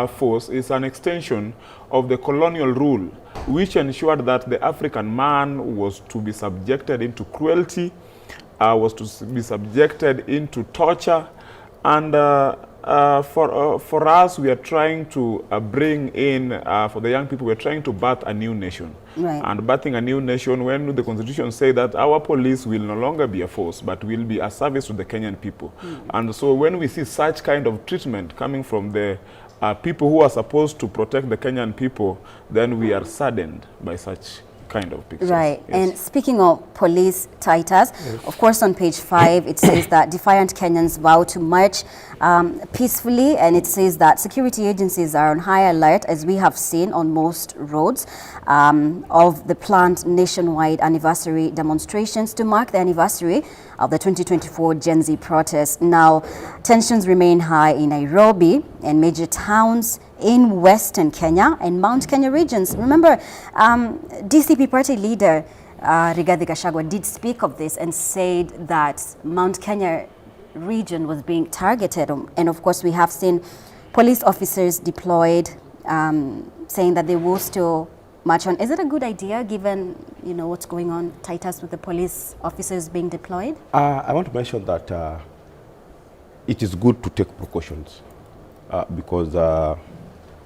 force is an extension of the colonial rule, which ensured that the African man was to be subjected into cruelty, was to be subjected into torture, and for us, we are trying to bring in, for the young people, we're trying to birth a new nation. Right. And birthing a new nation, when the Constitution says that our police will no longer be a force, but will be a service to the Kenyan people. And so when we see such kind of treatment coming from the people who are supposed to protect the Kenyan people, then we are saddened by such kind of pictures. Right. Yes. And speaking of police, Titus, of course on page 5 it says that defiant Kenyans vow to march peacefully, and it says that security agencies are on high alert, as we have seen on most roads, of the planned nationwide anniversary demonstrations to mark the anniversary of the 2024 Gen Z protests. Now, tensions remain high in Nairobi and major towns in Western Kenya and Mount Kenya regions. Remember, DCP party leader Rigathi Gachagua did speak of this and said that Mount Kenya region was being targeted. And of course, we have seen police officers deployed saying that they will still march on. Is it a good idea given, you know, what's going on, Titus, with the police officers being deployed? I want to mention that it is good to take precautions because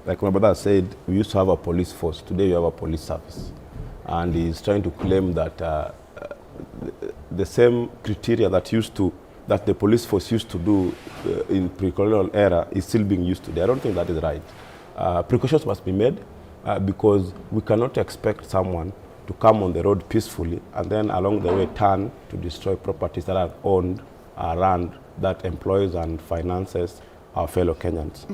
like my brother said, we used to have a police force. Today we have a police service. And he's trying to claim that the same criteria that the police force used to do in pre-colonial era is still being used today. I don't think that is right. Precautions must be made because we cannot expect someone to come on the road peacefully and then along the way turn to destroy properties that are owned, run, that employs and finances our fellow Kenyans.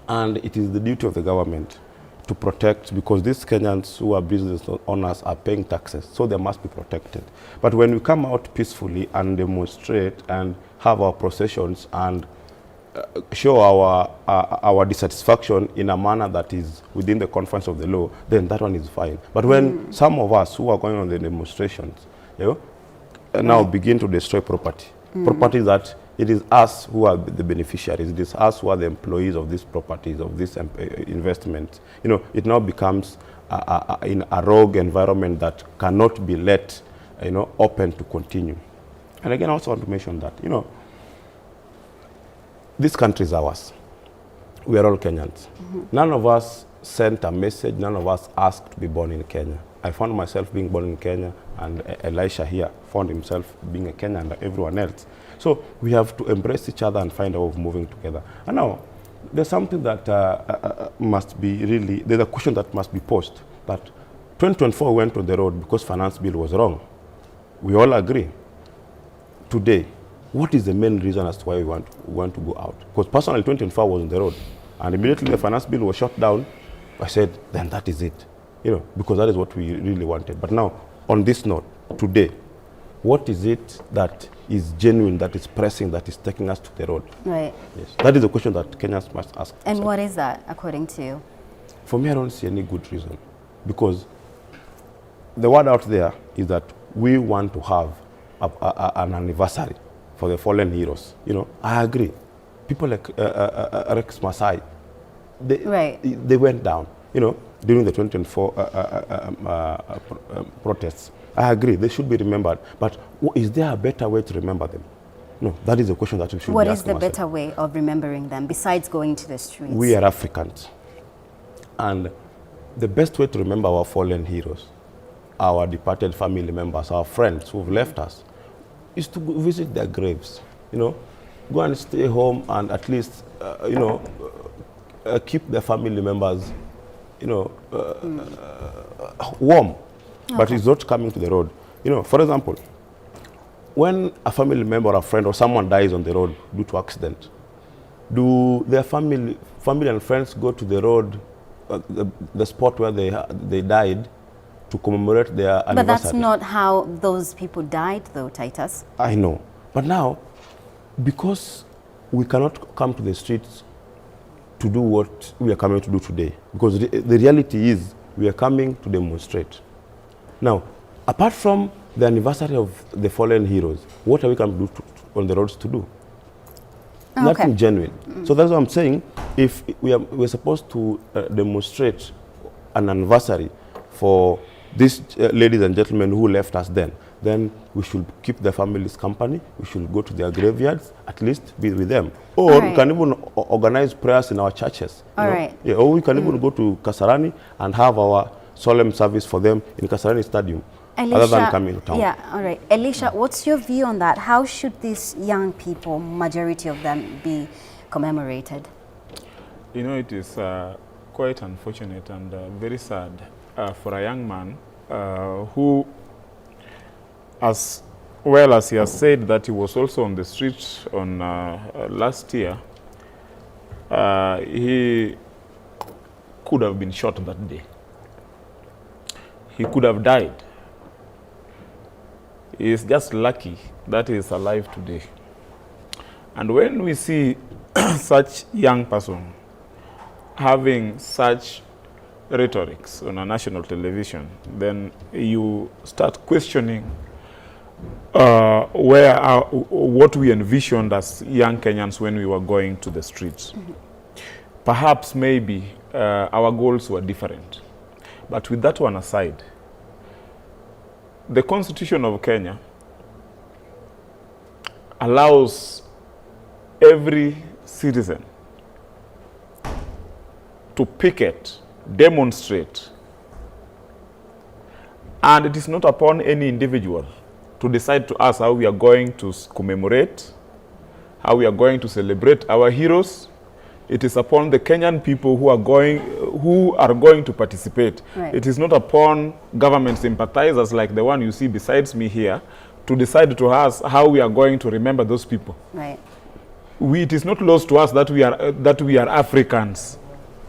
And it is the duty of the government to protect, because these Kenyans who are business owners are paying taxes, so they must be protected. But when we come out peacefully and demonstrate and have our processions and show our dissatisfaction in a manner that is within the confines of the law, then that one is fine. But when some of us who are going on the demonstrations, you know, now begin to destroy property, property that it is us who are the beneficiaries. It is us who are the employees of these properties, of this investment. You know, it now becomes in a rogue environment that cannot be let, you know, open to continue. And again, I also want to mention that, you know, this country is ours. We are all Kenyans. None of us sent a message. None of us asked to be born in Kenya. I found myself being born in Kenya, and Elisha here found himself being a Kenyan and everyone else. So we have to embrace each other and find a way of moving together. And now, there's something that must be really, there's a question that must be posed, that 2024 went on the road because finance bill was wrong. We all agree. Today, what is the main reason as to why we want to go out? Because personally, 2024 was on the road, and immediately the finance bill was shut down. I said, then that is it, you know, because that is what we really wanted. But now, on this note, today, what is it that is genuine, that is pressing, that is taking us to the road? Right. Yes. That is a question that Kenyans must ask. And what is that, according to you? For me, I don't see any good reason. Because the word out there is that we want to have an anniversary for the fallen heroes. You know, I agree. People like Rex Masai, they went down, you know, during the 2024 protests. I agree, they should be remembered. But is there a better way to remember them? No, that is a question that we should be asking What is the ourselves. better way of remembering them besides going to the streets? We are Africans. And the best way to remember our fallen heroes, our departed family members, our friends who've left us, is to go visit their graves. You know, go and stay home and at least, you know, keep their family members, you know, warm. Okay. But it's not coming to the road. You know, for example, when a family member or a friend or someone dies on the road due to accident, do their family and friends go to the road, the spot where they died, to commemorate their anniversary? But that's not how those people died, though, Titus. I know. But now, because we cannot come to the streets to do what we are coming to do today, because the reality is we are coming to demonstrate. Now, apart from the anniversary of the fallen heroes, what are we coming to do on the roads to do? Okay. Nothing genuine. So that's what I'm saying. if we're supposed to demonstrate an anniversary for these ladies and gentlemen who left us then we should keep their families company. We should go to their graveyards, at least be with them. Or we can even organize prayers in our churches. Yeah, or we can even go to Kasarani and have our solemn service for them in Kasarani Stadium, other than coming to town. Yeah, all right. Elisha, what's your view on that? How should these young people, majority of them, be commemorated? You know, it is quite unfortunate and very sad for a young man who, as well as he has said that he was also on the street on last year, he could have been shot that day. He could have died. He is just lucky that he is alive today. And when we see such young person having such rhetorics on a national television, then you start questioning what we envisioned as young Kenyans when we were going to the streets. Perhaps maybe our goals were different. But with that one aside, the Constitution of Kenya allows every citizen to picket, demonstrate, and it is not upon any individual to decide to us how we are going to commemorate, how we are going to celebrate our heroes. It is upon the Kenyan people who are going to participate. Right. It is not upon government sympathizers like the one you see besides me here to decide to us how we are going to remember those people. Right. It is not lost to us that we are Africans.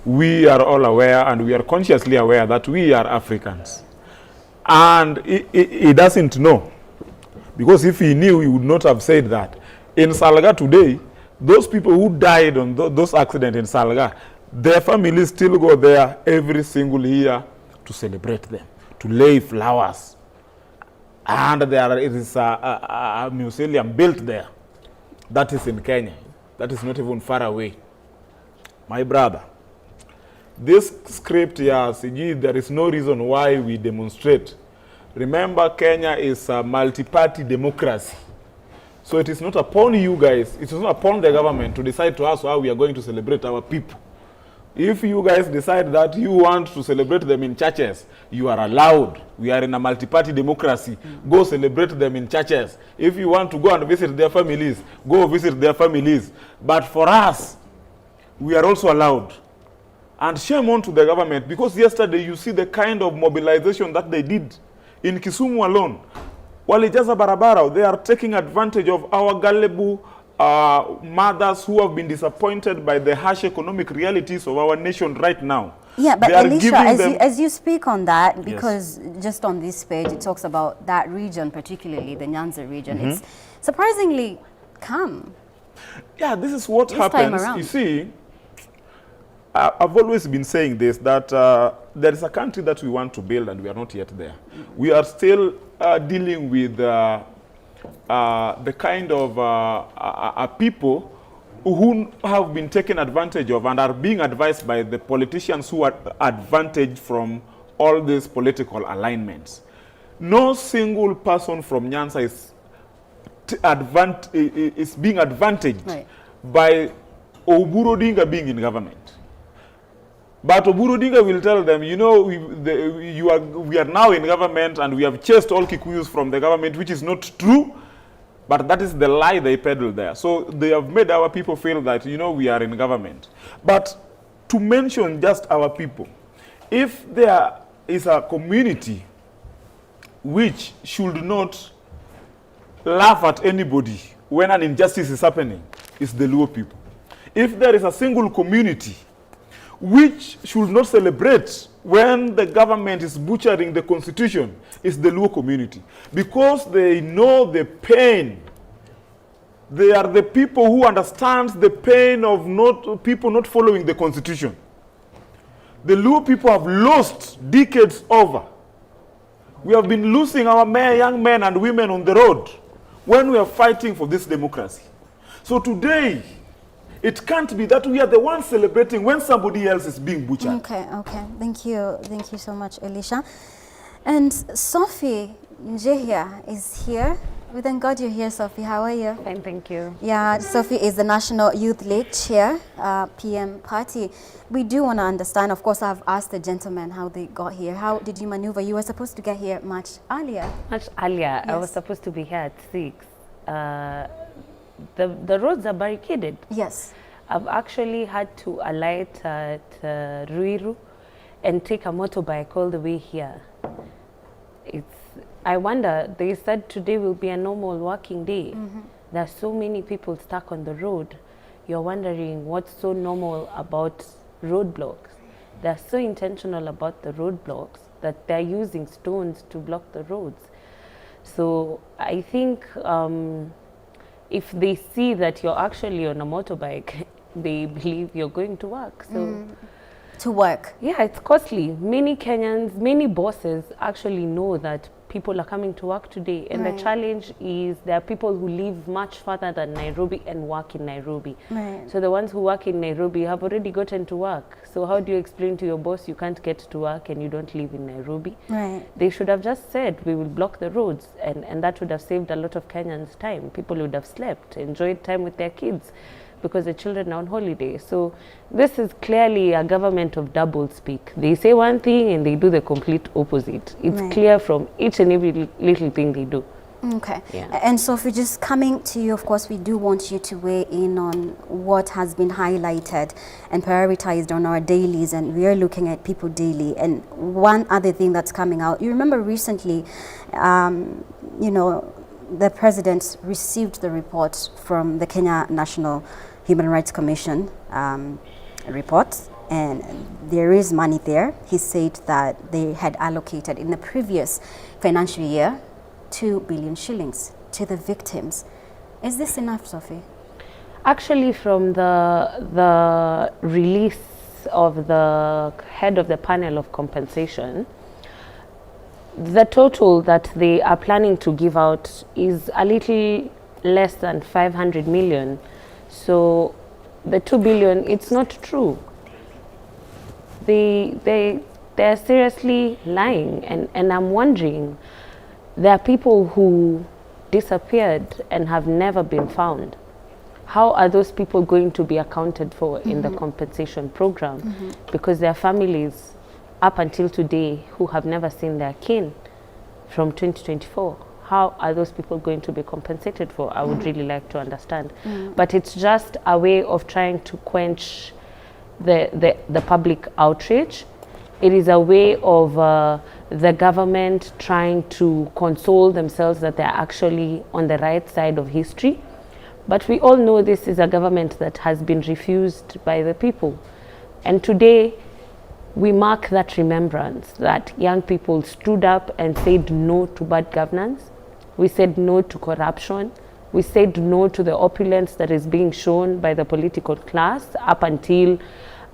We are all aware, and we are consciously aware that we are Africans. And he doesn't know. Because if he knew, he would not have said that. In Salga today, those people who died on those accidents in Salga, their families still go there every single year to celebrate them, to lay flowers. And there is a museum built there. That is in Kenya. That is not even far away. My brother, this script here, there is no reason why we demonstrate. Remember, Kenya is a multi-party democracy. So it is not upon you guys, it is not upon the government to decide to us how we are going to celebrate our people. If you guys decide that you want to celebrate them in churches, you are allowed. We are in a multi-party democracy. Go celebrate them in churches. If you want to go and visit their families, go visit their families. But for us, we are also allowed. And shame on to the government, because yesterday you see the kind of mobilization that they did in Kisumu alone. Walijaza barabara, they are taking advantage of our gullible mothers who have been disappointed by the harsh economic realities of our nation right now. Yeah, but Elisha, as you speak on that, because just on this page it talks about that region, particularly the Nyanza region, it's surprisingly calm. Yeah, this is what happens. You see, I've always been saying this, that there is a country that we want to build and we are not yet there. We are still dealing with the kind of people who have been taken advantage of and are being advised by the politicians who are advantaged from all these political alignments. No single person from Nyanza is being advantaged by Oburu Odinga being in government. But Oburu Odinga will tell them, you know, we are now in government and we have chased all Kikuyus from the government, which is not true. But that is the lie they peddle there. So they have made our people feel that, you know, we are in government. But to mention just our people, if there is a community which should not laugh at anybody when an injustice is happening, it's the Luo people. If there is a single community which should not celebrate when the government is butchering the constitution, is the Luo community. Because they know the pain. They are the people who understand the pain of people not following the constitution. The Luo people have lost decades over. We have been losing our young men and women on the road when we are fighting for this democracy. So today, It can't be that we are the ones celebrating when somebody else is being butchered. Okay. Thank you so much, Elisha. And Sophie Njehia is here. We thank God you're here, Sophie. How are you? Fine, thank you. Yeah, Sophie is the National Youth League Chair, PM Party. We do want to understand, of course, I've asked the gentlemen how they got here. How did you maneuver? You were supposed to get here much earlier. Much earlier. Yes. I was supposed to be here at 6. The roads are barricaded. Yes. I've actually had to alight at Ruiru and take a motorbike all the way here. I wonder, they said today will be a normal working day. There are so many people stuck on the road. You're wondering what's so normal about roadblocks. They're so intentional about the roadblocks that they're using stones to block the roads. So I think if they see that you're actually on a motorbike, they believe you're going to work. So. To work? Yeah, it's costly. Many Kenyans, many bosses actually know that people are coming to work today. And Right. the challenge is there are people who live much further than Nairobi and work in Nairobi. Right. So the ones who work in Nairobi have already gotten to work. So how do you explain to your boss you can't get to work and you don't live in Nairobi? Right. They should have just said we will block the roads, and that would have saved a lot of Kenyans time. People would have slept, enjoyed time with their kids, because the children are on holiday. So this is clearly a government of double speak. They say one thing and they do the complete opposite. It's Right. clear from each and every little thing they do. Okay. Yeah. And so if we're just coming to you, of course, we do want you to weigh in on what has been highlighted and prioritized on our dailies, and we are looking at people daily. And one other thing that's coming out, you remember recently, you know, the president received the report from the Kenya National Human Rights Commission report, and there is money there. He said that they had allocated in the previous financial year 2 billion shillings to the victims. Is this enough, Sophie? Actually, from the release of the head of the panel of compensation, the total that they are planning to give out is a little less than 500 million. So the 2 billion, it's not true. They're seriously lying, and I'm wondering, there are people who disappeared and have never been found. How are those people going to be accounted for in the compensation program? Because there are families up until today who have never seen their kin from 2024. How are those people going to be compensated for? I would really like to understand. But it's just a way of trying to quench the public outrage. It is a way of the government trying to console themselves that they're actually on the right side of history. But we all know this is a government that has been refused by the people. And today, we mark that remembrance that young people stood up and said no to bad governance. We said no to corruption. We said no to the opulence that is being shown by the political class up until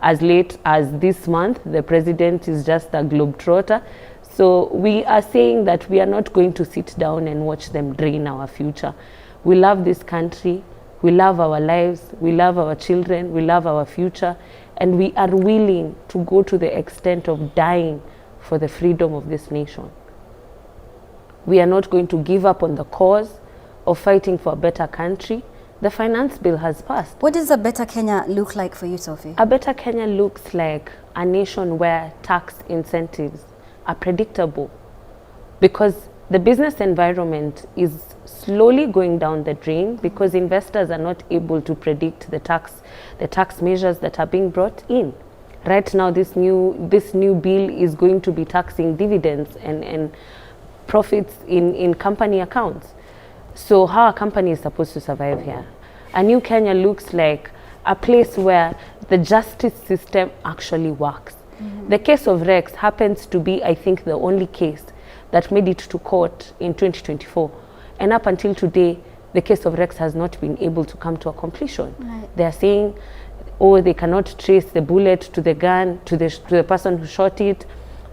as late as this month. The president is just a globetrotter. So we are saying that we are not going to sit down and watch them drain our future. We love this country. We love our lives. We love our children. We love our future. And we are willing to go to the extent of dying for the freedom of this nation. We are not going to give up on the cause of fighting for a better country. The finance bill has passed. What does a better Kenya look like for you, Sophie? A better Kenya looks like a nation where tax incentives are predictable, because the business environment is slowly going down the drain because investors are not able to predict the tax measures that are being brought in. Right now, this new bill is going to be taxing dividends and profits in company accounts. So how a company is supposed to survive here? A new Kenya looks like a place where the justice system actually works. The case of Rex happens to be, I think, the only case that made it to court in 2024. And up until today, the case of Rex has not been able to come to a completion. Right. They are saying, oh, they cannot trace the bullet to the gun, to the person who shot it.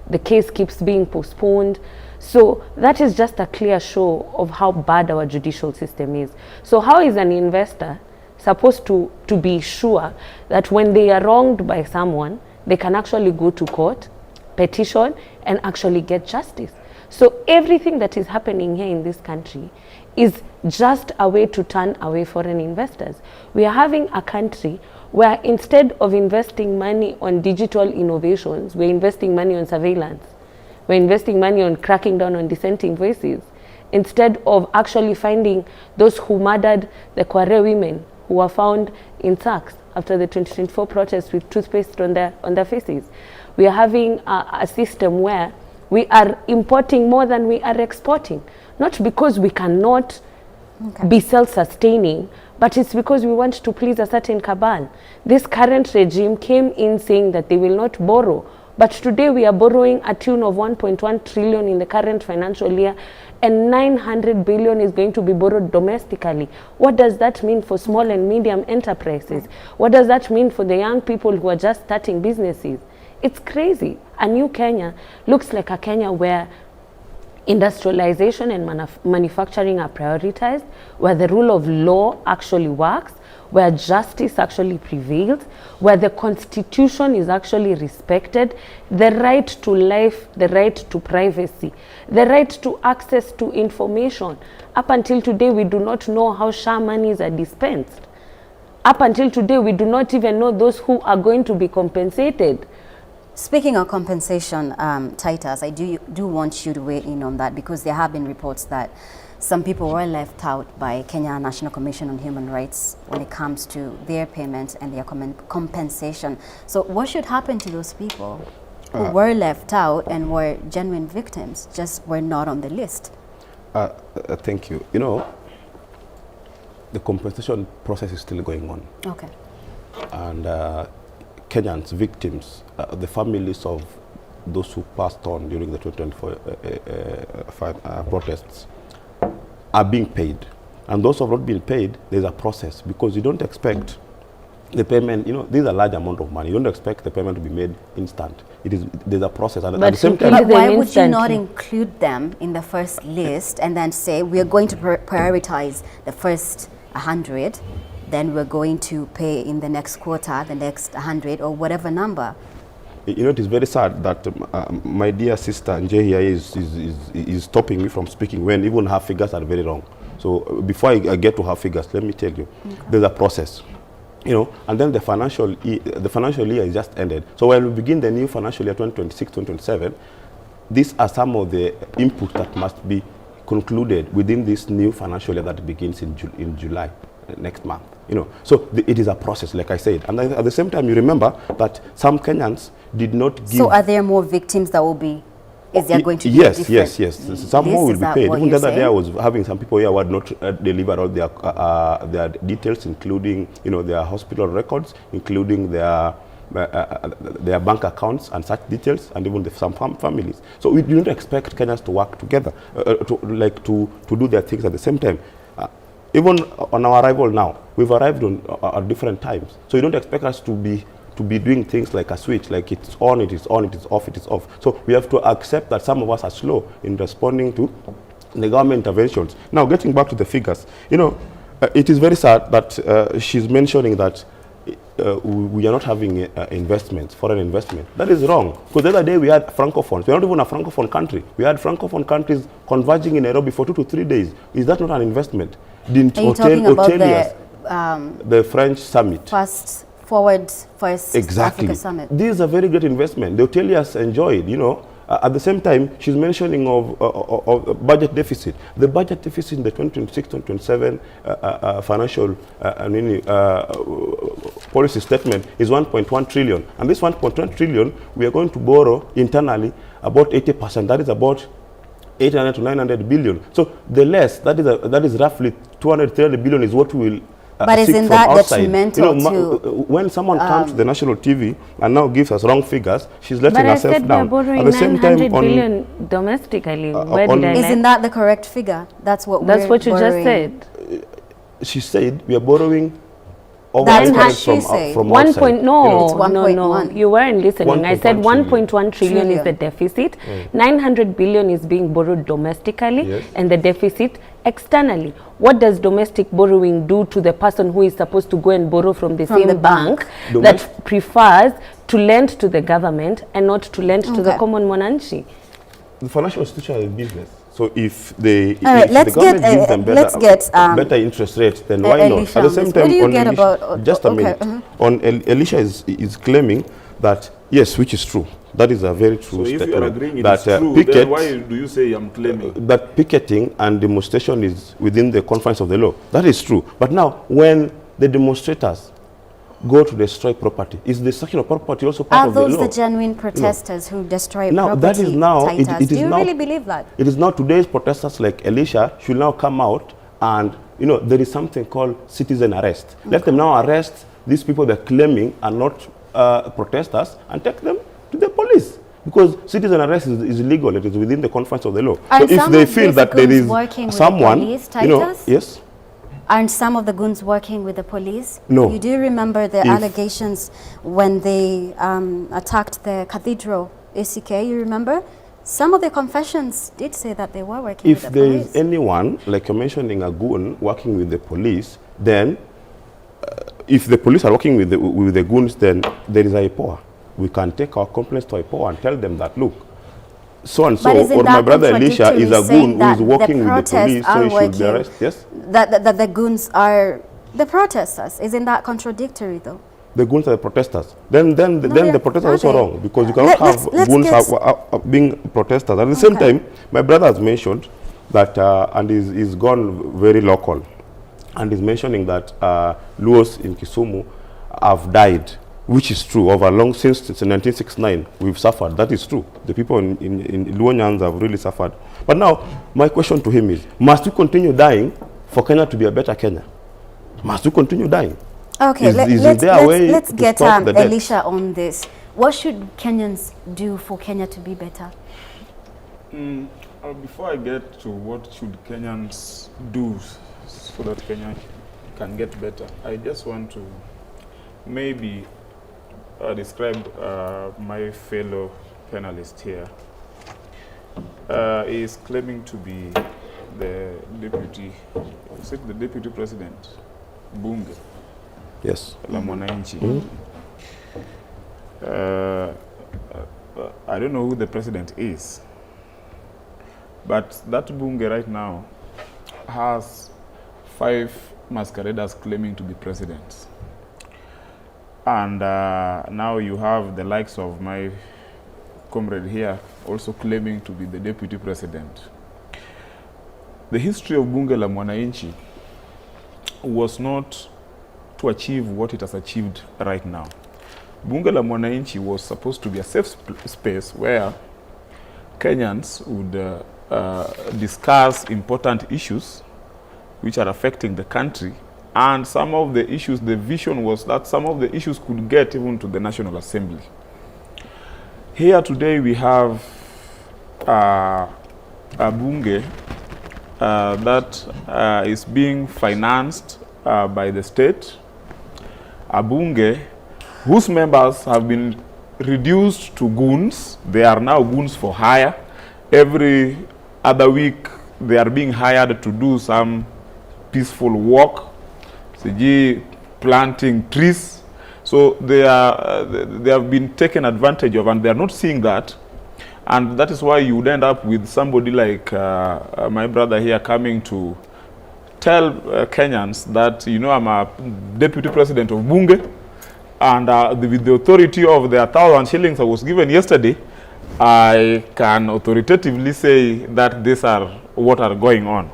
The case keeps being postponed. So that is just a clear show of how bad our judicial system is. So how is an investor supposed to be sure that when they are wronged by someone, they can actually go to court, petition, and actually get justice. So everything that is happening here in this country is just a way to turn away foreign investors. We are having a country where instead of investing money on digital innovations, we're investing money on surveillance. We're investing money on cracking down on dissenting voices, instead of actually finding those who murdered the Kware women who were found in sacks after the 2024 protests with toothpaste on their faces. We are having a system where we are importing more than we are exporting, not because we cannot be self-sustaining, but it's because we want to please a certain cabal. This current regime came in saying that they will not borrow, but today we are borrowing a tune of 1.1 trillion in the current financial year, and 900 billion is going to be borrowed domestically. What does that mean for small and medium enterprises? What does that mean for the young people who are just starting businesses? It's crazy. A new Kenya looks like a Kenya where industrialization and manufacturing are prioritized, where the rule of law actually works, where justice actually prevails, where the constitution is actually respected, the right to life, the right to privacy, the right to access to information. Up until today, we do not know how SHA monies are dispensed. Up until today, we do not even know those who are going to be compensated. Speaking of compensation, Titus, I do want you to weigh in on that, because there have been reports that some people were left out by Kenya National Commission on Human Rights when it comes to their payments and their compensation. So what should happen to those people who were left out and were genuine victims, just were not on the list? Thank you. You know, the compensation process is still going on. Okay. And Kenyans, victims, the families of those who passed on during the 2024 protests are being paid. And those who have not been paid, there's a process, because you don't expect the payment, you know, these are large amount of money. You don't expect the payment to be made instant. There's a process. And at the same time, but why would you not include them in the first list and then say, we are going to prioritize the first 100, then we're going to pay in the next quarter, the next 100, or whatever number? You know, it is very sad that my dear sister Nje here is stopping me from speaking when even her figures are very wrong. So before I get to her figures, let me tell you, there's a process, you know, and then the financial year is just ended. So when we begin the new financial year 2026-2027, these are some of the inputs that must be concluded within this new financial year that begins in July next month. You know, so it is a process, like I said. And at the same time, you remember that some Kenyans did not give. So are there more victims that will be? Is there going to be yes. Some more will be paid. Even the other day, I was having some people here who had not delivered all their details, including, you know, their hospital records, including their bank accounts and such details, and even some families. So we do not expect Kenyans to work together, to do their things at the same time. Even on our arrival now, we've arrived on at different times. So you don't expect us to be doing things like a switch, like it's on, it is on, it is off, it is off. So we have to accept that some of us are slow in responding to the government interventions. Now, getting back to the figures, you know, it is very sad that she's mentioning that we are not having investments, foreign investment. That is wrong, because the other day we had francophones. We are not even a francophone country. We had francophone countries converging in Nairobi for 2 to 3 days. Is that not an investment? Didn't are you talking about the French summit? First exactly. Africa summit. This is a very great investment. The hoteliers enjoyed, you know. At the same time, she's mentioning of budget deficit. The budget deficit in the 2026-2027 financial policy statement is 1.1 trillion. And this 1.1 trillion, we are going to borrow internally about 80%. That is about 800 to 900 billion. So the less, that is roughly 200, 300 billion is what we will but isn't that detrimental, you know, to when someone comes to the national TV and now gives us wrong figures, she's letting herself down. But I said we're borrowing 900 billion domestically. Where did I isn't that the correct figure? That's what you just said. She said we are borrowing That's what overextended she said. from One outside. point, no, It's no, 1.1. no, you weren't listening. I said 1.1 1.1 trillion is the deficit. 900 billion is being borrowed domestically, Yes. and the deficit externally. What does domestic borrowing do to the person who is supposed to go and borrow from the same the bank bank. that prefers to lend to the government and not to lend to the Okay. common mwananchi? The financial institution is business. So if they, All right, if let's the government get, gives them let's get, better interest rates, then why not? Elisha At the on same this. time, What do you on get Elisha, about- just a okay, minute. On Elisha is claiming that yes, which is true. That is a very true So if statement. you are agreeing it that is true, picket, then why do you say I'm claiming? that picketing and demonstration is within the confines of the law. That is true. But now, when the demonstrators go to destroy property, is the destruction of property also part Are of the those law? the genuine protesters who destroy Now, property? that is now, it Titus? is Do you now, really believe that? It is now today's protesters like Elisha should now come out and, you know, there is something called citizen arrest. Let them now arrest these people they're claiming are not protesters and take them to the police. Because citizen arrest is illegal, it is within the confines of the law. Are So if some they of feel these that there goons is working with the someone, police, you know, Titus? yes, Aren't some of the goons working with the police? No. You do remember the If- allegations when they attacked the cathedral, ACK, you remember? Some of the confessions did say that they were working if with the there police. is anyone, like you're mentioning a goon working with the police, then if the police are working with the goons, then there is a IPOA. We can take our complaints to IPOA and tell them that, look, so and so, But isn't or my that brother Elisha is a contradictory saying goon who that is the working with the protests police, so are he should be working- arrested. Yes? That the goons are the protesters. Isn't that contradictory though? The goons are the protesters. Then yeah, the protesters are are also they? wrong, because you cannot have Let's goons get- being protesters. At the same Okay. time, my brother has mentioned that, and he's gone very local, and he's mentioning that Luos in Kisumu have died, which is true. Over long, since 1969, we've suffered. That is true. The people in Luonyans have really suffered. But now, my question to him is, must we continue dying for Kenya to be a better Kenya? Must we continue dying? Okay, Is let's there a way let's to get stop the deaths? Elisha on this. What should Kenyans do for Kenya to be better? Before I get to what should Kenyans do so that Kenya can get better, I just want to maybe describe my fellow panelist here. He is claiming to be the deputy president, Bunge Yes. la Mwananchi. I don't know who the president is, but that Bunge right now has 5 masqueraders claiming to be presidents. And now you have the likes of my comrade here also claiming to be the deputy president. The history of Bunge la Mwananchi was not to achieve what it has achieved right now. Bunge la Mwananchi was supposed to be a safe space where Kenyans would discuss important issues which are affecting the country, and some of the issues, the vision was that some of the issues could get even to the National Assembly. Here today we have a Bunge that is being financed by the state, a Bunge whose members have been reduced to goons. They are now goons for hire. Every other week they are being hired to do some peaceful work, planting trees. So they have been taken advantage of, and they are not seeing that. And that is why you would end up with somebody like my brother here coming to tell Kenyans that, you know, I'm a deputy president of Bunge, and with the authority of the 1,000 shillings I was given yesterday, I can authoritatively say that these are what are going on.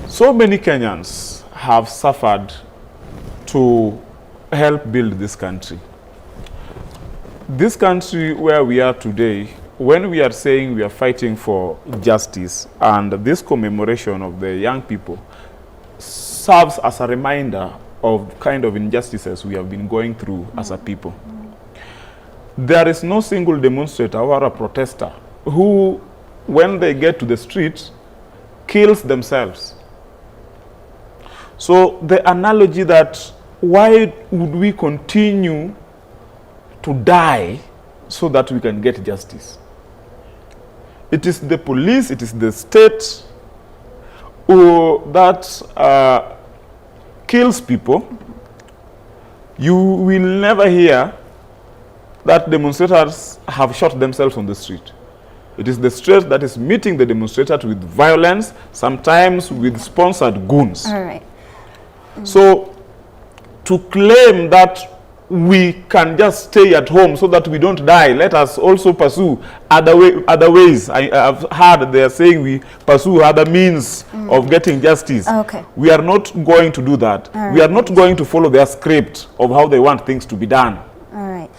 So many Kenyans have suffered to help build this country. This country where we are today, when we are saying we are fighting for justice, and this commemoration of the young people serves as a reminder of kind of injustices we have been going through as a people. There is no single demonstrator or a protester who, when they get to the street, kills themselves. So the analogy that why would we continue to die so that we can get justice? It is the police, it is the state that kills people. You will never hear that demonstrators have shot themselves on the street. It is the state that is meeting the demonstrators with violence, sometimes with sponsored goons. All right. So to claim that we can just stay at home so that we don't die, let us also pursue other ways. I've heard they are saying we pursue other means of getting justice. Okay. We are not going to do that. We are not going to follow their script of how they want things to be done. All right.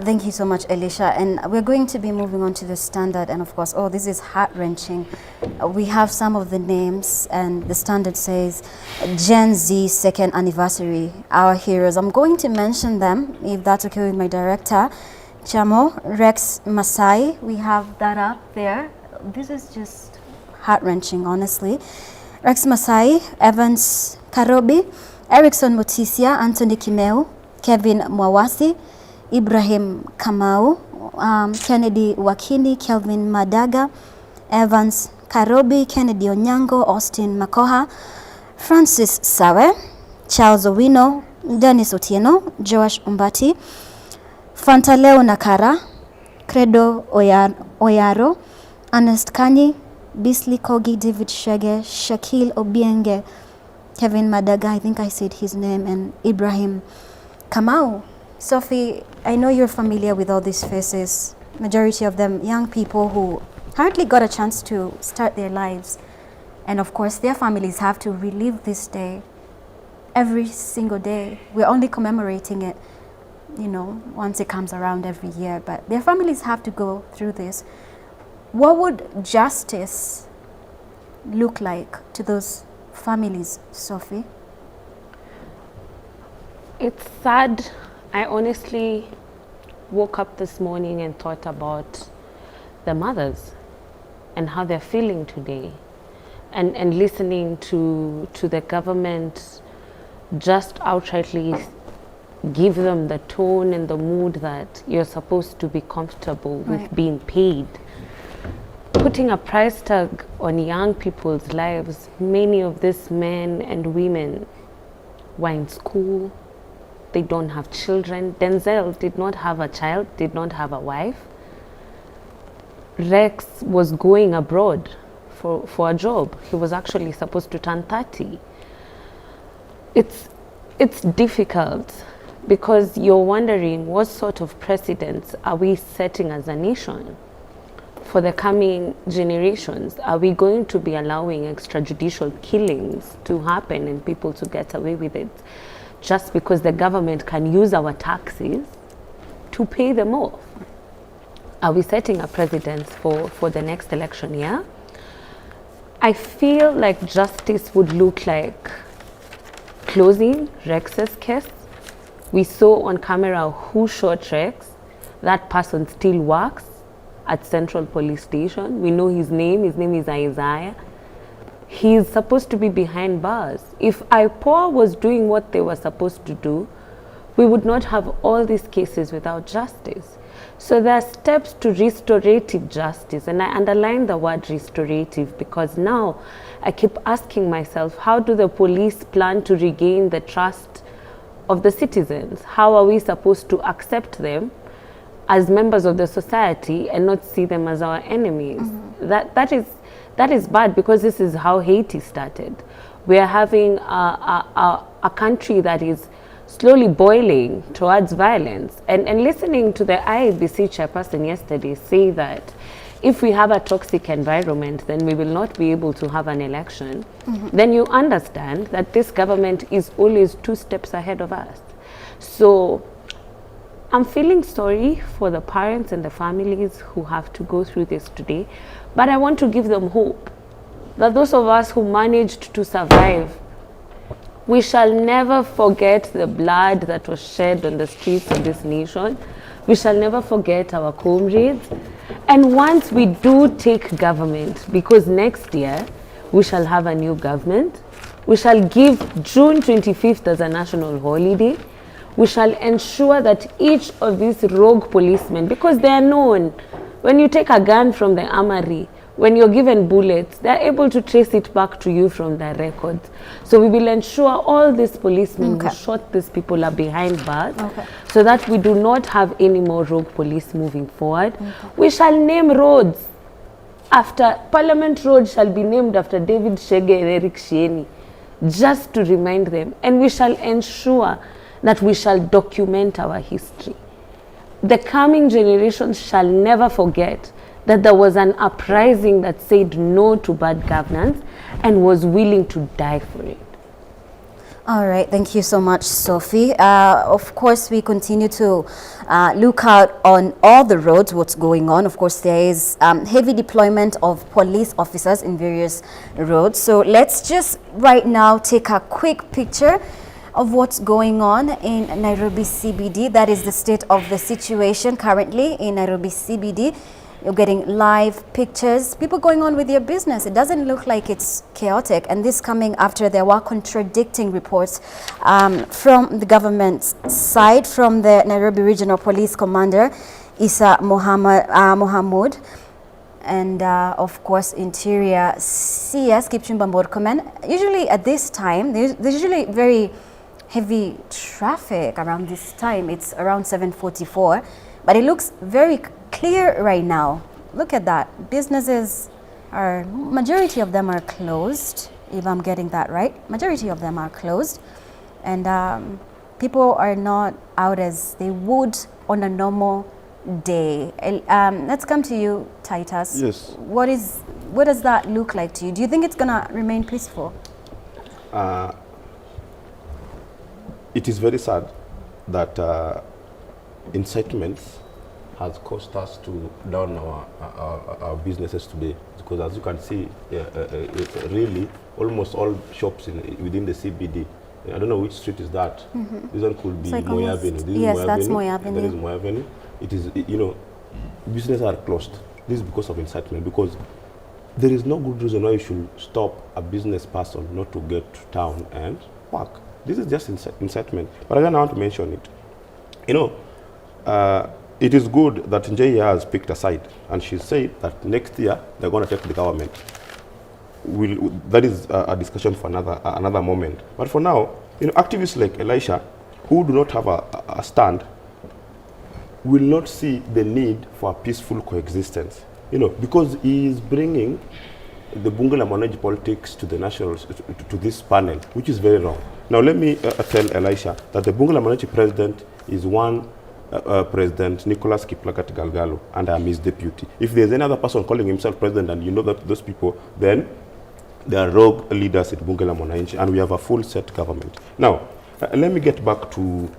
Thank you so much, Elisha. And we're going to be moving on to the standard. And of course, oh, this is heart-wrenching. We have some of the names, and the standard says Gen Z second anniversary, our heroes. I'm going to mention them, if that's okay with my director. Chamo, Rex Masai, we have that up there. This is just heart-wrenching, honestly. Rex Masai, Evans Karobi, Erickson Mutisia, Anthony Kimeu, Kevin Mwawasi, Ibrahim Kamau, Kennedy Wakini, Kelvin Madaga, Evans Karobi, Kennedy Onyango, Austin Makoha, Francis Sawe, Charles Owino, Dennis Otieno, Joash Umbati, Fantaleo Nakara, Credo Oyaro, Ernest Kanyi, Bisley Kogi, David Shege, Shakil Obienge, Kevin Madaga, I think I said his name, and Ibrahim Kamau. Sophie, I know you're familiar with all these faces, majority of them young people who hardly got a chance to start their lives. And of course, their families have to relive this day every single day. We're only commemorating it, you know, once it comes around every year, but their families have to go through this. What would justice look like to those families, Sophie? It's sad. I honestly woke up this morning and thought about the mothers and how they're feeling today, and listening to the government just outrightly give them the tone and the mood that you're supposed to be comfortable with being paid. Putting a price tag on young people's lives. Many of these men and women were in school. They don't have children. Denzel did not have a child, did not have a wife. Rex was going abroad for a job. He was actually supposed to turn 30. It's difficult because you're wondering what sort of precedents are we setting as a nation for the coming generations. Are we going to be allowing extrajudicial killings to happen and people to get away with it just because the government can use our taxes to pay them off? Are we setting a precedent for the next election year? I feel like justice would look like closing Rex's case. We saw on camera who shot Rex. That person still works at Central Police Station. We know his name. His name is Isaiah. He's supposed to be behind bars. If IPOA was doing what they were supposed to do, we would not have all these cases without justice. So there are steps to restorative justice, and I underline the word restorative because now I keep asking myself, how do the police plan to regain the trust of the citizens? How are we supposed to accept them as members of the society and not see them as our enemies? That is bad because this is how Haiti started. We are having a country that is slowly boiling towards violence. And listening to the IBC chairperson yesterday say that if we have a toxic environment, then we will not be able to have an election, then you understand that this government is always 2 steps ahead of us. So I'm feeling sorry for the parents and the families who have to go through this today, but I want to give them hope that those of us who managed to survive, we shall never forget the blood that was shed on the streets of this nation. We shall never forget our comrades. And once we do take government, because next year we shall have a new government, We shall give June 25th as a national holiday. We shall ensure that each of these rogue policemen, because they are known, when you take a gun from the armory, when you're given bullets, they're able to trace it back to you from their records. So we will ensure all these policemen who shot these people are behind bars, so that we do not have any more rogue police moving forward. We shall name roads. After Parliament Road shall be named after David Shege and Eric Shieni, just to remind them. And we shall ensure that we shall document our history. The coming generations shall never forget that there was an uprising that said no to bad governance and was willing to die for it. All right, thank you so much, Sophie. Of course, we continue to look out on all the roads, what's going on. Of course, there is heavy deployment of police officers in various roads. So let's just right now take a quick picture of what's going on in Nairobi CBD. That is the state of the situation currently in Nairobi CBD. You're getting live pictures, people going on with their business. It doesn't look like it's chaotic, and this coming after there were contradicting reports from the government's side, from the Nairobi Regional Police Commander, Isa Mohamud, and of course Interior CS Kipchumba Murkomen. Usually at this time, there's usually very heavy traffic around this time. It's around 7:44, but it looks very clear right now. Look at that. Businesses are, majority of them are closed, if I'm getting that right. Majority of them are closed, and people are not out as they would on a normal day. Let's come to you, Titus. Yes. What does that look like to you? Do you think it's gonna remain peaceful? It is very sad that incitements has caused us to down our businesses today, because as you can see, really almost all shops within the CBD, I don't know which street is that. This one could be Moya Avenue. Yes, that's Moya Avenue. That is Moya Avenue. It is, businesses are closed. This is because of incitement, because there is no good reason why you should stop a business person not to get to town and work. This is just incitement. But again, I want to mention it. It is good that Njei has picked a side, and she said that next year they're going to take the government. That is a discussion for another moment. But for now, activists like Elisha, who do not have a stand, will not see the need for a peaceful coexistence. Because he is bringing the Bunge la Mwananchi politics to the nationals, to this panel, which is very wrong. Now let me tell Elisha that the Bunge la Mwananchi president is one President Nicholas Kiplagat Galgalo, and I'm his deputy. If there's any other person calling himself president and you know that those people, then they are rogue leaders at Bunge la Mwananchi, and we have a full set government. Now, let me get back to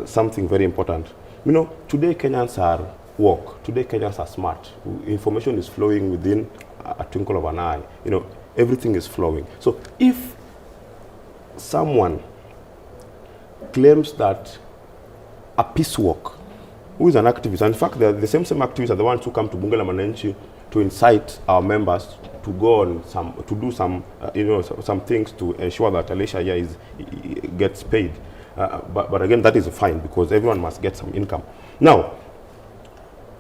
something very important. Today Kenyans are woke. Today Kenyans are smart. Information is flowing within a twinkle of an eye. Everything is flowing. So if someone claims that a peace walk, who is an activist, and in fact the same activists are the ones who come to Bunge la Mwananchi to incite our members to go on to do some things to ensure that Elisha here gets paid. But again, that is fine, because everyone must get some income. Now,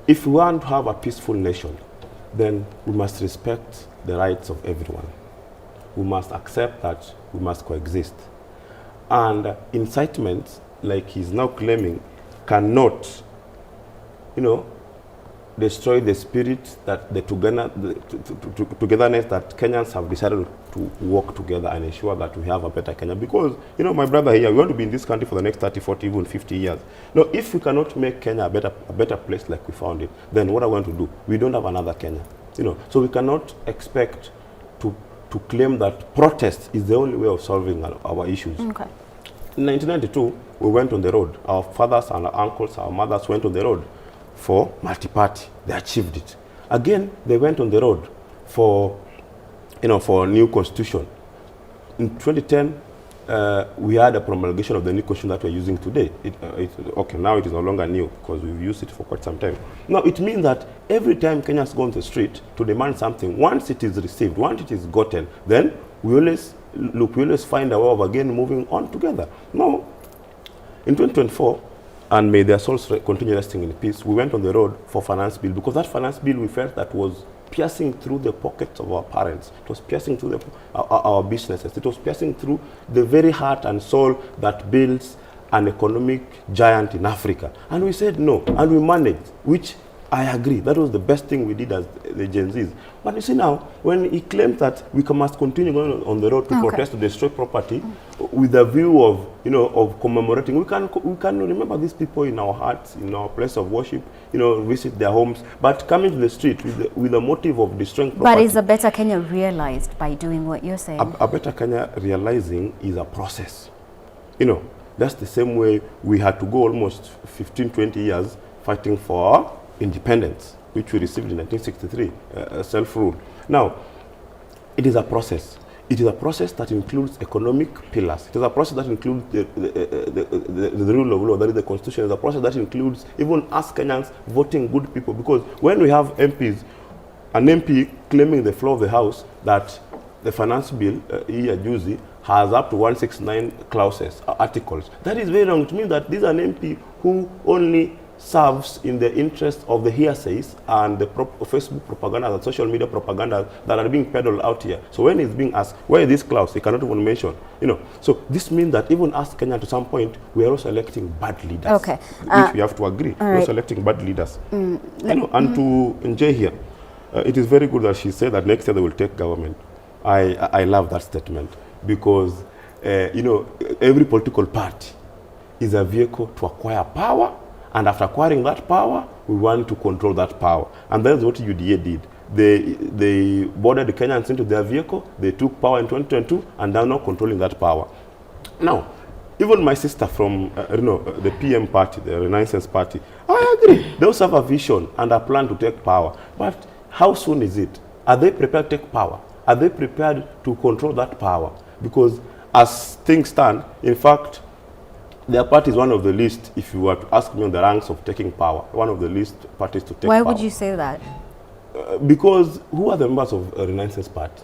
if we want to have a peaceful nation, then we must respect the rights of everyone. We must accept that we must coexist. And incitement, like he's now claiming, cannot, destroy the spirit, that the togetherness that Kenyans have decided to work together and ensure that we have a better Kenya. Because, my brother here, we want to be in this country for the next 30, 40, even 50 years. Now, if we cannot make Kenya a better place like we found it, then what are we going to do? We don't have another Kenya. So we cannot expect to claim that protest is the only way of solving our issues. Okay. In 1992, we went on the road. Our fathers and our uncles, our mothers went on the road for multi-party. They achieved it. Again, they went on the road for a new constitution. In 2010, we had a promulgation of the new constitution that we're using today. Now it is no longer new, because we've used it for quite some time. Now, it means that every time Kenyans go on the street to demand something, once it is received, once it is gotten, then we always find a way of again moving on together. Now, in 2024, and may their souls continue resting in peace, we went on the road for finance bill, because that finance bill we felt that was piercing through the pockets of our parents. It was piercing through our businesses. It was piercing through the very heart and soul that builds an economic giant in Africa. And we said no, and we managed, which I agree, that was the best thing we did as the Gen Zs. But you see now, when he claims that we must continue going on the road to protest, to destroy property, with a view of, of commemorating, we can remember these people in our hearts, in our place of worship, visit their homes, but coming to the street with the motive of destroying property. But is a better Kenya realized by doing what you're saying? A better Kenya realizing is a process. That's the same way we had to go almost 15, 20 years fighting for our independence, which we received in 1963, self-rule. Now, it is a process. It is a process that includes economic pillars. It is a process that includes the rule of law, that is the constitution. It is a process that includes even us Kenyans voting good people. Because when we have MPs, an MP claiming the floor of the House that the finance bill, juzi, has up to 169 clauses, articles. That is very wrong. It means that this is an MP who only serves in the interest of the hearsays and the Facebook propaganda and social media propaganda that are being peddled out here. So when he's being asked, where is this clause? He cannot even mention. So this means that even us Kenya, to some point, we are also electing bad leaders. Okay. Which we have to agree. We're also electing bad leaders. And to NJ here, it is very good that she said that next year they will take government. I love that statement, because every political party is a vehicle to acquire power, and after acquiring that power, we want to control that power. And that's what UDA did. They boarded the Kenyans into their vehicle, they took power in 2022, and they're now controlling that power. Now, even my sister from the PM party, the Renaissance party, I agree. They also have a vision and a plan to take power. But how soon is it? Are they prepared to take power? Are they prepared to control that power? Because as things stand, in fact, their party is one of the least, if you were to ask me on the ranks of taking power, one of the least parties to take power. Why would you say that? Because who are the members of a Renaissance party?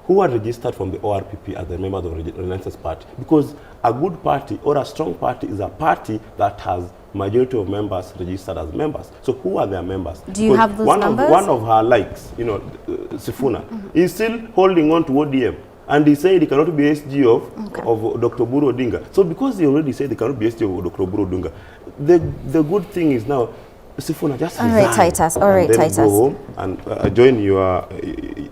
Who are registered from the ORPP as the members of the Renaissance party? Because a good party or a strong party is a party that has majority of members registered as members. So who are their members? Do you have those numbers? One of her likes, Sifuna, is still holding on to ODM. And he said he cannot be SG of Dr. Buru Odinga. So because he already said he cannot be SG of Dr. Buru Odinga, the good thing is now, Sifuna, just resign. All right, Titus. All right, Titus. Go home and join your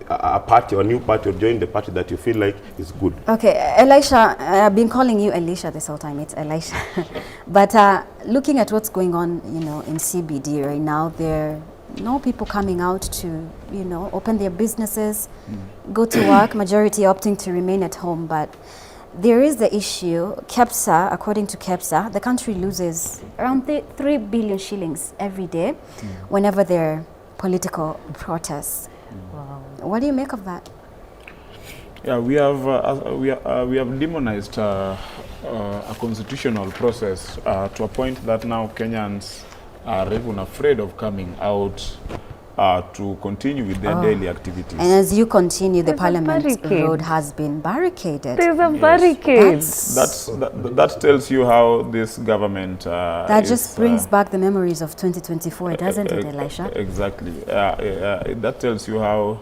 a party or new party, or join the party that you feel like is good. Okay, Elisha, I've been calling you Elisha this whole time. It's Elisha. But looking at what's going on, in CBD right now, there are no people coming out to, open their businesses, go to work. Majority opting to remain at home, but there is the issue. KEPSA, according to KEPSA, the country loses around 3 billion shillings every day whenever there are political protests. Wow. What do you make of that? Yeah, we have demonized a constitutional process to a point that now Kenyans are even afraid of coming out to continue with their daily activities. And as you continue, the Parliament Road has been barricaded. There's a barricade. That tells you how this government that just brings back the memories of 2024, doesn't it, Elisha? Exactly. That tells you how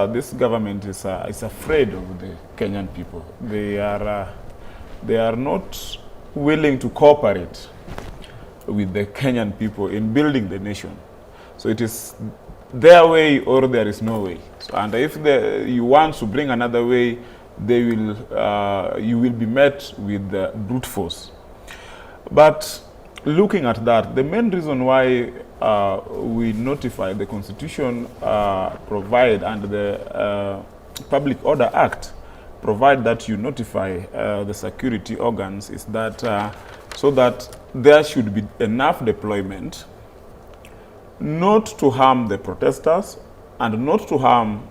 this government is afraid of the Kenyan people. They are not willing to cooperate with the Kenyan people in building the nation. So it is their way or there is no way. So, and if you want to bring another way, you will be met with brute force. But looking at that, the main reason why we notify the Constitution provide and the Public Order Act provide that you notify the security organs is that so that there should be enough deployment not to harm the protesters and not to harm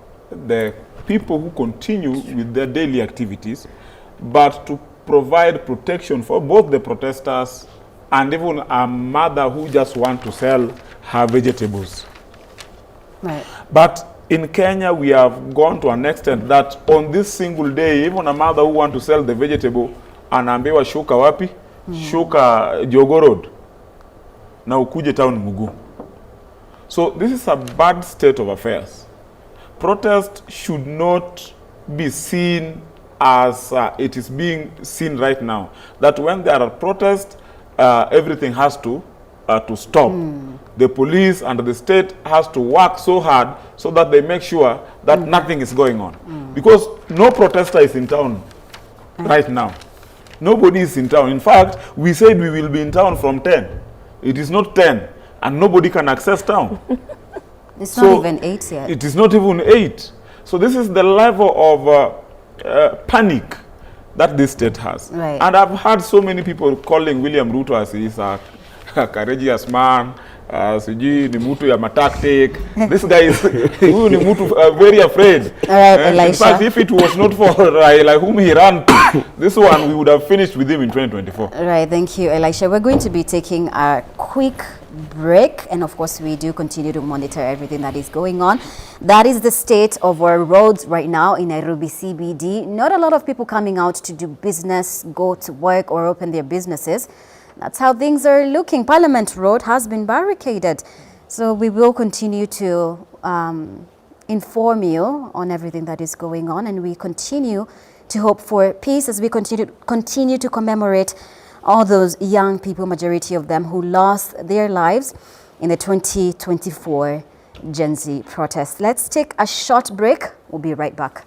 the people who continue with their daily activities, but to provide protection for both the protesters and even a mother who just wants to sell her vegetables. Right. But In Kenya, we have gone to an extent that on this single day, even a mother who want to sell the vegetable, anaambiwa shuka wapi? Shuka Jogo Road. Na ukuje town Mugu. So this is a bad state of affairs. Protest should not be seen as it is being seen right now. That when there are protests, everything has to stop. The police and the state has to work so hard so that they make sure that nothing is going on. Because no protester is in town right now. Nobody is in town. In fact, we said we will be in town from 10. It is not 10, and nobody can access town. It's not even 8 yet. It is not even 8. So this is the level of panic that this state has. Right. And I've heard so many people calling William Ruto as he's a courageous man, sijui ni mtu ya matactic. This guy is huyu ni mtu very afraid. All right, Elisha. In fact, if it was not for like whom he ran to, this one we would have finished with him in 2024. All right, thank you, Elisha. We're going to be taking a quick break, and of course we do continue to monitor everything that is going on. That is the state of our roads right now in Nairobi CBD. Not a lot of people coming out to do business, go to work or open their businesses. That's how things are looking. Parliament Road has been barricaded. So we will continue to inform you on everything that is going on, and we continue to hope for peace as we continue to commemorate all those young people, majority of them, who lost their lives in the 2024 Gen Z protests. Let's take a short break. We'll be right back.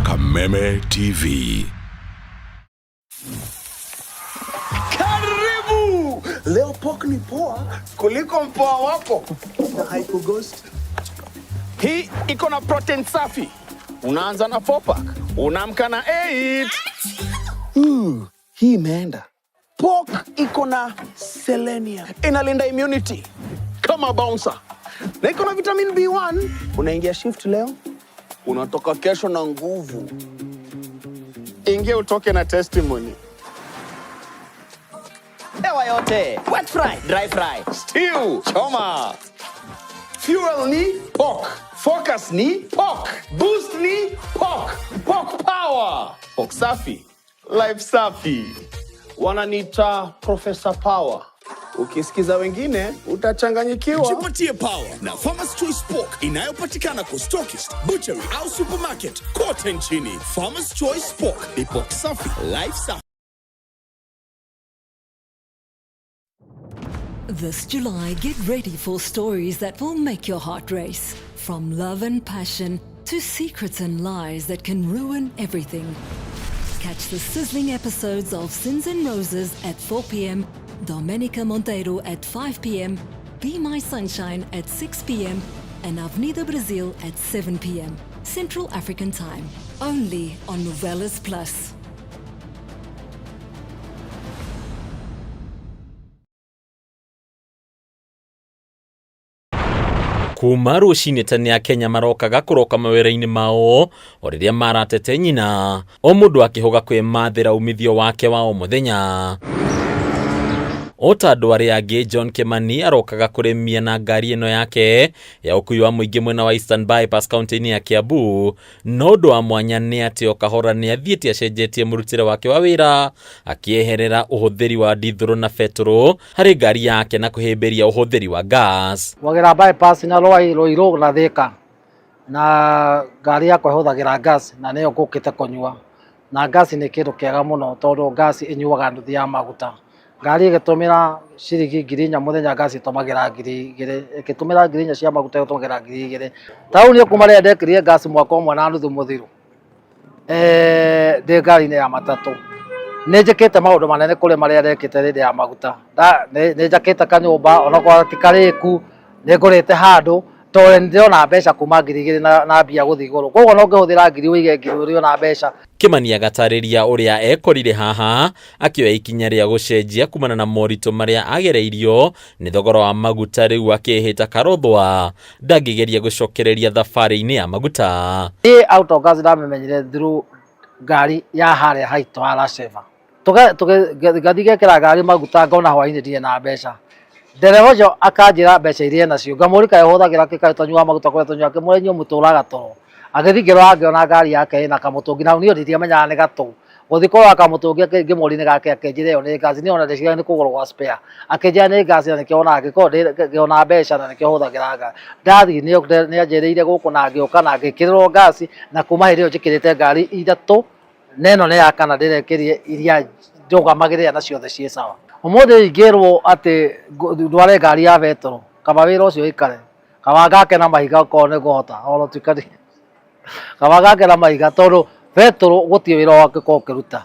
Kameme TV. Karibu! Leo pork ni poa kuliko mpoa wako na haiko ghost. Hii iko na protein safi. Unaanza na 4-pack, unaamka na 8. Hii imeenda. Pork iko na selenium. Inalinda immunity kama bouncer. Na iko na vitamin B1. Unaingia shift leo, unatoka kesho na nguvu. Ingia utoke na testimony. Ewa yote, wet fry, dry fry, stew, choma. Fuel ni pork, focus ni pork, boost ni pork, pork power. Pork safi, life safi. Wananiita Professor Power. Ukisikiza wengine utachanganyikiwa. Jipatie power na Farmers Choice Pork inayopatikana kwa stockist, butchery au supermarket kote nchini. Farmers Choice Pork ni pork safi, life safi. This July, get ready for stories that will make your heart race. From love and passion to secrets and lies that can ruin everything. Catch the sizzling episodes of Sins and Roses at 4 p.m, Domenica Monteiro at 5 p.m, Be My Sunshine at 6 p.m, and Avenida Brazil at 7 p.m, Central African Time. Only on Novelas Plus. Kuma rũcinĩ tene Kenya marokaga kũroka mawĩra-inĩ mao o rĩrĩa maratete nyina, o mũndũ akĩhoga kwĩmathĩra umithio wake wa o mũthenya. O ta andũ arĩa angĩ, John Kimani arokaga kũrĩmia na ngari ĩno yake ya ũkui wa mũingĩ mwena wa Eastern Bypass kaunti-inĩ ya Kiambu. No ũndũ wa mwanya nĩ atĩ o kahora nĩ athiĩte acenjetie mũrutĩre wake wa wĩra, akĩeherera ũhũthĩri wa dithũrũ na betũrũ harĩ ngari yake na kũhĩmbĩria ũhũthĩri wa gas. Wagera bypass na Roiro na Thika na ngari yakwa ĩhũthagĩra gas na nĩyo ngũkĩte kũnyua, na gas nĩ kĩndũ kĩega mũno tondũ gas ĩnyuaga nuthu ya maguta. Ngari ĩgĩtũmĩra ciringi 4,000 mũthenya, gas ĩtũmagĩra 2,000, ĩgĩtũmĩra 4,000 cia maguta ĩtũmagĩra 2,000. Tauni niĩ kuma rĩrĩa ndekĩrire gas mwaka ũmwe na nuthu mũthiru ndĩ ngari-inĩ ya matatũ, nĩ njĩkĩte maũndũ manene kũrĩ marĩa ndekĩte rĩrĩa ya maguta. Nĩ njakĩte kanyũmba onakorwo ti karĩku, nĩ ngũrĩte handũ, tondå ndärona mbeca kuma 2,000 na mbia gå thiä igå rå koguo no ngä hå thä ra 1,000 wige 1,000 na mbeca. Kimani agatarĩria ũrĩa ekorire haha akĩoya ikinya rĩa gũcenjia kumana na moritũ marĩa agereirio nĩ thogora wa maguta, rĩu akĩhĩta karothwa ndangĩgeria gũcokereria thabarĩ-inĩ ya maguta. Auto gas ndamĩmenyire through ngari ya harĩa haitũ ha Raceva, tũgathiĩ gekĩra ngari maguta ngona hwainĩ ndirĩ na mbeca. Ndereba ũcio akanjĩra mbeca iria nacio, ngamũria kaĩ ũhũthagĩra kĩ kaĩ tũnyuaga maguta kũrĩa tũnyuaga, ngĩmũria inyuĩ mũtũraga toro. Agĩthiĩ ngĩrora ngĩona ngari yake ĩna kamũtũngi, na niĩ ndiamenyaga nĩ gatũ. Gũthiĩ kũrora kamũtũngi ngĩmũria nĩ gake, akĩnjĩra ĩyo nĩ ngaci, niĩ ona ndeciria nĩ kũgũrwo gwa spare. Akĩnjĩra nĩ ngaci na nĩkĩo ona ngĩona mbeca na nĩkĩo hũthagĩra ngaci. Ndathiĩ nĩ anjĩrĩire gũkũ na ngĩũka na ngĩkĩrĩrwo ngaci, na kuma hĩndĩ ĩyo njĩkĩrĩte ngari ithatũ, na ĩno nĩ ya kana ndĩrekĩrire iria ndũgamagĩrĩra na ciothe ciĩ sawa. Ũmũthĩ ingĩrwo atĩ ndware ngari ya betũrũ, kaba wĩra ũcio ũikare, kaba ngake na mahiga okorwo nĩ ngũhota, ona tuĩka kaba ngake na mahiga, tondũ betũrũ gũtirĩ wĩra wangĩkorwo ũkĩruta,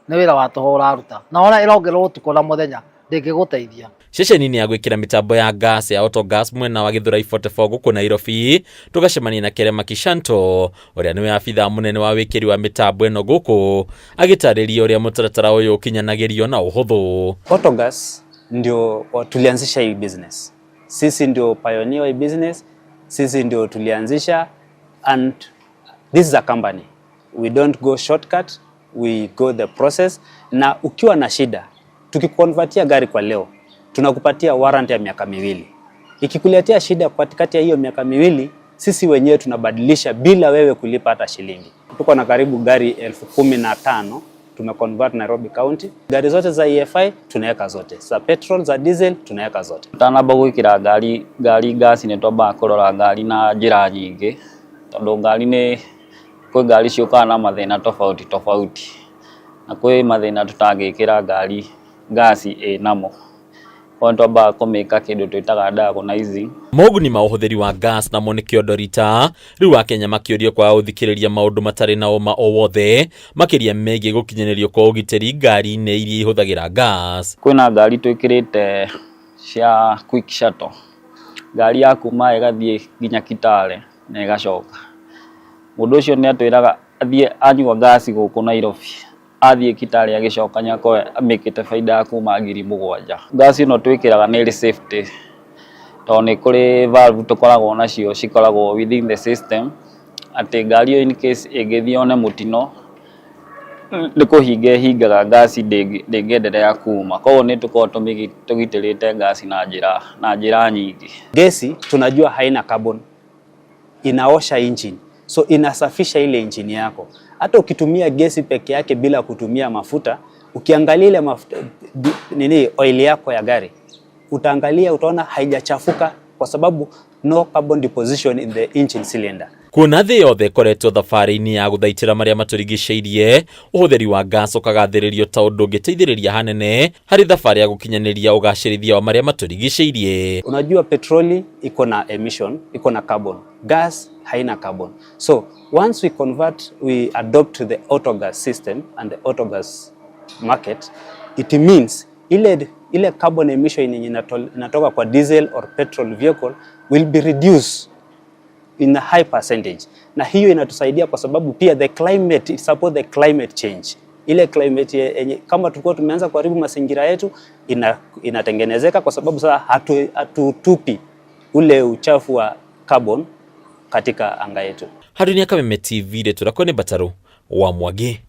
nĩ wĩra wa tũhũ ũraruta, na ona ĩrongererwo ũtukũ na mũthenya ndĩngĩgũteithia. Ceceni-inĩ ya gwĩkĩra mĩtambo ya gas ya Autogas mwena wa Gĩthũrai 44 gũkũ Nairobi, tũgacemania na Kerema Kishanto, ũrĩa nĩwe abithaa mũnene wa wĩkĩri wa mĩtambo ĩno gũkũ, agĩtarĩria ũrĩa mũtaratara ũyũ ũkinyanagĩrio na ũhũthũ. Autogas ndio tulianzisha hii business. Sisi ndio pioneer hii business, sisi ndio tulianzisha, and this is a company. We don't go shortcut, we go the process. Na ukiwa na shida, tukikonvertia gari kwa leo, tunakupatia warranty ya miaka 2. Ikikuletea shida katikati ya hiyo miaka 2, sisi wenyewe tunabadilisha bila wewe kulipa hata shilingi. Tuko na karibu gari 15,000 tumeconvert Nairobi County. Gari zote za EFI tunaweka zote, za petrol, za diesel tunaweka zote. Tanamba gwikira ngari gas nĩ twambaga kũrora ngari na njĩra nyingĩ, tondũ ngari nĩ kwĩ ngari ciũkaga na mathĩna tofauti, na kwĩ mathĩna tutangĩkĩra ngari gas namo. Kwa twambaga kũmĩka kĩndũ twĩtaga diagnosing. Moguni ma ũhũthĩri wa gas namo nĩ kĩondo rita, rĩu Akenya makĩũrio kwa gũthikĩrĩria maũndũ matarĩ na ũma o wothe makĩria megiĩ gũkinyanĩrio kwa ũgitĩri ngari-inĩ iria ihũthagĩra gas. Kwĩna ngari twĩkĩrĩte cia quick shuttle, ngari ya kuma ĩgathiĩ nginya Kitale na ĩgacoka. Mũndũ ũcio nĩ atwĩraga athiĩ anyua gas gũkũ Nairobi, athiĩ Kitale agĩcoka nyakoe amĩkĩte baida ya kuma 7,000. Gas ĩno twĩkĩraga nĩ ĩrĩ safety, tondũ nĩ kũrĩ valve tũkoragwo nacio cikoragwo within the system, atĩ ngari ĩyo in case ĩngĩthiĩ one mũtino nĩ kũhinga ĩhingaga gas ndĩngĩenderea kuma. Koguo nĩ tũkoragwo tũgitĩrĩte gas na njĩra nyingĩ. Gesi tunajua haina carbon, inaosha engine, so inasafisha ile engine yako. Hata ukitumia gesi peke yake bila kutumia mafuta, ukiangalia ile mafuta oil yako ya gari, utaangalia utaona haijachafuka kwa sababu no carbon deposition in the engine cylinder. Kuona thĩ yothe koretwo thabarĩ-inĩ ya gũthaitĩra marĩa matũrigicĩirie, ũhũthĩri wa gas ũkagathĩrĩrio ta ũndũ ũngĩteithĩrĩria hanene harĩ thabarĩ ya gũkinyanĩria ũgacĩrithia wa marĩa matũrigicĩirie. Unajua petroli iko na emission, iko na carbon. Gas haina carbon. So once we adopt the autogas system and the autogas market, it means ile carbon emission yenye inatoka kwa diesel or petrol vehicle will be reduced in a high percentage. Na hiyo inatusaidia kwa sababu pia support the climate change. Ile climate yenye kama tulikuwa tumeanza kuharibu mazingira yetu inatengenezeka kwa sababu sasa hatutupi ule uchafu wa carbon katika anga yetu. Hadunia Kameme TV tũrakwo nĩ Bataro wa Mwangi.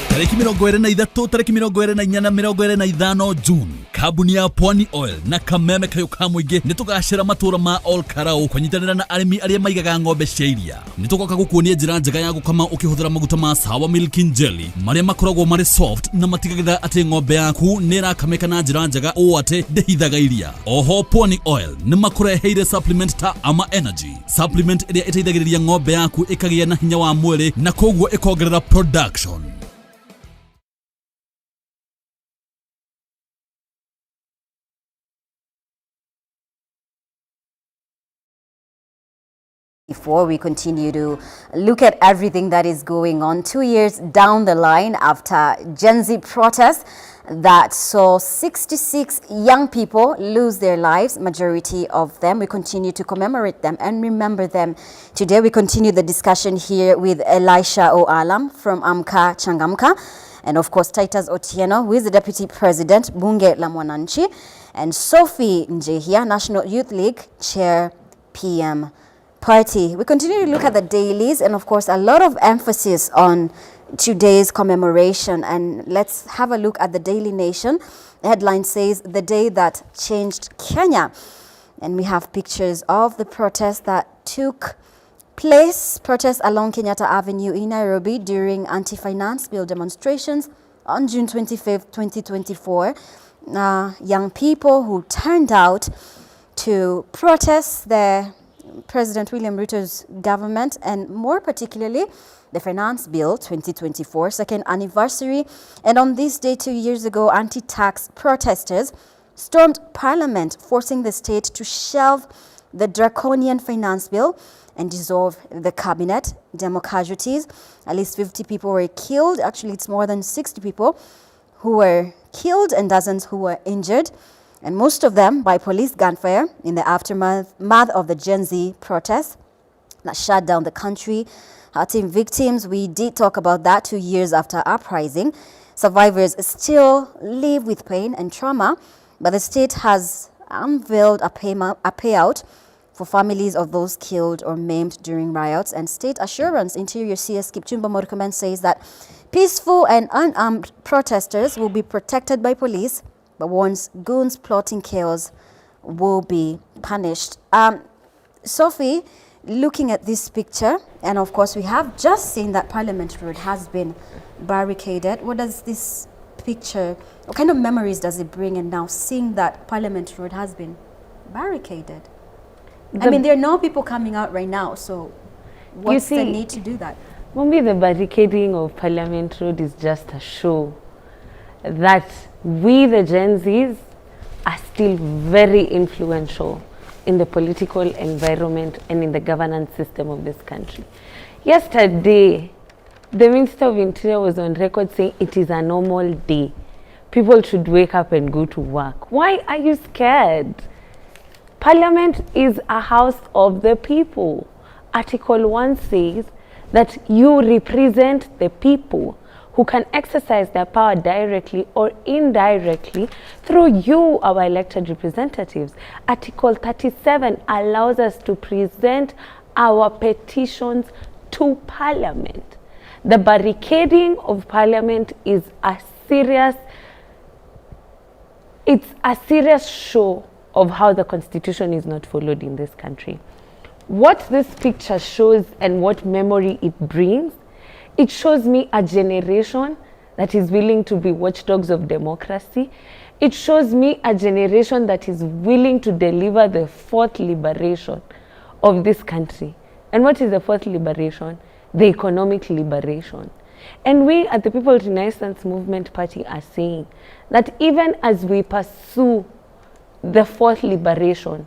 Tariki 23, tariki 24 na 25 June, kambuni ya Pwani Oil na Kameme Kayuka Mwingi nĩtũgacĩra matũra ma Ol Karau kũnyitanĩra na arĩmi arĩa maigaga ng'ombe cia iria. Nĩtũgoka gũkuonia njĩra njega ya gũkama ũkĩhũthĩra maguta ma Sawa Milking Jelly marĩa makoragwo marĩ soft na matigagĩrĩra atĩ ng'ombe yaku nĩ ĩrakamĩka na njĩra njega ũũ atĩ ndĩhithaga iria. Oho Pwani Oil nĩ makũreheire supplement ta Ama Energy, supplement ĩrĩa ĩteithagĩrĩria ng'ombe yaku ĩkagĩa na hinya wa mwĩrĩ na koguo ĩkongerera production. Before we continue to look at everything that is going on 2 years down the line after Gen Z protests that saw 66 young people lose their lives, majority of them. We continue to commemorate them and remember them. Today we continue the discussion here with Elisha Oalam from Amka Changamka, and of course Titus Otieno, who is the Deputy President, Bunge la Mwananchi, and Sophie Njehia, National Youth League Chair, PM Party. We continue to look at the dailies and of course a lot of emphasis on today's commemoration, and let's have a look at the Daily Nation. The headline says the day that changed Kenya, and we have pictures of the protests that took place, protests along Kenyatta Avenue in Nairobi during anti-finance bill demonstrations on June 25th, 2024. Young people who turned out to protest the President William Ruto's government, and more particularly the Finance Bill 2024, second anniversary. And on this day 2 years ago, anti-tax protesters stormed Parliament, forcing the state to shelve the draconian Finance Bill and dissolve the cabinet. Demo casualties, at least 50 people were killed. Actually, it's more than 60 people who were killed and dozens who were injured, and most of them by police gunfire in the aftermath of the Gen Z protests that shut down the country, hurting victims. We did talk about that 2 years after uprising. Survivors still live with pain and trauma, but the state has unveiled a payout for families of those killed or maimed during riots. And state assurance Interior CS Kipchumba Murkomen says that peaceful and unarmed protesters will be protected by police, but warns goons plotting chaos will be punished. Sophie, looking at this picture, and of course we have just seen that Parliament Road has been barricaded. What does this picture, what kind of memories does it bring, and now seeing that Parliament Road has been barricaded? I mean, there are no people coming out right now, so what's the need to do that? Maybe the barricading of Parliament Road is just a show that we, the Gen Zs, are still very influential in the political environment and in the governance system of this country. Yesterday, the Minister of Interior was on record saying it is a normal day. People should wake up and go to work. Why are you scared? Parliament is a house of the people. Article 1 says that you represent the people who can exercise their power directly or indirectly through you, our elected representatives. Article 37 allows us to present our petitions to Parliament. The barricading of Parliament is a serious show of how the Constitution is not followed in this country. What this picture shows and what memory it brings, it shows me a generation that is willing to be watchdogs of democracy. It shows me a generation that is willing to deliver the fourth liberation of this country. And what is the fourth liberation? The economic liberation. And we at the People's Renaissance Movement Party are saying that even as we pursue the fourth liberation,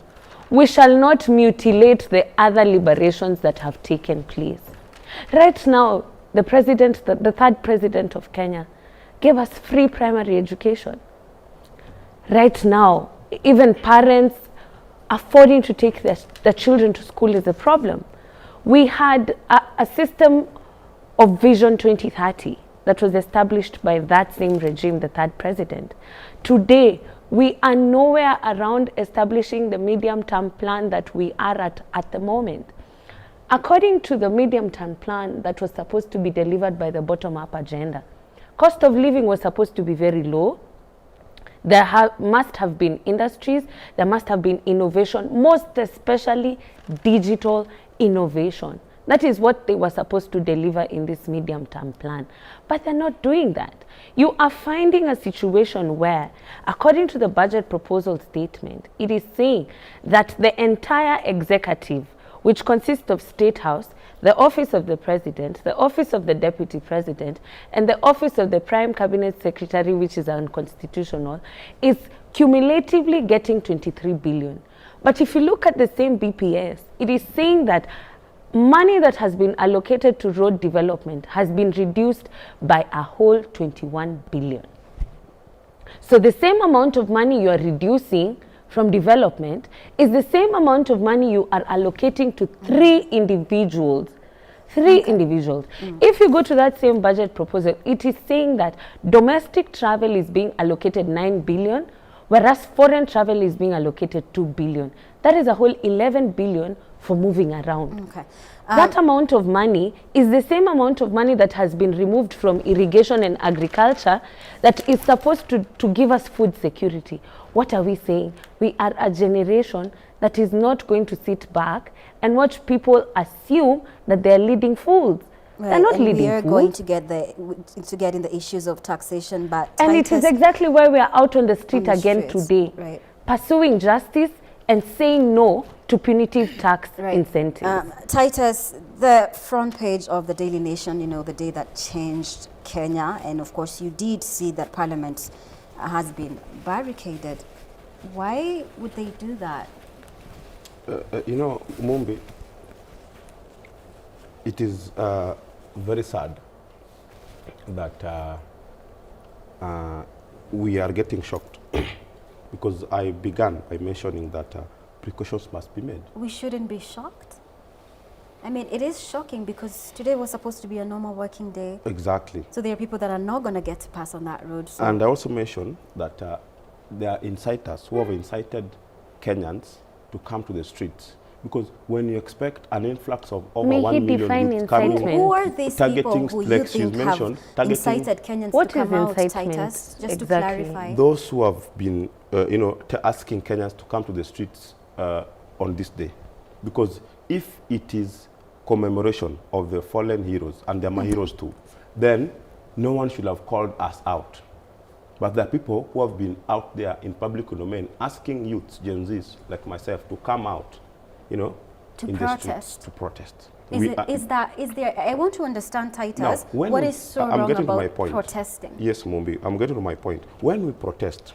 we shall not mutilate the other liberations that have taken place. Right now, the third president of Kenya gave us free primary education. Right now, even parents affording to take their children to school is a problem. We had a system of Vision 2030 that was established by that same regime, the third president. Today, we are nowhere around establishing the medium-term plan that we are at the moment. According to the medium-term plan that was supposed to be delivered by the bottom-up agenda, cost of living was supposed to be very low. There must have been industries, there must have been innovation, most especially digital innovation. That is what they were supposed to deliver in this medium-term plan. But they're not doing that. You are finding a situation where, according to the budget proposal statement, it is saying that the entire executive, which consists of State House, the Office of the President, the Office of the Deputy President, and the Office of the Prime Cabinet Secretary, which is unconstitutional, is cumulatively getting 23 billion. But if you look at the same BPS, it is saying that money that has been allocated to road development has been reduced by a whole 21 billion. So the same amount of money you are reducing from development is the same amount of money you are allocating to three individuals. If you go to that same budget proposal, it is saying that domestic travel is being allocated 9 billion, whereas foreign travel is being allocated 2 billion. That is a whole 11 billion for moving around. Okay. That amount of money is the same amount of money that has been removed from irrigation and agriculture that is supposed to give us food security. What are we saying? We are a generation that is not going to sit back and watch people assume that they're leading fools. Right, they're not and leading we are fools. going to get in the issues of taxation, but and it is exactly why we are out on the street again streets, today, right. pursuing justice and saying no to punitive tax incentives. Titus, the front page of the Daily Nation, you know, the day that changed Kenya, and of course you did see that Parliament has been barricaded. Why would they do that? You know, Mumbi, it is very sad that we are getting shocked because I began by mentioning that precautions must be made. We shouldn't be shocked. I mean, it is shocking because today was supposed to be a normal working day. Exactly. So there are people that are not going to get to pass on that road. So. And I also mentioned that there are inciters who have incited Kenyans to come to the streets. Because when you expect an influx of over 1 million youth coming, who are these people who you think have incited Kenyans what to come out, incitement? Titus? Just to clarify. Those who have been, you know, asking Kenyans to come to the streets on this day. Because if it is commemoration of the fallen heroes, and they're my heroes too, then no one should have called us out. But there are people who have been out there in public domain asking youths, Gen Zs like myself, to come out, you know, to in protest. the streets to protest. Is there, I want to understand, Titus, now, what is so wrong about protesting? Yes, Mumbi, I'm getting to my point. When we protest,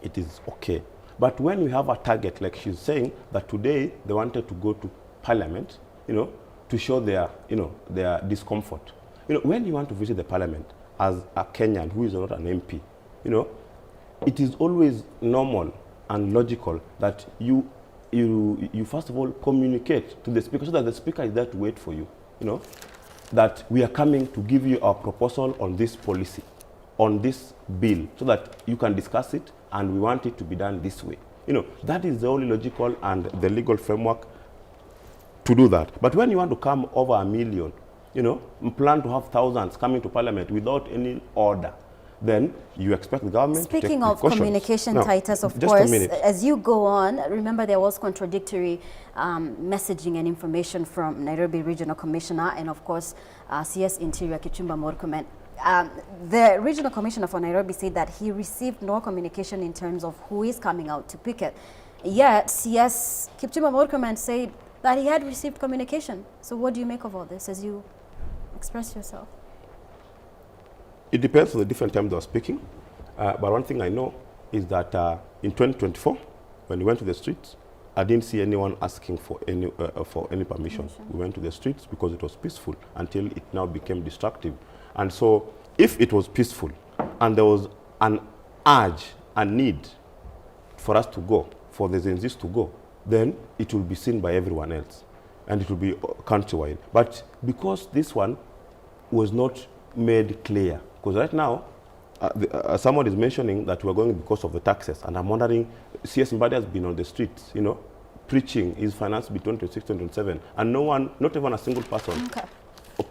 it is okay. But when we have a target, like she's saying, that today they wanted to go to Parliament, you know, to show their, you know, their discomfort. You know, when you want to visit the Parliament as a Kenyan who is not an MP, you know, it is always normal and logical that you first of all communicate to the speaker so that the speaker is there to wait for you, you know, that we are coming to give you our proposal on this policy, on this bill, so that you can discuss it and we want it to be done this way. You know, that is the only logical and the legal framework to do that. But when you want to come over 1 million, you know, plan to have thousands coming to Parliament without any order, then you expect the government to take Speaking of communication, now, Titus, of course, as you go on, remember there was contradictory messaging and information from Nairobi Regional Commissioner and, of course, CS Interior Kipchumba Murkomen. The Regional Commissioner for Nairobi said that he received no communication in terms of who is coming out to picket. Yet, CS Kipchumba Murkomen said that he had received communication. So what do you make of all this as you express yourself? It depends on the different times they were speaking. But one thing I know is that in 2024, when we went to the streets, I didn't see anyone asking for any permission. We went to the streets because it was peaceful until it now became destructive. And so if it was peaceful and there was an urge, a need for us to go, for the Gen Zs to go, then it will be seen by everyone else and it will be countrywide. But because this one was not made clear, because right now, someone is mentioning that we're going because of the taxes, and I'm wondering, CS Mbadi has been on the streets, you know, preaching his finance between 2026 and 2027, and no one, not even a single person,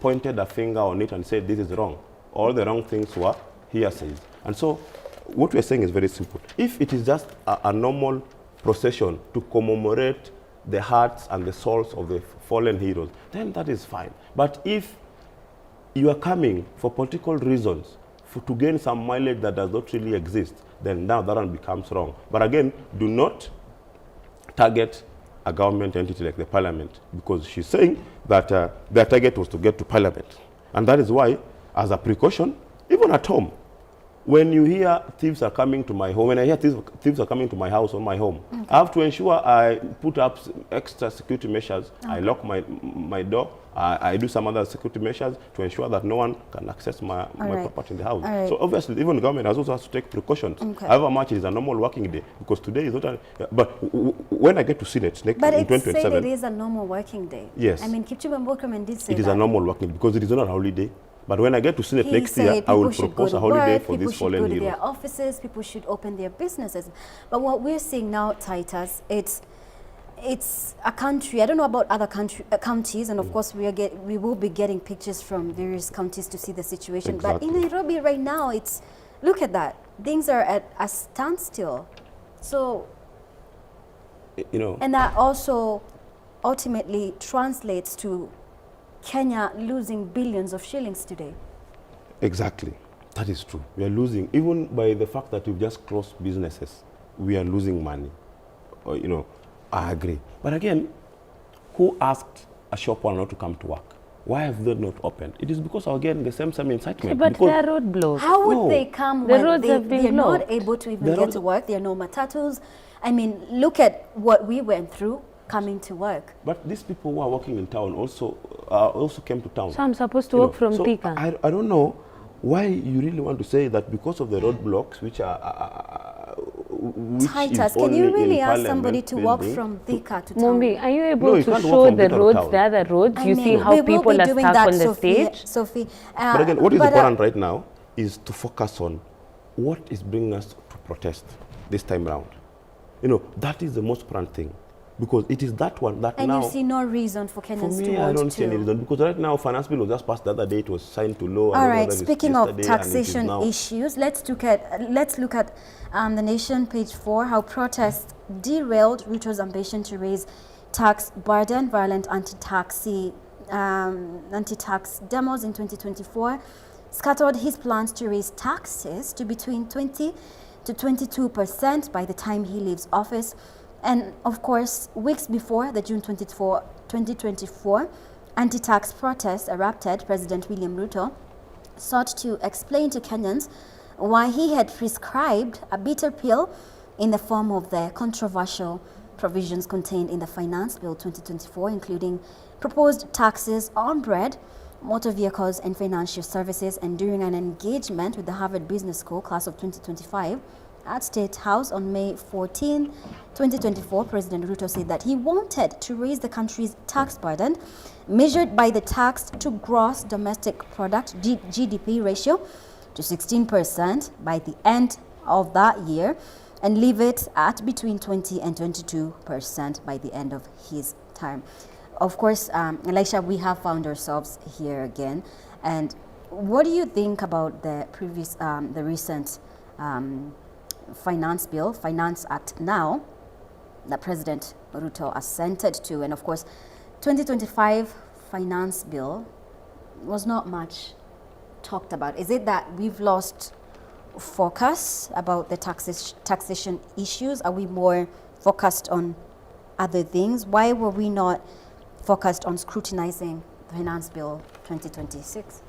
pointed a finger on it and said this is wrong. All the wrong things were hearsays. And so, what we're saying is very simple. If it is just a normal procession to commemorate the hearts and the souls of the fallen heroes, then that is fine. But if you are coming for political reasons, to gain some mileage that does not really exist, then now that one becomes wrong. But again, do not target a government entity like the Parliament, because she's saying that their target was to get to Parliament. And that is why, as a precaution, even at home, when you hear thieves are coming to my home, when I hear thieves are coming to my house or my home, I have to ensure I put up extra security measures. I lock my door. I do some other security measures to ensure that no one can access my property in the house. So obviously, even the government has to take precautions. However much it is a normal working day, because today is not a, but when I get to Senate next in 2027. But it is a normal working day. Yes. I mean, Kipchumba Murkomen did say it is a normal working day because it is not a holiday. But when I get to Senate next year, I will propose a holiday for these fallen heroes. People should go to their offices, people should open their businesses. But what we're seeing now, Titus, it's a country. I don't know about other counties, and of course we will be getting pictures from various counties to see the situation. But in Nairobi right now, look at that. Things are at a standstill. So, and that also ultimately translates to Kenya losing billions of shillings today. Exactly. That is true. We are losing, even by the fact that we've just closed businesses, we are losing money. I agree. But again, who asked a shop owner not to come to work? Why have they not opened? It is because, again, the same incitement. But there are roadblocks. How would they come when they're not able to even get to work? There are no matatus. I mean, look at what we went through coming to work. But these people who are working in town also came to town. So I'm supposed to work from Thika. I don't know why you really want to say that because of the roadblocks, which Titus, can you really ask somebody to walk from Thika to town? Mumbi, are you able to show the roads, the other roads? You see how people are stuck on the stage? Sophie. But again, what is important right now is to focus on what is bringing us to protest this time around. That is the most important thing. Because it is that one that now... And you see no reason for Kenyans to want to... I don't see any reason. Because right now, finance bill was just passed the other day. It was signed to law. All right. Speaking of taxation issues, let's look at the Nation, page 4, how protests derailed Ruto's ambition to raise tax burden, violent anti-tax demos in 2024, scattered his plans to raise taxes to between 20 to 22% by the time he leaves office. And of course, weeks before the June 2024 anti-tax protests erupted, President William Ruto sought to explain to Kenyans why he had prescribed a bitter pill in the form of the controversial provisions contained in the Finance Bill 2024, including proposed taxes on bread, motor vehicles, and financial services. And during an engagement with the Harvard Business School class of 2025, at State House on May 14, 2024, President Ruto said that he wanted to raise the country's tax burden, measured by the tax to gross domestic product GDP ratio, to 16% by the end of that year, and leave it at between 20 and 22% by the end of his term. Of course, Elisha, we have found ourselves here again. And what do you think about the recent Finance Act now that President Ruto assented to? And of course, 2025 Finance Bill was not much talked about. Is it that we've lost focus about the taxation issues? Are we more focused on other things? Why were we not focused on scrutinizing the Finance Bill 2026?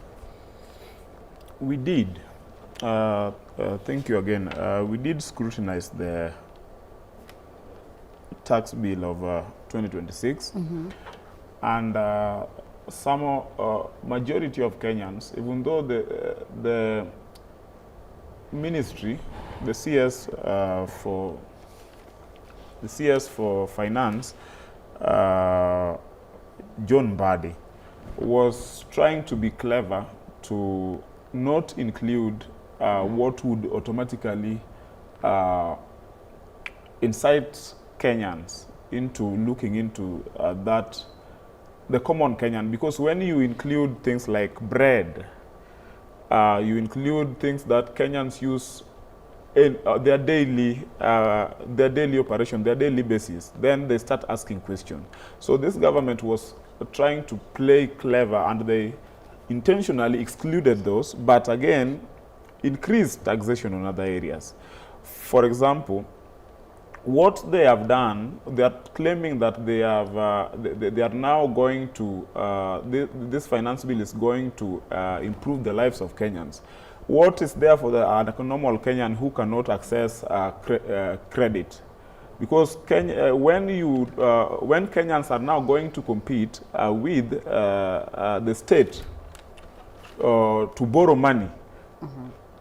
We did. Thank you again. We did scrutinize the tax bill of 2026, and majority of Kenyans, even though the ministry, the CS for Finance, John Mbadi, was trying to be clever to not include what would automatically incite Kenyans into looking into the common Kenyan, because when you include things like bread, you include things that Kenyans use in their daily operation, their daily basis, then they start asking questions. So this government was trying to play clever, and they intentionally excluded those, but again, increased taxation on other areas. For example, what they have done, they are claiming that they are now going to, this finance bill is going to improve the lives of Kenyans. what is there for the normal Kenyan who cannot access credit? Because when Kenyans are now going to compete with the state to borrow money,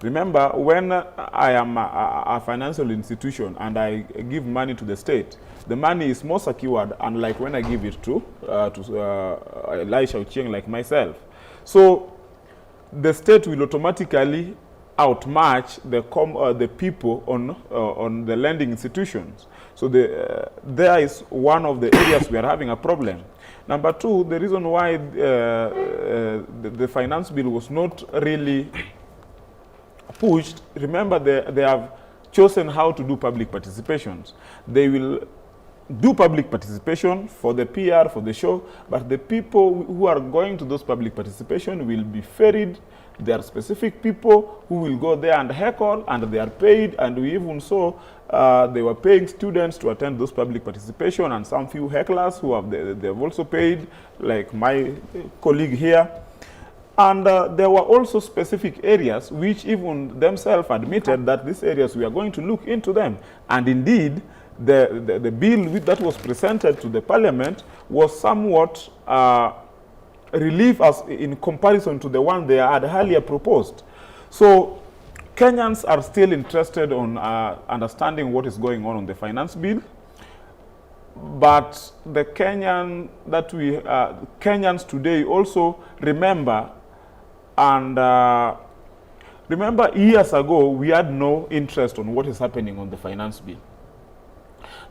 remember, when I am a financial institution and I give money to the state, the money is more secured, unlike when I give it to Elisha Ochieng like myself. So the state will automatically outmatch the people on the lending institutions. So there is one of the areas we are having a problem. Number two, the reason why the finance bill was not really pushed, remember they have chosen how to do public participations. They will do public participation for the PR, for the show, but the people who are going to those public participation will be ferried. There are specific people who will go there and heckle, and they are paid, and we even saw they were paying students to attend those public participation, and some few hecklers who have they've also paid, like my colleague here. And there were also specific areas which even themselves admitted that these areas we are going to look into them. And indeed, the bill that was presented to the parliament was somewhat relief as in comparison to the one they had earlier proposed. So Kenyans are still interested on understanding what is going on the finance bill. But the Kenyans today also remember, and remember years ago we had no interest on what is happening on the finance bill.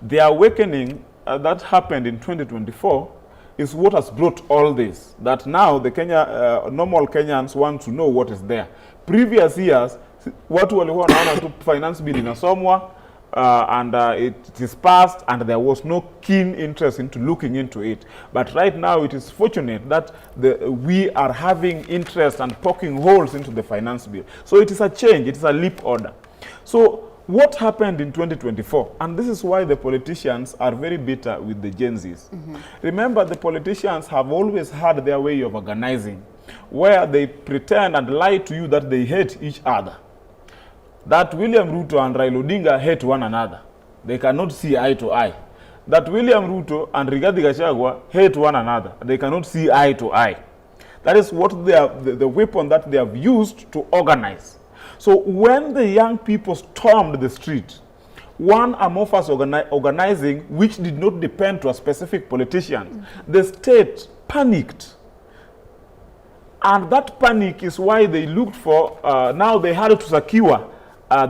The awakening that happened in 2024 is what has brought all this, that now the normal Kenyans want to know what is there. Previous years, watu walikuwa wanaona tu finance bill inasomwa and it is passed, and there was no keen interest into looking into it. But right now it is fortunate that we are having interest and poking holes into the finance bill. So it is a change, it is a leap order. So what happened in 2024, and this is why the politicians are very bitter with the Gen Zs. Remember, the politicians have always had their way of organizing, where they pretend and lie to you that they hate each other. That William Ruto and Raila Odinga hate one another. They cannot see eye to eye. That William Ruto and Rigathi Gachagua hate one another. They cannot see eye to eye. That is what they have, the weapon that they have used to organize. So when the young people stormed the street, one amorphous organizing which did not depend to a specific politician, the state panicked. And that panic is why they looked for, now they had to secure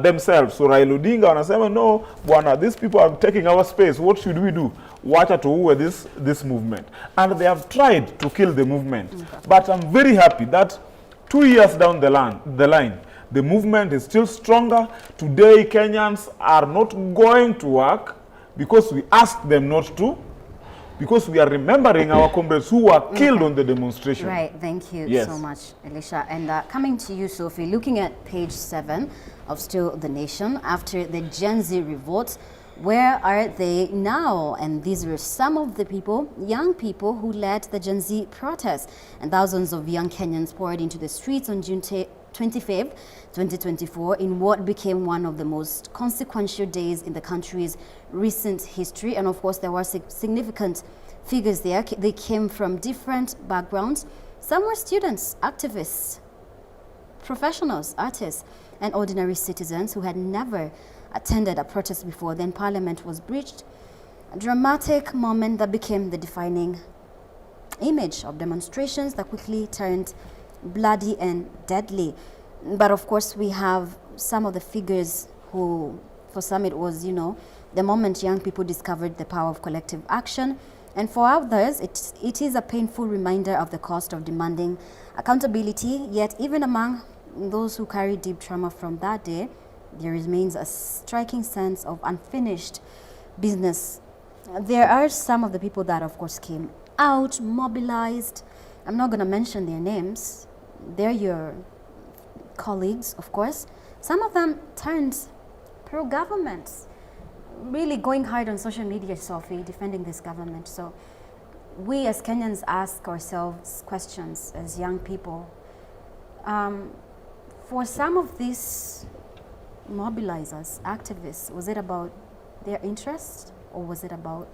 themselves. So Raila Odinga wanasema, no, bwana, these people are taking our space. What should we do? Wacha tuue this movement. And they have tried to kill the movement. But I'm very happy that 2 years down the line, the movement is still stronger. Today, Kenyans are not going to work because we asked them not to, because we are remembering our comrades who were killed on the demonstration. Right, thank you so much, Elisha. And coming to you, Sophie, looking at page 7 of Still the Nation, after the Gen Z revolt, where are they now? And these were some of the people, young people, who led the Gen Z protests. And thousands of young Kenyans poured into the streets on June 25th, 2024, in what became one of the most consequential days in the country's recent history. And of course, there were significant figures there. They came from different backgrounds. Some were students, activists, professionals, artists, and ordinary citizens who had never attended a protest before. Then Parliament was breached, a dramatic moment that became the defining image of demonstrations that quickly turned bloody and deadly. But of course, we have some of the figures who, for some it was, the moment young people discovered the power of collective action. And for others, it is a painful reminder of the cost of demanding accountability. Yet even among those who carry deep trauma from that day, there remains a striking sense of unfinished business. There are some of the people that, of course, came out, mobilized. I'm not going to mention their names. They're your colleagues, of course. Some of them turned pro-government, really going hard on social media, Sophie, defending this government. So we as Kenyans ask ourselves questions as young people. for some of these mobilizers, activists, was it about their interest or was it about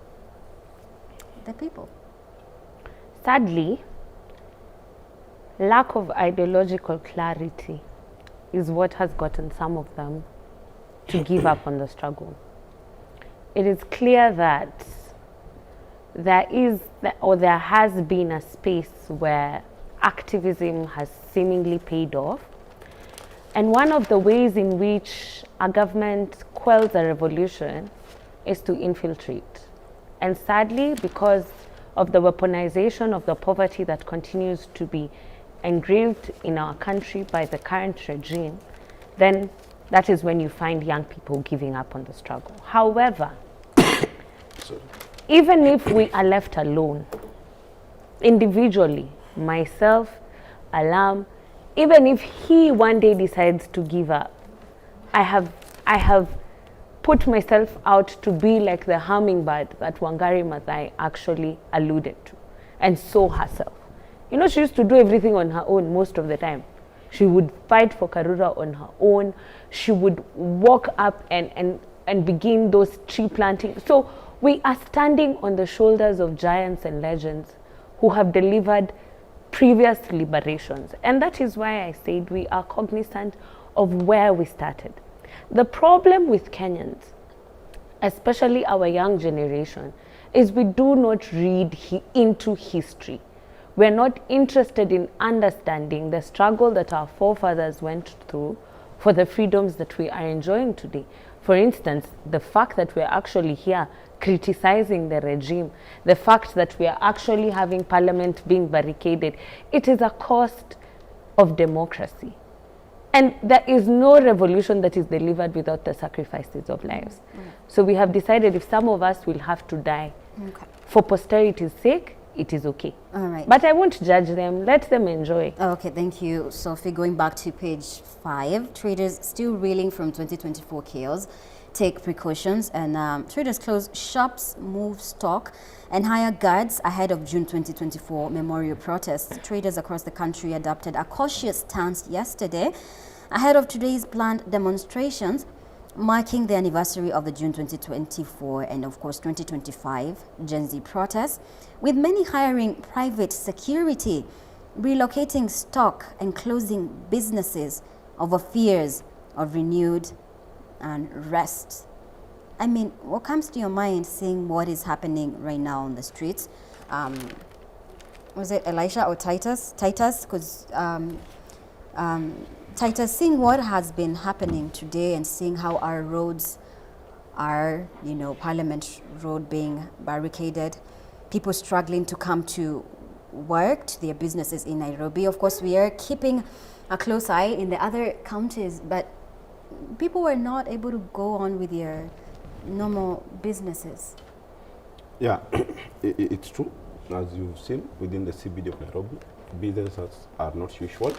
the people? Sadly, lack of ideological clarity is what has gotten some of them to give up on the struggle. It is clear that there has been a space where activism has seemingly paid off. And one of the ways in which a government quells a revolution is to infiltrate. And sadly, because of the weaponization of the poverty that continues to be engraved in our country by the current regime, then that is when you find young people giving up on the struggle. However, even if we are left alone, individually, myself, Alam, even if he one day decides to give up, I have put myself out to be like the hummingbird that Wangari Maathai actually alluded to, and sow herself. You know, she used to do everything on her own most of the time. She would fight for Karura on her own. She would walk up and begin those tree planting. So we are standing on the shoulders of giants and legends who have delivered previous liberations. And that is why I said we are cognizant of where we started. The problem with Kenyans, especially our young generation, is we do not read into history. We're not interested in understanding the struggle that our forefathers went through for the freedoms that we are enjoying today. For instance, the fact that we're actually here criticizing the regime, the fact that we are actually having parliament being barricaded, it is a cost of democracy. And there is no revolution that is delivered without the sacrifices of lives. So we have decided if some of us will have to die for posterity's sake, it is okay. All right. But I won't judge them. Let them enjoy. Okay, thank you, Sophie. Going back to page 5, traders still reeling from 2024 chaos take precautions, and traders close shops, move stock, and hire guards ahead of June 2024 memorial protests. Traders across the country adopted a cautious stance yesterday ahead of today's planned demonstrations marking the anniversary of the June 2024 and of course 2025 Gen Z protests, with many hiring private security, relocating stock and closing businesses over fears of renewed unrest. I mean, what comes to your mind seeing what is happening right now on the streets? Was it Elisha or Titus? Titus, because Titus, seeing what has been happening today and seeing how our roads are, you know, Parliament Road being barricaded, people struggling to come to work, to their businesses in Nairobi. Of course, we are keeping a close eye in the other counties, but people were not able to go on with their normal businesses. Yeah, it's true. As you've seen within the CBD of Nairobi, businesses are not usual,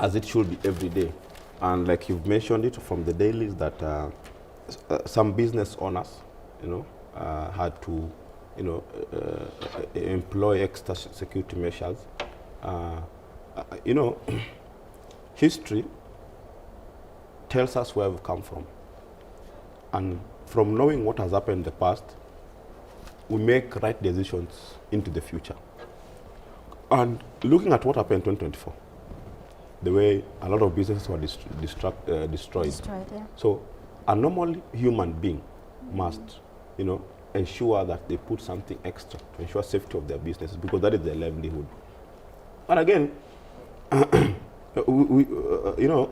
as it should be every day. And like you've mentioned it from the dailies that some business owners, you know, had to, you know, employ extra security measures. You know, history tells us where we've come from. And from knowing what has happened in the past, we make right decisions into the future. And looking at what happened in 2024, the way a lot of businesses were destroyed. Yeah. So a normal human being must, you know, ensure that they put something extra to ensure safety of their businesses, because that is their livelihood. And again, you know,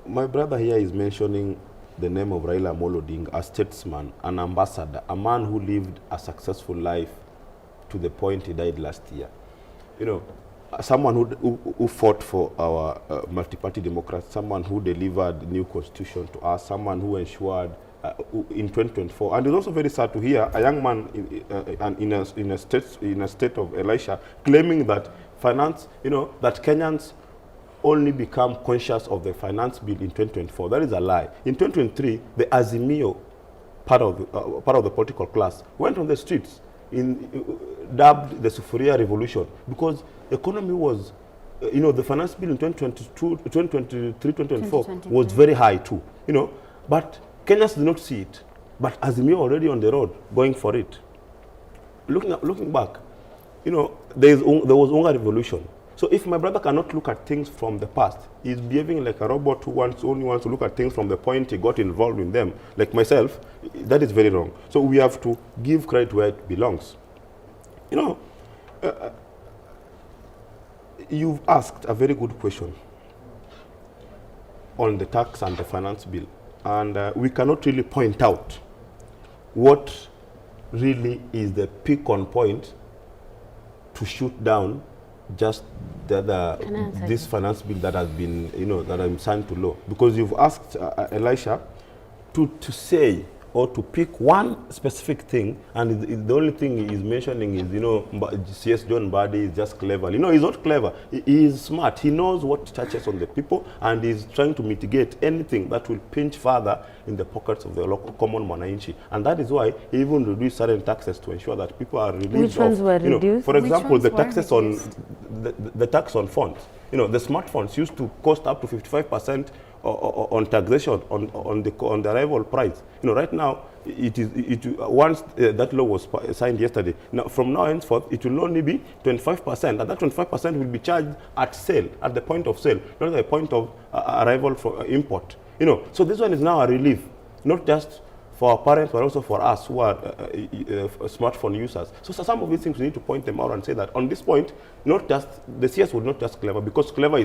my brother here is mentioning the name of Raila Amolo Odinga, a statesman, an ambassador, a man who lived a successful life to the point he died last year. You know, someone who fought for our multi-party democracy, someone who delivered new constitution to us, someone who ensured in 2024. And it's also very sad to hear a young man in a state of Elisha claiming that finance, you know, that Kenyans only become conscious of the finance bill in 2024. That is a lie. In 2023, the Azimio part of the political class went on the streets, dubbed the Sufuria Revolution, because the economy was you know, the finance bill in 2023, 2024 was very high too, you know, but Kenyans did not see it. But Azimio already on the road, going for it. Looking back, you know, there was Unga revolution. So if my brother cannot look at things from the past, he's behaving like a robot who only wants to look at things from the point he got involved in them, like myself. That is very wrong. So we have to give credit where it belongs. You know, you've asked a very good question on the tax and the finance bill. And we cannot really point out what really is the pick on point to shoot down just this finance bill that has been, you know, that has been signed to law. Because you've asked Elisha to say or to pick one specific thing, and the only thing he's mentioning is, you know, CS John Mbadi is just clever. You know, he's not clever. He is smart. He knows what touches on the people, and he's trying to mitigate anything that will pinch further in the pockets of the local common mwananchi. And that is why he even reduced certain taxes to ensure that people are relieved. Which ones were reduced? For example, the taxes on the tax on funds. You know, the smartphones used to cost up to 55% on taxation on the arrival price. You know, right now once that law was signed yesterday. Now from now henceforth it will only be 25%, and that 25% will be charged at sale, at the point of sale, not at the point of arrival for import. You know, so this one is now a relief, not just for our parents, but also for us who are smartphone users. So some of these things we need to point them out and say that on this point, not just the CS was not just clever, because clever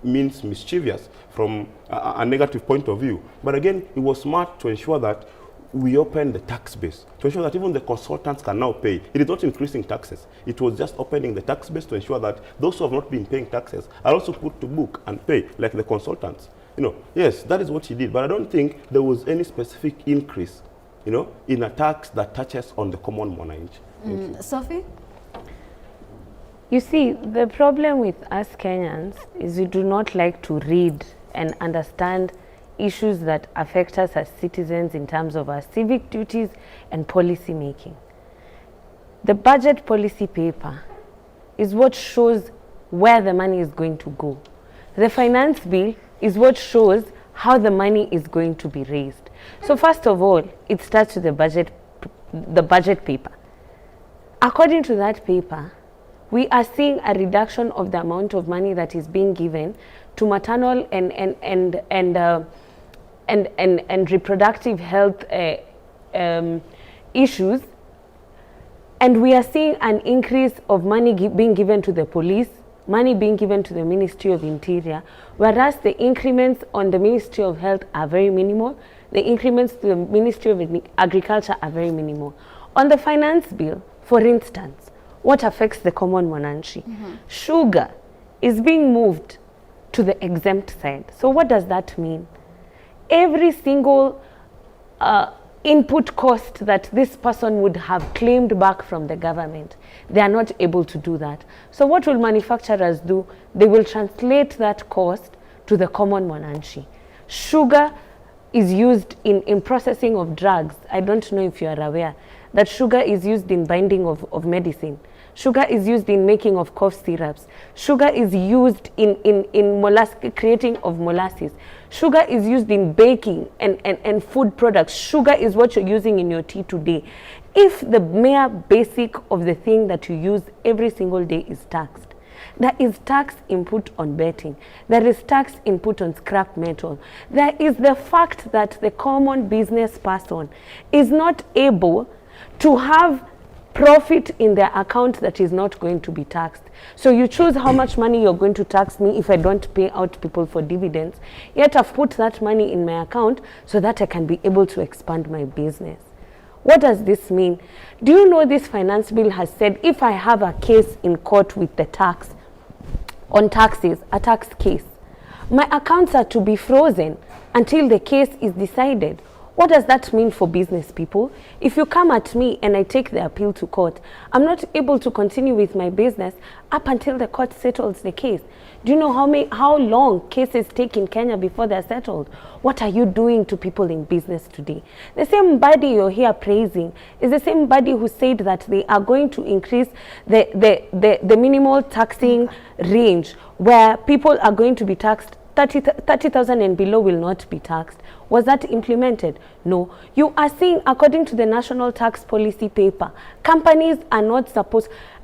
means mischievous from a negative point of view. But again, it was smart to ensure that we open the tax base, to ensure that even the consultants can now pay. It is not increasing taxes. It was just opening the tax base to ensure that those who have not been paying taxes are also put to book and pay, like the consultants. You know, yes, that is what he did, but I don't think there was any specific increase, you know, in a tax that touches on the common mwananchi. Sophie? You see, the problem with us Kenyans is we do not like to read and understand issues that affect us as citizens in terms of our civic duties and policy making. The budget policy paper is what shows where the money is going to go. The finance bill is what shows how the money is going to be raised. So first of all, it starts with the budget paper. According to that paper, we are seeing a reduction of the amount of money that is being given to maternal and reproductive health issues, and we are seeing an increase of money being given to the police, money being given to the Ministry of Interior, whereas the increments on the Ministry of Health are very minimal, the increments to the Ministry of Agriculture are very minimal. On the finance bill, for instance, what affects the common mwananchi? Sugar is being moved to the exempt side. So what does that mean? Every single input cost that this person would have claimed back from the government, they are not able to do that. So what will manufacturers do? They will translate that cost to the common mwananchi. Sugar is used in processing of drugs. I don't know if you are aware that sugar is used in binding of medicine. Sugar is used in making of cough syrups. Sugar is used in creating of molasses. Sugar is used in baking and food products. Sugar is what you're using in your tea today. If the mere basic of the thing that you use every single day is taxed, there is tax input on betting. There is tax input on scrap metal. There is the fact that the common business person is not able to have profit in their account that is not going to be taxed. So you choose how much money you're going to tax me if I don't pay out people for dividends, yet I've put that money in my account so that I can be able to expand my business. What does this mean? Do you know this finance bill has said if I have a case in court with the tax, on taxes, a tax case, my accounts are to be frozen until the case is decided. What does that mean for business people? If you come at me and I take the appeal to court, I'm not able to continue with my business up until the court settles the case. Do you know how long cases take in Kenya before they're settled? What are you doing to people in business today? The same body you're here praising is the same body who said that they are going to increase the minimal taxing range, where people are going to be taxed 30,000 and below will not be taxed. Was that implemented? No. You are saying, according to the National Tax Policy paper,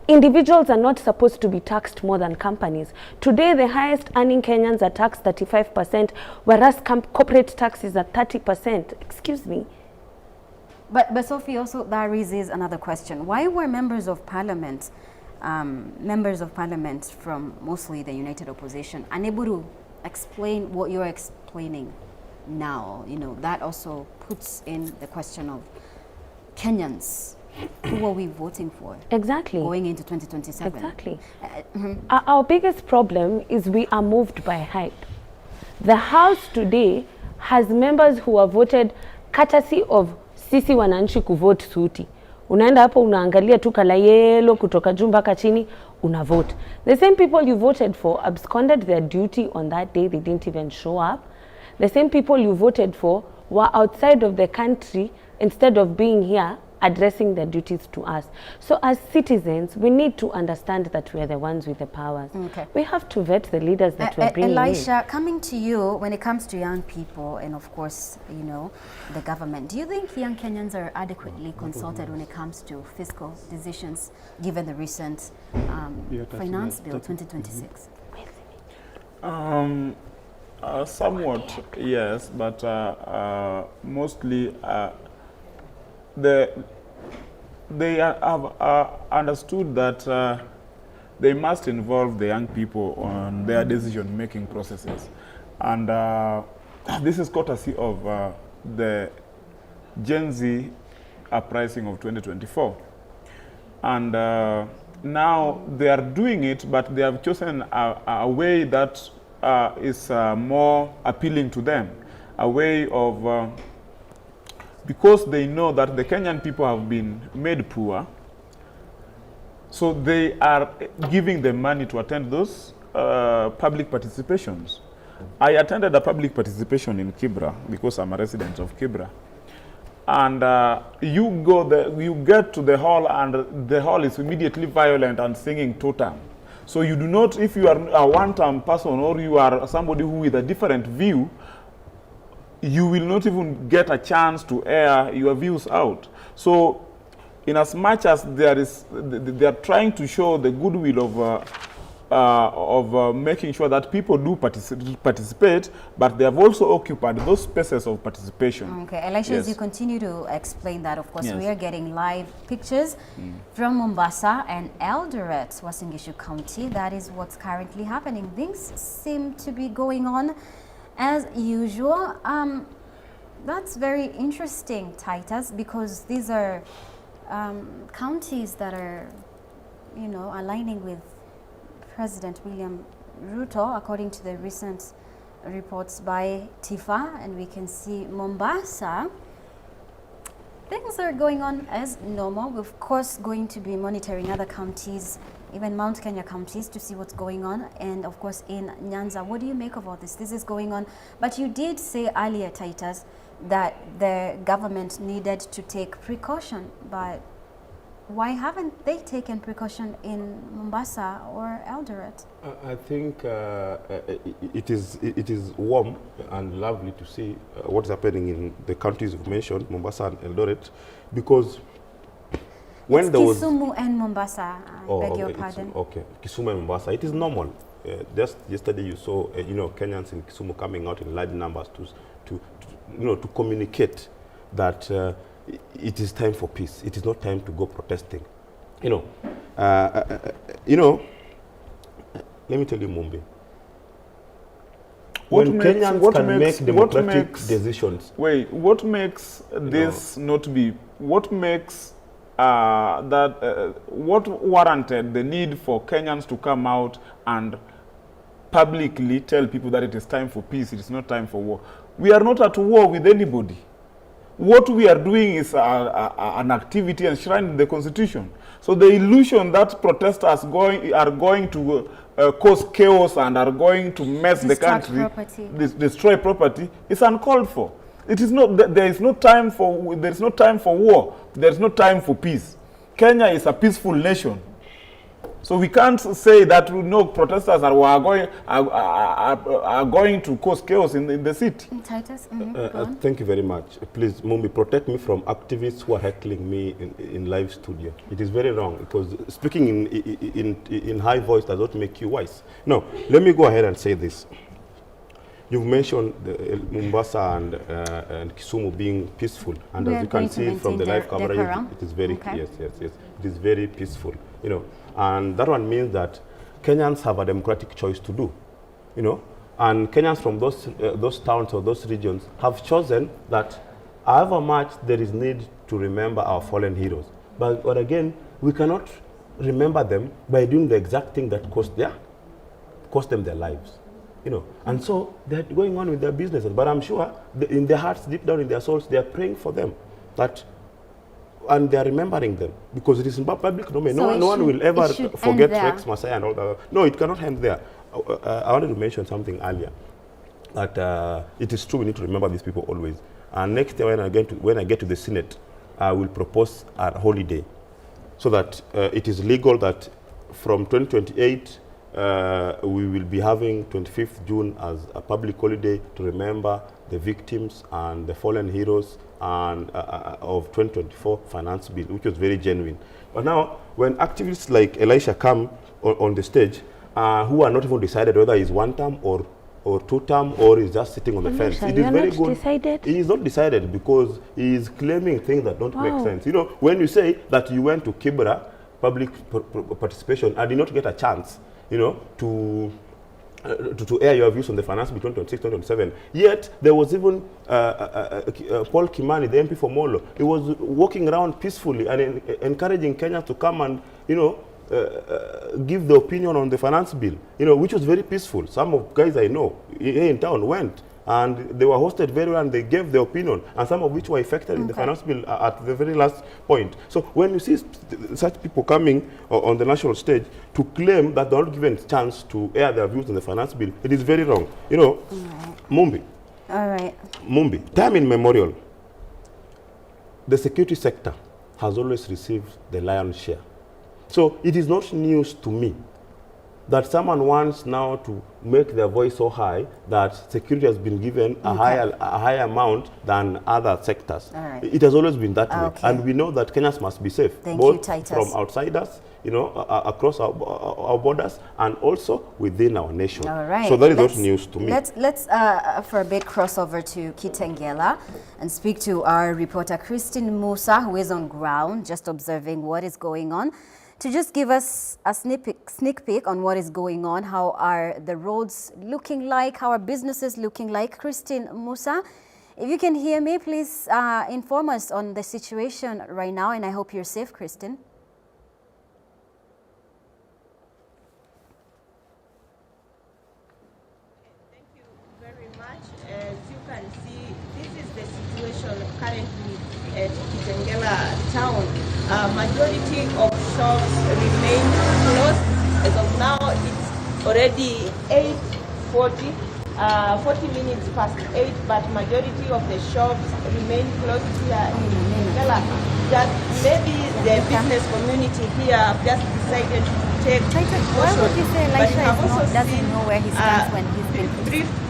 individuals are not supposed to be taxed more than companies. Today, the highest earning Kenyans are taxed 35%, whereas corporate tax is at 30%. Excuse me. But Sophie, also that raises another question. Why were members of parliament from mostly the United Opposition unable to explain what you're explaining now? You know, that also puts in the question of Kenyans. Who are we voting for? Exactly. Going into 2027. Exactly. Our biggest problem is we are moved by hype. The House today has members who are voted courtesy of sisi wananchi kuvote suti. Unaenda hapo unaangalia tu kala yellow kutoka juu mpaka chini una vote. The same people you voted for absconded their duty on that day. They didn't even show up. The same people you voted for were outside of the country instead of being here addressing their duties to us. So as citizens, we need to understand that we are the ones with the powers. Okay. We have to vet the leaders that we're bringing Elisha, coming to you, when it comes to young people and of course, you know, the government, do you think young Kenyans are adequately consulted when it comes to fiscal decisions, given the recent finance bill 2026? Somewhat, yes, but mostly they have understood that they must involve the young people on their decision-making processes. And this is courtesy of the Gen Z uprising of 2024. And now they are doing it, but they have chosen a way that is more appealing to them, a way of because they know that the Kenyan people have been made poor, so they are giving them money to attend those public participations. I attended a public participation in Kibra because I'm a resident of Kibra. And you go there, you get to the hall, and the hall is immediately violent and singing totem. So you do not, if you are a one-term person or you are somebody who with a different view, you will not even get a chance to air your views out. So, in as much as they are trying to show the goodwill of making sure that people do participate, but they have also occupied those spaces of participation. Okay, Elisha, yes. As you continue to explain that, of course, yes. We are getting live pictures from Mombasa and Eldoret, Uasin Gishu County. That is what's currently happening. Things seem to be going on as usual. That's very interesting, Titus, because these are counties that are, you know, aligning with President William Ruto, according to the recent reports by TIFA, and we can see Mombasa. Things are going on as normal. We're of course going to be monitoring other counties, even Mount Kenya counties, to see what's going on. And of course in Nyanza, what do you make of all this? This is going on. But you did say earlier, Titus, that the government needed to take precaution. But why haven't they taken precaution in Mombasa or Eldoret? I think it is warm and lovely to see what's happening in the counties you've mentioned, Mombasa and Eldoret, because when there was Kisumu and Mombasa, I beg your pardon. Okay, Kisumu and Mombasa, it is normal. Just yesterday you saw Kenyans in Kisumu coming out in large numbers to communicate that it is time for peace. It is not time to go protesting. Let me tell you, Mumbi. When Kenyans can make democratic decisions. Wait, what makes this not be? What makes what warranted the need for Kenyans to come out and publicly tell people that it is time for peace, it is not time for war? We are not at war with anybody. What we are doing is an activity enshrined in the Constitution. So the illusion that protesters are going to cause chaos and are going to mess the country, destroy property, is uncalled for. It is not. There is no time for war. There is no time for peace. Kenya is a peaceful nation. So we can't say that protesters are going to cause chaos in the city. Titus, thank you very much. Please, Mumbi, protect me from activists who are heckling me in live studio. It is very wrong because speaking in high voice does not make you wise. No, let me go ahead and say this. You've mentioned Mombasa and Kisumu being peaceful, and as you can see from the live coverage, it is very yes. It is very peaceful, and that one means that Kenyans have a democratic choice to do, and Kenyans from those towns or those regions have chosen that however much there is need to remember our fallen heroes, but again we cannot remember them by doing the exact thing that cost them their lives. And so they're going on with their businesses. But I'm sure in their hearts, deep down in their souls, they are praying for them. And they are remembering them. Because it is in public domain. So no one will ever forget Rex, Messiah and all that. No, it cannot end there. I wanted to mention something earlier. That it is true we need to remember these people always. And next year when I get to the Senate, I will propose a holiday. So that it is legal that from 2028, we will be having 25th June as a public holiday to remember the victims and the fallen heroes and of 2024 finance bill, which was very genuine. But now, when activists like Elisha come on the stage, who are not even decided whether he's one term or two term or is just sitting on the fence, it is very good. Decided? He is not decided because he is claiming things that don't make sense. When you say that you went to Kibra public participation and did not get a chance, to air your views on the finance bill 2026-2027. Yet there was even Paul Kimani, the MP for Molo. He was walking around peacefully and encouraging Kenya to come and give the opinion on the finance bill. Which was very peaceful. Some of guys I know here in town went and they were hosted very well and they gave their opinion, and some of which were affected in the finance bill at the very last point. So when you see such people coming on the national stage to claim that they're not given a chance to air their views on the finance bill, it is very wrong. Mumbi. All right. Mumbi, time immemorial, the security sector has always received the lion's share. So it is not news to me that someone wants now to make their voice so high that security has been given a higher amount than other sectors. Right. It has always been that way. And we know that Kenyans must be safe, both from outsiders, across our borders, and also within our nation. All right. So that is not news to me. Let's for a bit, cross over to Kitangela and speak to our reporter, Christine Musa, who is on ground, just observing what is going on, to just give us a sneak peek on what is going on. How are the roads looking like? How are businesses looking like? Christine Musa, if you can hear me, please inform us on the situation right now, and I hope you're safe, Christine. Thank you very much. As you can see, this is the situation currently at Kitangela town. Majority of shops remain closed. As of now, it's already 8:40, 40 minutes past 8, but majority of the shops remain closed here in Kitangela. That maybe the business community here have just decided to take precaution. Why would you say Elisha doesn't know where he stands when he's been briefed?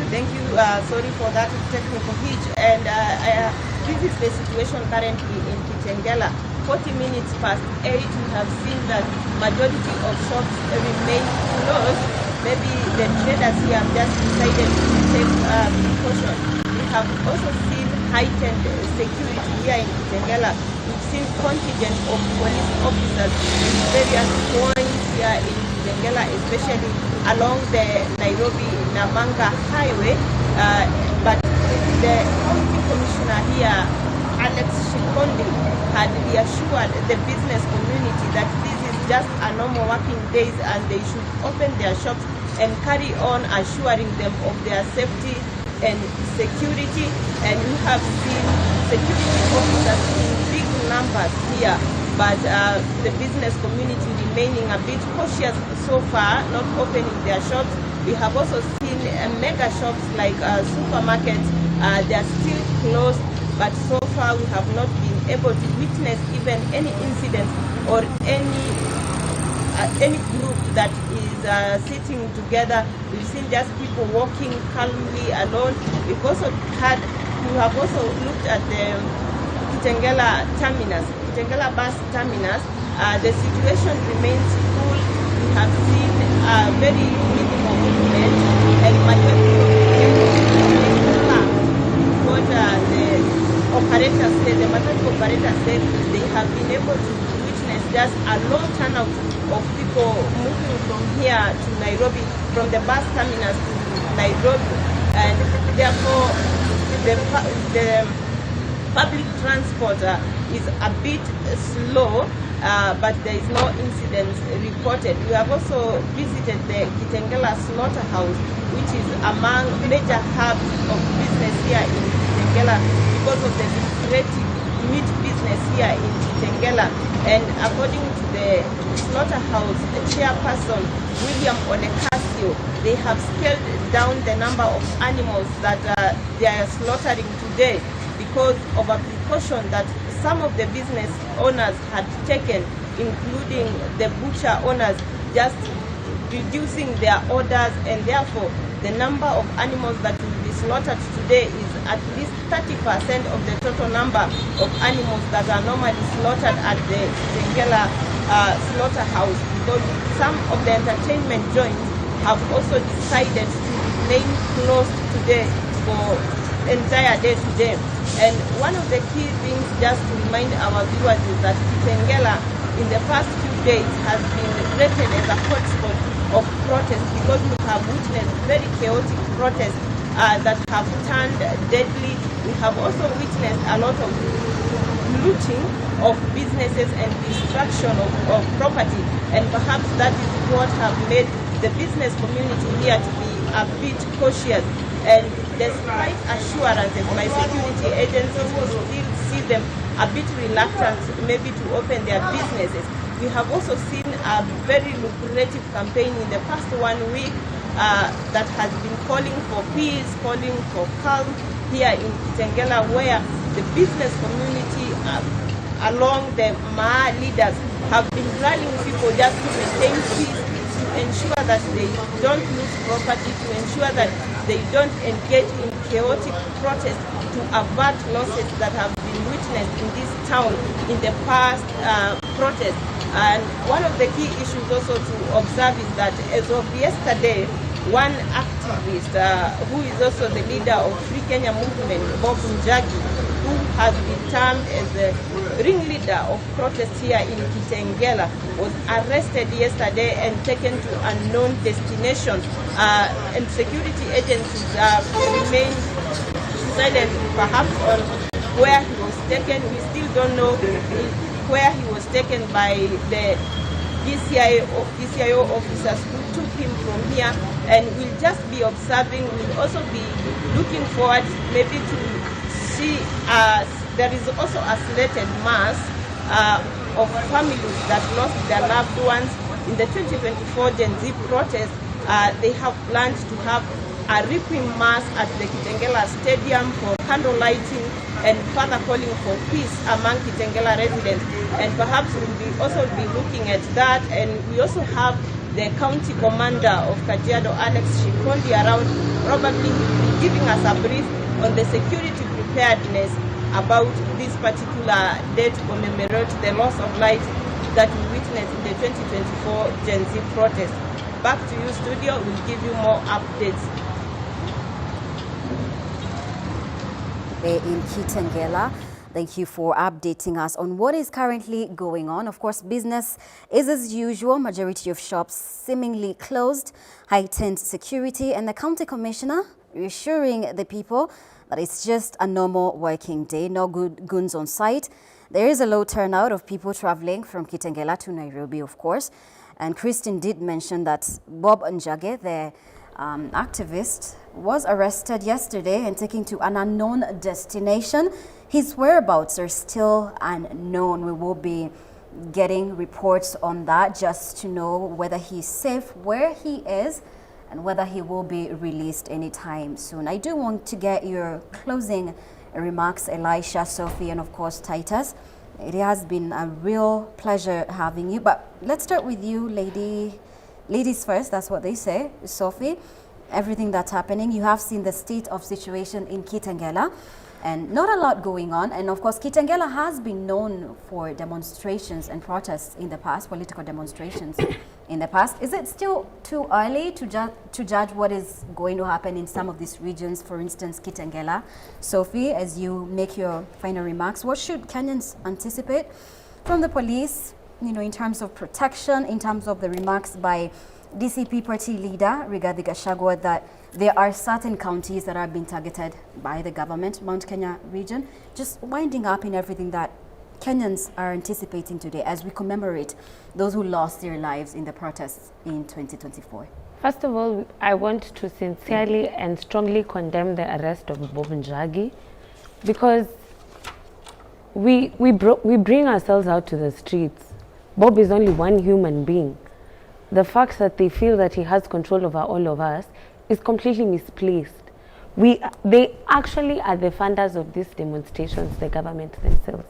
Thank you. Sorry for that technical hitch. And this is the situation currently in Kitangela. 40 minutes past 8, we have seen that majority of shops remain closed. Maybe the traders here have just decided to take precaution. We have also seen heightened security here in Kitangela. We've seen contingent of police officers in various points here in Kitangela, especially along the Nairobi-Namanga highway. But the county commissioner here Alex Shikondi had reassured the business community that this is just a normal working days and they should open their shops and carry on assuring them of their safety and security. And we have seen security officers in big numbers here, but the business community remaining a bit cautious so far, not opening their shops. We have also seen mega shops like supermarkets, they are still closed, but so far we have not been able to witness even any incident or any group that is sitting together. We've seen just people walking calmly alone. We have also looked at the Kitangela terminus, Kitangela bus terminus. The situation remains cool. We have seen very minimal movement, and majority of what the operators said, the majority operator said they have been able to witness just a low turnout of people moving from here to Nairobi, from the bus terminus to Nairobi, and therefore the public transport is a bit slow, but there is no incident reported. We have also visited the Kitangela slaughterhouse, which is among major hubs of business here in Kitangela because of the lucrative meat business here in Kitangela. And according to the slaughterhouse chairperson, William Onekasio, they have scaled down the number of animals that they are slaughtering today because of a precaution that some of the business owners had taken, including the butcher owners, just reducing their orders, and therefore the number of animals that will be slaughtered today is at least 30% of the total number of animals that are normally slaughtered at the Kitangela slaughterhouse, because some of the entertainment joints have also decided to remain closed today for entire day today. And one of the key things just to remind our viewers is that Kitangela in the past few days has been rated as a hotspot of protest because we have witnessed very chaotic protests that have turned deadly. We have also witnessed a lot of looting of businesses and destruction of property, and perhaps that is what have made the business community here to be a bit cautious. And despite assurances by security agencies, we still see them a bit reluctant maybe to open their businesses. We have also seen a very lucrative campaign in the past 1 week that has been calling for peace, calling for calm here in Kitangela, where the business community along the Maa leaders have been rallying people just to maintain peace, to ensure that they don't lose property, to ensure that they don't engage in chaotic protests, to avert losses that have been witnessed in this town in the past protests. And one of the key issues also to observe is that as of yesterday, one activist who is also the leader of Free Kenya movement, Bob Njagi, who has been termed as the ringleader of protests here in Kitangela, was arrested yesterday and taken to unknown destination. And security agencies remain silent perhaps on where he was taken. We still don't know where he was taken by the DCIO officers who took him from here, and we'll just be observing. We'll also be looking forward maybe to see there is also a slated mass of families that lost their loved ones in the 2024 Gen Z protest. They have planned to have a requiem mass at the Kitangela Stadium for candle lighting and further calling for peace among Kitangela residents. And perhaps we'll also be looking at that. And we also have the county commander of Kajiado, Alex Shikondi, around. Probably will be giving us a brief on the security preparedness about this particular day to commemorate the loss of life that we witnessed in the 2024 Gen Z protest. Back to you, studio. We'll give you more updates. In Kitangela, thank you for updating us on what is currently going on. Of course, business is as usual. Majority of shops seemingly closed, heightened security, and the county commissioner reassuring the people that it's just a normal working day, no good goons on site. There is a low turnout of people traveling from Kitangela to Nairobi, of course. And Christine did mention that Bob Njage, the activist, was arrested yesterday and taken to an unknown destination. His whereabouts are still unknown. We will be getting reports on that just to know whether he's safe where he is and whether he will be released anytime soon. I do want to get your closing remarks, Elisha, Sophie, and of course Titus. It has been a real pleasure having you, but let's start with you, ladies first. That's what they say. Sophie, everything that's happening, you have seen the state of situation in Kitangela, and not a lot going on. And of course, Kitangela has been known for demonstrations and protests in the past, political demonstrations in the past. Is it still too early to judge what is going to happen in some of these regions, for instance, Kitangela? Sophie, as you make your final remarks, what should Kenyans anticipate from the police, you know, in terms of protection, in terms of the remarks by DCP party leader Rigathi Gachagua that there are certain counties that are being targeted by the government, Mount Kenya region? Just winding up in everything that Kenyans are anticipating today as we commemorate those who lost their lives in the protests in 2024. First of all, I want to sincerely and strongly condemn the arrest of Bob Njagi, because we bring ourselves out to the streets. Bob is only one human being. The fact that they feel that he has control over all of us is completely misplaced. They actually are the funders of these demonstrations, the government themselves.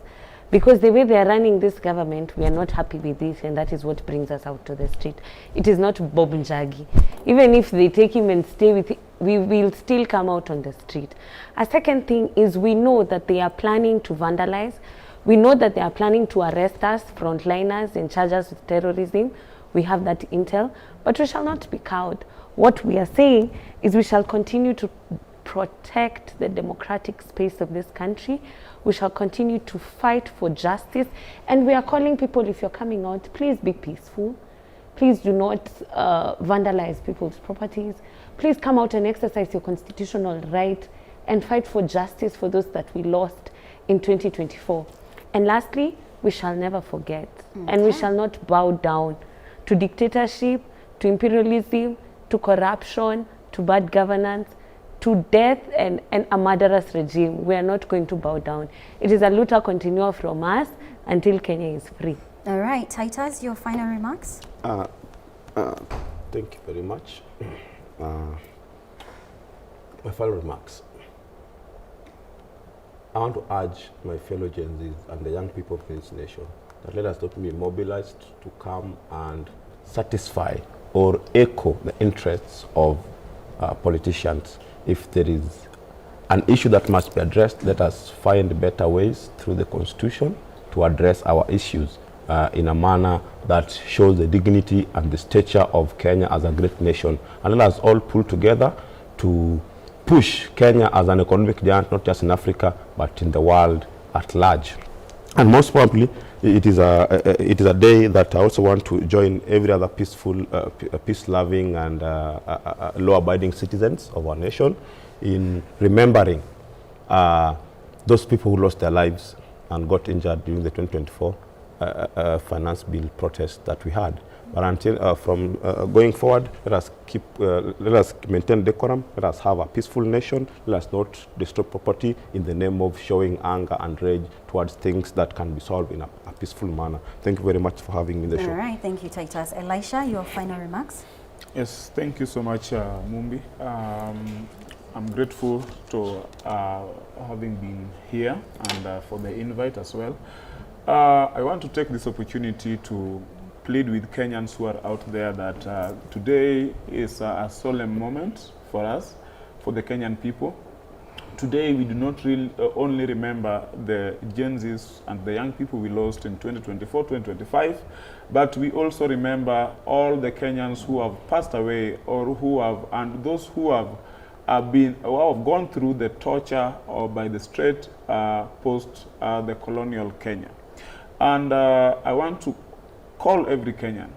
Because the way they are running this government, we are not happy with it, and that is what brings us out to the street. It is not Bob Njagi. Even if they take him and stay with him, we will still come out on the street. A second thing is, we know that they are planning to vandalize. We know that they are planning to arrest us, frontliners, and charge us with terrorism. We have that intel, but we shall not be cowed. What we are saying is we shall continue to protect the democratic space of this country. We shall continue to fight for justice, and we are calling people, if you're coming out, please be peaceful. Please do not vandalize people's properties. Please come out and exercise your constitutional right and fight for justice for those that we lost in 2024. And lastly, we shall never forget, and we shall not bow down to dictatorship, to imperialism, to corruption, to bad governance, to death and a murderous regime. We are not going to bow down. It is a luta continua from us until Kenya is free. All right, Titus, your final remarks? Thank you very much. My final remarks. I want to urge my fellow Gen Zs and the young people of this nation that let us not be mobilized to come and satisfy or echo the interests of politicians. If there is an issue that must be addressed, let us find better ways through the Constitution to address our issues in a manner that shows the dignity and the stature of Kenya as a great nation. And let us all pull together to push Kenya as an economic giant, not just in Africa, but in the world at large. And most probably, it is a day that I also want to join every other peaceful, peace-loving and law-abiding citizens of our nation in remembering those people who lost their lives and got injured during the 2024 finance bill protest that we had. But until from going forward, let us maintain decorum. Let us have a peaceful nation. Let us not destroy property in the name of showing anger and rage towards things that can be solved in a peaceful manner. Thank you very much for having me in the show. All right, thank you, Titus. Elisha, your final remarks? Yes, thank you so much, Mumbi. I'm grateful to having been here and for the invite as well. I want to take this opportunity to plead with Kenyans who are out there that today is a solemn moment for us, for the Kenyan people. Today we do not really only remember the Gen Zs and the young people we lost in 2024, 2025, but we also remember all the Kenyans who have passed away or who have, and those who have gone through the torture or by the straight post the colonial Kenya. And I want to call every Kenyan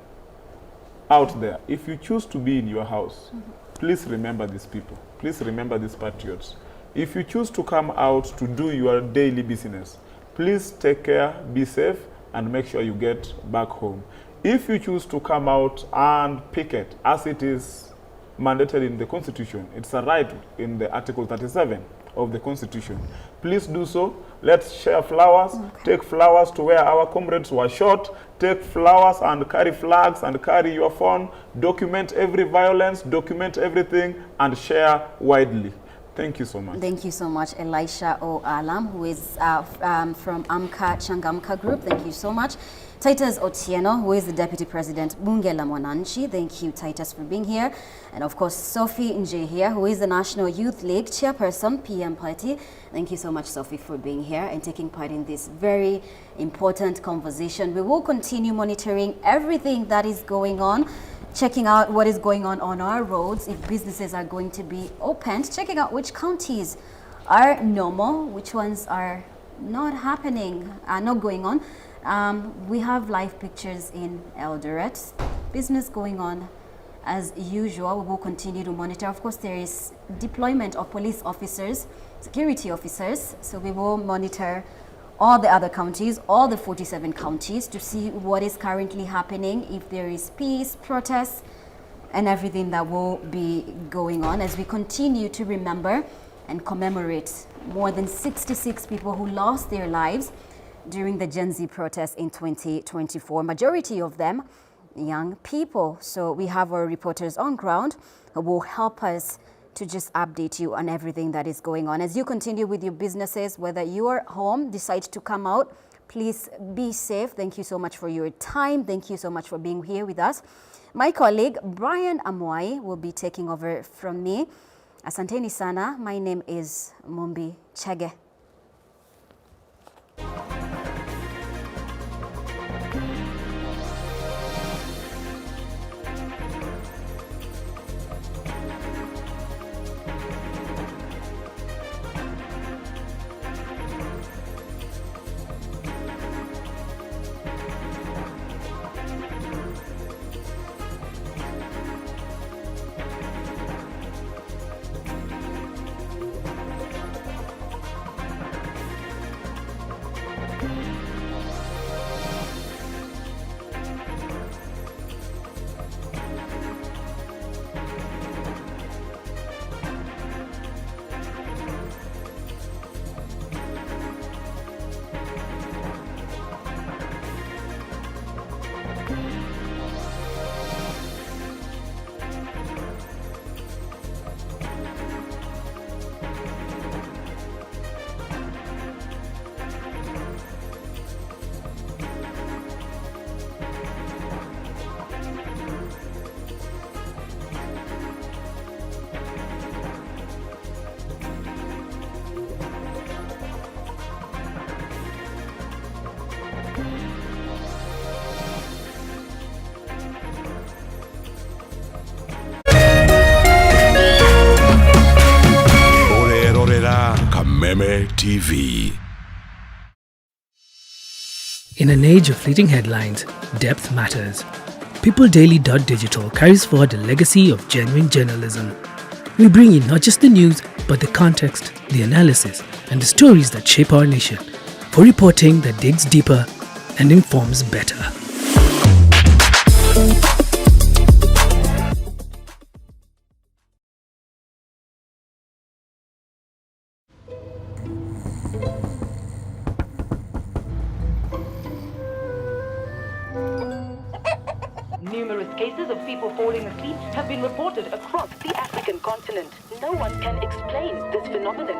out there, if you choose to be in your house, please remember these people. Please remember these patriots. If you choose to come out to do your daily business, please take care, be safe, and make sure you get back home. If you choose to come out and picket, as it is mandated in the Constitution, it's a right in the Article 37 of the Constitution. Please do so. Let's share flowers. Take flowers to where our comrades were shot. Take flowers and carry flags and carry your phone. Document every violence, document everything, and share widely. Thank you so much. Thank you so much, Elisha O. Alam, who is from Amka Changamka Group. Thank you so much. Titus Otieno, who is the Deputy President, Bunge la Mwananchi. Thank you, Titus, for being here. And of course, Sophie Njehia, who is the National Youth League Chairperson, PM Party. Thank you so much, Sophie, for being here and taking part in this very important conversation. We will continue monitoring everything that is going on, checking out what is going on our roads, if businesses are going to be opened, checking out which counties are normal, which ones are not happening, not going on. We have live pictures in Eldoret. Business going on as usual. We will continue to monitor. Of course, there is deployment of police officers, security officers. So we will monitor all the other counties, all the 47 counties, to see what is currently happening, if there is peace, protests, and everything that will be going on as we continue to remember and commemorate more than 66 people who lost their lives during the Gen Z protests in 2024. Majority of them young people. So we have our reporters on ground who will help us to just update you on everything that is going on. As you continue with your businesses, whether you are home, decide to come out, please be safe. Thank you so much for your time. Thank you so much for being here with us. My colleague, Brian Amwai, will be taking over from me. Asanteni sana. My name is Mumbi Chege. Kameme TV. In an age of fleeting headlines, depth matters. PeopleDaily.digital carries forward a legacy of genuine journalism. We bring you not just the news, but the context, the analysis, and the stories that shape our nation, for reporting that digs deeper and informs better. Numerous cases of people falling asleep have been reported across the African continent. No one can explain this phenomenon.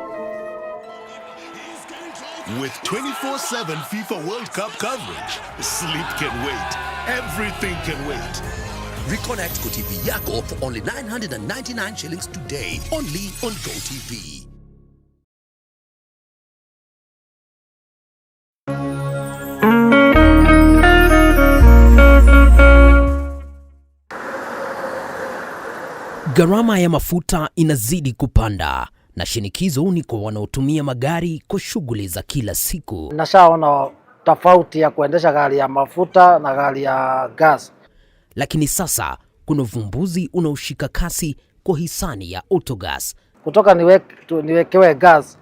With 24/7 FIFA World Cup coverage, sleep can wait. Everything can wait. Reconnect GoTV Yako for only 999 shillings today, only on GoTV. Gharama ya mafuta inazidi kupanda na shinikizo ni kwa wanaotumia magari kwa shughuli za kila siku. Nashaona tofauti ya kuendesha gari ya mafuta na gari ya gas. Lakini sasa kuna uvumbuzi unaoshika kasi kwa hisani ya autogas. kutoka niwekewe gas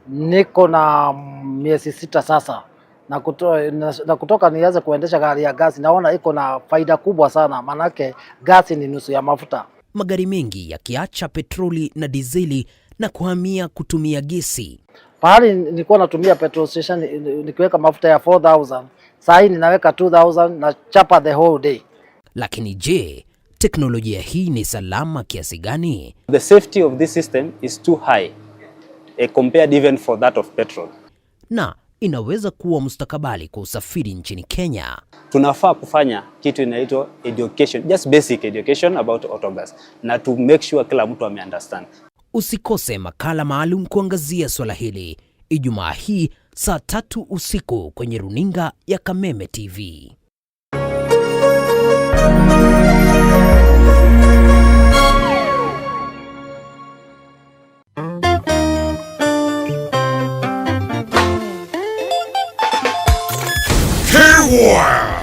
niko na miezi 6 sasa, na kutoka nianze kuendesha gari ya gas naona iko na faida kubwa sana, manake gas ni nusu ya mafuta. Magari mengi yakiacha petroli na dizeli na kuhamia kutumia gesi. Pahali nilikuwa natumia petrol station nikiweka mafuta ya 4000, sasa ninaweka 2000 na chapa the whole day. Lakini je, teknolojia hii ni salama kiasi gani? The safety of this system is too high compared even for that of petrol. Na inaweza kuwa mustakabali kwa usafiri nchini Kenya. Tunafaa kufanya kitu inaitwa education, just basic education about autogas, na to make sure kila mtu understand. Usikose makala maalum kuangazia swala hili Ijumaa hii saa 3 usiku kwenye runinga ya Kameme TV.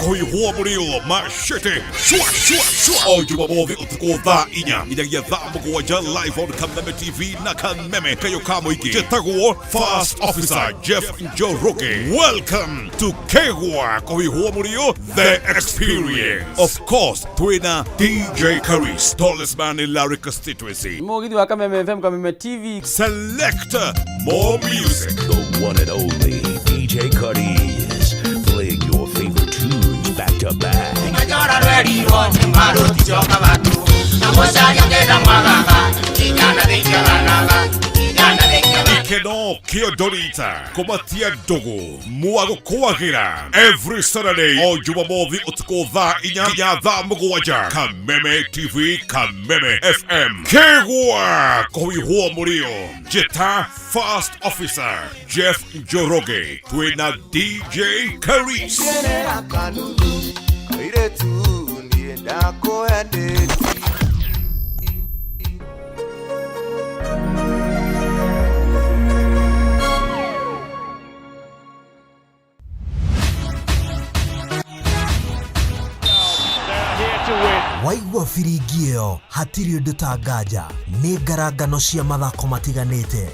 Kuihua murio mashete shwa Jumamosi utuko thaa 4 nginyagia thaa 7 live on Kameme TV na Kameme kayo kamuiki Jetaguo First Officer Jeff Njoroge. Welcome to Kegwa Kuihua murio the experience. Of course twina DJ Karis, tallest man in Larry constituency. Mogidi wa Kameme FM, Kameme TV. Select more music. The one and only DJ Karis, playing your favorite tunes back to back. Ikeno Kiodorita Komatia Dogo Muago Kuagira every Saturday on Jumamosi utuko thaa 4 nginya thaa 7 Kameme TV, Kameme FM. Kegwa Kuihua murio Jeta First Officer Jeff Njoroge twina DJ Karis. Waigua firigio hatiri undu tangaja ni ngarangano cia mathako matiganite.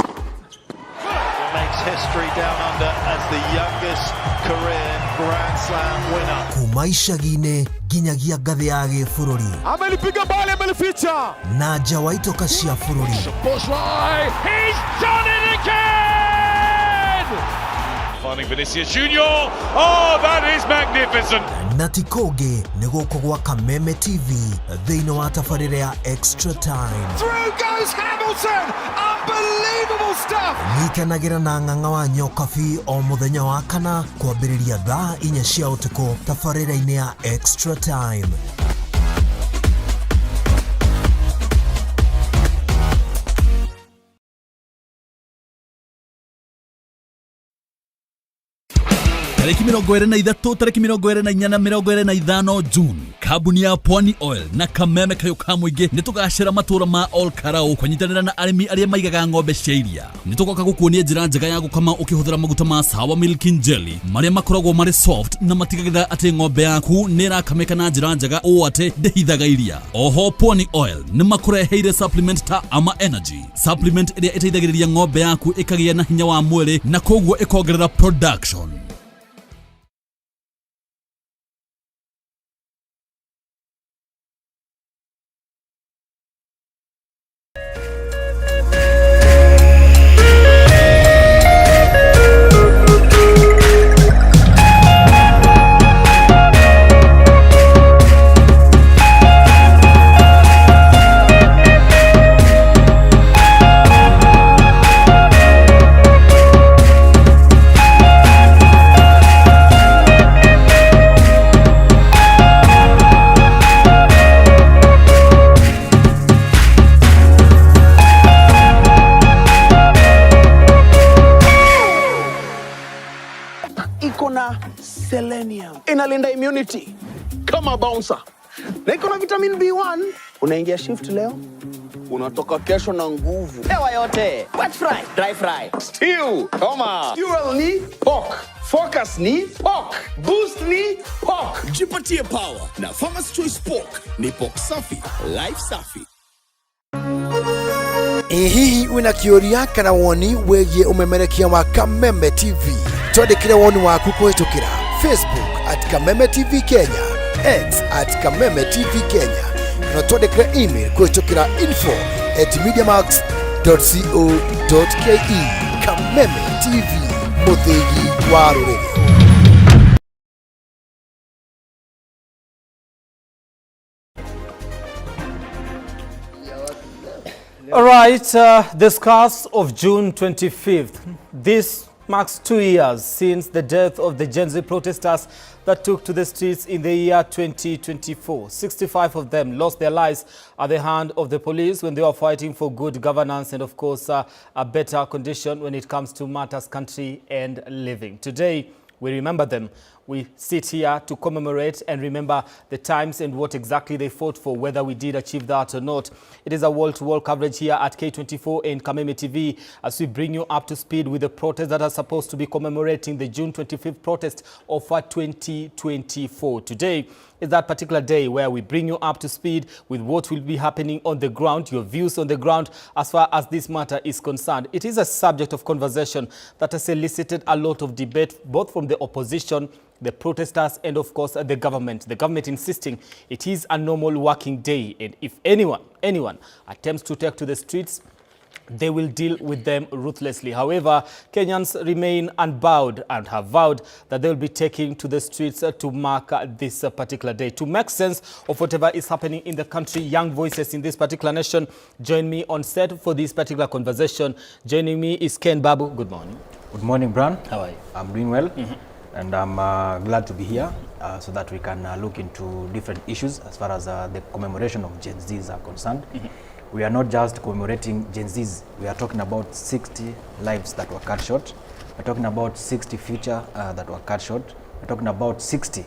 Makes history down under as the youngest career Grand Slam winner. Kuma icagi-inĩ nginyagia ngathĩ ya gĩbũrũri. Amelipiga bali, amelificha. Na nja wa itoka cia bũrũri. He's done it again! Finding Vinicius Junior. Oh, that is magnificent. Na ti kũngĩ nĩ gũkũ gwa Kameme TV thĩinĩ wa tabarĩra ya Extra Time. Through goes Hamilton. Unbelievable stuff. Nyitanagĩra na ng'ang'a wa nyokabi o mũthenya wa kana kwambĩrĩria thaa 4 cia ũtukũ tabarĩra-inĩ ya Extra Time. Tariki 23, tariki 24 na 25 June, kabuni ya Pwani Oil na Kameme kayo kamwige nitugashira matura ma All Karau kwanyitanira na arimi aria maigaga ng'ombe cia iria. Nitugoka gukuonia njira njega ya gukama ukihuthira maguta ma Sawa Milking Jelly maria makoragwo mari soft na matigagitha ati ng'ombe yaku ni irakameka na njira njega o ate ndehithaga iria. Oho Pwani Oil ni makureheire supplement ta Ama Energy, supplement iria iteithagiriria ng'ombe yaku ikagia na hinya wa mwili na koguo ikongerera production. Selenium inalinda immunity kama bouncer, na iko na vitamin B1. Unaingia shift leo, unatoka kesho na nguvu. Hewa yote, wet fry, dry fry, stew, choma. Fuel ni pork, focus ni pork, boost ni pork. Jipatie power na Farmer's Choice Pork. Ni pork safi, life safi. Hihi wina kioria kana woni wegie umemerekia wa Kameme TV. Twandikire woni waku kuhitukira Facebook @Kameme TV Kenya, X @Kameme TV Kenya. Na twandikire email kuhitukira info@mediamax.co.ke. Kameme TV, muthigi wa ruriri. All right, the scars of June 25th. This marks 2 years since the death of the Gen Z protesters that took to the streets in the year 2024. 65 of them lost their lives at the hand of the police when they were fighting for good governance and, of course, a better condition when it comes to matters country and living. Today, we remember them. We sit here to commemorate and remember the times and what exactly they fought for, whether we did achieve that or not. It is a wall-to-wall coverage here at K24 and Kameme TV as we bring you up to speed with the protests that are supposed to be commemorating the June 25th protest of 2024. Today is that particular day where we bring you up to speed with what will be happening on the ground, your views on the ground as far as this matter is concerned. It is a subject of conversation that has elicited a lot of debate, both from the opposition, the protesters, and of course the government. The government insisting it is a normal working day, and if anyone attempts to take to the streets, they will deal with them ruthlessly. However, Kenyans remain unbowed and have vowed that they will be taking to the streets to mark this particular day. To make sense of whatever is happening in the country, young voices in this particular nation join me on set for this particular conversation. Joining me is Ken Babu. Good morning. Good morning, Bran. How are you? I'm doing well. And I'm glad to be here so that we can look into different issues as far as the commemoration of Gen Zs are concerned. We are not just commemorating Gen Zs, we are talking about 60 lives that were cut short. We're talking about 60 future that were cut short. We're talking about 60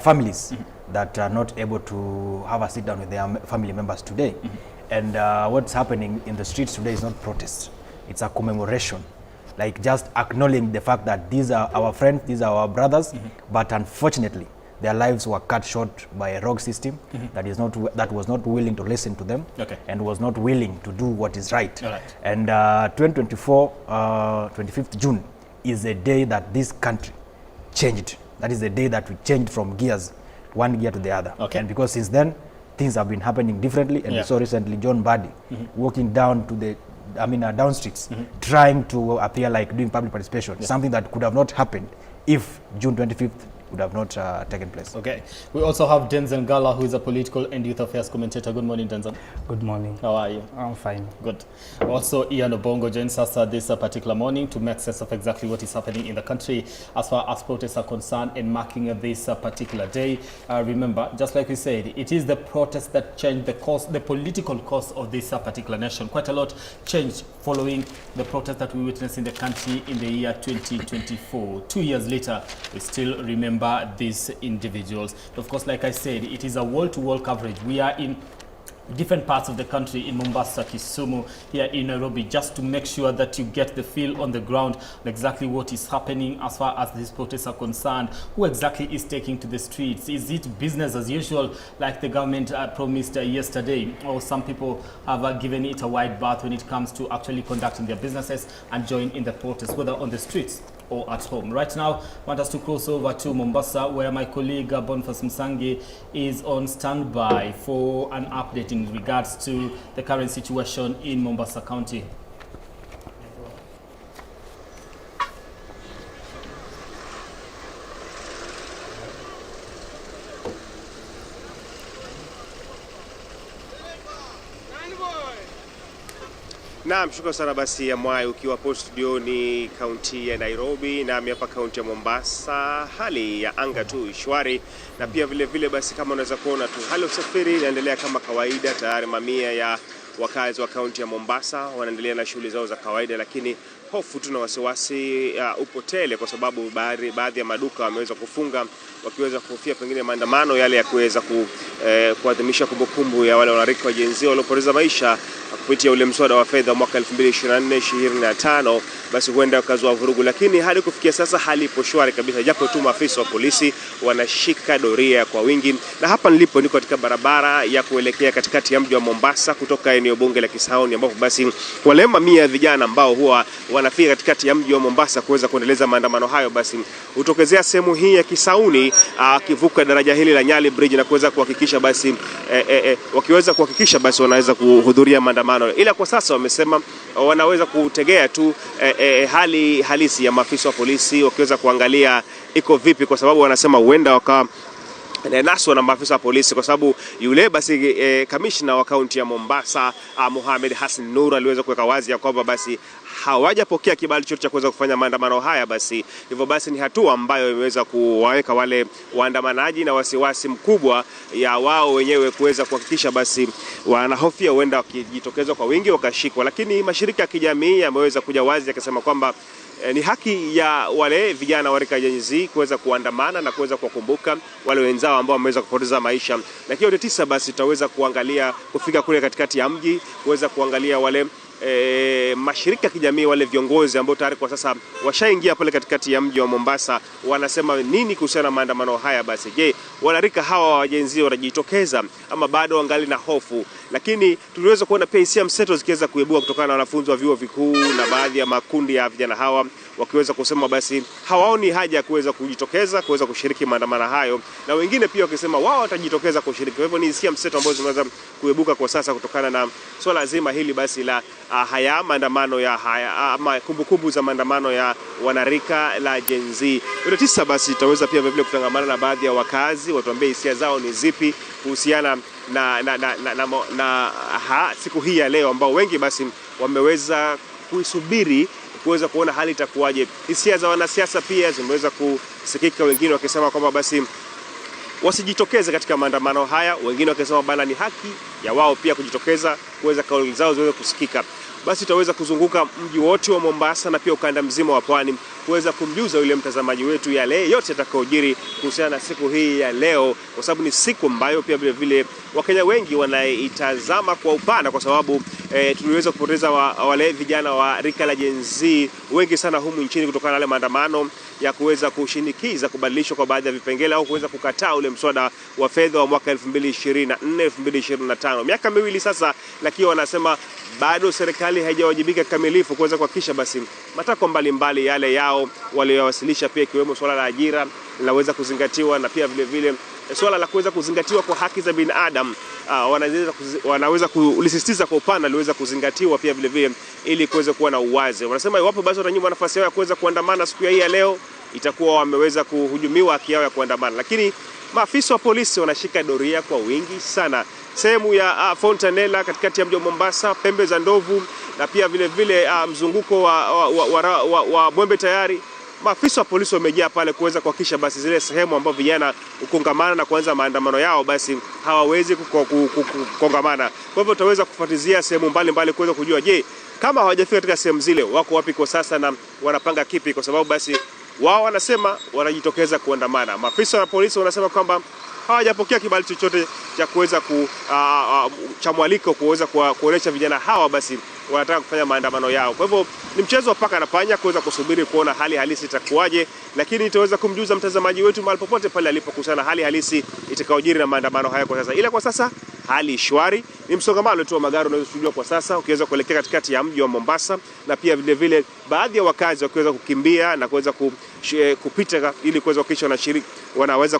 families that are not able to have a sit down with their family members today. And what's happening in the streets today is not protest, it's a commemoration. Like just acknowledging the fact that these are our friends, these are our brothers, but unfortunately, their lives were cut short by a rogue system that was not willing to listen to them and was not willing to do what is right. And 2024, 25th June is a day that this country changed. That is the day that we changed from gears, one gear to the other. And because since then, things have been happening differently. And we saw recently John Buddy walking down to the down streets, trying to appear like doing public participation, something that could have not happened if June 25th would have not taken place. Okay. We also have Denzel Gala, who is a political and youth affairs commentator. Good morning, Denzel. Good morning. How are you? I'm fine. Good. Also, Ian Obongo joins us this particular morning to make sense of exactly what is happening in the country as far as protests are concerned and marking this particular day. Remember, just like we said, it is the protests that changed the course, the political course of this particular nation. Quite a lot changed following the protests that we witnessed in the country in the year 2024. 2 years later, we still remember these individuals. Of course, like I said, it is a wall-to-wall coverage. We are in different parts of the country, in Mombasa, Kisumu, here in Nairobi, just to make sure that you get the feel on the ground exactly what is happening as far as these protests are concerned. Who exactly is taking to the streets? Is it business as usual, like the government promised yesterday? Or some people have given it a wide berth when it comes to actually conducting their businesses and join in the protests, whether on the streets or at home. Right now, I want us to cross over to Mombasa, where my colleague Boniface Msangi is on standby for an update in regards to the current situation in Mombasa County. Naam, shukrani sana basi ya Mwai ukiwa hapo studioni kaunti ya Nairobi na hapa kaunti ya Mombasa. Hali ya anga tu shwari na pia vile vile basi kama unaweza kuona tu hali ya usafiri inaendelea kama kawaida. Tayari mamia ya wakazi wa kaunti ya Mombasa wanaendelea na shughuli zao za kawaida, lakini hofu tu na wasiwasi upo tele, kwa sababu baadhi ya maduka wameweza kufunga wakiweza kuhofia pengine maandamano yale ya kuweza kuadhimisha kumbukumbu ya wale wanarika wa Gen Z waliopoteza maisha kupitia ule mswada wa fedha mwaka 2024-2025, basi huenda ukazua vurugu. Lakini hadi kufikia sasa hali ipo shwari kabisa, japo tu maafisa wa polisi wanashika doria kwa wingi. Na hapa nilipo niko katika barabara ya kuelekea katikati ya mji wa Mombasa kutoka eneo bunge la Kisauni, ambapo basi wale mamia ya vijana ambao huwa wanafika katikati ya mji wa Mombasa kuweza kuendeleza maandamano hayo, basi utokezea sehemu hii ya Kisauni kivuka daraja hili la Nyali Bridge na kuweza kuhakikisha basi wakiweza kuhakikisha basi wanaweza kuhudhuria maandamano. Ila kwa sasa wamesema wanaweza kutegea tu hali halisi ya maafisa wa polisi wakiweza kuangalia iko vipi, kwa sababu wanasema huenda naswa na maafisa wa polisi, kwa sababu yule basi kamishna wa kaunti ya Mombasa Mohamed Hassan Nur aliweza kuweka wazi ya kwamba basi hawajapokea kibali chochote cha kuweza kufanya maandamano haya. Basi hivyo basi ni hatua ambayo imeweza kuwaweka wale waandamanaji na wasiwasi mkubwa ya wao wenyewe kuweza kuhakikisha basi wanahofia huenda wakijitokeza kwa wingi wakashikwa. Lakini mashirika ya kijamii yameweza kuja wazi yakisema kwamba ni haki ya wale vijana wa rika Gen Z kuweza kuandamana na kuweza kuwakumbuka wale wenzao ambao wameweza kupoteza maisha. Na hiyo 9 basi tutaweza kuangalia kufika kule katikati ya mji kuweza kuangalia wale mashirika ya kijamii, wale viongozi ambao tayari kwa sasa washaingia pale katikati ya mji wa Mombasa, wanasema nini kuhusiana na maandamano haya. Basi je, wanarika hawa wa Gen Z wanajitokeza ama bado wangali na hofu? Lakini tuliweza kuona pia hisia mseto zikiweza kuibua kutokana na wanafunzi wa vyuo vikuu na baadhi ya makundi ya vijana hawa wakiweza kusema basi hawaoni haja ya kuweza kujitokeza kuweza kushiriki maandamano hayo, na wengine pia wakisema wao watajitokeza kushiriki. Kwa hivyo ni hisia mseto ambazo zinaweza kuibuka kwa sasa kutokana na swala zima hili basi la haya maandamano ya haya ama kumbukumbu za maandamano ya wanarika la Gen Z. Ile 9 basi tutaweza pia vile kutangamana na baadhi ya wakazi watuambie hisia zao ni zipi kuhusiana na siku hii ya leo, ambao wengi basi wameweza kuisubiri kuweza kuona hali itakuwaje. Hisia za wanasiasa pia zimeweza kusikika, wengine wakisema kwamba basi wasijitokeze katika maandamano haya, wengine wakisema bana ni haki ya wao pia kujitokeza kuweza kauli zao ziweze kusikika. Basi tutaweza kuzunguka mji wote wa Mombasa na pia ukanda mzima wa pwani kuweza kumjuza yule mtazamaji wetu yale yote yatakayojiri kuhusiana na siku hii ya leo, kwa sababu ni siku ambayo pia vile Wakenya wengi wanaitazama kwa upana, kwa sababu tuliweza kupoteza wale vijana wa rika la Gen Z wengi sana humu nchini kutokana na wale maandamano ya kuweza kushinikiza kubadilishwa kwa baadhi ya vipengele au kuweza kukataa ule mswada wa fedha wa mwaka 2024-2025. Miaka miwili sasa, lakini wanasema bado serikali haijawajibika kamilifu kuweza kuhakikisha basi matakwa mbalimbali yale yao waliowasilisha, pia ikiwemo swala la ajira linaweza kuzingatiwa, na pia vile swala la kuweza kuzingatiwa kwa haki za binadamu wanaweza kulisisitiza kwa upana liweza kuzingatiwa pia vile ili kuweza kuwa na uwazi. Wanasema iwapo basi watanyima nafasi yao ya kuweza kuandamana siku hii ya leo, itakuwa wameweza kuhujumiwa haki yao ya kuandamana. Lakini maafisa wa polisi wanashika doria kwa wingi sana sehemu ya Fontanella katikati ya mji wa Mombasa, pembe za ndovu, na pia vile mzunguko wa Mwembe Tayari. Maafisa wa polisi wamejaa pale kuweza kuhakikisha basi zile sehemu ambapo vijana ukongamana na kuanza maandamano yao basi hawawezi kukongamana. Kwa hivyo tutaweza kufuatilia sehemu mbalimbali kuweza kujua je, kama hawajafika katika sehemu zile wako wapi kwa sasa na wanapanga kipi, kwa sababu basi wao wanasema wanajitokeza kuandamana. Maafisa wa polisi wanasema kwamba hawajapokea kibali chochote cha kuweza cha mwaliko kuweza kuonesha vijana hawa basi wanataka kufanya maandamano yao. Kwa hivyo ni mchezo wa paka na panya kuweza kusubiri kuona hali halisi itakuwaje, lakini itaweza kumjuza mtazamaji wetu mahali popote pale alipokusana hali halisi itakayojiri na maandamano haya kwa sasa. Ila kwa sasa hali shwari, ni msongamano tu wa magari unayoshuhudiwa kwa sasa ukiweza kuelekea katikati ya mji wa Mombasa, na pia vile baadhi ya wakazi wakiweza kukimbia na kuweza kupita ili kuweza kuhakikisha wanaweza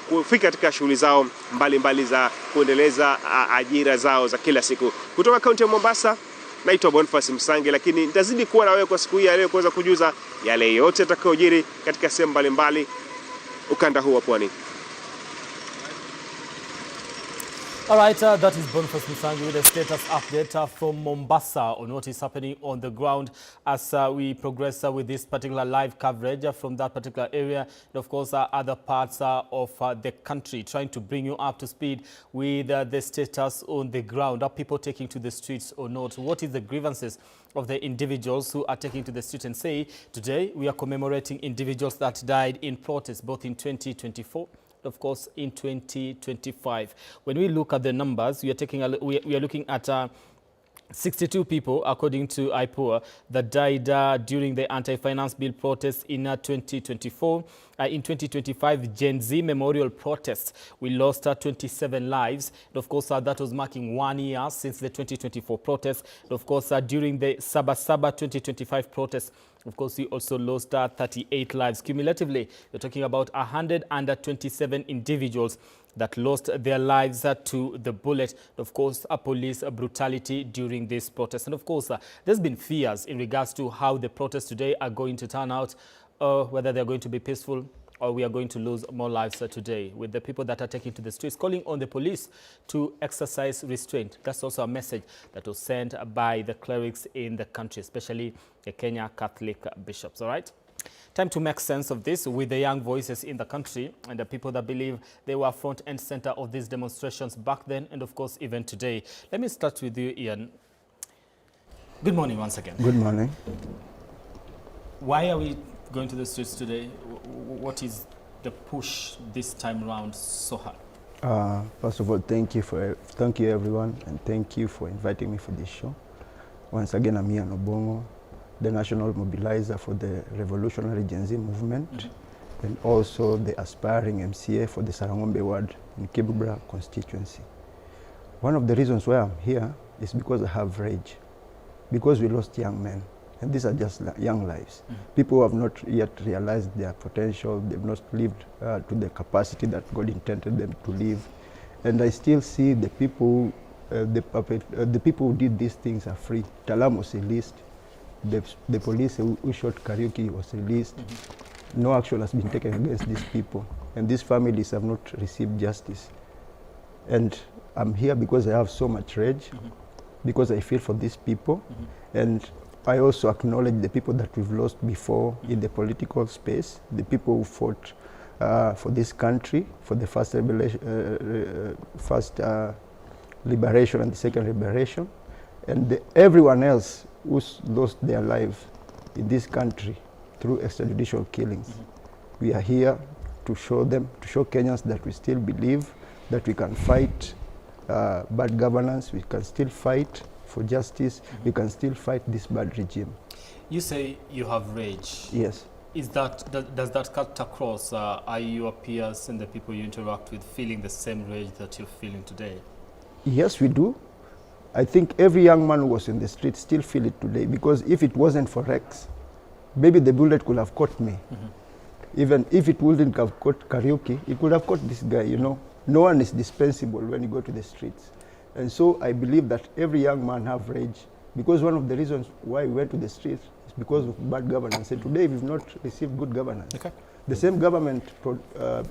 kufika katika shughuli zao mbalimbali za kuendeleza ajira zao za kila siku. Kutoka kaunti ya Mombasa, naitwa Boniface Msange, lakini nitazidi kuwa na wewe kwa siku hii ya leo kuweza kujuza yale yote yatakayojiri katika sehemu mbalimbali ukanda huu wa pwani. All right, that is Boniface Musangi with a status update from Mombasa on what is happening on the ground as we progress with this particular live coverage from that particular area. And of course, other parts of the country, trying to bring you up to speed with the status on the ground. Are people taking to the streets or not? What is the grievances of the individuals who are taking to the streets and say, today we are commemorating individuals that died in protest, both in 2024 of course in 2025. When we look at the numbers, we are looking at 62 people, according to IPOA, that died during the anti-finance bill protests in 2024. In 2025, Gen Z memorial protests, we lost 27 lives. And of course, that was marking 1 year since the 2024 protests. And of course, during the Sabasaba 2025 protests, of course, we also lost 38 lives. Cumulatively, we're talking about 127 individuals that lost their lives to the bullet. Of course, police brutality during this protest. And of course, there's been fears in regards to how the protests today are going to turn out, whether they're going to be peaceful or we are going to lose more lives today, with the people that are taking to the streets calling on the police to exercise restraint. That's also a message that was sent by the clerics in the country, especially the Kenya Catholic bishops. All right? Time to make sense of this with the young voices in the country and the people that believe they were front and center of these demonstrations back then and, of course, even today. Let me start with you, Ian. Good morning once again. Good morning. Why are we going to the streets today? What is the push this time around so hard? First of all, thank you everyone, and thank you for inviting me for this show. Once again, I'm Ian Obongo, the national mobilizer for the revolutionary Gen Z movement, and also the aspiring MCA for the Sarangombe ward in Kibra constituency. One of the reasons why I'm here is because I have rage, because we lost young men. And these are just young lives. People who have not yet realized their potential. They've not lived to the capacity that God intended them to live. And I still see the people, the people who did these things are free. Talam was released. The police who shot Kariuki was released. No action has been taken against these people. And these families have not received justice. And I'm here because I have so much rage, because I feel for these people. And I also acknowledge the people that we've lost before in the political space, the people who fought for this country, for the first liberation and the second liberation, and everyone else who's lost their life in this country through extrajudicial killings. We are here to show them, to show Kenyans that we still believe that we can fight bad governance, we can still fight for justice, we can still fight this bad regime. You say you have rage. Yes. Does that cut across? Are your peers and the people you interact with feeling the same rage that you're feeling today? Yes, we do. I think every young man who was in the street still feel it today, because if it wasn't for Rex, maybe the bullet could have caught me. Even if it wouldn't have caught Kariuki, it could have caught this guy, you know. No one is dispensable when you go to the streets. And so I believe that every young man have rage, because one of the reasons why we went to the streets is because of bad governance. And today we've not received good governance. Okay. The same government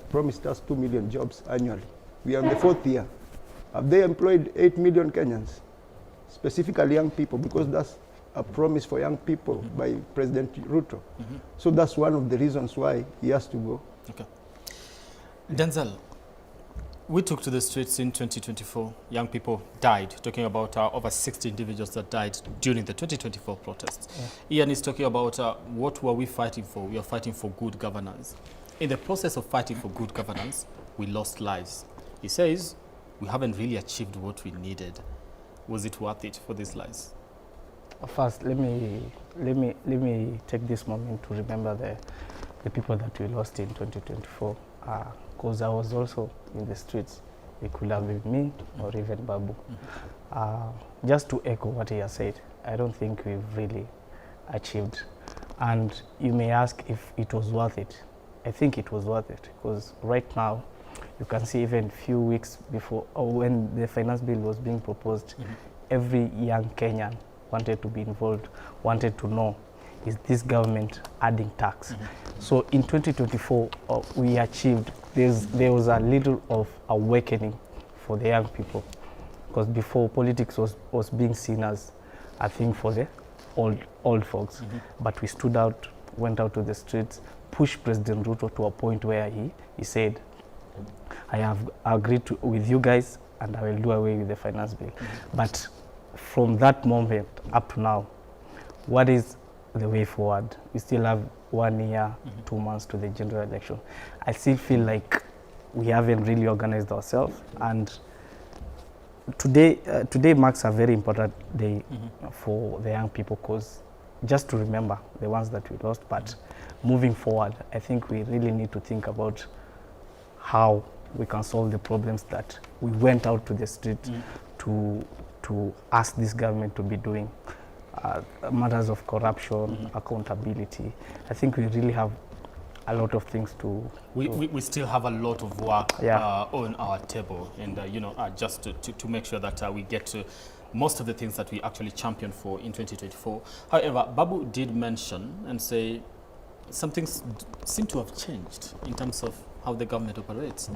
promised us 2 million jobs annually. We are in the 4th year. Have they employed 8 million Kenyans? Specifically young people, because that's a promise for young people by President Ruto. So that's one of the reasons why he has to go. Okay. Denzel, we took to the streets in 2024. Young people died, talking about over 60 individuals that died during the 2024 protests. Yeah. Ian is talking about what were we fighting for? We are fighting for good governance. In the process of fighting for good governance, we lost lives. He says we haven't really achieved what we needed. Was it worth it for these lives? First, let me take this moment to remember the people that we lost in 2024. Because I was also in the streets. It could have been me or even Babu. Just to echo what he has said, I don't think we've really achieved. And you may ask if it was worth it. I think it was worth it, because right now, you can see even few weeks before, or when the finance bill was being proposed, every young Kenyan wanted to be involved, wanted to know, is this government adding tax? So in 2024, we achieved, there was a little of awakening for the young people, because before politics was being seen as a thing for the old folks. But we stood out, went out to the streets, pushed President Ruto to a point where he said, I have agreed with you guys and I will do away with the finance bill. But from that moment up to now, what is the way forward? We still have 1 year, 2 months to the general election. I still feel like we haven't really organized ourselves, and today marks a very important day for the young people, because just to remember the ones that we lost, but moving forward, I think we really need to think about how we can solve the problems that we went out to the street to ask this government to be doing. Matters of corruption, accountability. I think we really have a lot of things to... We still have a lot of work on our table, and just to make sure that we get to most of the things that we actually championed for in 2024. However, Babu did mention and say some things seem to have changed in terms of how the government operates.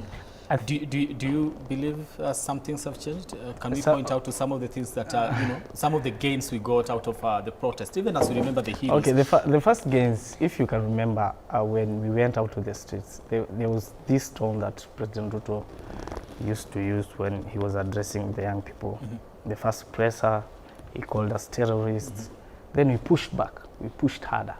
Do you believe some things have changed? Can we point out to some of the things that, some of the gains we got out of the protest, even as we remember the healings? Okay, the first gains, if you can remember, when we went out to the streets, there was this tone that President Ruto used to use when he was addressing the young people. The first presser, he called us terrorists. Then we pushed back, we pushed harder.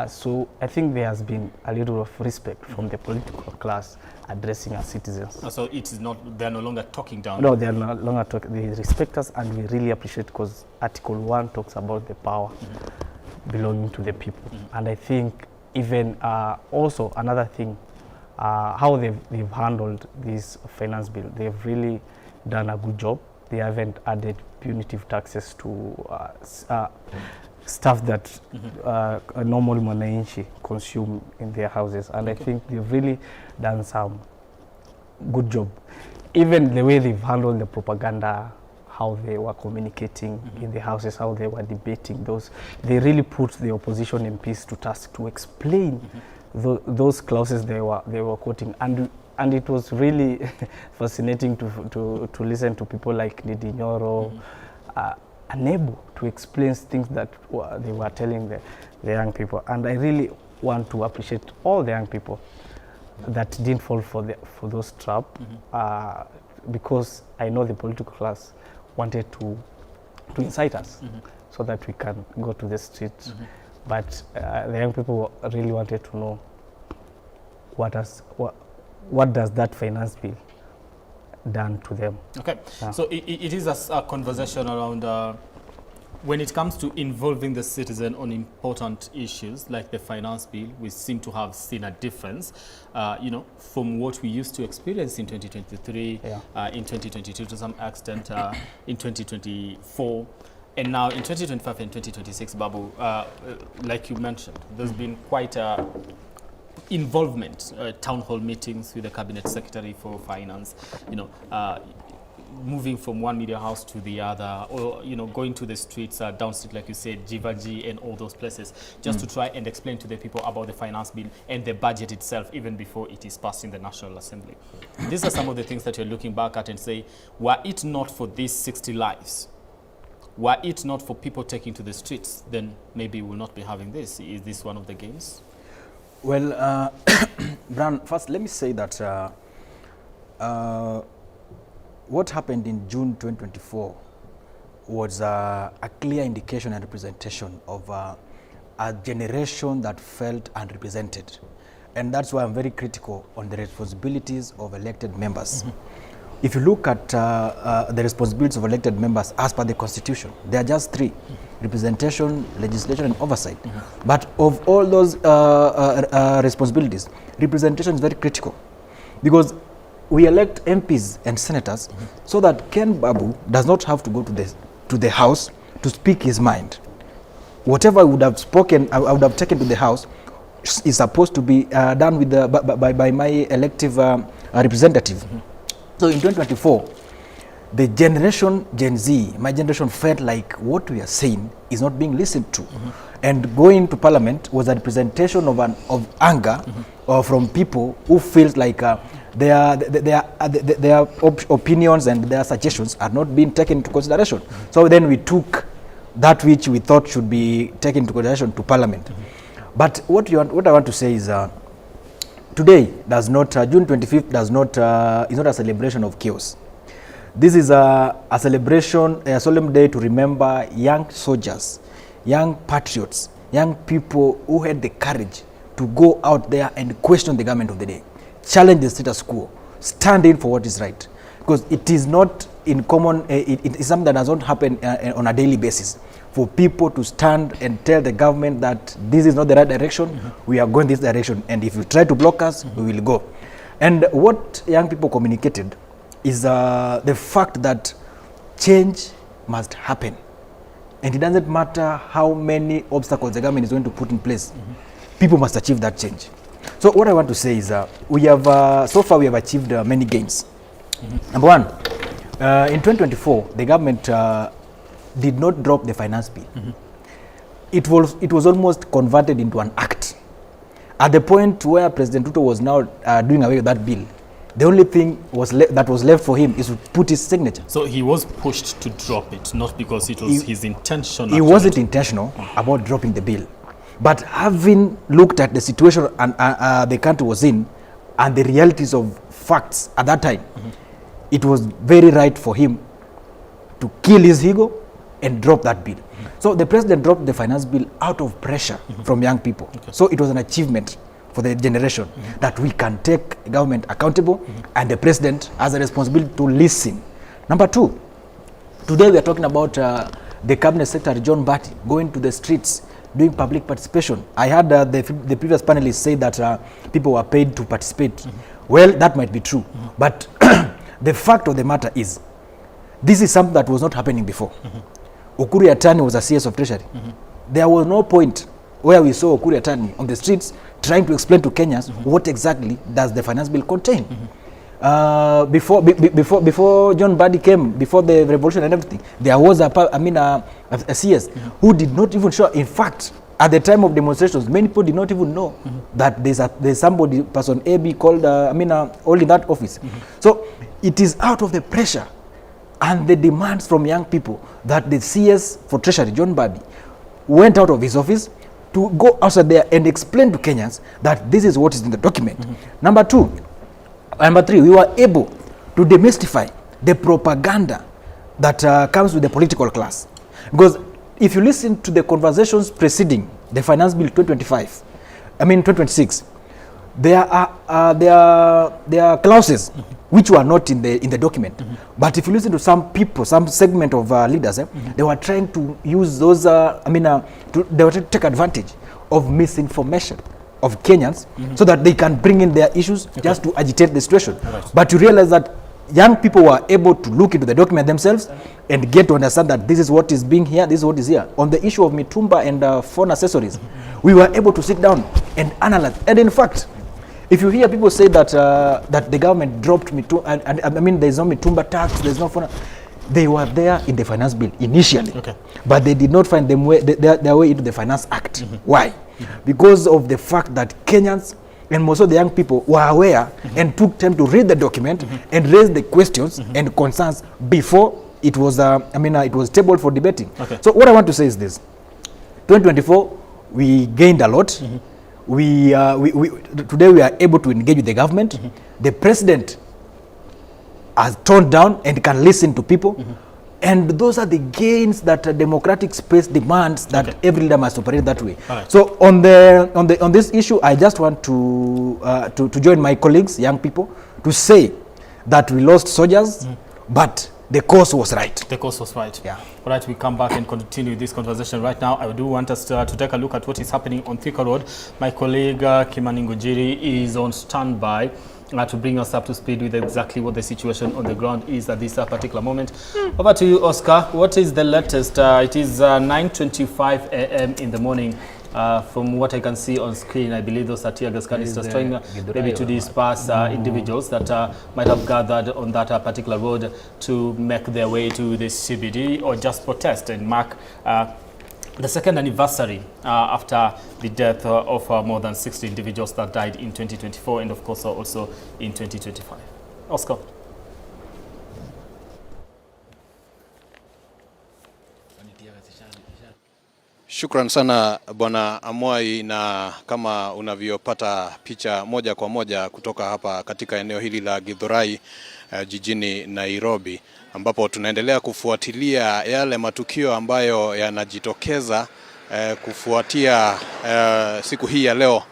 So I think there has been a little of respect from the political class addressing our citizens. So it is not, they're no longer talking down? No, they're no longer talking. They respect us, and we really appreciate, because Article 1 talks about the power belonging to the people. And I think even also another thing, how they've handled this finance bill, they've really done a good job. They haven't added punitive taxes to stuff that a normal mwananchi consume in their houses, and I think they've really done some good job. Even the way they've handled the propaganda, how they were communicating in the houses, how they were debating those, they really put the opposition MPs to task to explain those clauses they were quoting, and it was really fascinating to listen to people like Ndindi Nyoro, unable to explain things that they were telling the young people. And I really want to appreciate all the young people that didn't fall for those traps, because I know the political class wanted to incite us so that we can go to the streets. But the young people really wanted to know what does that finance bill done to them. Okay, so it is a conversation around when it comes to involving the citizen on important issues like the finance bill. We seem to have seen a difference, from what we used to experience in 2023, in 2022 to some extent, in 2024, and now in 2025 and 2026, Babu, like you mentioned, there's been quite a involvement, town hall meetings with the cabinet secretary for finance, moving from one media house to the other, or going to the streets, down street, like you said, Jivaji and all those places, just to try and explain to the people about the finance bill and the budget itself, even before it is passed in the National Assembly. These are some of the things that you're looking back at and say, were it not for these 60 lives, were it not for people taking to the streets, then maybe we'll not be having this. Is this one of the gains? Well, Bran, first let me say that what happened in June 2024 was a clear indication and representation of a generation that felt unrepresented. And that's why I'm very critical on the responsibilities of elected members. If you look at the responsibilities of elected members as per the Constitution, there are just three: representation, legislation, and oversight. But of all those responsibilities, representation is very critical, because we elect MPs and senators so that Ken Babu does not have to go to the House to speak his mind. Whatever I would have spoken, I would have taken to the House, is supposed to be done with by my elective representative. So in 2024, the generation Gen Z, my generation, felt like what we are saying is not being listened to. And going to Parliament was a representation of anger from people who felt like their opinions and their suggestions are not being taken into consideration. So then we took that which we thought should be taken into consideration to Parliament. But what I want to say is today does not, June 25th does not, is not a celebration of chaos. This is a celebration, a solemn day to remember young soldiers, young patriots, young people who had the courage to go out there and question the government of the day, challenge the status quo, stand in for what is right. Because it is not in common, it is something that does not happen on a daily basis. For people to stand and tell the government that this is not the right direction, we are going this direction, and if you try to block us, we will go. And what young people communicated is the fact that change must happen. And it doesn't matter how many obstacles the government is going to put in place. People must achieve that change. So what I want to say is we have, so far we have achieved many gains. Number one, in 2024, the government did not drop the finance bill. It was almost converted into an act. At the point where President Ruto was now doing away with that bill, the only thing that was left for him is to put his signature. So he was pushed to drop it, not because it was his intention. He wasn't intentional about dropping the bill. But having looked at the situation and the country was in, and the realities of facts at that time, it was very right for him to kill his ego and drop that bill. So the president dropped the finance bill out of pressure from young people. So it was an achievement for the generation that we can take government accountable, and the president has a responsibility to listen. Number two, today we are talking about the cabinet secretary John Mbadi going to the streets, doing public participation. I heard the previous panelists say that people were paid to participate. Well, that might be true, but the fact of the matter is, this is something that was not happening before. Ukuru Yatani was a CS of Treasury. There was no point where we saw Ukuru Yatani on the streets trying to explain to Kenyans what exactly does the finance bill contain. Before John Mbadi came, before the revolution and everything, there was a CS who did not even show. In fact, at the time of demonstrations, many people did not even know that there's somebody, person AB called, holding that office. So it is out of the pressure and the demands from young people that the CS for Treasury, John Mbadi, went out of his office to go outside there and explain to Kenyans that this is what is in the document. Number three, we were able to demystify the propaganda that comes with the political class. Because if you listen to the conversations preceding the Finance Bill 2026, there are clauses which were not in the document. But if you listen to some people, some segment of leaders, they were trying to use those, they were trying to take advantage of misinformation of Kenyans so that they can bring in their issues just to agitate the situation. But you realize that young people were able to look into the document themselves and get to understand that this is what is being here, this is what is here. On the issue of mitumba and phone accessories, we were able to sit down and analyze. And in fact, if you hear people say that that the government dropped mitumba, and there's no mitumba tax, there's no phone, they were there in the finance bill initially, but they did not find their way into the Finance Act. Why? Because of the fact that Kenyans and most of the young people were aware and took time to read the document and raise the questions and concerns before it was, it was tabled for debating. So what I want to say is this: 2024, we gained a lot. Today we are able to engage with the government. The president has toned down and can listen to people. And those are the gains that a democratic space demands, that every leader must operate that way. So on this issue, I just want to join my colleagues, young people, to say that we lost soldiers, but the course was right. The course was right. Yeah. All right, we come back and continue this conversation right now. I do want us to take a look at what is happening on Thika Road. My colleague Kimani Ngujiri is on standby to bring us up to speed with exactly what the situation on the ground is at this particular moment. Over to you, Oscar. What is the latest? It is 9:25 a.m. in the morning. From what I can see on screen, I believe those are tear gas canisters trying maybe to disperse individuals that might have gathered on that particular road to make their way to the CBD or just protest and mark the second anniversary after the death of more than 60 individuals that died in 2024 and of course also in 2025. Oscar. Shukran sana Bwana Amwai, na kama unavyopata picha moja kwa moja kutoka hapa katika eneo hili la Githurai jijini Nairobi, ambapo tunaendelea kufuatilia yale matukio ambayo yanajitokeza kufuatia siku hii ya leo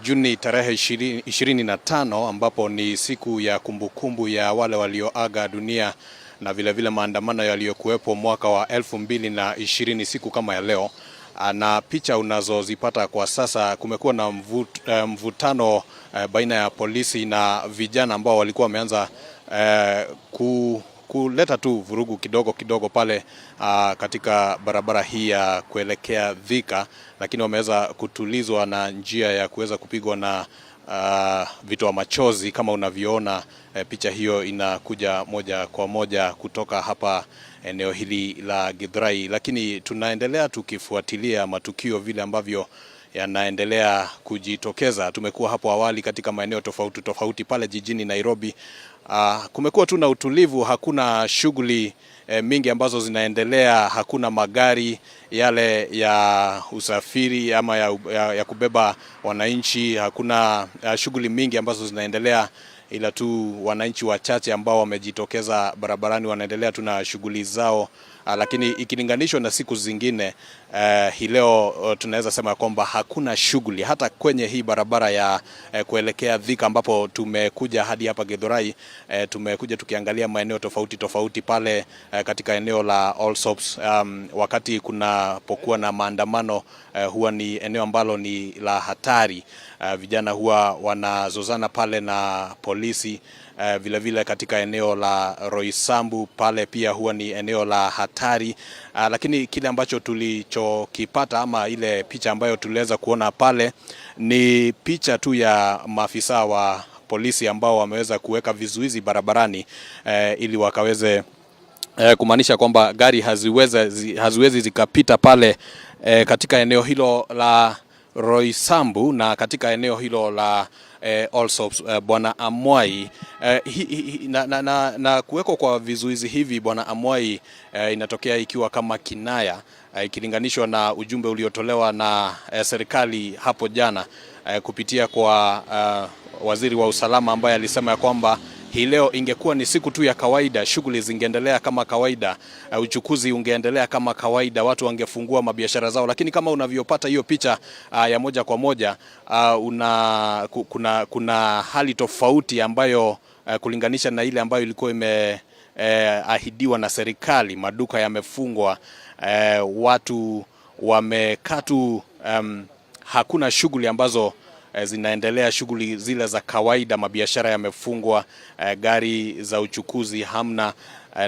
Juni tarehe 25, ambapo ni siku ya kumbukumbu ya wale walioaga dunia na vile vile maandamano yaliyokuwepo mwaka wa 2020 siku kama ya leo. Na picha unazozipata kwa sasa, kumekuwa na mvutano baina ya polisi na vijana ambao walikuwa wameanza kuleta tu vurugu kidogo pale katika barabara hii ya kuelekea Thika, lakini wameweza kutulizwa na njia ya kuweza kupigwa na vitoa machozi. Kama unavyoona picha hiyo inakuja moja kwa moja kutoka hapa eneo hili la Githurai, lakini tunaendelea tukifuatilia matukio vile ambavyo yanaendelea kujitokeza. Tumekuwa hapo awali katika maeneo tofauti pale jijini Nairobi. Kumekuwa tu na utulivu, hakuna shughuli mingi ambazo zinaendelea, hakuna magari yale ya usafiri ama ya kubeba wananchi, hakuna shughuli mingi ambazo zinaendelea, ila tu wananchi wachache ambao wamejitokeza barabarani wanaendelea tuna shughuli zao. Lakini ikilinganishwa na siku zingine, hii leo tunaweza sema kwamba hakuna shughuli hata kwenye hii barabara ya kuelekea Thika, ambapo tumekuja hadi hapa Githurai. Tumekuja tukiangalia maeneo tofauti pale katika eneo la Allsops. Wakati kunapokuwa na maandamano, huwa ni eneo ambalo ni la hatari. Vijana huwa wanazozana pale na polisi. Vile vile katika eneo la Roysambu pale pia huwa ni eneo la hatari. Lakini kile ambacho tulichokipata ama ile picha ambayo tuliweza kuona pale ni picha tu ya maafisa wa polisi ambao wameweza kuweka vizuizi barabarani ili wakaweze kumaanisha kwamba gari haziwezi zikapita pale katika eneo hilo la Roysambu na katika eneo hilo la Allsops. Bwana Amwai, na kuweko kwa vizuizi hivi Bwana Amwai, inatokea ikiwa kama kinaya ikilinganishwa na ujumbe uliotolewa na serikali hapo jana kupitia kwa waziri wa usalama ambaye alisema ya kwamba hii leo ingekuwa ni siku tu ya kawaida, shughuli zingeendelea kama kawaida, uchukuzi ungeendelea kama kawaida, watu wangefungua mabiashara zao. Lakini kama unavyopata hiyo picha ya moja kwa moja, kuna hali tofauti ambayo kulinganisha na ile ambayo ilikuwa imeahidiwa na serikali. Maduka yamefungwa, watu wamekatu, hakuna shughuli ambazo zinaendelea, shughuli zile za kawaida, mabiashara yamefungwa, gari za uchukuzi hamna.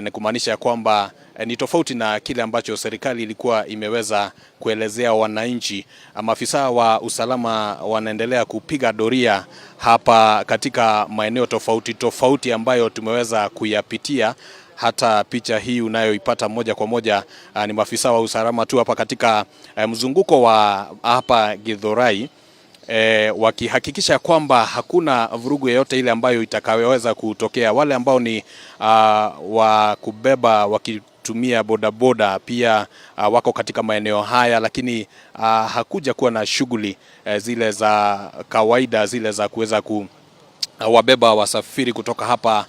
Ni kumaanisha kwamba ni tofauti na kile ambacho serikali ilikuwa imeweza kuelezea wananchi. Maafisa wa usalama wanaendelea kupiga doria hapa katika maeneo tofauti ambayo tumeweza kuyapitia. Hata picha hii unayoipata moja kwa moja ni maafisa wa usalama tu hapa katika mzunguko wa hapa Githurai, wakihakikisha kwamba hakuna vurugu yoyote ile ambayo itakayoweza kutokea. Wale ambao ni wa kubeba wakitumia bodaboda pia wako katika maeneo haya, lakini hakuja kuwa na shughuli zile za kawaida, zile za kuweza kuwabeba wasafiri kutoka hapa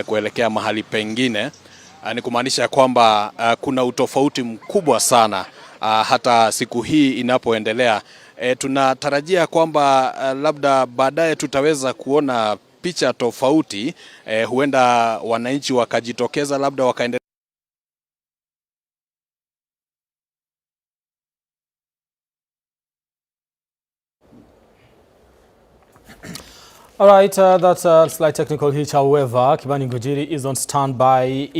kuelekea mahali pengine. Ni kumaanisha kwamba kuna utofauti mkubwa sana hata siku hii inapoendelea. Tunatarajia kwamba labda baadaye tutaweza kuona picha tofauti, huenda wananchi wakajitokeza, labda wakaendelea. All right, that's a slight technical hitch. However, Kibani Ngujiri is on standby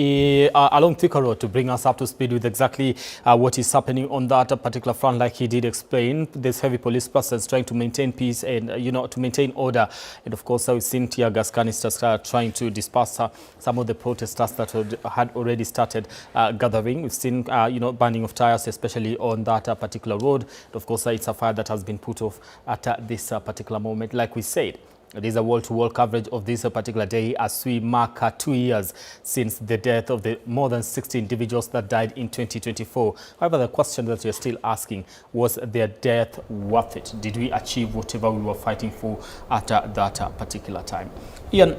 along Thika Road to bring us up to speed with exactly what is happening on that particular front. Like he did explain, there's heavy police presence trying to maintain peace and, to maintain order. And of course, we've seen tear gas canisters trying to disperse some of the protesters that had already started gathering. We've seen, burning of tires, especially on that particular road. And of course, it's a fire that has been put off at this particular moment. Like we said, it is a wall-to-wall coverage of this particular day as we mark 2 years since the death of the more than 60 individuals that died in 2024. However, the question that you're still asking, was their death worth it? Did we achieve whatever we were fighting for at that particular time? Ian,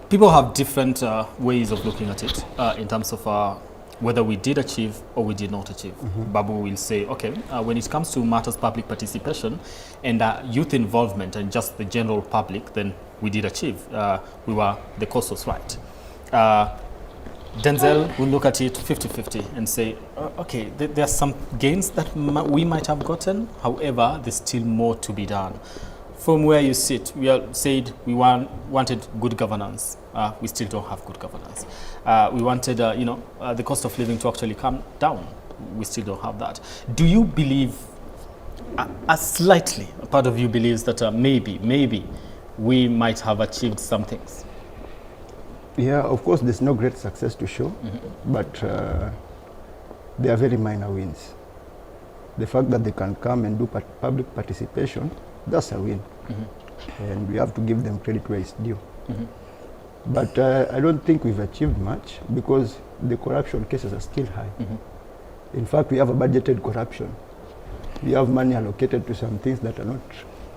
people have different ways of looking at it in terms of whether we did achieve or we did not achieve. Babu will say, okay, when it comes to matters public participation and youth involvement and just the general public, then we did achieve. We were, the course was right. Denzel will look at it 50-50 and say, okay, there are some gains that we might have gotten. However, there's still more to be done. From where you sit, we have said we wanted good governance. We still don't have good governance. We wanted, the cost of living to actually come down. We still don't have that. Do you believe, a part of you believes that maybe we might have achieved some things? Yeah, of course, there's no great success to show, but they are very minor wins. The fact that they can come and do public participation, that's a win. And we have to give them credit where it's due. But I don't think we've achieved much because the corruption cases are still high. In fact, we have a budgeted corruption. We have money allocated to some things that are not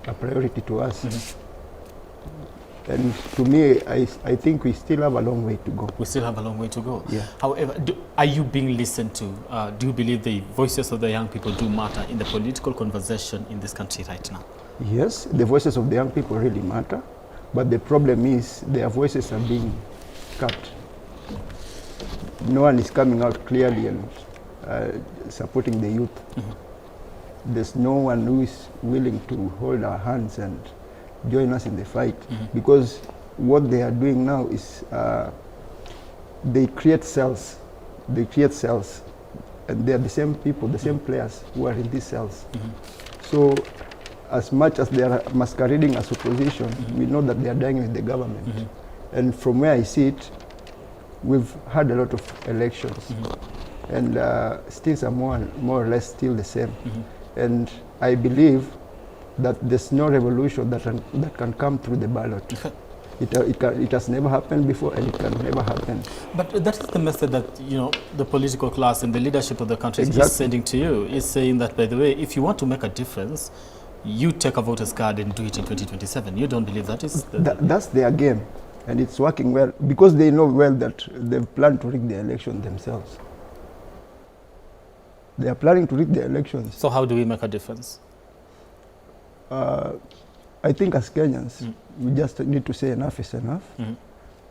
a priority to us. And to me, I think we still have a long way to go. We still have a long way to go. Yeah. However, are you being listened to? Do you believe the voices of the young people do matter in the political conversation in this country right now? Yes, the voices of the young people really matter. But the problem is their voices are being cut. No one is coming out clearly and supporting the youth. There's no one who is willing to hold our hands and join us in the fight, because what they are doing now is they create cells. They create cells, and they are the same people, the same players who are in these cells. So as much as they are masquerading as opposition, we know that they are dying with the government. And from where I see it, we've had a lot of elections, and things are more or less still the same. And I believe that there's no revolution that can come through the ballot. It has never happened before, and it can never happen. But that is the message that the political class and the leadership of the country is sending to you. Is saying that, by the way, if you want to make a difference, you take a voter's card and do it in 2027. You don't believe that is? That's their game, and it's working well because they know well that they've planned to rig the election themselves. They are planning to rig the elections. So how do we make a difference? I think as Kenyans, we just need to say enough is enough.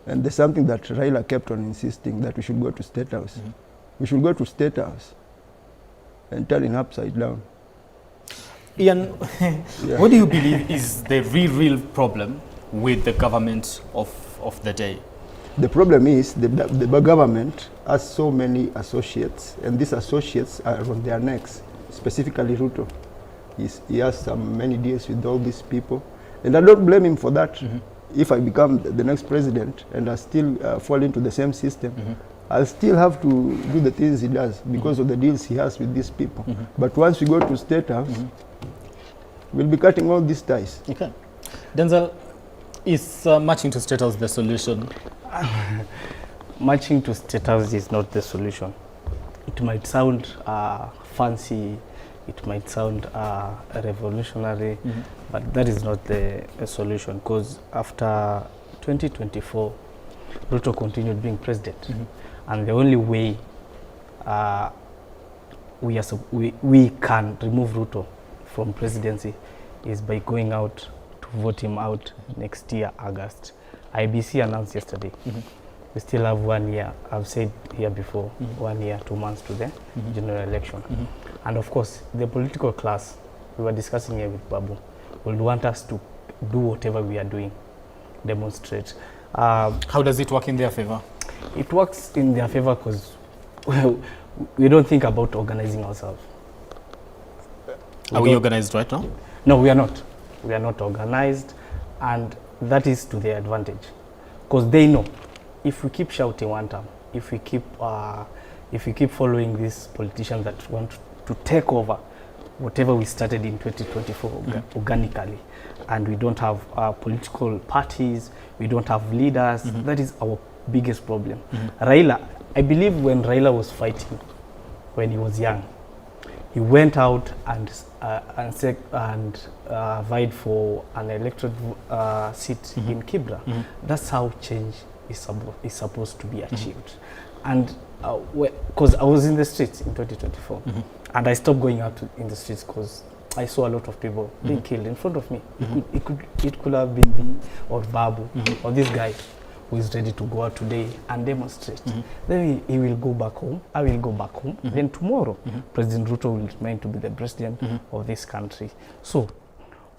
And there's something that Raila kept on insisting, that we should go to State House. We should go to State House and turn it upside down. Ian, what do you believe is the real problem with the government of the day? The problem is the government has so many associates, and these associates are on their necks, specifically Ruto. He has many deals with all these people, and I don't blame him for that. If I become the next president and I still fall into the same system, I'll still have to do the things he does because of the deals he has with these people. But once we go to State House, we'll be cutting all these ties. Okay. Denzel, is marching to State House the solution? Marching to State House is not the solution. It might sound fancy, it might sound revolutionary, but that is not the solution, because after 2024, Ruto continued being president. And the only way we can remove Ruto from presidency is by going out to vote him out next year, August. IBC announced yesterday. We still have 1 year. I've said here before, 1 year, 2 months to the general election. And of course, the political class we were discussing here with Babu, would want us to do whatever we are doing, demonstrate. How does it work in their favor? It works in their favor because we don't think about organizing ourselves. Are we organized right now? No, we are not. We are not organized, and that is to their advantage, because they know if we keep shouting one time, if we keep following these politicians that want to take over whatever we started in 2024 organically, and we don't have political parties, we don't have leaders, that is our biggest problem. Raila, I believe when Raila was fighting, when he was young, he went out and vied for an elected seat in Kibra. That's how change is supposed to be achieved. And because I was in the streets in 2024, and I stopped going out in the streets because I saw a lot of people being killed in front of me. It could have been me or Babu or this guy who is ready to go out today and demonstrate. Then he will go back home, I will go back home, then tomorrow President Ruto will remain to be the president of this country. So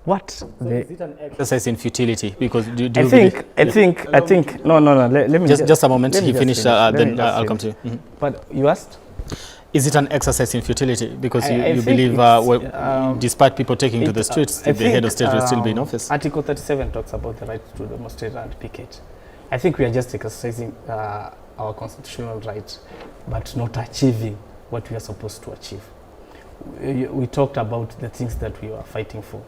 what is it an exercise in futility? Because I think no, let me just a moment. He finished, then I'll come to you. But you asked, is it an exercise in futility? Because you believe despite people taking to the streets, the head of state will still be in office. Article 37 talks about the right to demonstrate and picket. I think we are just exercising our constitutional right, but not achieving what we are supposed to achieve. We talked about the things that we were fighting for.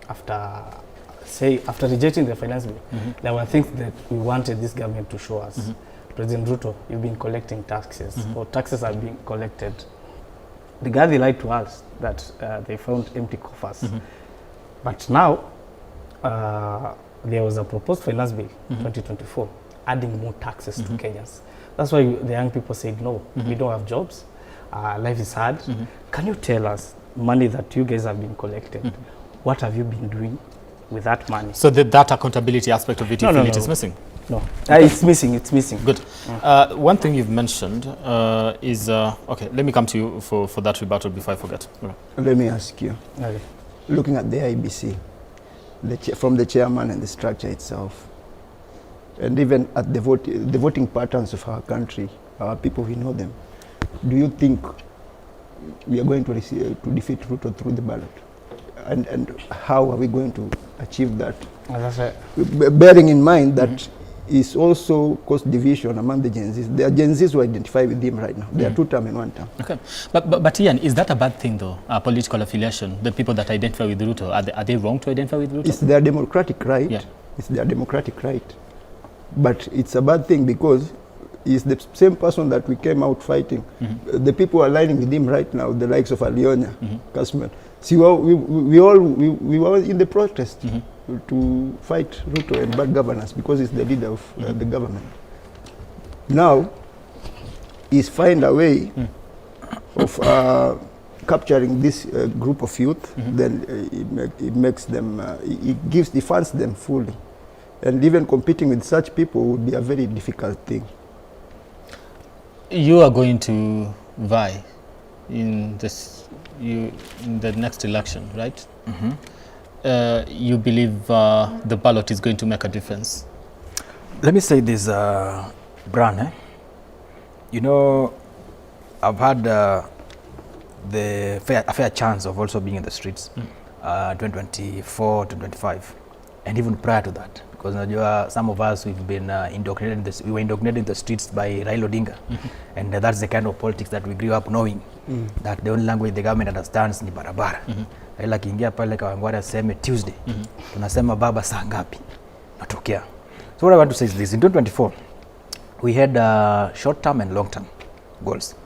After rejecting the finance bill, there were things that we wanted this government to show us. President Ruto, you've been collecting taxes, or taxes are being collected. The guy, they lied to us that they found empty coffers. But now, there was a proposed finance bill, 2024, adding more taxes to Kenyans. That's why the young people said, no, we don't have jobs, life is hard. Can you tell us, money that you guys have been collecting, what have you been doing with that money? So that accountability aspect of it, you feel it is missing? No, it's missing. Good. One thing you've mentioned is, okay, let me come to you for that rebuttal before I forget. Let me ask you, looking at the IBC, from the chairman and the structure itself, and even at the voting patterns of our country, our people, we know them. Do you think we are going to defeat Ruto through the ballot? And how are we going to achieve that? Bearing in mind that is also caused division among the Gen Zs. There are Gen Zs who identify with him right now. They are 2 term and 1 term. Okay, but Ian, is that a bad thing though? Political affiliation, the people that identify with Ruto, are they wrong to identify with Ruto? It's their democratic right. Yeah. It's their democratic right. But it's a bad thing because he's the same person that we came out fighting. The people aligning with him right now, the likes of Alionya, Kasman. See, we were in the protest to fight Ruto and bad governance because he's the leader of the government. Now, he's find a way of capturing this group of youth, then it makes them, he funds them fully. And even competing with such people would be a very difficult thing. You are going to vie in the next election, right? You believe the ballot is going to make a difference? Let me say this, Bran. You know, I've had a fair chance of also being in the streets 2024 to 2025, and even prior to that. Because some of us, we've been indoctrinated. We were indoctrinated in the streets by Raila Odinga, and that's the kind of politics that we grew up knowing. That the only language the government understands ni barabara. Raila akiingia pale Kawangware aseme Tuesday, tunasema baba saa ngapi, natokea. So what I want to say is this: in 2024, we had short term and long term goals.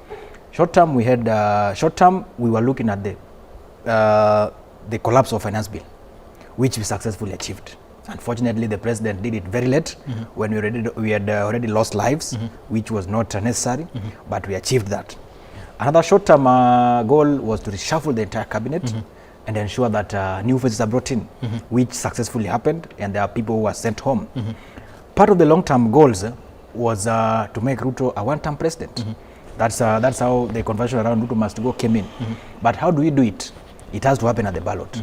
Short term, we were looking at the collapse of finance bill, which we successfully achieved. Unfortunately, the president did it very late when we had already lost lives, which was not necessary, but we achieved that. Another short-term goal was to reshuffle the entire cabinet and ensure that new faces are brought in, which successfully happened, and there are people who were sent home. Part of the long-term goals was to make Ruto a one-term president. That's how the conversation around Ruto must go came in. But how do we do it? it has to happen at the ballot.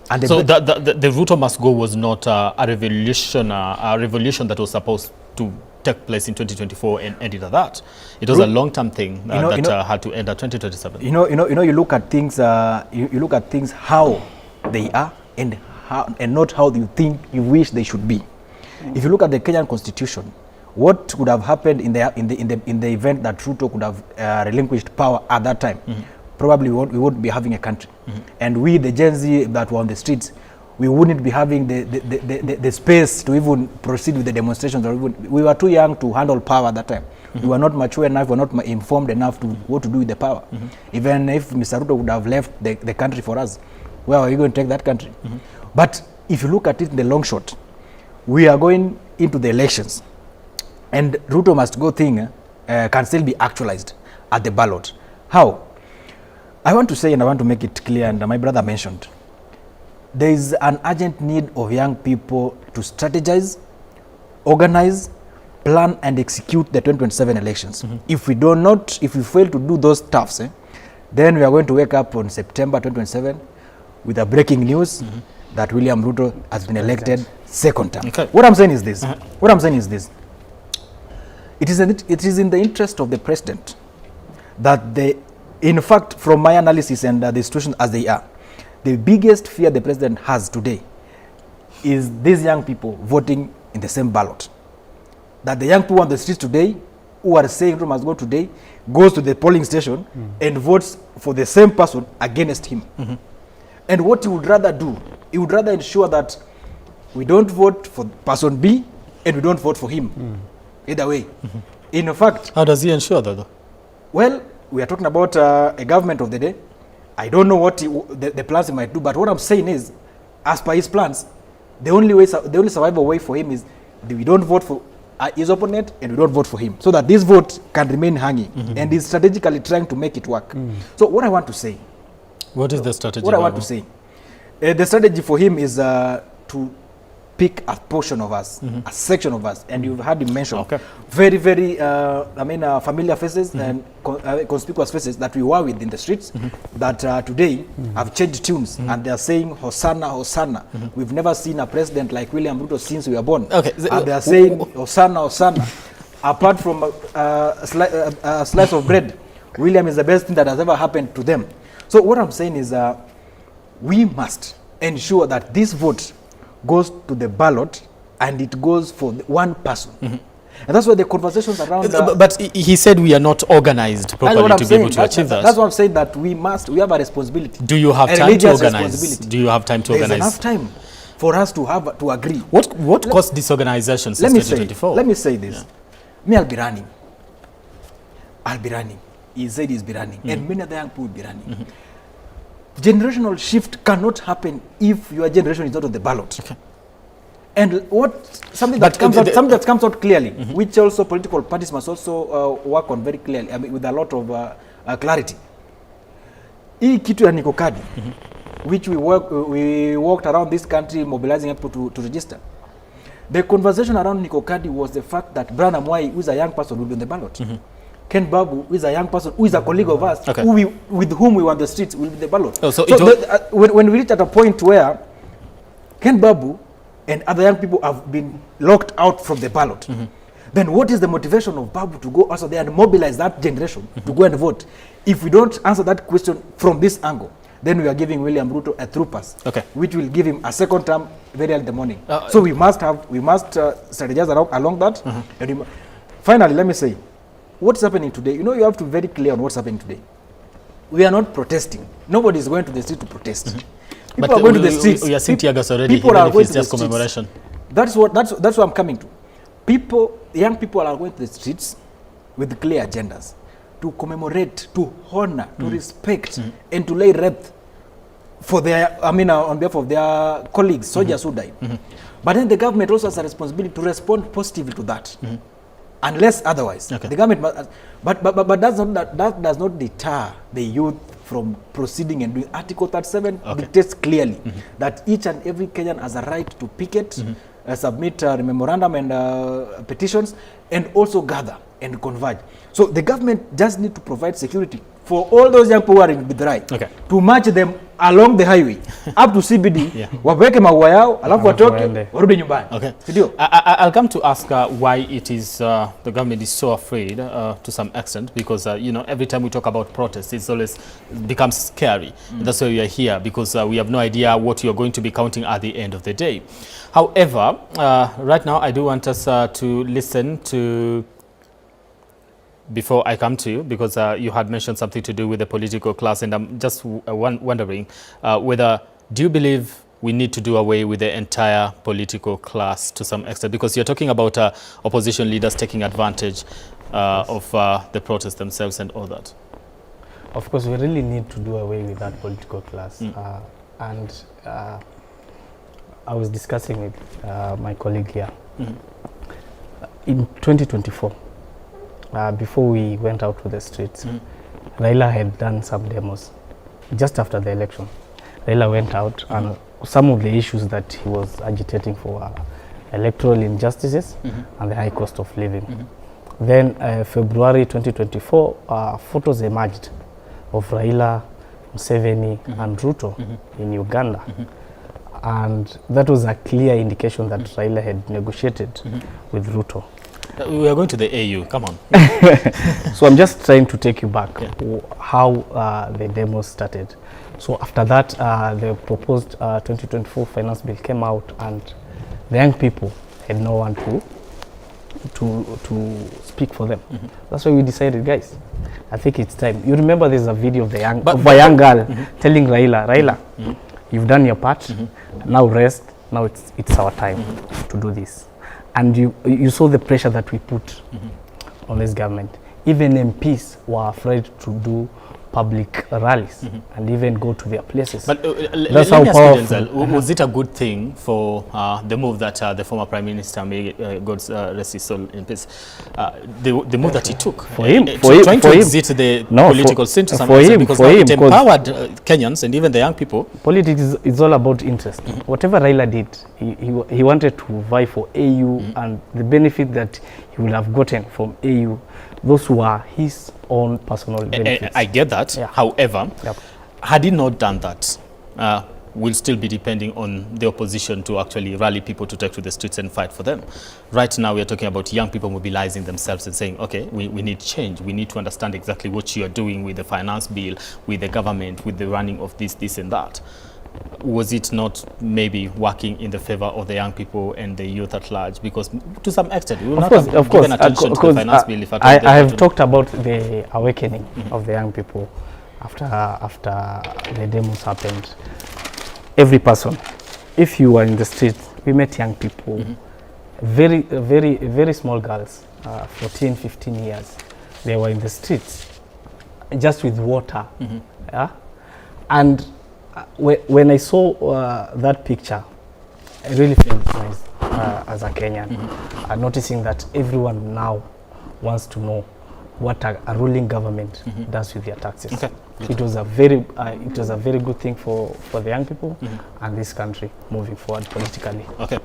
And So the Ruto must go was not a revolution that was supposed to take place in 2024 and ended at that. It was a long-term thing that had to end at 2027. You look at things. You look at things how they are and not how you think you wish they should be. If you look at the Kenyan Constitution, what would have happened in the event that Ruto could have relinquished power at that time? Probably we wouldn't be having a country, and we, the Gen Z that were on the streets, we wouldn't be having the space to even proceed with the demonstrations. Or even, we were too young to handle power at that time. We were not mature enough, we were not informed enough to what to do with the power. Even if Mr. Ruto would have left the country for us, where are we going to take that country? But if you look at it in the long shot, we are going into the elections, and Ruto must go thing can still be actualized at the ballot. How? I want to say, and I want to make it clear, and my brother mentioned, there is an urgent need of young people to strategize, organize, plan, and execute the 2027 elections. If we fail to do those stuffs, then we are going to wake up on September 2027 with a breaking news that William Ruto has been elected second term. Okay. What I'm saying is this. It is in the interest of the president that in fact, from my analysis and the situation as they are, the biggest fear the president has today is these young people voting in the same ballot. That the young people on the streets today who are saying Ruto must go today goes to the polling station and votes for the same person against him. And what he would rather do, he would rather ensure that we don't vote for person B and we don't vote for him. Either way. In fact, how does he ensure that though? Well, we are talking about a government of the day. I don't know what the plans he might do, but what I'm saying is, as per his plans, the only survival way for him is we don't vote for his opponent and we don't vote for him, so that this vote can remain hanging. And he's strategically trying to make it work. So what I want to say. What is the strategy? What I want to say. The strategy for him is to pick a portion of us, a section of us, and you've heard him mention very, very, familiar faces and conspicuous faces that we were with in the streets that today have changed tunes and they are saying Hosanna, Hosanna. We've never seen a president like William Ruto since we were born. And they are saying Hosanna, Hosanna. Apart from a slice of bread, William is the best thing that has ever happened to them. So what I'm saying is we must ensure that this vote goes to the ballot and it goes for one person. And that's why the conversations around but he said we are not organized properly to be able to achieve that. That's what I'm saying, that we have a responsibility. Do you have time to organize? Do you have time to organize? There's enough time for us to agree. What caused disorganization since 2024? Let me say this. Me, I'll be running. He said he's be running. And many other young people will be running. Generational shift cannot happen if your generation is not on the ballot. And something that comes out clearly, which also political parties must also work on very clearly, with a lot of clarity. Hii kitu ya Niko Kadi, which we walked around this country mobilizing people to register. The conversation around Niko Kadi was the fact that Brian Mwai, who is a young person, will be on the ballot. Ken Babu, who is a young person, who is a colleague of us, with whom we were on the streets, will be the ballot. When we reach at a point where Ken Babu and other young people have been locked out from the ballot, then what is the motivation of Babu to go also there and mobilize that generation to go and vote? If we don't answer that question from this angle, then we are giving William Ruto a through pass, which will give him a second term very early in the morning. So we must strategize along that. And finally, let me say, what's happening today? You have to be very clear on what's happening today. We are not protesting. Nobody is going to the street to protest. People are going to the streets. We are seeing tear gas already, even if it's just commemoration. That's what I'm coming to. Young people are going to the streets with clear agendas to commemorate, to honor, to respect, and to lay wreath for on behalf of their colleagues, soldiers who died. But then the government also has a responsibility to respond positively to that. Unless otherwise, the government must, but that does not deter the youth from proceeding and doing. Article 37 dictates clearly that each and every Kenyan has a right to picket, submit memorandum and petitions, and also gather and converge. So the government just need to provide security for all those young people who are in Githurai to march them along the highway up to CBD, waweke maua yao, alafu watoke warudi nyumbani. I'll come to ask why it is the government is so afraid to some extent, because you know, every time we talk about protests, it's always becomes scary. That's why we are here, because we have no idea what you are going to be counting at the end of the day. However, right now I do want us to listen to, before I come to you, because you had mentioned something to do with the political class, and I'm just wondering whether, do you believe we need to do away with the entire political class to some extent? Because you're talking about opposition leaders taking advantage of the protests themselves and all that. Of course, we really need to do away with that political class. And I was discussing with my colleague here. In 2024, before we went out to the streets, Raila had done some demos just after the election. Raila went out and some of the issues that he was agitating for electoral injustices and the high cost of living. Then February 2024, photos emerged of Raila, Museveni and Ruto in Uganda. And that was a clear indication that Raila had negotiated with Ruto. We are going to the AU, come on. So I'm just trying to take you back how the demos started. So after that, the proposed 2024 finance bill came out, and the young people had no one to speak for them. That's why we decided, guys, I think it's time. You remember there's a video of, of a young girl telling Raila, you've done your part, now rest, now it's our time to do this. And you saw the pressure that we put on this government. Even MPs were afraid to do public rallies and even go to their places. But that's how powerful. Was it a good thing for the move that the former Prime Minister, may God rest his soul in peace, the move that he took? For him, trying to exit the political scene to some extent, because it empowered Kenyans and even the young people. Politics is all about interest. Whatever Raila did, he wanted to vie for AU and the benefit that he would have gotten from AU. Those were his own personal benefits. I get that. However, had he not done that, we'll still be depending on the opposition to actually rally people to take to the streets and fight for them. Right now, we are talking about young people mobilizing themselves and saying, okay, we need change. We need to understand exactly what you are doing with the finance bill, with the government, with the running of this and that. Was it not maybe working in the favor of the young people and the youth at large? Because to some extent, we will not have given attention to the finance bill. If I have talked about the awakening of the young people after the demos happened. Every person, if you were in the street, we met young people, very small girls, 14, 15 years. They were in the streets just with water. And when I saw that picture, I really felt nice as a Kenyan, noticing that everyone now wants to know what a ruling government does with their taxes. Okay. It was a very good thing for the young people and this country moving forward politically. Okay.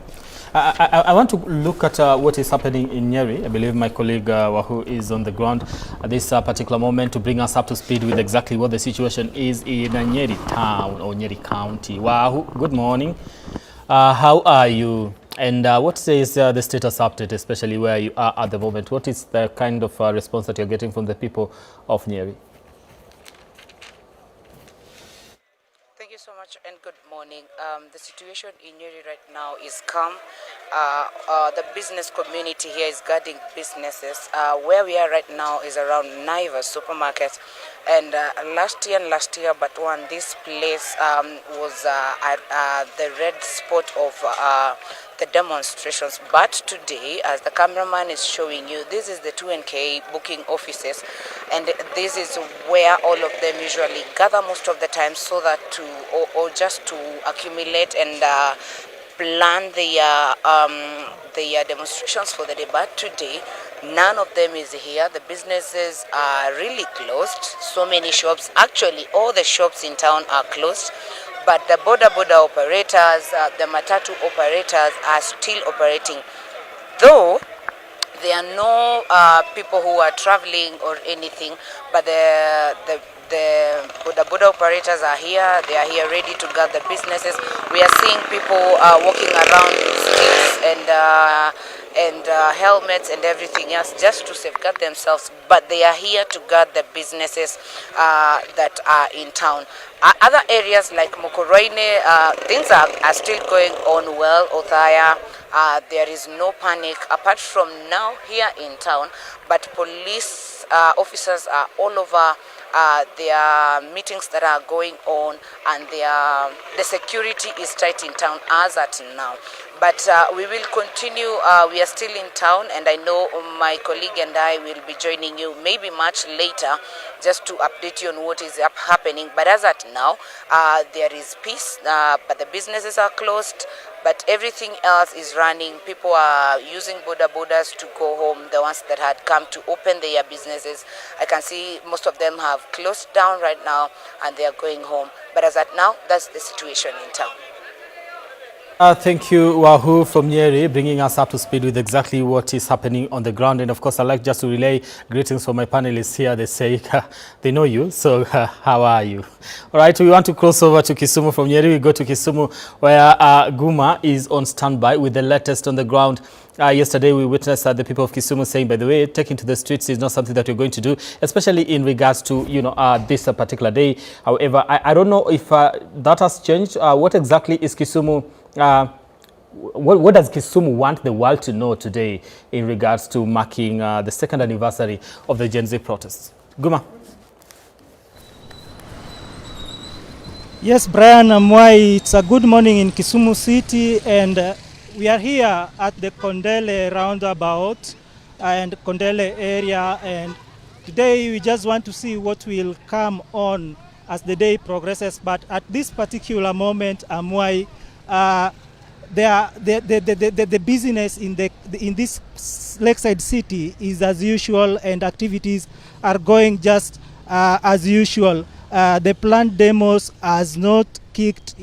I want to look at what is happening in Nyeri. I believe my colleague Wahu is on the ground at this particular moment to bring us up to speed with exactly what the situation is in Nyeri town or Nyeri County. Wahu, good morning. How are you? And what says the status update, especially where you are at the moment? What is the kind of response that you're getting from the people of Nyeri? Thank you so much and good morning. The situation in Nyeri right now is calm. The business community here is guarding businesses. Where we are right now is around Naivas supermarket. And last year but one, this place was the red spot of the demonstrations. But today, as the cameraman is showing you, this is the 2NK booking offices, and this is where all of them usually gather most of the time, so that or just to accumulate and plan the demonstrations for the day. But today, none of them is here. The businesses are really closed. So many shops, actually all the shops in town are closed. But the border operators, the matatu operators are still operating. Though There are no people who are traveling or anything, but the Buddha operators are here. They are here ready to guard the businesses. We are seeing people walking around with sticks and helmets and everything else just to safeguard themselves, but they are here to guard the businesses that are in town. Other areas like Mukoroine, things are still going on well. Othaya, there is no panic apart from now here in town, but police officers are all over. There are meetings that are going on, and the security is tight in town as at now. But we will continue. We are still in town, and I know my colleague and I will be joining you maybe much later just to update you on what is happening. But as at now, there is peace, but the businesses are closed. But everything else is running. People are using bodas to go home, the ones that had come to open their businesses. I can see most of them have closed down right now and they are going home. But as at now, that's the situation in town. Thank you, Wahoo from Nyeri, bringing us up to speed with exactly what is happening on the ground. And of course, I'd like just to relay greetings from my panelists here. They say they know you, so how are you? All right, we want to cross over to Kisumu from Nyeri. We go to Kisumu, where Guma is on standby with the latest on the ground. Yesterday, we witnessed the people of Kisumu saying, by the way, taking to the streets is not something that we're going to do, especially in regards to, this particular day. However, I don't know if that has changed. What exactly is Kisumu? What does Kisumu want the world to know today in regards to marking the second anniversary of the Gen Z protests? Guma. Yes, Brian Amwai, it's a good morning in Kisumu City, and we are here at the Kondele roundabout and Kondele area, and today we just want to see what will come on as the day progresses. But at this particular moment, Amwai, the business in this lakeside city is as usual, and activities are going just as usual. The planned demos has not kicked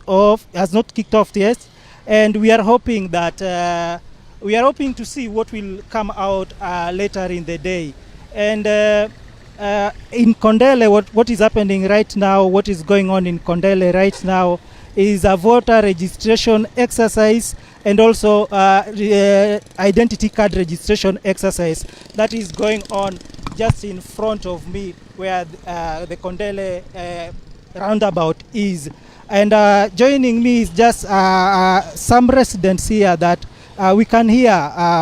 off yet, and we are hoping that to see what will come out later in the day. And in Kondele, what is happening right now, what is going on in Kondele right now is a voter registration exercise and also identity card registration exercise that is going on just in front of me, where the Kondele roundabout is. And joining me is just some residents here that we can hear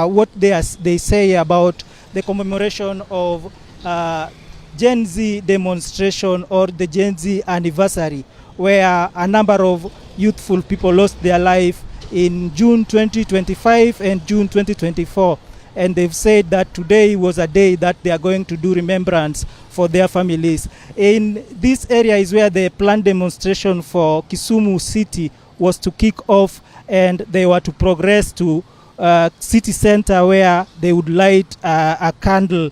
what they say about the commemoration of Gen Z demonstration or the Gen Z anniversary, where a number of youthful people lost their life in June 2025 and June 2024. And they've said that today was a day that they are going to do remembrance for their families. In this area is where the planned demonstration for Kisumu City was to kick off, and they were to progress to city center, where they would light a candle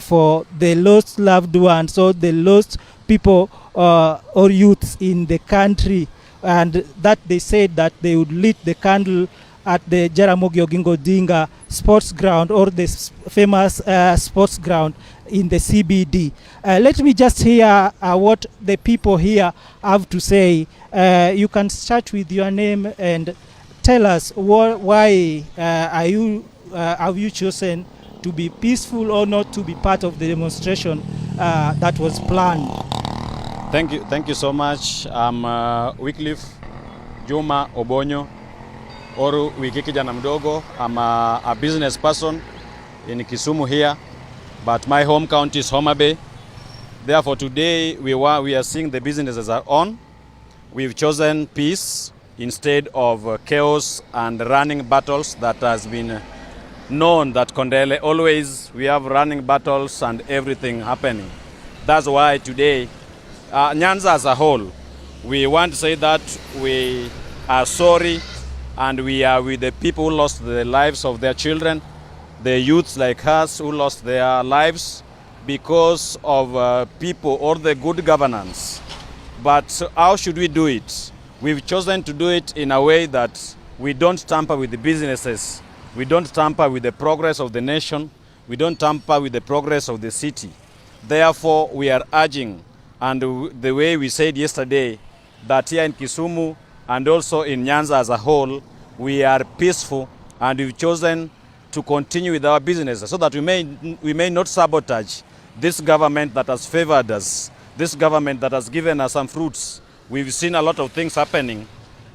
for the lost loved ones, so the lost people or youths in the country. And that they said that they would lit the candle at the Jaramogi Oginga Odinga sports ground, or the famous sports ground in the CBD. Let me just hear what the people here have to say. You can start with your name and tell us why have you chosen to be peaceful or not to be part of the demonstration that was planned. Thank you so much. I'm Wycliffe Juma Obonyo, Oru Wiki Kijana Mdogo. I'm a business person in Kisumu here, but my home county is Homa Bay. Therefore today we are seeing the businesses are on. We've chosen peace instead of chaos and running battles that has been known that Kondele always we have running battles and everything happening. That's why today Nyanza as a whole, we want to say that we are sorry and we are with the people who lost the lives of their children, the youths like us who lost their lives because of people or the good governance. But how should we do it? We've chosen to do it in a way that we don't tamper with the businesses. We don't tamper with the progress of the nation. We don't tamper with the progress of the city. Therefore, we are urging, and the way we said yesterday, that here in Kisumu and also in Nyanza as a whole, we are peaceful and we've chosen to continue with our business so that we may not sabotage this government that has favored us, this government that has given us some fruits. We've seen a lot of things happening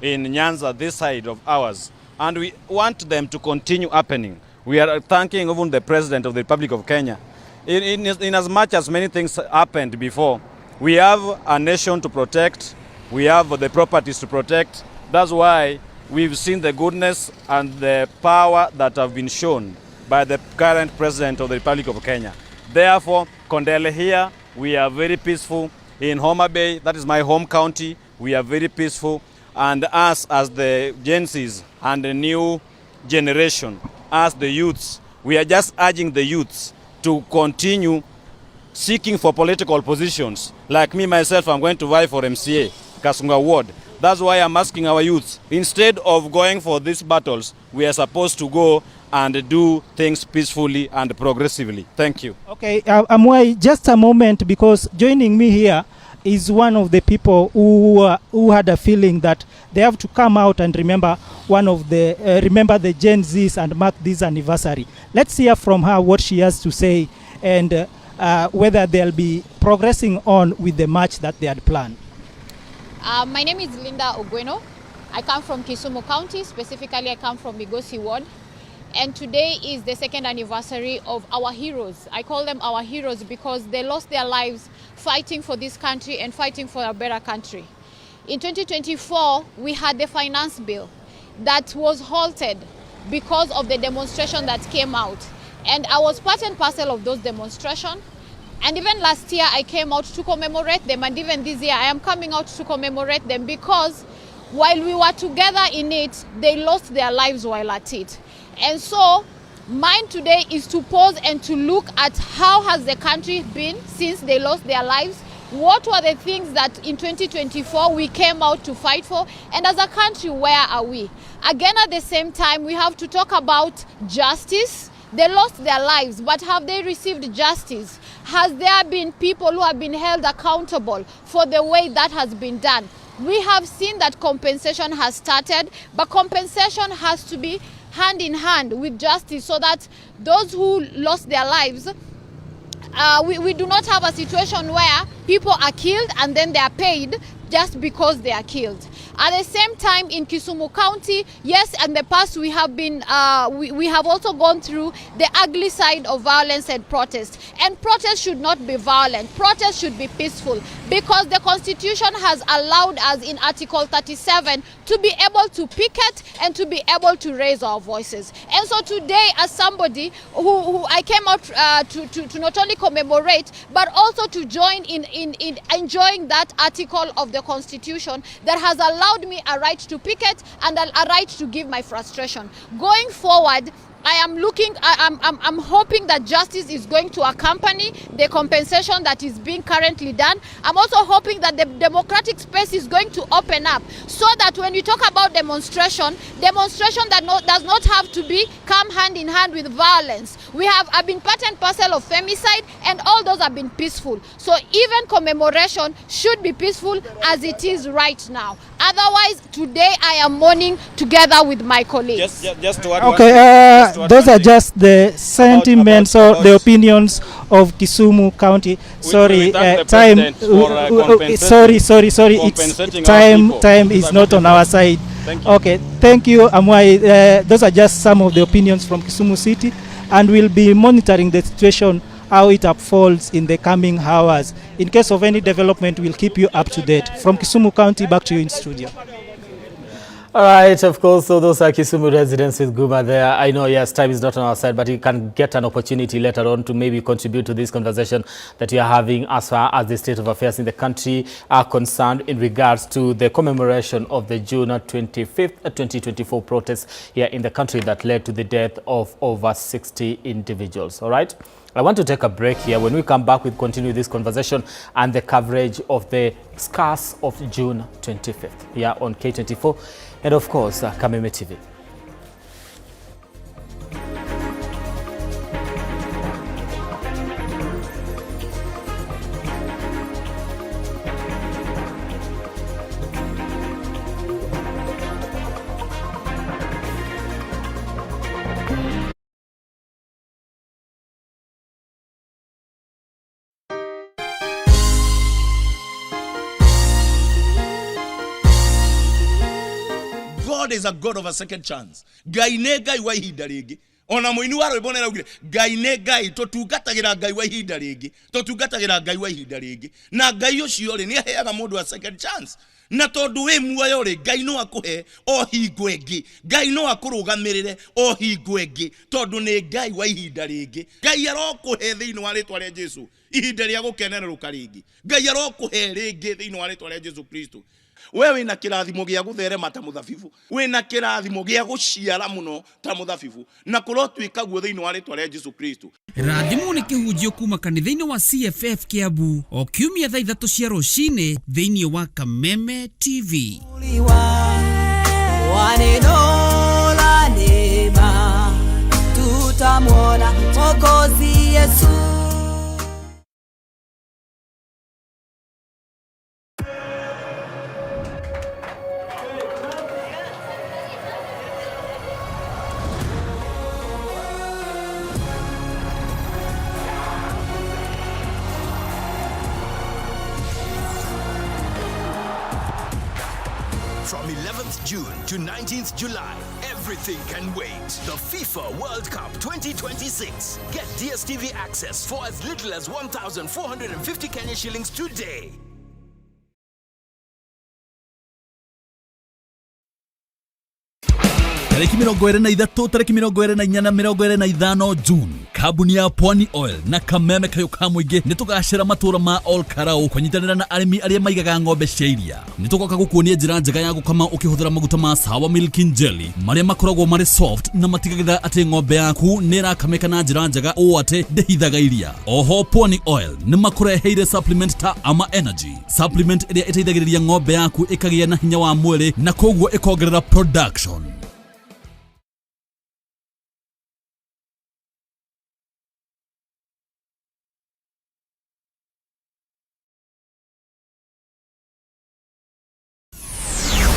in Nyanza, this side of ours, and we want them to continue happening. We are thanking even the President of the Republic of Kenya. In as much as many things happened before, we have a nation to protect, we have the properties to protect. That's why we've seen the goodness and the power that have been shown by the current President of the Republic of Kenya. Therefore, Kondele here, we are very peaceful. In Homa Bay, that is my home county, we are very peaceful. And us as the Gen Zs and the new generation, as the youths, we are just urging the youths to continue seeking for political positions. Like me, myself, I'm going to vie for MCA, Kasunga Ward. That's why I'm asking our youths, instead of going for these battles, we are supposed to go and do things peacefully and progressively. Thank you. Okay, Amwai, just a moment, because joining me here is one of the people who had a feeling that they have to come out and remember remember the Gen Zs and mark this anniversary. Let's hear from her what she has to say and whether they'll be progressing on with the march that they had planned. My name is Linda Ogweno. I come from Kisumu County, specifically I come from Migosi Ward. And today is the second anniversary of our heroes. I call them our heroes because they lost their lives fighting for this country and fighting for a better country. In 2024, we had the finance bill that was halted because of the demonstration that came out. And I was part and parcel of those demonstrations. And even last year, I came out to commemorate them. And even this year, I am coming out to commemorate them because while we were together in it, they lost their lives while at it. And so mine today is to pause and to look at how has the country been since they lost their lives. What were the things that in 2024 we came out to fight for? And as a country, where are we? Again, at the same time, we have to talk about justice. They lost their lives, but have they received justice? Has there been people who have been held accountable for the way that has been done? We have seen that compensation has started, but compensation has to be hand in hand with justice so that those who lost their lives, we do not have a situation where people are killed and then they are paid just because they are killed. At the same time, in Kisumu County, yes, in the past we have been, we have also gone through the ugly side of violence and protest. And protest should not be violent. Protest should be peaceful because the Constitution has allowed us in Article 37 to be able to picket and to be able to raise our voices. And so today, as somebody who I came out to not only commemorate, but also to join in enjoying that article of the Constitution that has allowed me a right to picket and a right to give my frustration. Going forward, I'm hoping that justice is going to accompany the compensation that is being currently done. I'm also hoping that the democratic space is going to open up so that when we talk about demonstration that does not have to come hand in hand with violence. I've been part and parcel of femicide and all those have been peaceful. So even commemoration should be peaceful as it is right now. Otherwise, today I am mourning together with my colleagues. Just to add okay, those are just the sentiments or the opinions of Kisumu County. Sorry, time. Sorry. It's time is not on our side. Okay, thank you, Amwai. Those are just some of the opinions from Kisumu City, and we'll be monitoring the situation, how it unfolds in the coming hours. In case of any development, we'll keep you up to date. From Kisumu County, back to you in studio. All right, of course, so those are Kisumu residents with Guma there. I know, yes, time is not on our side, but you can get an opportunity later on to maybe contribute to this conversation that you are having as far as the state of affairs in the country are concerned in regards to the commemoration of the June 25th, 2024 protests here in the country that led to the death of over 60 individuals. All right? I want to take a break here. When we come back, we'll continue this conversation and the coverage of the scars of June 25th here on K24 and, of course, Kameme TV. God is a God of a second chance. Ngai ne ngai wa ihinda ringi. Ona muini wa rwimbo neraugire ngai ne ngai tutungatagira ngai wa ihinda ringi. Tutungatagira ngai wa ihinda ringi. Na ngai ucio ri ni aheaga mundu a second chance. Na tondu we muoyo ri ngai no akuhe o hingo ingi. Ngai no akurugamirire o hingo ingi tondu ni ngai wa ihinda ringi. Ngai arokuhe thiini wa ritwa ria Jesu ihinda ria gukenereruka ringi. Ngai arokuhe ringi thiini wa ritwa ria Jesu Kristo. Wewe wina kirathimo gia gutherema ta muthabibu, wina kirathimo gia guciara muno ta muthabibu, na kurotwika guo thiini wa ritwa ria Jesu Kristo. Rathimo ni kihunjio kuma kanitha-ini wa CFF Kiambu o kiumia thaa 3 cia rucini thiini wa Kameme TV. Wanenola neema tutamwona Mwokozi Yesu. From 11th June to 19th July, everything can wait. The FIFA World Cup 2026. Get DSTV access for as little as 1,450 Kenya shillings today. Tariki 23, tariki 24, 25 June, kabuni ya Pwani Oil na Kameme Kayukamwige nitugashira matura ma All Karau kwanyitanira na arimi aria maigaga ng'ombe cia iria. Nitugoka gukuonia njira njega ya gukama ukihuthira maguta ma Sawa Milking Jelly maria makoragwo mari soft na matigagira ati ng'ombe yaku nirakameka na njira njega o ate ndehithaga iria. Oho Pwani Oil ni makureheire supplement ta Ama Energy, supplement iria iteithagiriria ng'ombe yaku ikagia na hinya wa mwiri na koguo ikongerera production.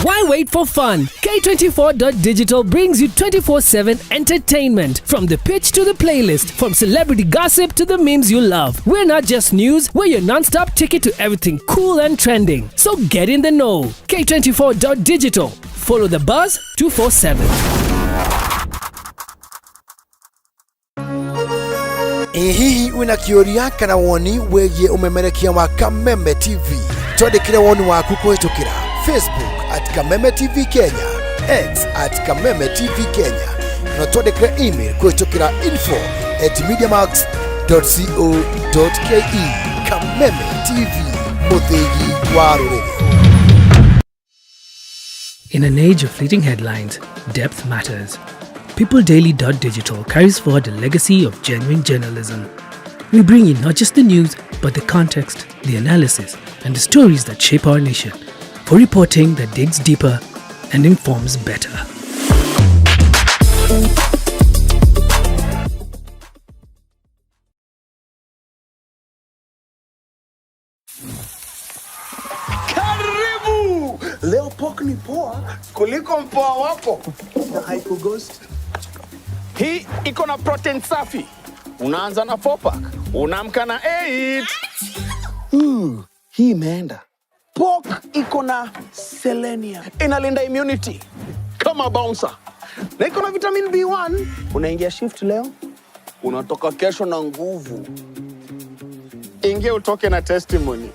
Why wait for fun? K24.digital brings you 24/7 entertainment. From the pitch to the playlist, from celebrity gossip to the memes you love. We're not just news, we're your non-stop ticket to everything cool and trending. So get in the know. K24.digital. Follow the buzz 247. Hihi wina kioria kana woni wegie umemerekia wa Kameme TV. Twandikire woni waku kuhitukira Facebook @Kameme TV Kenya, X @Kameme TV Kenya, na twandikire email kuhitukira info@mediamax.co.ke. Kameme TV, muthigi wa ruriri. In an age of fleeting headlines, depth matters. PeopleDaily.digital carries forward a legacy of genuine journalism. We bring you not just the news, but the context, the analysis, and the stories that shape our nation. For reporting that digs deeper and informs better. Karibu! Leo pork ni poa kuliko mpoa wako na haiko ghost. Hii iko na protein safi. Unaanza na 4-pack, unaamka na 8. Hii imeenda. Pork iko na selenium, inalinda immunity kama bouncer. Na iko na vitamin B1, unaingia shift leo, unatoka kesho na nguvu. Ingia utoke na testimony.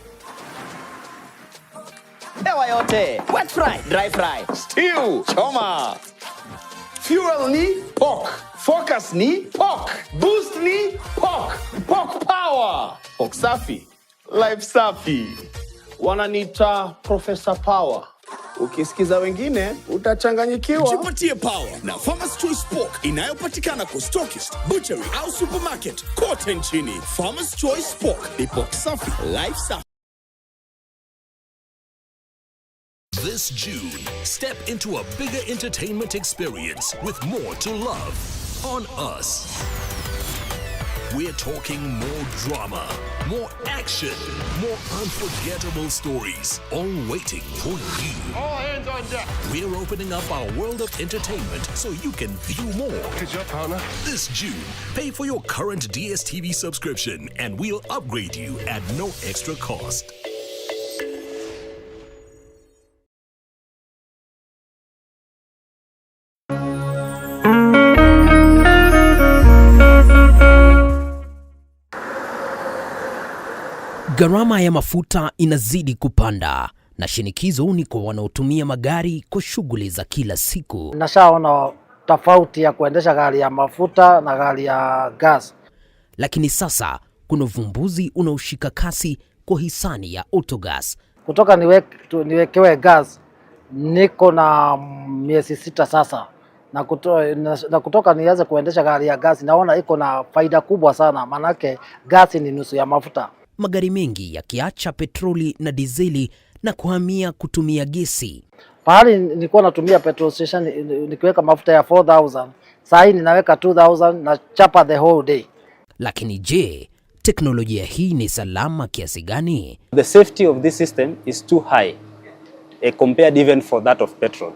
Ewa yote, wet fry, dry fry, stew, choma. Fuel ni pork, focus ni pork, boost ni pork, pork power. Pork safi, life safi. Wananiita Professor Power. Ukisikiza wengine utachanganyikiwa. Jipatie power na Farmers Choice Pork inayopatikana kwa stockist, butchery au supermarket kote nchini. Farmers Choice Pork ni pork safi, life safi. This June, step into a bigger entertainment experience with more to love on us. We're talking more drama, more action, more unforgettable stories, all waiting for you. All hands on deck. We're opening up our world of entertainment so you can view more. Good job, partner. This June, pay for your current DSTV subscription and we'll upgrade you at no extra cost. Gharama ya mafuta inazidi kupanda na shinikizo ni kwa wanaotumia magari kwa shughuli za kila siku. Nashaona tofauti ya kuendesha gari ya mafuta na gari ya gas. Lakini sasa kuna uvumbuzi unaoshika kasi kwa hisani ya autogas. Kutoka niwekewe gas niko na miezi 6 sasa. Na kutoka nianze kuendesha gari ya gas naona iko na faida kubwa sana, manake gas ni nusu ya mafuta. Magari mengi yakiacha petroli na dizeli na kuhamia kutumia gesi. Pahali nilikuwa natumia petrol station nikiweka mafuta ya 4000, sasa hivi ninaweka 2000 na chapa the whole day. Lakini je, teknolojia hii ni salama kiasi gani? The safety of this system is too high compared even for that of petrol.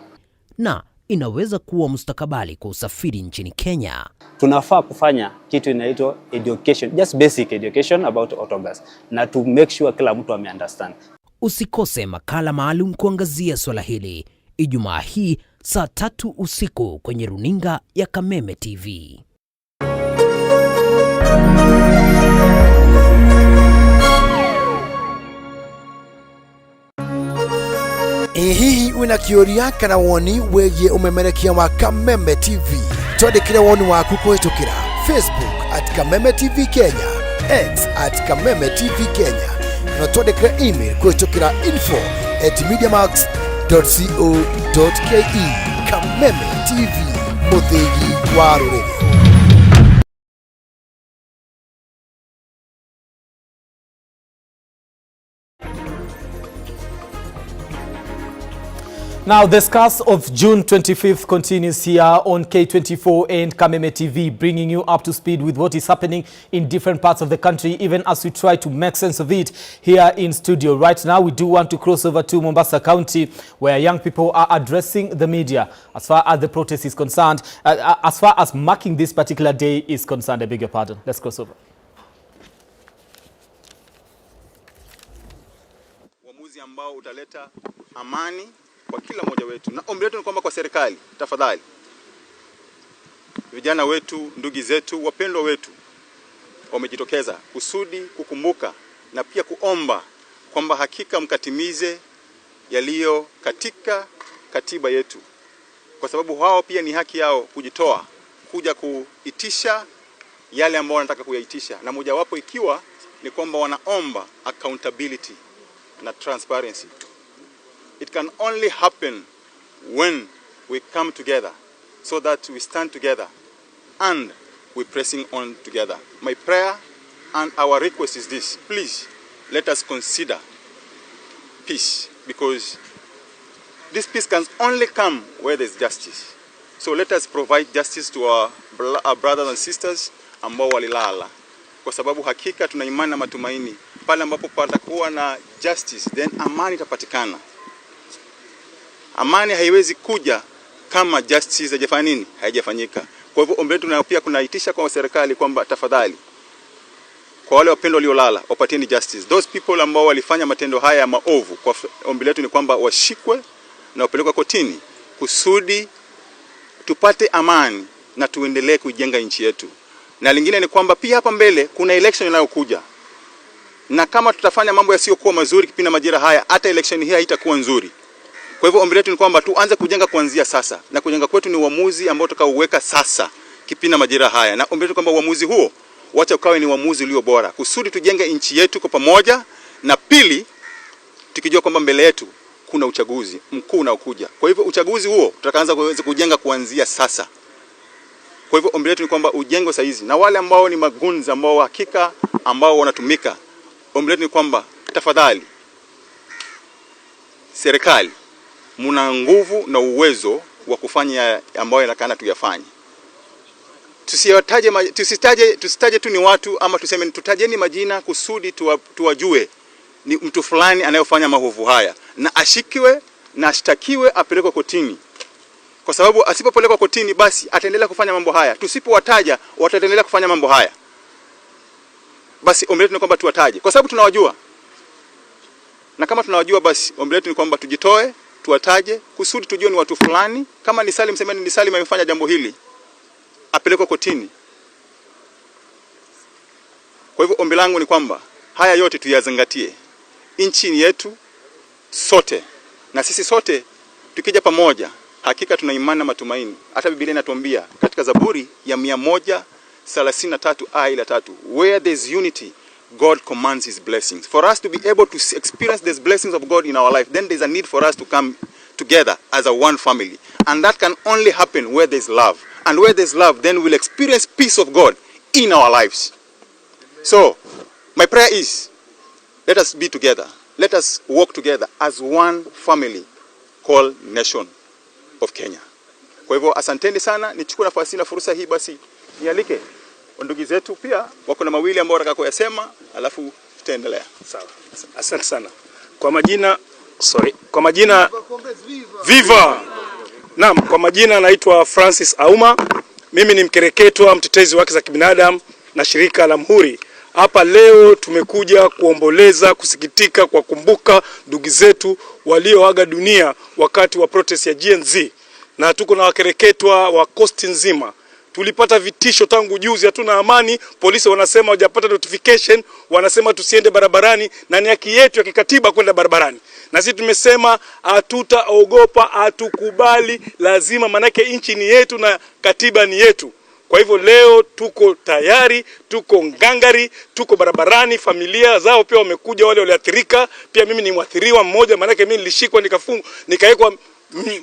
Na inaweza kuwa mustakabali kwa usafiri nchini Kenya. Tunafaa kufanya kitu inaitwa education, just basic education about autogas, na to make sure kila mtu understand. Usikose makala maalum kuangazia swala hili Ijumaa hii saa 3 usiku kwenye runinga ya Kameme TV. Hihi wina kĩũria kana woni wĩgiĩ ũmemerekia wa Kameme TV? Twandĩkĩre woni waku kũhĩtũkĩra Facebook @Kameme TV Kenya, X @Kameme TV Kenya, na twandĩkĩre email kũhĩtũkĩra info@mediamax.co.ke. Kameme TV, mũthĩgi wa rũrĩrĩ. Now, the scars of June 25th continues here on K24 and Kameme TV, bringing you up to speed with what is happening in different parts of the country, even as we try to make sense of it here in studio. Right now, we do want to cross over to Mombasa County, where young people are addressing the media as far as the protest is concerned, as far as marking this particular day is concerned. I beg your pardon. Let's cross over. Uamuzi ambao utaleta amani kwa kila mmoja wetu. Na ombi letu ni kwamba kwa serikali, tafadhali, vijana wetu, ndugu zetu, wapendwa wetu wamejitokeza kusudi kukumbuka na pia kuomba kwamba hakika mkatimize yaliyo katika katiba yetu, kwa sababu hao pia ni haki yao kujitoa kuja kuitisha yale ambao wanataka kuyaitisha, na mojawapo ikiwa ni kwamba wanaomba accountability na transparency. It can only happen when we come together, so that we stand together and we're pressing on together. My prayer and our request is this: please let us consider peace, because this peace can only come where there's justice. So let us provide justice to our brothers and sisters ambao walilala, kwa sababu hakika tuna imani na matumaini pale ambapo patakuwa na justice, then amani itapatikana. Amani haiwezi kuja kama justice haijafanyika. Kwa hivyo ombi letu na pia kunaitisha kwa serikali kwamba tafadhali, kwa wale wapendwa waliolala, wapatieni justice. Those people ambao walifanya matendo haya ya maovu, kwa ombi letu ni kwamba washikwe na wapelekwe kotini kusudi tupate amani na tuendelee kujenga nchi yetu. Na lingine ni kwamba pia hapa mbele kuna election inayokuja. Na kama tutafanya mambo yasiyokuwa mazuri kipindi majira haya, hata election hii haitakuwa nzuri. Kwa hivyo ombi letu ni kwamba tuanze kujenga kuanzia sasa, na kujenga kwetu ni uamuzi ambao tutakaouweka sasa kipindi majira haya. Na ombi letu kwamba uamuzi huo wacha ukawe ni uamuzi ulio bora kusudi tujenge nchi yetu kwa pamoja, na pili tukijua kwamba mbele yetu kuna uchaguzi mkuu unaokuja. Kwa hivyo uchaguzi huo tutaanza kujenga kuanzia sasa. Kwa hivyo ombi letu ni kwamba ujengwe saa hizi, na wale ambao ni magunzi ambao hakika ambao wanatumika, ombi letu ni kwamba tafadhali serikali, muna nguvu na uwezo wa kufanya ambayo inakana tuyafanye. Tusitaje tu ni watu, ama tuseme tutajeni majina kusudi tuwajue ni mtu fulani anayofanya maovu haya, na ashikiwe na ashtakiwe, apelekwe kotini. Kwa sababu asipopelekwa kotini basi ataendelea kufanya mambo haya. Tusipowataja wataendelea kufanya mambo haya. Basi ombi letu ni kwamba tuwataje, kwa sababu tunawajua. Na kama tunawajua basi ombi letu ni kwamba tujitoe, tuwataje kusudi tujue ni watu fulani. Kama ni Salim, semeni ni Salim amefanya jambo hili, apelekwe kotini. Kwa hivyo ombi langu ni kwamba haya yote tuyazingatie. Nchi ni yetu sote, na sisi sote tukija pamoja hakika tuna imani na matumaini. Hata Biblia inatuambia katika Zaburi ya 133 aya 3, where there is unity God commands his blessings. For us to be able to experience these blessings of God in our life, then there's a need for us to come together as a one family. And that can only happen where there's love. And where there's love, then we'll experience peace of God in our lives. So, my prayer is, let us be together. Let us work together as one family called Nation of Kenya. Kwa hivyo asanteni sana, nichukue nafasi na fursa hii basi nialike ndugu zetu pia wako na mawili ambao nataka kuyasema, alafu tutaendelea. Sawa. Asante sana. Kwa majina Viva. Naam, kwa majina naitwa Francis Auma. Mimi ni mkereketwa, mtetezi wa haki za kibinadamu na shirika la Mhuri. Hapa leo tumekuja kuomboleza, kusikitika kwa kumbuka ndugu zetu walioaga dunia wakati wa protest ya GNZ. Na tuko na wakereketwa wa coast nzima. Tulipata vitisho tangu juzi, hatuna amani. Polisi wanasema hawajapata notification, wanasema tusiende barabarani, na ni haki yetu ya kikatiba kwenda barabarani. Na sisi tumesema hatutaogopa, hatukubali, lazima, manake nchi ni yetu na katiba ni yetu. Kwa hivyo leo tuko tayari, tuko ngangari, tuko barabarani. Familia zao pia wamekuja, wale waliathirika. Pia mimi ni mwathiriwa mmoja, manake mimi nilishikwa nikafungwa, nikawekwa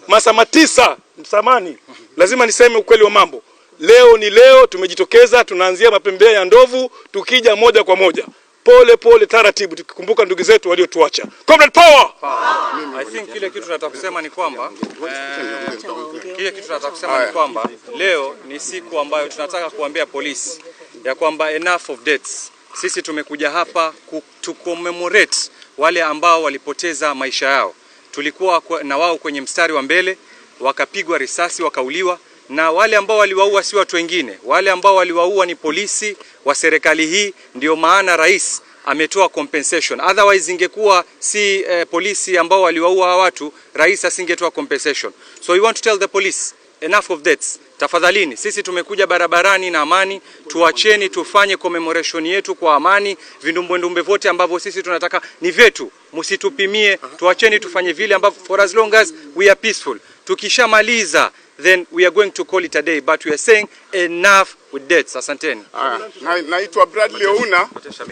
masaa 9 samani. Lazima niseme ukweli wa mambo. Leo ni leo, tumejitokeza, tunaanzia mapembea ya ndovu, tukija moja kwa moja. Pole pole taratibu, tukikumbuka ndugu zetu waliotuacha. Comrade power! I think kile kitu tunataka kusema ni kwamba leo ni siku ambayo tunataka kuambia polisi ya kwamba enough of deaths. Sisi tumekuja hapa to commemorate wale ambao walipoteza maisha yao. Tulikuwa na wao kwenye mstari wa mbele, wakapigwa risasi, wakauliwa. Na wale ambao waliwaua si watu wengine, wale ambao waliwaua ni polisi wa serikali hii. Ndio maana rais ametoa compensation. Otherwise ingekuwa si polisi ambao waliwaua watu, rais asingetoa compensation. So we want to tell the police, enough of deaths. Tafadhalini, sisi tumekuja barabarani na amani, tuacheni tufanye commemoration yetu kwa amani. Vindumbwe vote ambavyo sisi tunataka ni vyetu, msitupimie, tuacheni tufanye vile ambavyo for as long as we are peaceful. Tukishamaliza, then we are going to call it a day, but we are saying enough with deaths. Asanteni. Naitwa Bradley Ouna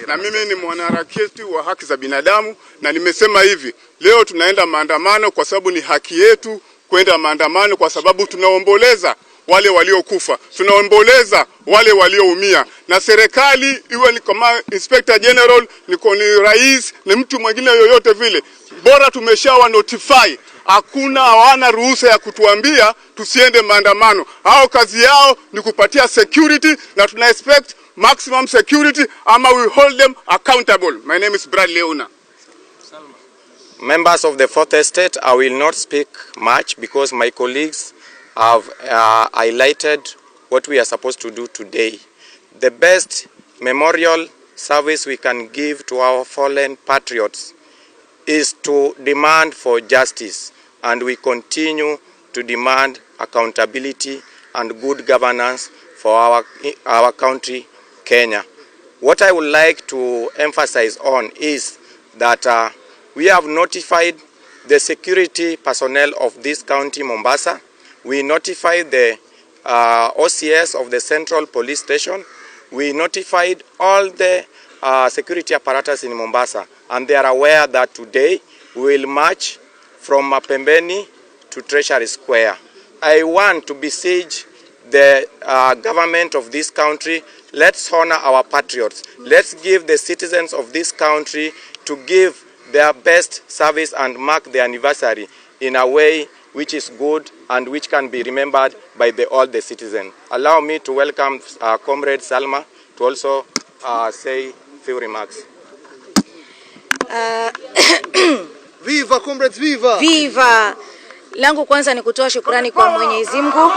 na mimi ni mwanaharakati wa haki za binadamu, na nimesema hivi, leo tunaenda maandamano kwa sababu ni haki yetu kwenda maandamano, kwa sababu tunaomboleza wale waliokufa, tunaomboleza wale walioumia, na serikali iwe ni kama Inspector General, ni rais, ni mtu mwingine yoyote vile, bora tumeshawa notify. Hakuna, hawana ruhusa ya kutuambia tusiende maandamano. Hao kazi yao ni kupatia security, na tuna expect maximum security, ama we hold them accountable. My name is Bradley Ouna. Members of the Fourth Estate, I will not speak much because my colleagues have highlighted what we are supposed to do today. The best memorial service we can give to our fallen patriots is to demand for justice, and we continue to demand accountability and good governance for our country, Kenya. What I would like to emphasize on is that we have notified the security personnel of this county, Mombasa. We notified the OCS of the Central Police Station. We notified all the security apparatus in Mombasa, and they are aware that today we will march from Mapembeni to Treasury Square. I want to beseech the government of this country, let's honor our patriots. Let's give the citizens of this country to give their best service and mark the anniversary in a way which is good and which can be remembered by all the citizens. Allow me to welcome Comrade Salma to also say a few remarks. Viva comrades, viva! Viva! Langu kwanza ni kutoa shukrani kwa Mwenyezi Mungu.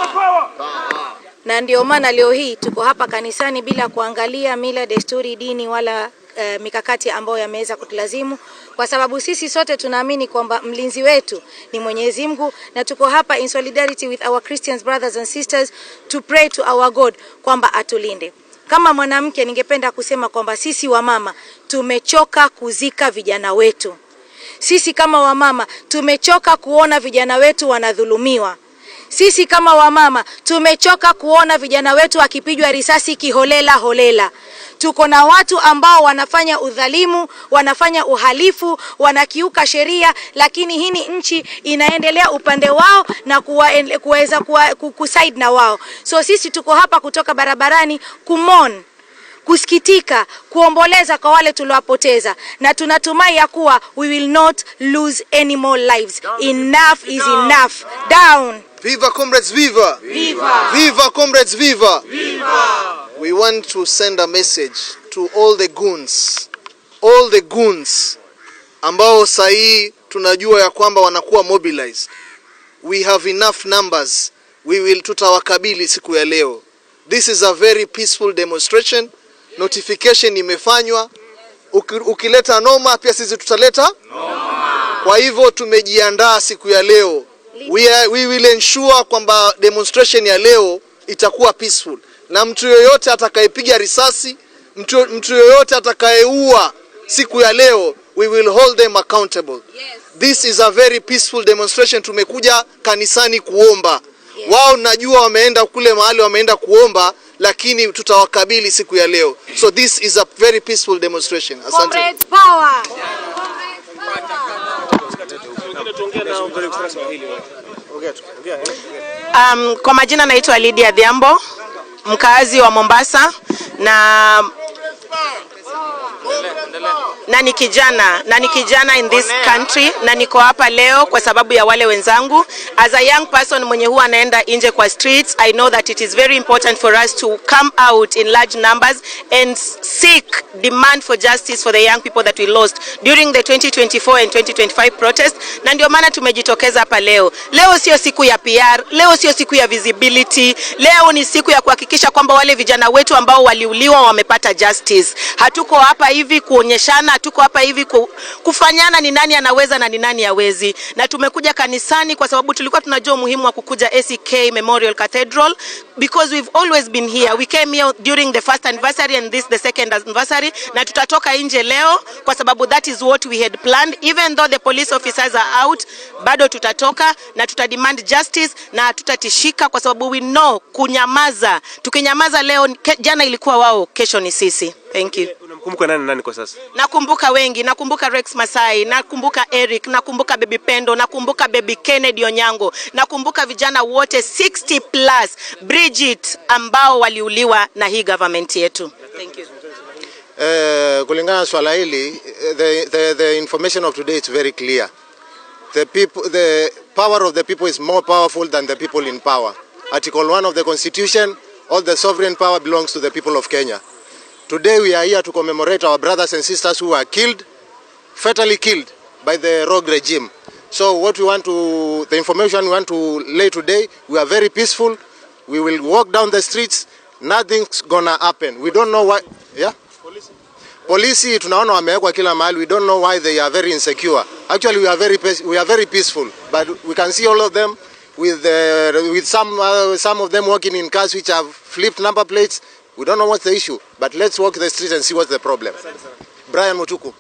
Na ndio maana leo hii tuko hapa kanisani bila kuangalia mila, desturi, dini wala mikakati ambayo yameweza kutulazimu, kwa sababu sisi sote tunaamini kwamba mlinzi wetu ni Mwenyezi Mungu, na tuko hapa in solidarity with our Christians brothers and sisters to pray to our God kwamba atulinde. Kama mwanamke ningependa kusema kwamba sisi wamama tumechoka kuzika vijana wetu. Sisi kama wamama tumechoka kuona vijana wetu wanadhulumiwa. Sisi kama wamama tumechoka kuona vijana wetu wakipigwa risasi kiholela holela. Tuko na watu ambao wanafanya udhalimu, wanafanya uhalifu, wanakiuka sheria, lakini hii nchi inaendelea upande wao na kuweza kuside na wao. So sisi tuko hapa kutoka barabarani kumon, kusikitika, kuomboleza kwa wale tuliowapoteza, na tunatumai ya kuwa we will not lose any more lives. Enough is enough. Down. Viva comrades, viva! Viva! Viva comrades, viva! Viva! We want to send a message to all the goons ambao sahi tunajua ya kwamba wanakuwa mobilized. We have enough numbers. Tutawakabili siku ya leo. This is a very peaceful demonstration. Notification imefanywa. Ukileta noma pia sisi tutaleta noma. Kwa hivyo tumejiandaa siku ya leo. We will ensure kwamba demonstration ya leo itakuwa peaceful. Na mtu yoyote atakayepiga risasi, mtu yoyote atakayeua siku ya leo, we will hold them accountable. This is a very peaceful demonstration. Tumekuja kanisani kuomba. Wao najua wameenda kule mahali wameenda kuomba, lakini tutawakabili siku ya leo. So this is a very peaceful demonstration. Asante. Comrades power. Kwa majina naitwa Lydia Dhiambo, mkazi wa Mombasa, na ni kijana in this country, na niko hapa leo kwa sababu ya wale wenzangu. As a young person mwenye huwa naenda nje kwa streets, I know that it is very important for us to come out in large numbers and seek demand for justice for the young people that we lost during the 2024 and 2025 protest. Na ndio maana tumejitokeza hapa leo. Leo sio siku ya PR, leo sio siku ya visibility, leo ni siku ya kuhakikisha kwamba wale vijana wetu ambao waliuliwa wamepata justice. Hatuko hapa hivi kuonyeshana, hatuko hapa hivi kufanyana ni nani anaweza na ni nani hawezi. Na tumekuja kanisani kwa sababu tulikuwa tunajua umuhimu wa kukuja ACK Memorial Cathedral, because we've always been here. We came here during the first anniversary and this the second anniversary, na tutatoka nje leo kwa sababu that is what we had planned. Even though the police officers are out, bado tutatoka na tutademand justice na tutatishika kwa sababu we know kunyamaza. Tukinyamaza leo, jana ilikuwa wao, kesho ni sisi. Thank you. Unamkumbuka nani kwa sasa? Nakumbuka wengi, nakumbuka Rex Masai, nakumbuka Eric, nakumbuka Baby Pendo, nakumbuka Baby Kennedy Onyango, nakumbuka vijana wote 60 plus, Bridget, ambao waliuliwa na hii government yetu. Thank you. Kulingana swala hili, the information of today is very clear. The power of the people is more powerful than the people in power. Article 1 of the Constitution, all the sovereign power belongs to the people of Kenya. Today we are here to commemorate our brothers and sisters who were killed, fatally killed by the rogue regime. So the information we want to lay today, we are very peaceful. We will walk down the streets. Nothing's gonna happen. We don't know why. Yeah? Police tunaona wamewekwa kila mahali. We don't know why they are very insecure. Actually we are very peaceful, but we can see all of them with some of them walking in cars which have flipped number plates. We don't know what's the issue, but let's walk the streets and see what's the problem. Brian Mutuku.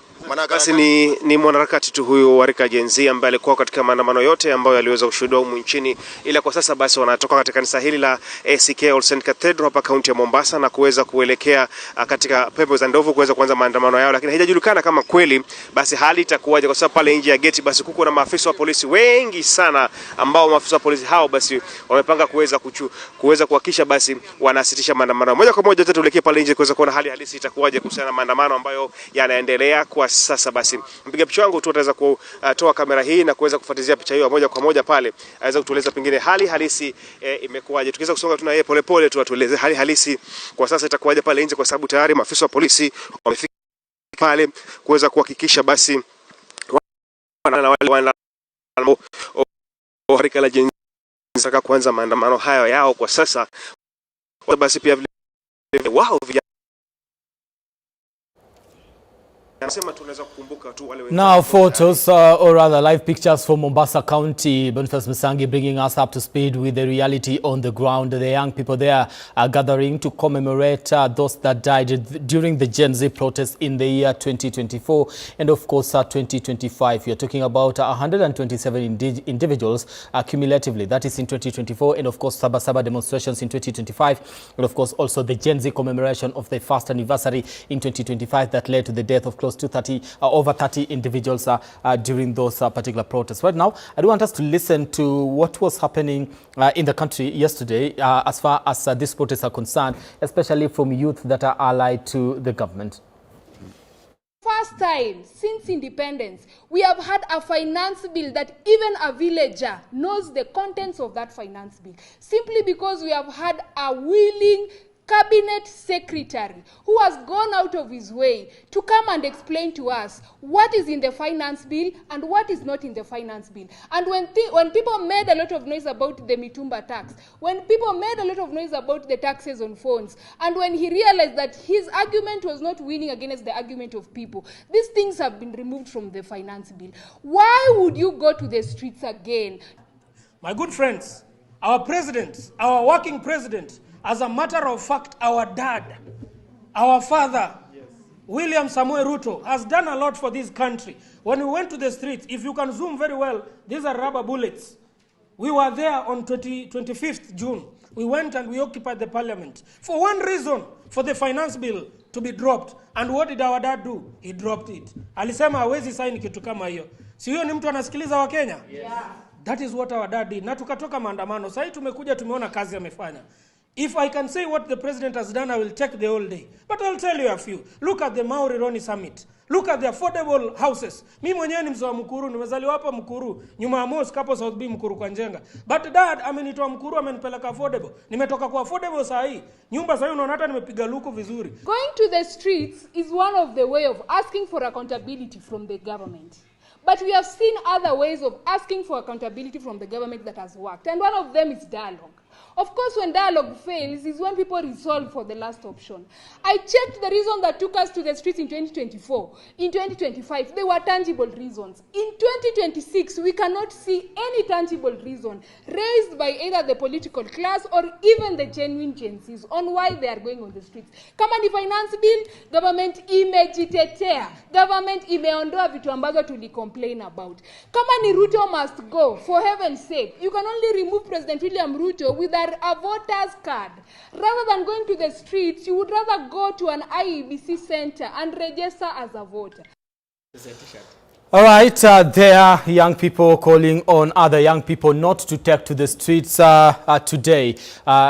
Basi ni mwanaharakati tu huyu wa rika Gen Z ambaye alikuwa katika maandamano yote ambayo yaliweza kushuhudiwa humu nchini, ila kwa sasa basi wanatoka katika kanisa hili la ACK All Saints Cathedral hapa kaunti ya Mombasa na kuweza kuelekea katika Pembe za Ndovu kuweza kuanza maandamano yao, lakini haijajulikana kama kweli basi hali itakuwaje, kwa sababu pale nje ya gate basi kuko na maafisa wa polisi wengi sana, ambao maafisa wa polisi hao basi wamepanga kuweza kuhakikisha basi wanasitisha maandamano. Moja kwa moja tuelekee pale nje kuweza kuona hali halisi itakuwaje kuhusiana na maandamano ambayo yanaendelea kwa sasa. Basi mpiga picha wangu tu ataweza kutoa kamera hii na kuweza kufuatilia picha hiyo moja kwa moja pale, aweza kutueleza pengine hali halisi imekuwaje. Tukiweza kusonga tuna yeye polepole tu atueleze hali halisi kwa sasa itakuwaje pale nje, kwa sababu tayari maafisa wa polisi wamefika pale kuweza kuhakikisha basi wana harika la jinsi kuanza maandamano hayo yao kwa sasa. Basi pia wao Now photos or rather live pictures from Mombasa County. Boniface Musangi bringing us up to speed with the reality on the ground. The young people there are gathering to commemorate those that died during the Gen Z protests in the year 2024 and of course 2025. We are talking about 127 individuals cumulatively. That is in 2024 and of course Sabasaba demonstrations in 2025 and of course also the Gen Z commemoration of the first anniversary in 2025 that led to the death of close to over 30 individuals during those particular protests. Right now, I do want us to listen to what was happening in the country yesterday as far as these protests are concerned, especially from youth that are allied to the government. First time since independence, we have had a finance bill that even a villager knows the contents of that finance bill, simply because we have had a willing cabinet secretary who has gone out of his way to come and explain to us what is in the finance bill and what is not in the finance bill. And when people made a lot of noise about the Mitumba tax, when people made a lot of noise about the taxes on phones, and when he realized that his argument was not winning against the argument of people, these things have been removed from the finance bill. Why would you go to the streets again? My good friends, our president, our working president, as a matter of fact, our dad, our father, William Samoei Ruto, has done a lot for this country. When we went to the streets, if you can zoom very well, these are rubber bullets. We were there on 25th June. We went and we occupied the parliament for one reason, for the finance bill to be dropped. And what did our dad do? He dropped it. Alisema hawezi sign kitu kama hiyo. Si huyo ni mtu anasikiliza wa Kenya? Yeah. That is what our dad did. Na tukatoka maandamano. Sasa tumekuja tumeona kazi amefanya. If I can say what the president has done, I will take the whole day. But I'll tell you a few. Look at the Maori Roni Summit. Look at the affordable houses. Mimi mwenyewe ni mzao Mkuru, nimezaliwa hapa Mkuru. Nyuma ya Mosque hapo South B Mkuru kwa Njenga. But dad amenitoa Mkuru, amenipeleka affordable. Nimetoka kwa affordable saa hii. Nyumba saa hii unaona hata nimepiga luku vizuri. Going to the streets is one of the way of asking for accountability from the government. But we have seen other ways of asking for accountability from the government that has worked. And one of them is dialogue. Of course, when dialogue fails is when people resolve for the last option. I checked the reason that took us to the streets in 2024. In 2025, they were tangible reasons. In 2026, we cannot see any tangible reason raised by either the political class or even the genuine Gen Zs on why they are going on the streets. Kama ni finance bill, government imejitetea. Government imeondoa vitu ambazo complain about. Kama ni Ruto must go, for heaven's sake. You can only remove President William Ruto with a voter's card. Rather than going to the streets, you would rather go to an IEBC center and register as a voter. All right, there are young people calling on other young people not to take to the streets today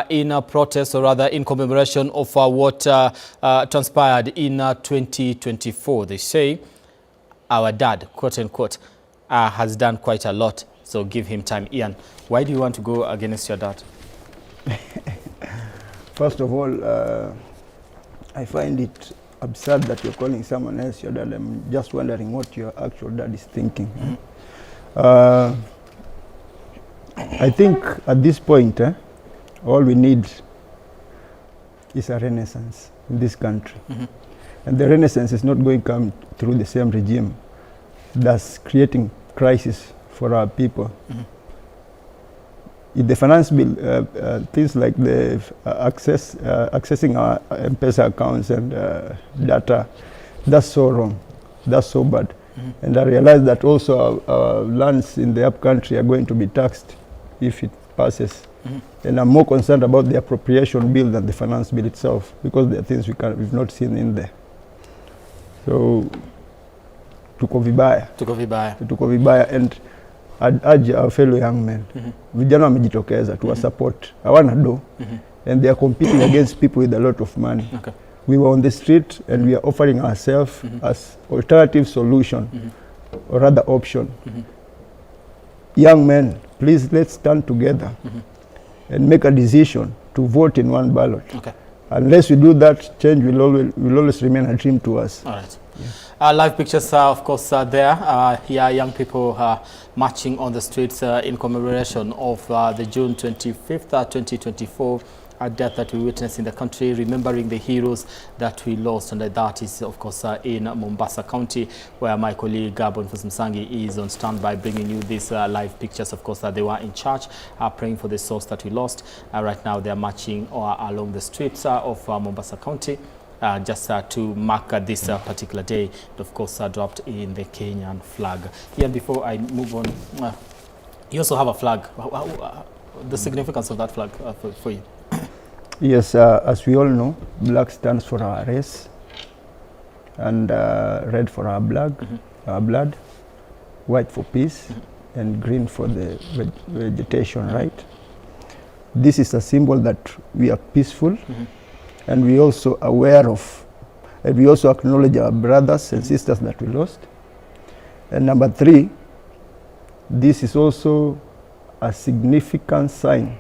in a protest, or rather in commemoration of what transpired in 2024. They say our dad, quote unquote, has done quite a lot, so give him time. Ian, why do you want to go against your dad? First of all, I find it absurd that you're calling someone else your dad. I'm just wondering what your actual dad is thinking. I think at this point, all we need is a renaissance in this country. And the renaissance is not going to come through the same regime that's creating crisis for our people. In the finance bill, things like the accessing our M-Pesa accounts and data, that's so wrong, that's so bad. And I realize that also our lands in the upcountry are going to be taxed if it passes. And I'm more concerned about the appropriation bill than the finance bill itself, because there are things we've not seen in there. So, tuko vibaya, and I'd urge our fellow young men, vijana wamejitokeza to support, hawana do, and they are competing against people with a lot of money. We were on the street and we are offering ourselves as alternative solution, or rather option. Young men, please let's stand together and make a decision to vote in one ballot. Unless we do that, change will always remain a dream to us. All right. Live pictures, of course, there. Here, young people marching on the streets in commemoration of the June 25th, 2024 death that we witnessed in the country, remembering the heroes that we lost, and that is, of course, in Mombasa County, where my colleague Boniface Msangi is on standby, bringing you these live pictures. Of course, they were in church, praying for the souls that we lost. Right now, they are marching along the streets of Mombasa County, just to mark this particular day, of course, dropped in the Kenyan flag. Yeah, before I move on, you also have a flag. The significance of that flag for you? Yes, as we all know, black stands for our race, and red for our blood, white for peace, and green for the vegetation, right? This is a symbol that we are peaceful, and we also aware of, and we also acknowledge our brothers and sisters that we lost. And number 3, this is also a significant sign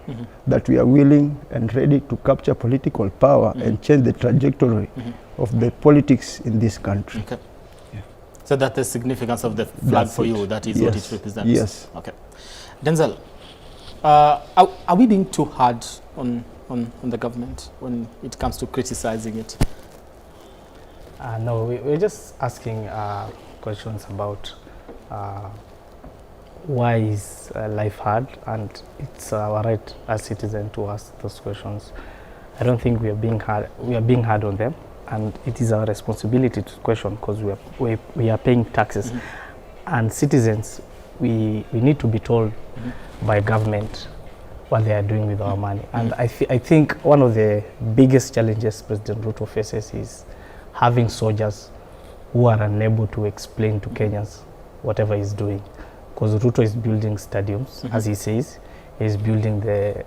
that we are willing and ready to capture political power and change the trajectory of the politics in this country. Okay. Yeah. So that's the significance of the flag for you, that is what it represents? Yes. Okay. Denzel, are we being too hard on the government when it comes to criticizing it? No, we're just asking questions about why is life hard, and it's our right as citizens to ask those questions. I don't think we are being hard. We are being hard on them, and it is our responsibility to question, because we are paying taxes, and citizens, we need to be told by government what they are doing with our money. And I think one of the biggest challenges President Ruto faces is having soldiers who are unable to explain to Kenyans whatever he's doing. Because Ruto is building stadiums, as he says. He's building the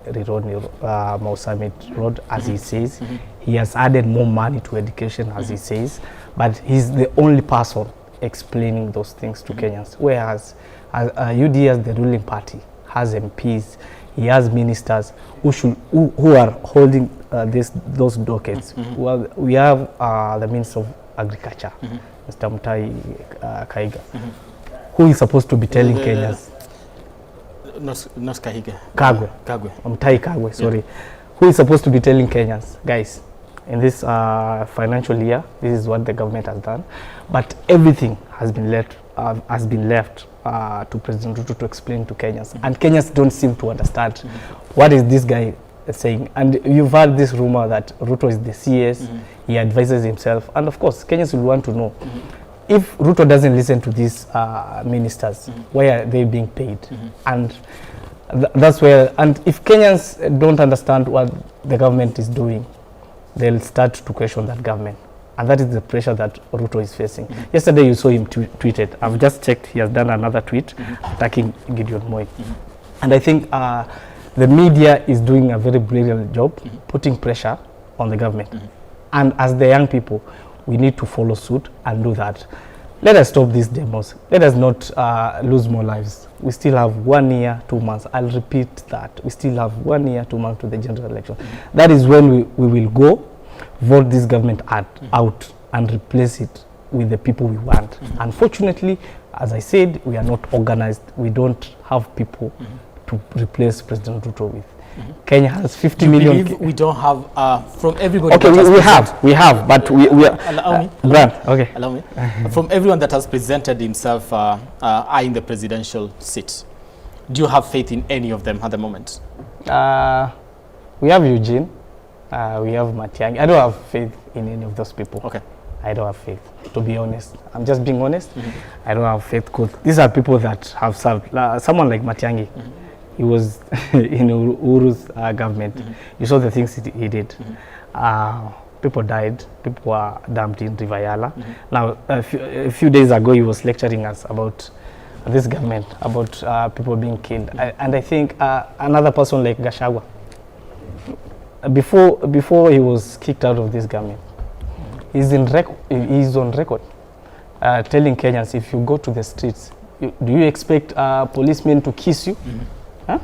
Mau Summit Road, as he says. He has added more money to education, as he says. But he's the only person explaining those things to Kenyans. Whereas UD, as the ruling party, has MPs, he has ministers who are holding those dockets. Well, we have the Minister of Agriculture, Mr. Mutahi Kahiga, who is supposed to be telling Kenyans. Not Kahiga. Kagwe. Mutahi Kagwe, sorry. Who is supposed to be telling Kenyans, guys, in this financial year, this is what the government has done. But everything has been left to President Ruto to explain to Kenyans. And Kenyans don't seem to understand what is this guy saying. And you've heard this rumor that Ruto is the CS, he advises himself. And of course, Kenyans will want to know, if Ruto doesn't listen to these ministers, why are they being paid? And that's where, and if Kenyans don't understand what the government is doing, they'll start to question that government. And that is the pressure that Ruto is facing. Yesterday you saw him tweeted. I've just checked, he has done another tweet attacking Gideon Moi. And I think the media is doing a very brilliant job putting pressure on the government. And as the young people, we need to follow suit and do that. Let us stop these demos. Let us not lose more lives. We still have 1 year, 2 months. I'll repeat that. We still have 1 year, 2 months to the general election. That is when we will go vote this government out and replace it with the people we want. Unfortunately, as I said, we are not organized. We don't have people to replace President Ruto with. Kenya has 50 million. We don't have from everybody. Okay, we have, but we are. Allow me. Okay. Allow me. From everyone that has presented himself eyeing the presidential seat, do you have faith in any of them at the moment? We have Eugene. We have Matiang'i. I don't have faith in any of those people. Okay. I don't have faith, to be honest. I'm just being honest. I don't have faith, because these are people that have served. Someone like Matiang'i, he was in Uhuru's government. You saw the things he did. People died. People were dumped in River Yala. Now, a few days ago, he was lecturing us about this government, about people being killed. And I think another person like Gachagua, before he was kicked out of this government, he's on record telling Kenyans, if you go to the streets, do you expect policemen to kiss you? Huh?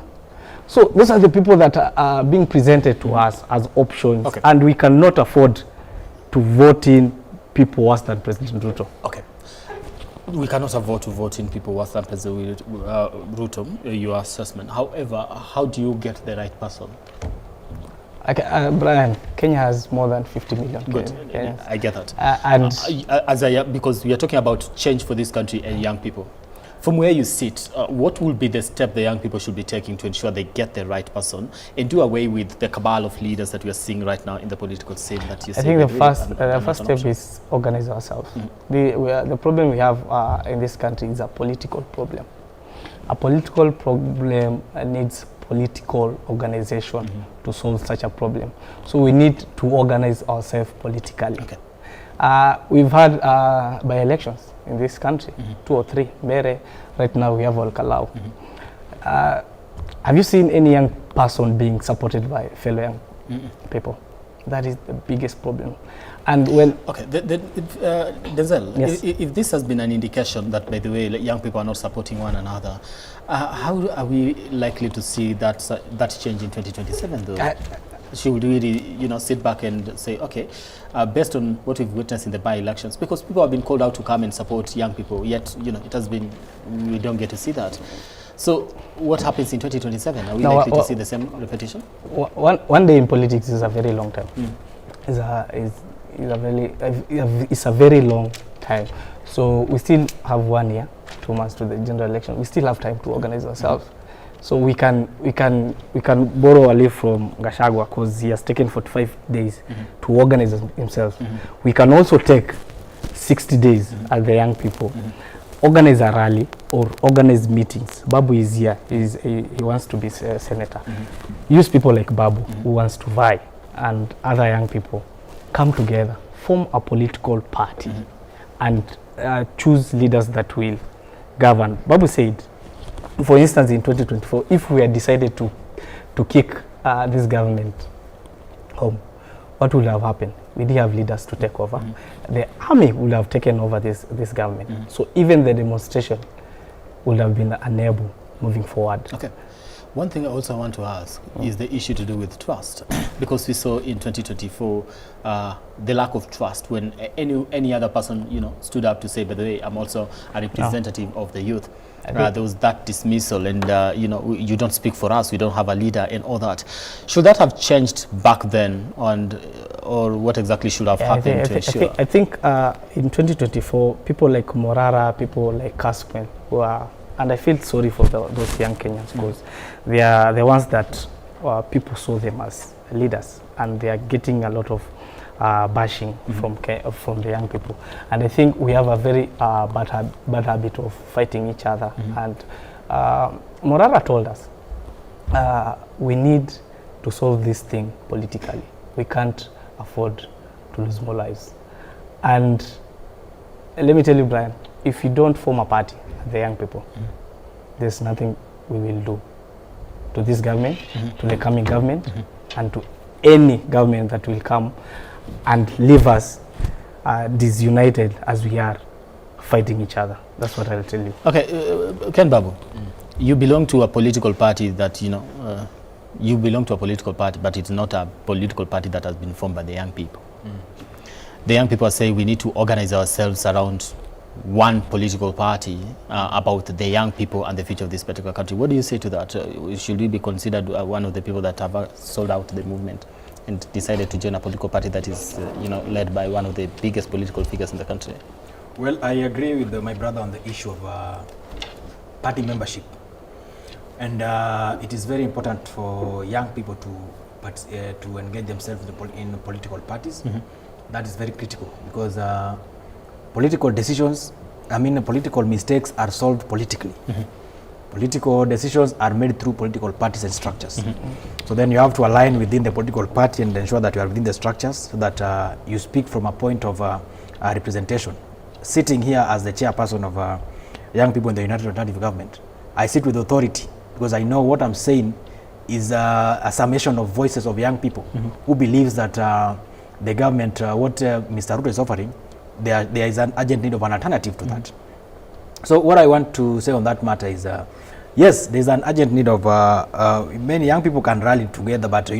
So those are the people that are being presented to us as options, and we cannot afford to vote in people worse than President Ruto. Okay. We cannot afford to vote in people worse than President Ruto, your assessment. However, how do you get the right person? Brian, Kenya has more than 50 million. Good. Kenyans. I get that. And because we are talking about change for this country and young people. From where you sit, what will be the step the young people should be taking to ensure they get the right person and do away with the cabal of leaders that we are seeing right now in the political scene that you see? I think the first step is organize ourselves. The problem we have in this country is a political problem. A political problem needs political organization to solve such a problem. So we need to organize ourselves politically. Okay. We've had by-elections in this country, 2 or 3. Mere, right now we have Olkalau. Have you seen any young person being supported by fellow young people? That is the biggest problem. And when Denzel, yes. if this has been an indication that, by the way, young people are not supporting one another, how are we likely to see that change in 2027, though? Should we really, sit back and say, okay, based on what we've witnessed in the by-elections, because people have been called out to come and support young people, yet, it has been, we don't get to see that. So what happens in 2027? Are we likely to see the same repetition? One day in politics is a very long time. It's a very long time. So we still have 1 year, 2 months to the general election. We still have time to organize ourselves. So we can borrow a leaf from Gachagua because he has taken 45 days to organize himself. We can also take 60 days as the young people, organize a rally or organize meetings. Babu is here. He wants to be a senator. Use people like Babu who wants to vie, and other young people come together, form a political party, and choose leaders that will govern. Babu said, for instance, in 2024, if we had decided to kick this government home, what would have happened? We didn't have leaders to take over. The army would have taken over this government. So even the demonstration would have been unable moving forward. Okay. One thing I also want to ask is the issue to do with trust, because we saw in 2024 the lack of trust when any other person stood up to say, by the way, I'm also a representative of the youth. There was that dismissal, and you don't speak for us, we don't have a leader, and all that. Should that have changed back then, or what exactly should have happened to ensure? I think in 2024, people like Morara, people like Kaspen, who are, and I feel sorry for those young Kenyans because they are the ones that people saw them as leaders, and they are getting a lot of bashing from the young people. And I think we have a very bad habit of fighting each other. And Morara told us we need to solve this thing politically. We can't afford to lose more lives. And let me tell you, Brian, if you don't form a party, the young people, there's nothing we will do to this government, to the coming government, and to any government that will come and leave us disunited as we are fighting each other. That's what I'll tell you. Okay, Ken Babu, you belong to a political party that, you belong to a political party, but it's not a political party that has been formed by the young people. The young people say we need to organize ourselves around one political party about the young people and the future of this particular country. What do you say to that? Should we be considered one of the people that have sold out the movement and decided to join a political party that is, led by one of the biggest political figures in the country? Well, I agree with my brother on the issue of party membership. And it is very important for young people to engage themselves in political parties. That is very critical because political decisions, political mistakes are solved politically. Political decisions are made through political parties and structures. So then you have to align within the political party and ensure that you are within the structures so that you speak from a point of representation. Sitting here as the chairperson of young people in the United Alternative Government, I sit with authority because I know what I'm saying is a summation of voices of young people who believes that the government, what Mr. Ruto is offering, there is an urgent need of an alternative to that. So what I want to say on that matter is, yes, there is an urgent need of many young people can rally together, but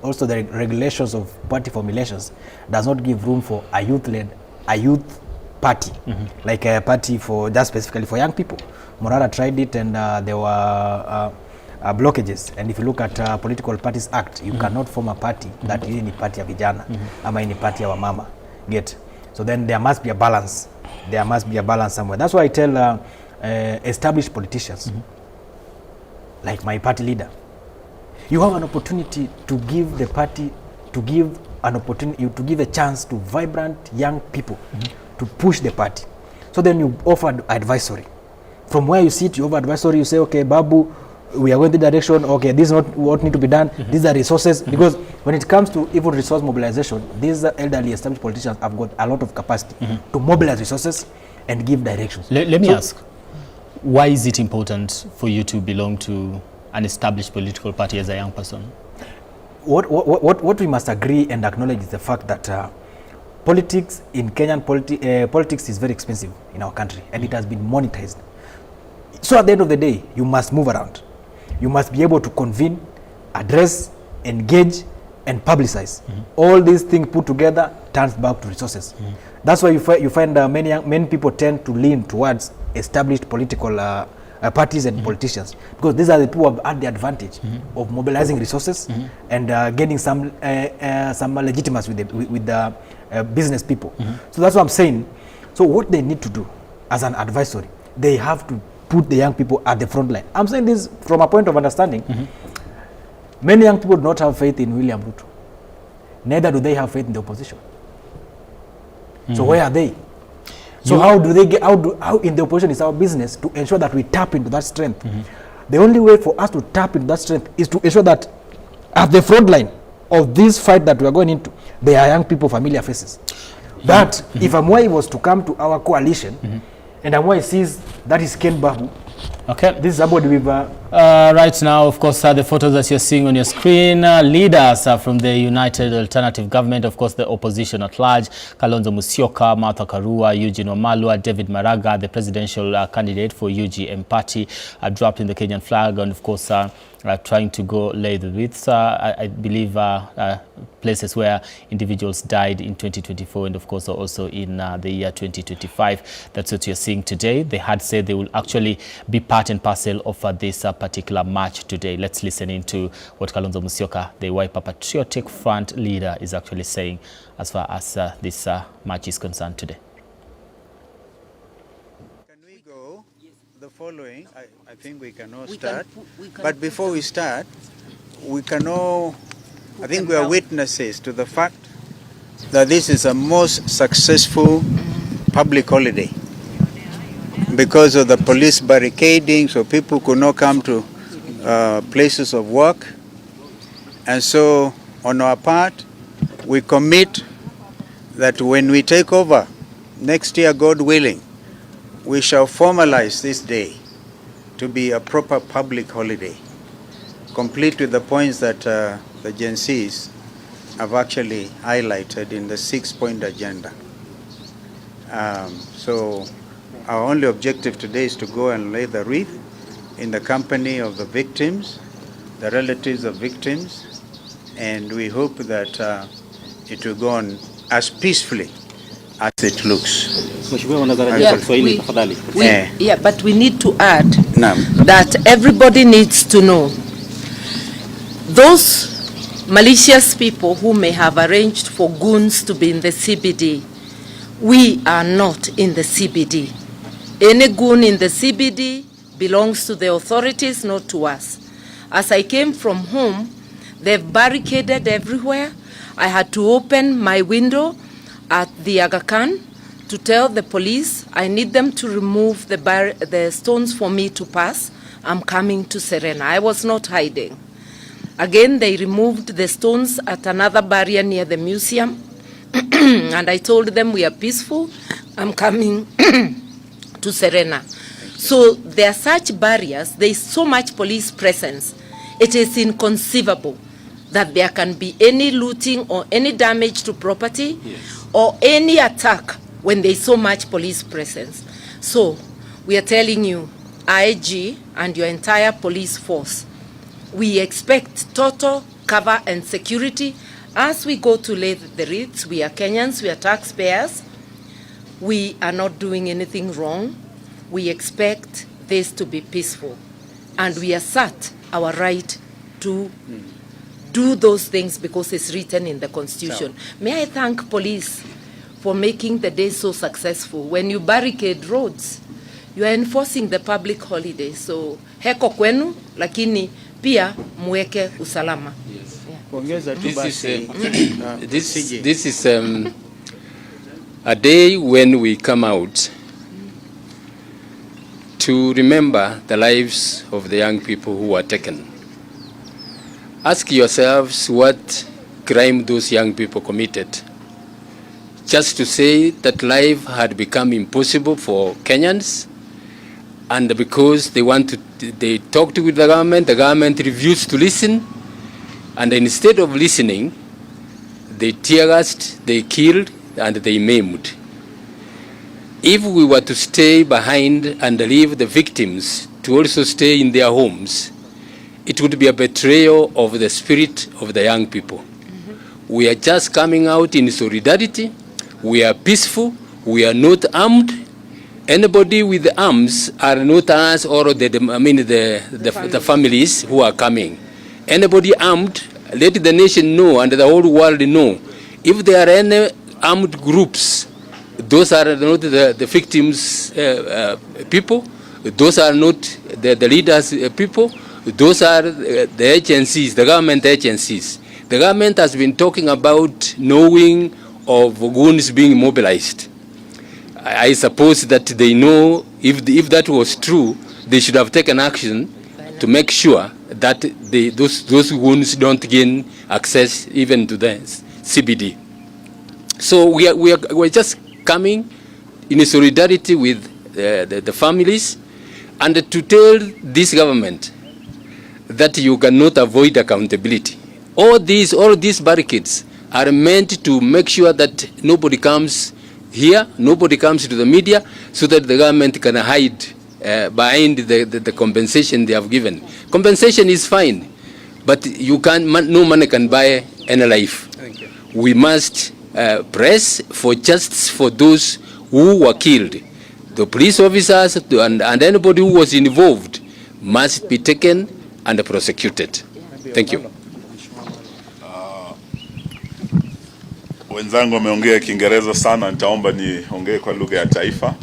also the regulations of party formulations does not give room for a youth party, like a party for just specifically for young people. Morara tried it, and there were blockages. And if you look at Political Parties Act, you cannot form a party that is in party ya vijana ama in party ya wamama. Get? So then there must be a balance. There must be a balance somewhere. That's why I tell established politicians, like my party leader, you have an opportunity to give the party, to give a chance to vibrant young people to push the party. So then you offer advisory. From where you sit, you offer advisory, you say, okay, Babu, we are going the direction, okay, this is not what need to be done, these are resources, because when it comes to even resource mobilization, these elderly established politicians have got a lot of capacity to mobilize resources and give directions. Let me ask, why is it important for you to belong to an established political party as a young person? What we must agree and acknowledge is the fact that politics in Kenyan politics is very expensive in our country, and it has been monetized. So at the end of the day, you must move around. You must be able to convene, address, engage, and publicize. All these things put together turns back to resources. That's why you find many people tend to lean towards established political parties and politicians, because these are the people who have had the advantage of mobilizing resources and getting some legitimacy with the business people. So that's what I'm saying. So what they need to do as an advisory, they have to put the young people at the front line. I'm saying this from a point of understanding. Many young people do not have faith in William Ruto. Neither do they have faith in the opposition. So where are they? So how do they get, how in the opposition is our business to ensure that we tap into that strength. The only way for us to tap into that strength is to ensure that at the front line of this fight that we are going into, there are young people, familiar faces. That if Amwai was to come to our coalition, and Amwai sees that is Ken Babu, okay, this is somebody with right now, of course, the photos that you're seeing on your screen, leaders from the United Alternative Government, of course, the opposition at large, Kalonzo Musyoka, Martha Karua, Eugene Wamalwa, David Maraga, the presidential candidate for UGM party, dropped in the Kenyan flag, and of course, trying to go lay the wreaths. I believe places where individuals died in 2024 and of course also in the year 2025. That's what you're seeing today. They had said they will actually be part and parcel of this particular march today. Let's listen into what Kalonzo Musyoka, the Wiper Patriotic Front leader, is actually saying as far as this march is concerned today. The following, I think we can all start. But before we start, we can all, I think we are witnesses to the fact that this is a most successful public holiday because of the police barricading, so people could not come to places of work. And so on our part, we commit that when we take over next year, God willing, we shall formalize this day to be a proper public holiday, complete with the points that the Gen Zs have actually highlighted in the 6-point agenda. So our only objective today is to go and lay the wreath in the company of the victims, the relatives of victims, and we hope that it will go on as peacefully as it looks. Yeah, but we need to add that everybody needs to know those malicious people who may have arranged for goons to be in the CBD. We are not in the CBD. Any goon in the CBD belongs to the authorities, not to us. As I came from home, they've barricaded everywhere. I had to open my window at the Aga Khan to tell the police I need them to remove the stones for me to pass. I'm coming to Serena. I was not hiding. Again, they removed the stones at another barrier near the museum. And I told them we are peaceful. I'm coming to Serena. So there are such barriers. There is so much police presence. It is inconceivable that there can be any looting or any damage to property or any attack when there is so much police presence. So we are telling you, IG and your entire police force, we expect total cover and security as we go to lay the wreaths. We are Kenyans, we are taxpayers. We are not doing anything wrong. We expect this to be peaceful. and we assert our right to do those things because it's written in the Constitution. May I thank police for making the day so successful. When you barricade roads, you are enforcing the public holiday. So heko kwenu, lakini pia muweke usalama. This is a day when we come out to remember the lives of the young people who were taken. Ask yourselves what crime those young people committed. Just to say that life had become impossible for Kenyans, and because they talked with the government refused to listen, and instead of listening, they tear gassed, they killed, and they maimed. If we were to stay behind and leave the victims to also stay in their homes, it would be a betrayal of the spirit of the young people. We are just coming out in solidarity. We are peaceful. We are not armed. Anybody with arms are not us or the families who are coming. Anybody armed, let the nation know and the whole world know. If there are any armed groups, those are not the victims' people. Those are not the leaders' people. Those are the agencies, the government agencies. The government has been talking about knowing of goons being mobilized. I suppose that they know if that was true, they should have taken action to make sure that those goons don't gain access even to the CBD. So we're just coming in solidarity with the families and to tell this government that you cannot avoid accountability. All these barricades are meant to make sure that nobody comes here, nobody comes to the media, so that the government can hide behind the compensation they have given. Compensation is fine, but no money can buy any life. Thank you. We must press for justice for those who were killed. The police officers and anybody who was involved must be taken and prosecuted. Thank you. Wenzangu wameongea Kiingereza sana, nitaomba niongee kwa lugha ya taifa.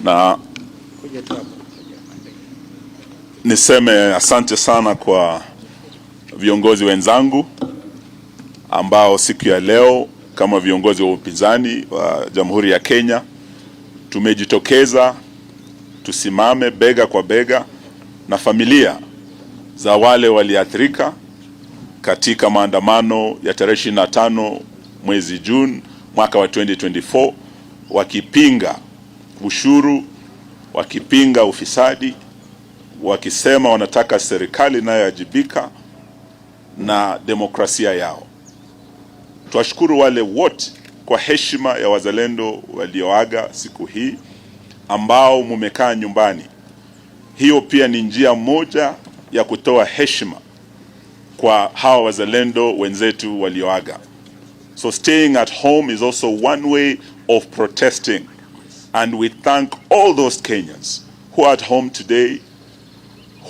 Na niseme asante sana kwa viongozi wenzangu ambao siku ya leo kama viongozi wa upinzani wa Jamhuri ya Kenya tumejitokeza tusimame bega kwa bega na familia za wale waliathirika katika maandamano ya tarehe 25 mwezi Juni mwaka wa 2024, wakipinga ushuru, wakipinga ufisadi, wakisema wanataka serikali inayoajibika na demokrasia yao. Tuwashukuru wale wote kwa heshima ya wazalendo walioaga siku hii ambao mumekaa nyumbani. Hiyo pia ni njia moja ya kutoa heshima kwa hawa wazalendo wenzetu walioaga. So staying at home is also one way of protesting, and we thank all those Kenyans who are at home today,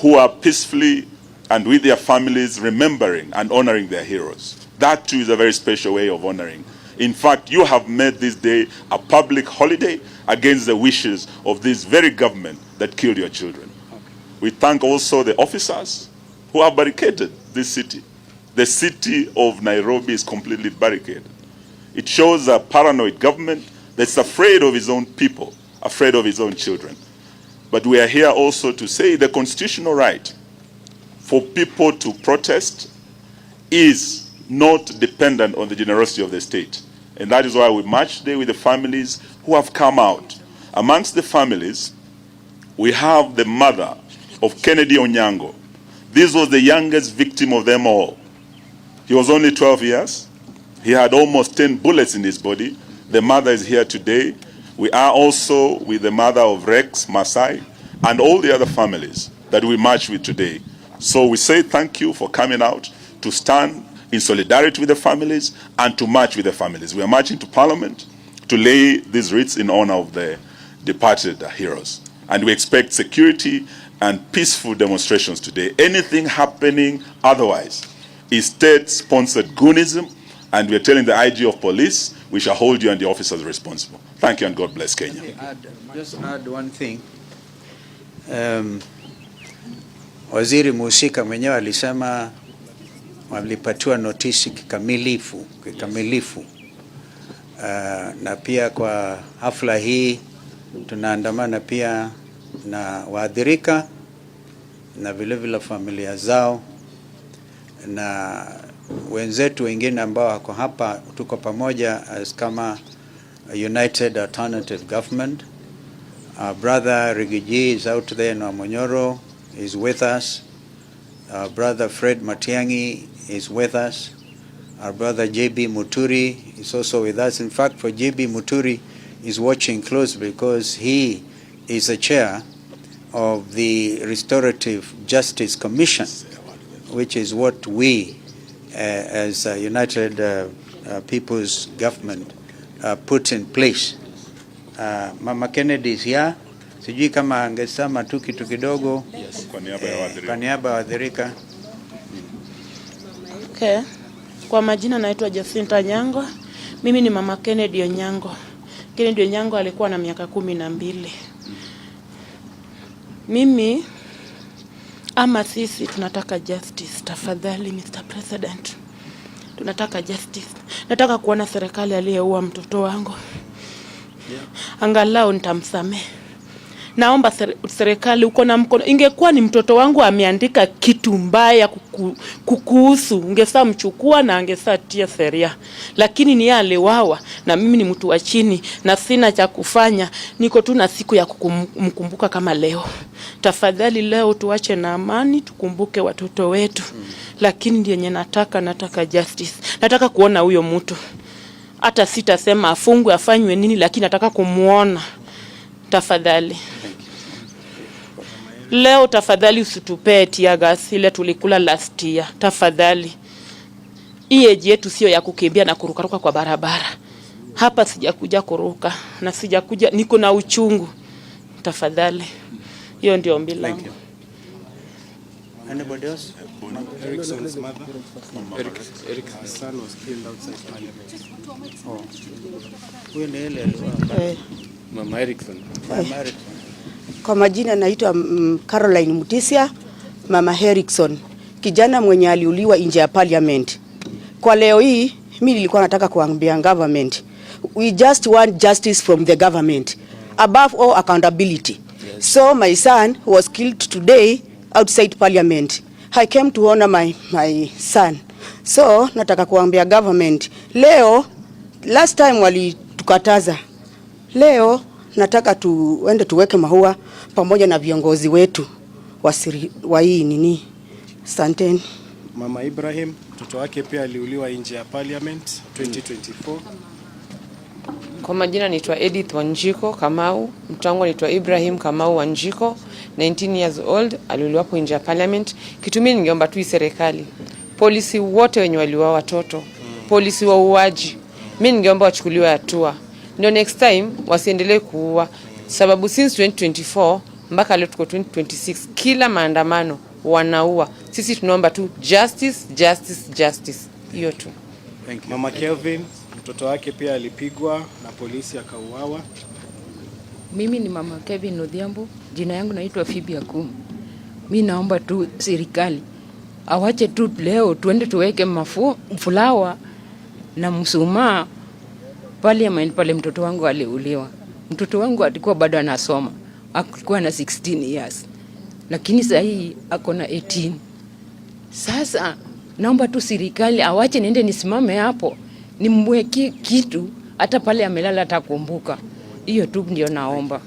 who are peacefully and with their families remembering and honoring their heroes. That too is a very special way of honoring. In fact, you have made this day a public holiday against the wishes of this very government that killed your children. We thank also the officers who have barricaded this city. The city of Nairobi is completely barricaded. It shows a paranoid government that's afraid of its own people, afraid of its own children. But we are here also to say the constitutional right for people to protest is not dependent on the generosity of the state. And that is why we march today with the families who have come out. Amongst the families, we have the mother of Kennedy Onyango. This was the youngest victim of them all. He was only 12 years. He had almost 10 bullets in his body. The mother is here today. We are also with the mother of Rex Masai and all the other families that we march with today. So we say thank you for coming out to stand in solidarity with the families and to march with the families. We are marching to Parliament to lay these wreaths in honor of the departed heroes. And we expect security and peaceful demonstrations today. Anything happening otherwise is state-sponsored goonism, and we are telling the IG of police, we shall hold you and the officers responsible. Thank you, and God bless Kenya. Just add one thing. Waziri Musika mwenyewe alisema walipatiwa notisi kikamilifu. Na pia kwa hafla hii tunaandamana pia na waathirika na vile familia zao na wenzetu wengine ambao wako hapa. Tuko pamoja as kama United Alternative Government. Our brother Rigiji is out there in Amonyoro, is with us. Our brother Fred Matiangi is with us. Our brother JB Muturi is also with us. In fact, for JB Muturi is watching close because he is the chair of the Restorative Justice Commission, which is what we as United People's Government put in place. Mama Kennedy is here. Sijui kama angesema tu kitu kidogo kwa niaba ya waathirika. Okay. Kwa majina naitwa Jacinta Nyango. Mimi ni Mama Kennedy Onyango. Kennedy Onyango alikuwa na miaka 12. Mimi ama sisi tunataka justice. Tafadhali Mr. President. Tunataka justice. Nataka kuona serikali aliyeua mtoto wangu. Angalau nitamsamehe. Naomba serikali uko na mkono. Ingekuwa ni mtoto wangu ameandika kitu mbaya kukuhusu, ungesaa mchukua na angesaa tia sheria. Lakini ni yale wawa na mimi ni mtu wa chini na sina cha kufanya. Niko tu na siku ya kumkumbuka kama leo. Tafadhali leo tuache na amani, tukumbuke watoto wetu. Lakini ndiye nataka justice. Nataka kuona huyo mtu. Hata sitasema afungwe afanywe nini, lakini nataka kumuona. Tafadhali. Leo tafadhali usitupee tear gas ile tulikula last year. Tafadhali. Hii age yetu sio ya kukimbia na kurukaruka kwa barabara. Hapa sijakuja kuruka na sijakuja, niko na uchungu. Tafadhali. Hiyo ndio ombi langu. Anybody else? Erickson's mother. Eric's son was killed outside Parliament. Oh. Huyo ni ile alikuwa. Mama Erickson. Kwa majina naitwa Caroline Mutisia, Mama Erickson, kijana mwenye aliuliwa nje ya Parliament. Kwa leo hii mimi nilikuwa nataka kuambia government, we just want justice from the government, above all accountability. Yes. So my son was killed today outside Parliament. I came to honor my son. So nataka kuambia government, leo last time walitukataza. Leo nataka tuende tuweke maua pamoja na viongozi wetu wa hii nini. Asanteni. Mama Ibrahim, mtoto wake pia aliuliwa nje ya Parliament 2024. Kwa majina naitwa Edith Wanjiko Kamau, mtoto wangu anaitwa Ibrahim Kamau Wanjiko, 19 years old, aliuliwa hapo nje ya Parliament. Kitu mimi ningeomba tu serikali, polisi wote wenye waliua watoto, polisi wa uaji, mimi ningeomba wachukuliwe hatua. Ndio next time wasiendelee kuua, sababu since 2024 mpaka leo tuko 2026 kila maandamano wanaua. Sisi tunaomba tu justice. Hiyo tu. Thank you. Mama Kelvin, mtoto wake pia alipigwa na polisi akauawa. Mimi ni Mama Kevin Odhiambo, jina yangu naitwa Phoebe Akum. Mimi naomba tu serikali awache tu leo tuende tuweke flower na mshumaa Parliament pale mtoto wangu aliuliwa. Mtoto wangu alikuwa bado anasoma. Alikuwa na 16 years. Lakini sasa hii ako na 18. Sasa naomba tu serikali awache niende nisimame hapo. Nimweke kitu hata pale amelala atakumbuka. Hiyo tu ndio naomba.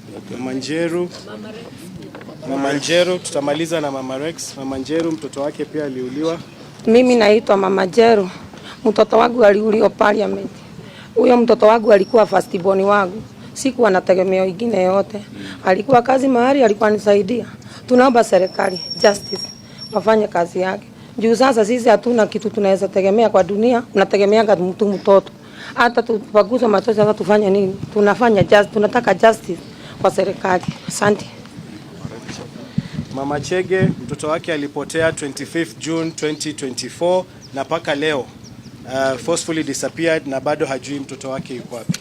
Mama Njeru, tutamaliza na Mama Rex. Mama Njeru, mtoto wake pia aliuliwa. Mimi naitwa Mama Njeru. Mtoto wangu aliuliwa Parliament. Huyo mtoto wangu alikuwa first born wangu. Sikuwa na tegemeo ingine yote. Alikuwa kazi mahali, alikuwa nisaidia. Tunaomba serikali justice wafanye kazi yake. Juu sasa sisi hatuna kitu tunaweza tegemea kwa dunia, tunategemeanga mtoto. Hata tupaguza machozi hata tufanye nini? Tunataka justice kwa serikali. Asante. Mama Chege mtoto wake alipotea 25th June 2024 na paka leo forcefully disappeared na bado hajui mtoto wake yuko wapi.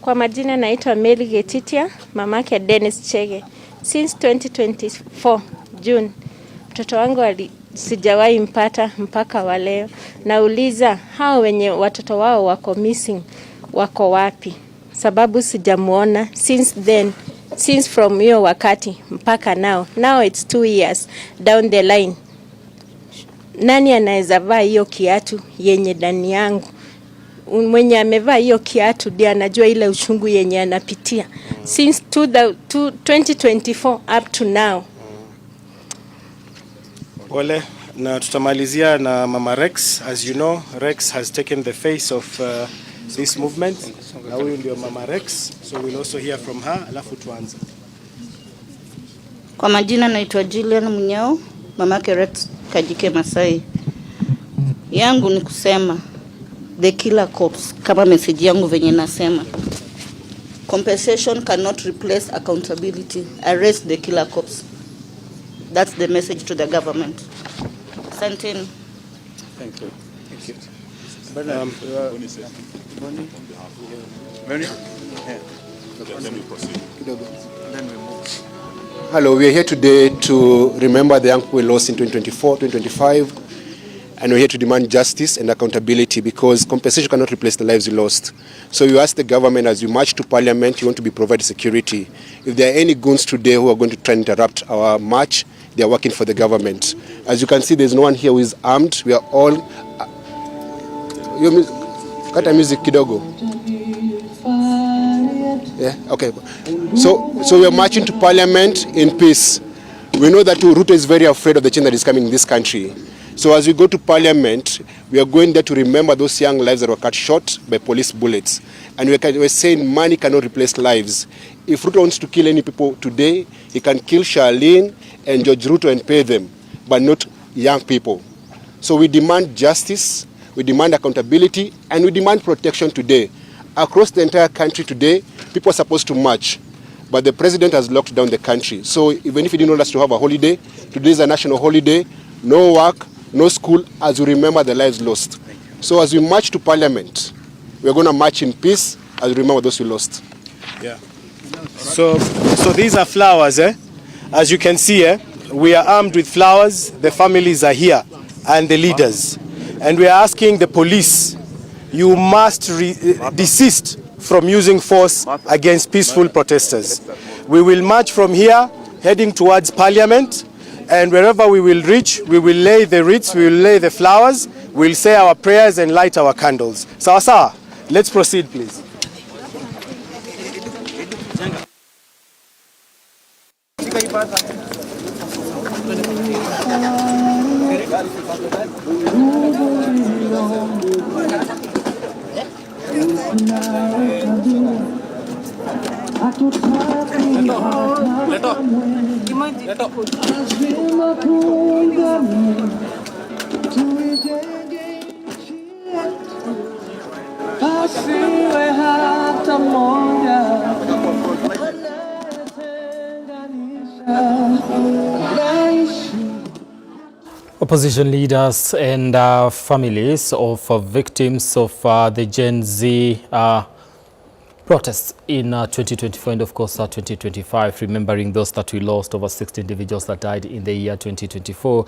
Kwa majina naitwa Mary Getitia, mamake Dennis Chege. Since 2024 June, mtoto wangu sijawahi mpata mpaka wa leo. Nauliza hao wenye watoto wao wako missing wako wapi? Sababu sijamuona since then, since from hiyo wakati mpaka now it's 2 years down the line. Nani anaweza vaa hiyo kiatu yenye ndani yangu? Mwenye amevaa hiyo kiatu ndiye anajua ile uchungu yenye anapitia since 2024 up to now. Wale na tutamalizia na Mama Rex. As you know, Rex has taken the face of this movement. Na huyu ndio Mama Rex, so we'll also hear from her, alafu tuanze. Kwa majina naitwa Julian Munyao, mamake Rex Kajike Masai. Yangu ni kusema the killer cops, kama message yangu venye nasema. Compensation cannot replace accountability. Arrest the killer cops. That's the message to the government. Asanteni. Thank you. Thank you. Hello, we are here today to remember the young people we lost in 2024, 2025, and we're here to demand justice and accountability because compensation cannot replace the lives we lost. So we ask the government, as you march to parliament, you want to be provided security. If there are any goons today who are going to try and interrupt our march, they are working for the government. As you can see, there's no one here who is armed. We are all... Kata music kidogo. Yeah, okay. So we are marching to parliament in peace. We know that Ruto is very afraid of the change that is coming in this country. So as we go to parliament, we are going there to remember those young lives that were cut short by police bullets. And we're saying money cannot replace lives. If Ruto wants to kill any people today, he can kill Charlene and George Ruto and pay them, but not young people. So we demand justice, we demand accountability, and we demand protection today. Across the entire country today, people are supposed to march, but the president has locked down the country. So even if he didn't want us to have a holiday, today is a national holiday, no work, no school, as we remember the lives lost. So as we march to parliament, we're going to march in peace as we remember those we lost. Yeah. So these are flowers, eh? As you can see, we are armed with flowers, the families are here, and the leaders. And we are asking the police, you must desist from using force against peaceful protesters. We will march from here, heading towards parliament, and wherever we will reach, we will lay the wreaths, we will lay the flowers, we will say our prayers and light our candles. Sawa sawa, let's proceed please. Opposition leaders and families of victims of the Gen Z protests in 2024 and of course 2025, remembering those that we lost, over 60 individuals that died in the year 2024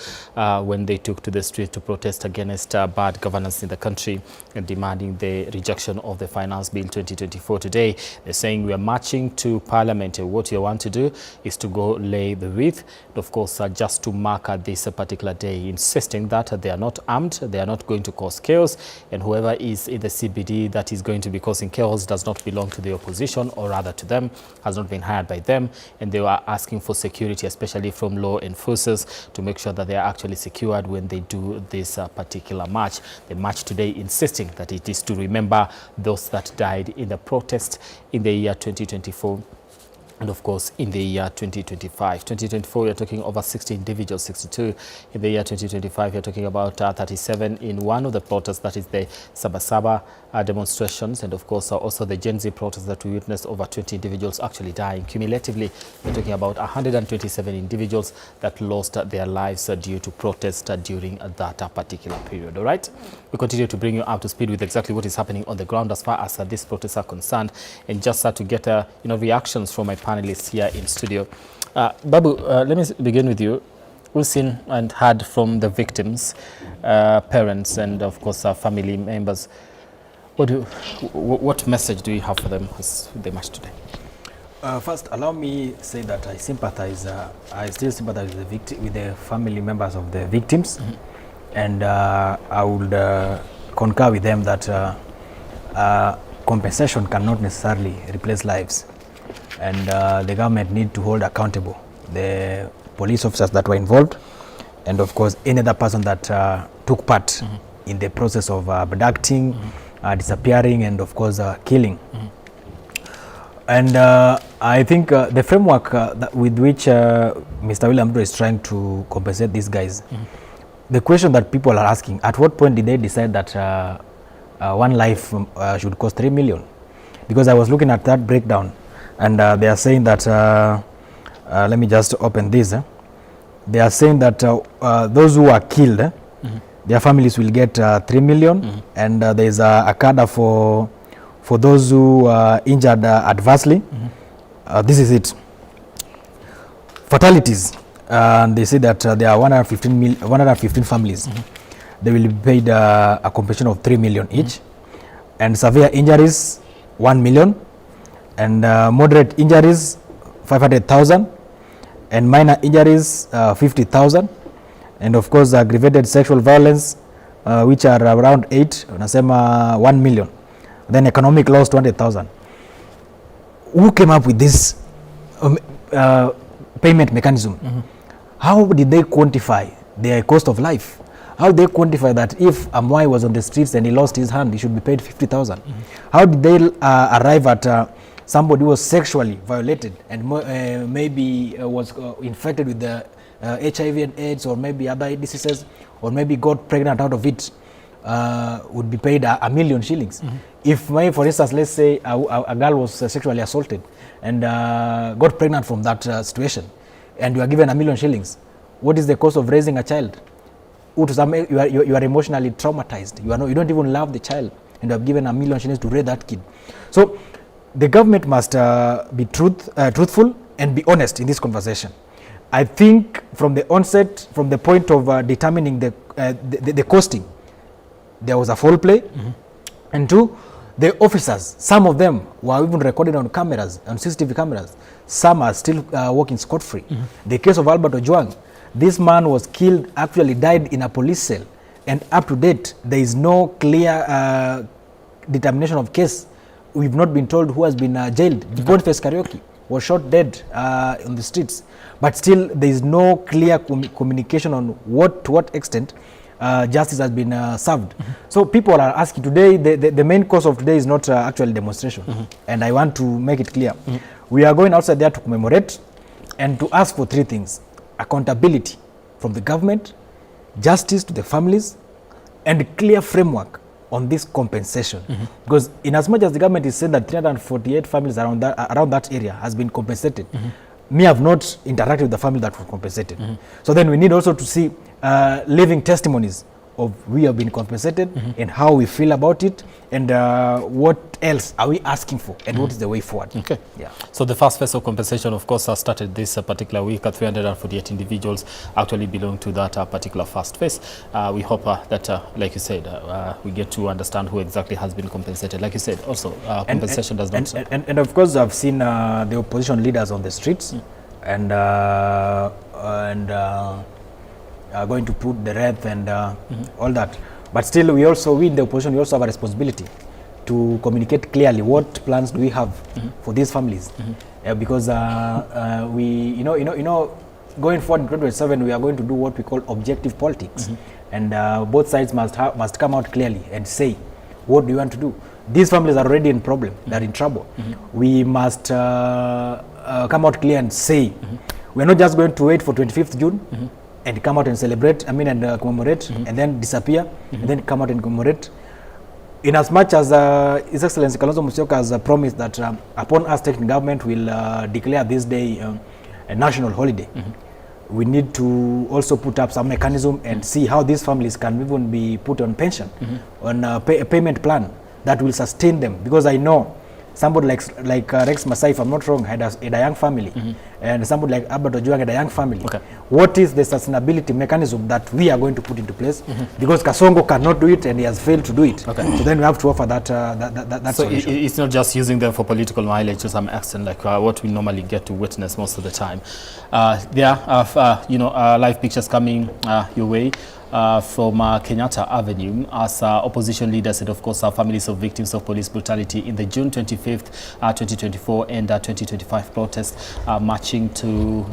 when they took to the street to protest against bad governance in the country and demanding the rejection of the Finance Bill 2024. Today, they're saying we are marching to Parliament, and what you want to do is to go lay the wreath, of course, just to mark this particular day, insisting that they are not armed, they are not going to cause chaos, and whoever is in the CBD that is going to be causing chaos does not belong to the opposition, or rather to them, has not been hired by them, and they were asking for security, especially from law enforcers, to make sure that they are actually secured when they do this particular march. The march today insisting that it is to remember those that died in the protest in the year 2024 and of course in the year 2025. 2024 you're talking over 60 individuals, 62. In the year 2025 you're talking about 37 in one of the protests, that is the Sabasaba demonstrations, and of course also the Gen Z protests that we witnessed, over 20 individuals actually dying. Cumulatively we're talking about 127 individuals that lost their lives due to protest during that particular period. All right, we continue to bring you up to speed with exactly what is happening on the ground as far as these protests are concerned, and just to get reactions from my panelists here in studio. Babu, let me begin with you. We've seen and heard from the victims, parents, and of course family members. What message do you have for them as they march today? First, allow me to say that I sympathize. I still sympathize with the family members of the victims, and I would concur with them that compensation cannot necessarily replace lives, and the government need to hold accountable the police officers that were involved, and of course any other person that took part in the process of abducting, disappearing, and of course killing. And I think the framework with which Mr. William Ruto is trying to compensate these guys, the question that people are asking, at what point did they decide that one life should cost 3 million? Because I was looking at that breakdown, and they are saying that, let me just open this. They are saying that those who are killed, their families will get 3 million, and there is a cadre for those who are injured adversely. This is it. Fatalities, they say that there are 115 families. They will be paid a compensation of 3 million each, and severe injuries 1 million, and moderate injuries 500,000, and minor injuries 50,000, and of course aggravated sexual violence which are around 8, unasema 1 million. Then economic loss 200,000. Who came up with this payment mechanism? How did they quantify the cost of life? How did they quantify that if Amwai was on the streets and he lost his hand, he should be paid 50,000? How did they arrive at somebody who was sexually violated and maybe was infected with the HIV and AIDS, or maybe other diseases, or maybe got pregnant out of it, would be paid 1 million shillings? If, for instance, let's say a girl was sexually assaulted and got pregnant from that situation, and you are given 1 million shillings, what is the cost of raising a child? You are emotionally traumatized. You don't even love the child, and you have given 1 million shillings to raise that kid. So the government must be truthful and be honest in this conversation. I think from the onset, from the point of determining the costing, there was a foul play. And two, the officers, some of them were even recorded on cameras, on CCTV cameras. Some are still working scot-free. The case of Albert Ojwang, this man was killed, actually died in a police cell, and up to date there is no clear determination of case. We've not been told who has been jailed. Boniface Karaoke was shot dead on the streets, but still there is no clear communication on to what extent justice has been served. So people are asking today, the main cause of today is not actually demonstration, and I want to make it clear. We are going outside there to commemorate and to ask for 3 things: accountability from the government, justice to the families, and a clear framework on this compensation. Because in as much as the government is saying that 348 families around that area has been compensated, me have not interacted with the family that were compensated. So then we need also to see living testimonies of we have been compensated and how we feel about it, and what else are we asking for, and what is the way forward. Okay. Yeah. So the first phase of compensation, of course, started this particular week. 348 individuals actually belong to that particular first phase. We hope that, like you said, we get to understand who exactly has been compensated. Like you said, also compensation does not. And of course, I've seen the opposition leaders on the streets, and going to put the wreath and all that. But still, we in the opposition, we also have a responsibility to communicate clearly what plans do we have for these families, because we, going forward in 2027, we are going to do what we call objective politics, and both sides must come out clearly and say, what do you want to do? These families are already in problem; they're in trouble. We must come out clear and say, we're not just going to wait for 25th June and come out and celebrate, and commemorate, and then disappear, and then come out and commemorate. In as much as His Excellency Kalonzo Musyoka has promised that upon us taking government, will declare this day a national holiday, we need to also put up some mechanism and see how these families can even be put on pension, on a payment plan that will sustain them. Because I know somebody like Rex Masai, if I'm not wrong, had a young family, and somebody like Albert Ojwang had a young family. What is the sustainability mechanism that we are going to put into place? Because Kasongo cannot do it and he has failed to do it. So then we have to offer that so solution. It's not just using them for political mileage to some extent, like what we normally get to witness most of the time. There are live pictures coming your way from Kenyatta Avenue as opposition leaders and of course families of victims of police brutality in the June 25th, 2024 and 2025 protests marching to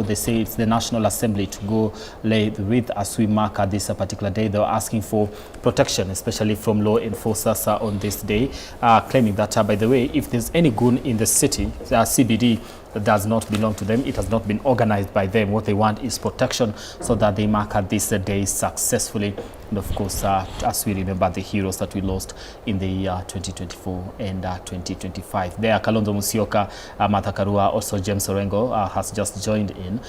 they say it's the National Assembly to go lay the wreath as we mark this particular day. They were asking for protection, especially from law enforcers on this day, claiming that, by the way, if there's any goon in the city, CBD, that does not belong to them, it has not been organized by them. What they want is protection so that they mark this day successfully. And of course, as we remember the heroes that we lost in the year 2024 and 2025. There, Kalonzo Musyoka, Martha Karua, also James Orengo has just joined in.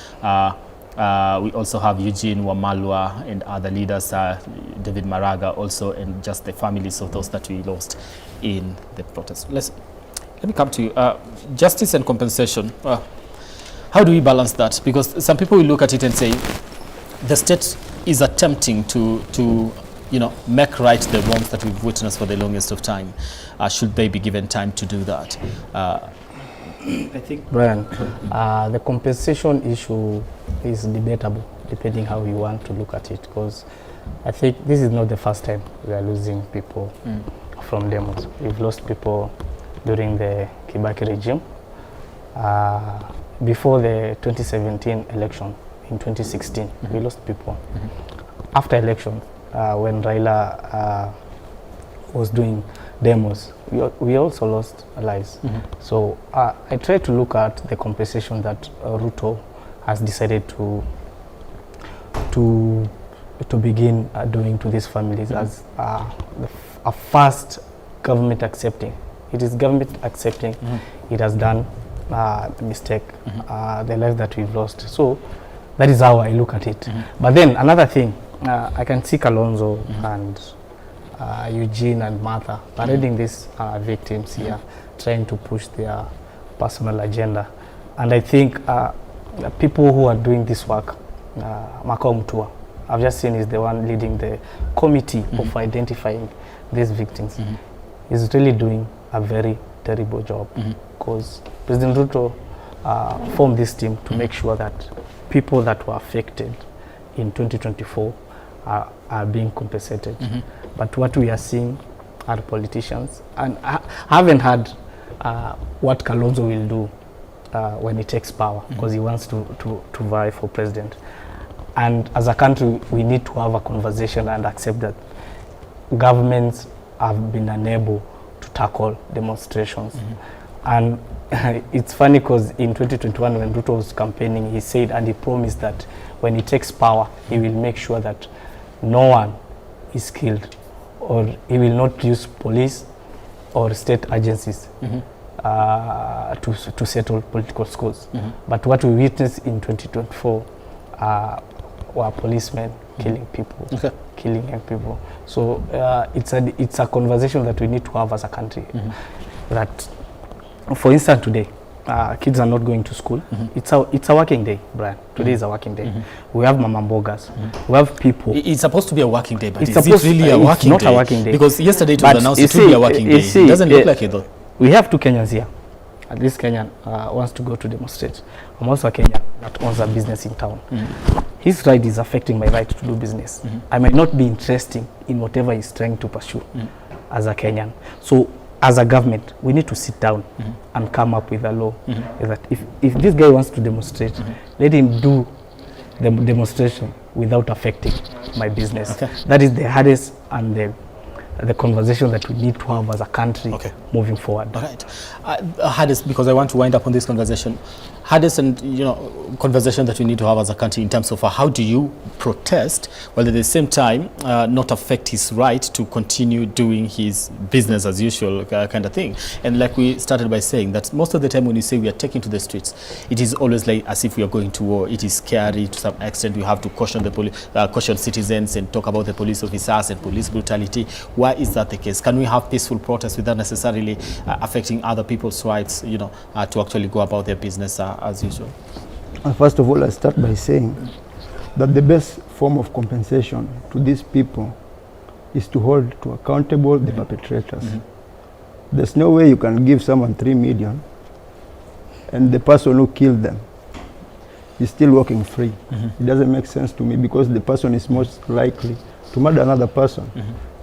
We also have Eugene Wamalwa and other leaders, David Maraga also, and just the families of those that we lost in the protest. Let me come to you. Justice and compensation. How do we balance that? Because some people will look at it and say the state is attempting to make right the wrongs that we've witnessed for the longest of time. Should they be given time to do that? I think, Brian, the compensation issue is debatable depending how you want to look at it, because I think this is not the first time we are losing people from demos. We've lost people during the Kibaki regime, before the 2017 election, in 2016, we lost people. After election, when Raila was doing demos, we also lost lives. So I try to look at the compensation that Ruto has decided to begin doing to these families as a first government accepting. It is government accepting it has done mistake, the life that we've lost. So that is how I look at it. But then another thing, I can see Kalonzo and Eugene and Martha parading these victims here, trying to push their personal agenda. And I think people who are doing this work, Makao Mutua, I've just seen is the one leading the committee of identifying these victims. He's really doing a very terrible job, because President Ruto formed this team to make sure that people that were affected in 2024 are being compensated. But what we are seeing are politicians, and I haven't heard what Kalonzo will do when he takes power, because he wants to vie for president. And as a country, we need to have a conversation and accept that governments have been unable to tackle demonstrations. And it's funny because in 2021, when Ruto was campaigning, he said and he promised that when he takes power, he will make sure that no one is killed, or he will not use police or state agencies to settle political scores. But what we witnessed in 2024 were policemen killing people, killing young people. So it's a conversation that we need to have as a country. That, for instance, today, kids are not going to school. It's a working day, Brian. Today is a working day. We have mama mbogas. We have people. It's supposed to be a working day, but is it really a working day? It's not a working day. Because yesterday it was announced it will be a working day. It doesn't look like it though. We have two Kenyans here. At least Kenyan wants to go to demonstrate. I'm also a Kenyan that owns a business in town. His right is affecting my right to do business. I might not be interested in whatever he's trying to pursue as a Kenyan. So as a government, we need to sit down and come up with a law that if this guy wants to demonstrate, let him do the demonstration without affecting my business. That is the hardest and the conversation that we need to have as a country moving forward. All right. Hardest, because I want to wind up on this conversation, hardest and conversation that we need to have as a country in terms of how do you protest while at the same time not affect his right to continue doing his business as usual kind of thing. And like we started by saying that most of the time when you say we are taking to the streets, it is always like as if we are going to war. It is scary to some extent. We have to caution the caution citizens and talk about the police officers and police brutality. Why is that the case? Can we have peaceful protests without necessarily affecting other people's rights, to actually go about their business as usual? First of all, I start by saying that the best form of compensation to these people is to hold to accountable the perpetrators. There's no way you can give someone 3 million and the person who killed them is still walking free. It doesn't make sense to me, because the person is most likely to murder another person.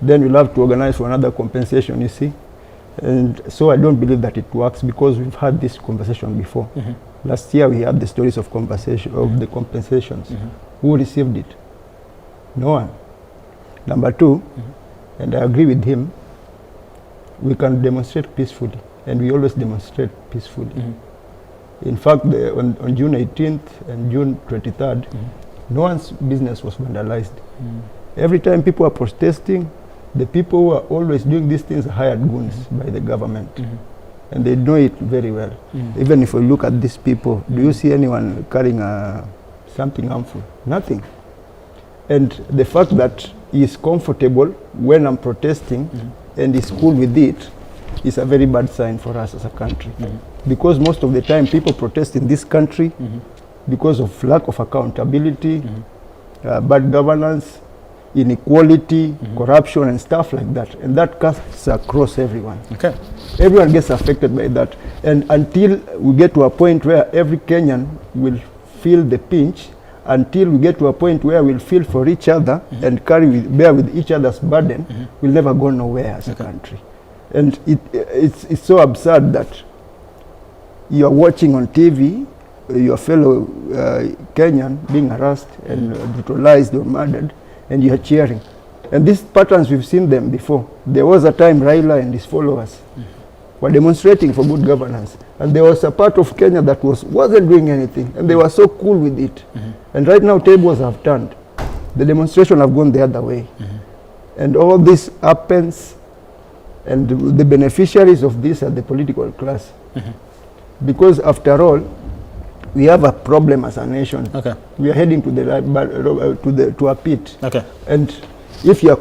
Then you'll have to organize for another compensation, you see. And so I don't believe that it works, because we've had this conversation before. Last year we had the stories of compensation, of the compensations. Who received it? No one. Number 2, and I agree with him, we can demonstrate peacefully, and we always demonstrate peacefully. In fact, on June 18th and June 23rd, no one's business was vandalized. Every time people are protesting, the people who are always doing these things are hired goons by the government. And they know it very well. Even if we look at these people, do you see anyone carrying something harmful? Nothing. And the fact that he is comfortable when I'm protesting and is cool with it is a very bad sign for us as a country. Because most of the time people protest in this country because of lack of accountability, bad governance, inequality, corruption and stuff like that. And that cuts across everyone. Everyone gets affected by that. And until we get to a point where every Kenyan will feel the pinch, until we get to a point where we'll feel for each other and bear with each other's burden, we'll never go nowhere as a country. And it's so absurd that you're watching on TV your fellow Kenyan being harassed and brutalized or murdered, and you're cheering. And these patterns, we've seen them before. There was a time Raila and his followers were demonstrating for good governance, and there was a part of Kenya that wasn't doing anything, and they were so cool with it. And right now tables have turned. The demonstration have gone the other way. And all this happens, and the beneficiaries of this are the political class. Because after all, we have a problem as a nation. We are heading to a pit. And if you are,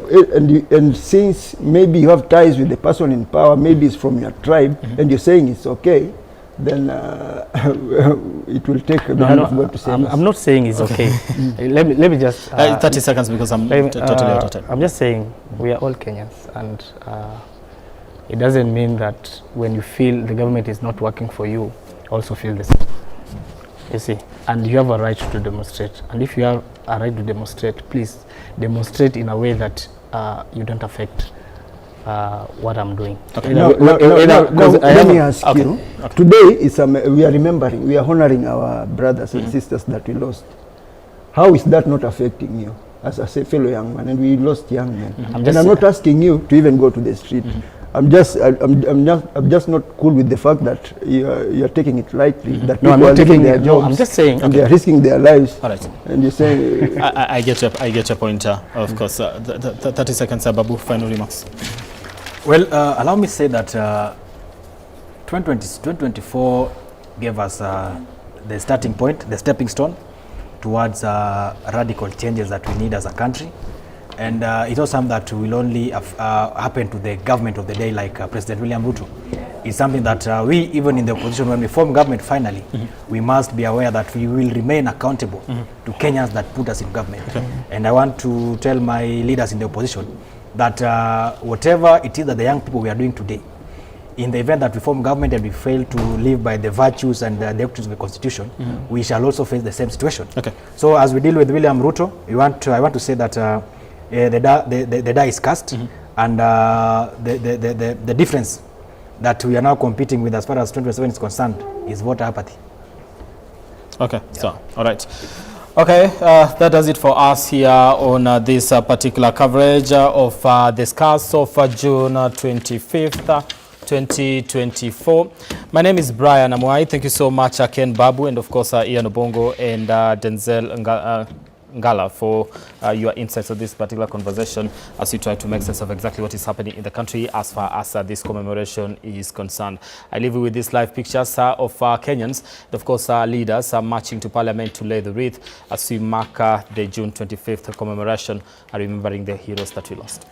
and since maybe you have ties with the person in power, maybe it's from your tribe, and you're saying it's okay, then it will take the hand of God to save us. I'm not saying it's okay. Let me just 30 seconds, because I'm totally out of time. I'm just saying we are all Kenyans, and it doesn't mean that when you feel the government is not working for you, also feel the same. You see, and you have a right to demonstrate. And if you have a right to demonstrate, please demonstrate in a way that you don't affect what I'm doing. Let me ask you. Today we are remembering, we are honoring our brothers and sisters that we lost. How is that not affecting you as a fellow young man? And we lost young men. I'm not asking you to even go to the street. I'm just not cool with the fact that you're taking it lightly. That people are taking their jobs. I'm just saying, and they are risking their lives. All right. And you're saying, I get your point. Of course, 30 seconds, Babu. Final remarks. Well, allow me to say that 2024 gave us the starting point, the stepping stone towards radical changes that we need as a country. And it's not something that will only happen to the government of the day, like President William Ruto. It's something that we, even in the opposition, when we form government finally, we must be aware that we will remain accountable to Kenyans that put us in government. And I want to tell my leaders in the opposition that whatever it is that the young people we are doing today, in the event that we form government and we fail to live by the virtues and the doctrines of the Constitution, we shall also face the same situation. So as we deal with William Ruto, I want to say that the die is cast, and the difference that we are now competing with as far as 2027 is concerned is voter apathy. So all right. Okay, that does it for us here on this particular coverage of the scars of June 25th, 2024. My name is Brian Amwai. Thank you so much, Ken Babu, and of course, Ian Obongo and Denzel Ngala for your insights on this particular conversation as we try to make sense of exactly what is happening in the country as far as this commemoration is concerned. I leave you with these live pictures of Kenyans and of course leaders marching to Parliament to lay the wreath as we mark the June 25th commemoration, remembering the heroes that we lost.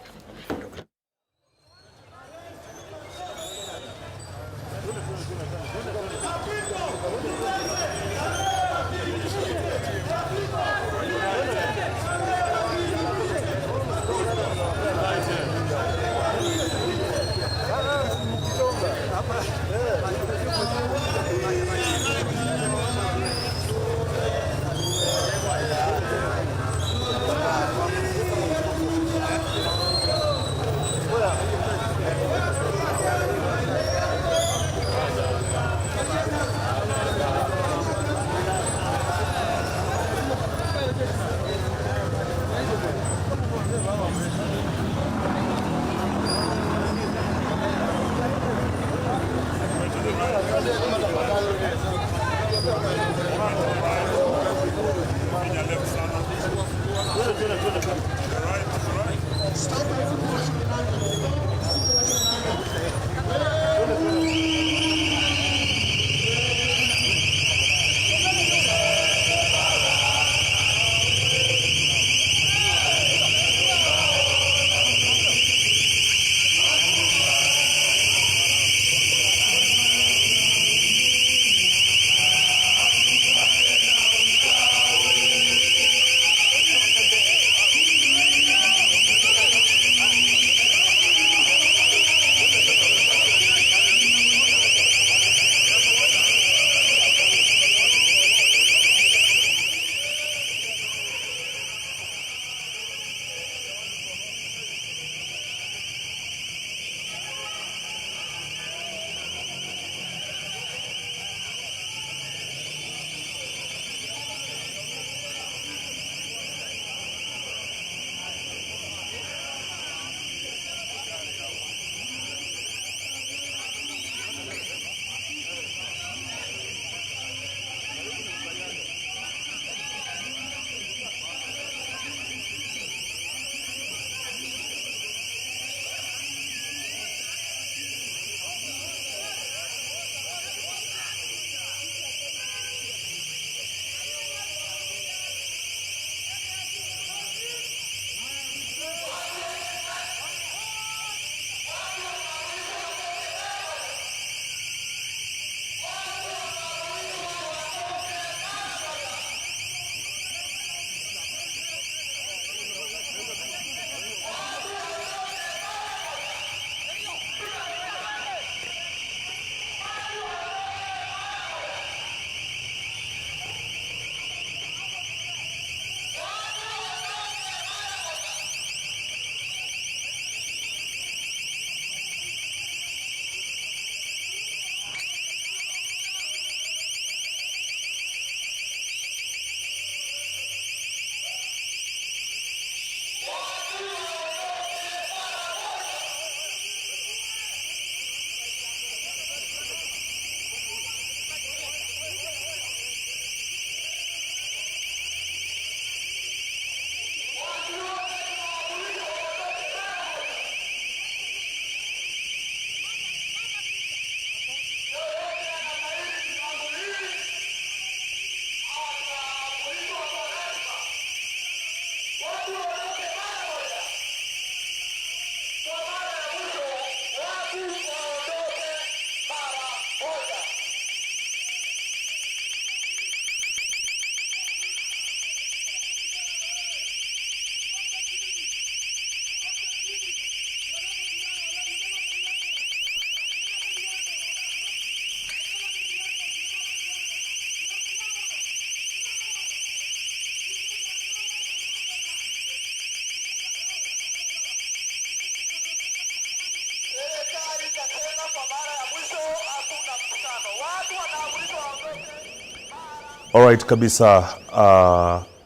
Alright kabisa,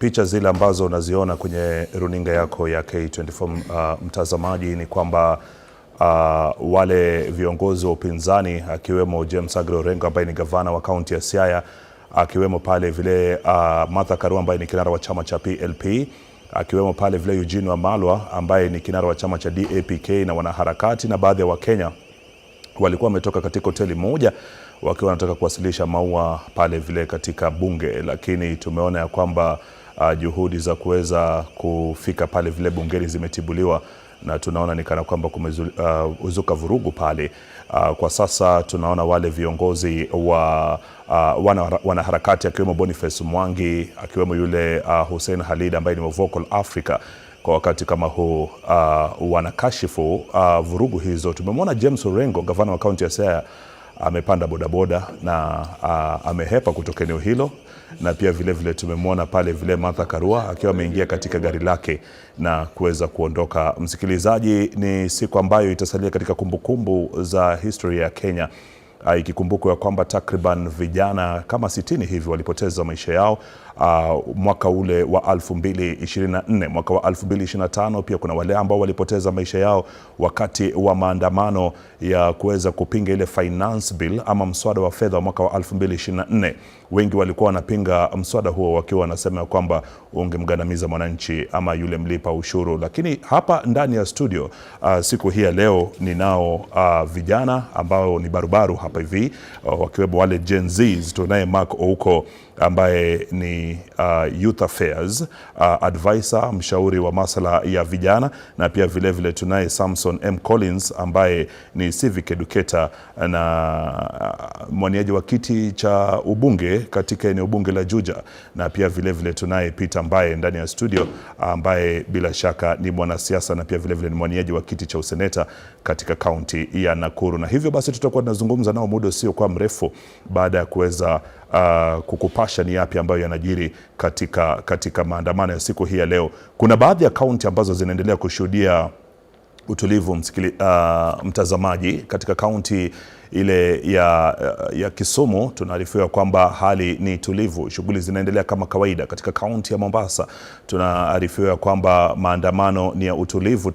picha zile ambazo unaziona kwenye runinga yako ya K24 mtazamaji, ni kwamba wale viongozi wa upinzani akiwemo James Agre Orengo ambaye ni gavana wa kaunti ya Siaya, akiwemo pale vile Martha Karua ambaye ni kinara wa chama cha PLP, akiwemo pale vile Eugene Wamalwa ambaye ni kinara wa chama cha DAPK, na wanaharakati na baadhi ya Wakenya walikuwa wametoka katika hoteli moja wakiwa wanataka kuwasilisha maua pale vile katika bunge, lakini tumeona ya kwamba juhudi za kuweza kufika pale vile bungeni zimetibuliwa, na tunaona ni kana kwamba kumezuka vurugu pale. Kwa sasa tunaona wale viongozi wa wanaharakati akiwemo Boniface Mwangi, akiwemo yule Hussein Halid ambaye ni wa Vocal Africa, kwa wakati kama huu wanakashifu vurugu hizo. Tumemwona James Orengo, gavana wa kaunti ya Siaya, amepanda bodaboda na amehepa kutoka eneo hilo, na pia vile vile tumemwona pale vile Martha Karua akiwa ameingia katika gari lake na kuweza kuondoka. Msikilizaji, ni siku ambayo itasalia katika kumbukumbu za historia ya Kenya, ikikumbukwa kwamba takriban vijana kama 60 hivi walipoteza maisha yao mwaka ule wa 2024. Mwaka wa 2025 pia kuna wale ambao walipoteza maisha yao wakati wa maandamano ya kuweza kupinga ile finance bill ama mswada wa fedha wa mwaka wa 2024. Wengi walikuwa wanapinga mswada huo wakiwa wanasema kwamba ungemgandamiza mwananchi ama yule mlipa ushuru. Lakini hapa ndani ya studio siku hii ya leo ninao vijana ambao ni barubaru hapa hivi, wakiwemo wale Gen Zs. Tunaye Mark Ouko ambaye ni Youth Affairs advisor, mshauri wa masuala ya vijana, na pia vile vile tunaye Samson M Collins ambaye ni civic educator na mwaniaji wa kiti cha ubunge katika eneo bunge la Juja, na pia vile vile tunaye Peter ambaye ndani ya studio ambaye bila shaka ni mwanasiasa na pia vile vile ni mwaniaji wa kiti cha useneta katika kaunti ya Nakuru. Na hivyo basi tutakuwa tunazungumza nao muda usio kwa mrefu baada ya kuweza kukupasha ni yapi ambayo yanajiri katika maandamano ya siku hii ya leo. Kuna baadhi ya kaunti ambazo zinaendelea kushuhudia utulivu, mtazamaji. Katika kaunti ile ya Kisumu tunaarifiwa kwamba hali ni tulivu, shughuli zinaendelea kama kawaida. Katika kaunti ya Mombasa tunaarifiwa kwamba maandamano ni ya utulivu.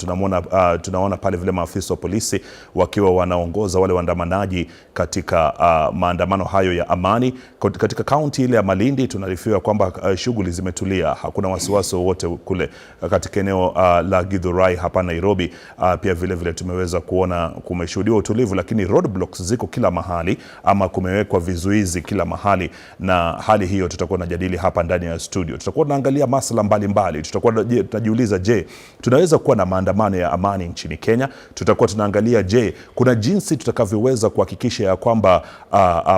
Tunaona pale vile maafisa wa polisi wakiwa wanaongoza wale waandamanaji katika maandamano hayo ya amani. Katika kaunti ile ya Malindi tunaarifiwa kwamba shughuli zimetulia, hakuna wasiwasi wowote kule. Katika eneo la Githurai hapa Nairobi pia vile vile tumeweza kuona kumeshuhudiwa utulivu, lakini roadblocks ziko kila mahali ama kumewekwa vizuizi kila mahali, na hali hiyo tutakuwa tunajadili hapa ndani ya studio. Tutakuwa tunaangalia masuala mbalimbali. Tutakuwa tunajiuliza, je, tunaweza kuwa na maandamano ya amani nchini Kenya? Tutakuwa tunaangalia, je, kuna jinsi tutakavyoweza kuhakikisha ya kwamba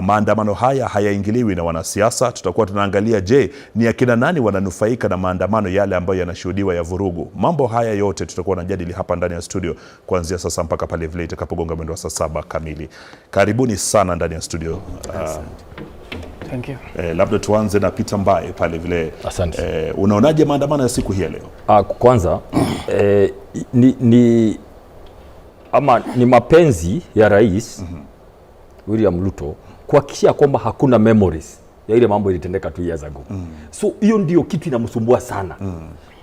maandamano haya hayaingiliwi na wanasiasa? Tutakuwa tunaangalia, je, ni akina nani wananufaika na maandamano yale ambayo yanashuhudiwa ya vurugu? Mambo haya yote tutakuwa tunajadili hapa ndani ya studio kuanzia sasa mpaka pale vile itakapogonga mwendo wa saa 7 kamili. Karibuni sana ndani ya studio. Thank you. Labda tuanze na Peter Mbae pale vile. Asante. Unaonaje maandamano ya siku hii ya leo? Kwanza ni mapenzi ya Rais William Ruto kuhakikisha kwamba hakuna memories ya ile mambo ilitendeka 2 years ago. So hiyo ndio kitu inamsumbua sana.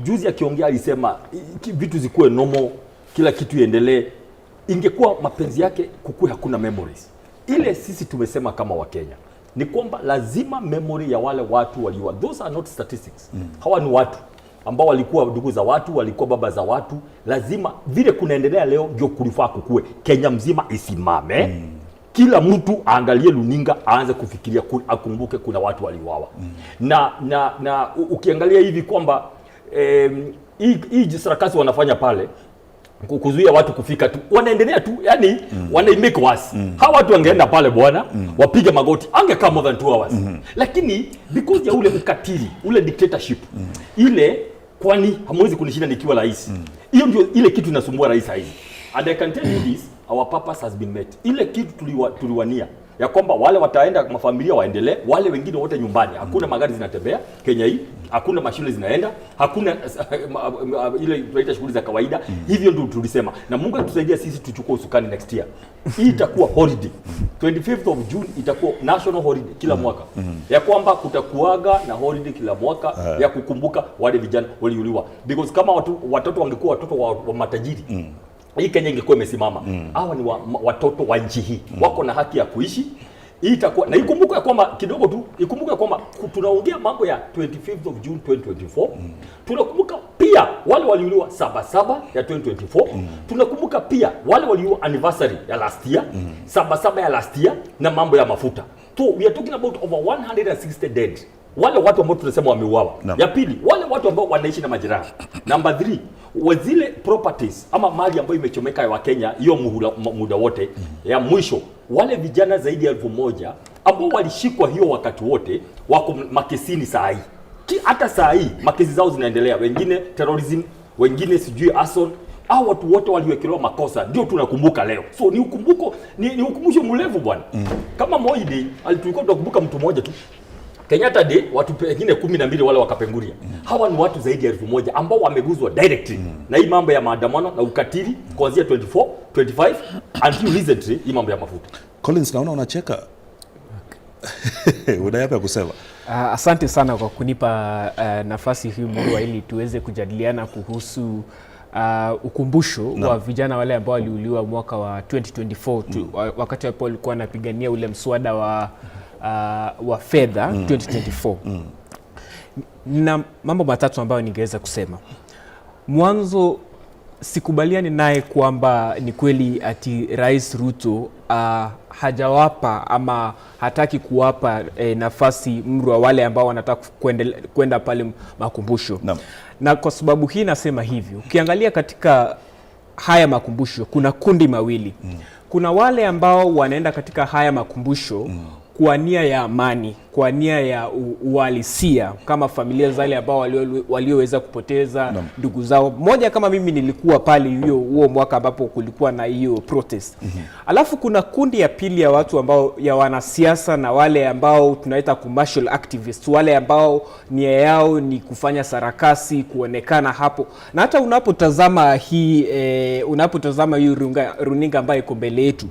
Juzi akiongea alisema vitu zikuwe normal, kila kitu iendelee. Ingekuwa mapenzi yake kukue hakuna memories. Ile sisi tumesema kama Wakenya ni kwamba lazima memory ya wale watu waliwa. Those are not statistics. Hawa ni watu ambao walikuwa ndugu za watu, walikuwa baba za watu. Lazima vile kunaendelea leo ndio kulifaa kukue. Kenya mzima isimame. Kila mtu aangalie luninga, aanze kufikiria, akumbuke kuna watu waliuawa. Na ukiangalia hivi kwamba hii sarakasi wanafanya pale kuzuia watu kufika tu, wanaendelea tu, yani wanaimake worse. Hawa watu wangeenda pale bwana, wapige magoti, angekaa more than 2 hours. Lakini because ya ule ukatili, ule dictatorship, ile kwani hamwezi kunishinda nikiwa rais. Hiyo ndio ile kitu inasumbua rais hizi. And I can tell you this, our purpose has been met. Ile kitu tuliwania ya kwamba wale wataenda mafamilia waendelee, wale wengine wote nyumbani. Hakuna magari zinatembea Kenya hii, hakuna mashule zinaenda, hakuna ile tunaita shughuli za kawaida. Hivyo ndio tulisema, na Mungu atusaidie sisi tuchukue usukani next year. Hii itakuwa holiday. 25th of June itakuwa national holiday kila mwaka. Ya kwamba kutakuaga na holiday kila mwaka ya kukumbuka wale vijana waliuliwa. Because kama watoto wangekuwa watoto wa matajiri, hii Kenya ingekuwa imesimama. Hawa ni watoto wa nchi hii. Wako na haki ya kuishi. Hii itakuwa na ikumbuke kwamba kidogo tu, ikumbuke kwamba tunaongea mambo ya 25th of June 2024. Tunakumbuka pia wale waliuliwa 7/7 ya 2024. Tunakumbuka pia wale waliuliwa anniversary ya last year, 7/7 ya last year, na mambo ya mafuta. So we are talking about over 160 dead. Wale watu ambao tunasema wameuawa. Ya pili, wale watu ambao wanaishi na majeraha. Number 3, wazile properties ama mali ambayo imechomeka ya Wakenya hiyo muda wote. Ya mwisho, wale vijana zaidi ya 1000 ambao walishikwa hiyo wakati wote wako makesini saa hii. Hata saa hii makesi zao zinaendelea. Wengine terrorism, wengine sijui assault. Hao watu wote waliwekelewa makosa, ndio tunakumbuka leo. So ni ukumbusho mrefu bwana. Kama Moi Day tulikuwa tunakumbuka mtu mmoja tu. Kenyatta Day watu wengine 12 wale wakapenguria. Hawa ni watu zaidi ya 1000 ambao wameguzwa directly na hii mambo ya maandamano na ukatili kuanzia 24, 25 until recently hii mambo ya mafuta. Collins, naona unacheka. Una yapi ya kusema? Asante sana kwa kunipa nafasi hii Murwa, ili tuweze kujadiliana kuhusu ukumbusho wa vijana wale ambao waliuliwa mwaka wa 2024 wakati hapo walikuwa wanapigania ule mswada wa fedha 2024. Na mambo matatu ambayo ningeweza kusema. Mwanzo, sikubaliani naye kwamba ni kweli ati Rais Ruto hajawapa ama hataki kuwapa nafasi Murwa wale ambao wanataka kwenda pale makumbusho. Na kwa sababu hii nasema hivi, ukiangalia katika haya makumbusho kuna kundi mawili. Kuna wale ambao wanaenda katika haya makumbusho kwa nia ya amani, kwa nia ya uhalisia, kama familia zale ambao walioweza kupoteza ndugu zao. Moja kama mimi nilikuwa pale huo mwaka ambapo kulikuwa na hiyo protest. Alafu kuna kundi ya pili ya watu ambao ya wanasiasa na wale ambao tunaita commercial activists, wale ambao nia yao ni kufanya sarakasi, kuonekana hapo. Na hata unapotazama hii runinga ambayo iko mbele yetu.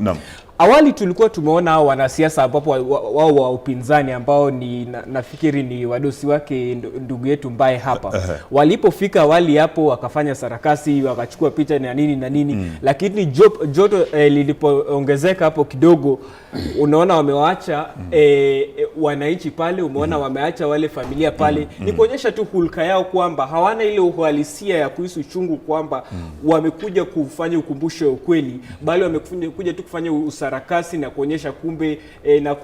Awali tulikuwa tumeona wanasiasa ambapo wao wa upinzani ambao ni nafikiri ni wadosi wake ndugu yetu Mbaye hapa. Walipofika awali hapo wakafanya sarakasi, wakachukua picha na nini. Lakini joto lilipoongezeka hapo kidogo, unaona wamewaacha wananchi pale, umeona wameacha wale familia pale. Ni kuonyesha tu hulka yao kwamba hawana ile uhalisia ya kuhisi uchungu kwamba wamekuja kufanya ukumbusho wa ukweli, bali wamekuja tu kufanya sarakasi na kuonyesha kumbe na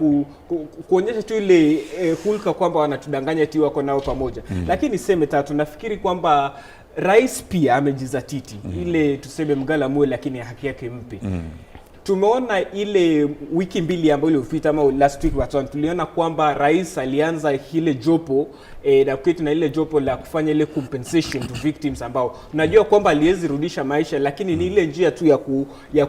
kuonyesha tu ile hulka kwamba wanatudanganya eti wako nao pamoja. Lakini niseme tatu, nafikiri kwamba rais pia amejizatiti ile tuseme mgala mwe, lakini haki yake mpe. Tumeona ile wiki mbili ambayo iliyopita ama last week tuliona kwamba rais alianza ile jopo na kwetu na ile jopo la kufanya ile compensation to victims ambao unajua kwamba aliwezi rudisha maisha, lakini ni ile njia tu ya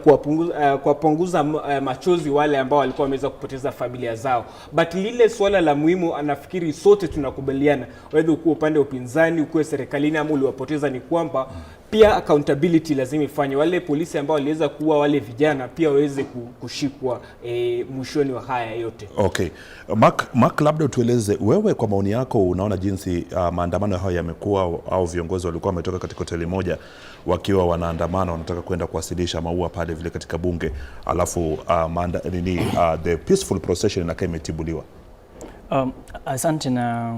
kuwapunguza machozi wale ambao walikuwa wameweza kupoteza familia zao. But lile swala la muhimu anafikiri sote tunakubaliana, whether uko upande wa upinzani, uko serikalini ama uliwapoteza, ni kwamba pia accountability lazima ifanye. Wale polisi ambao waliweza kuua wale vijana pia waweze kushikwa mwishoni wa haya yote. Okay. Mark, labda tueleze wewe kwa maoni yako, unaona jinsi maandamano hayo yamekuwa, au viongozi walikuwa wametoka katika hoteli moja wakiwa wanaandamana, wanataka kwenda kuwasilisha maua pale vile katika bunge, alafu the peaceful procession inakaa imetibuliwa. Asante na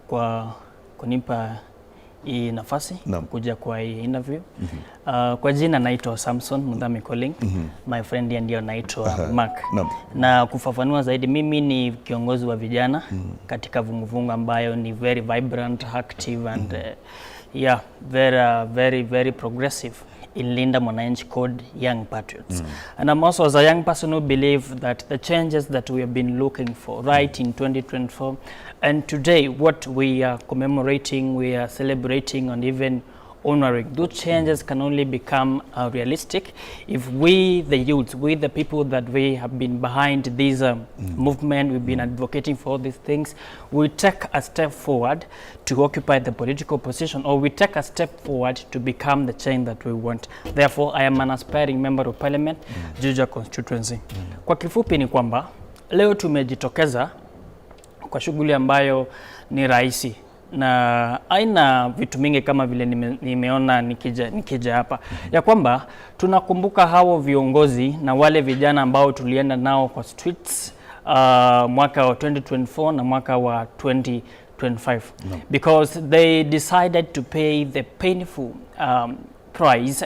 kwa kunipa hii nafasi kuja kwa hii interview. Kwa jina naitwa Samson Mudhami Calling. My friend ndio naitwa Mark. Na kufafanua zaidi, mimi ni kiongozi wa vijana katika vunguvungu ambayo ni very vibrant, active and very progressive in Linda Mwananchi called Young Patriots. And I'm also as a young person who believe that the changes that we have been looking for right in 2024 and today what we are commemorating, we are celebrating and even honoring. Those changes can only become realistic if we, the youth, we, the people that we have been behind this movement, we've been advocating for these things, we take a step forward to occupy the political position, or we take a step forward to become the change that we want. Therefore, I am an aspiring member of parliament, Juja constituency. Kwa kifupi ni kwamba, leo tumejitokeza kwa shughuli ambayo ni rahisi na aina vitu mingi kama vile nimeona nikija hapa ya kwamba tunakumbuka hao viongozi na wale vijana ambao tulienda nao kwa streets mwaka wa 2024 na mwaka wa 2025 because they decided to pay the painful price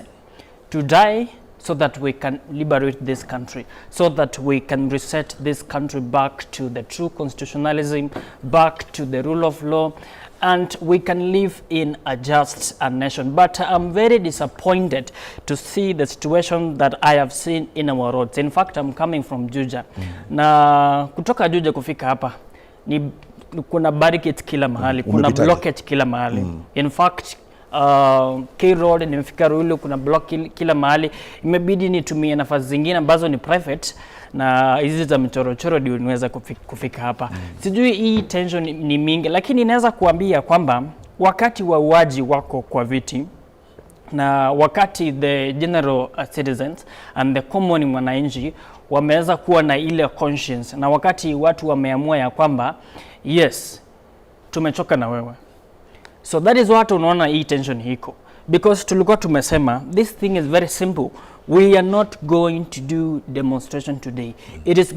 to die so that we can liberate this country, so that we can reset this country back to the true constitutionalism, back to the rule of law, and we can live in a just nation. But I'm very disappointed to see the situation that I have seen in our roads. In fact, I'm coming from Juja. Na kutoka Juja kufika hapa, kuna barricades kila mahali, kuna blockage kila mahali. In fact, K Road nimefika Ruilu, kuna block kila mahali. Imebidi nitumie nafasi zingine ambazo ni private na hizi za michorochoro ndio niweza kufika hapa. Sijui hii tension ni mingi, lakini inaweza kuambia kwamba wakati wa uaji wako kwa viti na wakati the general citizens and the common mwananchi wameweza kuwa na ile conscience, na wakati watu wameamua ya kwamba yes, tumechoka na wewe. So that is what unaona hii tension hiko. Because tulikuwa tumesema, this thing is very simple. We are not going to do demonstration today. It's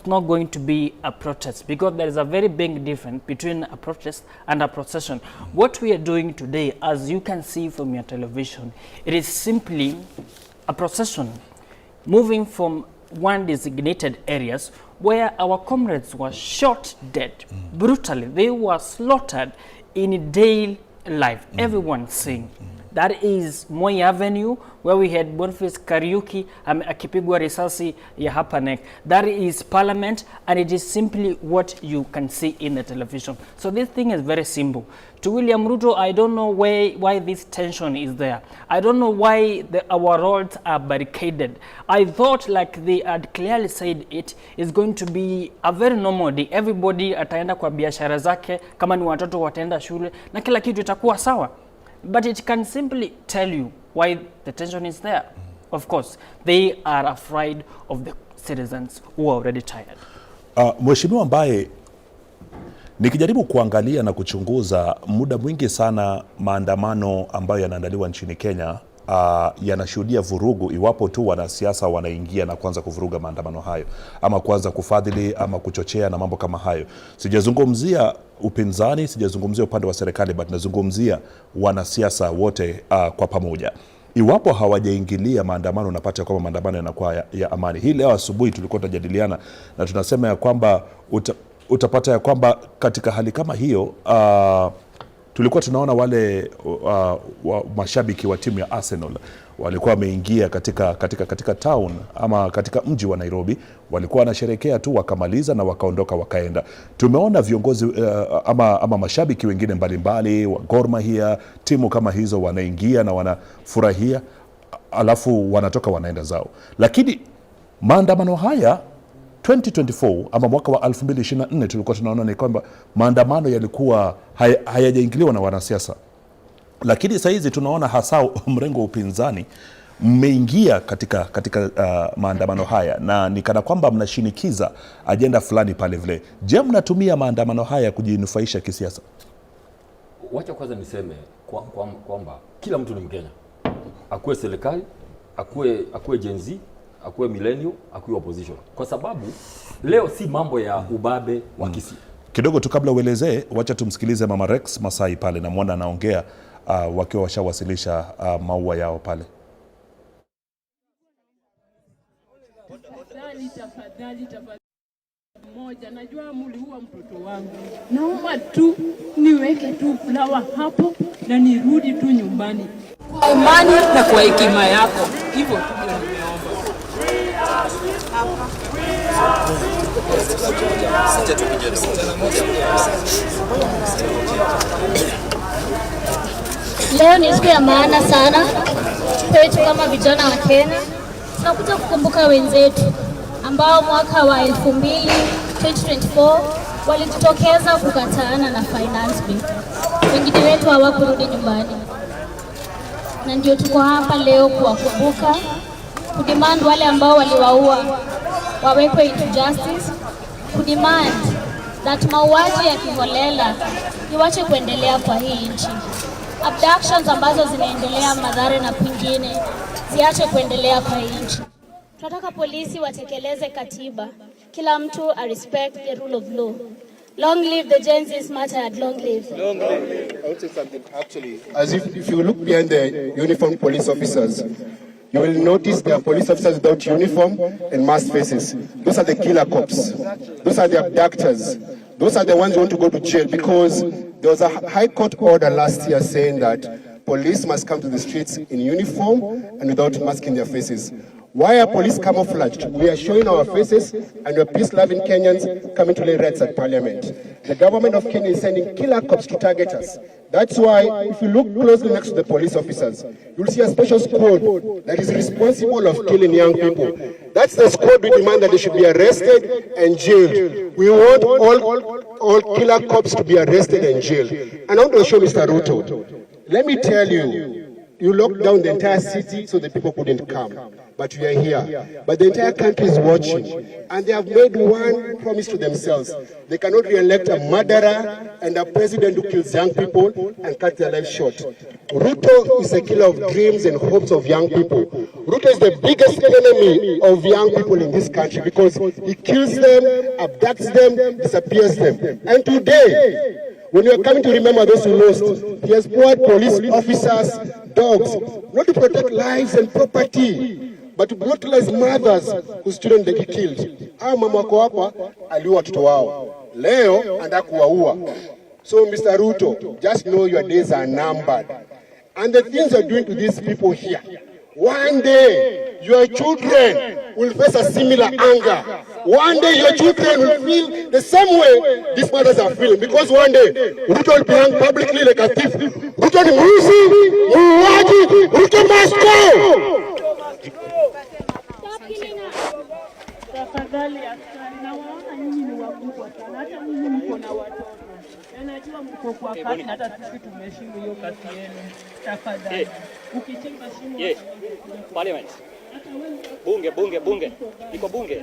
not going to be a protest, because there is a very big difference between a protest and a procession. What we are doing today, as you can see from your television, it is simply a procession moving from one designated areas where our comrades were shot dead brutally. They were slaughtered in daily life. Everyone seeing. That is Moi Avenue, where we had Boniface Kariuki akipigwa risasi ya hapa neck. That is Parliament, and it is simply what you can see in the television. So this thing is very simple. To William Ruto, I don't know why this tension is there. I don't know why our roads are barricaded. I thought, like they had clearly said, it is going to be a very normal day. Everybody ataenda kwa biashara zake, kama ni watoto wataenda shule, na kila kitu itakuwa sawa. But it can simply tell you why the tension is there. Of course, they are afraid of the citizens who are already tired. Mheshimiwa ambaye nikijaribu kuangalia na kuchunguza muda mwingi sana maandamano ambayo yanaandaliwa nchini Kenya yanashuhudia vurugu iwapo tu wanasiasa wanaingia na kuanza kuvuruga maandamano hayo, ama kuanza kufadhili ama kuchochea na mambo kama hayo. Sijazungumzia upinzani, sijazungumzia upande wa serikali, but nazungumzia wanasiasa wote kwa pamoja. Iwapo hawajaingilia maandamano, unapata kwamba maandamano yanakuwa ya amani. Hii leo asubuhi tulikuwa tunajadiliana na tunasema ya kwamba utapata ya kwamba katika hali kama hiyo tulikuwa tunaona wale mashabiki wa timu ya Arsenal walikuwa wameingia katika town ama katika mji wa Nairobi, walikuwa wanasherehekea tu, wakamaliza na wakaondoka wakaenda. Tumeona viongozi ama mashabiki wengine mbalimbali wa Gor Mahia, timu kama hizo, wanaingia na wanafurahia alafu wanatoka wanaenda zao. Lakini maandamano haya 2024 ama mwaka wa 2024 tulikuwa tunaona ni kwamba maandamano yalikuwa hayajaingiliwa na wanasiasa. Lakini sasa hizi tunaona hasa mrengo wa upinzani mmeingia katika maandamano haya, na ni kana kwamba mnashinikiza ajenda fulani pale vile. Je, mnatumia maandamano haya kujinufaisha kisiasa? Wacha kwanza niseme kwamba kila mtu ni Mkenya. Akuwe serikali, akuwe Gen Z, akuwe millennial, akuwe opposition. Kwa sababu leo si mambo ya ubabe wa kisi. Kidogo tu kabla uelezee, wacha tumsikilize Mama Rex Masai pale, na muona anaongea wakiwa washawasilisha maua yao pale. Tafadhali moja, najua muliua mtoto wangu. Naomba tu niweke tu flower hapo na nirudi tu nyumbani. Kwa imani na kwa hekima yako. Hivyo tu ndio nimeomba. Leo ni siku ya maana sana kwetu kama vijana wa Kenya. Tunakuja kukumbuka wenzetu ambao mwaka wa 2024 walijitokeza kukataana na finance bill. Wengine wetu hawakurudi nyumbani. Na ndio tuko hapa leo kuwakumbuka, kudemand wale ambao waliwaua wawekwe into justice, kudemand that mauaji ya kiholela iwache kuendelea kwa hii nchi. Abductions ambazo zinaendelea Mathare na kwingine ziache kuendelea kwa hii nchi. Tunataka polisi watekeleze katiba. Kila mtu a respect the rule of law. Long live the Gen Z's martyred, long live. Long live. I would say something actually. As if you look behind the uniformed police officers, you will notice there are police officers without uniform and masked faces. Those are the killer cops. Those are the abductors. Those are the ones who want to go to jail, because there was a high court order last year saying that police must come to the streets in uniform and without masking their faces. Why are police camouflaged? We are showing our faces and we are peace-loving Kenyans coming to lay reds at Parliament. The government of Kenya is sending killer cops to target us. That's why, if you look closely next to the police officers, you'll see a special squad that is responsible of killing young people. That's the squad we demand that they should be arrested and jailed. We want all killer cops to be arrested and jailed. And I want to show Mr. Ruto. Let me tell you, you locked down the entire city so the people couldn't come. But we are here. But the entire country is watching. And they have made one promise to themselves. They cannot re-elect a murderer and a president who kills young people and cuts their life short. Ruto is a killer of dreams and hopes of young people. Ruto is the biggest enemy of young people in this country because he kills them, abducts them, disappears them. And today, when you are coming to remember those who lost, he has poured police officers, dogs, not to protect lives and property, but to brutalize mothers whose children they killed. Hao mama wako hapa aliua watoto wao. Leo anataka kuwaua. So Mr. Ruto, just know your days are numbered. And the things you're doing to these people here, one day your children will face a similar anger. One day your children will feel the same way these mothers are feeling. Because one day, Ruto will be hung publicly like a thief. Ruto ni mwizi, muuaji, Ruto must go! Tafadhali askari, nawaona nyinyi ni wakubwa sana, hata nyinyi mko na watoto. Najua mko kwa kasi, hata sisi tumeheshimu hiyo kasi yenu. Tafadhali, ukichimba shimo... Yes, Parliament. Bunge. Iko bunge.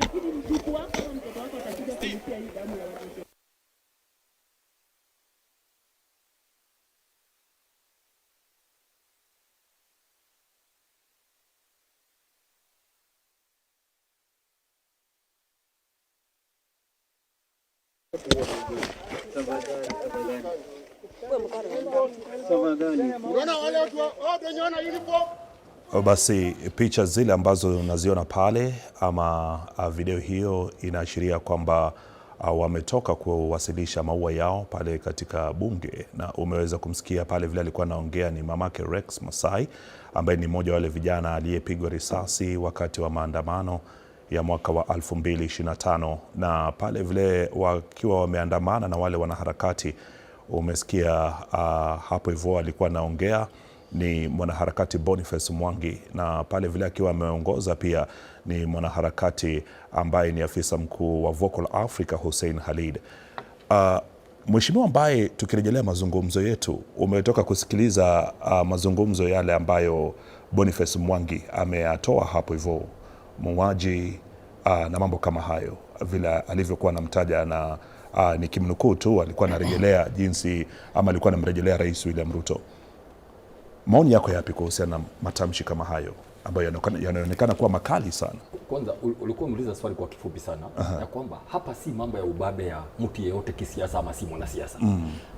Basi picha zile ambazo unaziona pale ama video hiyo inaashiria kwamba wametoka kuwasilisha maua yao pale katika bunge, na umeweza kumsikia pale vile alikuwa anaongea ni mamake Rex Masai ambaye ni mmoja wa wale vijana aliyepigwa risasi wakati wa maandamano ya mwaka wa 2025, na pale vile wakiwa wameandamana na wale wanaharakati, umesikia hapo hivyo alikuwa anaongea ni mwanaharakati Boniface Mwangi, na pale vile akiwa ameongoza pia ni mwanaharakati ambaye ni afisa mkuu wa Vocal Africa Hussein Khalid. Mheshimiwa, ambaye tukirejelea mazungumzo yetu, umetoka kusikiliza mazungumzo yale ambayo Boniface Mwangi ameyatoa hapo hivyo, muuaji na mambo kama hayo, vile alivyokuwa anamtaja, na nikimnukuu tu alikuwa anarejelea jinsi ama alikuwa anamrejelea Rais William Ruto. Maoni yako yapi kuhusiana na matamshi kama hayo ambayo yanaonekana kuwa makali sana? Kwanza ulikuwa umeuliza swali kwa kifupi sana ya kwamba hapa si mambo ya ubabe ya mtu yeyote kisiasa ama si mwanasiasa.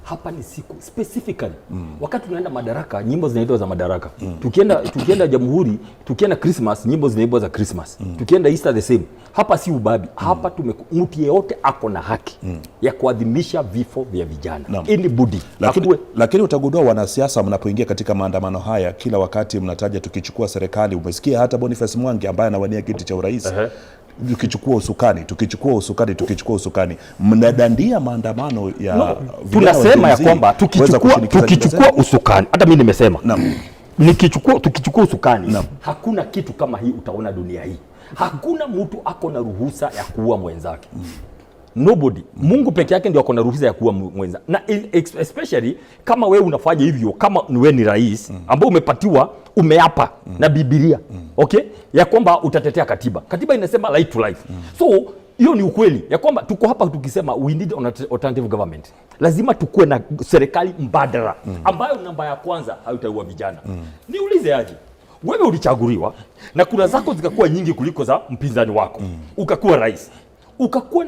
Hapa ni siku specifically. Wakati tunaenda madaraka, nyimbo zinaitwa za madaraka. Tukienda Jamhuri, tukienda Christmas, nyimbo zinaitwa za Christmas. Tukienda Easter the same. Hapa si ubabi. Hapa mtu yeyote ako na haki ya kuadhimisha vifo vya vijana. Anybody. Lakini utagundua wanasiasa mnapoingia katika maandamano haya, kila wakati mnataja tukichukua serikali. Umesikia hata Boniface Mwangi ambaye anawania kiti cha urais tukichukua usukani, mnadandia maandamano ya tunasema ya kwamba tukichukua usukani, hata mimi nimesema tukichukua usukani, hakuna kitu kama hii utaona dunia hii. Hakuna mtu ako na ruhusa ya kuua mwenzake. Nobody. Mungu peke yake ndio ako na ruhusa ya kuua mwenzake. Na especially kama wewe unafanya hivyo, kama wewe ni rais ambao umepatiwa, umeapa na Biblia, okay, ya kwamba utatetea katiba. Katiba inasema right to life. So hiyo ni ukweli ya kwamba tuko hapa tukisema we need alternative government. Lazima tukue na serikali mbadala ambayo namba ya kwanza haitaua vijana. Niulize aje, wewe ulichaguliwa na kura zako zikakuwa nyingi kuliko za mpinzani wako, ukakuwa rais, ukakuwa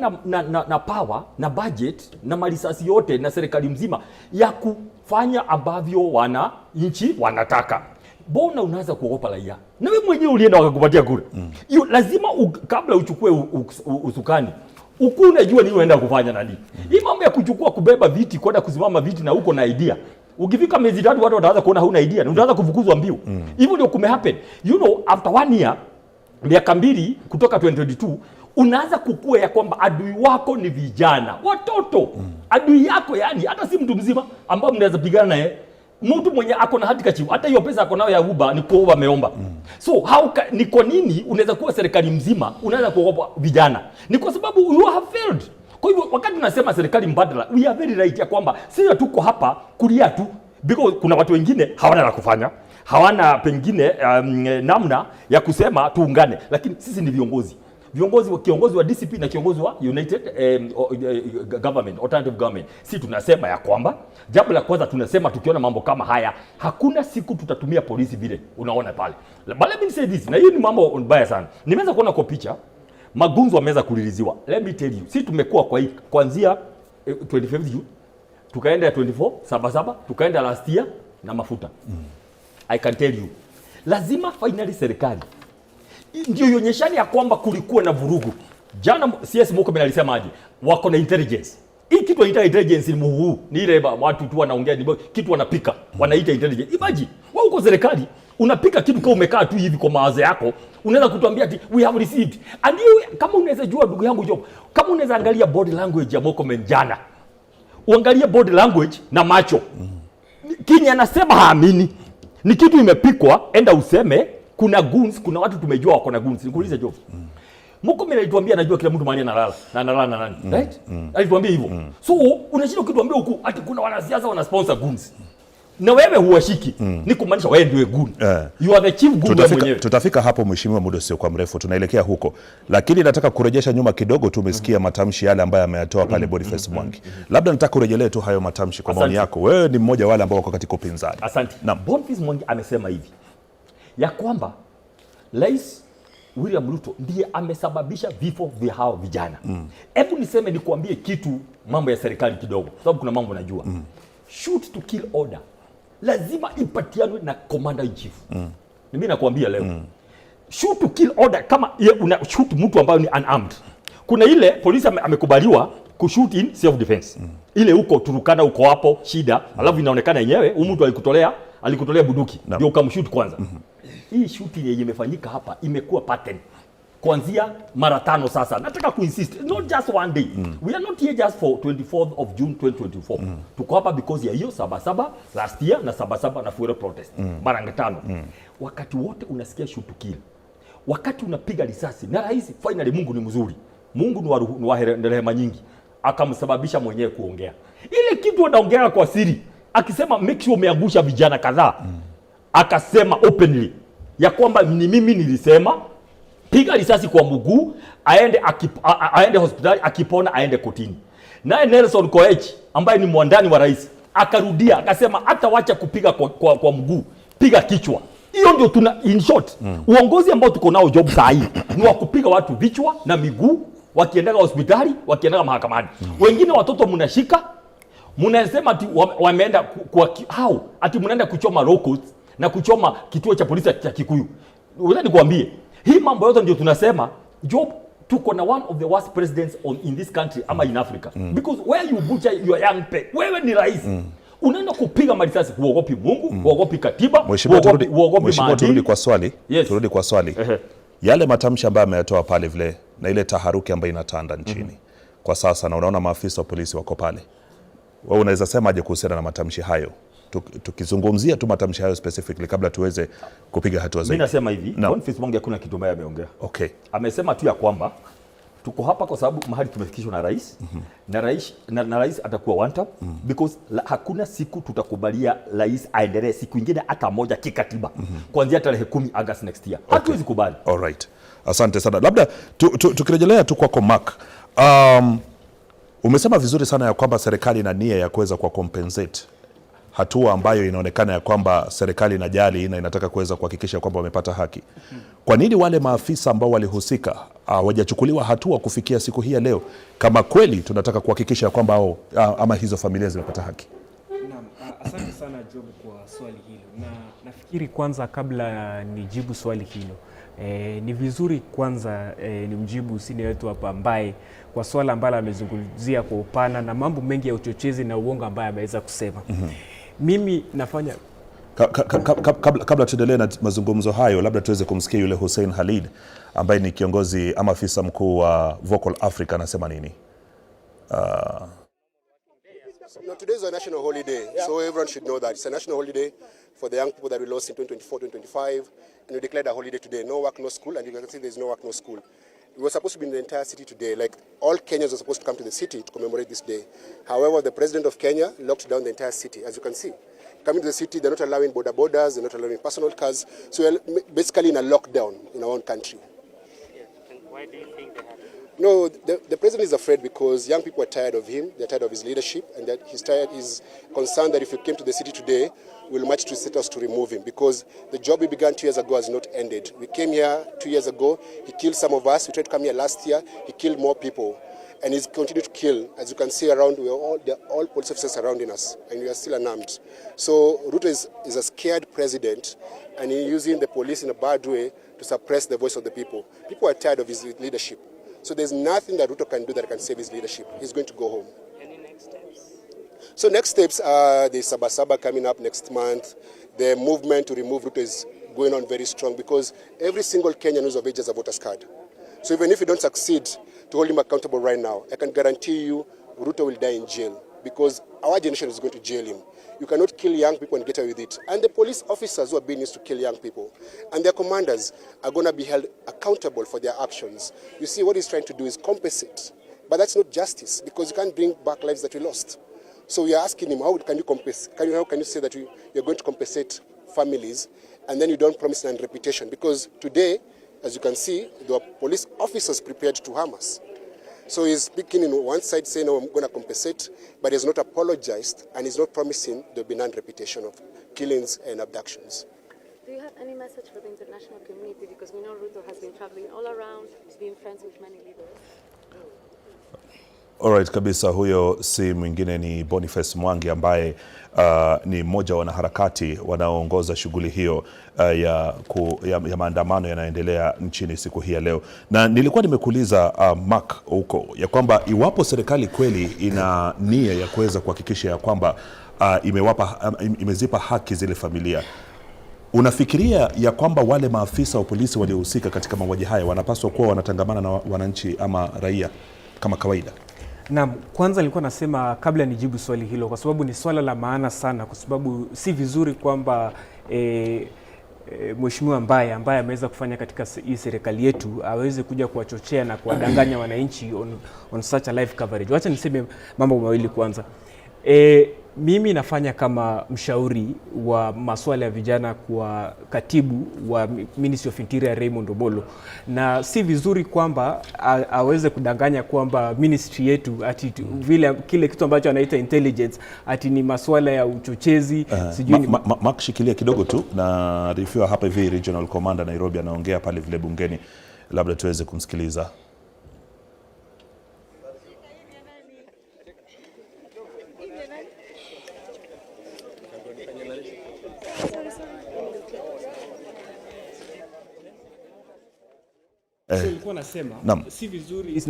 na power na budget na malisasi yote na serikali mzima ya kufanya ambavyo wananchi wanataka. Bona unaanza kuogopa raia? Na wewe mwenyewe ulienda wakakupatia kura. Lazima kabla uchukue usukani, unajua nini unaenda kufanya na nini. Hii mambo ya kuchukua kubeba viti kwenda kusimama viti na uko na idea. Ukifika miezi 3 watu wataanza kuona huna idea na utaanza kufukuzwa mbio. Hivyo ndio kumehappen. You know, after 1 year, miaka 2 kutoka 2022, unaanza kukua ya kwamba adui wako ni vijana, watoto. Adui yako yani hata si mtu mzima ambao mnaweza pigana naye. Mtu mwenye ako na hati kachivu, hata hiyo pesa ako nayo ya Uber ni kuomba ameomba. So ni kwa nini unaweza kuwa serikali mzima unaweza kuogopa vijana? Ni kwa sababu you have failed. Kwa hivyo wakati tunasema serikali mbadala, we are very right ya kwamba sisi tuko hapa kulia tu because kuna watu wengine hawana la kufanya, hawana pengine namna ya kusema tuungane, lakini sisi ni viongozi. Kiongozi wa DCP na kiongozi wa United Government, Alternative Government. Si tunasema ya kwamba jambo la kwanza tunasema tukiona mambo kama haya, hakuna siku tutatumia polisi vile unaona pale. But let me say this, na hiyo ni mambo mbaya sana. Nimeweza kuona kwa picha magunzo wameweza kuliliziwa. Let me tell you, si tumekuwa kwa hii kuanzia 25th June, tukaenda 24 77, tukaenda last year na mafuta. I can tell you, lazima finally serikali ndio ionyeshane ya kwamba kulikuwa na vurugu. Jana CS Mokome alisema aje, wako na intelligence. Hii kitu inaitwa intelligence ni muhuu. Ni ile watu tu wanaongea ni kitu wanapika, wanaita intelligence. Imagine, wewe uko serikali, unapika kitu kama umekaa tu hivi kwa mawazo yako, unaweza kutuambia ati we have received. And you, kama unaweza jua ndugu yangu Job, kama unaweza angalia body language ya Mokome jana, uangalie body language na macho. Kinya anasema haamini. Ni kitu imepikwa, enda useme kuna goons, kuna watu tumejua wako na goons. Nikuulize Job. Mokome alituambia anajua kila mtu mahali analala. Na analala na nani? Right? Alituambia hivyo. So, unashindwa ukituambia huku ati kuna wanasiasa wana sponsor goons. Na wewe huwashiki. Ni kumaanisha wewe ndiye goon. You are the chief goon mwenyewe. Tutafika hapo mheshimiwa, muda sio kwa mrefu, tunaelekea huko. Lakini nataka kurejesha nyuma kidogo, tumesikia matamshi yale ambayo ameyatoa pale Boniface Mwangi. Labda nataka kurejelea tu hayo matamshi kwa maoni yako. Wewe ni mmoja wale ambao wako katika upinzani. Asante. Na Boniface Mwangi amesema hivi ya kwamba Rais William Ruto ndiye amesababisha vifo vya hao vijana. Hebu niseme nikuambie kitu mambo ya serikali kidogo, sababu kuna mambo najua. Shoot to kill order lazima ipatianwe na commander in chief. Mimi nakwambia leo. Shoot to kill order kama una shoot mtu ambaye ni unarmed. Kuna ile polisi amekubaliwa kushoot in self defense. Ile huko Turukana uko hapo shida, alafu inaonekana yenyewe mtu alikutolea bunduki ndio ukamshoot kwanza. Hii shooting yenye imefanyika hapa imekuwa pattern kuanzia mara 5 sasa. Nataka kuinsist, not just one day. We are not here just for 24th of June 2024. Tuko hapa because ya hiyo Sabasaba last year na Sabasaba na fuero protest. Mara 5. Wakati wote unasikia shoot to kill. Wakati unapiga risasi na rais, finally Mungu ni mzuri. Mungu ni wa rehema nyingi. Akamsababisha mwenyewe kuongea. Ile kitu anaongea kwa siri, akisema make sure umeangusha vijana kadhaa. Akasema openly ya kwamba ni mimi nilisema piga risasi kwa mguu, aende hospitali, akipona aende kotini. Naye Nelson Koech ambaye ni mwandani wa rais akarudia akasema hata wacha kupiga kwa mguu, piga kichwa. Hiyo ndio tuna in short. Uongozi ambao tuko nao Job saa hii ni wa kupiga watu vichwa na miguu, wakienda hospitali, wakienda mahakamani. Wengine watoto mnashika, mnasema ati wameenda ati mnaenda kuchoma locals na kuchoma kituo cha polisi cha Kikuyu. Wewe nikwambie, hii mambo yote ndio tunasema Job, tuko na one of the worst presidents in this country ama in Africa. Because where you butcher your young pay, wewe ni rais. Unaenda kupiga marisasi, huogopi Mungu, huogopi katiba, huogopi maadili. Turudi kwa swali. Turudi kwa swali. Yale matamshi ambayo ameyatoa pale vile na ile taharuki ambayo inatanda nchini kwa sasa, na unaona maafisa wa polisi wako pale, wewe unaweza sema aje kuhusiana na matamshi hayo? Tukizungumzia tu matamshi hayo specifically kabla tuweze kupiga hatua zaidi. Mimi nasema hivi, Boniface Mwangi hakuna kitu mbaya ameongea. Okay. Amesema tu ya kwamba tuko hapa kwa sababu mahali tumefikishwa na rais, na rais atakuwa one term, because hakuna siku tutakubalia rais aendelee siku nyingine hata moja kikatiba kuanzia tarehe 10 August next year. Hatuwezi kubali. All right. Asante sana. Labda tukirejelea tu kwako Mark, umesema vizuri sana ya kwamba serikali ina nia ya kuweza kwa compensate, hatua ambayo inaonekana ya kwamba serikali inajali na inataka kuweza kuhakikisha kwamba wamepata haki. Kwa nini wale maafisa ambao walihusika hawajachukuliwa hatua kufikia siku hii ya leo, kama kweli tunataka kuhakikisha kwamba ama hizo familia zimepata haki? Naam, asante sana Job kwa swali hilo, na nafikiri kwanza kabla nijibu swali hilo ni vizuri kwanza ni mjibu sini wetu hapa ambaye kwa swala ambalo amezungumzia kwa upana na mambo mengi ya uchochezi na uongo ambaye ameweza kusema. Mimi nafanya kabla tuendelee na mazungumzo hayo, labda tuweze kumsikia yule Hussein Khalid ambaye ni kiongozi ama afisa mkuu wa Vocal Africa anasema nini. No, today is a national holiday, so everyone should know that it's a national holiday for the young people that we lost in 2024, 2025, and we declared a holiday today. No work, no school, and you can see there's no work, no school. We were supposed to be in the entire city today, like all Kenyans were supposed to come to the city to commemorate this day. However, the president of Kenya locked down the entire city, as you can see. Coming to the city, they're not allowing borders, they're not allowing personal cars, so we're basically in a lockdown in our own country. Yeah. And why do you think that happened? No, the president is afraid because young people are tired of him, they're tired of his leadership, and that he's concerned that if he came to the city today, we'll march to state house to remove him, because the job we began 2 years ago has not ended. We came here 2 years ago, he killed some of us. We tried to come here last year, he killed more people, and he's continued to kill. As you can see around, they're all police officers surrounding us, and we are still unarmed. So Ruto is a scared president, and he's using the police in a bad way to suppress the voice of the people. People are tired of his leadership. So there's nothing that Ruto can do that can save his leadership. He's going to go home. Any next steps? So next steps are the Sabasaba coming up next month. The movement to remove Ruto is going on very strong because every single Kenyan who's of age has a voter's card. So even if you don't succeed to hold him accountable right now, I can guarantee you Ruto will die in jail because our generation is going to jail him. You cannot kill young people and get away with it. And the police officers who are being used to kill young people and their commanders are going to be held accountable for their actions. You see, what he's trying to do is compensate. But that's not justice because you can't bring back lives that we lost. So we are asking him, how can you compensate? How can you say that you're going to compensate families and then you don't promise an reputation? Because today, as you can see, there are police officers prepared to harm us. So he's speaking in one side saying, oh, I'm going to compensate, but he's not apologized and he's not promising the benign reputation of killings and abductions. Do you have any message for the international community? Because we know Ruto has been traveling all around, he's been friends with many leaders. Alright, kabisa, huyo si mwingine ni Boniface Mwangi ambaye ni mmoja wa wanaharakati wanaoongoza shughuli hiyo ya maandamano yanayoendelea nchini siku hii ya leo. Na nilikuwa nimekuuliza Mark huko ya kwamba iwapo serikali kweli ina nia ya kuweza kuhakikisha ya kwamba imezipa haki zile familia, unafikiria ya kwamba wale maafisa wa polisi waliohusika katika mauaji haya wanapaswa kuwa wanatangamana na wananchi ama raia kama kawaida? Naam, kwanza nilikuwa nasema kabla nijibu swali hilo, kwa sababu ni swala la maana sana, kwa sababu si vizuri kwamba mheshimiwa ambaye ameweza kufanya katika hii serikali yetu aweze kuja kuwachochea na kuwadanganya wananchi on such a live coverage. Wacha niseme mambo mawili kwanza. Mimi nafanya kama mshauri wa masuala ya vijana kwa katibu wa Ministry of Interior Raymond Obolo, na si vizuri kwamba aweze kudanganya kwamba ministry yetu ati vile kile kitu ambacho anaita intelligence ati ni masuala ya uchochezi. Sijui Mark, shikilia kidogo tu, na rifiwa hapa hivi Regional Commander Nairobi anaongea pale vile bungeni, labda tuweze kumsikiliza. Nilikuwa nasema si vizuri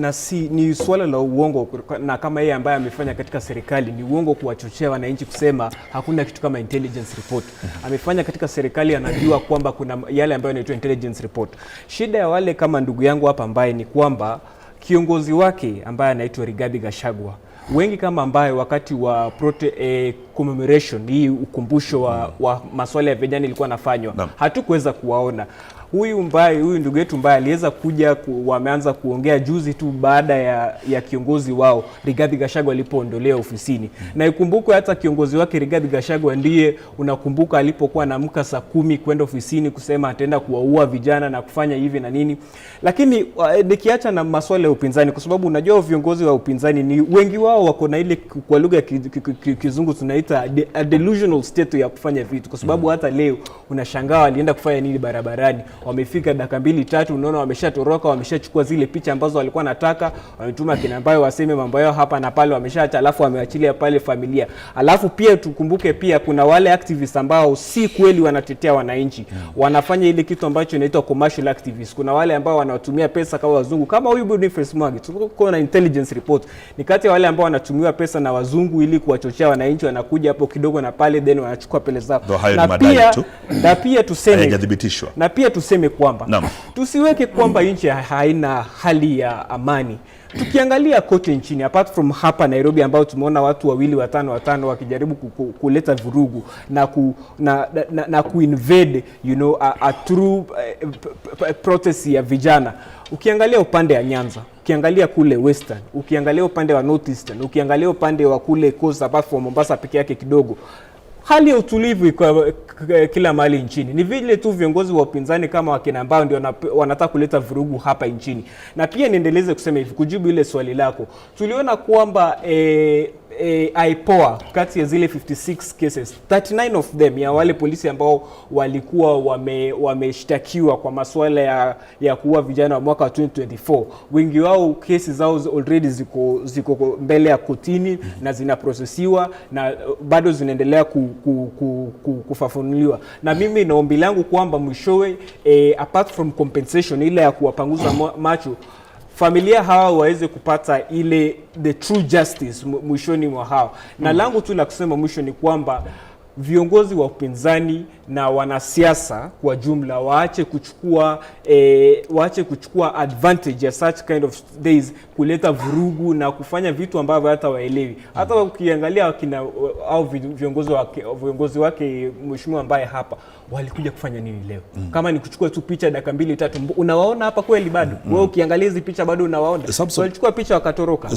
ni swala la uongo, na kama yeye ambaye amefanya katika serikali ni uongo kuwachochea wananchi kusema hakuna kitu kama intelligence report. Amefanya katika serikali, anajua kwamba kuna yale ambayo yanaitwa intelligence report. Shida ya wale kama ndugu yangu hapa ambaye ni kwamba kiongozi wake ambaye anaitwa Rigathi Gachagua, wengi kama ambaye wakati wa commemoration, hii ukumbusho wa masuala ya vijana ilikuwa nafanywa, hatukuweza kuwaona. Huyu ndugu yetu mbaye aliweza kuja wameanza kuongea juzi tu baada ya kiongozi wao Rigathi Gachagua alipoondolewa ofisini. Na ikumbuke hata kiongozi wake Rigathi Gachagua ndiye unakumbuka alipokuwa anaamka saa 10 kwenda ofisini kusema ataenda kuwaua vijana na kufanya hivi na nini. Lakini nikiacha na masuala ya upinzani, kwa sababu unajua viongozi wa upinzani ni wengi wao wako na ile kwa lugha ya kizungu tunaita a delusional state ya kufanya vitu, kwa sababu hata leo unashangaa walienda kufanya nini barabarani, wamefika dakika 2-3 unaona wameshatoroka, wameshachukua zile picha ambazo walikuwa nataka, wametuma kina ambayo waseme mambo yao hapa na pale, wameshaacha, alafu wameachilia pale familia. Alafu pia tukumbuke pia kuna wale activists ambao si kweli wanatetea wananchi, wanafanya ile kitu ambacho inaitwa commercial activists. Kuna wale ambao wanatumia pesa kama wazungu, kama huyu Boniface Mwangi, tuko na intelligence report, ni kati ya wale ambao wanatumiwa pesa na wazungu ili kuwachochea wananchi, wanakuja hapo kidogo na pale then wanachukua pele zao. Na pia tuseme kwamba tusiweke kwamba nchi haina hali ya amani. Tukiangalia kote nchini, apart from hapa Nairobi ambao tumeona watu 2-5 wakijaribu kuleta vurugu na kuinvade a true protest ya vijana. Ukiangalia upande ya Nyanza, ukiangalia kule Western, ukiangalia upande wa Northeastern, ukiangalia upande wa kule Coast apart from Mombasa peke yake kidogo, hali ya utulivu iko kila mahali nchini. Ni vile tu viongozi wa upinzani kama wakina ambao ndio wanataka kuleta vurugu hapa nchini. Na pia niendeleze kusema hivi, kujibu ile swali lako, tuliona kwamba IPOA kati ya zile 56 cases, 39 of them ya wale polisi ambao walikuwa wameshtakiwa kwa masuala ya kuua vijana wa mwaka wa 2024, wengi wao kesi zao already ziko mbele ya kotini na zinaprocessiwa na bado zinaendelea kufafanuliwa. Na mimi na ombi langu kwamba mwishowe apart from compensation ile ya kuwapanguza macho, familia hawa waweze kupata ile the true justice mwishoni mwa hao. Na langu tu la kusema mwisho ni kwamba viongozi wa upinzani na wanasiasa kwa jumla waache kuchukua advantage ya such kind of days kuleta vurugu na kufanya vitu ambavyo hata waelewi. Hata ukiangalia au viongozi wake mheshimiwa ambaye hapa walikuja kufanya nini leo? Kama ni kuchukua tu picha dakika 2-3, unawaona hapa kweli bado? Wewe ukiangalia hizi picha bado unawaona? Walichukua picha wakatoroka.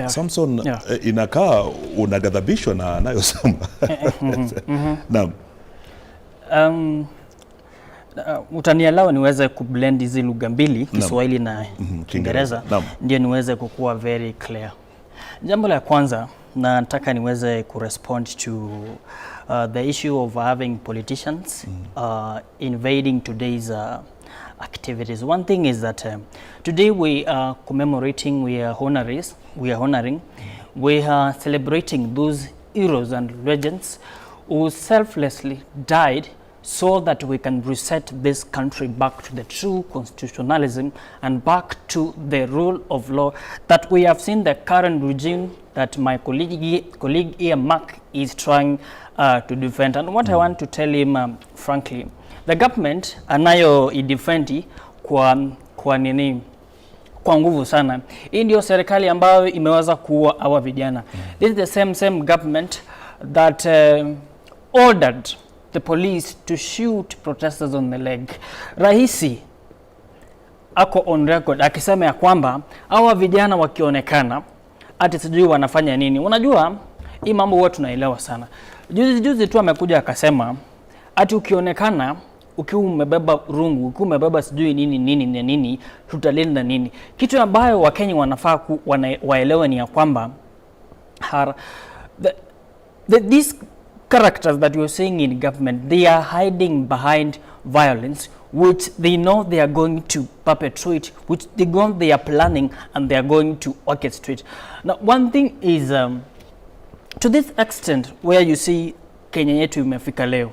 Samson, inakaa unagadhabishwa na nayo sema. Naam. Utanielewa niweze kublend hizi lugha mbili, Kiswahili na Kiingereza, ndio niweze kukuwa very clear. Jambo la kwanza nataka niweze kurespond to the issue of having politicians invading today's activities. One thing is that today we are commemorating, we are honoring, we are celebrating those heroes and legends who selflessly died so that we can reset this country back to the true constitutionalism and back to the rule of law that we have seen the current regime that my colleague here, Mark, is trying to defend. And what I want to tell him, frankly, the government anayo idefendi kwa nini? Kwa nguvu sana. Hii ndio serikali ambayo imeweza kuua hawa vijana. This is the same government that ordered the police to shoot protesters on the leg. Raisi ako on record akisema ya kwamba hawa vijana wakionekana ati sijui wanafanya nini. Unajua hii mambo huwa tunaelewa sana. Juzi tu amekuja akasema ati ukionekana ukiwa umebeba rungu, ukiwa umebeba sijui nini tutalinda nini. Kitu ambayo Wakenya wanafaa waelewe ni ya kwamba these characters that you're seeing in government, they are hiding behind violence which they know they are going to perpetrate, which they are planning and they are going to orchestrate. Now, one thing is to this extent where you see Kenya yetu imefika leo,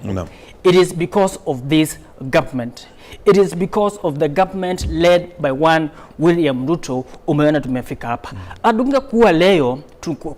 it is because of this government. It is because of the government led by one William Ruto umeona tumefika hapa. Adunga kuwa leo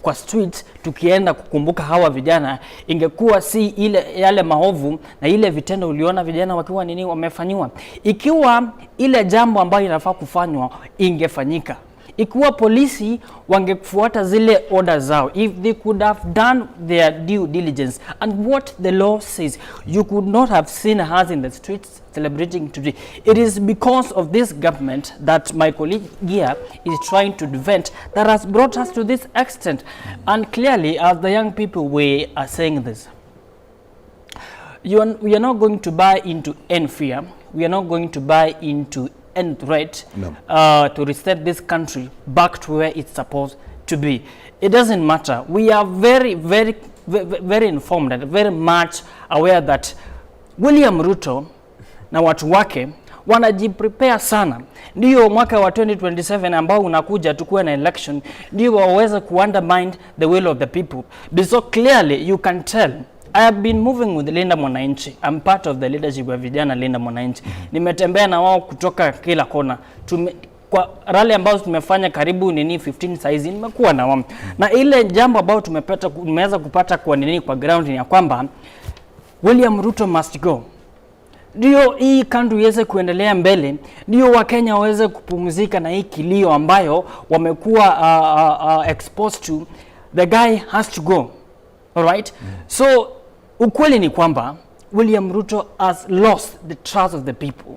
kwa street tukienda kukumbuka hawa vijana, ingekuwa si ile yale maovu na ile vitendo uliona vijana wakiwa nini wamefanywa. Ikiwa ile jambo ambayo inafaa kufanywa ingefanyika, ikiwa polisi wangefuata zile order zao, if they could have done their due diligence and what the law says, you could not have seen us in the streets celebrating today. It is because of this government that my colleague here is trying to defend that has brought us to this extent. And clearly, as the young people, we are saying this. We are not going to buy into any fear. We are not going to buy into any threat to reset this country back to where it's supposed to be. It doesn't matter. We are very, very, very informed and very much aware that William Ruto na watu wake wanajiprepare sana, ndio mwaka wa 2027 ambao unakuja tukuwe na election, ndio waweze ku-undermine the will of the people. So clearly you can tell. I have been moving with Linda Mwananchi. I'm part of the leadership wa vijana Linda Mwananchi. Nimetembea na wao kutoka kila kona. Kwa rally ambazo tumefanya karibu 15 saizi nimekuwa na wao. Na ile jambo ambao tumeweza kupata kwa kwa ground ni ya kwamba William Ruto must go. Ndio hii country iweze kuendelea mbele, ndio Wakenya waweze kupumzika na hii kilio ambayo wamekuwa exposed to. The guy has to go. All right? So ukweli ni kwamba William Ruto has lost the trust of the people.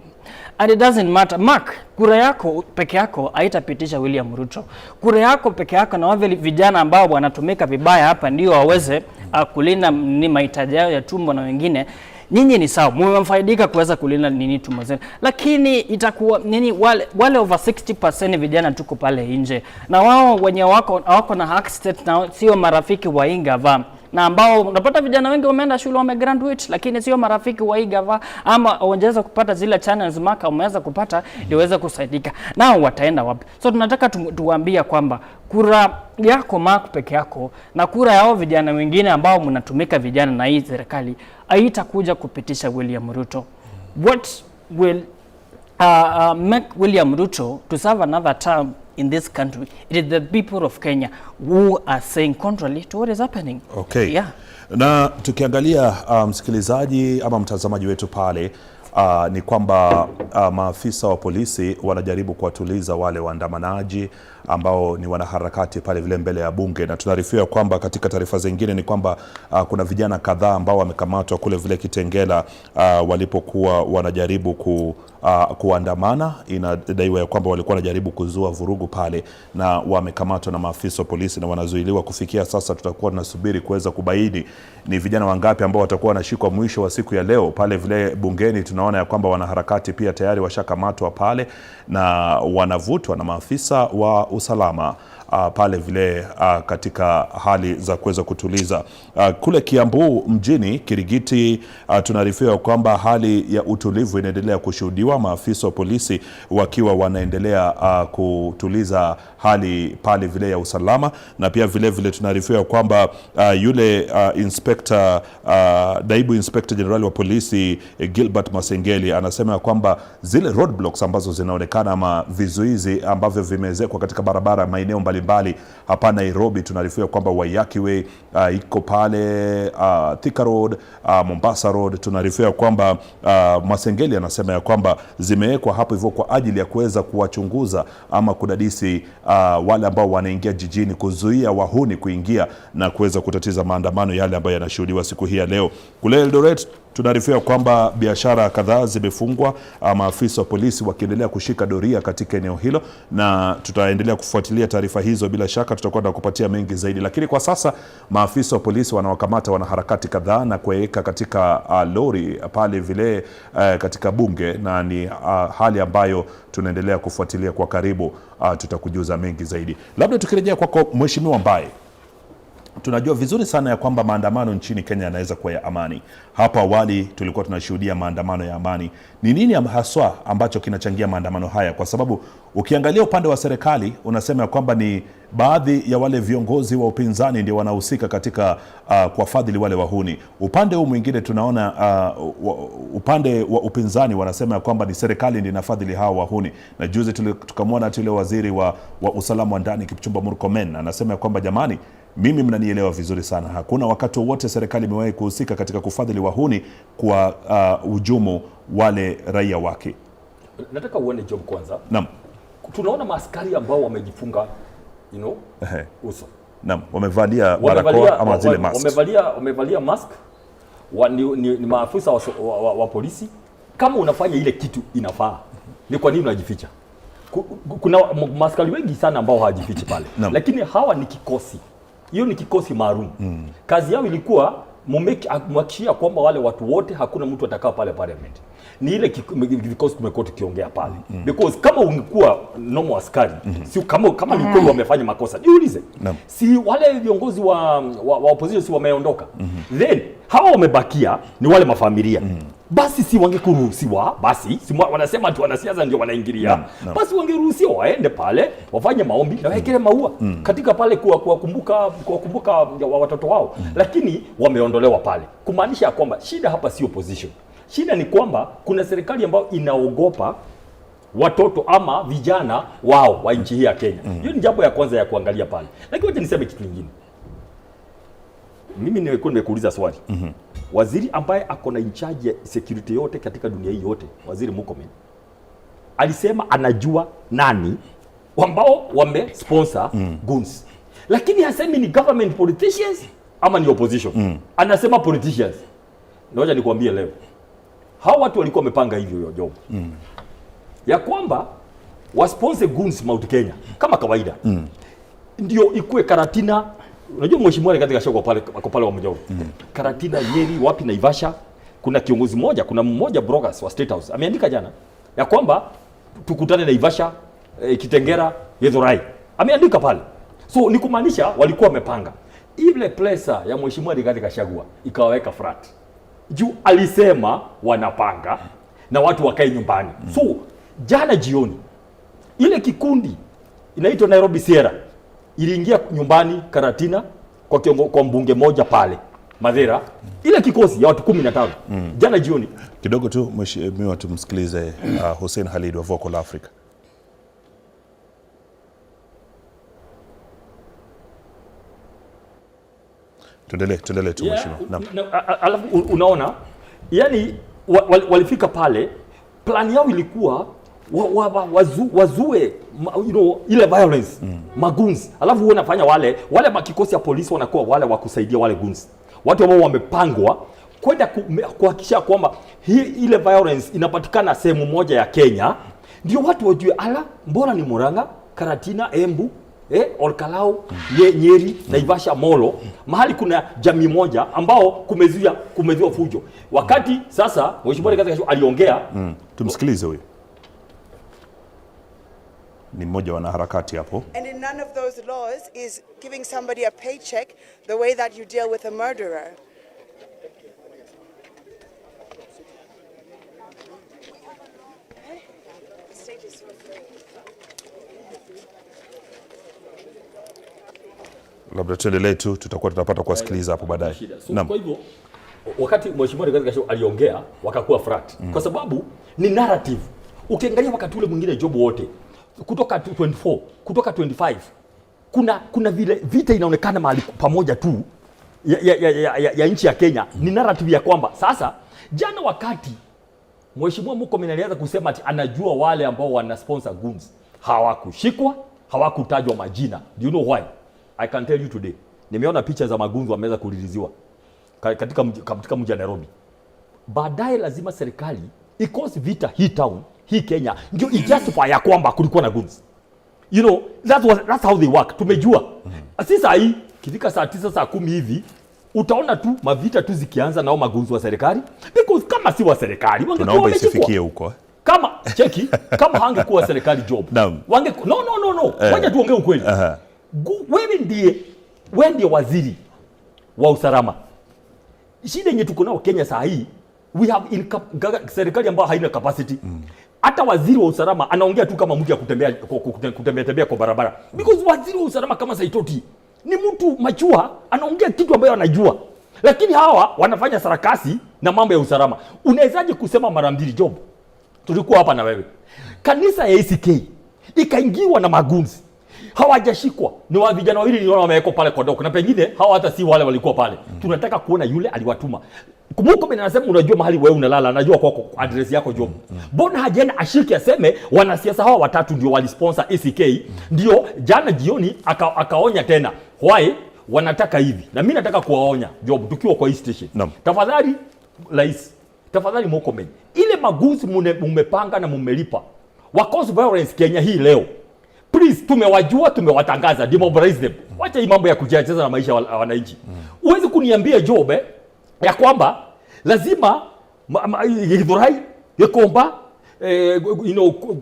And it doesn't matter. Mark, kura yako peke yako haitapitisha William Ruto. Kura yako peke yako na wale vijana ambao wanatumika vibaya hapa ndio waweze kulinda mahitaji yao ya tumbo na wengine. Nyinyi ni sawa, mmefaidika kuweza kulinda tumbo zenu. Lakini itakuwa wale over 60% vijana tuko pale nje. Na wao wenye wako na haki state na sio marafiki wa ingava. Na ambao unapata vijana wengi wameenda shule wamegraduate, lakini sio marafiki wa igava ama wangeweza kupata zile channels maka umeweza kupata iweze kusaidika. Nao wataenda wapi? So tunataka tuwaambia kwamba kura yako Mark peke yako na kura yao vijana wengine ambao mnatumika vijana na hii serikali haitakuja kupitisha William Ruto. What will make William Ruto to serve another term in this country? It is the people of Kenya who are saying contrary to what is happening. Okay. Yeah. Na tukiangalia msikilizaji ama mtazamaji wetu pale, ni kwamba maafisa wa polisi wanajaribu kuwatuliza wale waandamanaji ambao ni wanaharakati pale vile mbele ya bunge, na tunaarifiwa kwamba katika taarifa zingine ni kwamba kuna vijana kadhaa ambao wamekamatwa kule vile Kitangela walipokuwa wanajaribu kuandamana. Inadaiwa ya kwamba walikuwa wanajaribu kuzua vurugu pale na wamekamatwa na maafisa wa polisi na wanazuiliwa. Kufikia sasa tutakuwa tunasubiri kuweza kubaini ni vijana wangapi ambao watakuwa wanashikwa mwisho wa siku ya leo. Pale vile bungeni tunaona ya kwamba wanaharakati pia tayari washakamatwa pale na wanavutwa na maafisa wa usalama pale vile katika hali za kuweza kutuliza. Kule Kiambu mjini Kirigiti tunaarifiwa kwamba hali ya utulivu inaendelea kushuhudiwa, maafisa wa polisi wakiwa wanaendelea kutuliza hali pale vile ya usalama. Na pia vile vile tunaarifiwa kwamba yule naibu inspector general wa polisi Gilbert Masengeli anasema kwamba zile roadblocks ambazo zinaonekana ama vizuizi ambavyo vimezekwa katika barabara maeneo mbalimbali hapa Nairobi, tunaarifiwa kwamba Waiyaki Way iko pale, Thika Road, Mombasa Road, tunaarifiwa kwamba Masengeli anasema ya kwamba zimewekwa hapo hivyo kwa ajili ya kuweza kuwachunguza ama kudadisi wale ambao wanaingia jijini, kuzuia wahuni kuingia na kuweza kutatiza maandamano yale ambayo yanashuhudiwa siku hii ya leo. Kule Eldoret tunaarifiwa kwamba biashara kadhaa zimefungwa, maafisa wa polisi wakiendelea kushika doria katika eneo hilo, na tutaendelea kufuatilia taarifa hizo. Bila shaka tutakuwa tunakupatia mengi zaidi, lakini kwa sasa maafisa wa polisi wanawakamata wanaharakati kadhaa na kuweka katika lori pale vile katika bunge, na ni hali ambayo tunaendelea kufuatilia kwa karibu. Tutakujuza mengi zaidi. Labda tukirejea kwako Mheshimiwa Mbae, tunajua vizuri sana ya kwamba maandamano nchini Kenya yanaweza kuwa ya amani. Hapo awali tulikuwa tunashuhudia maandamano ya amani. Ni nini haswa ambacho kinachangia maandamano haya? Kwa sababu ukiangalia upande wa serikali unasema ya kwamba ni baadhi ya wale viongozi wa upinzani ndio wanahusika katika kuwafadhili wale wahuni. Upande huu mwingine tunaona upande wa upinzani wanasema ya kwamba ni serikali ndio inafadhili hao wahuni. Na juzi tukamwona yule waziri wa usalama wa ndani Kipchumba Murkomen anasema ya kwamba jamani, mimi mnanielewa vizuri sana. Hakuna wakati wote serikali imewahi kuhusika katika kufadhili wahuni kwa hujumu wale raia wake. Nataka uone job kwanza. Naam. Tunaona maaskari ambao wamejifunga uso. Naam, wamevalia barakoa ama zile mask. Wamevalia mask. Ni maafisa wa polisi. Kama unafanya ile kitu inafaa, ni kwa nini unajificha? Kuna maaskari wengi sana ambao hawajifichi pale. Lakini hawa ni kikosi. Hiyo ni kikosi maalum. Kazi yao ilikuwa mwakishia kwamba wale watu wote hakuna mtu atakaa pale parliament. Ni ile kikosi tumekuwa tukiongea pale. Because kama ungekuwa normal askari, si kama ni kweli wamefanya makosa, jiulize. Si wale viongozi wa opposition si wameondoka. Then hawa wamebakia ni wale mafamilia. Basi si wangekuruhusiwa, basi si wanasema tu wanasiasa ndio wanaingilia. Basi wangeruhusiwa waende pale, wafanye maombi na waekele maua katika pale kuwakumbuka watoto wao. Lakini wameondolewa pale. Kumaanisha kwamba shida hapa si opposition. Shida ni kwamba kuna serikali ambayo inaogopa watoto ama vijana wao wa nchi hii ya Kenya. Hiyo ni jambo ya kwanza ya kuangalia pale. Lakini wacha niseme kitu kingine. Mimi nimekuuliza swali. Waziri ambaye ako na in charge ya security yote katika dunia hii yote, Waziri Murkomen, alisema anajua nani ambao wamesponsor guns. Lakini hasemi ni government politicians ama ni opposition. Anasema politicians. Ngoja nikwambie leo. Hao watu walikuwa wamepanga hivyo job. Ya kwamba wasponsor guns Mount Kenya kama kawaida. Ndio ikue Karatina. Unajua mheshimiwa katika shoko pale wa Mjauru. Karatina, Nyeri, wapi Naivasha. Kuna kiongozi mmoja, kuna mmoja bloggers wa State House ameandika jana ya kwamba tukutane Naivasha, Kitengela, Githurai. Ameandika pale. So ni kumaanisha walikuwa wamepanga. Ile presa ya mheshimiwa katika Gachagua ikawaweka flat. Juu alisema wanapanga na watu wakae nyumbani. So jana jioni ile kikundi inaitwa Nairobi CBD iliingia nyumbani Karatina kwa mbunge moja pale Madhera. Ile kikosi ya watu 15 jana jioni. Kidogo tu mheshimiwa tumsikilize Hussein Khalid wa Vocal Africa. Tuendelee tu mheshimiwa. Alafu unaona yani walifika pale, plan yao ilikuwa wazue ile violence maguns. Alafu wanafanya wale makikosi ya polisi wanakuwa wale wa kusaidia wale guns. Watu ambao wamepangwa kwenda kuhakikisha kwamba ile violence inapatikana sehemu moja ya Kenya, ndio watu wajue mbona ni Murang'a, Karatina, Embu, Olkalau, Nyeri, Naivasha, Molo, mahali kuna jamii moja ambao kumeziwa fujo. Wakati sasa mheshimiwa katika aliongea, tumsikilize huyo. Ni mmoja wanaharakati hapo. And in none of those laws is giving somebody a paycheck the way that you deal with a murderer. Labda tuendelee tu, tutakuwa tutapata kuwasikiliza hapo baadaye. So, kwa hivyo wakati mheshimiwa katika aliongea wakakuwa frat kwa sababu ni narrative. Ukiangalia wakati ule mwingine job wote kutoka 24 kutoka 25 kuna vile vita inaonekana mahali pamoja tu ya nchi ya Kenya. Ni narrative ya kwamba sasa jana wakati mheshimiwa Murkomen alianza kusema ati anajua wale ambao wana sponsor guns hawakushikwa, hawakutajwa majina. Do you know why? I can tell you today. Nimeona picha za magunzi wameweza kuliliziwa katika mji wa Nairobi. Baadaye lazima serikali ikosi vita hii town, hii Kenya, ndio ijustify ya kwamba kulikuwa na guns. You know, that's how they work. Tumejua. Sasa hii kifika saa 9 saa 10 hivi utaona tu mavita tu zikianza nao magunzi wa serikali, because kama si wa serikali wangekuwa wamesifikie huko. Kama cheki kama hangekuwa serikali job. No. Waje tuongee ukweli. Wewe ndiye wewe ndio waziri wa usalama. Shida yenye tuko nao Kenya saa hii, we have serikali ambayo haina capacity. Hata waziri wa usalama anaongea tu kama mtu ya kutembea kwa barabara. Because waziri wa usalama kama Saitoti ni mtu machua, anaongea kitu ambayo anajua. Lakini hawa wanafanya sarakasi na mambo ya usalama. Unawezaje kusema mara mbili job? Tulikuwa hapa na wewe. Kanisa ya ACK ikaingiwa na magunzi. Hawajashikwa. Ni wa vijana wawili niliona wamewekwa pale kwa doko. Na pengine hawa hata si wale walikuwa pale. Tunataka kuona yule aliwatuma. Kumbuka mimi nasema unajua mahali wewe unalala, anajua kwa address yako job. Mbona hajana ashiki aseme wanasiasa hawa watatu ndio walisponsor ACK, ndio jana jioni akaonya tena. Why wanataka hivi? Na mimi nataka kuwaonya job tukiwa kwa hii station. Tafadhali rais, tafadhali Murkomen, ile maguzi mmepanga na mmelipa wa cause violence Kenya hii leo, please, tumewajua, tumewatangaza, demobilize them. Wacha hii mambo ya kujiacheza na maisha ya wananchi. Uwezi kuniambia job ya kwamba lazima Githurai, Yekomba,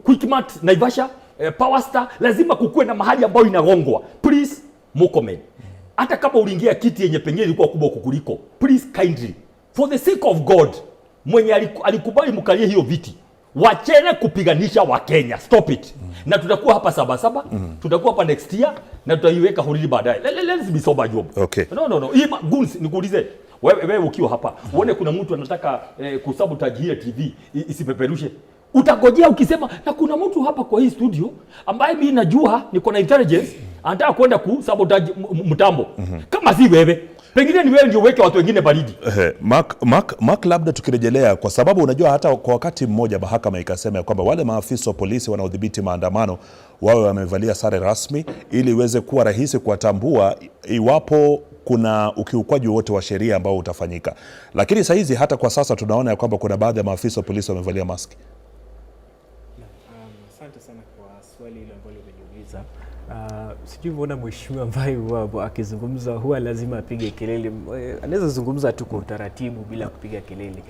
Quickmart, Naivasha, Power Star, lazima kukue na mahali ambayo inagongwa. Please Murkomen, hata kama uliingia kiti yenye pengine ilikuwa kubwa kukuliko, please kindly, for the sake of God, mwenye alikubali mkalie hiyo viti, wachene kupiganisha wa Kenya. Stop it. Na tutakuwa hapa Sabasaba, tutakuwa hapa next year, na tutaiweka hurudi baadaye. Let's be sober job. Okay. No. Hii guns nikuulize. Wewe ukiwa hapa, uone kuna mtu anataka kusabotage hii TV isipeperushe. Utagojea ukisema na kuna mtu hapa kwa hii studio ambaye mimi najua niko na intelligence, anataka kwenda kusabotage mtambo. Kama si wewe, pengine ni wewe ndio uweke watu wengine baridi. Mark, labda tukirejelea, kwa sababu unajua hata kwa wakati mmoja mahakama ikasema ya kwamba wale maafisa wa polisi wanaodhibiti maandamano wawe wamevalia sare rasmi ili iweze kuwa rahisi kuwatambua iwapo kuna ukiukwaji wote wa sheria ambao utafanyika. Lakini saa hizi hata kwa sasa tunaona ya kwamba kuna baadhi ya maafisa wa polisi wamevalia maski. Asante sana kwa swali hilo ambalo umeniuliza. Sijui mbona mheshimiwa ambaye huwa akizungumza huwa lazima apige kelele. Anaweza zungumza tu kwa utaratibu bila kupiga kelele.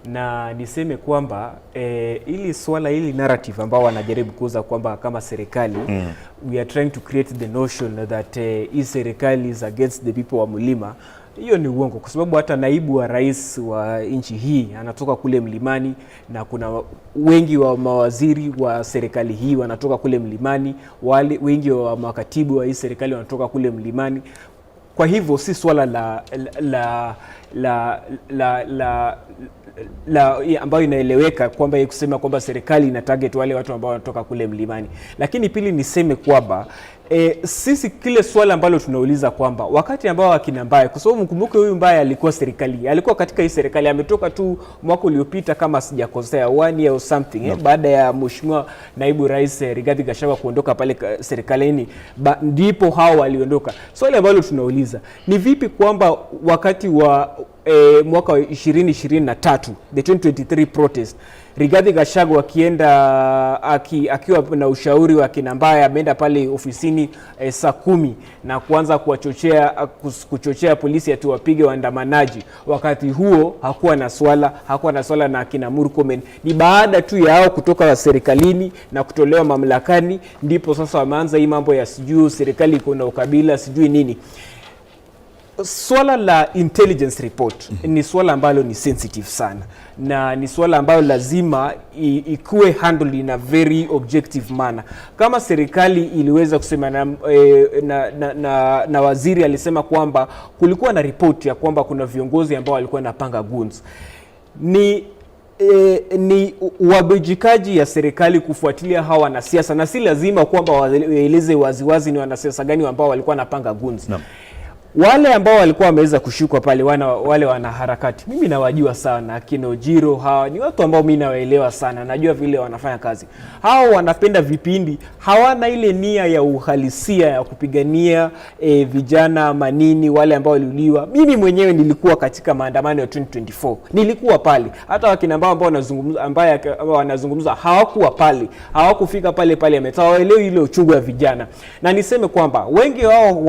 Na niseme kwamba ili swala hili narrative ambao wanajaribu kuuza kwamba kama serikali we are trying to create the notion that hii serikali is against the people wa Mlima. Hiyo ni uongo, kwa sababu hata naibu wa rais wa nchi hii anatoka kule Mlimani, na kuna wengi wa mawaziri wa serikali hii wanatoka kule Mlimani, wale wengi wa makatibu wa hii serikali wanatoka kule Mlimani. Kwa hivyo si swala la ambayo inaeleweka kwamba kusema kwamba serikali ina target wale watu ambao wanatoka kule Mlimani. Lakini pili niseme kwamba sisi kile swala ambalo tunauliza kwamba wakati ambao akina Mbaye, kwa sababu mkumbuke huyu Mbaye alikuwa serikali, alikuwa katika hii serikali, ametoka tu mwaka uliopita kama sijakosea 1 year or something, baada ya mheshimiwa naibu rais Rigathi Gachagua kuondoka pale serikalini, ndipo hao waliondoka. Swali ambalo tunauliza ni vipi kwamba wakati wa mwaka wa 2023 the 2023 protest, Rigathi Gachagua akienda akiwa na ushauri wa kina Mbaye, ameenda pale ofisini saa 10 na kuanza kuchochea polisi ati wapige waandamanaji. Wakati huo hakuwa na swala na kina Murkomen. Ni baada tu ya hao kutoka serikalini na kutolewa mamlakani ndipo sasa wameanza hii mambo ya sijui serikali iko na ukabila sijui nini. Swala la intelligence report ni swala ambalo ni sensitive sana, na ni swala ambalo lazima ikuwe handled in a very objective manner. Kama serikali iliweza kusema na waziri alisema kwamba kulikuwa na report ya kwamba kuna viongozi ambao walikuwa wanapanga goons, ni uwajibikaji ya serikali kufuatilia hawa wanasiasa, na si lazima kwamba waeleze waziwazi ni wanasiasa gani ambao walikuwa wanapanga goons. Wale ambao walikuwa wameweza kushikwa pale wale wanaharakati, mimi nawajua sana, akina Ojiro, hawa ni watu ambao mimi nawaelewa sana, najua vile wanafanya kazi. Hao wanapenda vipindi, hawana ile nia ya uhalisia ya kupigania vijana manini wale ambao waliuliwa. Mimi mwenyewe nilikuwa katika maandamano ya 2024, nilikuwa pale. Hata wakina ambao wanazungumza hawakuwa pale, hawakufika pale ametawaelewi ile uchungu wa vijana. Na niseme kwamba wengi wao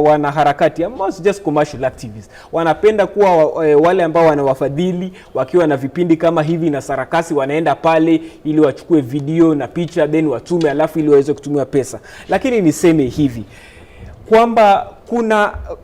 wanaharakati ambao just commercial activists wanapenda kuwa wale ambao wanawafadhili wakiwa na vipindi kama hivi na sarakasi, wanaenda pale ili wachukue video na picha then watume, alafu ili waweze kutumia pesa. Lakini niseme hivi kwamba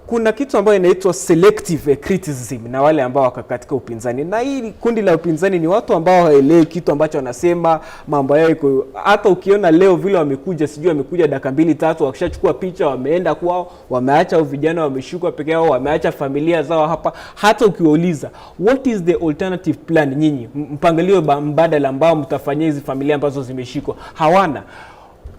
kuna kitu ambayo inaitwa selective criticism na wale ambao wako katika upinzani, na hii kundi la upinzani ni watu ambao hawaelewi kitu ambacho wanasema, mambo yao iko. Hata ukiona leo vile wamekuja dakika 2-3 wakishachukua picha wameenda kwao, wameacha vijana wameshuka peke yao, wameacha familia zao hapa. Hata ukiwauliza what is the alternative plan, nyinyi mpangilio mbadala ambao mtafanyia hizi familia ambazo zimeshikwa, hawana.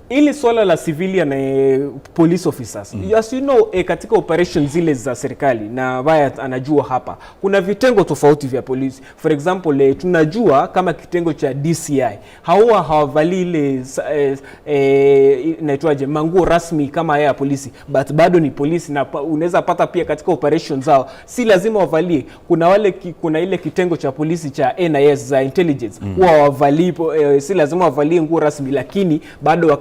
Ili swala la civilian police officers, as you know, katika operation zile za serikali, na vaya anajua hapa kuna vitengo tofauti vya polisi. For example, tunajua kama kitengo cha DCI hawavali ile inaitwaje manguo rasmi kama ya polisi, but bado ni polisi, na unaweza pata pia katika operation zao si lazima wavalie. Kuna ile kitengo cha polisi cha NIS za intelligence huwa wavalie, si lazima wavalie nguo rasmi, lakini bado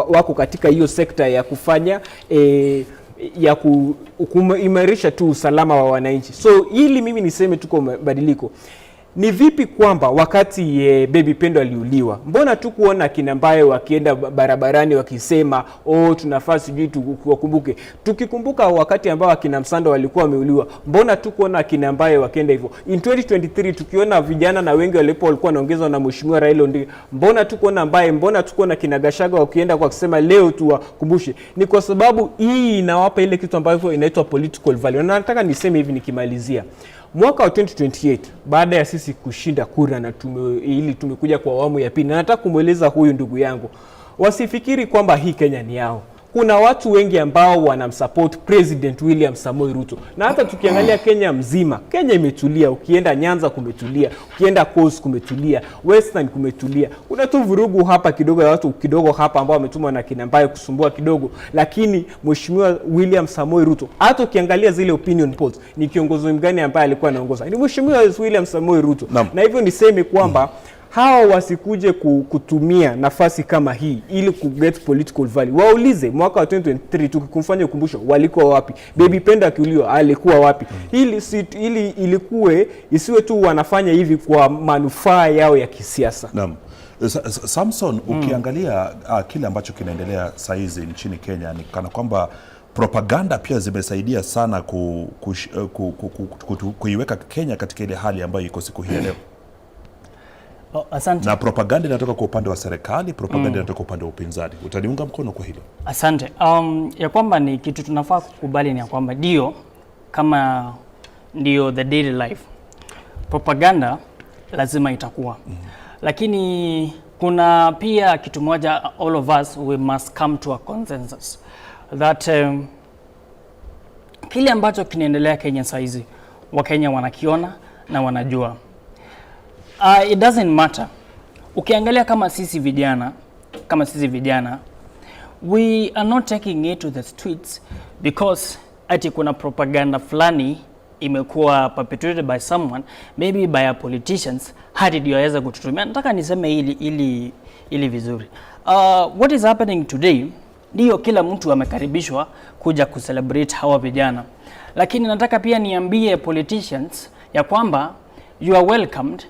wako katika hiyo sekta ya kufanya ya kuimarisha tu usalama wa wananchi. So ili mimi niseme tuko mabadiliko. Ni vipi kwamba wakati Baby Pendo aliuliwa, mbona tu kuona kina Mbaye wakienda barabarani wakisema tunafaa sijui tuwakumbuke? Tukikumbuka wakati ambao akina Msando walikuwa wameuliwa, mbona tu kuona kina Mbaye wakienda hivyo? In 2023 tukiona vijana na wengi walikuwa wanaongezwa na Mheshimiwa Raila Odinga, mbona tu kuona Mbaye, mbona tu kuona kina Gashaga wakienda kwa kusema leo tuwakumbushe? Ni kwa sababu hii inawapa ile kitu ambayo inaitwa political value. Na nataka niseme hivi nikimalizia, mwaka wa 2028 baada ya sisi kushinda kura na tumekuja kwa awamu ya pili, na nataka kumweleza huyu ndugu yangu wasifikiri kwamba hii Kenya ni yao. Kuna watu wengi ambao wanamsupport President William Samoei Ruto, na hata tukiangalia Kenya mzima, Kenya imetulia. Ukienda Nyanza kumetulia, ukienda Coast kumetulia, Western kumetulia. Kuna tu vurugu hapa kidogo ya watu kidogo hapa ambao wametumwa na kina Mbaye kusumbua kidogo, lakini Mheshimiwa William Samoei Ruto, hata ukiangalia zile opinion polls, ni kiongozi mgani ambaye alikuwa anaongoza? Ni Mheshimiwa William Samoei Ruto. Na hivyo niseme kwamba hawa wasikuje kutumia nafasi kama hii ili kuget political value. Waulize mwaka wa 2023 tukikufanya ukumbusho walikuwa wapi? Baby Pendo akiuliwa alikuwa wapi? Ili ilikuwe isiwe tu wanafanya hivi kwa manufaa yao ya kisiasa. Naam. Samson, ukiangalia kile ambacho kinaendelea saizi nchini Kenya, ni kana kwamba propaganda pia zimesaidia sana kuiweka Kenya katika ile hali ambayo iko siku hii leo. Asante. Na propaganda inatoka kwa upande wa serikali, propaganda inatoka kwa upande wa upinzani. Utaniunga mkono kwa hilo? Asante. Ya kwamba ni kitu tunafaa kukubali, ni ya kwamba kama ndio the daily life, propaganda lazima itakuwa. Lakini kuna pia kitu moja, all of us we must come to a consensus that kile ambacho kinaendelea Kenya saizi Wakenya wanakiona na wanajua. It doesn't matter. Ukiangalia kama sisi vijana, we are not taking it to the streets because ati kuna propaganda fulani imekuwa perpetrated by someone, maybe by a politicians, hadi ndio aweza kututumia. Nataka niseme ili vizuri. What is happening today, ndio kila mtu amekaribishwa kuja kucelebrate hawa vijana. Lakini nataka pia niambie politicians ya kwamba you are welcomed,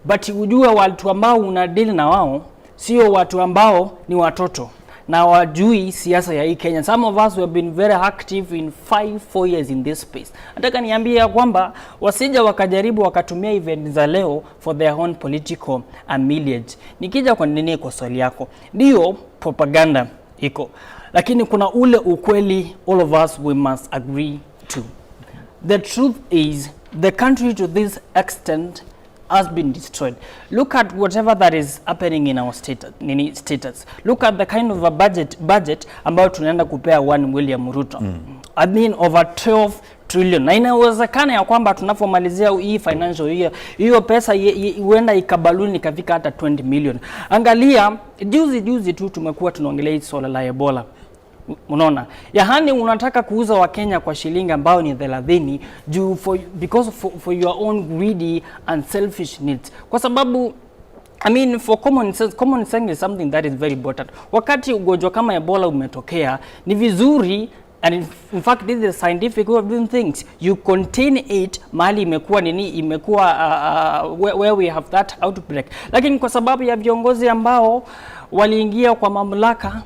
but ujue watu ambao unadeal na wao sio watu ambao ni watoto na wajui siasa ya hii Kenya. Some of us have been very active in 4 years in this space. Nataka niambie ya kwamba wasija wakajaribu wakatumia event za leo for their own political mileage. Nikija kwa nini kwa swali yako, ndio propaganda iko, lakini kuna ule ukweli all of us we must agree to. The truth is the country to this extent has been destroyed. Look at whatever that is happening in our status. Look at the kind of a budget ambayo tunaenda kupea one William Ruto. I mean over 12 trillion. Na inawezekana ya kwamba tunapomalizia hii financial year, hiyo pesa huenda ikabaluni ikafika hata 20 million. Angalia juzi tu tumekuwa tunaongelea swala la Ebola. Unaona? Yaani unataka kuuza wa Kenya kwa shilingi ambao ni 30 because for your own greedy and selfish needs. Kwa sababu I mean for common sense is something that is very important. Wakati ugonjwa kama Ebola umetokea, ni vizuri, and in fact this is a scientific way of doing things, you contain it mahali imekuwa where we have that outbreak. Lakini kwa sababu ya viongozi ambao waliingia kwa mamlaka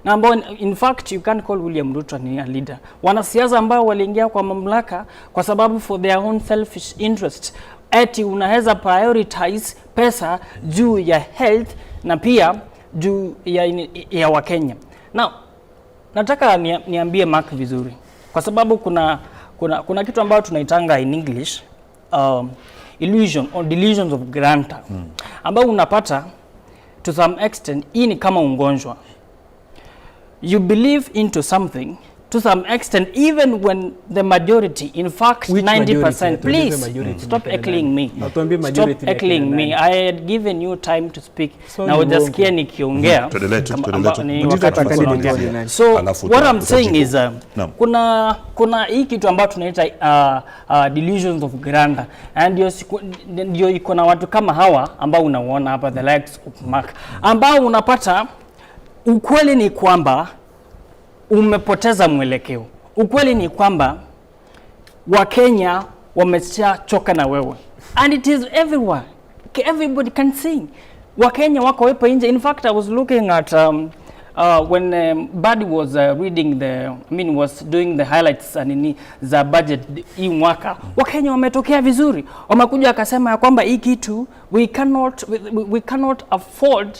na ambao in fact you can't call William Ruto a leader. Wanasiasa ambao waliingia kwa mamlaka kwa sababu for their own selfish interest. Eti unaweza prioritize pesa juu ya health na pia juu ya Wakenya. Now, nataka niambie Mark vizuri. Kwa sababu kuna kitu ambayo tunaitanga in English illusion or delusions of grandeur. Ambao unapata to some extent hii ni kama ugonjwa. You believe into something to some extent, even when the majority, in fact, 90%, please stop heckling me. Stop heckling me. I had given you time to speak. Now just kia nikiongea. So what I'm saying is, kuna hii kitu ambayo tunaita delusions of grandeur, and ndio iko na watu kama hawa ambao unaona hapa, the likes of Mark, ambao unapata ukweli ni kwamba umepoteza mwelekeo. Ukweli ni kwamba Wakenya wameshachoka na wewe. And it is everywhere. Everybody can see. Wakenya wako hapo nje. In fact, I was looking at when Buddy was reading was doing the highlights and za budget hii mwaka. Wakenya wametokea vizuri. Wamekuja akasema ya kwamba hii kitu we cannot afford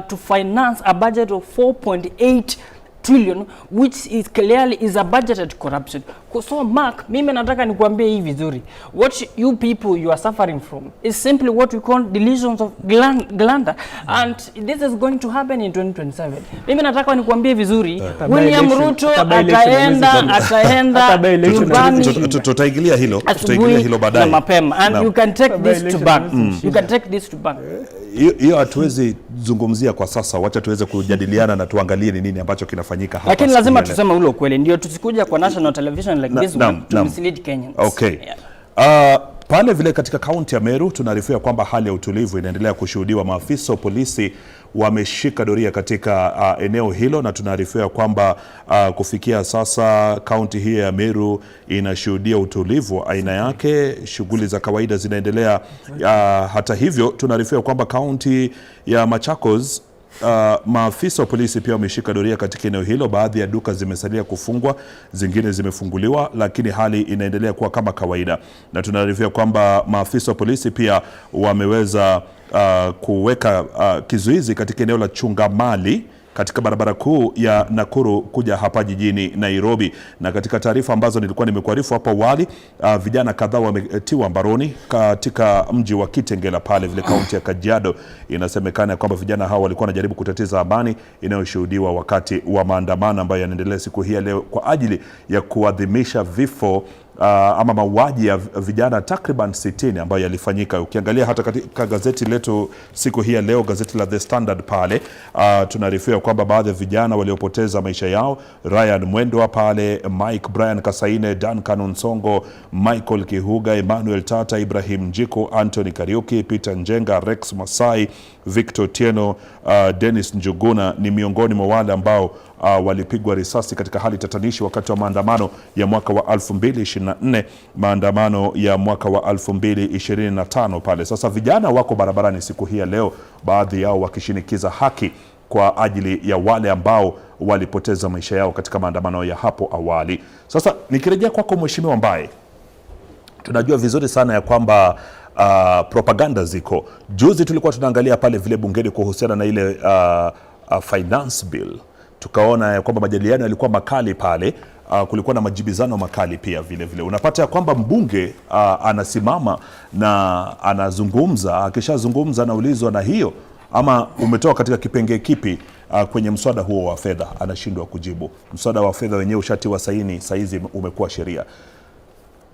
to finance a budget of 4.8 trillion, which is clearly is a budgeted corruption. So Mark, mimi nataka nikuambie hii vizuri. What you people you are suffering from is simply what we call delusions of grandeur, and this is going to happen in 2027. Mimi nataka nikuambie vizuri, William Ruto ataenda nyumbani. Tutaingilia hilo baadaye mapema, and you can take this to bank. You can take this to bank. Hiyo hatuwezi zungumzia kwa sasa. Wacha tuweze kujadiliana na tuangalie ni nini ambacho kinafanyika hapa. Lakini lazima tuseme ule ukweli, ndio tusikuja kwa national television like this one to mislead Kenyans. Okay. Pale vile katika kaunti ya Meru tunaarifiwa kwamba hali ya utulivu inaendelea kushuhudiwa. Maafisa wa polisi wameshika doria katika eneo hilo, na tunaarifiwa kwamba kufikia sasa kaunti hii ya Meru inashuhudia utulivu wa aina yake. Shughuli za kawaida zinaendelea. Hata hivyo tunaarifiwa kwamba kaunti ya Machakos maafisa wa polisi pia wameshika doria katika eneo hilo. Baadhi ya duka zimesalia kufungwa, zingine zimefunguliwa, lakini hali inaendelea kuwa kama kawaida. Na tunaarifiwa kwamba maafisa wa polisi pia wameweza kuweka kizuizi katika eneo la Chungamali katika barabara kuu ya Nakuru kuja hapa jijini Nairobi. Na katika taarifa ambazo nilikuwa nimekuarifu hapo awali, vijana kadhaa wametiwa mbaroni katika mji wa Kitangela pale vile kaunti ya Kajiado. Inasemekana kwamba vijana hao walikuwa wanajaribu kutatiza amani inayoshuhudiwa wakati wa maandamano ambayo yanaendelea siku hii leo kwa ajili ya kuadhimisha vifo ama mauaji ya vijana takriban 60 ambayo yalifanyika. Ukiangalia hata katika gazeti letu siku hii leo, gazeti la The Standard pale, tunaarifiwa kwamba baadhi ya vijana waliopoteza maisha yao, Ryan Mwendwa pale, Mike Brian Kasaine, Duncan Nsongo, Michael Kihuga, Emmanuel Tata, Ibrahim Njiko, Anthony Kariuki, Peter Njenga, Rex Masai, Victor Tieno, Dennis Njuguna ni miongoni mwa wale ambao walipigwa risasi katika hali tatanishi wakati wa maandamano ya mwaka wa 2024, maandamano ya mwaka wa 2025 pale. Sasa vijana wako barabarani siku hii leo, baadhi yao wakishinikiza haki kwa ajili ya wale ambao walipoteza maisha yao katika maandamano ya hapo awali. Sasa nikirejea kwako Mheshimiwa Mbae, tunajua vizuri sana ya kwamba propaganda ziko. Juzi tulikuwa tunaangalia pale vile bungeni kuhusiana na ile finance bill. Tukaona ya kwamba majadiliano yalikuwa makali pale, kulikuwa na majibizano makali pia vile vile. Unapata ya kwamba mbunge anasimama na anazungumza, akishazungumza anaulizwa na hiyo ama umetoka katika kipengee kipi kwenye mswada huo wa fedha, anashindwa kujibu. Mswada wa fedha wenyewe ushatiwa saini, saizi umekuwa sheria.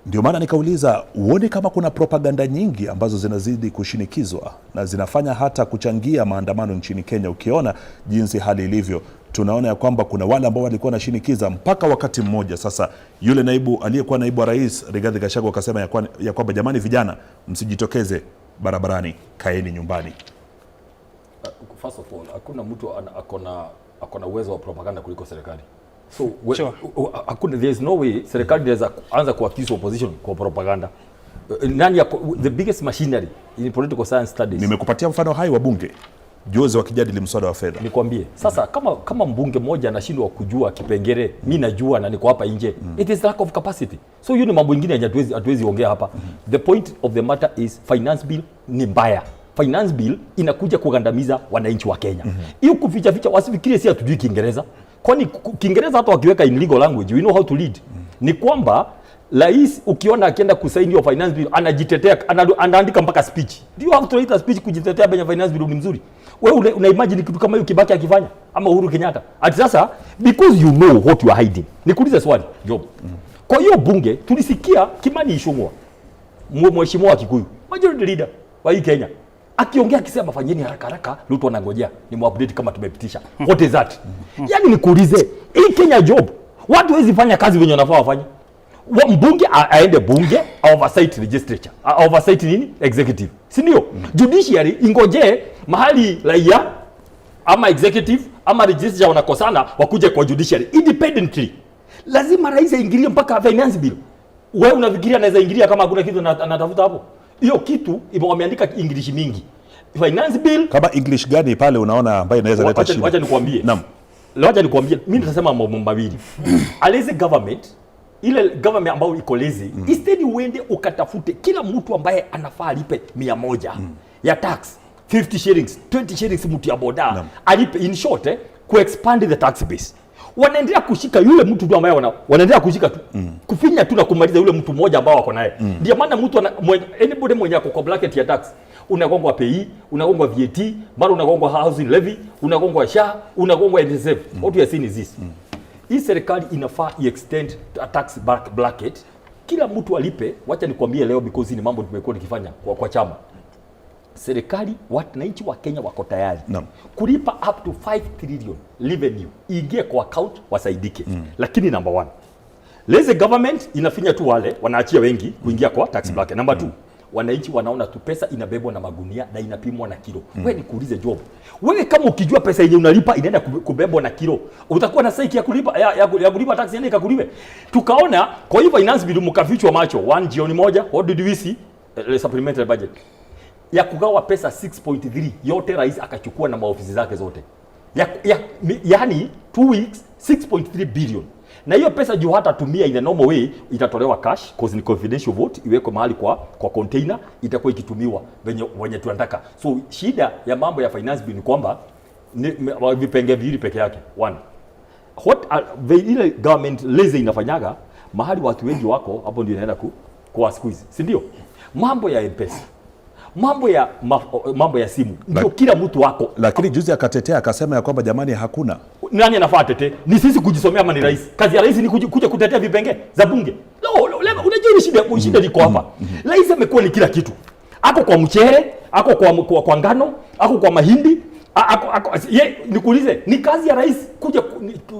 Ndio maana nikauliza, uone kama kuna propaganda nyingi ambazo zinazidi kushinikizwa na zinafanya hata kuchangia maandamano nchini Kenya. Ukiona jinsi hali ilivyo, tunaona ya kwamba kuna wale ambao walikuwa wanashinikiza mpaka wakati mmoja. Sasa yule aliyekuwa naibu wa rais Rigathi Gachagua akasema ya kwamba jamani, vijana msijitokeze barabarani, kaeni nyumbani. First of all, hakuna mtu akona uwezo wa propaganda kuliko serikali. So there is no way serikali inaweza anza kuaccuse opposition kwa propaganda. The biggest machinery in political science studies. Nimekupatia mfano hai wa bunge. juzi wakijadili mswada wa fedha. Nikwambie sasa, kama mbunge mmoja anashindwa kujua kipengele, mimi najua na niko hapa nje, it is lack of capacity. So hiyo ni mambo mengine hatuwezi ongea hapa. The point of the matter is finance bill ni mbaya. Finance bill inakuja kugandamiza wananchi wa Kenya. Hiyo kuficha wasifikirie si hatujui Kiingereza. Kwani Kiingereza hata wakiweka in legal language, we know how to lead. Ni kwamba rais ukiona akienda kusaini hiyo finance bill anajitetea, anaandika mpaka speech. Do you have to write a speech kujitetea kwenye finance bill? Ni mzuri. Wewe una imagine kitu kama hiyo Kibaki akifanya ama Uhuru Kenyatta? Ati sasa because you know what you are hiding. Nikuulize swali, Job. Kwa hiyo bunge tulisikia Kimani Ichung'wah, mheshimiwa wa Kikuyu, majority leader wa hii Kenya, akiongea akisema fanyeni haraka Ruto anangojea ni update kama tumepitisha. What is that? Yaani nikuulize, hii Kenya Job, watu wezi fanya kazi wenye wanafaa wafanye. Mbunge aende bunge, oversight legislature, oversight nini? Executive. Si ndio? Judiciary ingoje mahali raia ama executive ama legislature wanakosana wakuje kwa judiciary independently. Lazima rais aingilie mpaka finance bill. Wewe unafikiria anaweza ingilia kama hakuna kitu anatafuta hapo? Hiyo kitu wameandika English mingi. Finance bill kama English gani pale unaona ambayo inaweza leta shida? Wacha nikwambie. Naam. Wacha nikwambie, mimi nitasema mambo mawili. Alize government, ile government ambayo iko lazy, instead uende ukatafute kila mtu ambaye anafaa alipe 100 ya tax, 50 shillings, 20 shillings mtu ya boda, alipe in short ku expand the tax base. Wanaendelea kushika yule mtu tu ambaye wanaendelea kushika tu. Kufinya tu na kumaliza yule mtu mmoja ambao wako naye. Ndio maana mtu anybody mwenye ako kwa bracket ya tax, unagongwa PI, unagongwa VAT, bado unagongwa housing levy, unagongwa SHA, unagongwa NSSF. What we are seeing is this. Hii serikali inafaa extend tax bracket, kila mtu alipe. Wacha nikwambie leo because ni mambo tumekuwa tukifanya kwa chama. Serikali, wananchi wa Kenya wako tayari kulipa up to 5 trillion revenue ingie kwa account wasaidike. Lakini number 1, lazy government inafinya tu wale wanaachia wengi kuingia kwa tax bracket. Number 2, wananchi wanaona tu pesa inabebwa na magunia na inapimwa na kilo. Wewe nikuulize Job, wewe kama ukijua pesa yenye unalipa inaenda kubebwa na kilo, utakuwa na saiki ya kulipa ya kulipa tax yenyewe ikakuliwe? Tukaona kwa hivyo finance bill mkafichwa macho jioni moja. What did we see? Supplementary budget ya kugawa pesa 6.3 yote rais akachukua na maofisi zake zote. Yani 2 weeks 6.3 billion. Na hiyo pesa juu hata tumia in a normal way itatolewa cash cause ni confidential vote, iweko mahali kwa container, itakuwa ikitumiwa wenye tunataka. So shida ya mambo ya finance bill ni kwamba vipenge viwili peke yake. 1, ile government lazy inafanyaga mahali watu wengi wako, hapo ndio inaenda kwa squeeze, si ndio? Mambo ya M-Pesa, mambo ya simu ndio kila mtu wako. Lakini juzi akatetea akasema ya kwamba jamani hakuna. Nani anafaa tetee? Ni sisi kujisomea ama ni rais? Kazi ya rais ni kuja kutetea vipenge za bunge. Unajua shida liko hapa. Rais amekuwa ni kila kitu. Ako kwa mchere, ako kwa ngano, ako kwa mahindi, nikuulize, ni kazi ya rais kuja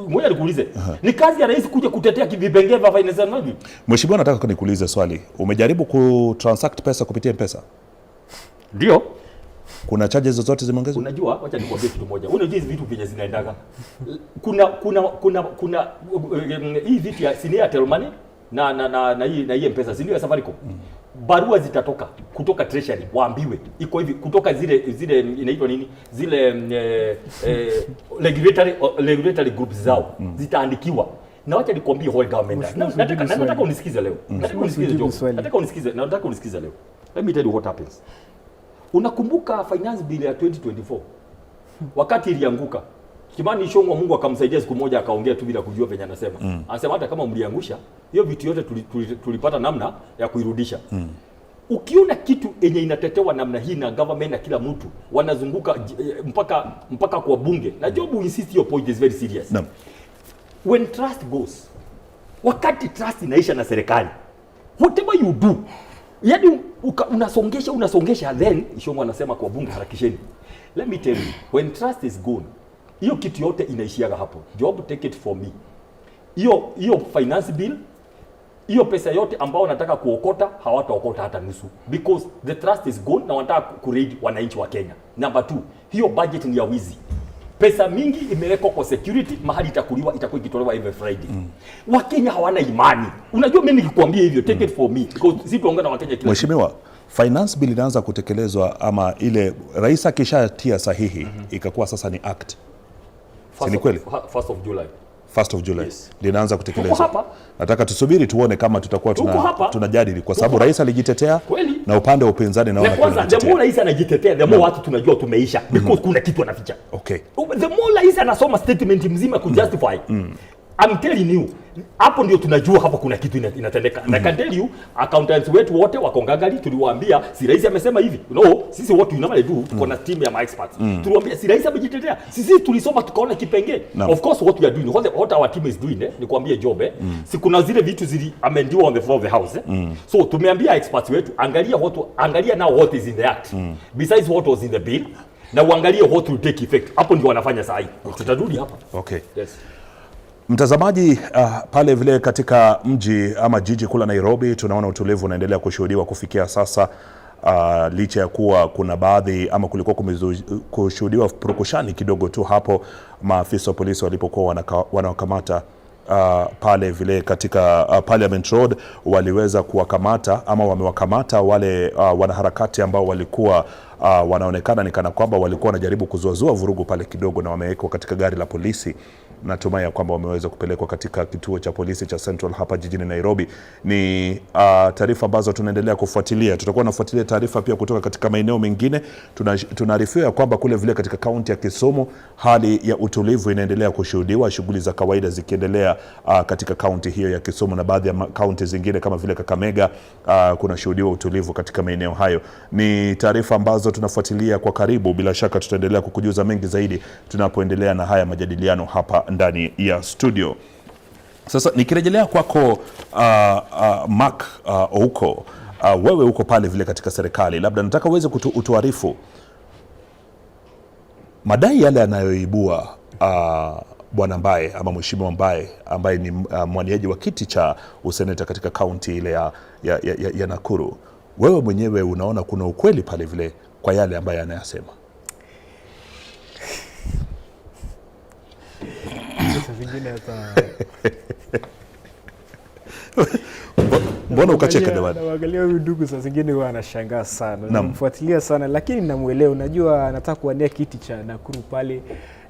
ngoja nikuulize. Ni kazi ya rais kuja kutetea vipenge vya finance bill. Mheshimiwa, nataka nikuulize swali. Umejaribu kutransact pesa kupitia M-Pesa? Ndio. Kuna charges zozote zimeongezwa? Unajua, wacha nikwambie kitu moja. Unajua hizi vitu vyenye zinaendaga. Kuna hii vitu ya sinia Telmani na hii M-Pesa, si ndio ya Safaricom. Barua zitatoka kutoka treasury waambiwe iko hivi kutoka zile inaitwa nini? Zile regulatory groups zao zitaandikiwa. Na wacha nikwambie whole government. Nataka unisikize leo. Nataka unisikize leo. Let me tell you what happens. Unakumbuka finance bill ya 2024 wakati ilianguka, Kimani Ichung'wah Mungu akamsaidia siku moja akaongea tu bila kujua venye anasema. Anasema hata kama mliangusha hiyo vitu yote tulipata namna ya kuirudisha. Ukiona kitu yenye inatetewa namna hii na government na kila mtu wanazunguka mpaka kwa bunge. Na Job insist your point is very serious. When trust goes, wakati trust inaisha na serikali, whatever you do, yaani unasongesha then Ichung'wah anasema kwa bunge harakisheni. Let me tell you, when trust is gone, hiyo kitu yote inaishiaga hapo. Job, take it from me. Hiyo finance bill, hiyo pesa yote ambao wanataka kuokota hawataokota hata nusu because the trust is gone na wanataka kuraid wananchi wa Kenya. Number 2, hiyo budget ni ya wizi. Pesa mingi imewekwa kwa security, mahali itakuliwa itakuwa ikitolewa every Friday. Wakenya hawana imani. Unajua mimi nikikwambia hivyo, take it for me because sisi tuongea na Wakenya kila. Mheshimiwa, finance bill inaanza kutekelezwa ama ile rais akishatia sahihi ikakuwa sasa ni act. Si kweli? 1st of July. 1st of July linaanza kutekelezwa. Nataka tusubiri tuone kama tutakuwa tunajadili kwa sababu rais alijitetea na upande wa upinzani naona kwanza the more rais anajitetea the more watu tunajua tumeisha because kuna kitu anaficha. Okay. The more rais anasoma statement mzima kujustify. I'm telling you, hapo ndio tunajua hapa kuna kitu inatendeka. I can tell you, accountants wetu wote wako ngangari, tuliwaambia si rais amesema hivi. No, sisi what we normally do, tuko na team ya experts. Tuliwaambia si rais amejitetea. Sisi tulisoma tukaona kipengee. Of course what we are doing, what our team is doing, ni kuambia job si kuna zile vitu amendiwa on the floor of the house. So tumeambia experts wetu, angalia now what is in the act. Besides what was in the bill, na uangalie what will take effect. Hapo ndio wanafanya saa hii. Tutarudi hapa. Okay. Yes. Mtazamaji, pale vile katika mji ama jiji kula Nairobi tunaona utulivu unaendelea kushuhudiwa kufikia sasa, licha ya kuwa kuna baadhi ama kulikuwa kushuhudiwa purukushani kidogo tu hapo maafisa wa polisi walipokuwa wanawakamata pale vile katika Parliament Road. Waliweza kuwakamata ama wamewakamata wale wanaharakati ambao walikuwa wanaonekana ni kana kwamba walikuwa wanajaribu kuzuazua vurugu pale kidogo, na wamewekwa katika gari la polisi. Natumai ya kwamba wameweza kupelekwa katika kituo cha polisi cha Central hapa jijini Nairobi. Ni taarifa ambazo tunaendelea kufuatilia. Tutakuwa nafuatilia taarifa pia kutoka katika maeneo mengine. Tunaarifiwa kwamba kule vile katika kaunti ya Kisumu hali ya utulivu inaendelea kushuhudiwa, shughuli za kawaida zikiendelea katika kaunti hiyo ya Kisumu, na baadhi ya kaunti zingine kama vile Kakamega kuna shuhudiwa utulivu katika maeneo hayo. Ni taarifa ambazo tunafuatilia kwa karibu. Bila shaka tutaendelea kukujuza mengi zaidi tunapoendelea na haya majadiliano hapa ndani ya studio. Sasa nikirejelea kwako Mark Ouko, wewe uko pale vile katika serikali, labda nataka uweze utuarifu madai yale yanayoibua bwana Mbae ama mheshimiwa Mbae ambaye ni mwaniaji wa kiti cha useneta katika kaunti ile ya Nakuru. Wewe mwenyewe unaona kuna ukweli pale vile kwa yale ambaye anayasema? Mbona ukacheka jamani? Naangalia huyu ndugu saa zingine huwa anashangaa sana. Namfuatilia sana lakini namuelewa. Unajua anataka kuwania kiti cha Nakuru pale,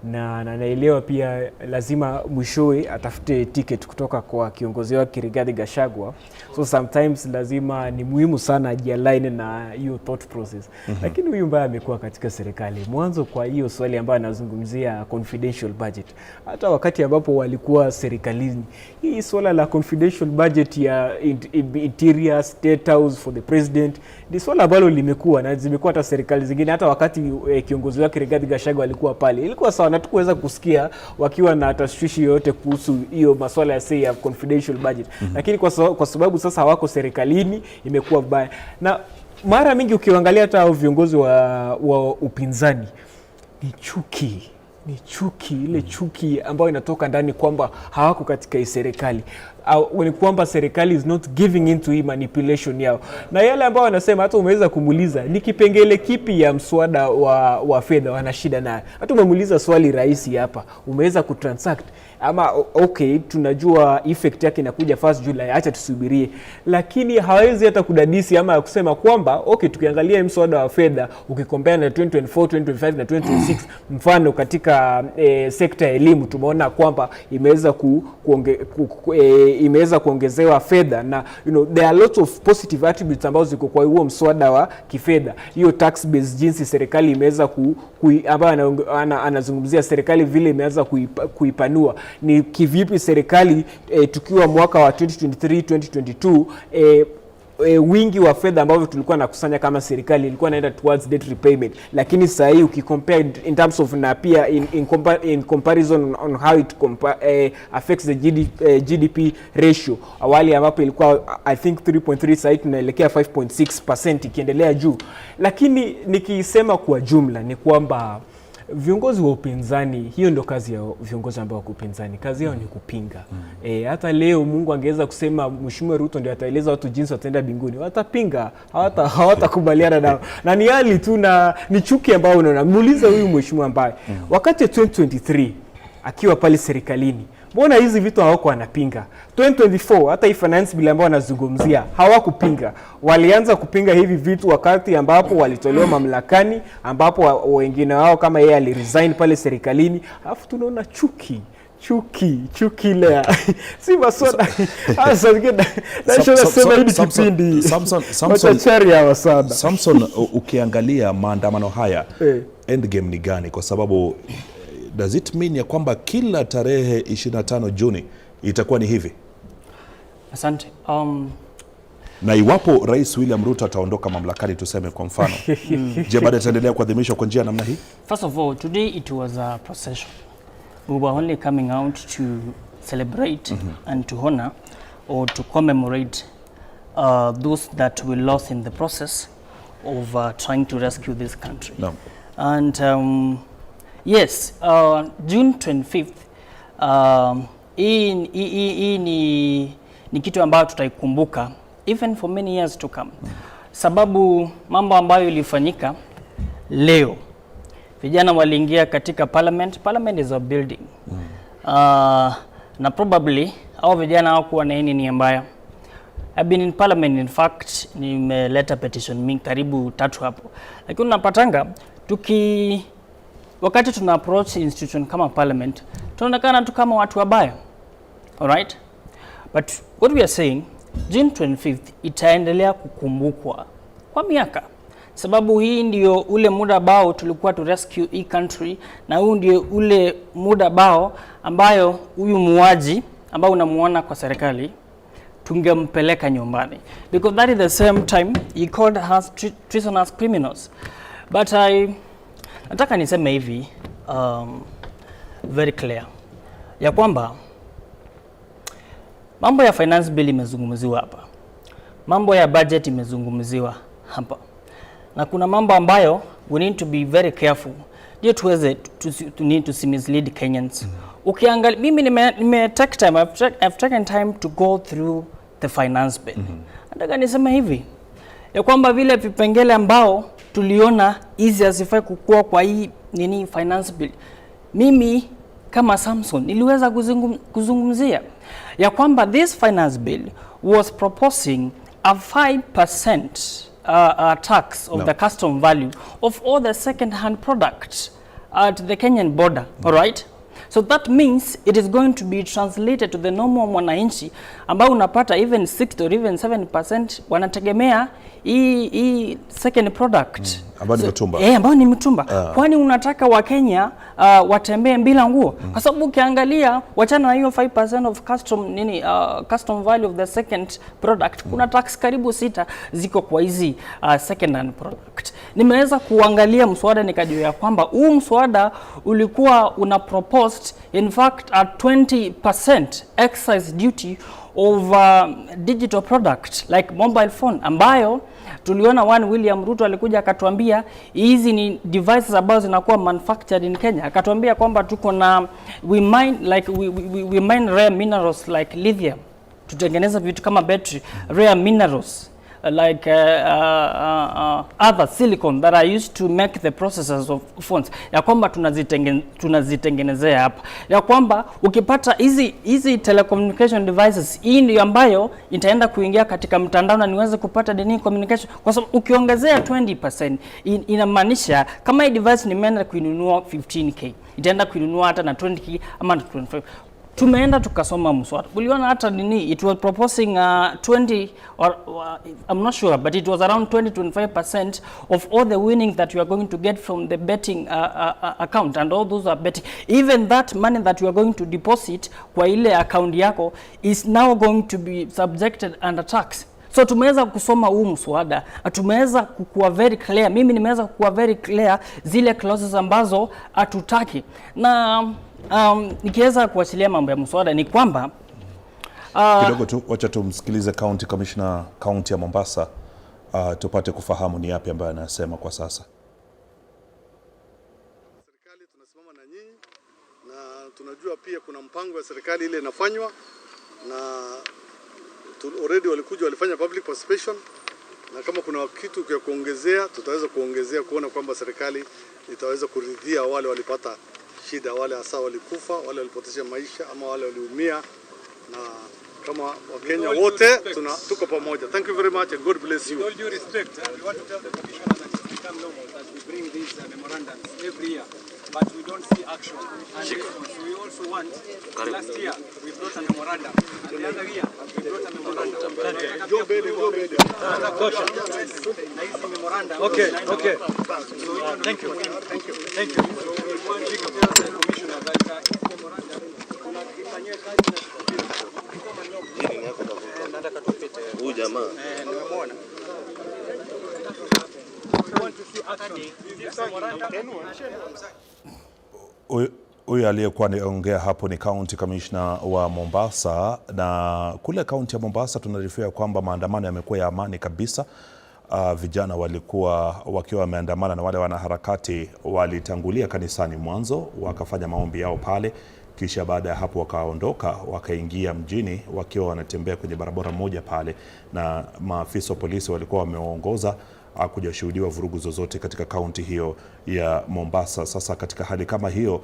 na naelewa pia lazima mwishowe atafute ticket kutoka kwa kiongozi wake Rigathi Gachagua. So sometimes lazima ni muhimu sana ajialign na hiyo thought process. Lakini huyu Mbae amekuwa katika serikali mwanzo, kwa hiyo swali ambayo anazungumzia confidential budget. Hata wakati ambapo walikuwa serikalini, hii swala la confidential budget ya interior state house for the president ni swala ambalo limekuwa na zimekuwa hata serikali zingine. Hata wakati kiongozi wake Rigathi Gachagua alikuwa pale, ilikuwa sawa na tukuweza kusikia wakiwa na tashwishi yote kuhusu hiyo masuala ya say ya confidential budget. Lakini kwa sababu sasa hawako serikalini imekuwa vibaya. Na mara mingi ukiangalia hata viongozi wa upinzani ni chuki ile chuki ambayo inatoka ndani kwamba hawako katika hii serikali, ni kwamba serikali is not giving into hii manipulation yao. Na yale ambao wanasema, hata umeweza kumuuliza ni kipengele kipi ya mswada wa fedha wana shida nayo. Hata umemuuliza swali rahisi hapa, umeweza kutransact ama okay, tunajua effect yake inakuja 1st July, acha tusubirie. Lakini hawezi hata kudadisi ama kusema kwamba okay, tukiangalia mswada wa fedha ukikompare na 2024, 2025 na 2026, mfano katika sekta ya elimu tumeona kwamba imeweza kuongezewa fedha, na there are lots of positive attributes ambazo ziko kwa huo mswada wa kifedha. Hiyo tax base jinsi serikali imeweza ambayo anazungumzia serikali vile imeweza kuipanua. Ni kivipi serikali tukiwa mwaka wa 2023 2022 wingi wa fedha ambavyo tulikuwa nakusanya kama serikali ilikuwa naenda towards debt repayment, lakini sasa hii ukicompare in terms of na pia in comparison on how it affects the GDP ratio, awali ambapo ilikuwa I think 3.3, sasa tunaelekea 5.6% ikiendelea juu. Lakini nikisema kwa jumla ni kwamba viongozi wa upinzani, hiyo ndio kazi ya viongozi ambao wako upinzani, kazi yao ni kupinga. Hata leo Mungu angeweza kusema Mheshimiwa Ruto ndio ataeleza watu jinsi wataenda mbinguni, watapinga, hawatakubaliana nao. Na ni hali tu na ni chuki ambao unaona. Muulize huyu Mheshimiwa Mbae wakati 2023 akiwa pale serikalini. Mbona hizi vitu hawako wanapinga? 2024 hata hii finance bill ambao wanazungumzia hawakupinga. Walianza kupinga hivi vitu wakati ambapo walitolewa mamlakani, ambapo wengine wao kama yeye aliresign pale serikalini. Alafu tunaona chuki ile si masoda sasa ngine nasema hili kipindi Samson ukiangalia maandamano haya endgame ni gani? Kwa sababu does it mean ya kwamba kila tarehe 25 Juni itakuwa ni hivi? Asante. Na iwapo Rais William Ruto ataondoka mamlakani tuseme kwa mfano, je, baada itaendelea kuadhimishwa kwa njia namna hii? First of all, today it was a procession. We were only coming out to celebrate and to honor or to commemorate those that were lost in the process of trying to rescue this country. No. And yes, June 25th, hii ni kitu ambayo tutaikumbuka even for many years to come. Sababu mambo ambayo ilifanyika leo, vijana waliingia katika parliament is a building. Na probably au vijana hawakuwa na nini mbaya. I've been in parliament, in fact nimeleta petition mingi karibu 3 hapo. Lakini unapatanga wakati tuna approach institution kama parliament tunaonekana tu kama watu wabaya. All right? But what we are saying, June 25th itaendelea kukumbukwa kwa miaka. Sababu hii ndio ule muda bao tulikuwa to rescue hii country, na huu ndio ule muda bao ambayo huyu muaji ambao unamuona kwa serikali tungempeleka nyumbani, because that is the same time he called us treasonous criminals. But nataka niseme hivi very clear ya kwamba mambo ya finance bill imezungumziwa hapa, mambo ya budget imezungumziwa hapa, na kuna mambo ambayo we need to be very careful ndio tuweze to mislead Kenyans. Ukiangalia mimi nime take time, I've taken time to go through the finance bill. Nataka niseme hivi ya kwamba vile vipengele ambao tuliona hizi asifai kukua kwa hii finance bill, mimi kama Samson niliweza kuzungumzia ya kwamba this finance bill was proposing a 5% tax of the custom value of all the second-hand products at the Kenyan border. All right? So that means it is going to be translated to the normal mwananchi ambao unapata even 6 or even 7% wanategemea hii second product ambao ni mtumba. Ambao ni mtumba. Kwani unataka Wakenya watembee bila nguo? Kwa sababu ukiangalia wachana na hiyo 5% of custom value of the second product, kuna tax karibu 6 ziko kwa hizi second hand product. Nimeweza kuangalia mswada nikajua ya kwamba huu mswada ulikuwa una proposed in fact a 20% excise duty of digital product like mobile phone, ambayo tuliona William Ruto alikuja akatuambia hizi ni devices ambazo zinakuwa manufactured in Kenya. Akatuambia kwamba tuko na we mine rare minerals like lithium tutengeneza vitu kama battery, rare minerals like other silicon that are used to make the processors of phones, ya kwamba tunazitengenezea hapa, ya kwamba ukipata hizi telecommunication devices, hii ndio ambayo itaenda kuingia katika mtandao na niweze kupata deni communication, kwa sababu ukiongezea 20% inamaanisha kama hii device nimeenda kuinunua 15k itaenda kuinunua hata na 20k ama 25. Tumeenda tukasoma mswada, uliona hata it was proposing 20 or I'm not sure, but it was around 20-25% of all the winnings that you are going to get from the betting account, and all those are betting. Even that money that you are going to deposit kwa ile account yako is now going to be subjected under tax. So tumeweza kusoma huu mswada, tumeweza kukuwa very clear, mimi nimeweza kukuwa very clear zile clauses ambazo hatutaki. Na nikiweza kuachilia mambo ya mswada ni kwamba kidogo tu wacha tumsikilize County Commissioner County ya Mombasa tupate kufahamu ni yapi ambayo anasema kwa sasa. Serikali tunasimama na nyinyi, na tunajua pia kuna mpango wa serikali ile inafanywa, na already walifanya public participation, na kama kuna kitu cha kuongezea tutaweza kuongezea kuona kwamba serikali itaweza kuridhia wale walipata shida, wale hasa walikufa, wale walipoteza maisha ama wale waliumia, na kama Wakenya wote tuko pamoja. Thank you very much and God bless you. With all due respect, we want to tell the commissioner that it's become normal that we bring these memorandums every year, but we don't see action and response. We also want, last year we brought a memorandum, and the other year we brought a memorandum. Okay. Thank you. We want to tell the commissioner that huyu jamaa huyu aliyekuwa anaongea hapo ni County Commissioner wa Mombasa, na kule kaunti ya Mombasa tunaarifiwa kwamba maandamano yamekuwa ya amani kabisa. Vijana walikuwa wakiwa wameandamana na wale wanaharakati walitangulia kanisani mwanzo, wakafanya maombi yao pale, kisha baada ya hapo wakaondoka wakaingia mjini wakiwa wanatembea kwenye barabara moja pale, na maafisa wa polisi walikuwa wameongoza. Hakujashuhudiwa vurugu zozote katika kaunti hiyo ya Mombasa. Sasa katika hali kama hiyo,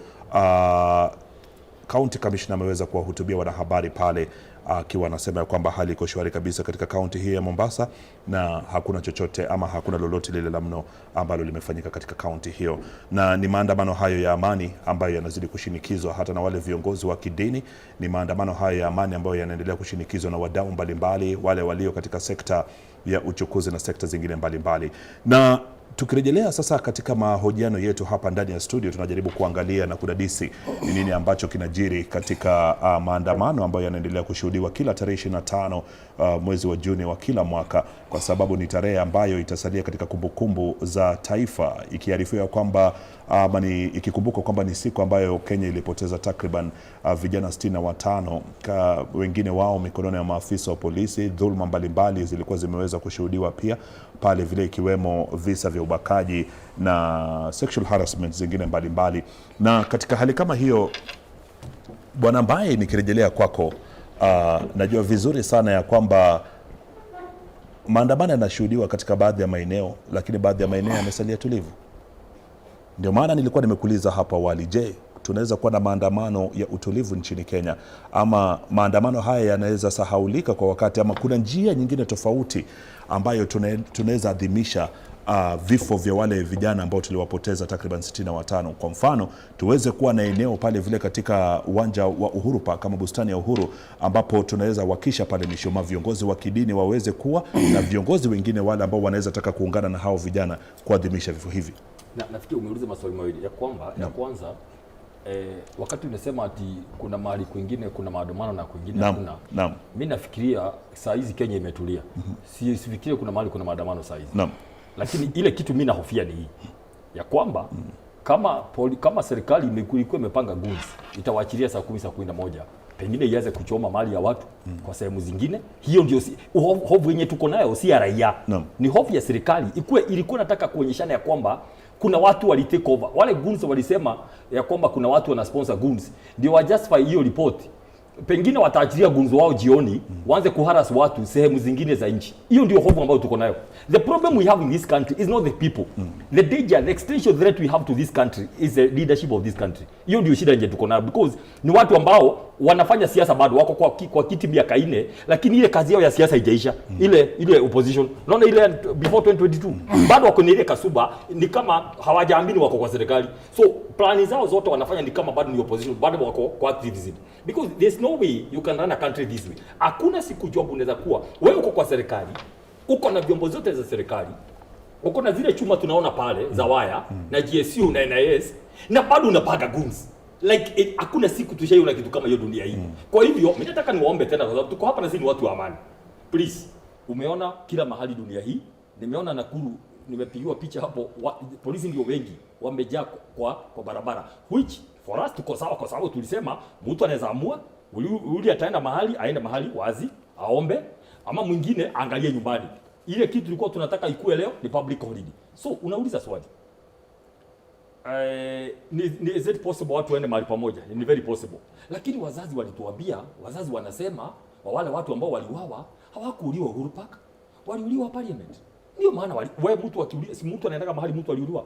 County Commissioner ameweza kuwahutubia wanahabari pale akiwa anasema kwamba hali iko shwari kabisa katika kaunti hii ya Mombasa, na hakuna chochote ama hakuna lolote lile la mno ambalo limefanyika katika kaunti hiyo. Na ni maandamano hayo ya amani ambayo yanazidi kushinikizwa hata na wale viongozi wa kidini. Ni maandamano hayo ya amani ambayo yanaendelea kushinikizwa na wadau mbalimbali, wale walio katika sekta ya uchukuzi na sekta zingine mbalimbali. Na tukirejelea sasa katika mahojiano yetu hapa ndani ya studio, tunajaribu kuangalia na kudadisi ni nini ambacho kinajiri katika maandamano ambayo yanaendelea kushuhudiwa kila tarehe 25 mwezi wa Juni wa kila mwaka, kwa sababu ni tarehe ambayo itasalia katika kumbukumbu za taifa, ikiarifiwa kwamba ikikumbuka kwamba ni siku ambayo Kenya ilipoteza takriban vijana 65, wengine wao mikononi ya maafisa wa polisi. Dhuluma mbalimbali zilikuwa zimeweza kushuhudiwa pia pale, vile ikiwemo visa vya ubakaji na sexual harassment zingine mbalimbali. Na katika hali kama hiyo, Bwana Mbaye, nikirejelea kwako, najua vizuri sana ya kwamba maandamano yanashuhudiwa katika baadhi ya maeneo, lakini baadhi ya maeneo yamesalia tulivu. Ndio maana nilikuwa nimekuuliza hapa awali, je, tunaweza kuwa na maandamano ya utulivu nchini Kenya, ama maandamano haya yanaweza sahaulika kwa wakati, ama kuna njia nyingine tofauti ambayo tunaweza adhimisha vifo vya wale vijana ambao tuliwapoteza takriban 65. Kwa mfano, tuweze kuwa na eneo pale vile katika uwanja wa Uhuru Park kama bustani ya Uhuru, ambapo tunaweza wakisha pale mishumaa, viongozi wa kidini waweze kuwa na viongozi wengine wale ambao wanaweza taka kuungana na hao vijana kuadhimisha vifo hivi. Nafikiri umeuliza maswali mawili. Ya kwanza, wakati unasema ati kuna mahali kwingine kuna maandamano na kwingine hakuna. Mimi nafikiria saa hizi Kenya imetulia. Sifikirie kuna mahali kuna maandamano saa hizi. Lakini ile kitu mimi nahofia ni hii, ya kwamba kama serikali ilikuwa imepanga goods, itawaachilia saa 10 saa 11, pengine ianze kuchoma mali ya watu kwa sehemu zingine. Hiyo ndio hofu yenye tuko nayo, si ya raia. Ni hofu ya serikali. Ilikuwa nataka kuonyeshana ya kwamba kuna watu wali take over. Wale goons walisema ya kwamba kuna watu wana sponsor goons, ndio wa justify hiyo report. Pengine wataachilia goons wao jioni, waanze kuharas watu sehemu zingine za nchi. Hiyo ndio hofu ambayo tuko nayo. The problem we have in this country is not the people. The danger, the extension threat we have to this country is the leadership of this country. Hiyo ndio shida yenye tuko nayo, because ni watu ambao wanafanya siasa bado, wako kwa kiti miaka 4, lakini ile kazi yao ya siasa haijaisha. Ile opposition, naona ile before 2022 bado wako ile kasuba, ni kama hawajaamini wako kwa serikali. So plani zao zote wanafanya ni kama bado ni opposition, bado wako kwa activism, because there's no way you can run a country this way. Hakuna siku job unaweza kuwa wewe uko kwa serikali, uko na vyombo zote za serikali, uko na zile chuma tunaona pale za waya na GSU na NIS, na bado unapanga goons. Like hakuna siku tushaiona kitu kama hiyo dunia hii. Kwa hivyo mimi nataka niwaombe tena, kwa sababu tuko hapa na sisi ni watu wa amani. Please, umeona kila mahali dunia hii. Nimeona Nakuru, nimepigiwa picha hapo, polisi ndio wengi wamejaa kwa barabara, which for us tuko sawa, kwa sababu tulisema mtu anaweza amua uli ataenda mahali, aende mahali wazi aombe, ama mwingine angalie nyumbani. Ile kitu tulikuwa tunataka ikue leo ni public holiday. So unauliza swali, is it possible watu waende mahali pamoja? Ni very possible. Lakini wazazi walituambia, wazazi wanasema wale watu ambao waliuawa hawakuuliwa Uhuru Park, waliuliwa Parliament. Ndio maana wewe mtu akiuliwa, si mtu anaenda mahali mtu aliuliwa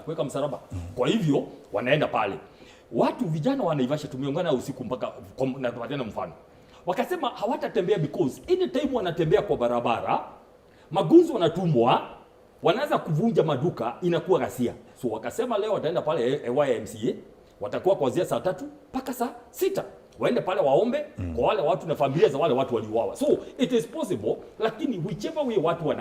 kuweka msalaba. Kwa hivyo wanaenda pale. watu vijana wa Naivasha tumeungana usiku mpaka na tupatana mfano. Wakasema hawatatembea because any time wanatembea kwa barabara, magunzi wanatumwa, wanaanza kuvunja maduka, inakuwa ghasia. So wakasema leo wataenda pale YMCA, watakuwa kuanzia saa 3 mpaka saa 6. Waende pale waombe kwa wale watu na familia za wale watu waliuawa. So it is possible, lakini whichever way watu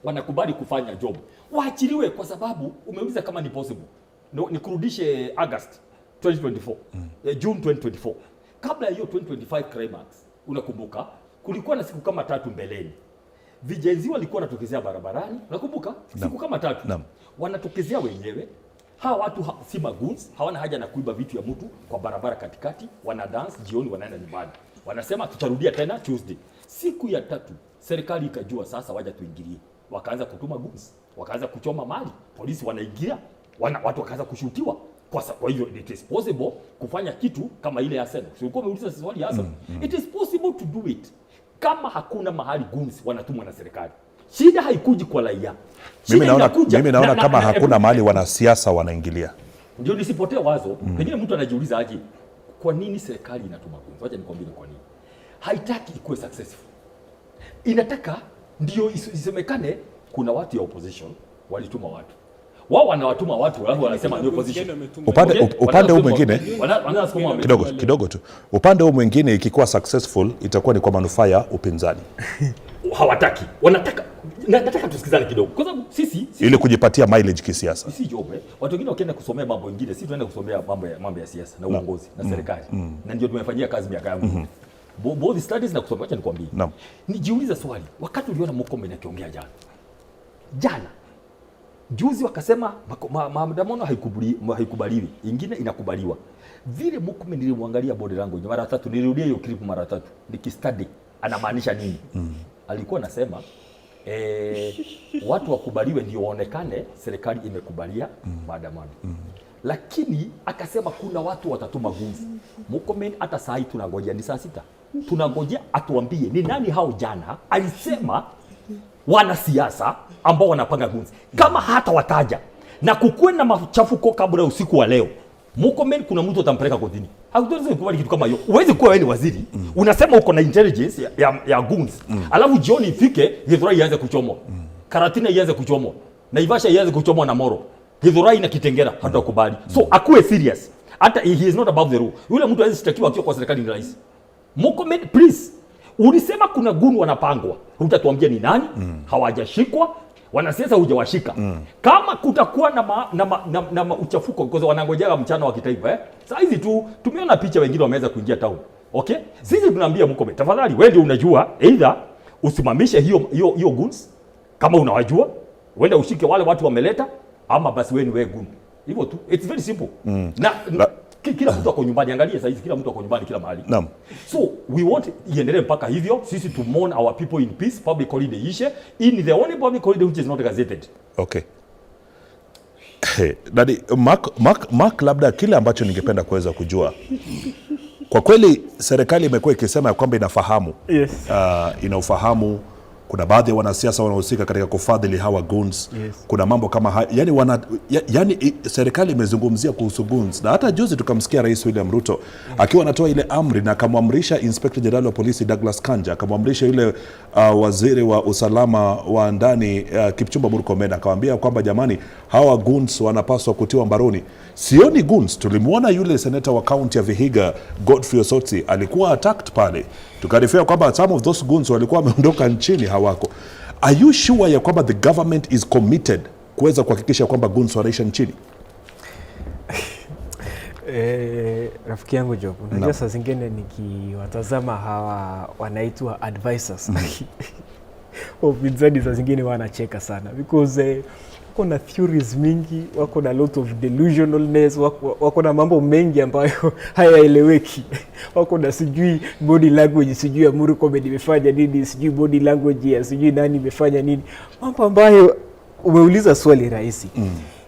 wanakubali kufanya job, waachiliwe, kwa sababu umeuliza kama ni possible. No, nikurudishe August 2024, June 2024. Kabla hiyo 2025 climax, unakumbuka kulikuwa na siku kama 3 mbeleni. Vijenzi walikuwa wanatokezea barabarani, unakumbuka? Siku kama 3. Wanatokezea wenyewe. Hawa watu si maguns, hawana haja na kuiba vitu ya mtu kwa barabara katikati, wana dance, jioni wanaenda nyumbani. Wanasema tutarudia tena Tuesday. Siku ya 3, serikali ikajua sasa waje tuingilie. Wakaanza kutuma guns, wakaanza kuchoma mali, polisi wanaingia, watu wakaanza kushutiwa. Kwa hivyo it is possible kufanya kitu kama ile ya Senate. So ulikuwa umeuliza swali ya Senate. It is possible to do it kama hakuna mahali guns wanatumwa na serikali. Shida haikuji kwa raia. Mimi naona kama hakuna mahali wanasiasa wanaingilia. Ndio nisipotee wazo. Pengine mtu anajiuliza aje, kwa nini serikali inatuma guns? Wacha nikwambie kwa nini. Haitaki ikuwe successful. Inataka ndio isemekane kuna watu ya opposition walituma watu. Wao wanawatuma watu wao wanasema ni opposition. Upande huu mwingine kidogo tu. Upande huu mwingine ikikuwa successful itakuwa ni kwa manufaa ya upinzani. Hawataki. Nataka tusikizane kidogo. Kwa sababu sisi ili kujipatia mileage kisiasa. Sisi job watu wengine wakienda kusomea mambo mengine, sisi tunaenda kusomea mambo ya siasa na uongozi na serikali. Na ndio tumefanyia kazi miaka yangu. Both studies na kusomea, acha nikwambie. Nijiuliza swali, wakati uliona Murkomen akiongea jana. Juzi wakasema maandamano haikubaliwi, ingine inakubaliwa. Vile Murkomen nilimwangalia body language mara 3, nilirudia hiyo clip mara 3, nikistudy anamaanisha nini. Alikuwa anasema watu wakubaliwe ndio waonekane serikali imekubalia maandamano. Lakini akasema kuna watu watatuma guns. Murkomen hata saa hii tunangojea ni saa 6. Tunangojea atuambie ni nani hao. Jana alisema wanasiasa ambao wanapanga guns. Kama hata wataja na kukuwe na machafuko kabla usiku wa leo, Murkomen kuna mtu atampeleka kotini. Hauwezi kukubali kitu kama hiyo. Uwezi kuwa wewe ni waziri, unasema uko na intelligence ya guns. Alafu jioni ifike Githurai ianze kuchomwa. Karatina ianze kuchomwa. Naivasha ianze kuchomwa na Moro. Githurai na Kitengela hatakubali. So akuwe serious. Hata he is not above the rule. Yule mtu hawezi shtakiwa akiwa kwa serikali ni rais. Murkomen, please. Ulisema kuna gun wanapangwa. Hutatuambia ni nani? Hawajashikwa. Wanasiasa hujawashika. Kama kutakuwa na uchafuko kwa wanangojea mchana wa kitaifa Sasa hizi tu tumeona picha wengine wameweza kuingia town. Okay? Sisi tunaambia Murkomen, tafadhali wewe ndio unajua, either usimamishe hiyo guns kama unawajua, uende ushike wale watu wameleta, ama basi wewe ni wewe gun. Hivyo tu. It's very simple. Kila mtu ako nyumbani, angalia sasa hizi kila mtu ako nyumbani kila mahali. So we want iendelee mpaka hivyo, sisi to mourn our people in peace, public holiday ishe in the only public holiday which is not gazetted. Okay. Daddy Mark, labda kile ambacho ningependa kuweza kujua. Kwa kweli serikali imekuwa ikisema ya kwamba inafahamu. Ina ufahamu kuna baadhi ya wanasiasa wanahusika katika kufadhili hawa goons. Kuna mambo kama yani serikali imezungumzia kuhusu goons, na hata juzi tukamsikia Rais William Ruto akiwa anatoa ile amri na akamwamrisha Inspector General wa Polisi Douglas Kanja, akamwamrisha yule waziri wa usalama wa ndani Kipchumba Murkomen, akamwambia kwamba jamani, hawa goons wanapaswa kutiwa mbaroni. Sioni goons. Tulimuona yule senator wa county ya Vihiga Godfrey Osotsi alikuwa attacked pale, tukarifia kwamba some of those goons walikuwa wameondoka nchini hawako. Are you sure ya kwamba the government is committed kuweza kuhakikisha kwamba goons wanaisha nchini? Rafiki yangu Job, unajua saa zingine nikiwatazama hawa wanaitwa advisors upinzani saa zingine wanacheka sana because wako na theories mingi, wako na lot of delusionalness, wako na mambo mengi ambayo hayaeleweki. Wako na sijui body language, sijui Murkomen imefanya nini, sijui body language ya sijui nani imefanya nini. Mambo ambayo umeuliza swali rahisi.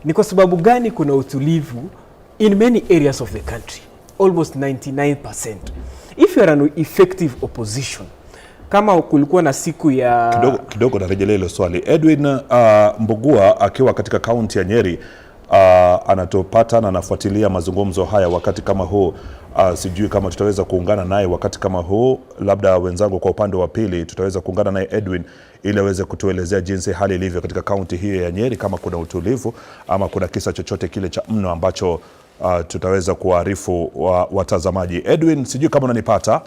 Ni kwa sababu gani kuna utulivu in many areas of the country, almost 99%. If you are an effective opposition, kama kulikuwa na siku ya kidogo na rejelea hilo swali. Edwin Mbugua akiwa katika kaunti ya Nyeri anatopata na anafuatilia mazungumzo haya wakati kama huu. Sijui kama tutaweza kuungana naye wakati kama huu, labda wenzangu kwa upande wa pili tutaweza kuungana naye Edwin ili aweze kutuelezea jinsi hali ilivyo katika kaunti hiyo ya Nyeri, kama kuna utulivu ama kuna kisa chochote kile cha mno ambacho tutaweza kuarifu watazamaji. Edwin, sijui kama unanipata.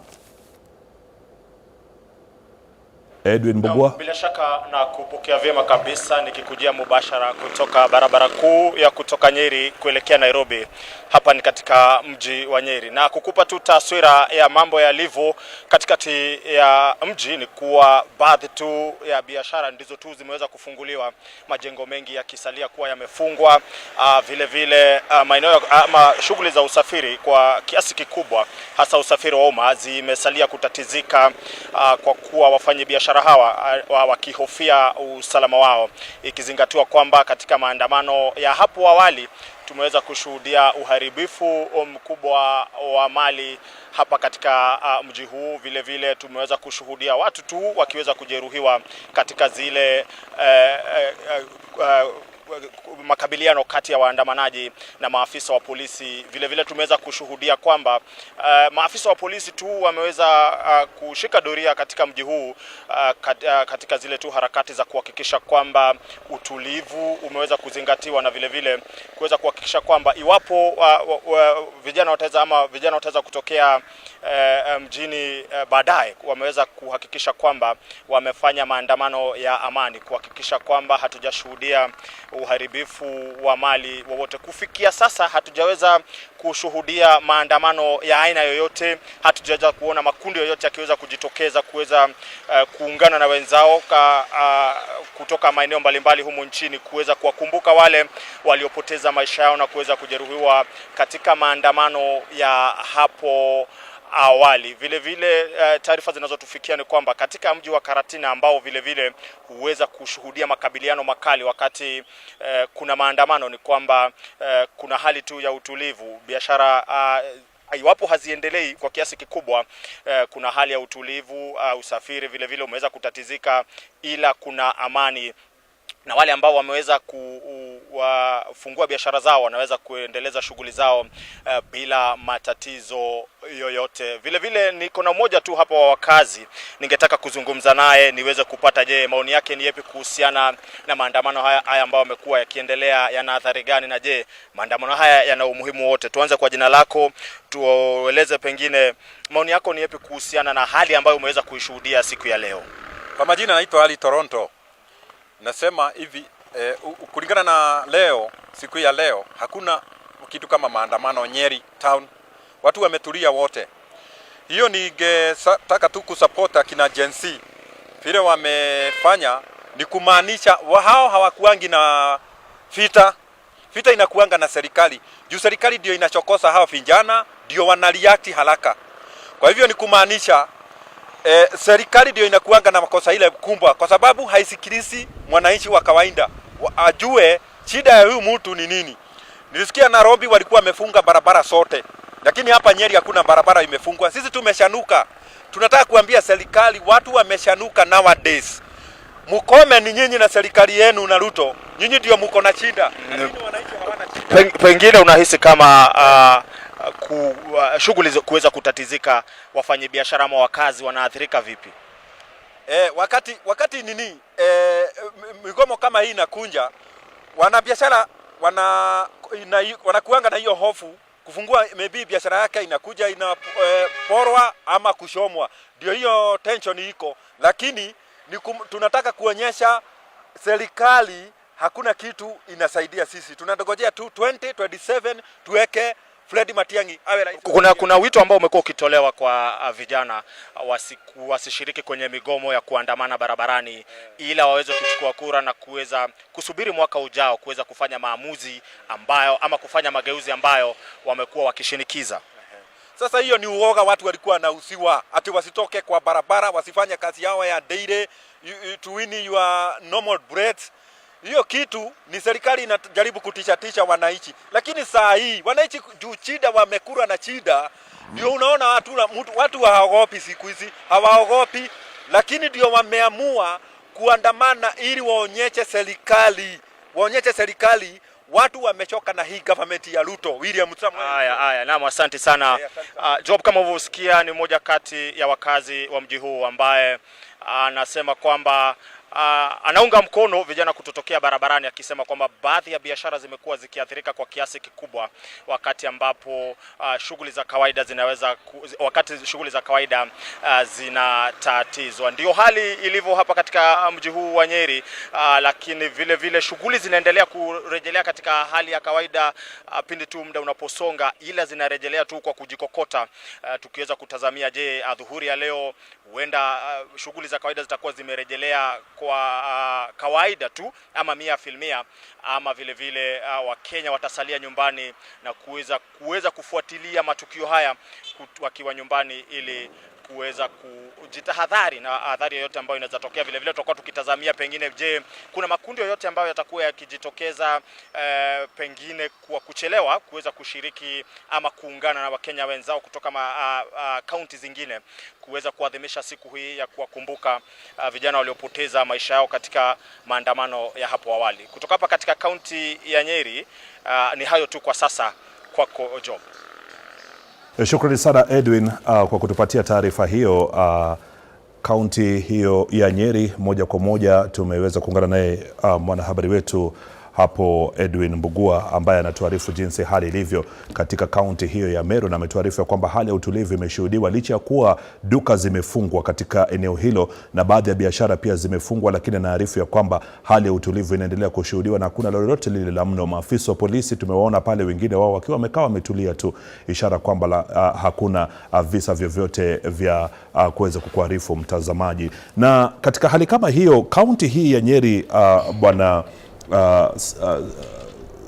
Edwin Mbugua. Bila shaka na kupokea vyema kabisa, nikikujia mubashara kutoka barabara kuu ya kutoka Nyeri kuelekea Nairobi. Hapa ni katika mji wa Nyeri, na kukupa tu taswira ya mambo yalivyo katikati ya mji ni kuwa baadhi tu ya biashara ndizo tu zimeweza kufunguliwa, majengo mengi yakisalia kuwa yamefungwa. Vile vile maeneo ama shughuli za usafiri kwa kiasi kikubwa, hasa usafiri wa umma, zimesalia kutatizika kwa kuwa wafanyabiashara hawa wakihofia usalama wao, ikizingatiwa kwamba katika maandamano ya hapo awali tumeweza kushuhudia uharibifu mkubwa wa mali hapa katika mji huu. Vile vile tumeweza kushuhudia watu tu wakiweza kujeruhiwa katika zile makabiliano kati ya waandamanaji na maafisa wa polisi. Vile vile tumeweza kushuhudia kwamba maafisa wa polisi tu wameweza kushika doria katika mji huu katika zile tu harakati za kuhakikisha kwamba utulivu umeweza kuzingatiwa, na vile vile kuweza kuhakikisha kwamba iwapo vijana wataweza kutokea mjini baadaye, wameweza kuhakikisha kwamba wamefanya maandamano ya amani, kuhakikisha kwamba hatujashuhudia uharibifu wa mali wowote. Kufikia sasa hatujaweza kushuhudia maandamano ya aina yoyote, hatujaweza kuona makundi yoyote yakiweza kujitokeza kuweza kuungana na wenzao kutoka maeneo mbalimbali humu nchini kuweza kuwakumbuka wale waliopoteza maisha yao na kuweza kujeruhiwa katika maandamano ya hapo awali. Vile vile taarifa zinazotufikia ni kwamba katika mji wa Karatina ambao vile vile huweza kushuhudia makabiliano makali wakati kuna maandamano, ni kwamba kuna hali tu ya utulivu. Biashara iwapo haziendelei kwa kiasi kikubwa, kuna hali ya utulivu. Usafiri vile vile umeweza kutatizika, ila kuna amani, na wale ambao wameweza kufungua biashara zao wanaweza kuendeleza shughuli zao bila matatizo yoyote. Vile vile niko na mmoja tu hapa wa wakazi, ningetaka kuzungumza naye niweze kupata maoni yake ni yapi kuhusiana na maandamano haya ambayo yamekuwa yakiendelea, yana athari gani, na maandamano haya yana umuhimu wote. Tuanze kwa jina lako, tueleze pengine maoni yako ni yapi kuhusiana na hali ambayo umeweza kuishuhudia siku ya leo. Kwa majina naitwa Ali Toronto. Nasema hivi kulingana na leo, siku ya leo hakuna kitu kama maandamano Nyeri town. Watu wametulia wote. Hiyo ningetaka tu kusupport akina Gen Z. Vile wamefanya ni kumaanisha hao hawakuangi na vita. Vita inakuanga na serikali. Juu serikali ndio inachokosa hao vijana, ndio wanareact haraka. Kwa hivyo ni kumaanisha serikali ndio inakuanga na makosa ile kubwa, kwa sababu haisikilizi mwananchi wa kawaida ajue shida ya huyu mtu ni nini. Nilisikia Nairobi walikuwa wamefunga barabara zote, lakini hapa Nyeri hakuna barabara imefungwa. Sisi tumeshanuka. Tunataka kuambia serikali watu wameshanuka nowadays. Mukome ni nyinyi na serikali yenu na Ruto. Nyinyi ndio mko na shida. Lakini wananchi hawana shida. Pengine unahisi kama shughuli kuweza kutatizika, wafanyabiashara ama wakazi wanaathirika vipi? Wakati nini migomo kama hii inakunja, wanabiashara wanakuanga na hiyo hofu kufungua, maybe biashara yake inakuja inaporwa ama kushomwa. Ndio hiyo tension iko, lakini tunataka kuonyesha serikali hakuna kitu inasaidia sisi. Tunangojea tu 2027 tuweke Fred Matiang'i awe rais. Kuna wito ambao umekuwa ukitolewa kwa vijana wasishiriki kwenye migomo ya kuandamana barabarani, ila waweze kuchukua kura na kuweza kusubiri mwaka ujao kuweza kufanya maamuzi ambayo ama kufanya mageuzi ambayo wamekuwa wakishinikiza. Sasa hiyo ni uoga watu walikuwa na usiwa ati wasitoke kwa barabara, wasifanye kazi yao ya daily to win your normal bread. Hiyo kitu ni serikali inajaribu kutishatisha wananchi, lakini saa hii wananchi juu shida wamekura na shida, ndio unaona watu hawaogopi siku hizi, hawaogopi, lakini ndio wameamua kuandamana ili waonyeshe serikali Watu wamechoka na hii government ya Ruto, William Samoei. Haya, naam, asante sana. Job, kama ulivyosikia, ni mmoja kati ya wakazi wa mji huu ambaye anasema kwamba anaunga mkono vijana kutotokea barabarani, akisema kwamba baadhi ya biashara zimekuwa zikiathirika kwa kiasi kikubwa wakati ambapo shughuli za kawaida zinatatizwa. Ndio hali ilivyo hapa katika mji huu wa Nyeri, lakini vile vile shughuli zinaendelea kurejelea katika hali ya kawaida pindi tu muda unaposonga, ila zinarejelea tu kwa kujikokota. Tukiweza kutazamia, je, adhuhuri ya leo huenda shughuli za kawaida zitakuwa zimerejelea kwa kawaida tu ama 100%, ama vile vile Wakenya watasalia nyumbani na kuweza kufuatilia matukio haya wakiwa nyumbani ili kuweza kujitahadhari na adhari yoyote ambayo inaweza tokea. Vile vile tutakuwa tukitazamia pengine, je, kuna makundi yoyote ambayo yatakuwa yakijitokeza pengine kwa kuchelewa kuweza kushiriki ama kuungana na Wakenya wenzao kutoka kaunti zingine kuweza kuadhimisha siku hii ya kuwakumbuka vijana waliopoteza maisha yao katika maandamano ya hapo awali. Kutoka hapa katika kaunti ya Nyeri, ni hayo tu kwa sasa. Kwako Job. Shukrani sana Edwin kwa kutupatia taarifa hiyo. Kaunti hiyo ya Nyeri, moja kwa moja tumeweza kuungana naye mwanahabari wetu hapo Edwin Mbugua, ambaye anatuarifu jinsi hali ilivyo katika kaunti hiyo ya Meru, na ametuarifu kwamba hali ya utulivu imeshuhudiwa licha ya kuwa duka zimefungwa katika eneo hilo na baadhi ya biashara pia zimefungwa, lakini anaarifu ya kwamba hali ya utulivu inaendelea kushuhudiwa na hakuna lolote lile la mno. Maafisa wa polisi tumewaona pale, wengine wao wakiwa wamekaa wametulia tu, ishara kwamba hakuna visa vyovyote vya kuweza kukuarifu mtazamaji. Na katika hali kama hiyo, kaunti hii ya Nyeri, bwana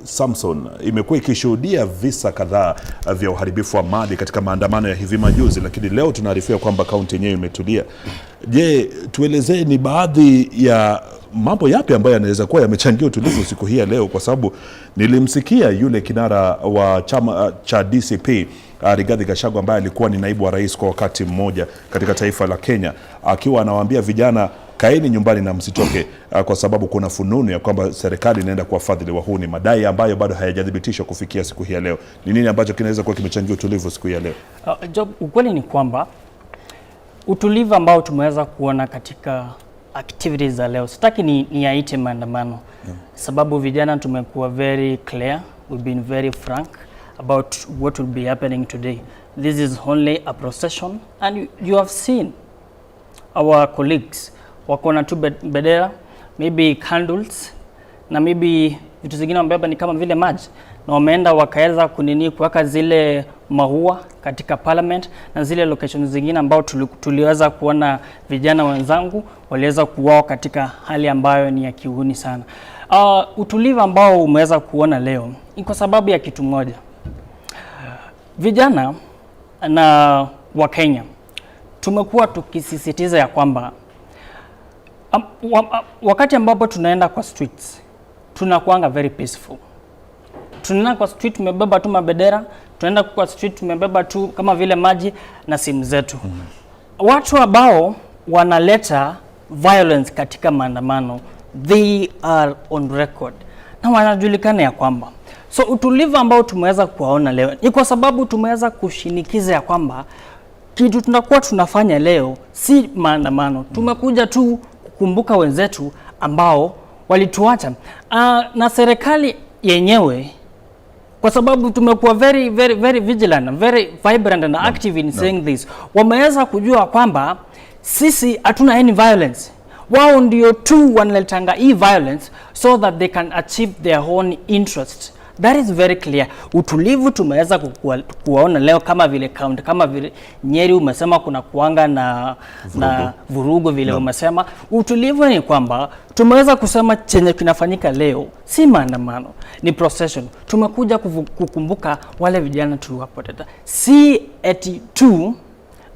Samson, imekuwa ikishuhudia visa kadhaa vya uharibifu wa mali katika maandamano ya hivi majuzi, lakini leo tunaarifiwa kwamba kaunti yenyewe imetulia. Je, tuelezee ni baadhi ya mambo yapi ambayo yanaweza kuwa yamechangia utulivu siku hii ya leo, kwa sababu nilimsikia yule kinara wa chama cha DCP Rigathi Gachagua, ambaye alikuwa ni naibu wa rais kwa wakati mmoja katika taifa la Kenya, akiwa anawaambia vijana, kaeni nyumbani na msitoke kwa sababu kuna fununu ya kwamba serikali inaenda kuwafadhili wahuni, madai ambayo bado hayajathibitishwa kufikia siku hii ya leo. Ni nini ambacho kinaweza kuwa kimechangia utulivu siku hii ya leo? Job, ukweli ni kwamba utulivu ambao tumeweza kuona katika activities za leo, sitaki ni yaite maandamano, sababu vijana tumekuwa very clear, we've been very frank about what will be happening today. This is only a procession, and you have seen our colleagues wako na tu bendera, maybe candles na maybe vitu zingine ambavyo ni kama vile maji, na wameenda wakaweza kuweka zile maua katika parliament na zile locations zingine ambao tuliweza kuona vijana wenzangu waliweza kuwao katika hali ambayo ni ya kiuni sana. Utulivu ambao umeweza kuona leo ni kwa sababu ya kitu moja. Vijana na Wakenya tumekuwa tukisisitiza ya kwamba wakati ambapo tunaenda kwa streets tunakuanga very peaceful. Tunaenda kwa street tumebeba tu mabendera, tunaenda kwa street tumebeba tu kama vile maji na simu zetu. Watu ambao wanaleta violence katika maandamano, they are on record na wanajulikana ya kwamba. So utulivu ambao tumeweza kuwaona leo ni kwa sababu tumeweza kushinikiza ya kwamba kitu tunakuwa tunafanya leo si maandamano. Tumekuja tu kukumbuka wenzetu ambao walituacha. Na serikali yenyewe, kwa sababu tumekuwa very vigilant, very vibrant and active in saying this, wameweza kujua kwamba sisi hatuna any violence. Wao ndio tu wanaletanga hii violence so that they can achieve their own interest. That is very clear. Utulivu tumeweza kuwaona leo kama vile county, kama vile Nyeri umesema kuna kuanga na vurugu vile umesema. Utulivu ni kwamba tumeweza kusema chenye kinafanyika leo si maandamano, ni procession. Tumekuja kukumbuka wale vijana tuliwapoteza. Si eti tu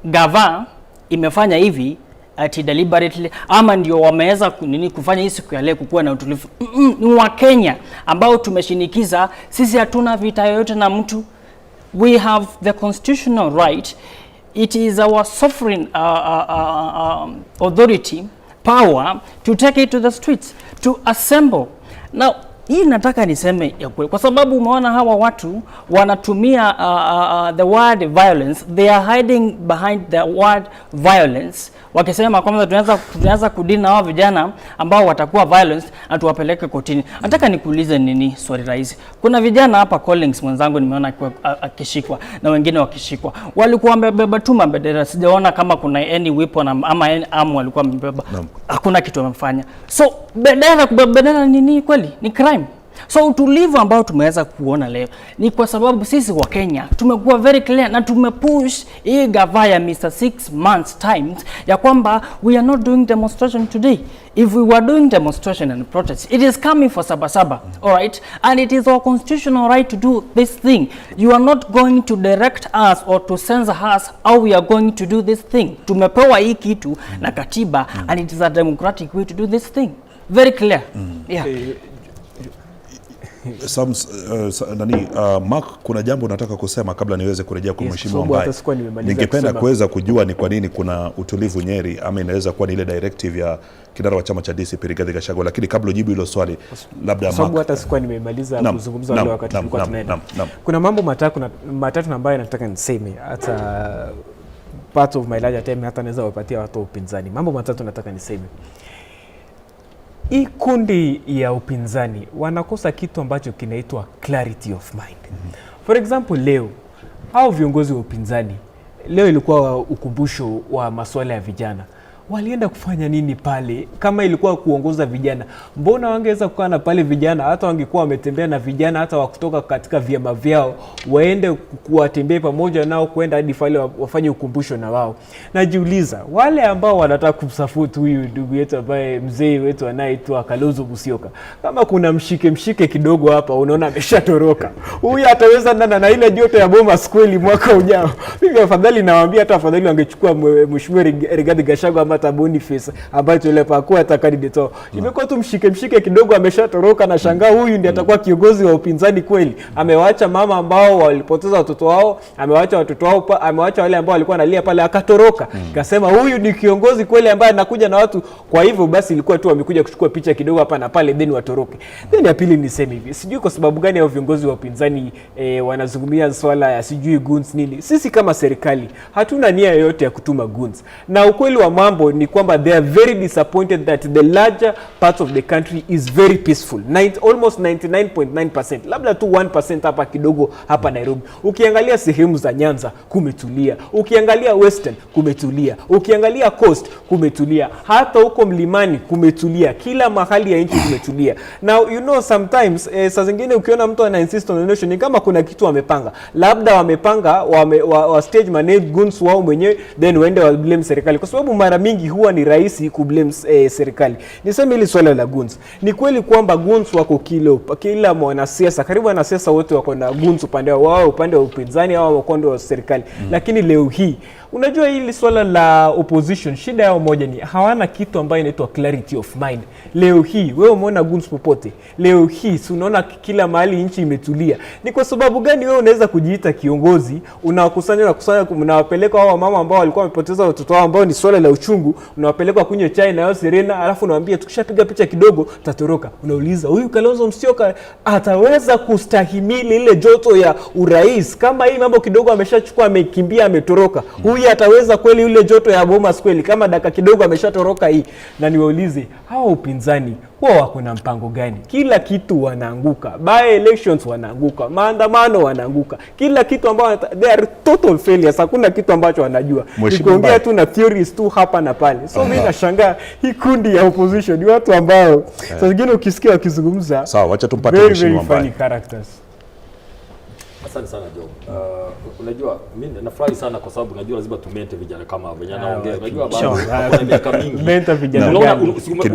gava imefanya hivi ati deliberately ama ndio wameweza kufanya hii siku ya leo kukuwa na utulivu. Ni wa Kenya ambao tumeshinikiza. Sisi hatuna vita yoyote na mtu. We have the constitutional right. It is our sovereign authority, power to take it to the streets, to assemble. Now, hii nataka niseme ya kweli, kwa sababu umeona hawa watu wanatumia the word violence, they are hiding behind the word violence, wakisema kwamba tunaweza kudini na hao vijana ambao watakuwa violence na tuwapeleke kotini. Nataka nikuulize nini swali rahisi. Kuna vijana hapa Collins mwenzangu nimeona akishikwa na wengine wakishikwa. Walikuwa wamebeba tu mabendera. Sijaona kama kuna any weapon ama any arm walikuwa wamebeba. Hakuna kitu wamefanya. So bendera nini kweli? Ni crime. So utulivu ambao tumeweza kuona leo ni kwa sababu sisi wa Kenya tumekuwa very clear na tumepush hii gava ya Mr. 6 months times ya kwamba we are not doing demonstration today. If we were doing demonstration and protest, it is coming for Sabasaba, all right? And it is our constitutional right to do this thing. You are not going to direct us or to censor us how we are going to do this thing. Tumepewa hii kitu na katiba and it is a democratic way to do this thing. Very clear. Yeah. Mark, kuna jambo nataka kusema kabla niweze kurejea kwa mheshimiwa ambaye ningependa kuweza kujua ni kwa nini kuna utulivu Nyeri, ama inaweza kuwa ni ile directive ya kinara wa chama cha DCP Rigathi Gachagua, lakini kabla ujibu hilo swali labda Mark, sababu hata sikuwa nimemaliza kuzungumza leo wakati tulikuwa tunaenda. Kuna mambo matatu ambayo nataka niseme, hata part of my larger time hata naweza wapatia watu upinzani. Mambo matatu nataka niseme. Hii kundi ya upinzani wanakosa kitu ambacho kinaitwa clarity of mind. For example, leo hao viongozi wa upinzani, leo ilikuwa ukumbusho wa masuala ya vijana. Walienda kufanya nini pale? Kama ilikuwa kuongoza vijana, mbona wangeweza kukaa na pale vijana? Hata wangekuwa wametembea na vijana, hata wakutoka katika vyama vyao, waende kuwatembea pamoja nao, kwenda hadi pale wafanye ukumbusho na wao. Najiuliza, wale ambao wanataka kumsupport huyu ndugu yetu ambaye mzee wetu anaitwa Kalonzo Musyoka, kama kuna mshike kidogo hapa, unaona ameshatoroka. Huyu ataweza na ile joto ya Bomas kweli mwaka ujao? Mimi afadhali nawaambia, hata afadhali wangechukua mheshimiwa Rigathi Gachagua hata Boniface ambaye tulepakuwa hata candidate wao. Imekuwa tu mshike kidogo, ameshatoroka na shangaa huyu ndiye atakuwa kiongozi wa upinzani kweli? Amewaacha mama ambao walipoteza watoto wao, amewaacha watoto wao, amewaacha wale ambao walikuwa analia pale, akatoroka. Kasema huyu ni kiongozi kweli ambaye anakuja na watu. Kwa hivyo basi ilikuwa tu wamekuja kuchukua picha kidogo hapa na pale then watoroke. Then ya pili niseme hivi, sijui kwa sababu gani hao viongozi wa upinzani wanazungumzia swala ya sijui goons nini. Sisi kama serikali hatuna nia yoyote ya kutuma goons. Na ukweli wa mambo ni kwamba they are very disappointed that the larger part of the country is very peaceful. Almost 99.9%. Labda tu 1% hapa kidogo hapa Nairobi. Ukiangalia sehemu za Nyanza kumetulia. Ukiangalia Western kumetulia. Ukiangalia Coast kumetulia. Hata huko mlimani kumetulia. Kila mahali ya nchi kumetulia. Now you know sometimes saa zingine ukiona mtu ana insist on a notion ni kama kuna kitu wamepanga. Labda wamepanga wa stage manage goons wao mwenyewe then waende wa blame serikali. Kwa sababu mara mingi huwa ni rahisi kublame serikali. Niseme hili swala la goons. Ni kweli kwamba goons wako kila mwanasiasa, karibu wanasiasa wote wako na goons upande wao, upande wa upinzani au upande wa serikali. Lakini leo hii unajua hili swala la opposition, shida yao moja ni hawana kitu ambayo inaitwa clarity of mind. Leo hii wewe umeona goons popote? Leo hii unaona kila mahali nchi imetulia. Ni kwa sababu gani wewe unaweza kujiita kiongozi, unawakusanya mnawapeleka hao mama ambao walikuwa wamepoteza watoto wao ambao ni swala la uchungu, unawapeleka kunywa chai na yao Serena, alafu unawaambia tukishapiga picha kidogo tatoroka. Unauliza huyu Kalonzo Musyoka ataweza kustahimili ile joto ya urais? Kama hii mambo kidogo ameshachukua, amekimbia, ametoroka, huyu ataweza kweli ile joto ya Bomas kweli kama dakika kidogo ameshatoroka hii? Na niwaulize hao upinzani wao wako na mpango gani? Kila kitu wanaanguka, by elections wanaanguka, maandamano wanaanguka, kila kitu ambao they are total failures. Hakuna kitu ambacho wanajua, nikiongea tu na theories tu hapa na pale. So mimi nashangaa hii kundi ya opposition ni watu ambao saa zingine ukisikia wakizungumza, sawa, acha tumpate mheshimiwa funny characters. Asante sana Joe. Unajua mimi nafurahi sana kwa sababu najua lazima tumente vijana kama vijana ongea. Unajua bado kuna miaka mingi. Menta vijana. Unaona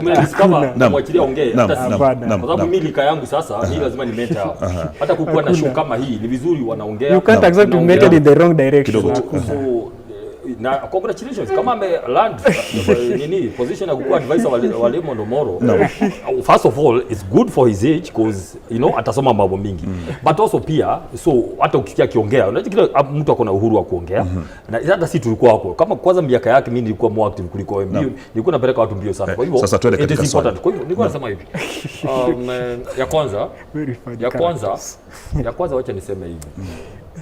umediscover na mwachilia ongea hata si. Kwa sababu mimi lika yangu sasa mimi lazima ni mente hao. Hata kukuwa na show kama hii ni vizuri wanaongea. You can't accept to mente in the wrong direction. So na congratulations kama land nini position ya kuwa advisor wa Lemon Omoro. First of all, it's good for his age because atasoma mambo mingi. But also pia so hata ukisikia kiongea unajua kila mtu akona uhuru wa kuongea. Na hata sisi tulikuwa hapo. Kama kwanza miaka yake mimi nilikuwa more active kuliko mbio. Nilikuwa napeleka watu mbio sana. Kwa hivyo sasa tuende katika swali. Kwa hivyo nilikuwa nasema hivi. Ya kwanza wacha niseme hivi.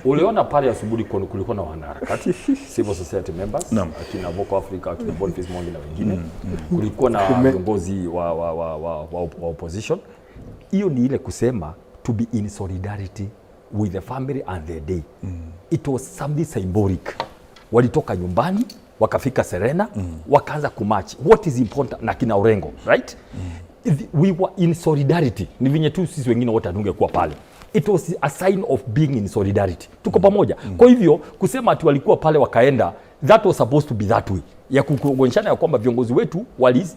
Uliona pale asubuhi kulikuwa na wanaharakati, civil society members, akina Voco Africa, akina Boniface Mwangi na wengine. Kulikuwa na viongozi wa opposition. Hiyo ni ile kusema to be in solidarity with the family and their day. It was something symbolic. Walitoka nyumbani, wakafika Serena, wakaanza kumarch. What is important na kina Orengo, right? We were in solidarity. Ni vinye tu sisi wengine wote hatungekuwa pale. It was a sign of being in solidarity. Tuko pamoja. Kwa hivyo kusema ati walikuwa pale wakaenda, that was supposed to be that way. Ya kuonyeshana ya kwamba viongozi wetu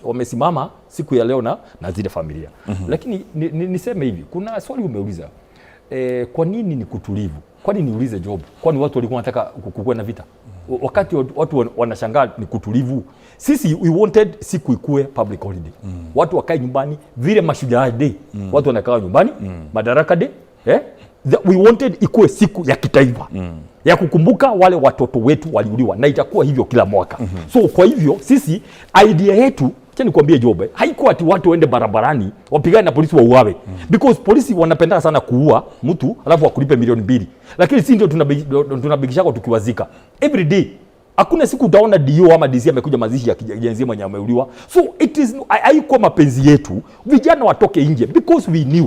wamesimama siku ya leo na zile familia. Lakini niseme hivi, kuna swali umeuliza. Kwa nini ni kutulivu? Kwa nini niulize Job? Kwani watu walikuwa wanataka kukuwa na vita? Wakati watu wanashangaa ni kutulivu. Sisi we wanted siku ikue public holiday. Watu wakae nyumbani vile mashujaa day. Watu wanakaa nyumbani, Madaraka day. We wanted ikue siku ya kitaifa. Ya kukumbuka wale watoto wetu waliuliwa na itakuwa hivyo kila mwaka. So kwa hivyo sisi idea yetu nikwambie Job, haikuwa ati watu waende barabarani wapigane na polisi wauawe. Because polisi wanapenda sana kuua mtu alafu wakulipe milioni 2. Lakini sisi ndio tunabikishako tukiwazika. Every day. Hakuna siku utaona DO ama DC amekuja mazishi ya kijana mwenye ameuliwa. So it is haikuwa mapenzi yetu vijana watoke nje because we knew.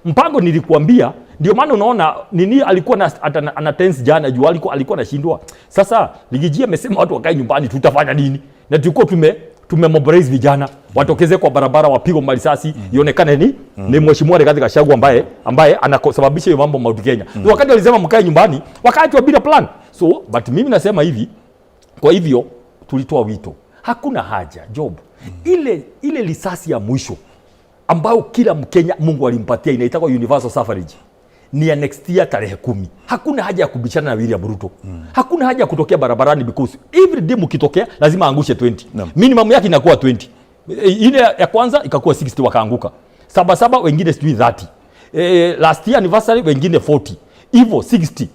Mpango nilikuambia ndio maana unaona nini alikuwa ana tense jana juu alikuwa anashindwa. Sasa ligijia amesema watu wakae nyumbani tutafanya nini? Na tulikuwa tumemobilize vijana watokeze kwa barabara wapigwe marisasi ionekane ni mheshimiwa Rigathi Gachagua ambaye anasababisha hiyo mambo Mount Kenya. Wakati walisema mkae nyumbani wakati bila plan. So but mimi nasema hivi, kwa hivyo tulitoa wito. Hakuna haja Job. Ile risasi ya mwisho ambayo kila Mkenya Mungu alimpatia inaitwa universal suffrage. Ni ya next year tarehe 10. Hakuna haja ya kubishana na William Ruto. Hakuna haja ya kutokea barabarani because every day mkitokea lazima angushe 20. Minimum yake inakuwa 20. Ile ya kwanza ikakuwa 60 wakaanguka. 77 wengine sijui 30. Last year anniversary wengine 40. Hivyo 60.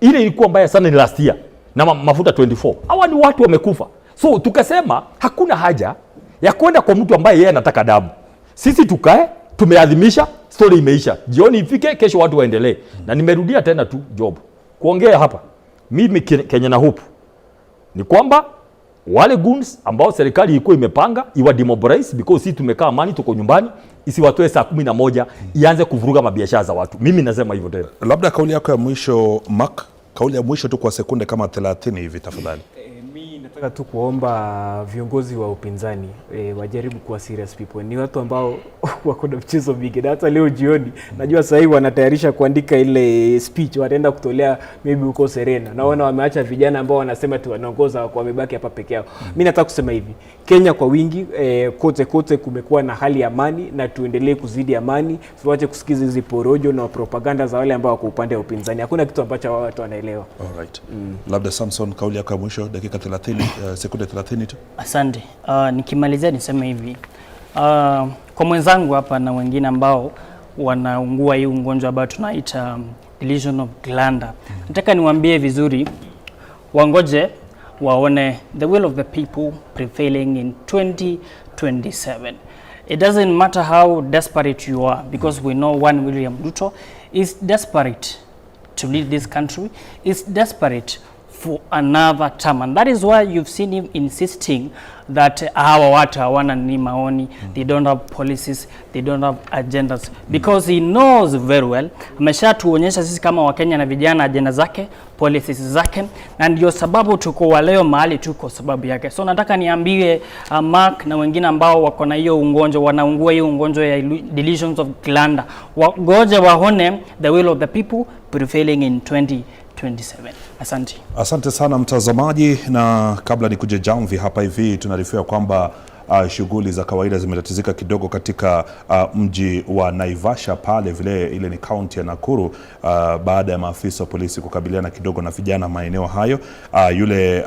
Ile ilikuwa mbaya sana ni last year na mafuta 24. Hawa ni watu wamekufa. So tukasema hakuna haja ya kwenda kwa mtu ambaye yeye anataka damu. Sisi tukae, tumeadhimisha, story imeisha. Jioni ifike, kesho watu waendelee. Na nimerudia tena tu Job. Kuongea hapa. Mimi Kenya na hope ni kwamba wale goons ambao serikali ilikuwa imepanga iwa demobilize because sisi tumekaa amani tuko nyumbani isiwatoe saa 11 ianze kuvuruga mabiashara za watu. Mimi nasema hivyo tena. Labda kauli yako ya mwisho Mark, kauli ya mwisho tu kwa sekunde kama 30 hivi tafadhali. Nataka tu kuomba viongozi wa upinzani wajaribu kuwa serious people. Ni watu ambao wako na mchezo mingi. Na hata leo jioni najua sasa hivi wanatayarisha kuandika ile speech wataenda kutolea maybe huko Serena. Naona wameacha vijana ambao wanasema tu wanaongoza kwa wamebaki hapa peke yao. Mimi nataka kusema hivi. Kenya kwa wingi kote kumekuwa na hali ya amani na tuendelee kuzidi amani. Tuache kusikiza hizo porojo na propaganda za wale ambao wako upande wa upinzani. Hakuna kitu ambacho watu wanaelewa. Alright. Labda Samson kauli yako ya mwisho dakika 30 sekunde 30 tu. Asante. Nikimalizia niseme hivi. Kwa mwenzangu hapa na wengine ambao wanaungua hii ugonjwa ambao tunaita delusion of gender. Nataka niwaambie vizuri wangoje waone the will of the people prevailing in 2027. It doesn't matter how desperate you are because we know one William Ruto is desperate to lead this country, is desperate for another term, and that is why you've seen him insisting that hawa watu hawana ni maoni, they don't have policies, they don't have agendas, because he knows very well, ameshatuonyesha sisi kama Wakenya na vijana agenda zake, policies zake, na ndio sababu tuko wa leo mahali tuko sababu yake. So nataka niambie Mark na wengine ambao wako na hiyo ugonjwa, wanaungua hiyo ugonjwa ya delusions of gender, wagoje waone the will of the people prevailing in 2027. Asante. Asante sana mtazamaji, na kabla nikuje jamvi hapa hivi tunaarifiwa kwamba shughuli za kawaida zimetatizika kidogo katika mji wa Naivasha pale vile ile ni kaunti ya Nakuru baada ya maafisa wa polisi kukabiliana kidogo na vijana maeneo hayo. Yule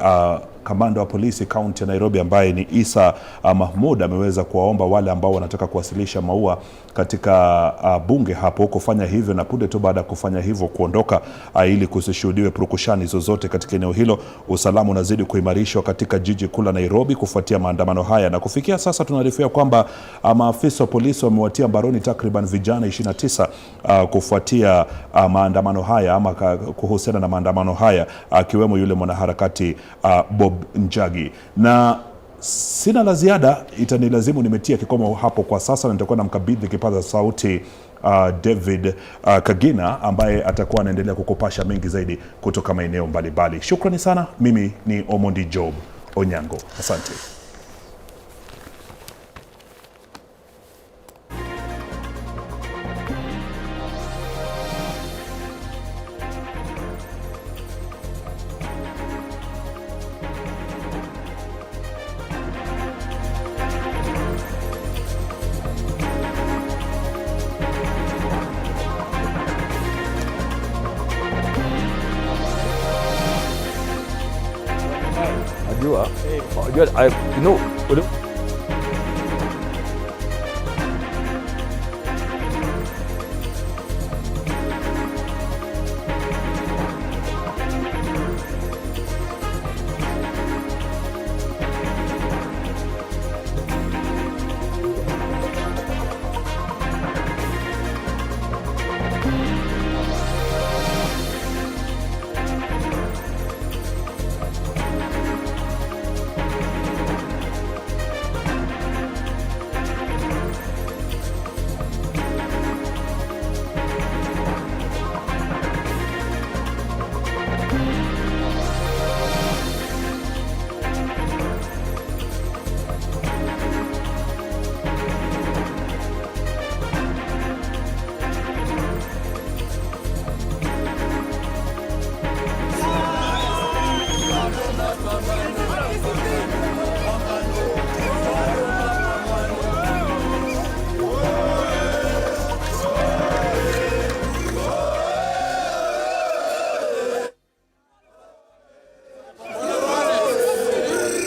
kamanda wa polisi kaunti ya Nairobi ambaye ni Isa Mahmud ameweza kuwaomba wale ambao wanataka kuwasilisha maua katika bunge hapo kufanya hivyo, na punde tu baada ya kufanya hivyo kuondoka ili kusishuhudiwe purukushani zozote katika eneo hilo. Usalama unazidi kuimarishwa katika jiji kuu la Nairobi kufuatia maandamano haya, na kufikia sasa tunaarifiwa kwamba maafisa wa polisi wamewatia mbaroni takriban vijana 29 kufuatia maandamano haya ama kuhusiana na maandamano haya, akiwemo yule mwanaharakati Bob Njagi. Na sina la ziada, itanilazimu nimetia kikomo hapo kwa sasa, na nitakuwa namkabidhi kipaza sauti David Kagina ambaye atakuwa anaendelea kukupasha mengi zaidi kutoka maeneo mbalimbali. Shukrani sana. Mimi ni Omondi Job Onyango. Asante.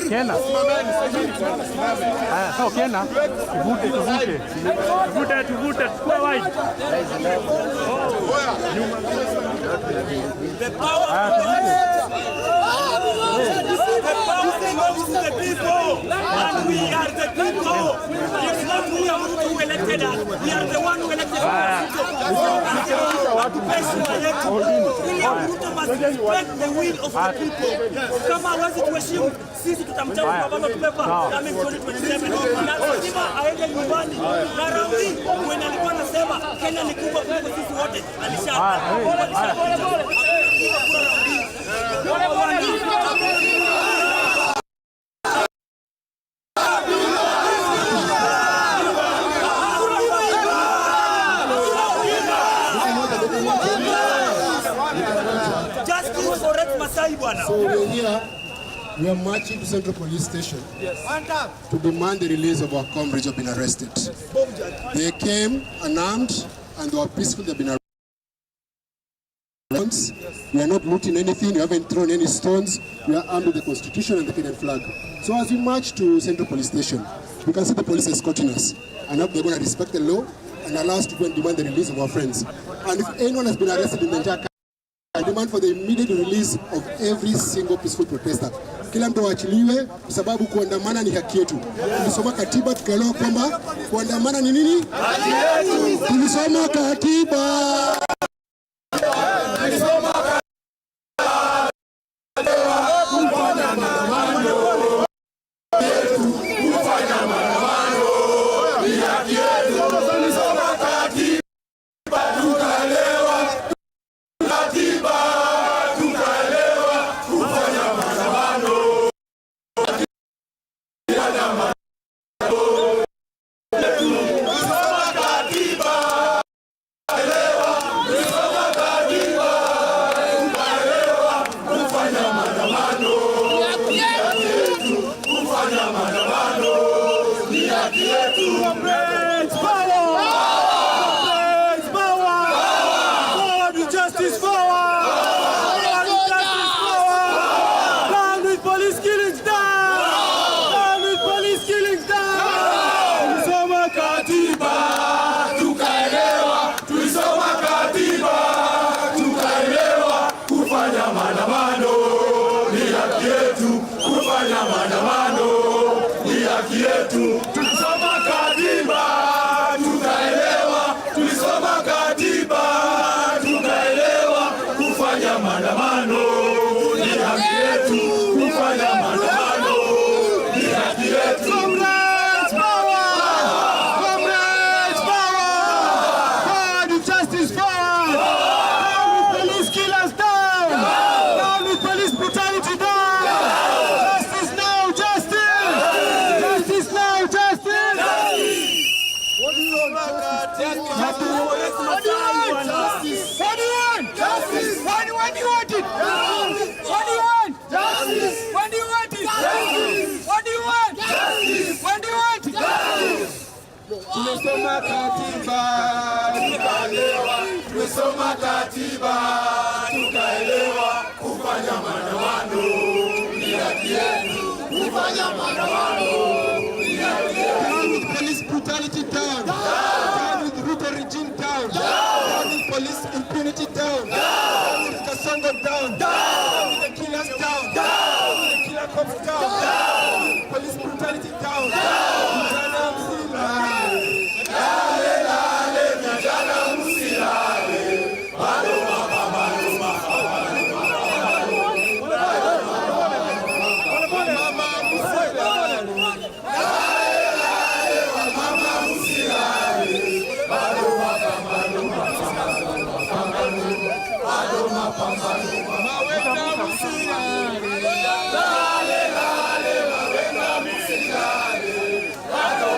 Kena. Sawa Kena. Tuvute. Tukua wide. The power belongs to the people, and we are the people. It's not we are who elected us. We are the one who elected us. William Ruto must respect the will of the people. Kama hawezi tuheshimu, sisi tutamchagua kwa ballot paper na 2027. Lazima aende nyumbani. Na Rawi mwenye alikuwa anasema Kenya ni kubwa kuliko sisi wote alisha. So we're here, we are marching to Central Police Station to demand the release of our comrades who have been arrested. They came unarmed and they were peaceful. They've been arrested. We are not looting anything, we haven't thrown any stones. We are armed with the Constitution and the Kenyan flag. So as we march to Central Police Station, we can see the police escorting us. And hope they're going to respect the law and allow us to go and demand the release of our friends. And if anyone has been arrested in the entire country, I demand for the immediate release of every single peaceful protester. Kila mtu waachiliwe kwa sababu kuandamana ni haki yetu. Tulisoma katiba tukaelewa kwamba kuandamana ni nini? Haki yetu. Tulisoma katiba. Tulisoma katiba. Kufanya maandamano. Kufanya maandamano. Ni haki yetu. Tulisoma katiba. Tukaelewa. Police killing tumesoma katiba tukaelewa, tumesoma katiba tukaelewa, kufanya maandamano ni haki yetu, kufanya maandamano ni haki yetu. Down with police brutality down, down with Ruto regime down, down with police impunity down, down with Kasongo down, down with the killers down, down with the killer cops down, police brutality down. Vijana msilale, lale lale, vijana msilale, bado mapambano, mapambano, mapambano, mama msilale, lale lale, mama msilale, bado mapambano, mapambano, mapambano, bado mapambano, maweka msilale, lale lale, maweka msilale, bado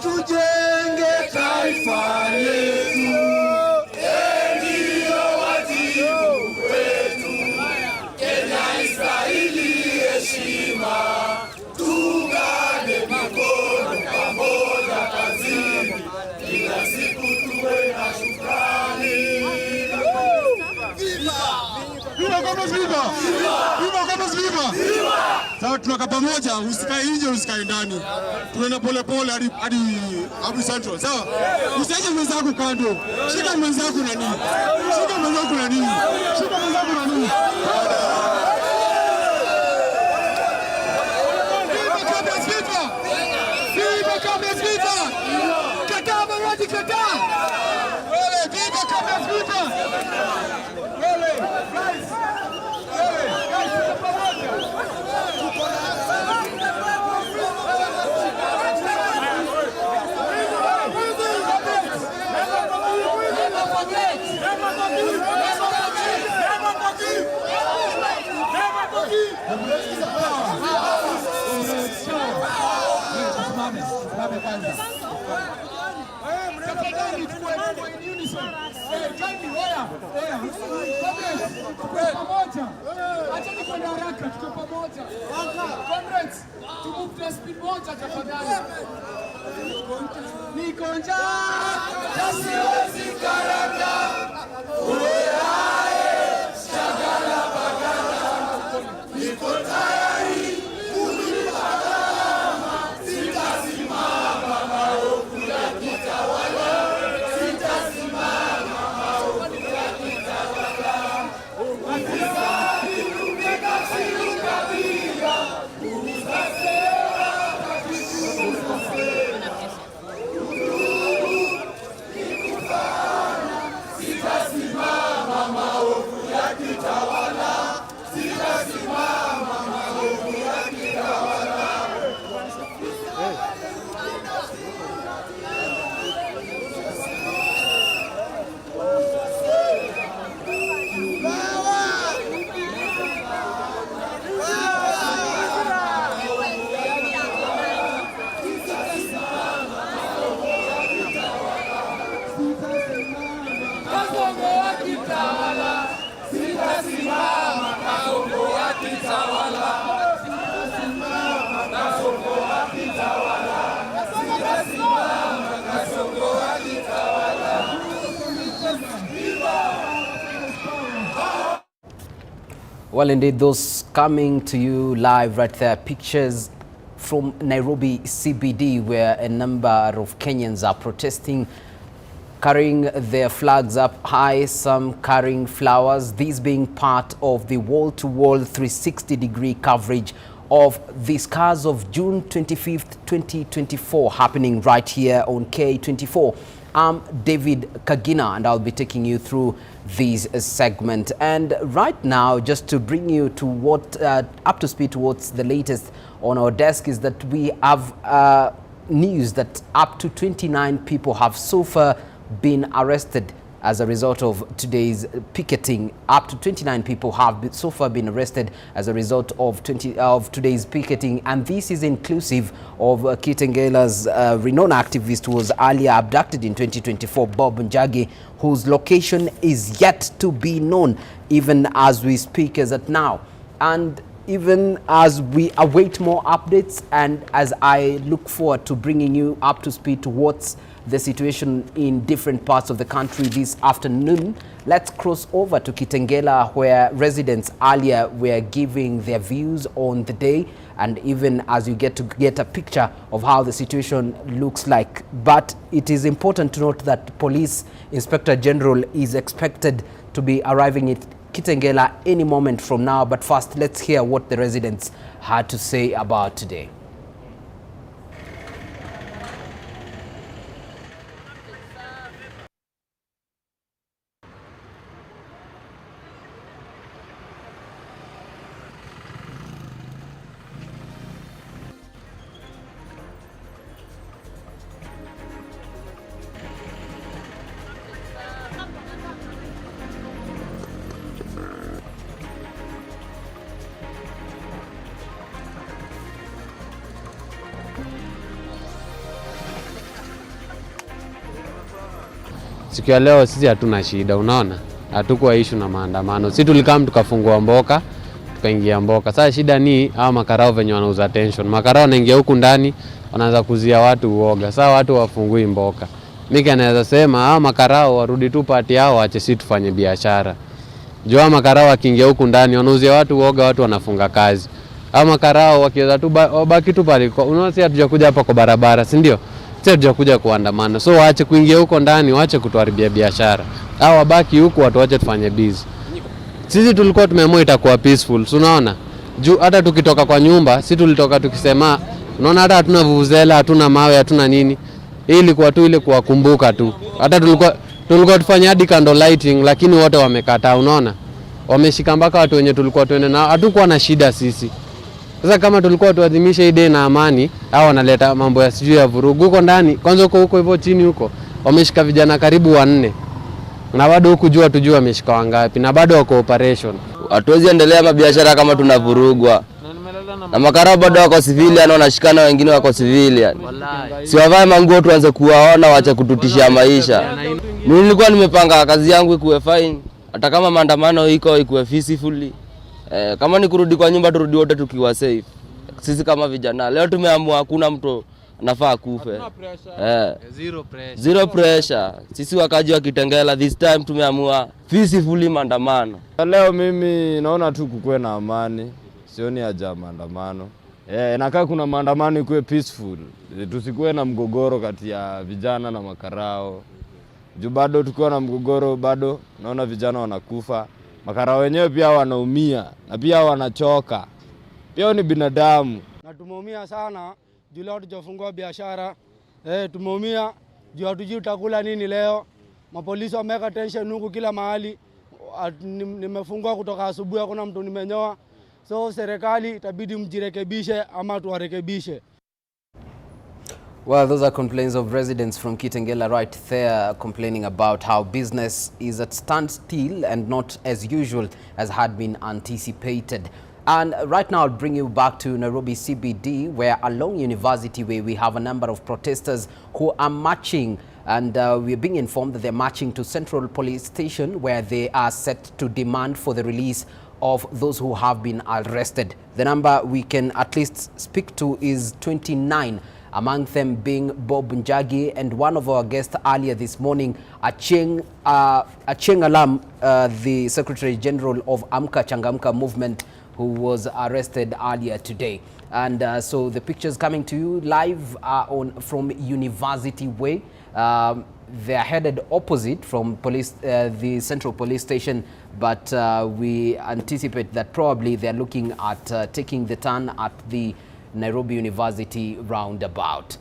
tujenge taifa letu, ndio wajibu wetu. Kenya istahili heshima, tuungane mikono pamoja kazini, kila siku tuwe na shukrani. Viva! Viva Commerce, viva! Viva Commerce, viva! tunaka pamoja, usikae nje, usikae ndani. Tunaenda pole pole hadi Central. Sawa? Usiache mwenzako kando. Shika mwenzako na nini? Shika mwenzako na nini? Shika mwenzako na nini? Well, indeed, those coming to you live right there, pictures from Nairobi CBD, where a number of Kenyans are protesting, carrying their flags up high, some carrying flowers, these being part of the wall-to-wall 360-degree coverage of the scars of June 25th, 2024, happening right here on K24. I'm David Kagina, and I'll be taking you through this segment. And right now, just to bring you to what up to speed towards the latest on our desk, is that we have news that up to 29 people have so far been arrested as a result of today's picketing. Up to 29 people have so far been arrested as a result of today's picketing, and this is inclusive of Kitangela's renowned activist who was earlier abducted in 2024, Bob Njagi, whose location is yet to be known even as we speak as at now. And even as we await more updates, and as I look forward to bringing you up to speed to what's the situation in different parts of the country this afternoon, let's cross over to Kitangela, where residents earlier were giving their views on the day, and even as you get a picture of how the situation looks like. But it is important to note that Police Inspector General is expected to be arriving at Kitangela any moment from now. But first, let's hear what the residents had to say about today. Siku ya leo sisi hatuna shida, unaona? Hatukuwa issue na maandamano. Sisi tulikaa tukafungua mboka, tukaingia mboka. Sasa shida ni hao makarao venye wanauza tension. Makarao wanaingia huku ndani, wanaanza kuzia watu uoga. Sasa watu wafungui mboka. Mimi naweza sema hao makarao warudi tu party yao, waache sisi tufanye biashara. Jua makarao akiingia huku ndani wanauzia watu uoga, watu wanafunga kazi. ama karao wakiweza tu wabaki tu pale. Unaona sisi hatujakuja hapa kwa barabara, si ndio? Sisi hatujakuja kuandamana. So waache kuingia huko ndani, waache kutuharibia biashara. Hao wabaki huko, watu waache tufanye busy. Sisi tulikuwa tumeamua itakuwa peaceful. Unaona? Juu hata tukitoka kwa nyumba, sisi tulitoka tukisema, unaona hata hatuna vuvuzela, hatuna mawe, hatuna nini. Hii ilikuwa tu ile kuwakumbuka tu. Hata tulikuwa tufanye hadi candle lighting, lakini wote wamekataa, unaona? Wameshika mpaka watu wenye tulikuwa tuende na hatukuwa na shida sisi. Sasa kama tulikuwa tuadhimisha hii day na amani, hao wanaleta mambo ya sijui ya vurugu huko ndani. Kwanza huko hivyo chini huko, wameshika vijana karibu 4. Na bado huku jua tujua wameshika wangapi na bado wako operation. Hatuwezi endelea mabiashara kama tunavurugwa. Na makarao bado wako civilian, wanashikana wengine wako civilian. Si wavae manguo tuanze kuwaona, waache kututishia maisha. Mimi nilikuwa nimepanga kazi yangu ikuwe fine, hata kama maandamano ikuwe peacefully. Kama ni kurudi kwa nyumba turudi wote tukiwa safe. Sisi kama vijana leo tumeamua hakuna mtu anafaa kufe. Zero pressure. Sisi wakaji wa Kitangela this time tumeamua peacefully maandamano. Leo mimi naona tu kukuwe na amani. Sioni haja maandamano. Inakaa kuna maandamano ikuwe peaceful. Tusikuwe na mgogoro kati ya vijana na makarao. Juu bado tukiwa na mgogoro bado naona vijana wanakufa. Makarao wenyewe pia wanaumia na pia wanachoka. Pia ni binadamu. Na tumeumia sana juu leo tujafungua biashara. Tumeumia juu hatujui tutakula nini leo. Mapolisi wameka tension huku kila mahali. Nimefungua kutoka asubuhi hakuna mtu nimenyoa. So serikali itabidi mjirekebishe ama tuwarekebishe. Well, those are complaints of residents from Kitangela right there, complaining about how business is at standstill and not as usual as had been anticipated. And right now I'll bring you back to Nairobi CBD, where along University Way we have a number of protesters who are marching, and we're being informed that they're marching to Central Police Station, where they are set to demand for the release of those who have been arrested. The number we can at least speak to is 29. Among them being Bob Njagi and one of our guests earlier this morning, Acheng Alam, the Secretary General of Amka Changamka movement, who was arrested earlier today. And so the pictures coming to you live from University Way. They are headed opposite from the Central Police Station, but we anticipate that probably they are looking at taking the turn at the Nairobi University roundabout.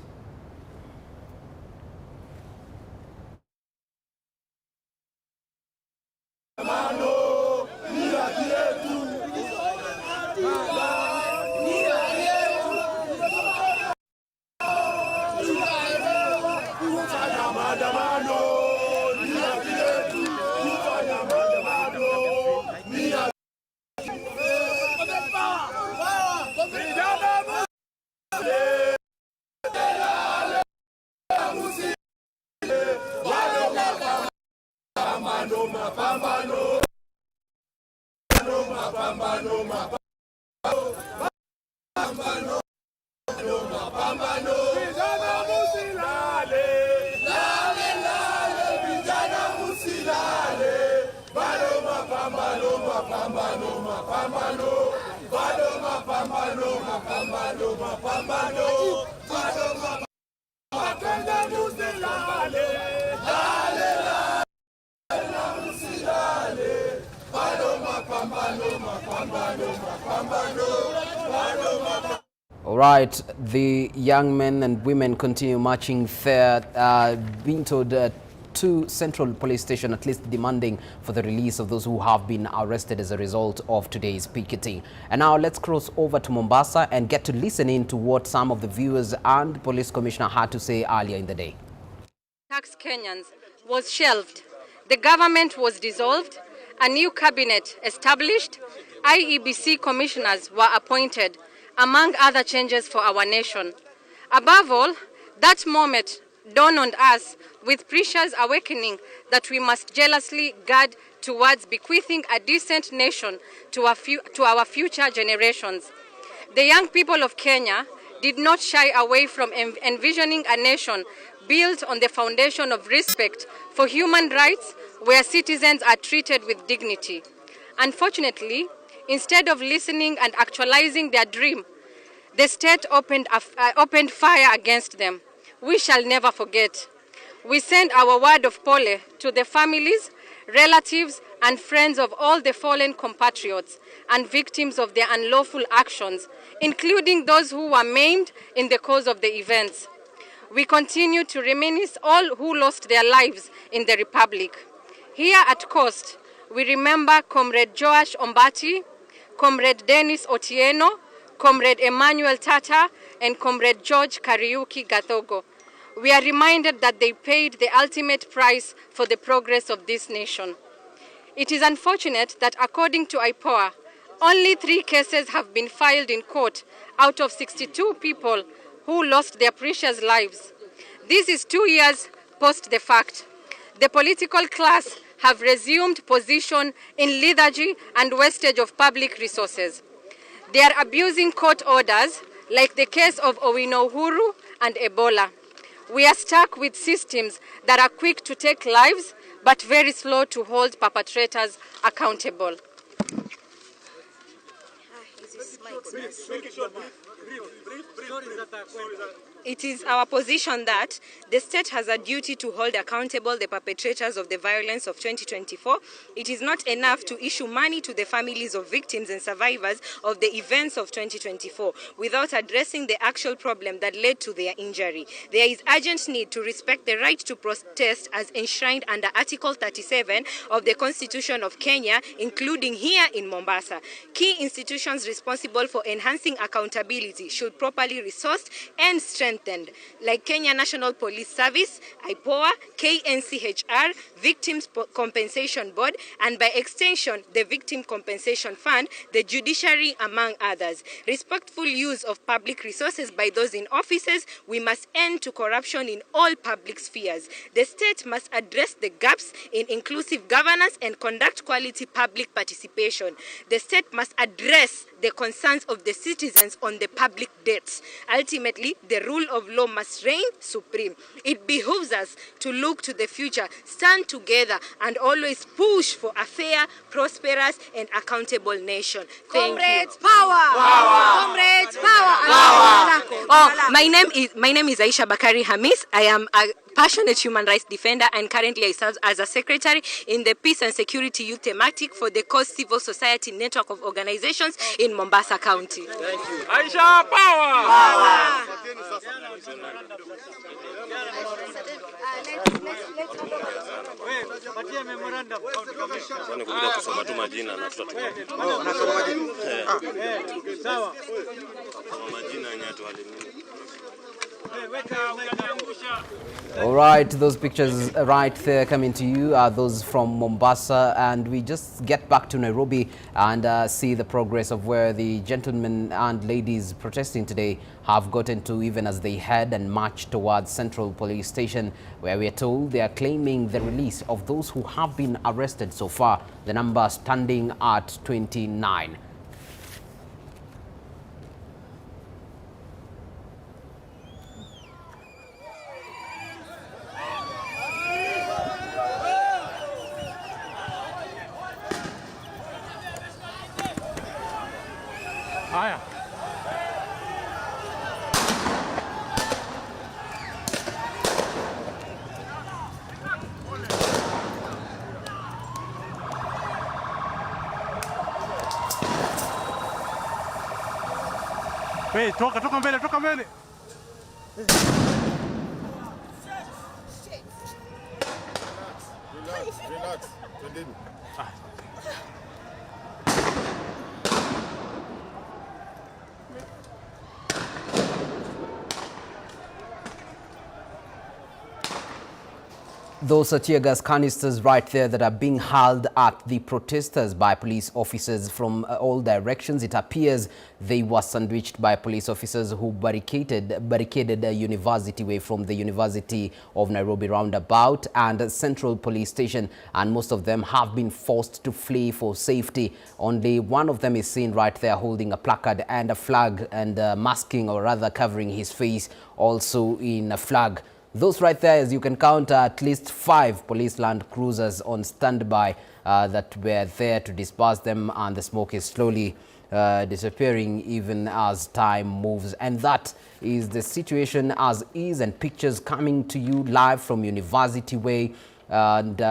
All right, the young men and women continue marching there, being told to Central Police Station, at least demanding for the release of those who have been arrested as a result of today's picketing. And now let's cross over to Mombasa and get to listen in to what some of the viewers and the police commissioner had to say earlier in the day. Tax Kenyans was shelved. The government was dissolved, a new cabinet established, IEBC commissioners were appointed, among other changes for our nation. Above all, that moment dawned on us with precious awakening that we must jealously guard towards bequeathing a decent nation to our future generations. The young people of Kenya did not shy away from envisioning a nation built on the foundation of respect for human rights, where citizens are treated with dignity. Unfortunately, Instead of listening and actualizing their dream, the state opened fire against them. We shall never forget. We send our word of pole to the families, relatives, and friends of all the fallen compatriots and victims of their unlawful actions, including those who were maimed in the course of the events. We continue to reminisce all who lost their lives in the Republic. Here at Coast, we remember Comrade Joash Ombati, Comrade Dennis Otieno, Comrade Emmanuel Tata, and Comrade George Kariuki Gathogo. We are reminded that they paid the ultimate price for the progress of this nation. It is unfortunate that according to IPOA, only 3 cases have been filed in court out of 62 people who lost their precious lives. This is 2 years post the fact. The political class have resumed position in lethargy and wastage of public resources. They are abusing court orders like the case of Owino Uhuru and Ebola. We are stuck with systems that are quick to take lives but very slow to hold perpetrators accountable. It is our position that the state has a duty to hold accountable the perpetrators of the violence of 2024. It is not enough to issue money to the families of victims and survivors of the events of 2024 without addressing the actual problem that led to their injury. There is urgent need to respect the right to protest as enshrined under Article 37 of the Constitution of Kenya, including here in Mombasa. Key institutions responsible for enhancing accountability should properly resourced and strengthened, like Kenya National Police Service, IPOA, KNCHR, Victims Compensation Board, and by extension, the Victim Compensation Fund, the judiciary, among others. Respectful use of public resources by those in offices. We must end to corruption in all public spheres. The state must address the gaps in inclusive governance and conduct quality public participation. The state must address the concerns of the citizens on the public debts. Ultimately, the rule of law must reign supreme. It behooves us to look to the future, stand together, and always push for a fair, prosperous, and accountable nation. Comrades, power! Power! Comrades, power! Power! Oh, my name is Aisha Bakari Hamis. I am a passionate human rights defender, and currently I serve as a secretary in the Peace and Security Youth Thematic for the Coast Civil Society Network of Organizations in Mombasa County. Thank you. Aisha, power! Power! All right, those pictures right there coming to you are those from Mombasa, and we just get back to Nairobi and see the progress of where the gentlemen and ladies protesting today have gotten to, even as they head and march towards Central Police Station, where we are told they are claiming the release of those who have been arrested so far, the number standing at 29. Haya. Wewe toka mbele, toka mbele. Relax. Twendeni. Those are tear gas canisters right there that are being hurled at the protesters by police officers from all directions. It appears they were sandwiched by police officers who barricaded a university way from the University of Nairobi roundabout and Central Police Station, and most of them have been forced to flee for safety. Only one of them is seen right there holding a placard and a flag and masking, or rather covering his face also in a flag. Those right there, as you can count, at least 5 police land cruisers on standby that were there to disperse them, and the smoke is slowly disappearing even as time moves. And that is the situation as is, and pictures coming to you live from University Way and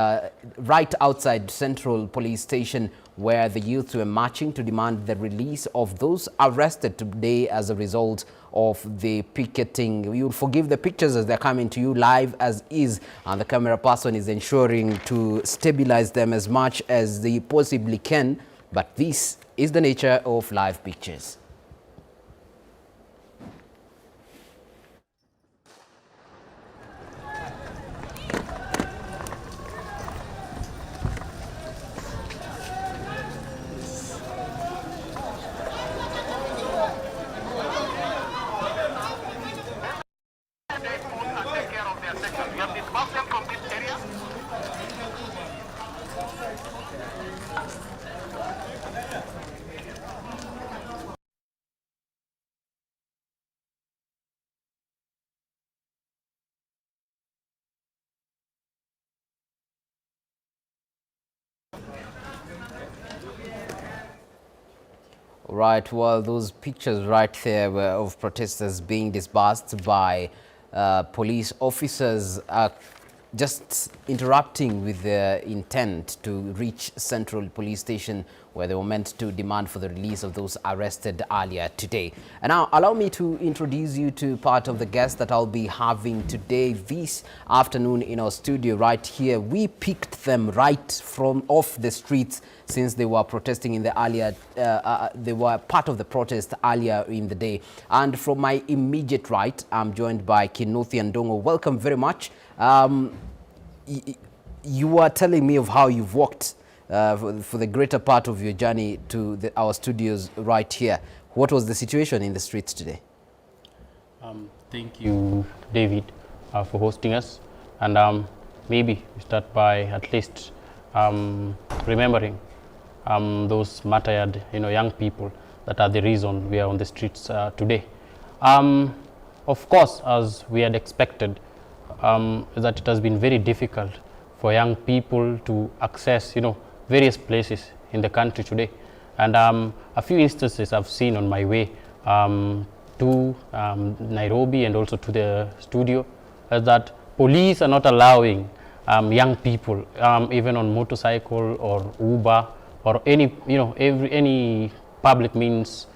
right outside Central Police Station, where the youth were marching to demand the release of those arrested today as a result of the picketing. You'll forgive the pictures as they're coming to you live as is, and the camera person is ensuring to stabilize them as much as they possibly can. But this is the nature of live pictures. Right, well, those pictures right there were of protesters being disbursed by police officers just interrupting with their intent to reach Central Police Station, where they were meant to demand for the release of those arrested earlier today. And now allow me to introduce you to part of the guests that I'll be having today this afternoon in our studio right here. We picked them right from off the streets since they were protesting in the earlier, they were part of the protest earlier in the day. And from my immediate right, I'm joined by Kinuthi Ndongo. Welcome very much. You were telling me of how you've walked for the greater part of your journey to our studios right here. What was the situation in the streets today? Thank you, David, for hosting us. And maybe we start by at least remembering those martyred, young people that are the reason we are on the streets today. Of course, as we had expected, that it has been very difficult for young people to access, various places in the country today. And a few instances I've seen on my way to Nairobi and also to the studio is that police are not allowing young people, even on motorcycle or Uber or any, any public means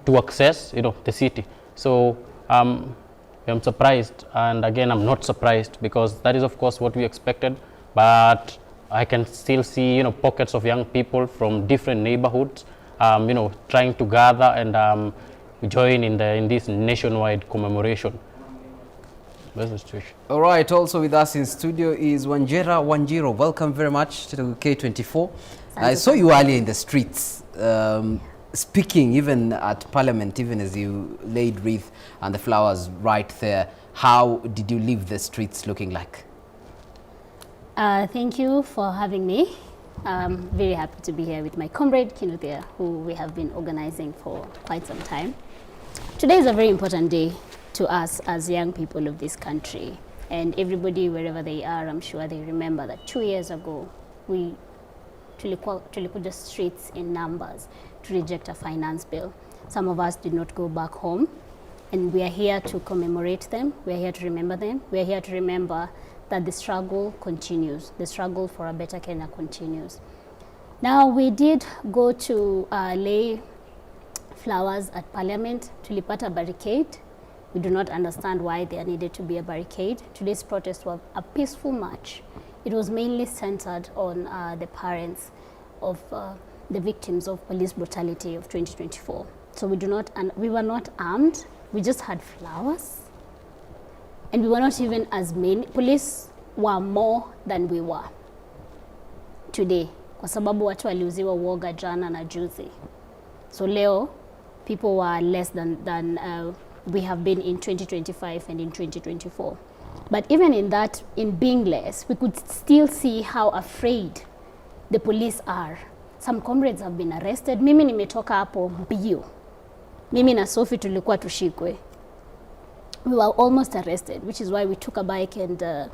to access, the city. So I'm surprised, and again, I'm not surprised, because that is, of course, what we expected. But I can still see, pockets of young people from different neighborhoods, trying to gather and join in this nationwide commemoration. That's the situation. All right. Also with us in studio is Wanjira Wanjiro. Welcome very much to K24. I saw you earlier in the streets, speaking even at Parliament, even as you laid wreath and the flowers right there. How did you leave the streets looking like? Thank you for having me. I'm very happy to be here with my comrade Kinuthi, who we have been organizing for quite some time. Today is a very important day to us as young people of this country, and everybody wherever they are, I'm sure they remember that 2 years ago we tulikuja streets in numbers to reject a finance bill. Some of us did not go back home, and we are here to commemorate them. We are here to remember them. We are here to remember that the struggle continues. The struggle for a better Kenya continues. Now, we did go to lay flowers at Parliament. Tulipata barricade. We do not understand why there needed to be a barricade. Today's protest was a peaceful march. It was mainly centered on the parents of the victims of police brutality of 2024. So we were not armed. We just had flowers. And we were not even as many. Police were more than we were today, kwa sababu watu waliuziwa uoga jana na juzi. So leo, people were less than we have been in 2025 and in 2024. But even in that, in being less, we could still see how afraid the police are. Some comrades have been arrested. Mimi nimetoka hapo mbio. Mimi na Sophie tulikuwa tushikwe. we were almost arrested, which is why we took a bike, and I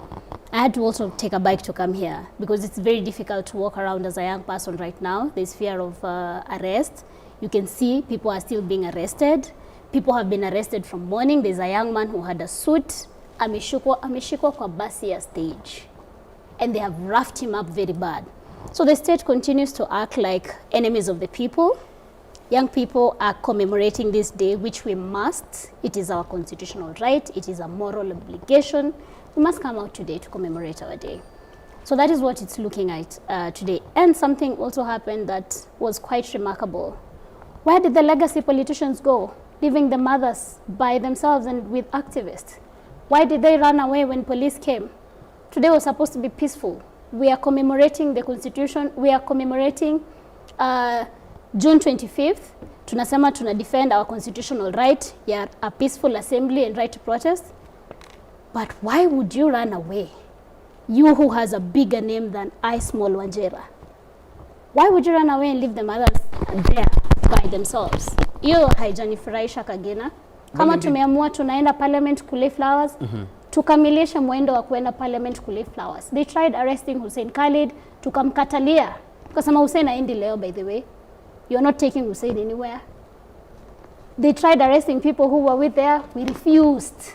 had to also take a bike to come here because it's very difficult to walk around as a young person right now. There's fear of arrest. You can see people are still being arrested. People have been arrested from morning. There's a young man who had a suit. Ameshikwa kwa basi ya stage. And they have roughed him up very bad. So the state continues to act like enemies of the people. Young people are commemorating this day, which we must. It is our constitutional right. It is a moral obligation. We must come out today to commemorate our day. So that is what it's looking at today. And something also happened that was quite remarkable. Where did the legacy politicians go, leaving the mothers by themselves and with activists? Why did they run away when police came? Today was supposed to be peaceful. We are commemorating the Constitution. We are commemorating June 25th. Tunasema tuna defend our constitutional right, a peaceful assembly and right to protest. But why would you run away? You who has a bigger name than I, small Wanjera. Why would you run away and leave the mothers there by themselves? Hiyo haijanifurahisha Kagina. Kama tumeamua tunaenda parliament kulay flowers, tukamilishe mwendo wa kuenda parliament kulay flowers. They tried arresting Hussein Khalid, tukamkatalia. Tukasema Hussein haendi leo, by the way. You're not taking Hussein anywhere. They tried arresting people who were with there. We refused.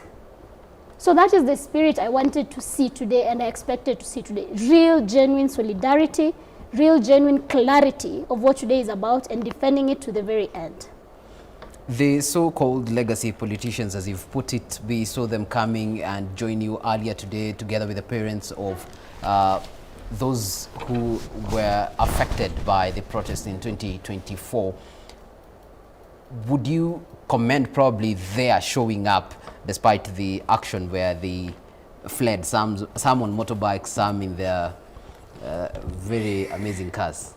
So that is the spirit I wanted to see today, and I expected to see today. Real, genuine solidarity, real, genuine clarity of what today is about, and defending it to the very end. The so-called legacy politicians, as you've put it, we saw them coming and join you earlier today together with the parents of those who were affected by the protest in 2024. Would you commend probably their showing up despite the action where they fled, some on motorbikes, some in their very amazing cars?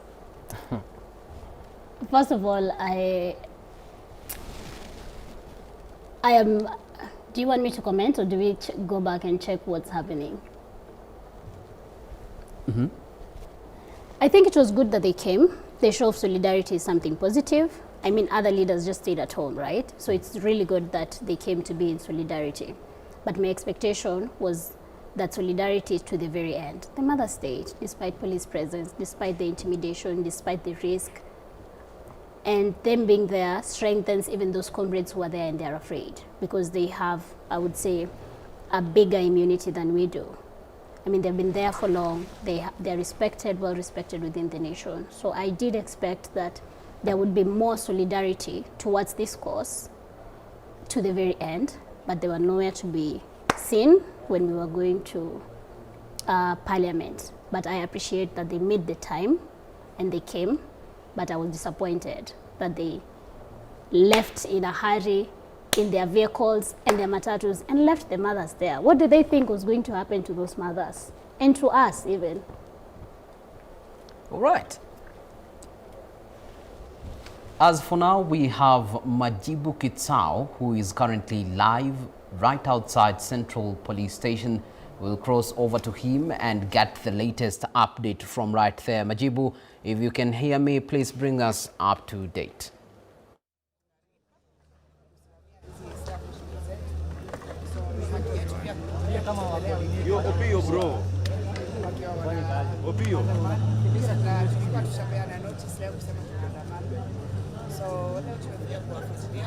First of all, I am, do you want me to comment, or do we go back and check what's happening? I think it was good that they came. The show of solidarity is something positive. I mean, other leaders just stayed at home, right? So it's really good that they came to be in solidarity. But my expectation was that solidarity to the very end. The mother stayed, despite police presence, despite the intimidation, despite the risk. And them being there strengthens even those comrades who are there and they're afraid, because they have, I would say, a bigger immunity than we do. I mean, they've been there for long. They're respected, well respected within the nation. So I did expect that there would be more solidarity towards this cause to the very end, but they were nowhere to be seen when we were going to Parliament. But I appreciate that they made the time and they came, but I was disappointed that they left in a hurry in their vehicles and their matatus and left the mothers there. What did they think was going to happen to those mothers? And to us even. All right. As for now, we have Majibu Kitsao, who is currently live right outside Central Police Station. We'll cross over to him and get the latest update from right there. Majibu, if you can hear me, please bring us up to date. Yo, Opio, bro. Opio.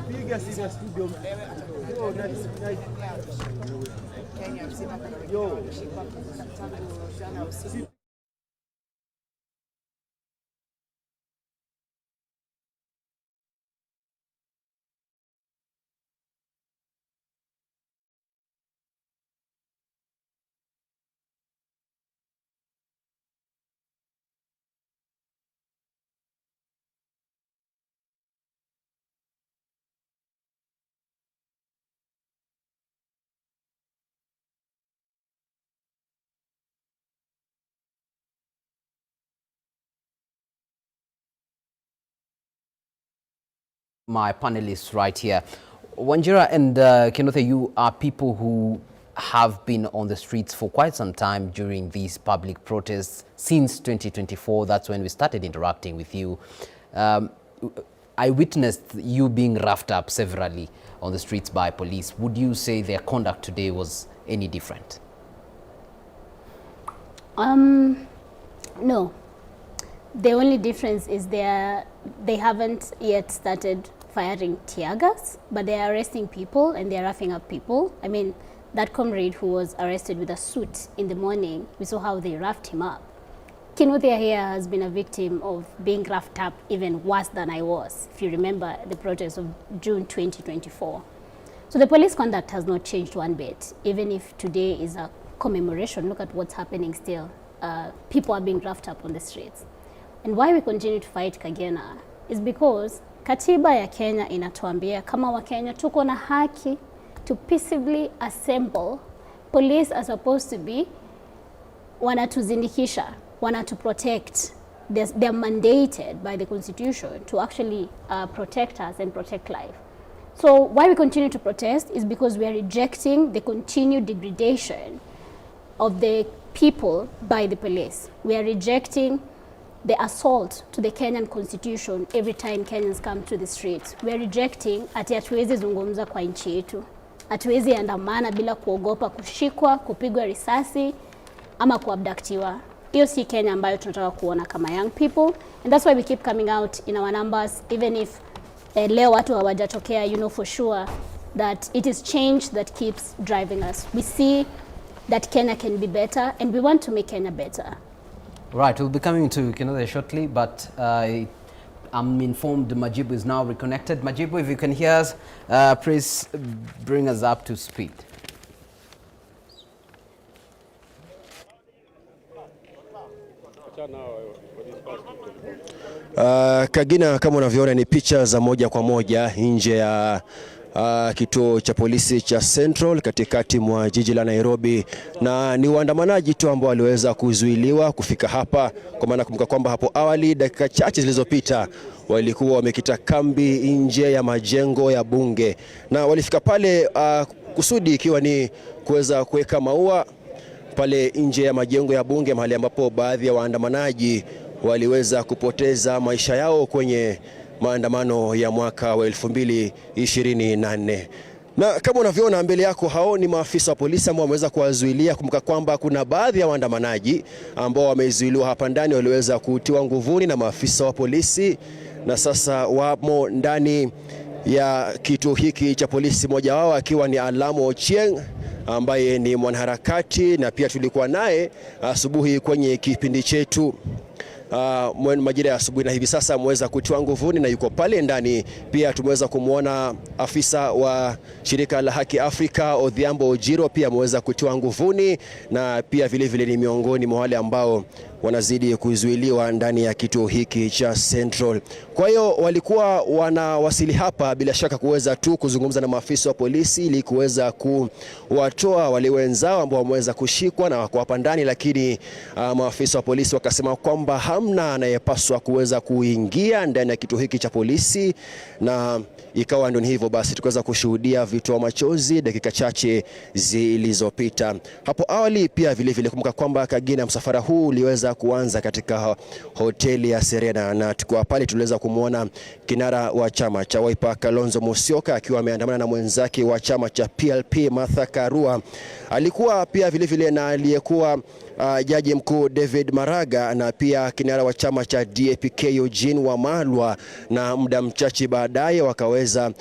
Piga sina studio. Yo. My panelists right here. Wanjira and Kinothe, you are people who have been on the streets for quite some time during these public protests since 2024. That's when we started interacting with you. I witnessed you being roughed up severally on the streets by police. Would you say their conduct today was any different? No. The only difference is they haven't yet started firing tear gas, but they are arresting people and they are roughing up people. I mean, that comrade who was arrested with a suit in the morning, we saw how they roughed him up. Kinuthia here has been a victim of being roughed up even worse than I was, if you remember the protest of June 2024. So the police conduct has not changed one bit. Even if today is a commemoration, look at what's happening still. People are being roughed up on the streets. And why we continue to fight Kagena is because katiba ya Kenya inatuambia kama wa Kenya tuko na haki to peaceably assemble. Police are supposed to be wanatuzindikisha, wanatuprotect. They're mandated by the constitution to actually protect us and protect life. So why we continue to protest is because we are rejecting the continued degradation of the people by the police. We are rejecting the assault to the Kenyan constitution every time Kenyans come to the streets. We are rejecting ati hatuwezi zungumza kwa nchi yetu. Hatuwezi andamana bila kuogopa kushikwa, kupigwa risasi ama kuabductiwa. Hiyo si Kenya ambayo tunataka kuona kama young people, and that's why we keep coming out in our numbers, even if leo watu hawajatokea, you know for sure that it is change that keeps driving us. We see that Kenya can be better and we want to make Kenya better. Right, we'll be coming to Kinothe shortly, but I'm informed Majibu is now reconnected. Majibu, if you can hear us, please bring us up to speed. Kagina, kama unavyoona ni picha za moja kwa moja nje ya kituo cha polisi cha Central katikati mwa jiji la Nairobi, na ni waandamanaji tu ambao waliweza kuzuiliwa kufika hapa, kwa maana kumbuka kwamba hapo awali dakika chache zilizopita walikuwa wamekita kambi nje ya majengo ya bunge, na walifika pale kusudi ikiwa ni kuweza kuweka maua pale nje ya majengo ya bunge, mahali ambapo baadhi ya waandamanaji waliweza kupoteza maisha yao kwenye maandamano ya mwaka wa 2024. Na kama unavyoona mbele yako, hao ni maafisa wa polisi ambao wameweza kuwazuilia. Kumbuka kwamba kuna baadhi ya waandamanaji ambao wamezuiliwa hapa ndani, waliweza kutiwa nguvuni na maafisa wa polisi, na sasa wamo ndani ya kituo hiki cha polisi, mmoja wao akiwa ni Alamo Ochieng ambaye ni mwanaharakati, na pia tulikuwa naye asubuhi kwenye kipindi chetu majira ya asubuhi, na hivi sasa ameweza kutiwa nguvuni na yuko pale ndani. Pia tumeweza kumuona afisa wa shirika la Haki Afrika Odhiambo Ojiro pia ameweza kutiwa nguvuni, na pia vile vile ni miongoni mwa wale ambao wanazidi kuzuiliwa ndani ya kituo hiki cha Central. Kwa hiyo walikuwa wanawasili hapa bila shaka kuweza tu kuzungumza na maafisa wa polisi ili kuweza kuwatoa wale wenzao ambao wameweza kushikwa na wako hapa ndani, lakini maafisa wa polisi wakasema kwamba hamna anayepaswa kuweza kuingia ndani ya kituo hiki cha polisi, na ikawa ndio hivyo basi tukaweza kushuhudia vitoa machozi dakika chache zilizopita. Hapo awali pia vile vile kumbuka kwamba Kagina, msafara huu uliweza kuanza katika hoteli ya Serena, na tukua pale tuliweza kumuona kinara wa chama cha Wiper Kalonzo Musyoka akiwa ameandamana na mwenzake wa chama cha PLP Martha Karua. Alikuwa pia vile vile na aliyekuwa jaji mkuu David Maraga, na pia kinara wa chama cha DAP-K Eugene Wamalwa, na muda mchache baadaye wakaweza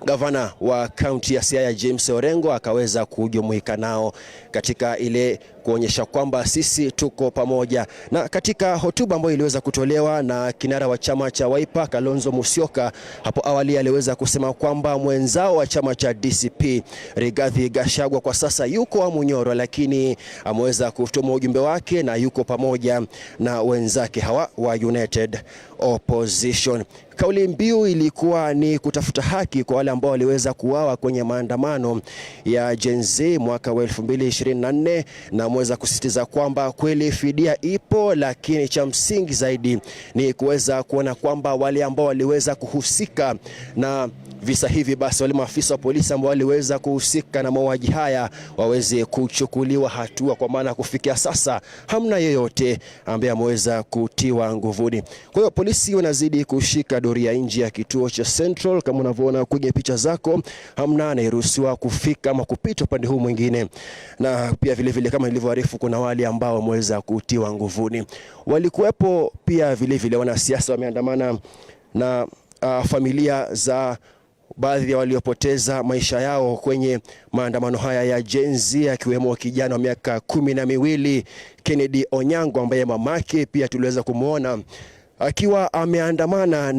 gavana wa kaunti ya Siaya James Orengo akaweza kujumuika nao katika ile kuonyesha kwamba sisi tuko pamoja. Na katika hotuba ambayo iliweza kutolewa na kinara wa chama cha Wiper Kalonzo Musyoka, hapo awali aliweza kusema kwamba mwenzao wa chama cha DCP Rigathi Gachagua kwa sasa yuko Amunyoro, lakini ameweza kutuma ujumbe wake na yuko pamoja na wenzake hawa wa United Opposition. Kauli mbiu ilikuwa ni kutafuta haki kwa wale ambao waliweza kuuawa kwenye maandamano ya Gen Z mwaka wa 2024, na ameweza kusisitiza kwamba kweli fidia ipo, lakini cha msingi zaidi ni kuweza kuona kwamba wale ambao waliweza kuhusika na visa hivi, basi wale maafisa wa polisi ambao waliweza kuhusika na mauaji haya waweze kuchukuliwa hatua, kwa maana kufikia sasa hamna yeyote ambaye ameweza kutiwa nguvuni. Kwa hiyo polisi wanazidi kushika doria nje ya kituo cha Central. Kama unavyoona kwenye picha zako, hamna anayeruhusiwa kufika ama kupita upande huu mwingine. Na pia vile vile kama nilivyoarifu, kuna wale ambao wameweza kutiwa nguvuni. Walikuwepo pia vile vile wanasiasa wameandamana na familia za baadhi ya waliopoteza maisha yao kwenye maandamano haya ya Gen Z, akiwemo kijana wa miaka 12 Kennedy Onyango, ambaye mamake pia tuliweza kumuona akiwa ameandamana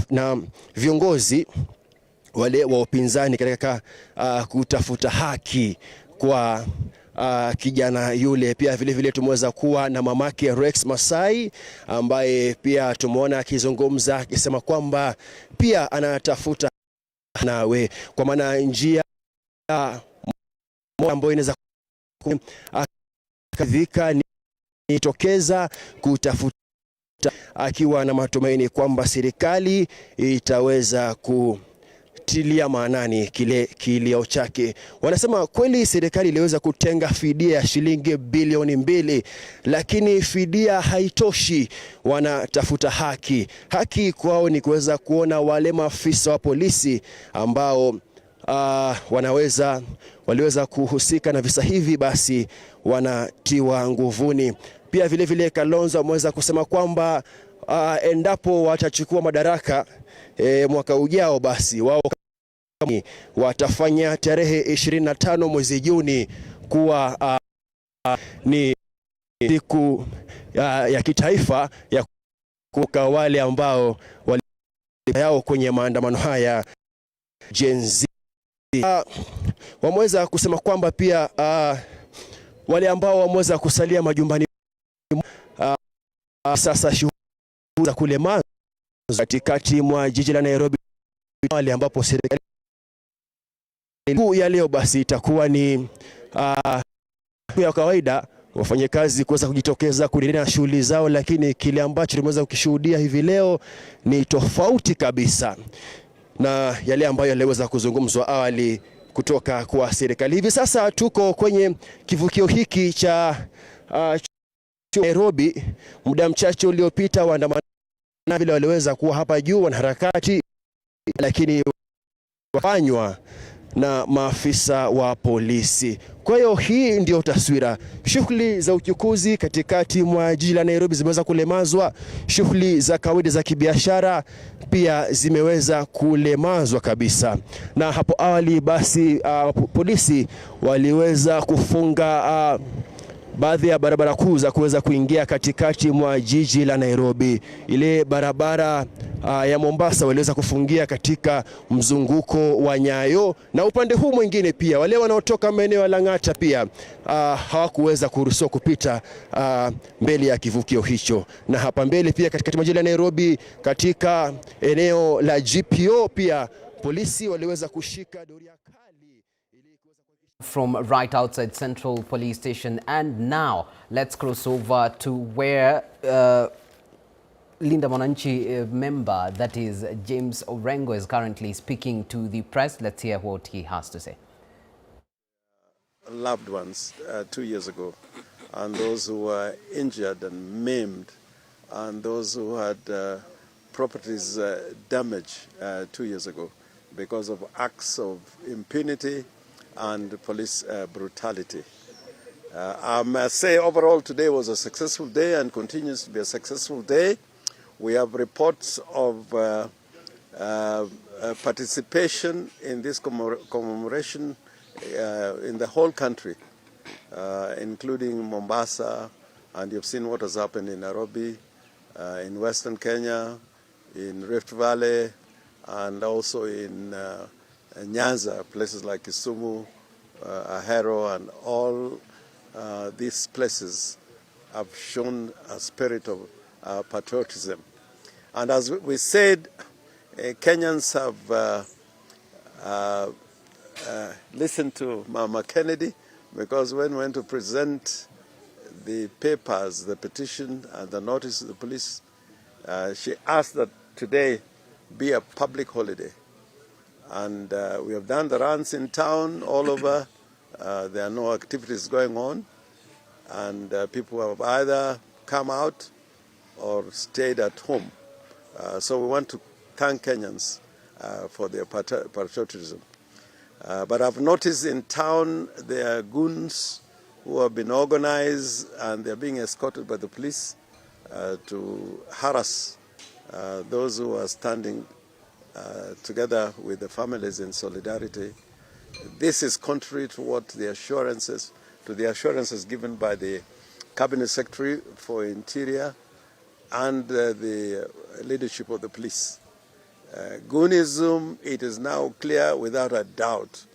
na viongozi wale wa upinzani katika kutafuta haki kwa kijana yule. Pia vile vile tumeweza kuwa na mamake Rex Masai, ambaye pia tumeona akizungumza akisema kwamba pia anatafuta nawe, kwa maana njia ambayo inaweza kadhika nitokeza kutafuta, akiwa na matumaini kwamba serikali itaweza kutilia maanani kile kilio chake. Wanasema kweli serikali iliweza kutenga fidia ya shilingi bilioni 2, lakini fidia haitoshi. Wanatafuta haki. Haki kwao ni kuweza kuona wale maafisa wa polisi ambao waliweza kuhusika na visa hivi, basi wanatiwa nguvuni. Pia vile vile Kalonzo ameweza kusema kwamba endapo watachukua madaraka mwaka ujao, basi wao watafanya tarehe 25 mwezi Juni kuwa ni siku ya kitaifa ya kukumbuka wale ambao waliyao kwenye maandamano haya Gen Z. Wameweza kusema kwamba pia wale ambao wameweza kusalia majumbani sasa shughuli za kulemaza katikati mwa jiji la Nairobi, wale ambapo serikali ya leo basi itakuwa ni ya kawaida wafanyakazi kuweza kujitokeza kuendelea na shughuli zao, lakini kile ambacho tumeweza kukishuhudia hivi leo ni tofauti kabisa na yale ambayo yaliweza kuzungumzwa awali kutoka kwa serikali. Hivi sasa tuko kwenye kivukio hiki cha Nairobi. Muda mchache uliopita waandamanaji vile waliweza kuwa hapa juu, wanaharakati, lakini wafanywa na maafisa wa polisi. Kwa hiyo hii ndio taswira. Shughuli za uchukuzi katikati mwa jiji la Nairobi zimeweza kulemazwa. Shughuli za kawaida za kibiashara pia zimeweza kulemazwa kabisa. Na hapo awali basi polisi waliweza kufunga baadhi ya barabara kuu za kuweza kuingia katikati mwa jiji la Nairobi. Ile barabara ya Mombasa waliweza kufungia katika mzunguko wa Nyayo, na upande huu mwingine pia wale wanaotoka maeneo ya Lang'ata pia hawakuweza kuruhusiwa kupita mbele ya kivukio hicho. Na hapa mbele pia katikati mwa jiji la Nairobi katika eneo la GPO pia polisi waliweza kushika doria kali from right outside Central Police Station. And now let's cross over to where Linda Mwananchi member, that is James Orengo, is currently speaking to the press. Let's hear what he has to say. Loved ones 2 years ago, and those who were injured and maimed, and those who had properties damaged 2 years ago because of acts of impunity and police brutality. I must say overall today was a successful day and continues to be a successful day. We have reports of participation in this commemoration in the whole country, including Mombasa, and you've seen what has happened in Nairobi, in Western Kenya, in Rift Valley, and also in Nyanza, places like Kisumu, Ahero, and all these places have shown a spirit of patriotism. And as we said, Kenyans have listened to Mama Kennedy, because when we went to present the papers, the petition, and the notice to the police, she asked that today be a public holiday. And we have done the runs in town all over. There are no activities going on. And people have either come out or stayed at home. So we want to thank Kenyans for their patriotism. But I've noticed in town there are goons who have been organized and they're being escorted by the police to harass those who are standing together with the families in solidarity. This is contrary to what the assurances given by the Cabinet Secretary for Interior and the leadership of the police. Goonism, it is now clear without a doubt,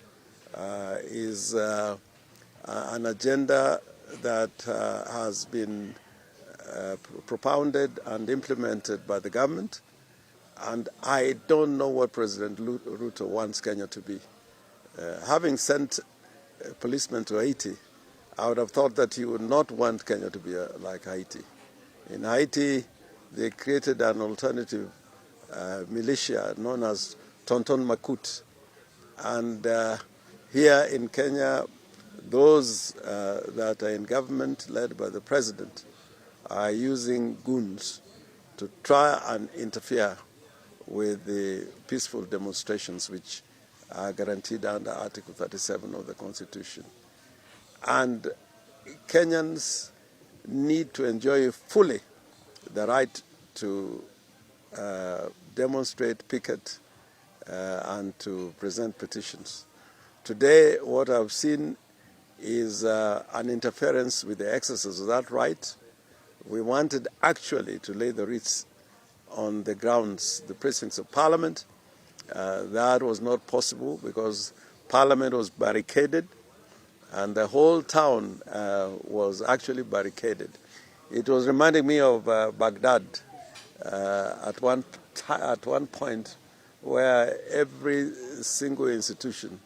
is an agenda that has been propounded and implemented by the government, and I don't know what President Ruto wants Kenya to be. Having sent policemen to Haiti, I would have thought that he would not want Kenya to be like Haiti. In Haiti, they created an alternative militia known as Tonton Makut. And here in Kenya, those that are in government led by the president are using goons to try and interfere with the peaceful demonstrations which are guaranteed under Article 37 of the Constitution. And Kenyans need to enjoy fully the right to demonstrate, picket, and to present petitions. Today, what I've seen is an interference with the exercise of that right. We wanted actually to lay the wreaths on the grounds, the precincts of Parliament. That was not possible because Parliament was barricaded and the whole town was actually barricaded. It was reminding me of Baghdad at one point where every single institution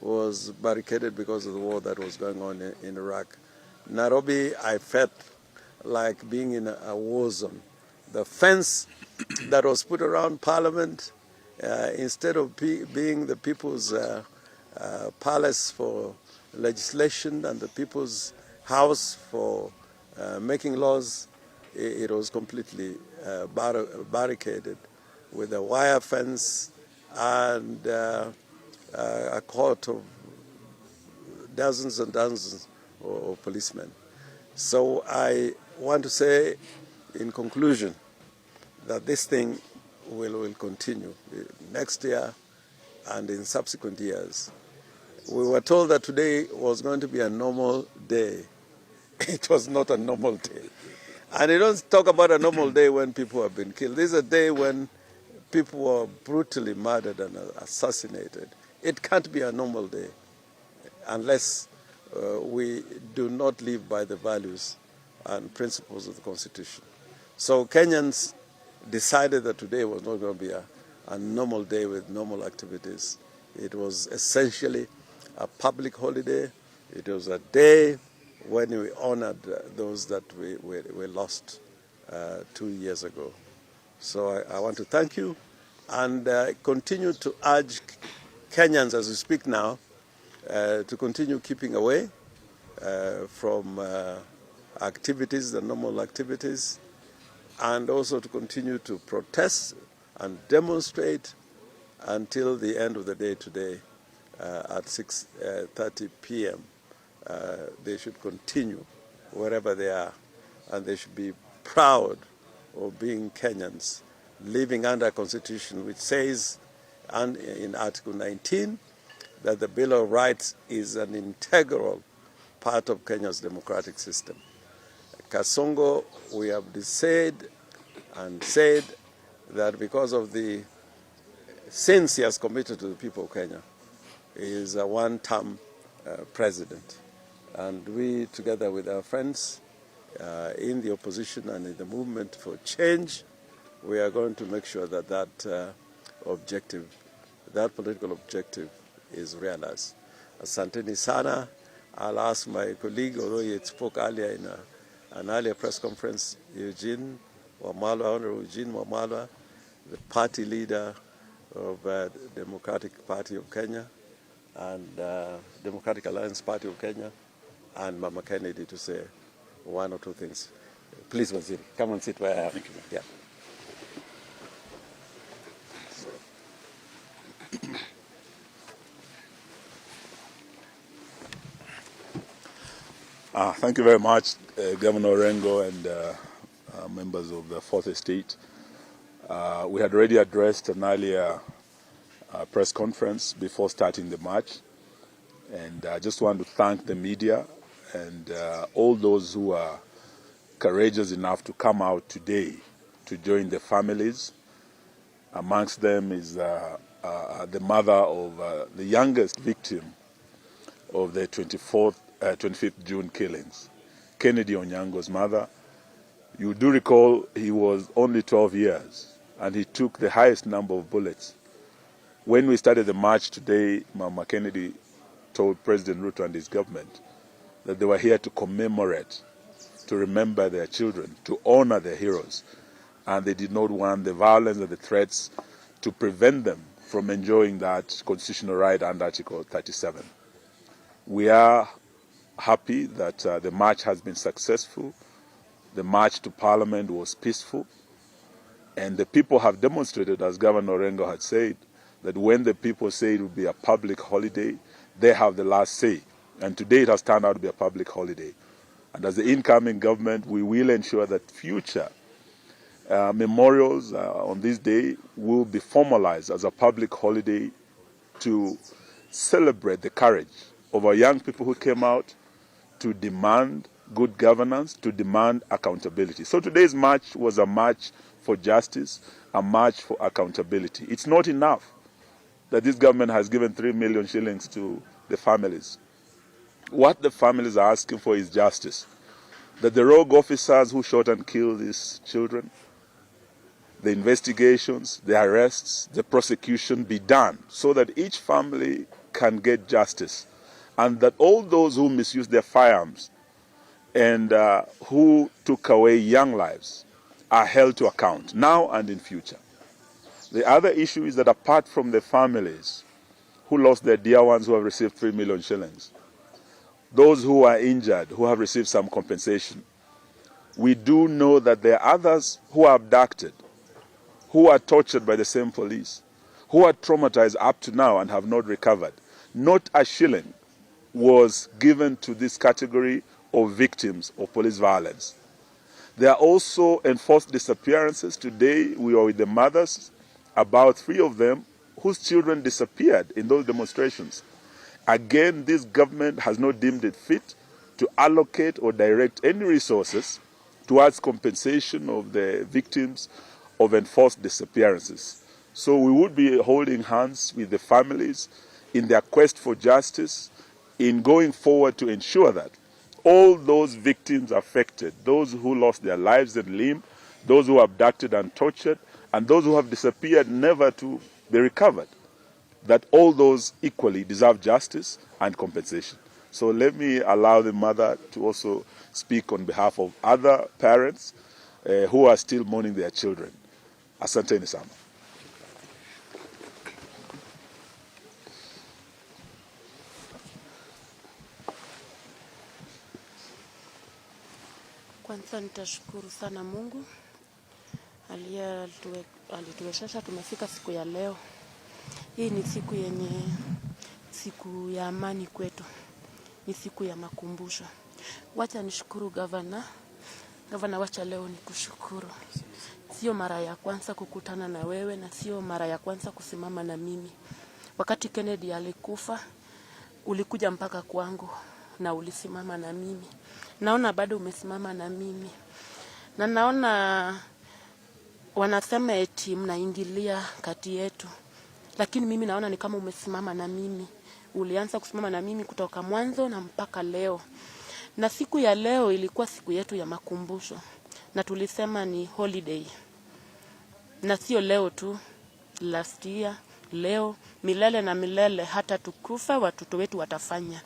was barricaded because of the war that was going on in Iraq. Nairobi, I felt like being in a war zone. The fence that was put around Parliament, instead of being the people's palace for legislation and the people's house for making laws, it was completely barricaded with a wire fence and a court of dozens and dozens of policemen. So I want to say in conclusion that this thing will continue next year and in subsequent years. We were told that today was going to be a normal day. It was not a normal day. And you don't talk about a normal day when people have been killed. This is a day when people were brutally murdered and assassinated. It can't be a normal day unless we do not live by the values and principles of the Constitution. So Kenyans decided that today was not going to be a normal day with normal activities. It was essentially a public holiday. It was a day when we honored those that we lost 2 years ago. So I want to thank you and continue to urge Kenyans as we speak now to continue keeping away from activities, the normal activities, and also to continue to protest and demonstrate until the end of the day today at 6:30 p.m. They should continue wherever they are, and they should be proud of being Kenyans, living under a constitution which says, and in Article 19, that the Bill of Rights is an integral part of Kenya's democratic system. Kasongo, we have said that because of the sins he has committed to the people of Kenya, he is a one-term president. And we, together with our friends in the opposition and in the movement for change, we are going to make sure that that political objective is realized. Asanteni sana. I'll ask my colleague, although he spoke earlier in an earlier press conference, Eugene Wamalwa, Honorable Eugene Wamalwa, the party leader of Democratic Party of Kenya and Democratic Alliance Party of Kenya and Mama Kennedy to say one or two things. Please, Waziri, come and sit where I am. Thank you. Yeah. Thank you very much, Governor Orengo and members of the Fourth Estate. We had already addressed an earlier press conference before starting the march, and I just want to thank the media and all those who are courageous enough to come out today to join the families. Amongst them is the mother of the youngest victim of the 25th June killings, Kennedy Onyango's mother. You do recall he was only 12 years and he took the highest number of bullets. When we started the march today, Mama Kennedy told President Ruto and his government that they were here to commemorate, to remember their children, to honor their heroes, and they did not want the violence and the threats to prevent them from enjoying that constitutional right under Article 37. We are happy that the march has been successful. The march to Parliament was peaceful, and the people have demonstrated, as Governor Orengo had said, that when the people say it will be a public holiday, they have the last say. And today it has turned out to be a public holiday. And as the incoming government, we will ensure that future memorials on this day will be formalized as a public holiday to celebrate the courage of our young people who came out to demand good governance, to demand accountability. So today's march was a march for justice, a march for accountability. It's not enough that this government has given 3 million shillings to the families. What the families are asking for is justice. That the rogue officers who shot and killed these children, the investigations, the arrests, the prosecution be done so that each family can get justice, and that all those who misused their firearms and who took away young lives are held to account now and in future. The other issue is that apart from the families who lost their dear ones who have received 3 million shillings, those who are injured, who have received some compensation, we do know that there are others who are abducted, who are tortured by the same police, who are traumatized up to now and have not recovered. Not a shilling was given to this category of victims of police violence. There are also enforced disappearances. Today we are with the mothers, about 3 of them whose children disappeared in those demonstrations. Again, this government has not deemed it fit to allocate or direct any resources towards compensation of the victims of enforced disappearances. So we would be holding hands with the families in their quest for justice, in going forward to ensure that all those victims affected, those who lost their lives and limb, those who were abducted and tortured, and those who have disappeared never to be recovered, that all those equally deserve justice and compensation. So let me allow the mother to also speak on behalf of other parents who are still mourning their children. Asanteni sana. Kwanza nitashukuru sana Mungu alituwezesha tumefika siku ya leo. Hii ni siku yenye siku ya amani kwetu. Ni siku ya makumbusho. Wacha nishukuru gavana. Gavana, wacha leo nikushukuru. Sio mara ya kwanza kukutana na wewe na sio mara ya kwanza kusimama na mimi. Wakati Kennedy alikufa, ulikuja mpaka kwangu na ulisimama na mimi. Naona bado umesimama na mimi. Na naona wanasema eti mnaingilia kati yetu. Lakini mimi naona ni kama umesimama na mimi. Ulianza kusimama na mimi kutoka mwanzo na mpaka leo. Na siku ya leo ilikuwa siku yetu ya makumbusho. Na tulisema ni holiday. Na sio leo tu, last year, leo, milele na milele, hata tukufa watoto wetu watafanya.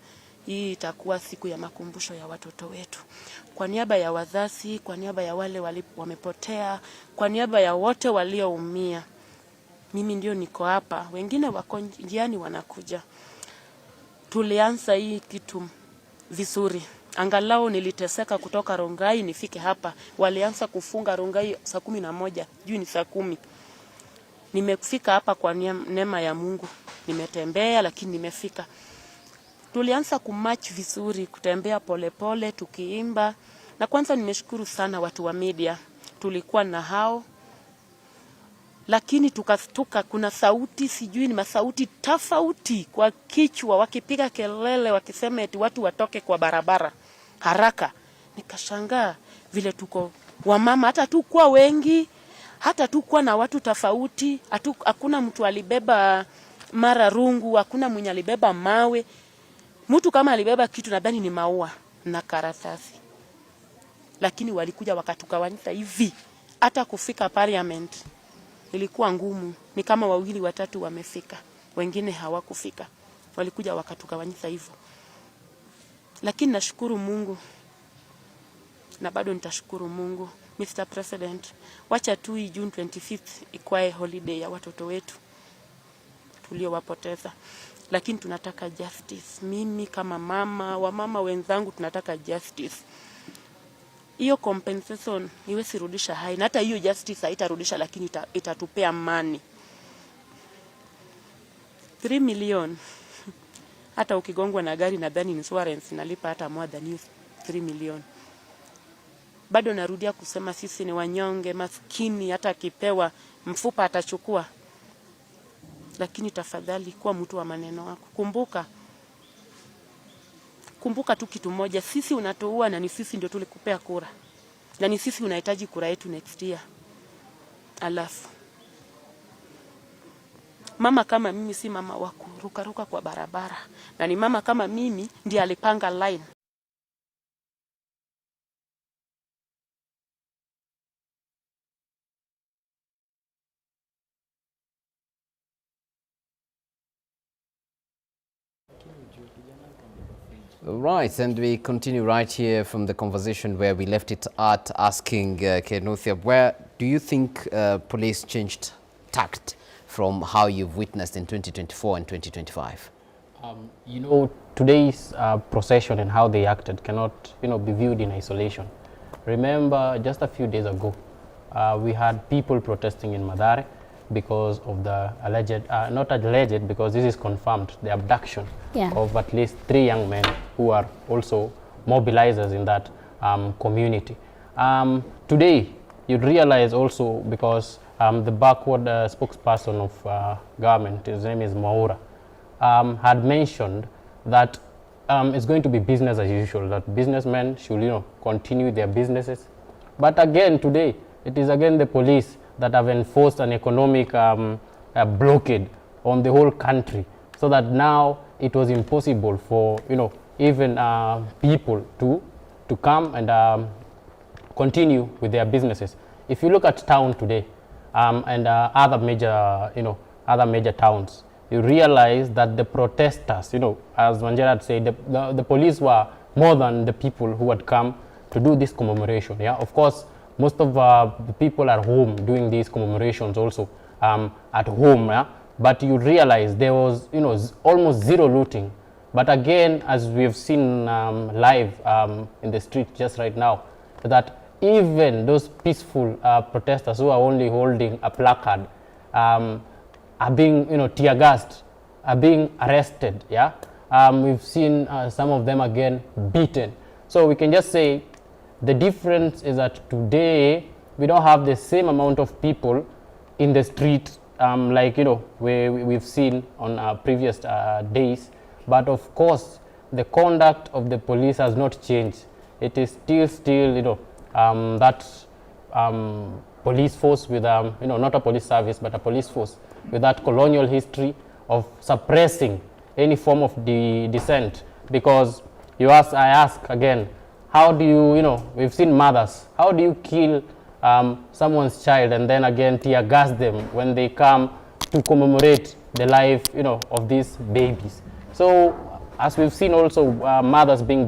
Hii itakuwa siku ya makumbusho ya watoto wetu. Kwa niaba ya wazazi, kwa niaba ya wale wamepotea, kwa niaba ya wote walioumia, mimi ndio niko hapa, wengine wako njiani wanakuja. Tulianza hii kitu vizuri. Angalau niliteseka kutoka Rongai nifike hapa. Walianza kufunga Rongai saa 11, juu ni saa 10. Nimefika hapa kwa neema ya Mungu. Nimetembea lakini nimefika. Tulianza kumatch vizuri, kutembea polepole, tukiimba. Na kwanza nimeshukuru sana watu wa media. Tulikuwa na hao. Lakini tukastuka, kuna sauti, sijui ni masauti tofauti kwa kichwa, wakipiga kelele, wakisema eti watu watoke kwa barabara haraka. Nikashangaa vile tuko wamama, hata tu kwa wengi, hata tu kwa na watu tofauti, hakuna mtu alibeba mara rungu, hakuna mwenye alibeba mawe. Mtu kama alibeba kitu nadhani ni maua na karatasi. Lakini walikuja wakatukawanyika hivi, hata kufika parliament ilikuwa ngumu. Ni kama 2 watatu wamefika, wengine hawakufika. Walikuja wakatukawanyika hivyo. Lakini nashukuru Mungu. Na bado nitashukuru Mungu. Mr. President, wacha tu June 25th ikuwe holiday ya watoto wetu tuliowapoteza. Lakini tunataka justice. Mimi kama mama, wamama wenzangu tunataka justice. Hiyo compensation iwezi rudisha hai, na hata hiyo justice haitarudisha, lakini itatupea amani. 3 million. Hata ukigongwa na gari nadhani insurance inalipa hata more than 3 million. Bado narudia kusema sisi ni wanyonge, maskini, hata akipewa mfupa atachukua. Lakini tafadhali kuwa mtu wa maneno wako. Kumbuka tu kitu moja, sisi unatoua na ni sisi ndio tulikupea kura. Na ni sisi unahitaji kura yetu next year. Alafu mama kama mimi si mama wa kuruka kwa barabara. Na ni mama kama mimi ndiye alipanga line. Right, and we continue right here from the conversation where we left it at, asking Kenothia, where do you think police changed tact from how you've witnessed in 2024 and 2025? You know, today's procession and how they acted cannot, be viewed in isolation. Remember, just a few days ago, we had people protesting in Mathare because of the alleged, not alleged, because this is confirmed, the abduction of at least 3 young men who are also mobilizers in that community. Today, you'd realize also, because the backward spokesperson of government, his name is Mwaura, had mentioned that it's going to be business as usual, that businessmen should, continue their businesses. But again, today, it is again the police that have enforced an economic blockade on the whole country, so that now it was impossible for even people to come and continue with their businesses. If you look at town today and other major towns, you realize that the protesters, as Wanjera had said, the police were more than the people who had come to do this commemoration. Yeah, of course, most of the people are home doing these commemorations also at home. Yeah? But you realize there was almost zero looting. But again, as we have seen live in the street just right now, that even those peaceful protesters who are only holding a placard are being tear gassed, are being arrested. Yeah, we've seen some of them again beaten. So we can just say the difference is that today we don't have the same amount of people in the street like we've seen on previous days. But of course, the conduct of the police has not changed. It is still that police force with not a police service but a police force with that colonial history of suppressing any form of dissent. Because I ask again, how do you, we've seen mothers, how do you kill someone's child and then again tear gas them when they come to commemorate the life, of these babies? So, as we've seen also mothers being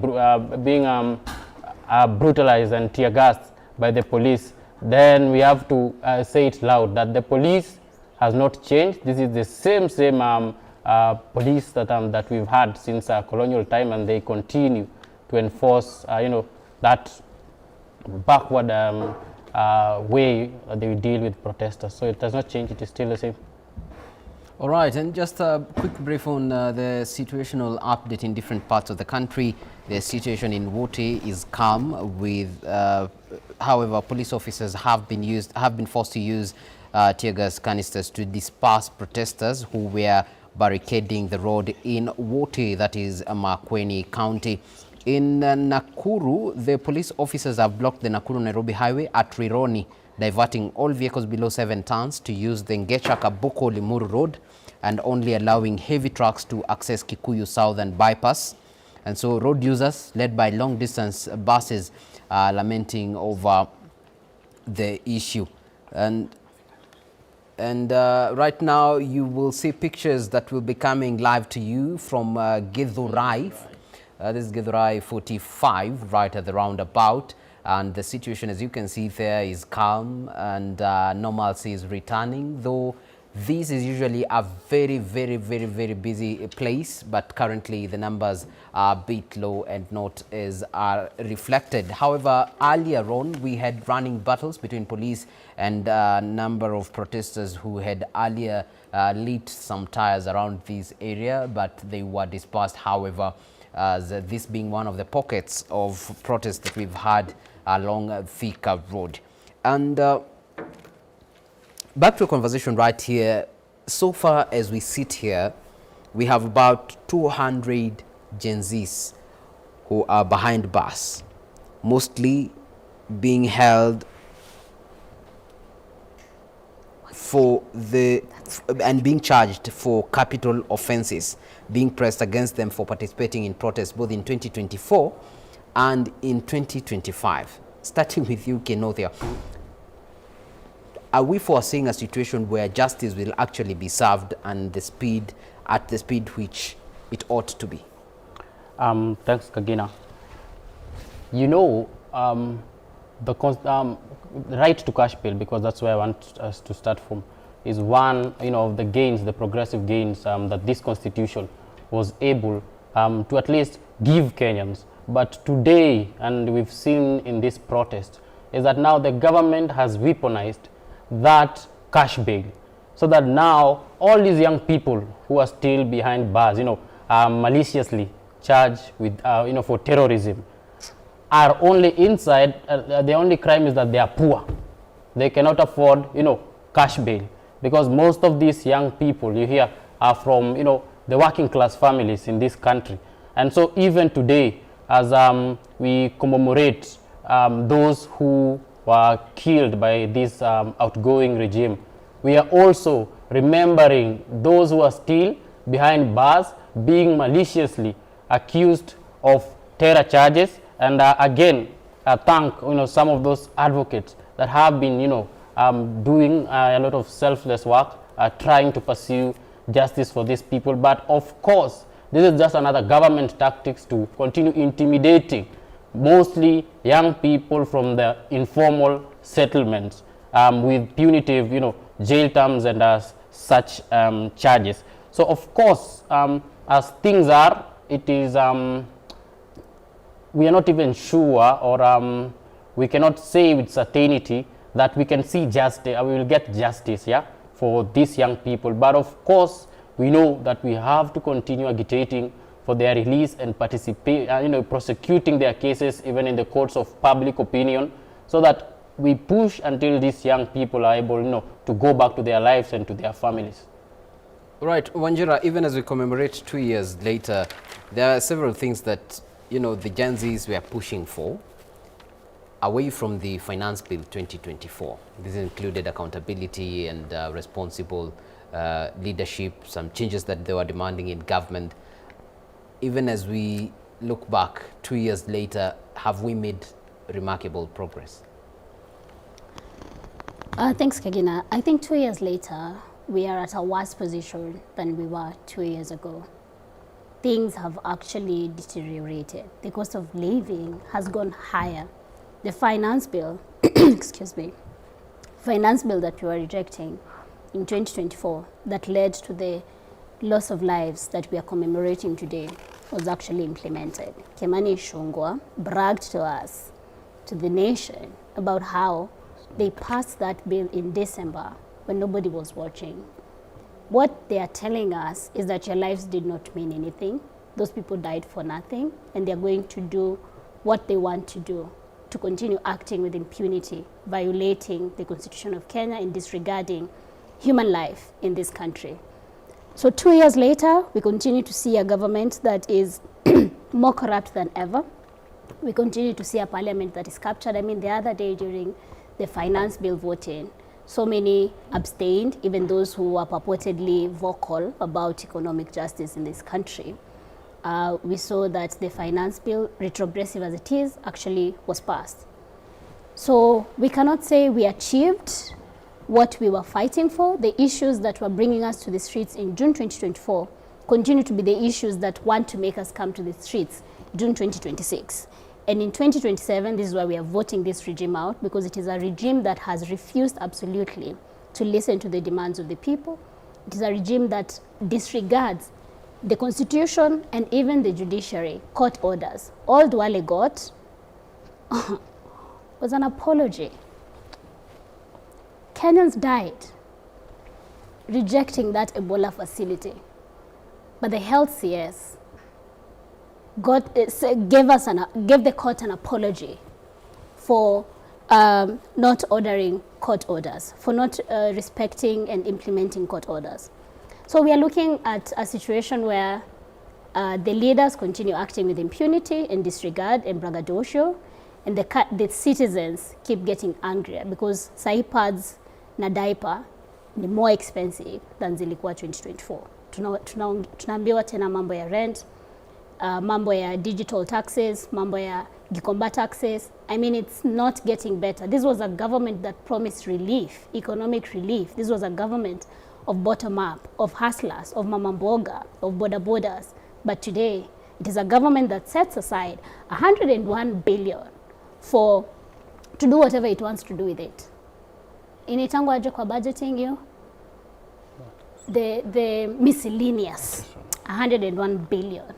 brutalized and tear gassed by the police, then we have to say it loud that the police has not changed. This is the same police that we've had since colonial time, and they continue to enforce, that backward way they deal with protesters. So it does not change, it is still the same. All right, and just a quick brief on the situational update in different parts of the country. The situation in Wote is calm, with, however, police officers have been forced to use tear gas canisters to disperse protesters who were barricading the road in Wote, that is Makueni County. In Nakuru, the police officers have blocked the Nakuru-Nairobi highway at Rironi, diverting all vehicles below 7 tons to use the Ngecha-Kabuko-Limuru road and only allowing heavy trucks to access Kikuyu Southern bypass. And so road users, led by long-distance buses, are lamenting over the issue. And right now, you will see pictures that will be coming live to you from Githurai. This is Githurai 45, right at the roundabout. And the situation, as you can see there, is calm and normalcy is returning, though this is usually a very, very, very, very busy place, but currently the numbers are a bit low and not as are reflected. However, earlier on, we had running battles between police and a number of protesters who had earlier lit some tires around this area, but they were dispersed, however, as this being one of the pockets of protests that we've had along Thika Road. And back to a conversation right here. So far as we sit here, we have about 200 Gen Zs who are behind bars, mostly being held and being charged for capital offenses, being pressed against them for participating in protests both in 2024 and in 2025. Starting with you, Kenothia, are we foreseeing a situation where justice will actually be served and at the speed which it ought to be? Thanks, Kagina. The right to cash bail, because that's where I want us to start from, is one of the gains, the progressive gains that this constitution was able to at least give Kenyans. But today, and we've seen in this protest, is that now the government has weaponized that cash bail, so that now all these young people who are still behind bars, are maliciously charged with, for terrorism, are only inside. The only crime is that they are poor. They cannot afford, cash bail, because most of these young people you hear are from, the working class families in this country. And so even today, as we commemorate those who were killed by this outgoing regime, we are also remembering those who are still behind bars, being maliciously accused of terror charges. And again, thank some of those advocates that have been doing a lot of selfless work, trying to pursue justice for these people. But of course, this is just another government tactics to continue intimidating mostly young people from the informal settlements with punitive jail terms and such charges. So of course, as things are, it is we are not even sure, or we cannot say with certainty that we can see justice, we will get justice, for these young people. But of course, we know that we have to continue agitating for their release and participate, prosecuting their cases even in the courts of public opinion, so that we push until these young people are able, to go back to their lives and to their families. Right, Wanjira, even as we commemorate 2 years later, there are several things that the Gen Zs were pushing for, away from the Finance Bill 2024. This included accountability and responsible leadership, some changes that they were demanding in government. Even as we look back 2 years later, have we made remarkable progress? Thanks, Kagina. I think 2 years later, we are at a worse position than we were 2 years ago. Things have actually deteriorated. The cost of living has gone higher. The finance bill, excuse me, finance bill that we were rejecting in 2024 that led to the loss of lives that we are commemorating today was actually implemented. Kimani Ichung'wah bragged to us, to the nation, about how they passed that bill in December when nobody was watching. What they are telling us is that your lives did not mean anything. Those people died for nothing, and they're going to do what they want to do, to continue acting with impunity, violating the Constitution of Kenya and disregarding human life in this country. So 2 years later, we continue to see a government that is more corrupt than ever. We continue to see a parliament that is captured. I mean, the other day during the finance bill voting, so many abstained, even those who were purportedly vocal about economic justice in this country. We saw that the finance bill, retrogressive as it is, actually was passed. So we cannot say we achieved what we were fighting for. The issues that were bringing us to the streets in June 2024 continue to be the issues that want to make us come to the streets June 2026. And in 2027, this is why we are voting this regime out, because it is a regime that has refused absolutely to listen to the demands of the people. It is a regime that disregards the Constitution and even the judiciary, court orders. All Duale got was an apology. Kenyans died rejecting that Ebola facility, but the health CS gave the court an apology for not ordering court orders, for not respecting and implementing court orders. So we are looking at a situation where the leaders continue acting with impunity and disregard and braggadocio, and the citizens keep getting angrier because sahi pads na diaper ni more expensive than zilikuwa 2024. Tunaambiwa tena mambo ya rent, mambo ya digital taxes, mambo ya Gikomba taxes. I mean, it's not getting better. This was a government that promised relief, economic relief. This was a government of bottom-up, of hustlers, of mama mboga, of boda bodas. But today, it is a government that sets aside 101 billion to do whatever it wants to do with it. Initangwa aje kwa budgeting you? The miscellaneous, 101 billion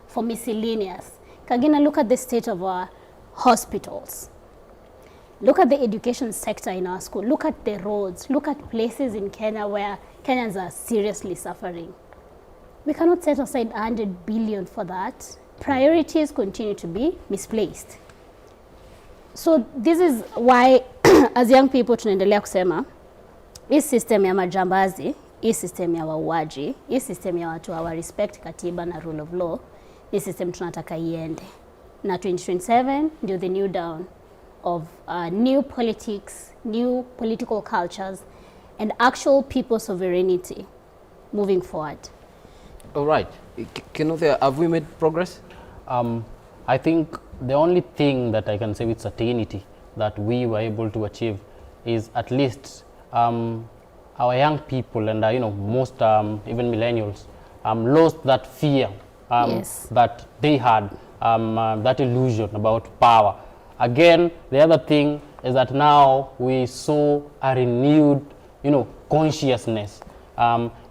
for miscellaneous. Kagina, look at the state of our hospitals. Look at the education sector in our school. Look at the roads. Look at places in Kenya where Kenyans are seriously suffering. We cannot set aside 100 billion for that. Priorities continue to be misplaced. So this is why as young people tunaendelea kusema hii system ya majambazi, hii system ya wauaji, hii system ya watu hawa respect katiba na rule of law, hii system tunataka iende. Na 2027 ndio the new dawn of new politics, new political cultures, and actual people sovereignty moving forward. All right. Kinothea, have we made progress? I think the only thing that I can say with certainty that we were able to achieve is at least our young people and most even millennials lost that fear Yes. that they had, that illusion about power. Again, the other thing is that now we saw a renewed consciousness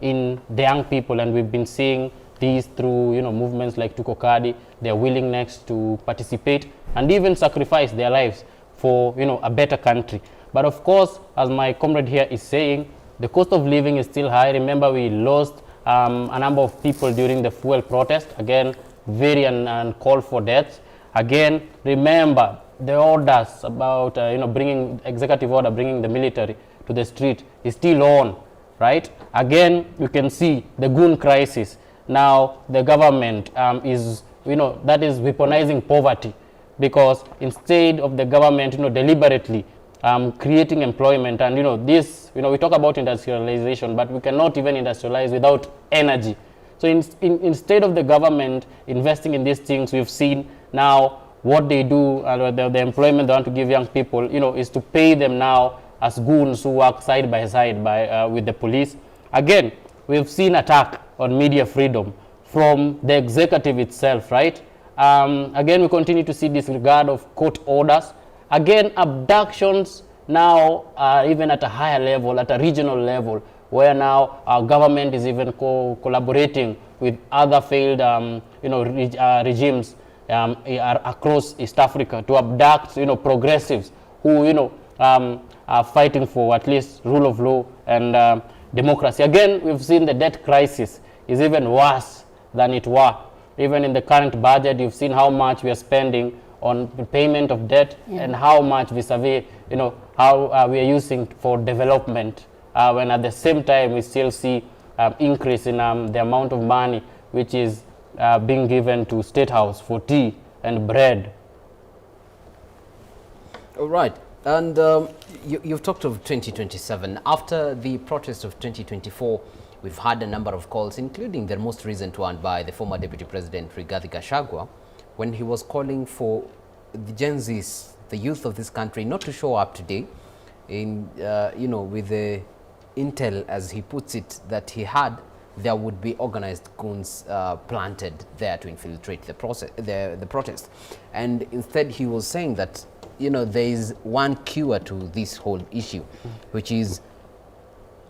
in the young people, and we've been seeing these through movements like Tukokadi, their willingness to participate and even sacrifice their lives for a better country. But of course, as my comrade here is saying, the cost of living is still high. Remember, we lost a number of people during the fuel protest. Again, very uncalled for deaths. Again, remember the orders about bringing executive order, bringing the military to the street is still on, right? Again, you can see the goon crisis. Now the government is that is weaponizing poverty, because instead of the government deliberately creating employment, and this we talk about industrialization, but we cannot even industrialize without energy. So instead of the government investing in these things, we've seen now what they do, the employment they want to give young people, is to pay them now as goons who work side by side with the police. Again, we've seen attack on media freedom from the executive itself, right? Again, we continue to see disregard of court orders. Again, abductions now even at a higher level, at a regional level, where now our government is even collaborating with other failed regimes across East Africa to abduct progressives who are fighting for at least rule of law and democracy. Again, we've seen the debt crisis is even worse than it was. Even in the current budget, you've seen how much we are spending on payment of debt and how much vis-a-vis, how we are using for development, when at the same time we still see increase in the amount of money which is being given to State House for tea and bread. All right. And you've talked of 2027. After the protest of 2024, we've had a number of calls, including the most recent one by the former Deputy President Rigathi Gachagua, when he was calling for the Gen Zs, the youth of this country, not to show up today in, with the intel, as he puts it, that he had, there would be organized goons planted there to infiltrate the protest. And instead he was saying that, there is one cure to this whole issue, which is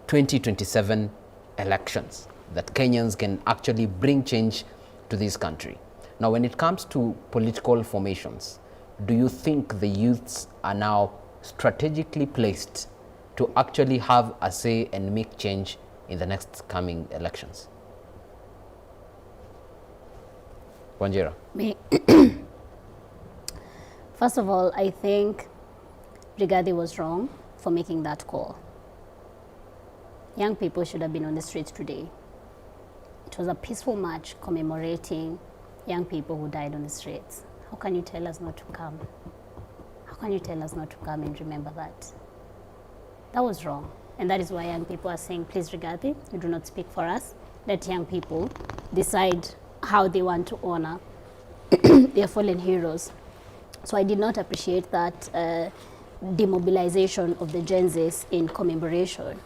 2027 elections, that Kenyans can actually bring change to this country. Now, when it comes to political formations, do you think the youths are now strategically placed to actually have a say and make change in the next coming elections? Wanjira. First of all, I think Rigathi was wrong for making that call. Young people should have been on the streets today. It was a peaceful march commemorating young people who died on the streets. How can you tell us not to come? How can you tell us not to come and remember that? That was wrong. And that is why young people are saying, please, Rigathi, you do not speak for us. Let young people decide how they want to honor their fallen heroes. So I did not appreciate that demobilization of the Gen Zs in commemoration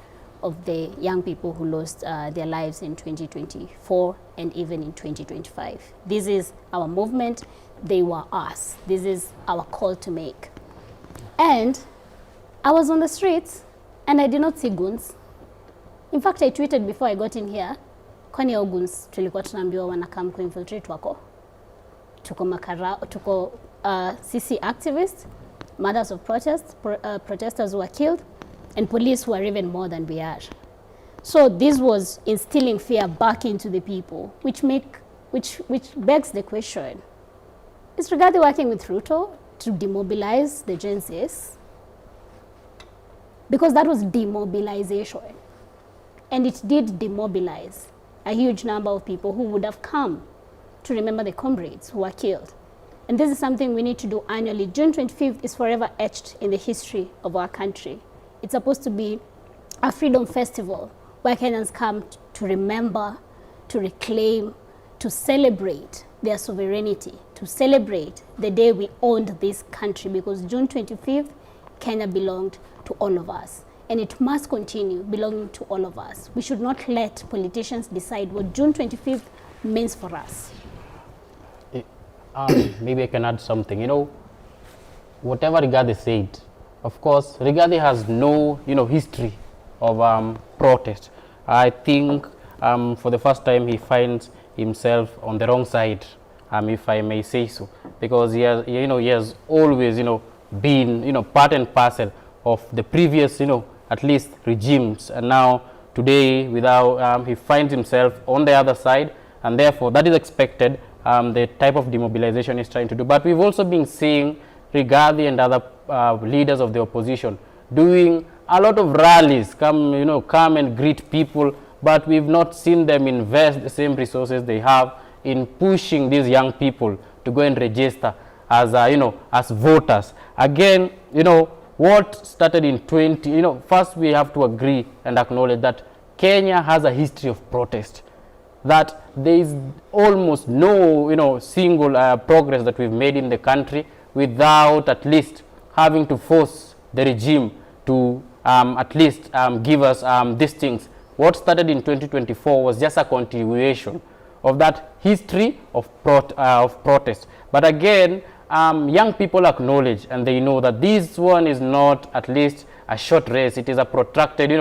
of the young people who lost their lives in 2024 and even in 2025. This is our movement. They were us. This is our call to make. And I was on the streets and I did not see goons. In fact, I tweeted before I got in here, kwani hao goons tulikuwa tunaambiwa wanakam kuinfiltrate wako. Tuko CC activists, mothers of protesters who were killed, and police who are even more than we are. So this was instilling fear back into the people, which begs the question, is Rigathi working with Ruto to demobilize the Gen Zs? Because that was demobilization. And it did demobilize a huge number of people who would have come to remember the comrades who were killed. And this is something we need to do annually. June 25th is forever etched in the history of our country. It's supposed to be a freedom festival where Kenyans come to remember, to reclaim, to celebrate their sovereignty, to celebrate the day we owned this country, because June 25th, Kenya belonged to all of us. And it must continue belonging to all of us. We should not let politicians decide what June 25th means for us. Maybe I can add something. Whatever Rigathi said, of course, Rigathi has no, history of protest. I think for the first time he finds himself on the wrong side, if I may say so, because he has always, been, part and parcel of the previous, at least regimes, and now today, without he finds himself on the other side, and therefore that is expected. The type of demobilization is trying to do. But we've also been seeing Rigathi and other leaders of the opposition doing a lot of rallies, come and greet people, but we've not seen them invest the same resources they have in pushing these young people to go and register as, as voters. Again, what started in first we have to agree and acknowledge that Kenya has a history of protest, that there is almost no single progress that we've made in the country without at least having to force the regime to at least give us these things. What started in 2024 was just a continuation of that history of protest. But again, young people acknowledge and they know that this one is not at least a short race. It is a protracted,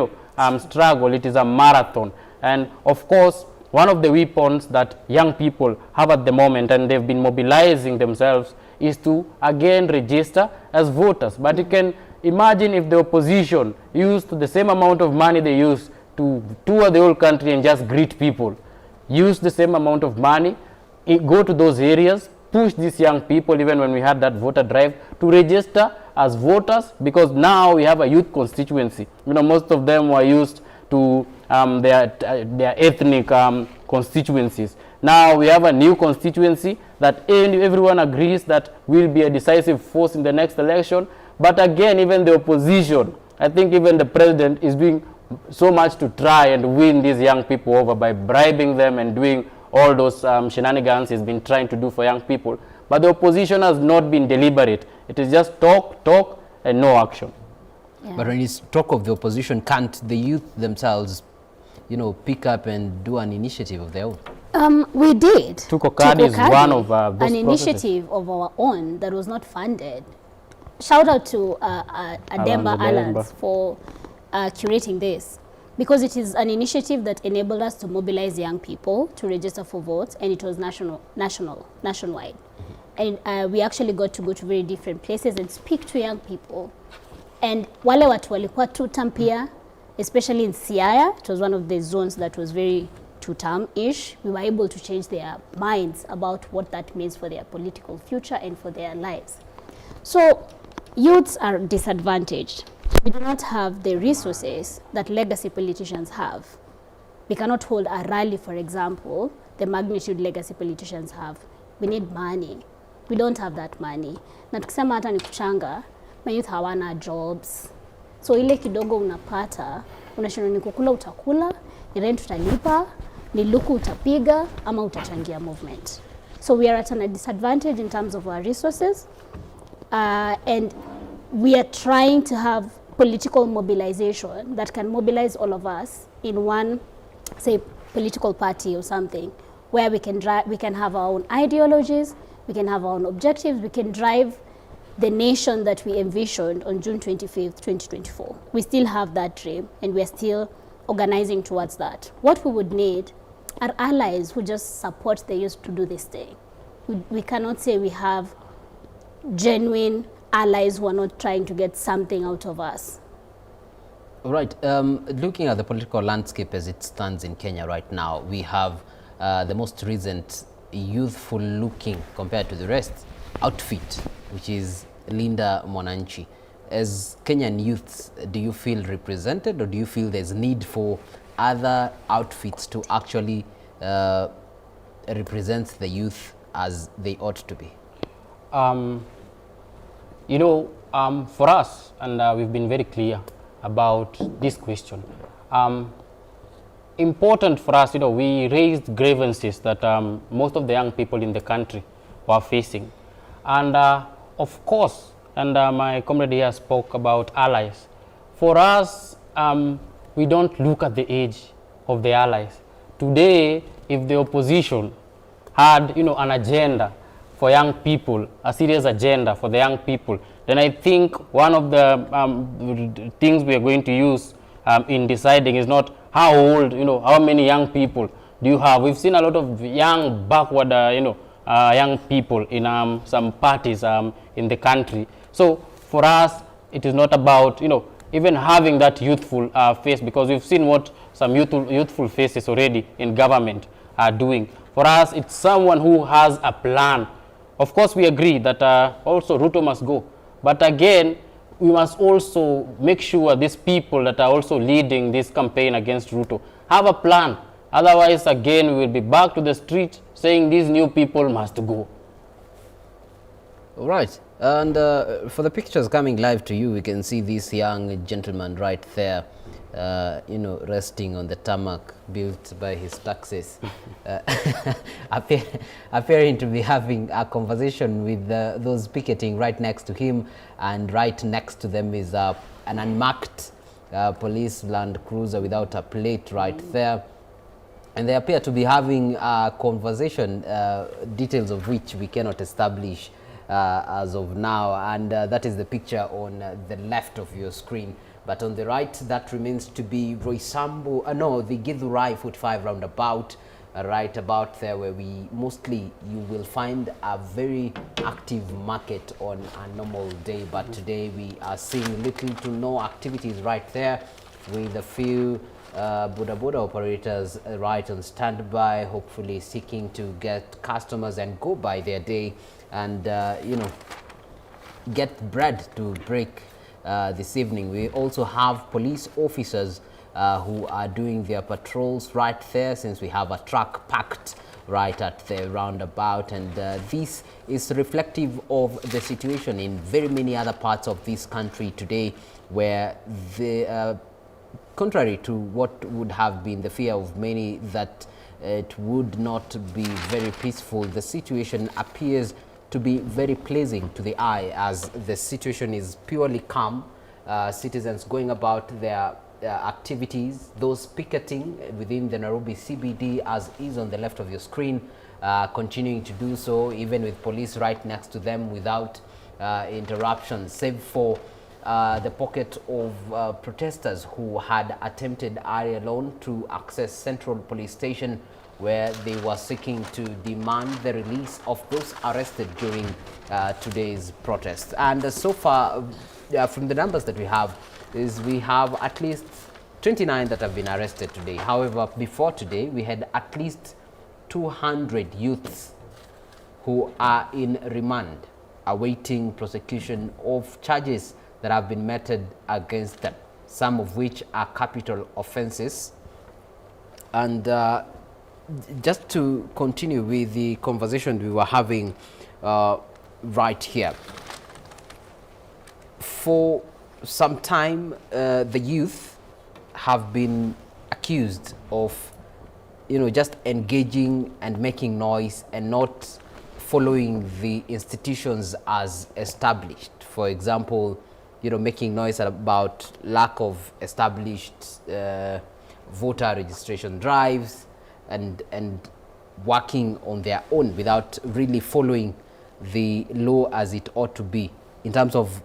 struggle. It is a marathon. And of course, one of the weapons that young people have at the moment, and they've been mobilizing themselves, is to again register as voters. But you can imagine if the opposition used the same amount of money they use to tour the whole country and just greet people, use the same amount of money, go to those areas, push these young people, even when we had that voter drive, to register as voters, because now we have a youth constituency. Most of them were used to their ethnic constituencies. Now we have a new constituency that everyone agrees that will be a decisive force in the next election. But again, even the opposition, I think even the president is doing so much to try and win these young people over by bribing them and doing all those shenanigans he's been trying to do for young people. But the opposition has not been deliberate. It is just talk, and no action. Yeah. But when it's talk of the opposition, can't the youth themselves, pick up and do an initiative of their own? We did. Tukokadi is one of those an initiative of our own that was not funded. Shout out to Ademba Alliance for curating this, because it is an initiative that enabled us to mobilize young people to register for votes, and it was nationwide. And we actually got to go to very different places and speak to young people. And wale watu walikuwa two-term pia, especially in Siaya, it was one of the zones that was very two-term-ish. We were able to change their minds about what that means for their political future and for their lives. So youths are disadvantaged. We do not have the resources that legacy politicians have. We cannot hold a rally, for example, the magnitude legacy politicians have. We need money. We don't have that money. Na tukisema hata ni kuchanga, youth hawana jobs. So ile kidogo unapata, unashindwa ni kukula utakula, ni rent utalipa, ni luku utapiga, ama utachangia movement. So we are at a disadvantage in terms of our resources. And we are trying to have political mobilization that can mobilize all of us in one, say, political party or something, where we can have our own ideologies, we can have our own objectives, we can drive the nation that we envisioned on June 25th, 2024. We still have that dream, and we're still organizing towards that. What we would need are allies who just support the youth to do this thing. We cannot say we have genuine allies who are not trying to get something out of us. All right. Looking at the political landscape as it stands in Kenya right now, we have the most recent youthful looking, compared to the rest, outfit, which is Linda Mwananchi. As Kenyan youths, do you feel represented, or do you feel there's need for other outfits to actually represent the youth as they ought to be? For us, and we've been very clear about this question, important for us, we raised grievances that most of the young people in the country were facing. And of course, and my comrade here spoke about allies. For us, we don't look at the age of the allies. Today, if the opposition had, an agenda for young people, a serious agenda for the young people, then I think one of the things we are going to use in deciding is not how old, how many young people do you have. We've seen a lot of young, backward, young people in some parties in the country. So for us, it is not about, even having that youthful face, because we've seen what some youthful faces already in government are doing. For us, it's someone who has a plan. Of course, we agree that also Ruto must go. But again, we must also make sure these people that are also leading this campaign against Ruto have a plan. Otherwise, again, we will be back to the street saying these new people must go. All right. And for the pictures coming live to you, we can see this young gentleman right there, resting on the tarmac built by his taxes, appearing to be having a conversation with those picketing right next to him, and right next to them is an unmarked police Land Cruiser without a plate right there. And they appear to be having a conversation, details of which we cannot establish as of now, and that is the picture on the left of your screen. But on the right, that remains to be Roysambu, no, the Githurai 45 roundabout, right about there, where you will find a very active market on a normal day. But today we are seeing little to no activities right there, with a few boda operators right on standby, hopefully seeking to get customers and go by their day and get bread to break this evening. We also have police officers who are doing their patrols right there, since we have a truck packed right at the roundabout, and this is reflective of the situation in very many other parts of this country today, where the contrary to what would have been the fear of many that it would not be very peaceful, the situation appears to be very pleasing to the eye, as the situation is purely calm. Citizens going about their activities, those picketing within the Nairobi CBD, as is on the left of your screen, continuing to do so, even with police right next to them without interruption, save for the pocket of protesters who had attempted earlier on to access Central Police Station, where they were seeking to demand the release of those arrested during today's protest. And so far, from the numbers that we have, we have at least 29 that have been arrested today. However, before today, we had at least 200 youths who are in remand, awaiting prosecution of charges that have been meted against them, some of which are capital offenses. And just to continue with the conversation we were having right here, for some time the youth have been accused of just engaging and making noise and not following the institutions as established. For example, making noise about lack of established voter registration drives and working on their own without really following the law as it ought to be, in terms of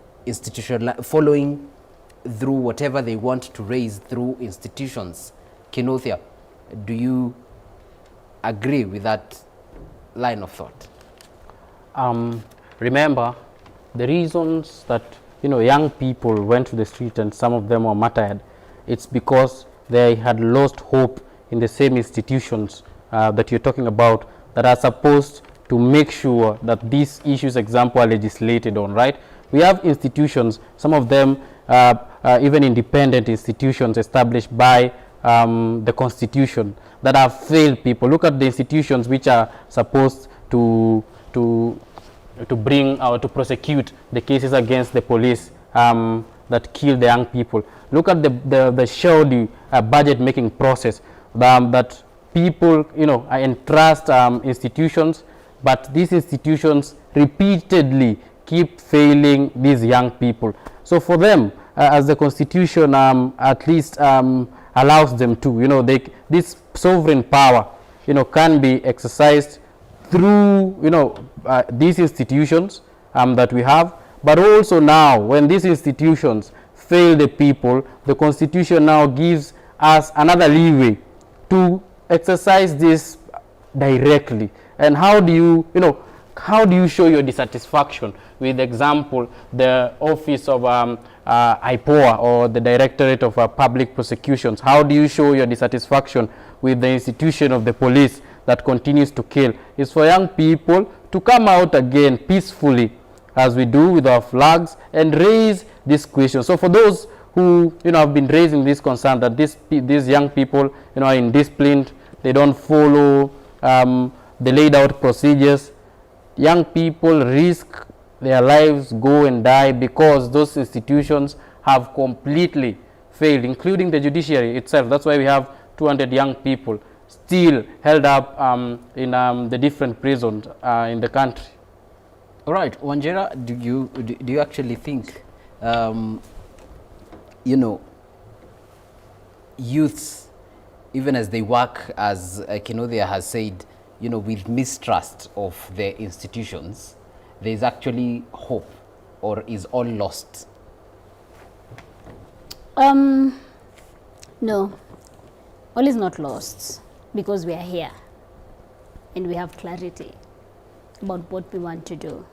following through whatever they want to raise through institutions. Kinothia, do you agree with that line of thought? Remember, the reasons that young people went to the street and some of them were martyred, it's because they had lost hope in the same institutions that you're talking about, that are supposed to make sure that these issues, example, are legislated on, right? We have institutions, some of them even independent institutions established by the Constitution, that have failed people. Look at the institutions which are supposed to bring or to prosecute the cases against the police that kill the young people. Look at the shoddy budget making process that people entrust institutions, but these institutions repeatedly keep failing these young people. So for them, as the Constitution at least allows them to, this sovereign power can be exercised through these institutions that we have, but also now when these institutions fail the people, the Constitution now gives us another leeway to exercise this directly. And how do you show your dissatisfaction with, example, the office of IPOA, or the Directorate of Public Prosecutions? How do you show your dissatisfaction with the institution of the police that continues to kill? It's for young people to come out again peacefully, as we do with our flags, and raise this question. So for those who have been raising this concern that these young people are indisciplined, they don't follow the laid out procedures, young people risk their lives, go and die, because those institutions have completely failed, including the judiciary itself. That's why we have 200 young people still held up in the different prisons in the country. All right, Wanjera, do you actually think youths, even as they work, as Kinothia has said, with mistrust of the institutions, there is actually hope, or is all lost? No, all is not lost, because we are here and we have clarity about what we want to do.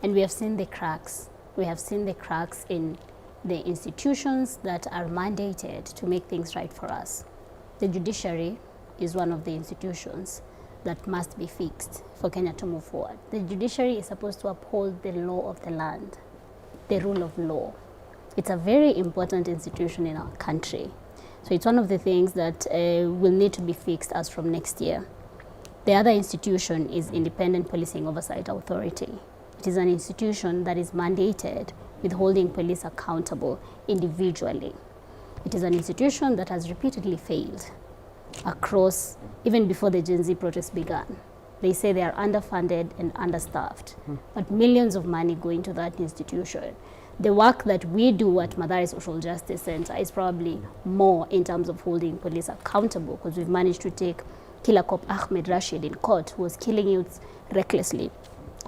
And we have seen the cracks. We have seen the cracks in the institutions that are mandated to make things right for us. The judiciary is one of the institutions that must be fixed for Kenya to move forward. The judiciary is supposed to uphold the law of the land, the rule of law. It's a very important institution in our country. So it's one of the things that will need to be fixed as from next year. The other institution is Independent Policing Oversight Authority. It is an institution that is mandated with holding police accountable individually. It is an institution that has repeatedly failed across, even before the Gen Z protests began. They say they are underfunded and understaffed, but millions of money go into that institution. The work that we do at Mathare Social Justice Center is probably more in terms of holding police accountable, because we've managed to take Killer Cop Ahmed Rashid in court, who was killing youths recklessly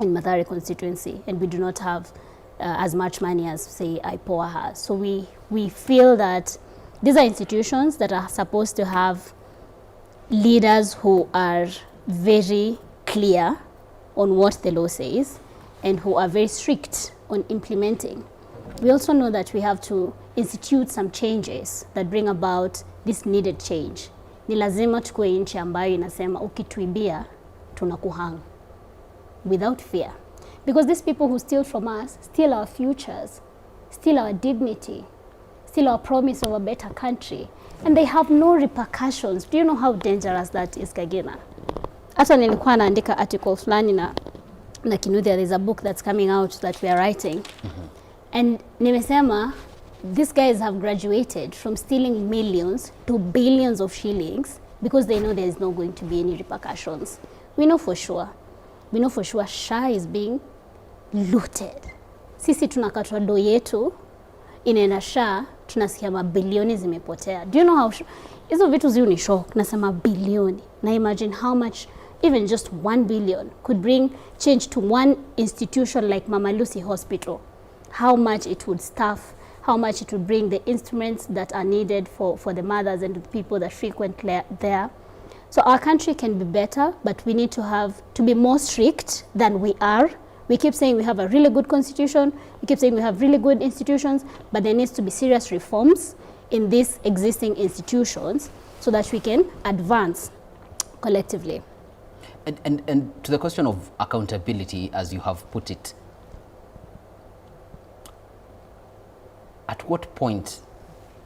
in Mathare constituency, and we do not have as much money as, say, IPOA has. So we feel that these are institutions that are supposed to have leaders who are very clear on what the law says and who are very strict on implementing. We also know that we have to institute some changes that bring about this needed change. Ni lazima tukue nchi ambayo inasema ukituibia tunakuhang without fear. Because these people who steal from us steal our futures, steal our dignity, steal our promise of a better country, and they have no repercussions. Do you know how dangerous that is, Kagina? Hata nilikuwa naandika article fulani na Kinuthia, there's a book that's coming out that we are writing. And nimesema, these guys have graduated from stealing millions to billions of shillings because they know there is not going to be any repercussions. We know for sure. We know for sure SHA is being looted. Sisi tunakatwa do yetu, inaenda SHA, tunasikia mabilioni zimepotea. Do you know how hizo vitu ziu ni shock? Nasema bilioni. Na imagine how much even just 1 billion could bring change to one institution like Mama Lucy Hospital. How much it would staff, how much it would bring the instruments that are needed for the mothers and the people that frequent there. So our country can be better, but we need to be more strict than we are. We keep saying we have a really good constitution, we keep saying we have really good institutions, but there needs to be serious reforms in these existing institutions so that we can advance collectively. And to the question of accountability, as you have put it, at what point,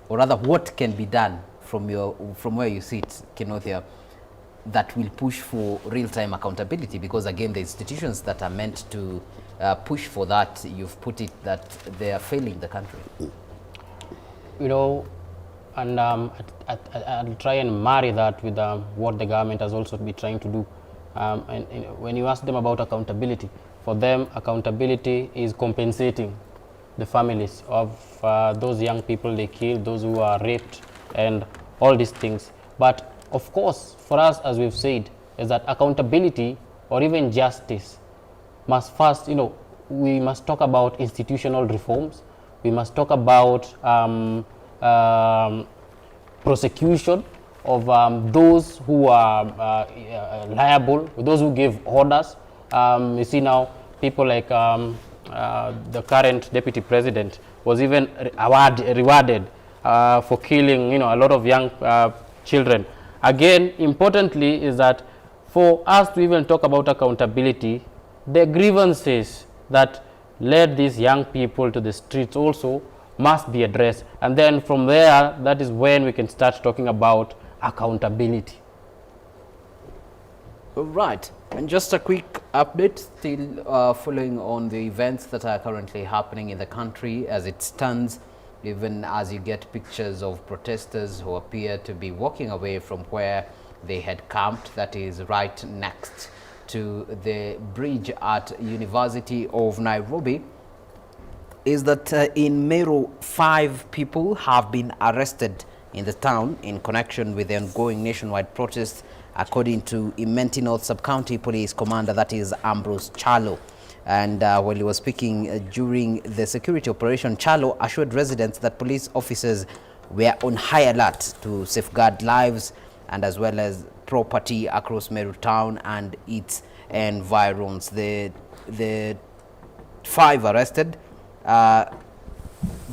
or rather what can be done from where you sit, Kinothia, that will push for real-time accountability? Because again, the institutions that are meant to push for that, you've put it that they are failing the country. You know, and I'll try and marry that with what the government has also been trying to do. And when you ask them about accountability, for them, accountability is compensating the families of those young people they killed, those who are raped, and all these things. But of course, for us, as we've said, is that accountability or even justice must first, we must talk about institutional reforms. We must talk about prosecution of those who are liable, those who gave orders. You see now, people like the current deputy president was even rewarded for killing, a lot of young children. Again, importantly is that for us to even talk about accountability, the grievances that led these young people to the streets also must be addressed. And then from there, that is when we can start talking about accountability. Right, and just a quick update, still following on the events that are currently happening in the country as it stands, even as you get pictures of protesters who appear to be walking away from where they had camped, that is right next to the bridge at University of Nairobi, is that in Meru, 5 people have been arrested in the town in connection with the ongoing nationwide protests, according to Imenti North Sub-County Police Commander, that is Ambrose Chalo. And while he was speaking during the security operation, Chalo assured residents that police officers were on high alert to safeguard lives and as well as property across Meru town and its environs. The 5 arrested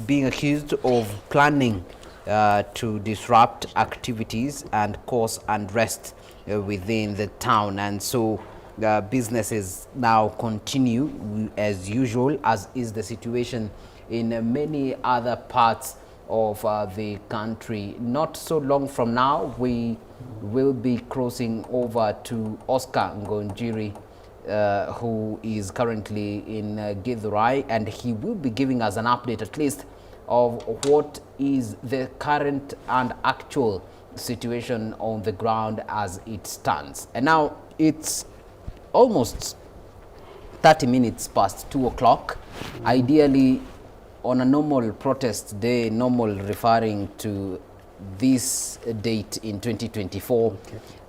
being accused of planning to disrupt activities and cause unrest within the town, and so businesses now continue as usual, as is the situation in many other parts of the country. Not so long from now, we will be crossing over to Oscar Ngonjiri, who is currently in Githurai, and he will be giving us an update at least of what is the current and actual situation on the ground as it stands. And now it's almost 30 minutes past 2 o'clock. Ideally, on a normal protest day, normal referring to this date in 2024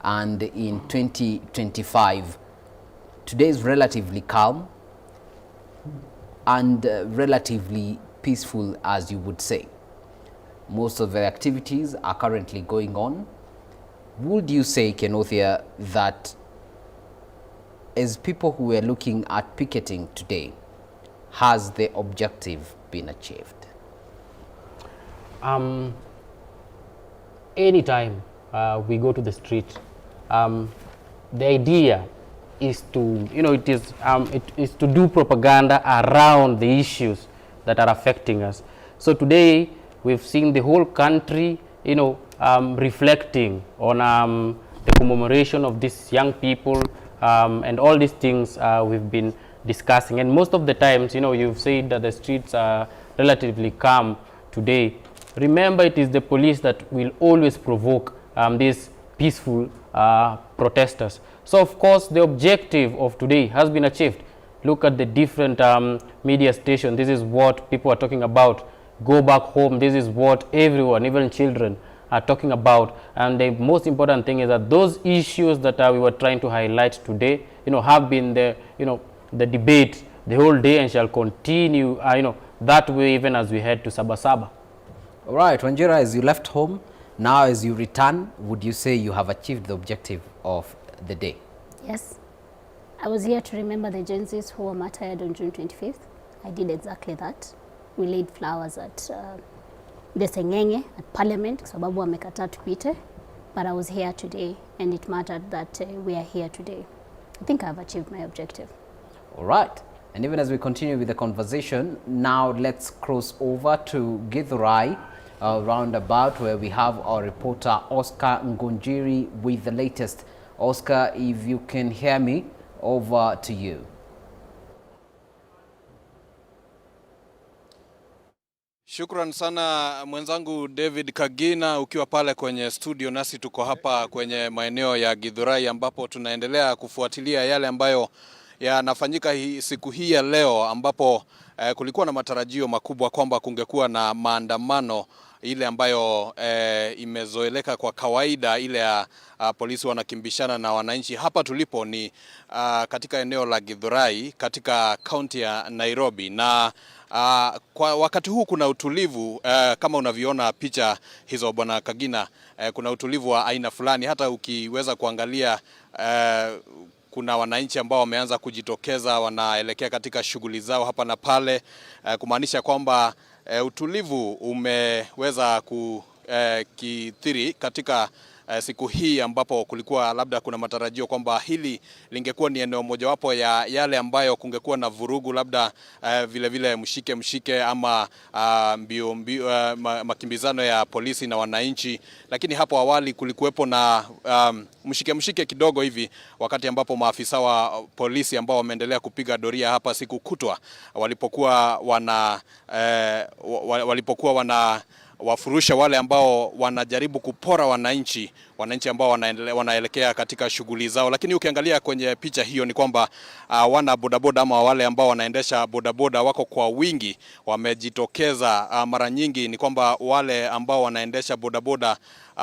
and in 2025, today is relatively calm and relatively peaceful, as you would say. Most of the activities are currently going on. Would you say, Kenothia, that as people who were looking at picketing today, has the objective been achieved? Anytime we go to the street, the idea is to, it is to do propaganda around the issues that are affecting us. So today we've seen the whole country, reflecting on the commemoration of these young people and all these things we've been discussing. And most of the times, you've said that the streets are relatively calm today. Remember, it is the police that will always provoke these peaceful protesters. So of course the objective of today has been achieved. Look at the different media stations. This is what people are talking about. Go back home. This is what everyone, even children, are talking about. And the most important thing is that those issues that we were trying to highlight today, have been the, the debate the whole day and shall continue, that way even as we head to Sabasaba. All right, Wanjira, as you left home, now as you return, would you say you have achieved the objective of the day? Yes. I was here to remember the Gen Zs who were martyred on June 25th. I did exactly that. We laid flowers at the Sengenge at Parliament, kwa sababu wamekataa tupite. But I was here today, and it mattered that we are here today. I think I've achieved my objective. All right. And even as we continue with the conversation, now let's cross over to Githurai roundabout, where we have our reporter Oscar Ngonjiri with the latest. Oscar, if you can hear me, over to you. Shukran sana mwenzangu David Kagina ukiwa pale kwenye studio, nasi tuko hapa kwenye maeneo ya Githurai ambapo tunaendelea kufuatilia yale ambayo yanafanyika siku hii ya leo, ambapo kulikuwa na matarajio makubwa kwamba kungekuwa na maandamano ile ambayo imezoeleka kwa kawaida, ile ya polisi wanakimbishana na wananchi. Hapa tulipo ni katika eneo la Githurai katika kaunti ya Nairobi, na kwa wakati huu kuna utulivu kama unavyoona picha hizo bwana Kagina. Kuna utulivu wa aina fulani, hata ukiweza kuangalia kuna wananchi ambao wameanza kujitokeza, wanaelekea katika shughuli zao hapa na pale, kumaanisha kwamba utulivu umeweza kukithiri katika siku hii, ambapo kulikuwa labda kuna matarajio kwamba hili lingekuwa ni eneo mojawapo ya yale ambayo kungekuwa na vurugu, labda vile vile mshike ama makimbizano ya polisi na wananchi. Lakini hapo awali kulikuwepo na mshike kidogo hivi, wakati ambapo maafisa wa polisi ambao wameendelea kupiga doria hapa siku kutwa walipokuwa wafurusha wale ambao wanajaribu kupora wananchi wananchi ambao wanaelekea katika shughuli zao. Lakini ukiangalia kwenye picha hiyo ni kwamba wana bodaboda ama wale ambao wanaendesha bodaboda wako kwa wingi, wamejitokeza. Mara nyingi ni kwamba wale ambao wanaendesha bodaboda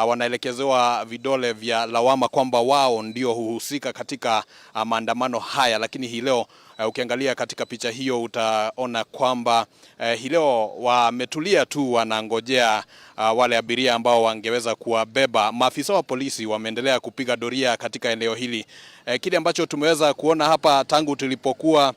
wanaelekezewa vidole vya lawama kwamba wao ndio huhusika katika maandamano haya. Lakini hii leo ukiangalia katika picha hiyo utaona kwamba hii leo wametulia tu, wanangojea wale abiria ambao wangeweza kuwabeba. Maafisa wa polisi wameendelea kupiga doria katika eneo hili. Kile ambacho tumeweza kuona hapa tangu tulipokuwa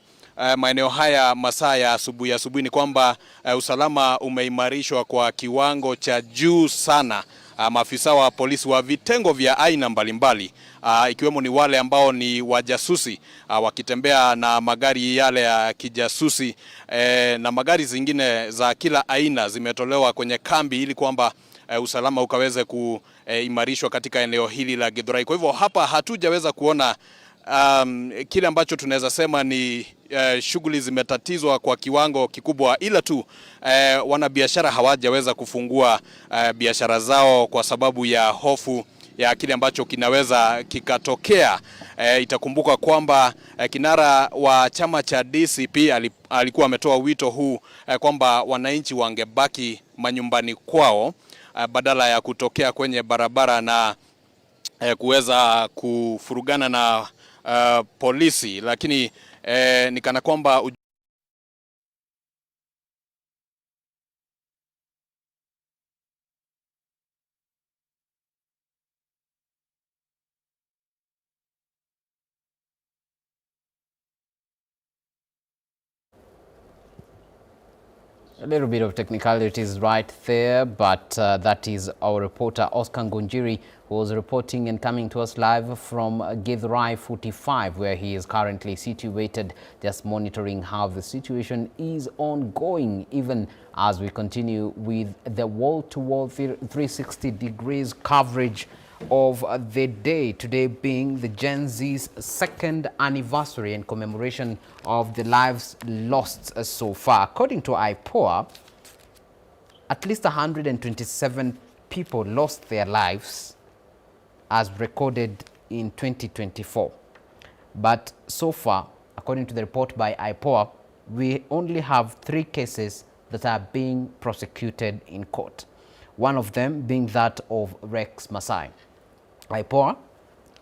maeneo haya masaa ya asubuhi ni kwamba usalama umeimarishwa kwa kiwango cha juu sana. Maafisa wa polisi wa vitengo vya aina mbalimbali, ikiwemo ni wale ambao ni wajasusi wakitembea na magari yale ya kijasusi na magari zingine za kila aina zimetolewa kwenye kambi ili kwamba usalama ukaweze kuimarishwa katika eneo hili la Githurai. Kwa hivyo hapa hatujaweza kuona kile ambacho tunaweza sema ni shughuli zimetatizwa kwa kiwango kikubwa, ila tu wanabiashara hawajaweza kufungua biashara zao kwa sababu ya hofu ya kile ambacho kinaweza kikatokea. Itakumbuka kwamba kinara wa chama cha DCP alikuwa ametoa wito huu kwamba wananchi wangebaki manyumbani kwao badala ya kutokea kwenye barabara na kuweza kufurugana na polisi. Lakini ni kana kwamba A little bit of technicalities right there, but that is our reporter Oscar Ngunjiri, who was reporting and coming to us live from Githurai 45, where he is currently situated, just monitoring how the situation is ongoing, even as we continue with the wall-to-wall 360 degrees coverage of the day, today being the Gen Z's second anniversary and commemoration of the lives lost so far. According to IPOA, at least 127 people lost their lives as recorded in 2024. But so far, according to the report by IPOA, we only have 3 cases that are being prosecuted in court. One of them being that of Rex Masai. IPOA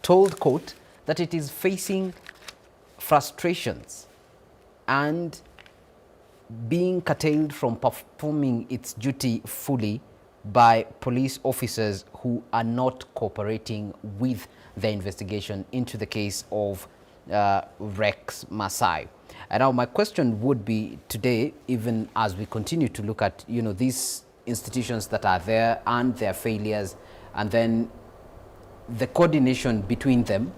told court that it is facing frustrations and being curtailed from performing its duty fully by police officers who are not cooperating with the investigation into the case of Rex Masai. And now my question would be today, even as we continue to look at, these institutions that are there and their failures, and then the coordination between them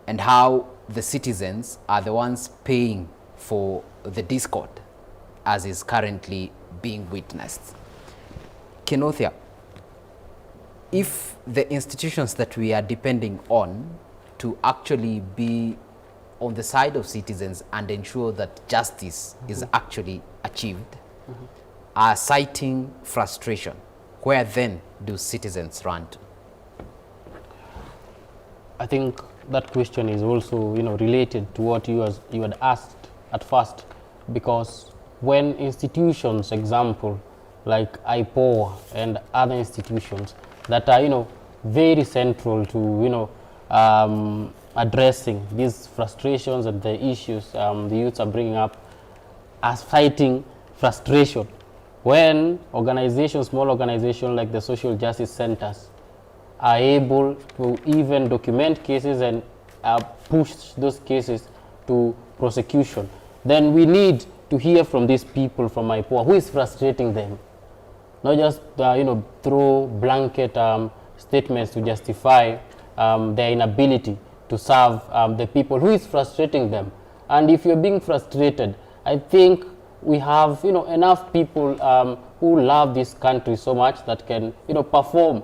and how the citizens are the ones paying for the discord as is currently being witnessed. Kenothia, if the institutions that we are depending on to actually be on the side of citizens and ensure that justice is actually achieved are citing frustration, where then do citizens run to? I think that question is also, related to what you had asked at first, because when institutions, example, like IPOA and other institutions that are, very central to, addressing these frustrations and the issues the youths are bringing up, as fighting frustration, when organizations, small organizations like the social justice centers, are able to even document cases and push those cases to prosecution, then we need to hear from these people from IPOA who is frustrating them. Not just throw blanket statements to justify their inability to serve the people who is frustrating them. And if you're being frustrated, I think we have enough people who love this country so much that can perform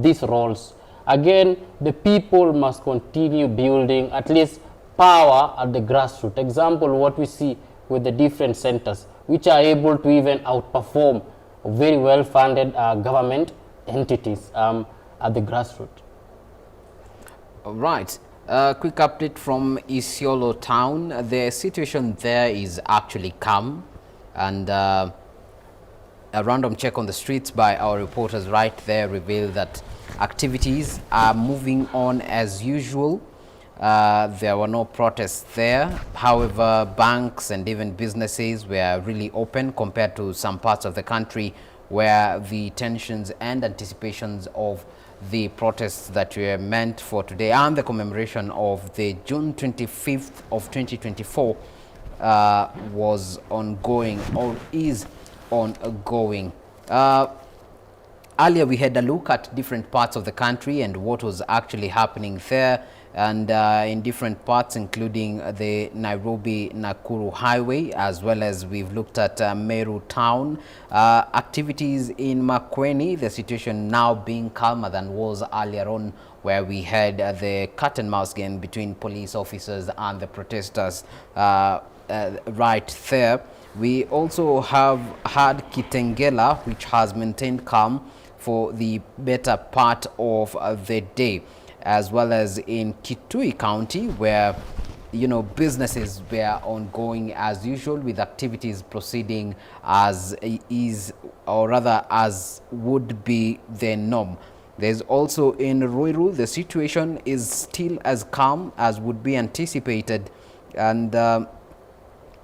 these roles. Again, the people must continue building at least power at the grassroots. Example, what we see with the different centers, which are able to even outperform very well-funded government entities. at the grassroots. All right. Quick update from Isiolo town. The situation there is actually calm, and a random check on the streets by our reporters right there revealed that activities are moving on as usual. There were no protests there. However, banks and even businesses were really open compared to some parts of the country where the tensions and anticipations of the protests that were meant for today and the commemoration of the June 25th of 2024 was ongoing or is ongoing. Earlier we had a look at different parts of the country and what was actually happening there, and in different parts, including the Nairobi-Nakuru highway, as well as we've looked at Meru town. Activities in Makueni, the situation now being calmer than was earlier on, where we had the cat and mouse game between police officers and the protesters right there. We also have had Kitangela, which has maintained calm for the better part of the day, as well as in Kitui County, where, you know, businesses were ongoing as usual, with activities proceeding as is, or rather as would be the norm. There's also in Ruiru, the situation is still as calm as would be anticipated, and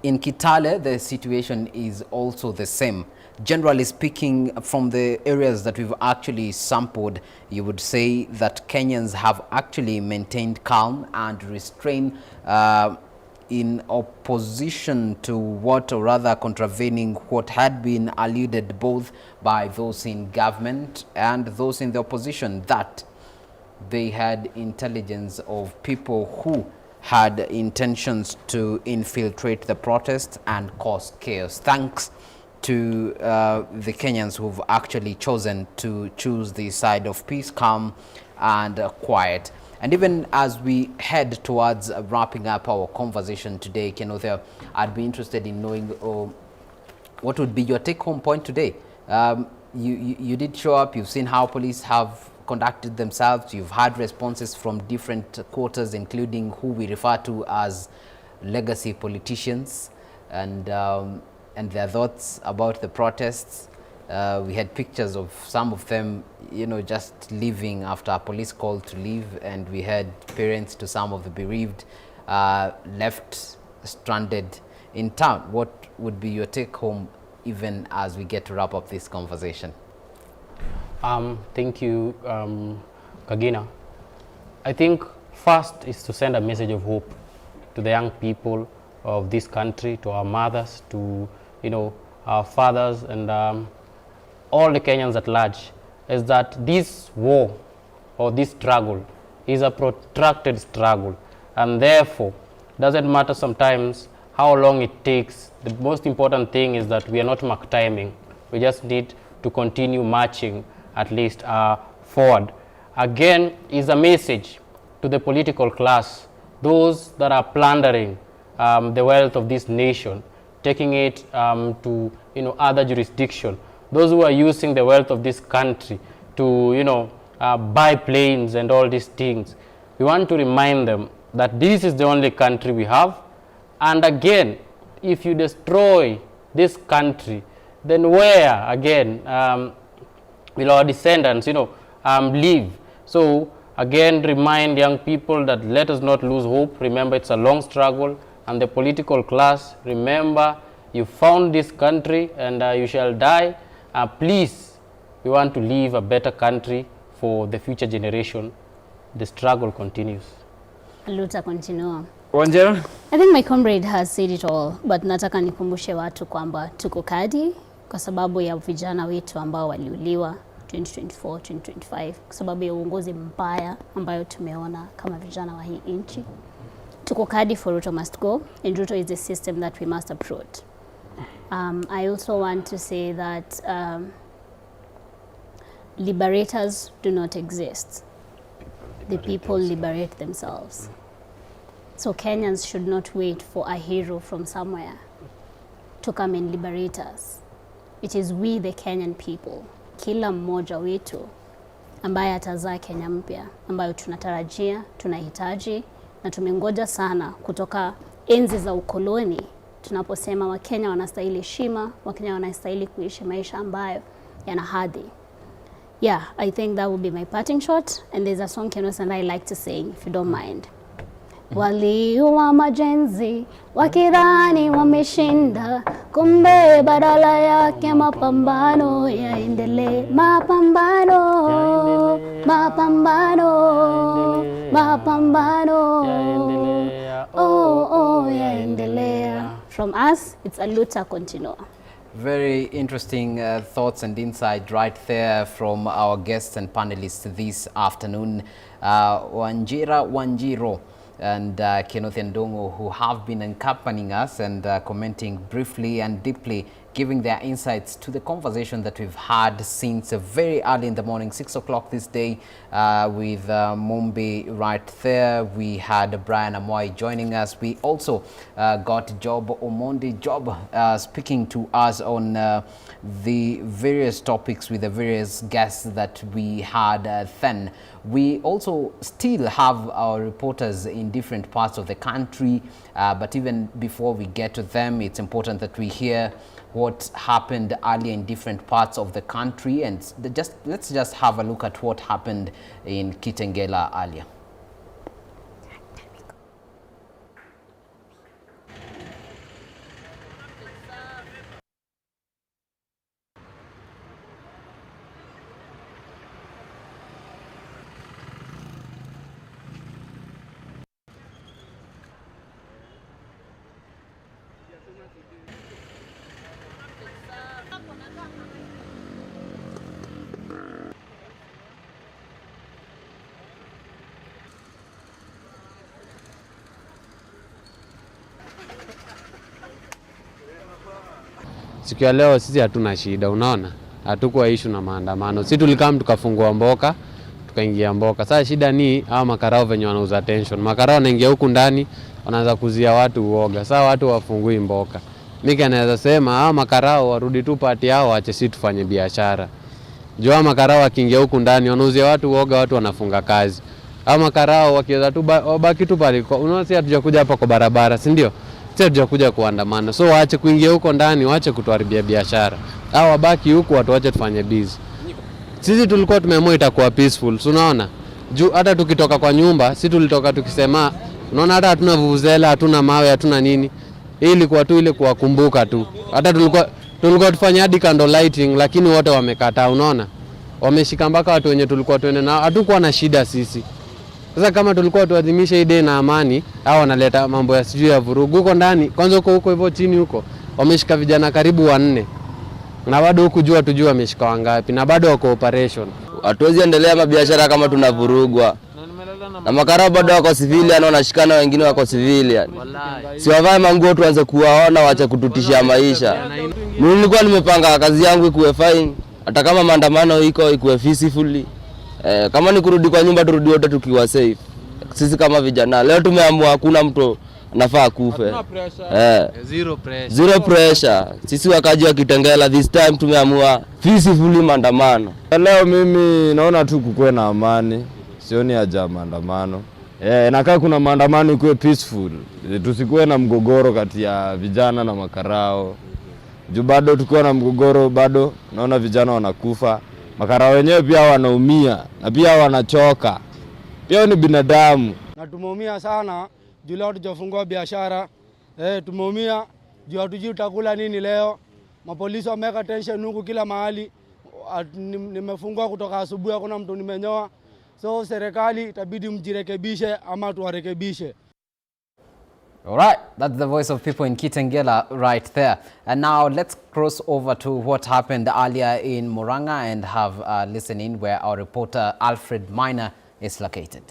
in Kitale, the situation is also the same. Generally speaking, from the areas that we've actually sampled, you would say that Kenyans have actually maintained calm and restraint in opposition to what, or rather contravening what had been alluded both by those in government and those in the opposition, that they had intelligence of people who had intentions to infiltrate the protests and cause chaos. Thanks to the Kenyans who've actually chosen to choose the side of peace, calm and quiet. And even as we head towards wrapping up our conversation today, Kenothea, I'd be interested in knowing what would be your take-home point today. You did show up, you've seen how police have conducted themselves, you've had responses from different quarters, including who we refer to as legacy politicians, and their thoughts about the protests. We had pictures of some of them, you know, just leaving after a police call to leave, and we had parents to some of the bereaved left stranded in town. What would be your take home, even as we get to wrap up this conversation? Thank you, Kagina. I think first is to send a message of hope to the young people of this country, to our mothers, to, you know, our fathers, and all the Kenyans at large, is that this war or this struggle is a protracted struggle, and therefore doesn't matter sometimes how long it takes. The most important thing is that we are not mark timing. We just need to continue marching at least forward. Again, is a message to the political class, those that are plundering the wealth of this nation, taking it to, you know, other jurisdiction, those who are using the wealth of this country to, you know, buy planes and all these things. We want to remind them that this is the only country we have, and again, if you destroy this country, then where again will our descendants, you know, live? So again, remind young people that let us not lose hope. Remember, it's a long struggle, and the political class, remember, you found this country and you shall die. Please, we want to leave a better country for the future generation. The struggle continues. Luta continua. Wanjera? I think my comrade has said it all, but nataka nikumbushe watu kwamba tuko kadi kwa sababu ya vijana wetu ambao waliuliwa 2024, 2025, kwa sababu ya uongozi mbaya ambayo tumeona kama vijana wa hii nchi. Tuko kadi for Ruto must go, and Ruto is a system that we must uproot. I also want to say that liberators do not exist. The people liberate themselves. So Kenyans should not wait for a hero from somewhere to come and liberate us. It is we, the Kenyan people, kila mmoja wetu, ambaye atazaa Kenya mpya ambayo tunatarajia, tunahitaji na tumengoja sana kutoka enzi za ukoloni, tunaposema Wakenya wanastahili heshima, Wakenya wanastahili kuishi maisha ambayo yana hadhi. Yeah, I think that would be my parting shot, and there's a song Kenos and I like to sing, if you don't mind. Waliua majenzi wakidhani wameshinda, kumbe badala yake mapambano yaendelee. Mapambano, mapambano, mapambano, yaendelea. From us, it's a luta continua. Very interesting thoughts and insight right there from our guests and panelists this afternoon. Wanjiro and Kenneth Ndongo, who have been accompanying us and commenting briefly and deeply, giving their insights to the conversation that we've had since very early in the morning, 6 o'clock this day, with Mumbi right there. We had Brian Amoy joining us. We also got Job Omondi. Job speaking to us on the various topics with the various guests that we had then. We also still have our reporters in different parts of the country, but even before we get to them, it's important that we hear what happened earlier in different parts of the country, and let's just have a look at what happened in Kitangela earlier. Siku ya leo sisi hatuna shida, unaona? Hatukuwa issue na maandamano. Sisi tulikam tukafungua mboka, tukaingia mboka. Sasa shida ni hao makarao venye wanauza tension. Makarao wanaingia huku ndani, wanaanza kuzia watu uoga. Sasa watu wafungui mboka. Mimi naweza sema hao makarao warudi tu party yao, waache sisi tufanye biashara. Jua makarao wakiingia huku ndani wanauzia watu uoga, watu wanafunga kazi. Hao makarao wakiweza tu wabaki tu pale. Unaona sisi hatujakuja hapa kwa barabara, si ndio? Sisi hatujakuja kuandamana. So waache kuingia huko ndani, waache kutuharibia biashara. Hao wabaki huku, watu waache tufanye busy. Sisi tulikuwa tumeamua itakuwa peaceful, unaona? Juu hata tukitoka kwa nyumba, sisi tulitoka tukisema, unaona hata hatuna vuvuzela, hatuna mawe, hatuna nini. Hii ilikuwa tu ile kuwakumbuka tu. Hata tulikuwa tufanye hadi candle lighting, lakini wote wamekataa, unaona? Wameshika mpaka watu wenye tulikuwa tuende na hatukuwa na shida sisi. Sasa kama tulikuwa tuadhimisha hii day na amani, hao wanaleta mambo ya sijui ya vurugu huko ndani. Kwanza huko hivyo chini huko wameshika vijana karibu 4. Na bado huku jua tujua wameshika wangapi, na bado wako operation. Hatuwezi endelea na biashara kama tunavurugwa. Na makarao bado wako civilian, wanashikana wengine wako civilian. Si wavae manguo tuanze kuwaona, waache kututishia maisha. Mimi nilikuwa nimepanga kazi yangu ikuwe fine, hata kama maandamano ikuwe peacefully. Kama ni kurudi kwa nyumba turudi wote tukiwa safe. Sisi kama vijana leo tumeamua hakuna mtu anafaa kufe. Zero pressure. Sisi wakaji wa Kitangela this time tumeamua peacefully maandamano. Leo mimi naona tu kukuwe na amani. Sioni haja maandamano. Nakaa kuna maandamano ikuwe peaceful. Tusikuwe na mgogoro kati ya vijana na makarao. Juu bado tukiwa na mgogoro bado naona vijana wanakufa. Makarao wenyewe pia wanaumia na pia wanachoka. Pia ni binadamu. Na tumeumia sana juu leo tujafungua biashara. Tumeumia juu hatujui tutakula nini leo. Mapolisi wameweka tension huku kila mahali. Nimefungua kutoka asubuhi, hakuna mtu nimenyoa. So serikali itabidi mjirekebishe ama tuwarekebishe. All right, that's the voice of people in Kitangela right there. And now let's cross over to what happened earlier in Murang'a and have a listen in where our reporter Alfred Miner is located.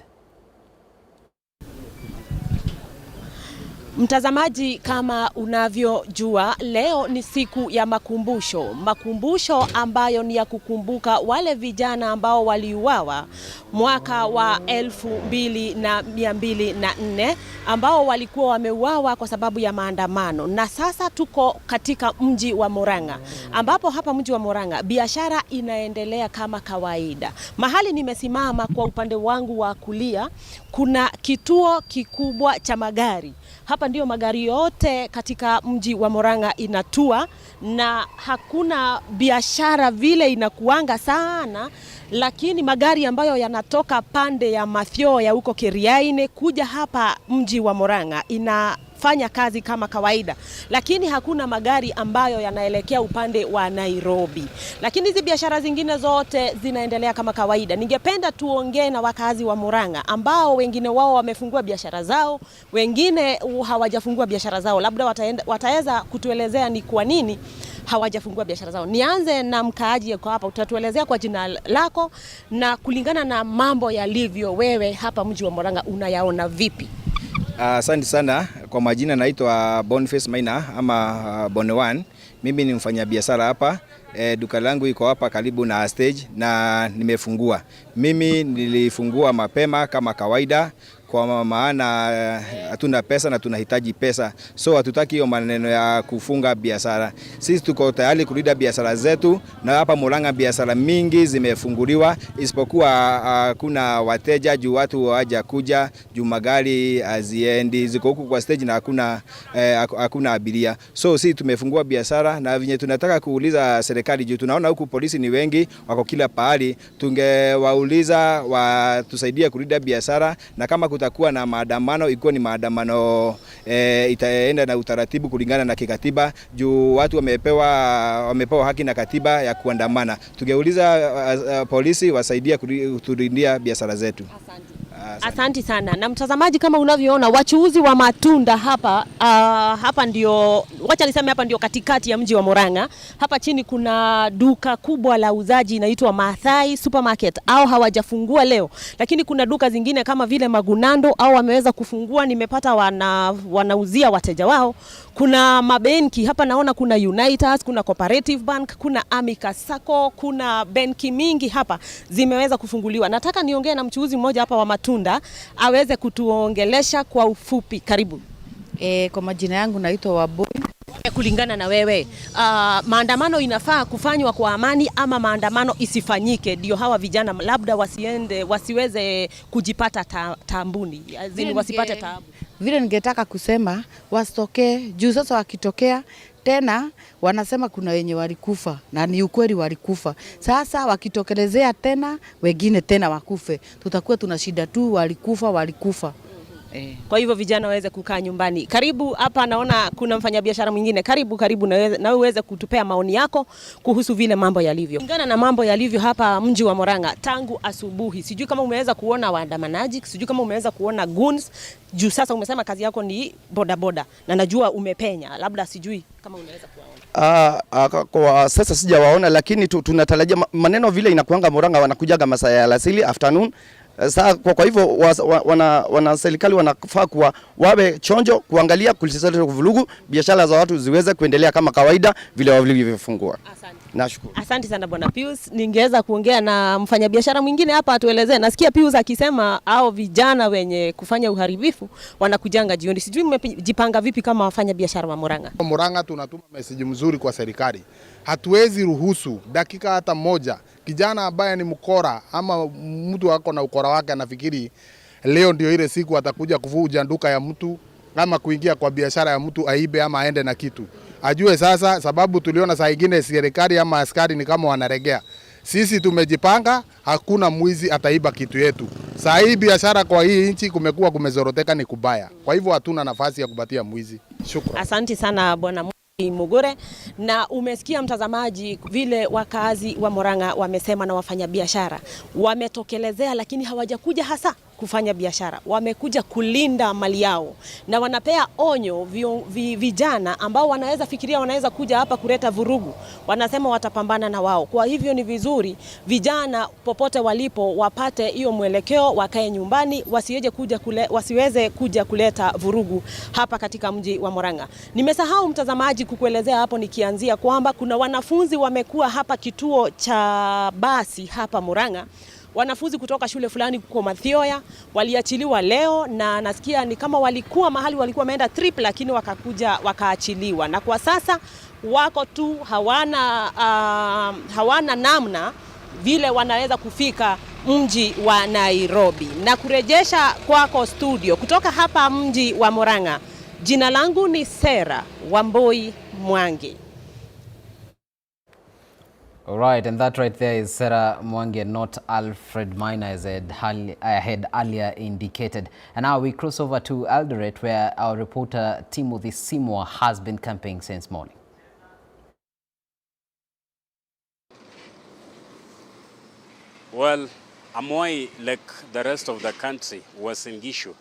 Mtazamaji, kama unavyojua, leo ni siku ya makumbusho ambayo ni ya kukumbuka wale vijana ambao waliuawa mwaka wa 2204 ambao walikuwa wameuawa kwa sababu ya maandamano. Na sasa tuko katika mji wa Murang'a, ambapo hapa mji wa Murang'a biashara inaendelea kama kawaida. Mahali nimesimama kwa upande wangu wa kulia kuna kituo kikubwa cha magari. Hapa ndio magari yote katika mji wa Murang'a inatua, na hakuna biashara vile inakuanga sana, lakini magari ambayo yanatoka pande ya Mathio ya huko Keriaine kuja hapa mji wa Murang'a inafanya kazi kama kawaida, lakini hakuna magari ambayo yanaelekea upande wa Nairobi. Lakini hizi biashara zingine zote zinaendelea kama kawaida. Ningependa tuongee na wakazi wa Murang'a ambao wengine wao wamefungua biashara zao, wengine hawajafungua biashara zao. Labda wataweza kutuelezea ni kwa nini hawajafungua biashara zao. Nianze na mkaaji yuko hapa, utatuelezea kwa jina lako na kulingana na mambo yalivyo, wewe hapa mji wa Murang'a unayaona vipi? Asante sana. Kwa majina naitwa Boniface Maina ama Bonewan. Mimi ni mfanyabiashara hapa. Duka langu iko hapa karibu na stage na nimefungua. Mimi nilifungua mapema kama kawaida kwa maana hatuna pesa na tunahitaji pesa. So hatutaki hiyo maneno ya kufunga biashara. Sisi tuko tayari kulinda biashara zetu, na hapa Murang'a biashara mingi zimefunguliwa, isipokuwa kuna wateja juu watu hawaja kuja, juu magari haziendi, ziko huku kwa stage na hakuna abiria. So sisi tumefungua biashara, na vinye tunataka kuuliza serikali juu tunaona huku polisi ni wengi, wako kila pahali, tungewauliza watusaidie kulinda biashara, na kama kutakuwa na maandamano ikuwa ni maandamano itaenda na utaratibu kulingana na kikatiba, juu watu wamepewa haki na katiba ya kuandamana. Tungeuliza polisi wasaidie kutulindia biashara zetu. Asante sana. Na mtazamaji, kama unavyoona wachuuzi wa matunda hapa ndio, wacha niseme hapa ndio katikati ya mji wa Murang'a. Hapa chini kuna duka kubwa la uzaji inaitwa Maathai Supermarket, au hawajafungua leo, lakini kuna duka zingine kama vile Magunando au wameweza kufungua. Nimepata wanauzia wateja wao. Kuna mabenki hapa, naona kuna Unitas, kuna Cooperative Bank, kuna Amica Sacco, kuna benki mingi hapa zimeweza kufunguliwa. Nataka niongee na mchuuzi mmoja hapa wa matunda aweze kutuongelesha kwa ufupi. Karibu. Kwa majina yangu naitwa Waboi. Kulingana na wewe, maandamano inafaa kufanywa kwa amani ama maandamano isifanyike ndio hawa vijana labda wasiweze kujipata taambuni, wasipate taabu? Vile ningetaka kusema wasitokee, juu sasa wakitokea tena wanasema kuna wenye walikufa, na ni ukweli walikufa. Sasa wakitokelezea tena wengine tena wakufe, tutakuwa tuna shida tu, walikufa. Kwa hivyo vijana waweze kukaa nyumbani. Karibu hapa, naona kuna mfanyabiashara mwingine. Karibu na uweze kutupea maoni yako kuhusu vile mambo yalivyo. Kulingana na mambo yalivyo hapa mji wa Murang'a tangu asubuhi. Sijui kama umeweza kuona waandamanaji, sijui kama umeweza kuona goons. Juu sasa umesema kazi yako ni bodaboda na najua umepenya. Labda sijui kama unaweza kuwaona. Kwa sasa sijawaona, lakini tunatarajia maneno vile inakuanga Murang'a wanakujaga masaa ya alasiri afternoon. Kwa hivyo wana serikali wanafaa kuwa wawe chonjo kuangalia kulisisaliza kuvulugu biashara za watu ziweze kuendelea kama kawaida vile walivyofungua. Nashukuru. Asante sana Bwana Pius. Ningeweza kuongea na mfanyabiashara mwingine hapa atuelezee. Nasikia Pius akisema hao vijana wenye kufanya uharibifu wanakujanga jioni. Sijui mmejipanga vipi kama wafanya biashara wa Murang'a? Murang'a tunatuma message mzuri kwa serikali. Hatuwezi ruhusu dakika hata moja kijana ambaye ni mkora ama mtu wako na ukora wake anafikiri leo ndio ile siku atakuja kuvuja duka ya mtu ama kuingia kwa biashara ya mtu aibe ama aende na kitu. Ajue sasa, sababu tuliona saa nyingine serikali ama askari ni kama wanaregea. Sisi tumejipanga, hakuna mwizi ataiba kitu yetu. Saa hii biashara kwa hii nchi kumezoroteka ni kubaya. Kwa hivyo hatuna nafasi ya kupatia mwizi. Shukrani. Asante sana Bwana Mugure. Na umesikia mtazamaji vile wakazi wa Murang'a wamesema na wafanyabiashara wametokelezea, lakini hawajakuja hasa kufanya biashara, wamekuja kulinda mali yao, na wanapea onyo vijana ambao wanaweza fikiria wanaweza kuja hapa kuleta vurugu. Wanasema watapambana na wao. Kwa hivyo ni vizuri vijana popote walipo wapate hiyo mwelekeo, wakae nyumbani, wasiweze kuja kuleta vurugu hapa katika mji wa Murang'a. Nimesahau mtazamaji kukuelezea hapo nikianzia kwamba kuna wanafunzi wamekuwa hapa kituo cha basi hapa Murang'a. Wanafunzi kutoka shule fulani kwa Mathioya waliachiliwa leo, na nasikia ni kama walikuwa mahali walikuwa wameenda trip, lakini wakakuja wakaachiliwa, na kwa sasa wako tu hawana namna vile wanaweza kufika mji wa Nairobi. Na kurejesha kwako studio kutoka hapa mji wa Murang'a, jina langu ni Sera Wamboi Mwangi. All right, and that right there is Sarah Mwangi, not Alfred Maina, as I had earlier indicated. And now we cross over to Eldoret, where our reporter Timothy Seymour has been camping since morning. Well, Amoy, like the rest of the country, was in issue,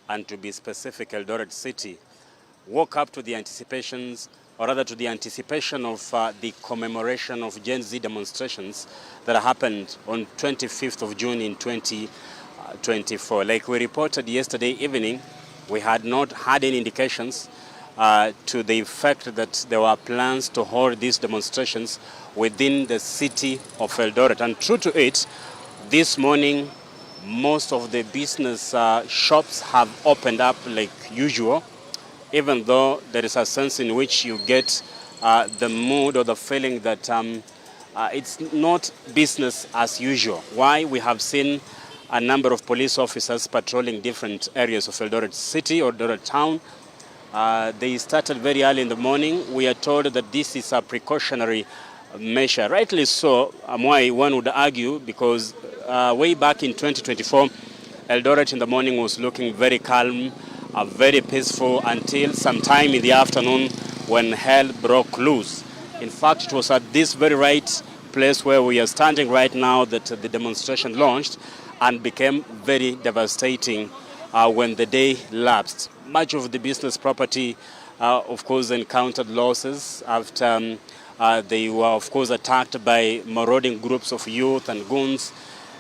and to be specific, Eldoret City woke up to the anticipations, or rather to the anticipation of the commemoration of Gen Z demonstrations that happened on 25th of June in 2024. Like we reported yesterday evening, we had not had any indications to the effect that there were plans to hold these demonstrations within the city of Eldoret. And true to it, this morning, most of the business shops have opened up like usual, even though there is a sense in which you get the mood or the feeling that it's not business as usual. Why? We have seen a number of police officers patrolling different areas of Eldoret City or Eldoret Town. They started very early in the morning. We are told that this is a precautionary measure. Rightly so, why one would argue, because way back in 2024, Eldoret in the morning was looking very calm, very peaceful, until sometime in the afternoon when hell broke loose. In fact, it was at this very right place where we are standing right now that the demonstration launched and became very devastating when the day lapsed. Much of the business property, of course, encountered losses after they were, of course, attacked by marauding groups of youth and goons.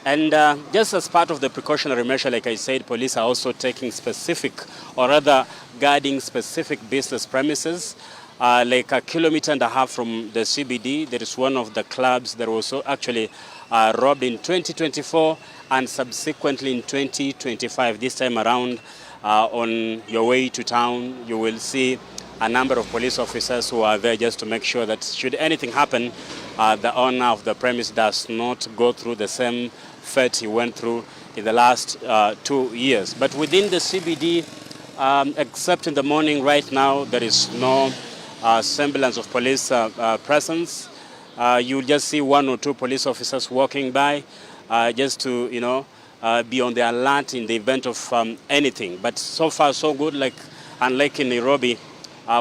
And just as part of the precautionary measure, like I said, police are also taking specific, or rather guarding specific business premises. Like 1.5 kilometers from the CBD, there is one of the clubs that was actually robbed in 2024 and subsequently in 2025. This time around, on your way to town, you will see a number of police officers who are there just to make sure that should anything happen, the owner of the premise does not go through the same fate he went through in the last 2 years. But within the CBD, except in the morning right now, there is no semblance of police presence. You'll just see 1 or 2 police officers walking by just to, be on the alert in the event of anything. But so far, so good. Unlike in Nairobi,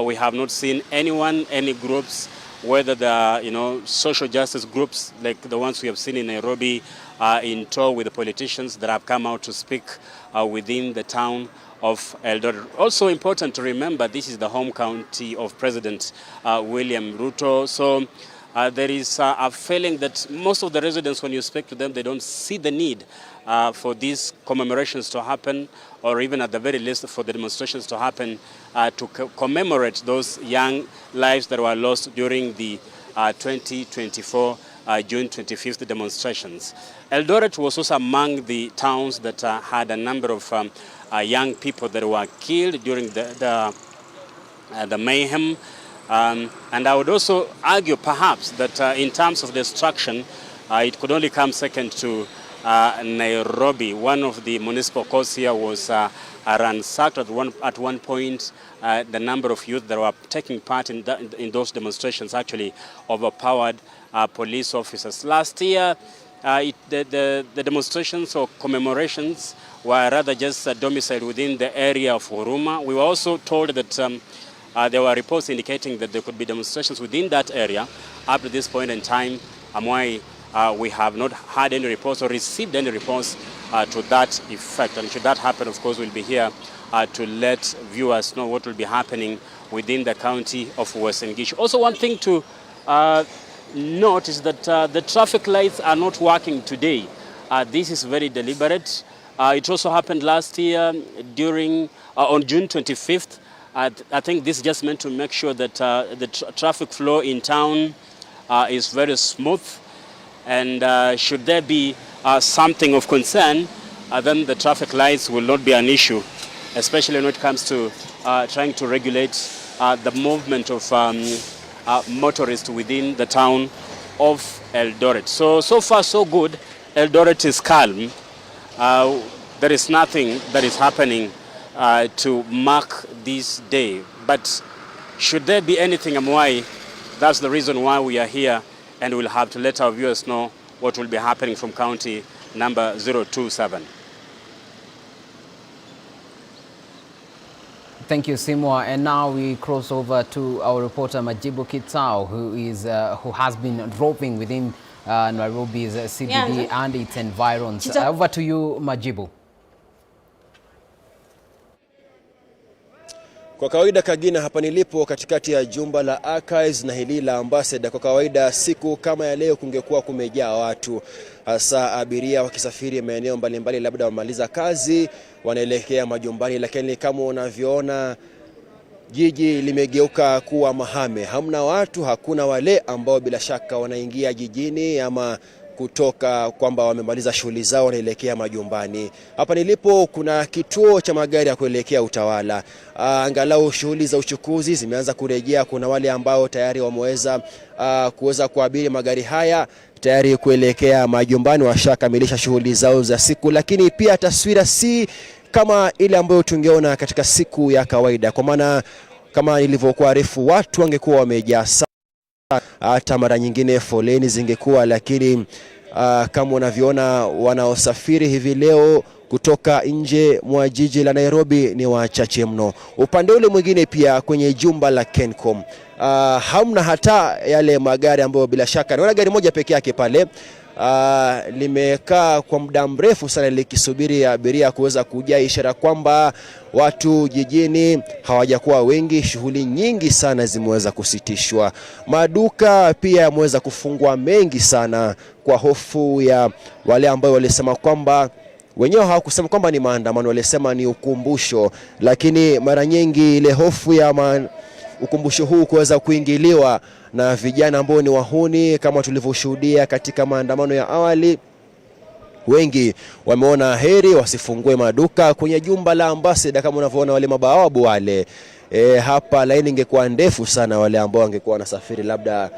we have not seen anyone, any groups, whether the social justice groups like the ones we have seen in Nairobi, in tow with the politicians that have come out to speak within the town of Eldoret. Also important to remember, this is the home county of President William Ruto. So there is a feeling that most of the residents, when you speak to them, they don't see the need for these commemorations to happen, or even at the very least for the demonstrations to happen to commemorate those young lives that were lost during the 2024 June 25th demonstrations. Eldoret was also among the towns that had a number of young people that were killed during the mayhem. And I would also argue perhaps that in terms of destruction, it could only come second to Nairobi. One of the municipal courts here was ransacked at one point. The number of youth that were taking part in those demonstrations actually overpowered police officers. Last year, the demonstrations or commemorations were rather just domiciled within the area of Huruma. We were also told that there were reports indicating that there could be demonstrations within that area. Up to this point in time, Amwai, we have not had any reports or received any reports to that effect. And should that happen, of course, we'll be here to let viewers know what will be happening within the county of Uasin Gishu. Also, one thing to note is that the traffic lights are not working today. This is very deliberate. It also happened last year during on June 25th. I think this is just meant to make sure that the traffic flow in town is very smooth. And should there be something of concern, then the traffic lights will not be an issue, especially when it comes to trying to regulate the movement of motorists within the town of Eldoret. So far so good. Eldoret is calm. There is nothing that is happening to mark this day. But should there be anything, Amwai, that's the reason why we are here, and we'll have to let our viewers know what will be happening from county number 027. Thank you, Simwa. And now we cross over to our reporter Majibu Kitao, who has been roving within Nairobi's CBD and its environs. Over to you, Majibu. Kwa kawaida Kagina, hapa nilipo katikati ya jumba la Archives na hili la Ambassador. Kwa kawaida siku kama ya leo kungekuwa kumejaa watu, hasa abiria wakisafiri maeneo mbalimbali, labda wamaliza kazi wanaelekea majumbani, lakini kama unavyoona jiji limegeuka kuwa mahame. Hamna watu, hakuna wale ambao bila shaka wanaingia jijini ama kutoka kwamba wamemaliza shughuli zao wanaelekea majumbani. Hapa nilipo kuna kituo cha magari ya kuelekea Utawala. Angalau shughuli za uchukuzi zimeanza kurejea. Kuna wale ambao tayari wameweza kuweza kuabiri magari haya tayari kuelekea majumbani, washakamilisha shughuli zao za siku. Lakini pia taswira si kama ile ambayo tungeona katika siku ya kawaida, kwa maana kama nilivyokuarifu watu wangekuwa wamejaa hata mara nyingine foleni zingekuwa, lakini kama unavyoona wanaosafiri hivi leo kutoka nje mwa jiji la Nairobi ni wachache mno. Upande ule mwingine pia kwenye jumba la Kencom hamna hata yale magari ambayo bila shaka, naona gari moja peke yake pale limekaa kwa muda mrefu sana likisubiri abiria kuweza kuja, ishara kwamba watu jijini hawajakuwa wengi. Shughuli nyingi sana zimeweza kusitishwa. Maduka pia yameweza kufungwa mengi sana kwa hofu ya wale ambao walisema kwamba wenyewe hawakusema kwamba ni maandamano, walisema ni ukumbusho, lakini mara nyingi ile hofu ya ukumbusho huu kuweza kuingiliwa na vijana ambao ni wahuni kama tulivyoshuhudia katika maandamano ya awali. Wengi wameona heri wasifungue maduka kwenye jumba la Ambassador. Kama unavyoona wale mabawabu wale, hapa laini ingekuwa ndefu sana, wale ambao wangekuwa wanasafiri labda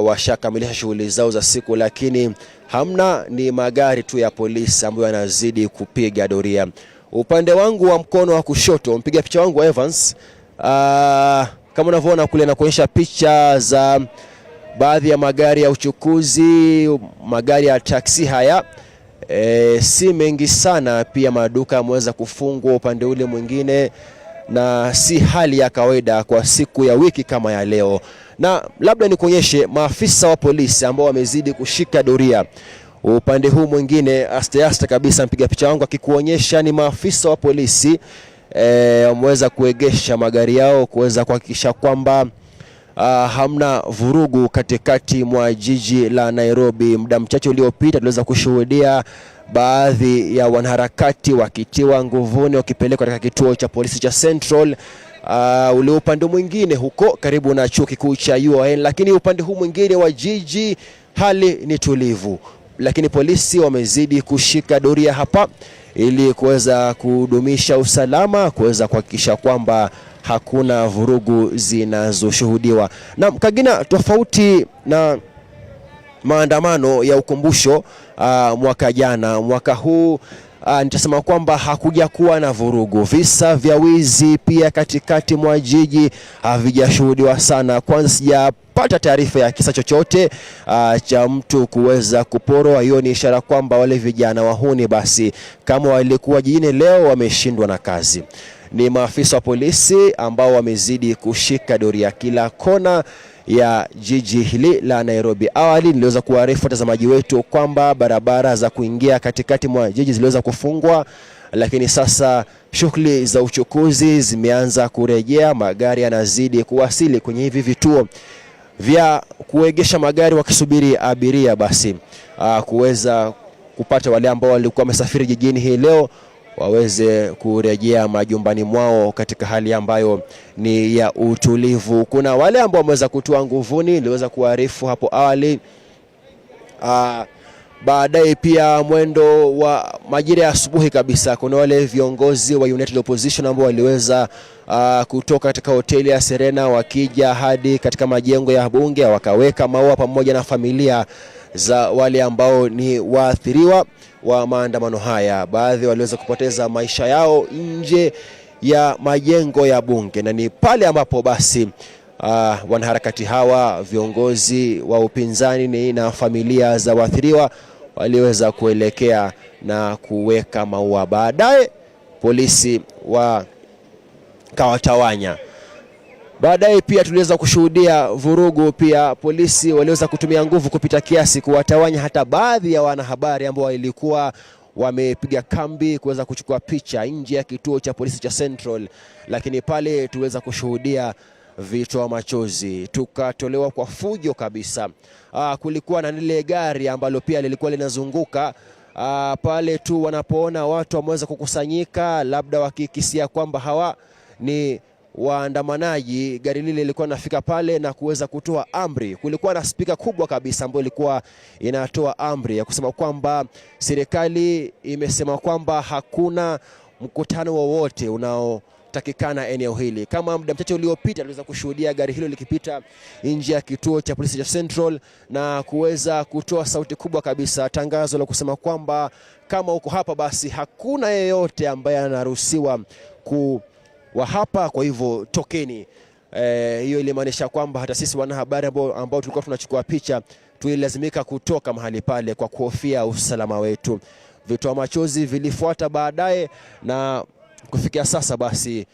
washakamilisha shughuli zao za siku, lakini hamna, ni magari tu ya polisi ambayo yanazidi kupiga doria. Upande wangu wa mkono wa kushoto, mpiga picha wangu wa Evans, kama unavyoona kule na kuonyesha picha za baadhi ya magari ya uchukuzi, magari ya taksi haya. Si mengi sana, pia maduka yameweza kufungwa upande ule mwingine, na si hali ya kawaida kwa siku ya wiki kama ya leo. Na labda nikuonyeshe maafisa wa polisi ambao wamezidi kushika doria upande huu mwingine. Aste kabisa mpiga picha wangu akikuonyesha ni maafisa wa polisi wameweza kuegesha magari yao kuweza kuhakikisha kwamba hamna vurugu katikati mwa jiji la Nairobi. Muda mchache uliopita tuliweza kushuhudia baadhi ya wanaharakati wakitiwa nguvuni wakipelekwa katika kituo cha polisi cha Central, ule upande mwingine huko karibu na chuo kikuu cha UON. Lakini upande huu mwingine wa jiji hali ni tulivu, lakini polisi wamezidi kushika doria hapa ili kuweza kudumisha usalama, kuweza kuhakikisha kwamba hakuna vurugu zinazoshuhudiwa. Na Kagina, tofauti na maandamano ya ukumbusho mwaka jana, mwaka huu nitasema kwamba hakuja kuwa na vurugu. Visa vya wizi pia katikati mwa jiji havijashuhudiwa sana. Kwanza sijapata taarifa ya kisa chochote cha mtu kuweza kuporwa. Hiyo ni ishara kwamba wale vijana wahuni basi kama walikuwa jijini leo wameshindwa na kazi. Ni maafisa wa polisi ambao wamezidi kushika doria kila kona ya jiji hili la Nairobi. Awali niliweza kuarifu watazamaji wetu kwamba barabara za kuingia katikati mwa jiji ziliweza kufungwa, lakini sasa shughuli za uchukuzi zimeanza kurejea. Magari yanazidi kuwasili kwenye hivi vituo vya kuegesha magari wakisubiri abiria basi kuweza kupata wale ambao walikuwa wamesafiri jijini hii leo waweze kurejea majumbani mwao katika hali ambayo ni ya utulivu. Kuna wale ambao wameweza kutua nguvuni, niliweza kuarifu hapo awali. Baadaye pia mwendo wa majira ya asubuhi kabisa kuna wale viongozi wa United Opposition ambao waliweza kutoka katika hoteli ya Serena wakija hadi katika majengo ya bunge, wakaweka maua pamoja na familia za wale ambao ni waathiriwa wa maandamano haya. Baadhi waliweza kupoteza maisha yao nje ya majengo ya bunge, na ni pale ambapo basi wanaharakati hawa, viongozi wa upinzani na familia za waathiriwa waliweza kuelekea na kuweka maua. Baadaye polisi wakawatawanya. Baadaye pia tuliweza kushuhudia vurugu, pia polisi waliweza kutumia nguvu kupita kiasi kuwatawanya hata baadhi ya wanahabari ambao walikuwa wamepiga kambi kuweza kuchukua picha nje ya kituo cha polisi cha Central. Lakini pale tuliweza kushuhudia vitoa machozi, tukatolewa kwa fujo kabisa. Kulikuwa na lile gari ambalo pia lilikuwa linazunguka pale tu wanapoona watu wameweza kukusanyika, labda wakikisia kwamba hawa ni waandamanaji. Gari lile lilikuwa linafika pale na kuweza kutoa amri. Kulikuwa na spika kubwa kabisa ambayo ilikuwa inatoa amri ya kusema kwamba serikali imesema kwamba hakuna mkutano wowote unaotakikana eneo hili. Kama muda mchache uliopita tuliweza kushuhudia gari hilo likipita nje ya kituo cha polisi cha Central na kuweza kutoa sauti kubwa kabisa, tangazo la kusema kwamba kama uko hapa basi hakuna yeyote ambaye anaruhusiwa wa hapa, kwa hivyo tokeni. Hiyo ilimaanisha kwamba hata sisi wanahabari ambao tulikuwa tunachukua picha tulilazimika kutoka mahali pale kwa kuhofia usalama wetu. Vitoa machozi vilifuata baadaye, na kufikia sasa basi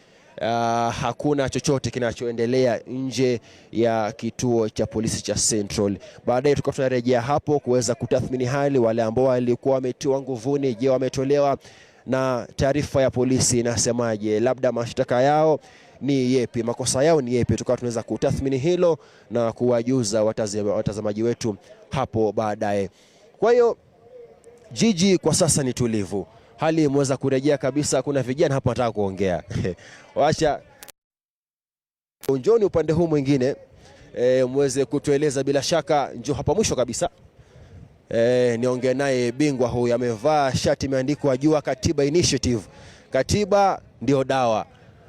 hakuna chochote kinachoendelea nje ya kituo cha polisi cha Central. Baadaye tulikuwa tunarejea hapo kuweza kutathmini hali, wale ambao walikuwa wametiwa nguvuni, je, wametolewa na taarifa ya polisi inasemaje, labda mashtaka yao ni yepi, makosa yao ni yepi. Tukawa tunaweza kutathmini hilo na kuwajuza watazamaji wetu hapo baadaye. Kwa hiyo jiji kwa sasa ni tulivu, hali imeweza kurejea kabisa. Kuna vijana hapa wanataka kuongea wacha njoni upande huu mwingine muweze kutueleza. Bila shaka njoo hapa mwisho kabisa. Niongee naye bingwa huyu, amevaa shati imeandikwa Jua Katiba Initiative. Katiba ndio dawa.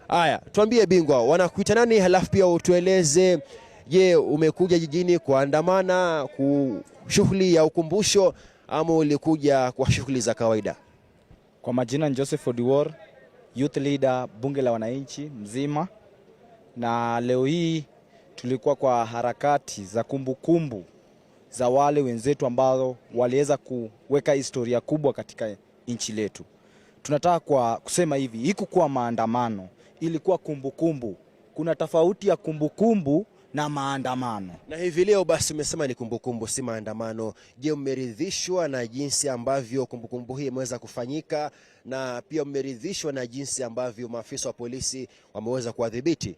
Haya, tuambie bingwa, wanakuita nani? Halafu pia utueleze, je, umekuja jijini kuandamana shughuli ya ukumbusho ama ulikuja kwa shughuli za kawaida? Kwa majina Joseph Odiwor, youth leader bunge la wananchi mzima, na leo hii tulikuwa kwa harakati za kumbukumbu za wale wenzetu ambao waliweza kuweka historia kubwa katika nchi letu. Tunataka kwa kusema hivi, haikuwa maandamano, ilikuwa kumbukumbu. Kuna tofauti ya kumbukumbu na maandamano. Na hivi leo basi umesema ni kumbukumbu si maandamano. Je, umeridhishwa na jinsi ambavyo kumbukumbu hii imeweza kufanyika, na pia umeridhishwa na jinsi ambavyo maafisa wa polisi wameweza kuadhibiti?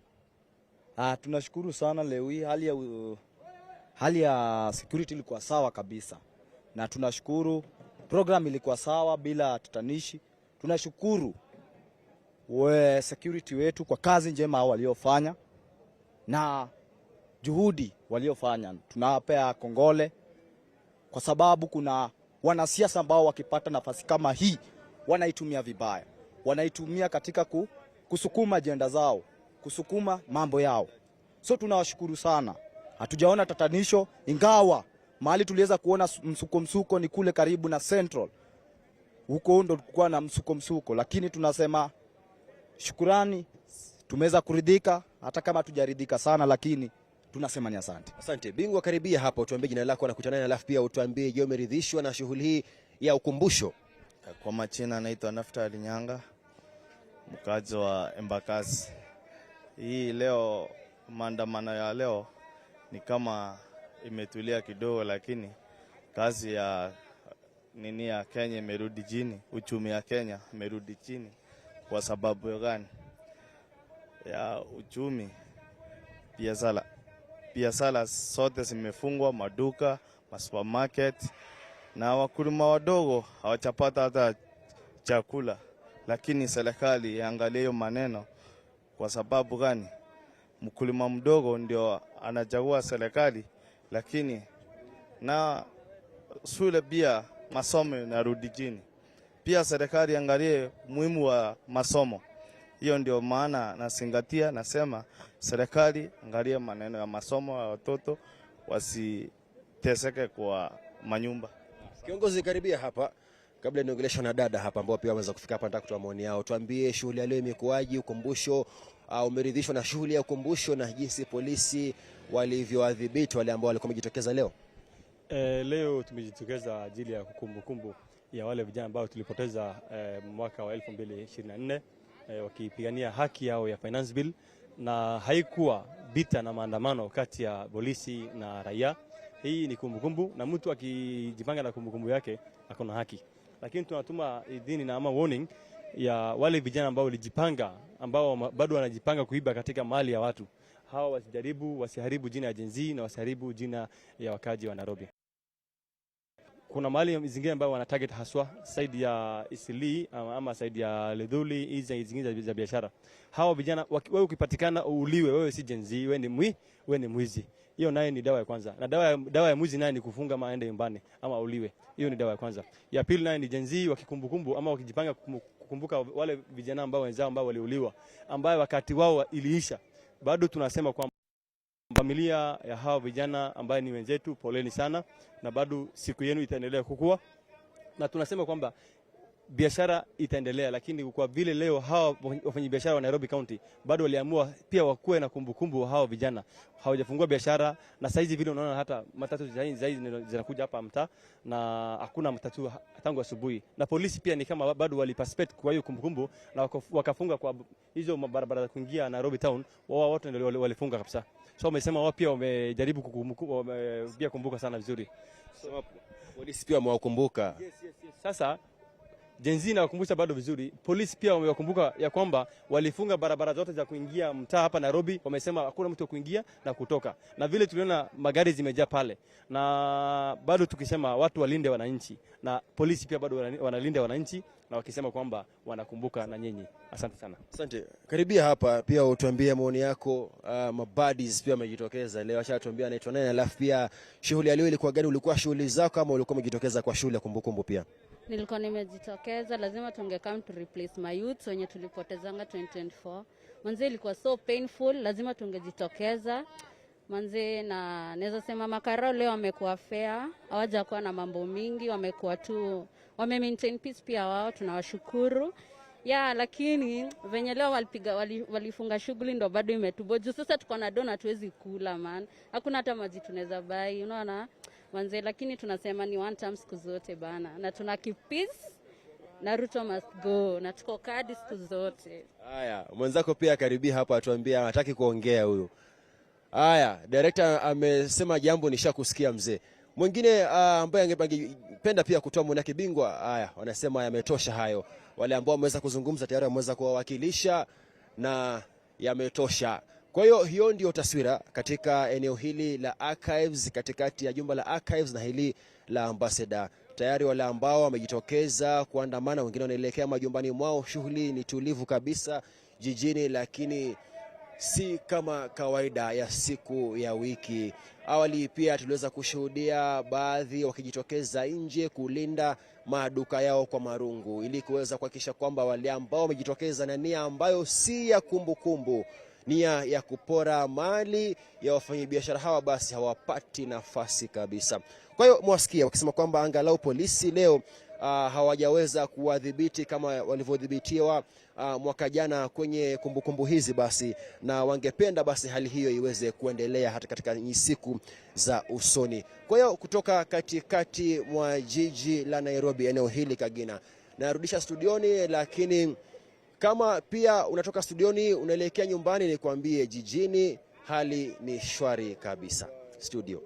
Tunashukuru sana. Leo hii hali ya security ilikuwa sawa kabisa, na tunashukuru program ilikuwa sawa bila tatanishi. Tunashukuru security wetu kwa kazi njema waliofanya na juhudi waliofanya. Tunawapea kongole kwa sababu kuna wanasiasa ambao wakipata nafasi kama hii wanaitumia vibaya. Wanaitumia katika kusukuma ajenda zao, kusukuma mambo yao. So tunawashukuru sana. Hatujaona tatanisho, ingawa mahali tuliweza kuona msuko ni kule karibu na Central. Huko ndo kulikuwa na msuko, lakini tunasema shukurani, tumeweza kuridhika, hata kama tujaridhika sana, lakini tunasema ni asante. Asante. Bingwa, karibia hapa, utuambie jina lako na kutana, alafu pia utuambie je, umeridhishwa na shughuli hii ya ukumbusho? Kwa majina anaitwa Naftali Nyanga, mkazi wa Embakasi. Hii leo maandamano ya leo ni kama imetulia kidogo, lakini kazi ya ya Kenya imerudi chini, uchumi ya Kenya imerudi chini. Kwa sababu gani? Ya uchumi, biashara zote zimefungwa, maduka, supermarket, na wakulima wadogo hawachapata hata chakula. Lakini serikali iangalie hiyo maneno. Kwa sababu gani? Mkulima mdogo ndio anachagua serikali, lakini na shule pia masomo yanarudi chini. Pia serikali angalie muhimu wa masomo. Hiyo ndio maana nazingatia, nasema serikali angalia maneno ya masomo ya watoto, wasiteseke kwa manyumba. Kiongozi, karibia hapa kabla niongeleshwa na dada hapa ambao pia wameweza kufika hapa, nataka kutoa maoni yao. Tuambie shughuli leo imekuaje, ukumbusho, umeridhishwa na shughuli ya ukumbusho na jinsi polisi walivyoadhibiti wale ambao walikuwa wamejitokeza leo? Leo tumejitokeza ajili ya kumbukumbu ya wale vijana ambao tulipoteza mwaka wa 2024 wakipigania haki yao ya finance bill, na haikuwa vita na maandamano kati ya polisi na raia. Hii ni kumbukumbu, na mtu akijipanga na kumbukumbu yake akona haki. Lakini tunatuma idhini na ama warning ya wale vijana ambao walijipanga, ambao bado wanajipanga kuiba katika mali ya watu. Hawa wasiharibu jina ya Gen Z na wasiharibu jina ya wakaji wa Nairobi. Kuna mali zingine ambao wana target haswa side ya Isili ama side ya Ledhuli, hizi zingine za biashara. Hawa vijana wewe ukipatikana uuliwe, wewe si Gen Z, wewe ni mwizi. Hiyo naye ni dawa ya kwanza. Na dawa ya mwizi naye ni kufunga maende nyumbani ama uliwe. Hiyo ni dawa ya kwanza. Ya pili naye ni Gen Z wakikumbukumbu ama wakijipanga kukumbuka wale vijana ambao wenzao ambao waliuliwa, ambao wakati wao iliisha. Bado tunasema kwa familia ya hao vijana ambao ni wenzetu, poleni sana, na bado siku yenu itaendelea kukua. Na tunasema kwamba biashara itaendelea, lakini kwa vile leo hao wafanyabiashara wa Nairobi County bado waliamua pia wakuwe na kumbukumbu hao vijana. Hawajafungua biashara, na saizi vile unaona hata matatu zaidi zinakuja hapa mtaa, na hakuna matatu tangu asubuhi. Na polisi pia ni kama bado waliparticipate kwa hiyo kumbukumbu, na wakafunga kwa hizo barabara za kuingia Nairobi town, wao wote ndio walifunga kabisa. So wamesema wao pia wamejaribu kumbuka sana vizuri. So polisi pia wamewakumbuka. Yes. Sasa Gen Z na wakumbusha bado vizuri. Polisi pia wamewakumbuka ya kwamba walifunga barabara zote za kuingia mtaa hapa Nairobi. Wamesema hakuna mtu kuingia na kutoka. Na vile tuliona magari zimejaa pale. Na bado tukisema watu walinde wananchi. Na polisi pia bado wanalinda wananchi, na wakisema kwamba wanakumbuka na nyinyi. Asante sana. Asante. Karibia hapa pia utuambie maoni yako. Mabadis pia wamejitokeza leo. Acha tuambie anaitwa nani, alafu pia shughuli ya leo ilikuwa gani? Ulikuwa shughuli zako ama ulikuwa umejitokeza kwa shughuli ya kumbukumbu pia? Nilikuwa nimejitokeza, lazima tungekam to replace my youth wenye tulipotezanga 2024. Manze ilikuwa so painful, lazima tungejitokeza. Manze na naweza sema makarao leo wamekuwa fair, hawajakuwa na mambo mingi, wamekuwa tu maintain peace pia wao, tunawashukuru. Lakini venye leo walifunga shughuli ndo bado imetuboju. Sasa tuko na dona tuwezi kula man. Hakuna hata maji tunaweza buy, unaona? Manze, lakini tunasema ni one time siku zote bana. Na tuna keep peace, na Ruto must go, na tuko kadi siku zote. Haya, mwenzako pia karibia hapa atuambie, hataki kuongea huyu. Haya, director amesema jambo nishakusikia mzee. Mwingine ambaye angependa pia kutoa maoni yake bingwa. Haya, wanasema yametosha hayo. Wale ambao wameweza kuzungumza tayari wameweza kuwawakilisha na yametosha. Kwa hiyo ndio taswira katika eneo hili la Archives, katikati ya jumba la Archives na hili la Ambassador. Tayari wale ambao wamejitokeza kuandamana, wengine wanaelekea majumbani mwao. Shughuli ni tulivu kabisa jijini, lakini si kama kawaida ya siku ya wiki. Awali pia tuliweza kushuhudia baadhi wakijitokeza nje kulinda maduka yao kwa marungu, ili kuweza kuhakikisha kwamba wale ambao wamejitokeza na nia ambayo si ya kumbukumbu, nia ya kupora mali ya wafanyabiashara hawa, basi hawapati nafasi kabisa. Kwa hiyo mwasikia wakisema kwamba angalau polisi leo hawajaweza kuwadhibiti kama walivyodhibitiwa mwaka jana kwenye kumbukumbu hizi, basi na wangependa basi hali hiyo iweze kuendelea hata katika siku za usoni. Kwa hiyo kutoka katikati mwa jiji la Nairobi, eneo hili Kagina, narudisha studioni, lakini kama pia unatoka studioni unaelekea nyumbani, nikwambie jijini hali ni shwari kabisa. studio.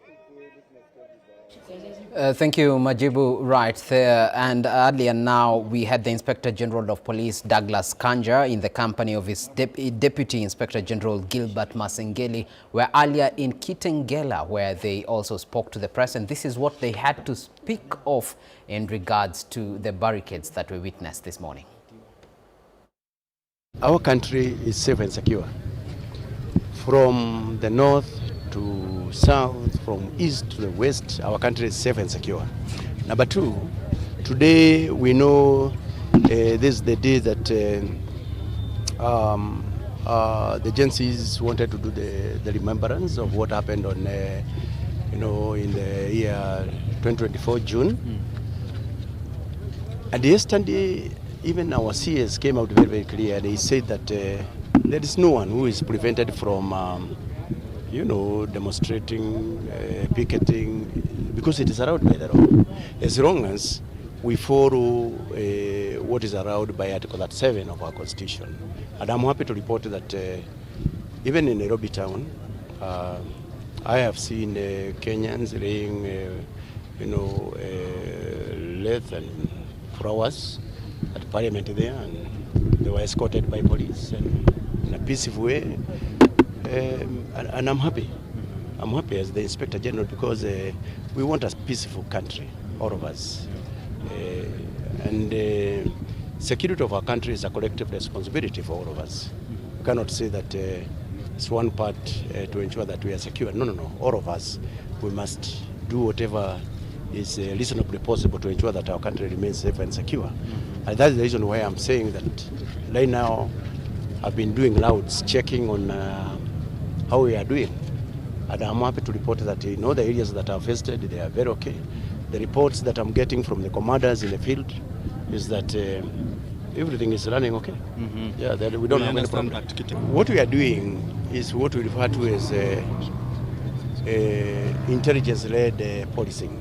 Thank you, Majibu, right there. And earlier now, we had the Inspector General of Police, Douglas Kanja, in the company of his Deputy Inspector General, Gilbert Masengeli, were earlier in Kitangela, where they also spoke to the press. And this is what they had to speak of in regards to the barricades that we witnessed this morning. Our country is safe and secure. From the north to south, from east to the west, our country is safe and secure. Number two, today we know this is the day that the agencies wanted to do the remembrance of what happened on, in the year 2024 June. And yesterday, even our CS came out very, very clear. They said that there is no one who is prevented from demonstrating, picketing, because it is allowed by the law. As long as we follow what is allowed by Article 37 of our Constitution. And I'm happy to report that even in Nairobi town, I have seen Kenyans laying, leaves and flowers at Parliament there, and they were escorted by police and in a peaceful way. And I'm happy. I'm happy as the Inspector General because we want a peaceful country, all of us. And security of our country is a collective responsibility for all of us. We cannot say that it's one part to ensure that we are secure. No, no, no. All of us, we must do whatever is reasonably possible to ensure that our country remains safe and secure. And that's the reason why I'm saying that right now I've been doing louds, checking on how we are doing. And I'm happy to report that in all the areas that are affected, they are very okay. The reports that I'm getting from the commanders in the field is that everything is running okay. Yeah, that we don't have any problem. What we are doing is what we refer to as intelligence-led policing.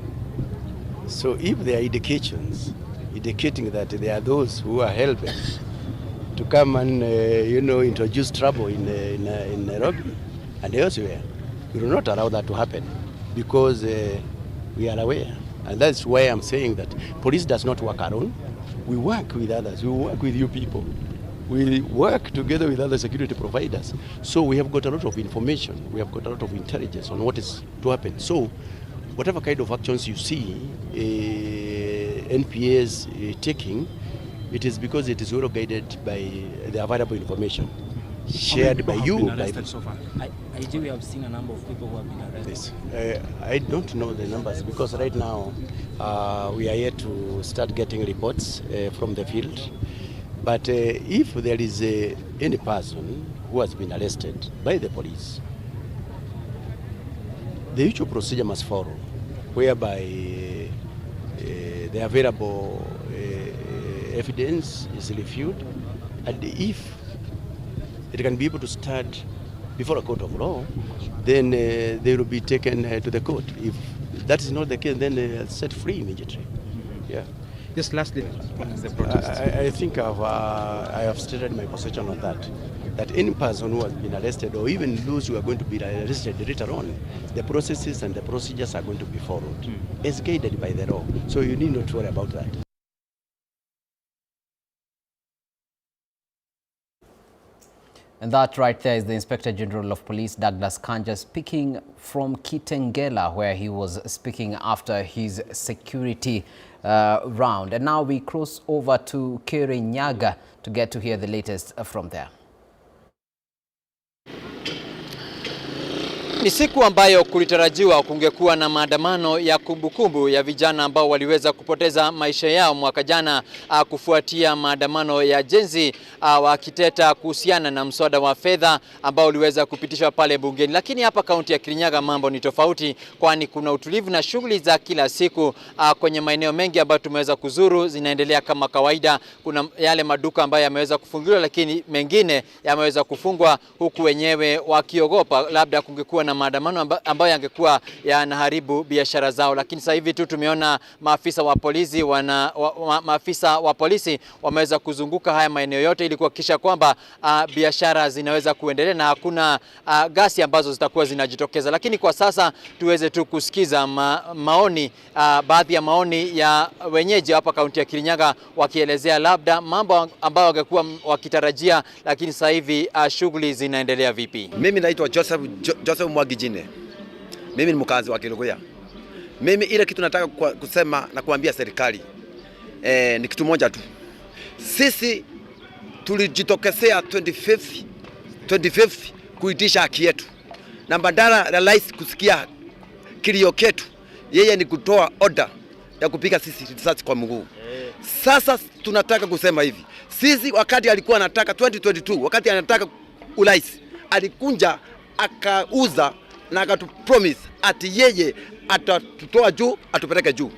So if there are indications indicating that there are those who are helping to come and introduce trouble in Nairobi and elsewhere, we will not allow that to happen because we are aware. And that's why I'm saying that police does not work alone. We work with others. We work with you people. We work together with other security providers. So we have got a lot of information. We have got a lot of intelligence on what is to happen. So whatever kind of actions you see NPAs taking, it is because it is well guided by the available information shared by you. So far? We have seen a number of people who have been arrested. Yes. I don't know the numbers because right now we are yet to start getting reports from the field. But if there is any person who has been arrested by the police, the usual procedure must follow, whereby the available evidence is reviewed, and if it can be able to start before a court of law, then they will be taken to the court. If that is not the case, then set free immediately. Yeah. Just lastly, I think I have stated my position on that. That any person who has been arrested, or even those who are going to be arrested later on, the processes and the procedures are going to be followed as guided by the law. So you need not worry about that. And that right there is the Inspector General of Police, Douglas Kanja, speaking from Kitangela, where he was speaking after his security round. And now we cross over to Kirinyaga to get to hear the latest from there. Ni siku ambayo kulitarajiwa kungekuwa na maandamano ya kumbukumbu ya vijana ambao waliweza kupoteza maisha yao mwaka jana kufuatia maandamano ya jenzi wakiteta kuhusiana na mswada wa fedha ambao uliweza kupitishwa pale bungeni. Lakini hapa kaunti ya Kirinyaga mambo ni tofauti, kwani kuna utulivu na shughuli za kila siku kwenye maeneo mengi ambayo tumeweza kuzuru zinaendelea kama kawaida. Kuna yale maduka ambayo yameweza kufunguliwa, lakini mengine yameweza kufungwa, huku wenyewe wakiogopa labda kungekuwa na na maandamano ambayo yangekuwa yanaharibu biashara zao. Lakini sasa hivi tu tumeona maafisa wa polisi wameweza kuzunguka haya maeneo yote ili kuhakikisha kwamba biashara zinaweza kuendelea na hakuna ghasia ambazo zitakuwa zinajitokeza. Lakini kwa sasa tuweze tu kusikiza maoni, baadhi ya maoni ya wenyeji hapa kaunti ya Kirinyaga wakielezea labda mambo ambayo wangekuwa wakitarajia, lakini sasa hivi shughuli zinaendelea vipi. Mimi naitwa Joseph Mwagijine. Mimi ni mkazi wa Kirugoya. Mimi ile kitu nataka kusema na kuambia serikali ni kitu moja tu. Sisi tulijitokezea 25 kuitisha haki yetu. Na badala ya rais kusikia kilio chetu, yeye ni kutoa order ya kupiga sisi risasi kwa mguu. Sasa tunataka kusema hivi. Sisi wakati alikuwa anataka 2022, wakati anataka urais, alikunja akauza na akatupromise ati yeye atatutoa juu, atupeleke juu.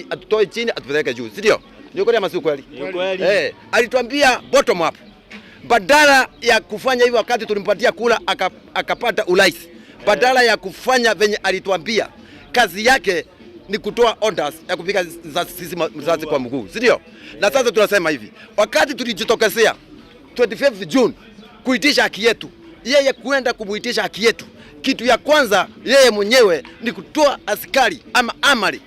Atutoe chini, atupeleke juu. Si ndio? Ni kweli ama si kweli? Ni kweli. Alituambia bottom up. Badala ya kufanya hivyo wakati tulimpatia kula akapata urais. Badala ya kufanya venye alituambia, kazi yake ni kutoa orders ya kupiga sisi mzazi kwa mguu. Si ndio? Na sasa tunasema hivi. Wakati tulijitokezea 25 June kuitisha haki yetu, yeye kuenda kumuitisha haki yetu, kitu ya kwanza yeye mwenyewe ni kutoa askari ama amali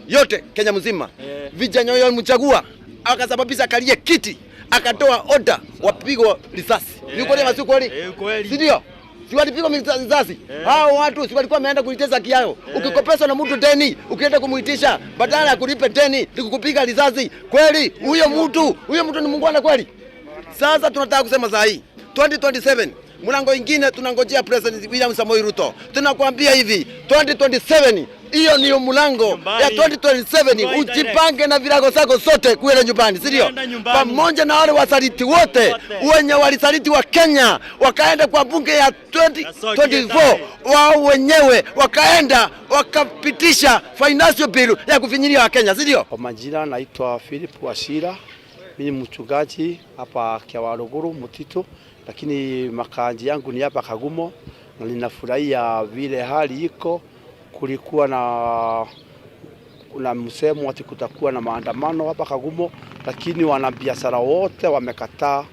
yote Kenya mzima. Vijana wao mchagua akasababisha kalie kiti, akatoa order wapigwe risasi. Ni kweli ama si kweli? Si ndio? Si walipigwa risasi. Hao watu si walikuwa wameenda kuiteza haki yao. Ukikopeswa na mtu deni, ukienda kumuitisha, badala ya kulipe deni, nikukupiga risasi. Kweli huyo mtu ni muungwana kweli? Sasa tunataka kusema saa hii 2027 mlango ingine tunangojea President William Samoei Ruto. Tunakwambia hivi 2027 hiyo ni mlango ya 2027, ujipange na virago zako zote kuenda nyumbani, si ndio? Pamoja na wale wasaliti wote wenye walisaliti wa Kenya wakaenda kwa bunge ya 2024, wao wenyewe wakaenda wakapitisha financial bill ya kufinyilia wa Kenya, si ndio? Kwa majina naitwa Philip Washira. Mimi ni mchungaji hapa Kiawaruguru Mutito, lakini makazi yangu ni hapa Kagumo na ninafurahia vile hali iko. Kulikuwa na msemo ati kutakuwa na maandamano hapa Kagumo, lakini wanabiashara wote wamekataa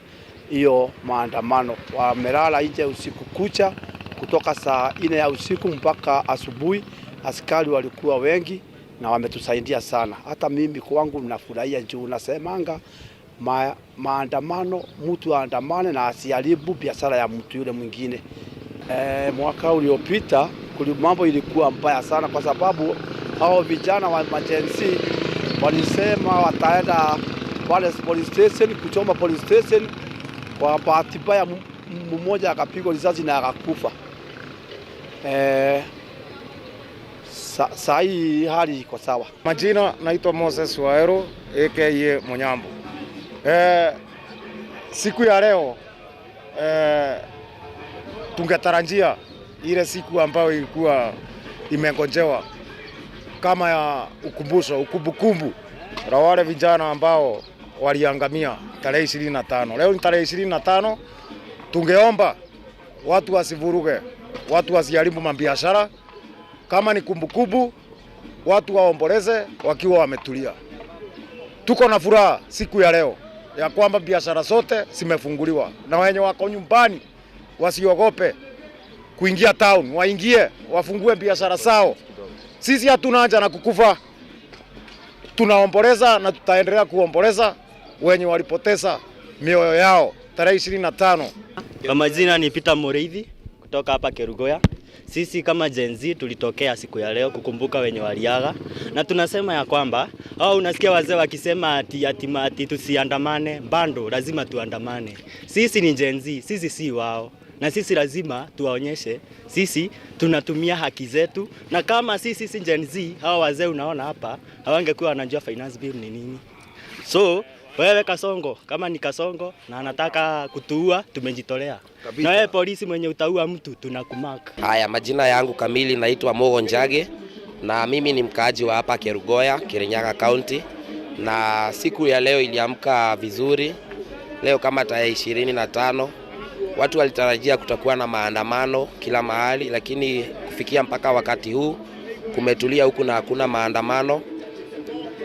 hiyo maandamano. Wamelala nje usiku kucha kutoka saa 4 ya usiku mpaka asubuhi. Askari walikuwa wengi na wametusaidia sana. Hata mimi kwangu ninafurahia juu nasemanga maandamano, mtu aandamane na asiharibu biashara ya mtu yule mwingine. Mwaka uliopita mambo ilikuwa mbaya sana kwa sababu hao vijana wa emergency walisema wataenda pale police station, kuchoma police station. Kwa bahati mbaya mmoja akapigwa risasi na akakufa. Saa hii hali iko sawa. Majina naitwa Moses Waero aka Munyambo. Siku ya leo tungetarajia ile siku ambayo ilikuwa imengojewa kama ya ukumbusho la wale vijana ambao waliangamia tarehe 25. Leo ni tarehe 25. Tungeomba watu wasivuruge, watu wasiharibu mabiashara. Kama ni kumbukumbu, watu waomboleze wakiwa wametulia. Tuko na furaha siku ya leo ya kwamba biashara zote zimefunguliwa, na wenye wako nyumbani wasiogope kuingia town, waingie wafungue biashara zao. Sisi hatuna haja na kukufa, tunaomboleza na tutaendelea kuomboleza wenye walipoteza mioyo yao tarehe 25. Kwa majina ni Peter Moreithi kutoka hapa Kerugoya. Sisi kama Gen Z tulitokea siku ya leo kukumbuka wenye waliaga, na tunasema ya kwamba unasikia wazee wakisema ati tusiandamane, bando lazima tuandamane. Sisi ni Gen Z, sisi si wao. Na sisi lazima tuwaonyeshe sisi tunatumia haki zetu, na kama sisi si Gen Z, hao wazee unaona hapa hawangekuwa wanajua finance bill ni nini. So wewe Kasongo, kama ni Kasongo na anataka kutuua, tumejitolea. Na wewe polisi mwenye utaua mtu tunakumaka. Haya, majina yangu kamili naitwa Mogo Njage na mimi ni mkaaji wa hapa Kerugoya, Kirinyaga County, na siku ya leo iliamka vizuri. Leo kama tarehe 25 Watu walitarajia kutakuwa na maandamano kila mahali, lakini kufikia mpaka wakati huu kumetulia huku na hakuna maandamano,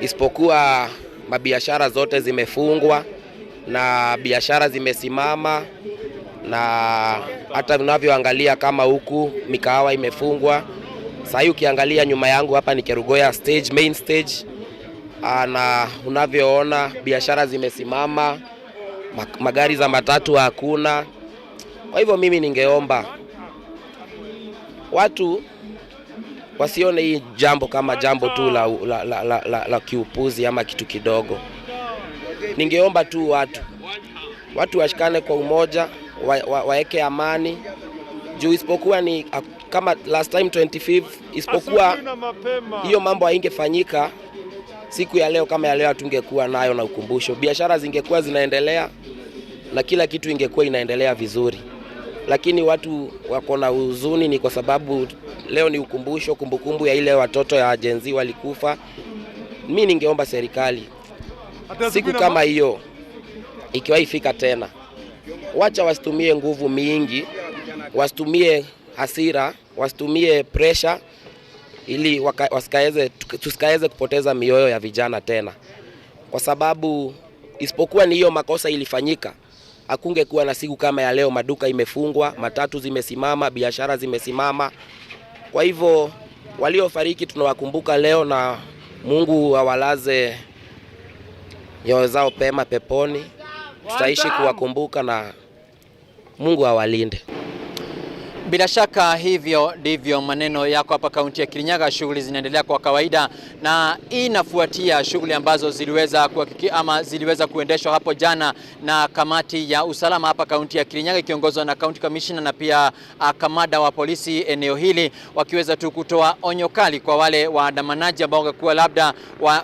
isipokuwa mabiashara zote zimefungwa na biashara zimesimama, na hata unavyoangalia kama huku mikahawa imefungwa. Sasa ukiangalia nyuma yangu hapa ni Kerugoya stage, main stage, na unavyoona biashara zimesimama, magari za matatu hakuna. Kwa hivyo mimi ningeomba watu wasione hii jambo kama jambo tu la kiupuzi ama kitu kidogo. Ningeomba tu watu washikane kwa umoja, waeke amani. Juu isipokuwa ni kama last time 25, isipokuwa hiyo mambo haingefanyika siku ya leo, kama ya leo tungekuwa nayo na ukumbusho. Biashara zingekuwa zinaendelea na kila kitu ingekuwa inaendelea vizuri. Lakini watu wako na huzuni ni kwa sababu leo ni ukumbusho, kumbukumbu ya ile watoto ya Gen Z walikufa. Mimi ningeomba serikali siku kama hiyo ikiwa ifika tena, wacha wasitumie nguvu mingi, wasitumie hasira, wasitumie pressure, ili tusikaweze kupoteza mioyo ya vijana tena. Kwa sababu isipokuwa ni hiyo makosa ilifanyika, hakungekuwa na siku kama ya leo. Maduka imefungwa, matatu zimesimama, biashara zimesimama. Kwa hivyo waliofariki tunawakumbuka leo, na Mungu awalaze nyoyo zao pema peponi. Tutaishi kuwakumbuka na Mungu awalinde. Bila shaka hivyo ndivyo maneno yako hapa kaunti ya Kirinyaga. Shughuli zinaendelea kwa kawaida, na inafuatia shughuli ambazo ziliweza kuendeshwa hapo jana na kamati ya usalama hapa kaunti ya Kirinyaga ikiongozwa na county commissioner na pia kamanda wa polisi eneo hili, wakiweza tu kutoa onyo kali kwa wale waandamanaji ambao wangekuwa labda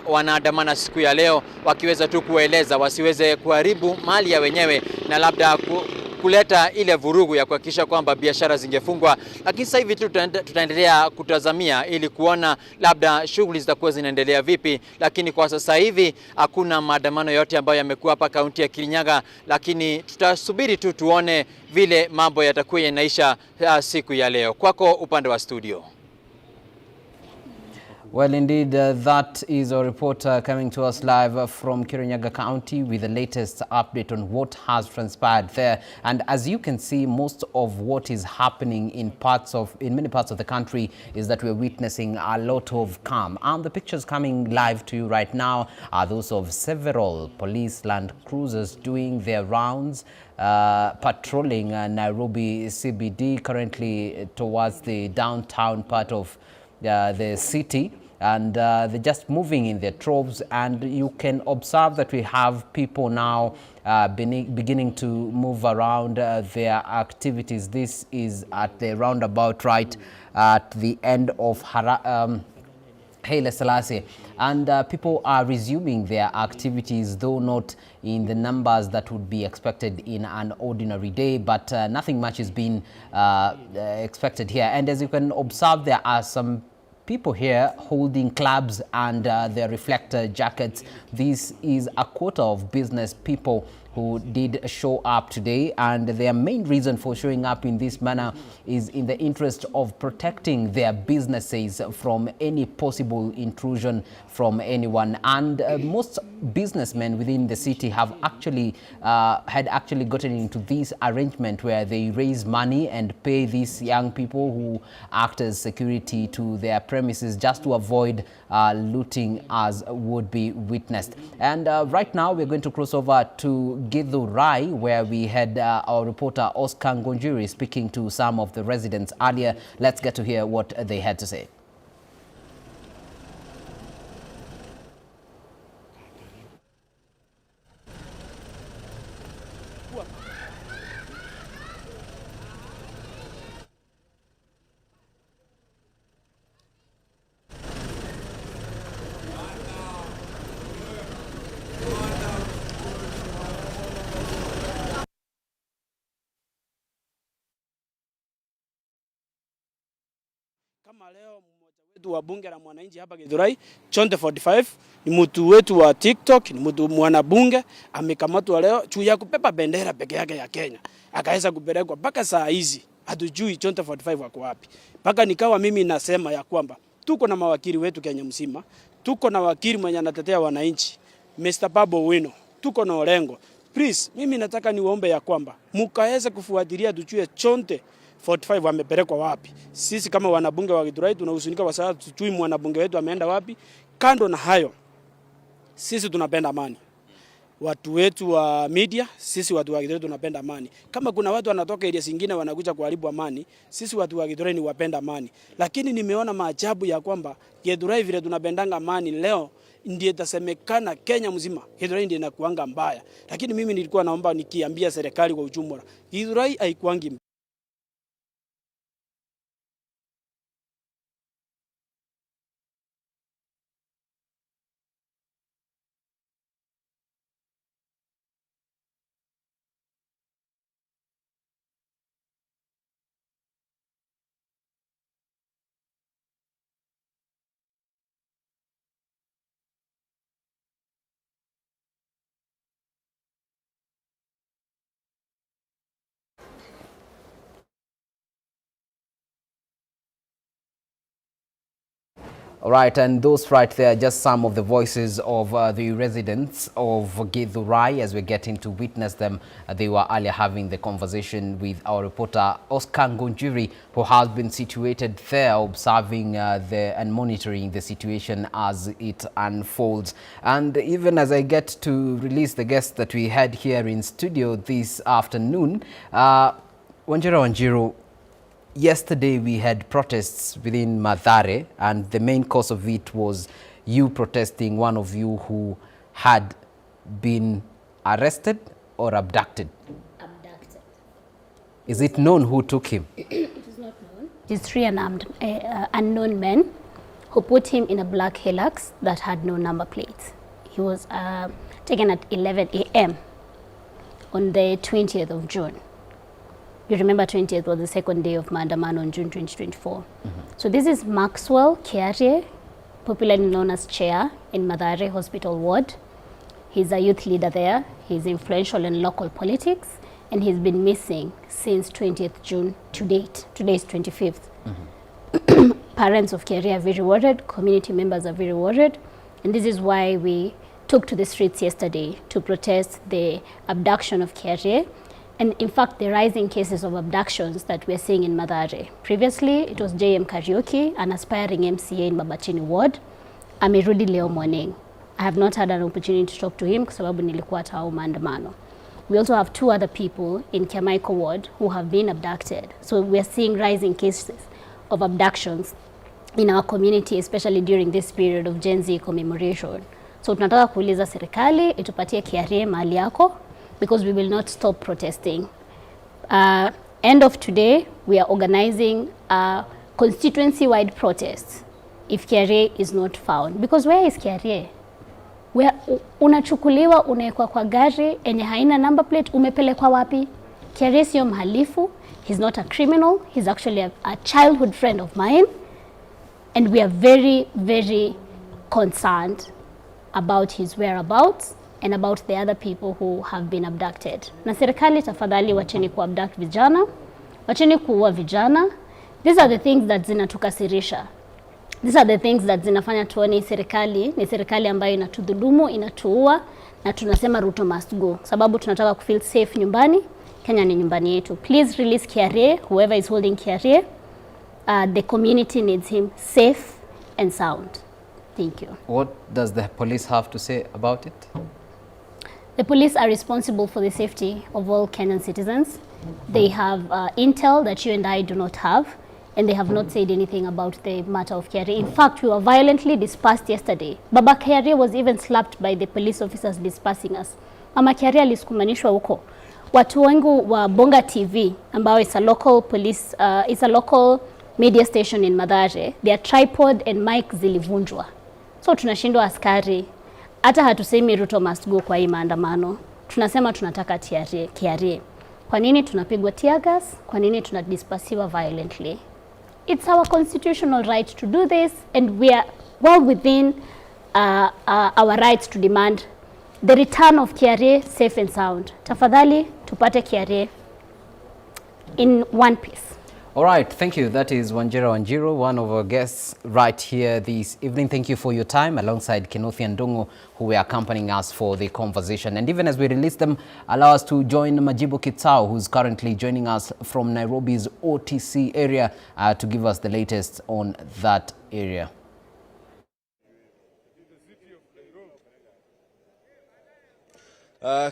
wanaandamana siku ya leo, wakiweza tu kueleza wasiweze kuharibu mali ya wenyewe na labda kuleta ile vurugu ya kuhakikisha kwamba biashara zingefungwa. Lakini sasa hivi tutaendelea kutazamia ili kuona labda shughuli zitakuwa zinaendelea vipi, lakini kwa sasa hivi hakuna maandamano yote ambayo yamekuwa hapa kaunti ya Kirinyaga, lakini tutasubiri tu tuone vile mambo yatakuwa yanaisha siku ya leo. Kwako upande wa studio. Well, indeed, that is a reporter coming to us live from Kirinyaga County with the latest update on what has transpired there. And as you can see, most of what is happening in many parts of the country is that we're witnessing a lot of calm. And the pictures coming live to you right now are those of several police land cruisers doing their rounds, patrolling Nairobi CBD, currently towards the downtown part of the city, and they're just moving in their troves. And you can observe that we have people now beginning to move around their activities. This is at the roundabout right at the end of Haile Selassie, and people are resuming their activities, though not in the numbers that would be expected in an ordinary day, but nothing much is being expected here. And as you can observe, there are some people here holding clubs and their reflector jackets. This is a quarter of business people who did show up today, and their main reason for showing up in this manner is in the interest of protecting their businesses from any possible intrusion from anyone. And most businessmen within the city have had actually gotten into this arrangement where they raise money and pay these young people who act as security to their premises just to avoid looting as would be witnessed. And right now we're going to cross over to Githurai, where we had our reporter Oscar Ngonjiri speaking to some of the residents earlier. Let's get to hear what they had to say. wetu wa bunge la mwananchi hapa Githurai, Chonte 45, ni mtu wetu wa TikTok, ni mtu mwanabunge, amekamatwa leo juu ya kupepa bendera peke yake ya Kenya. Akaweza kupelekwa mpaka saa hizi hatujui Chonte 45 wako wapi. Mpaka nikawa mimi nasema ya kwamba tuko na mawakili wetu Kenya mzima, tuko na wakili mwenye anatetea wananchi, Mr. Pabo Wino, tuko na Orengo. Please, mimi nataka niwaombe ya kwamba mkaweze kufuatilia tujue Chonte 45 wamepelekwa wapi. Sisi kama wanabunge wa Githurai tunahuzunika kwa sababu tujui mwanabunge wetu ameenda wapi. Kando na hayo, sisi tunapenda amani. Watu wetu wa media, sisi watu wa Githurai tunapenda amani. Kama kuna watu wanatoka area zingine wanakuja kuharibu amani, sisi watu wa Githurai ni wapenda amani. Lakini nimeona maajabu ya kwamba Githurai vile tunapendanga amani leo ndiye itasemekana Kenya mzima Githurai ndiye inakuanga mbaya. Lakini mimi nilikuwa naomba nikiambia serikali kwa ujumla, Githurai haikuangi mbaya. All right, and those right there are just some of the voices of the residents of Githurai as we're getting to witness them. They were earlier having the conversation with our reporter Oscar Ngunjiri, who has been situated there observing and monitoring the situation as it unfolds. And even as I get to release the guests that we had here in studio this afternoon, Wanjiru, yesterday we had protests within Mathare, and the main cause of it was you protesting, one of you who had been arrested or abducted. Abducted. Is it known who took him? It is not known. It is three unknown men who put him in a black Hilux that had no number plate. He was taken at 11 a.m. on the 20th of June. You remember 20th was the second day of Maandamano on June 2024. So this is Maxwell Kiarie, popularly known as Chair in Mathare Hospital Ward. He's a youth leader there. He's influential in local politics, and he's been missing since 20th June to date. Today is 25th. Parents of Kiarie are very worried, community members are very worried, and this is why we took to the streets yesterday to protest the abduction of Kiarie. And in fact, the rising cases of abductions that we're seeing in Mathare. Previously, it was JM Kariuki, an aspiring MCA in Babachini Ward. Amerudi leo morning. I have not had an opportunity to talk to him kwa sababu nilikuwa tao maandamano. We also have two other people in Kiamaiko Ward who have been abducted. So we're seeing rising cases of abductions in our community, especially during this period of Gen Z commemoration. So tunataka kuuliza serikali itupatie Kiarie mahali yako, because we will not stop protesting. End of today, we are organizing a constituency-wide protest if Kiarie is not found. Because where is Kiarie? Unachukuliwa, unaekwa kwa gari enye haina number plate, umepelekwa wapi? Kiarie sio mhalifu, he's not a criminal, he's actually a childhood friend of mine, and we are very, very concerned about his whereabouts and about the other people who have been abducted. Na serikali tafadhali wacheni kuabduct vijana, wacheni kuua vijana. These are the things that zinatukasirisha. These are the things that zinafanya tuone serikali ni serikali ambayo inatudhulumu, inatuua, na tunasema Ruto must go. Sababu tunataka kufeel safe nyumbani. Kenya ni nyumbani yetu. Please release Kiarie, whoever is holding Kiarie. The community needs him safe and sound. Thank you. What does the police have to say about it? The police are responsible for the safety of all Kenyan citizens. They have intel that you and I do not have, and they have not said anything about the matter of Kiarie. In fact, we were violently dispersed yesterday. Baba Kiarie was even slapped by the police officers dispersing us. Mama Kiarie alisukumanishwa huko. Watu wangu wa Bonga TV, ambao is a local police, is a local media station in Mathare, their tripod and mic zilivunjwa. So tunashindwa askari. Hata hatusemi Ruto must go kwa hii maandamano. Tunasema tunataka Kiarie. Kwa nini tunapigwa tear gas? Kwa nini tunadispersiwa violently? It's our constitutional right to do this, and we are well within our rights to demand the return of KRA safe and sound. Tafadhali tupate KRA in one piece. All right, thank you. That is Wanjiro, one of our guests right here this evening. Thank you for your time, alongside Kenothi and Ndungu, who were accompanying us for the conversation. And even as we release them, allow us to join Majibu Kitao, who's currently joining us from Nairobi's OTC area to give us the latest on that area.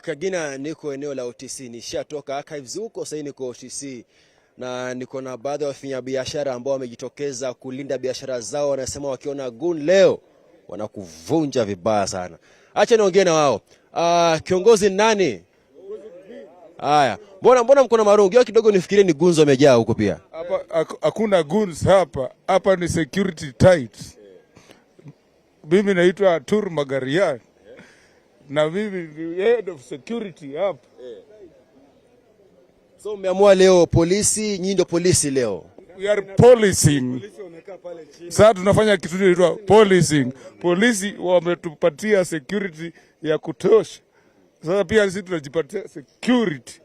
Kagina, niko eneo la OTC, nishatoka archives huko, sasa niko OTC. Na niko na baadhi ya wafanyabiashara ambao wamejitokeza kulinda biashara zao. Wanasema wakiona gun leo wanakuvunja vibaya sana. Acha niongee na wao. Kiongozi nani? Haya. Mbona mko na marungu? Yo kidogo nifikirie ni gunzo wamejaa huko pia. Hapa hakuna guns hapa. Hapa ni security tight. Mimi naitwa Tur Magarian. Na mimi ni head of security hapa. So umeamua leo polisi, nyinyi ndio polisi leo. We are policing. Sasa tunafanya kitu inaitwa policing. Polisi wametupatia security ya kutosha. Sasa pia sisi tunajipatia security.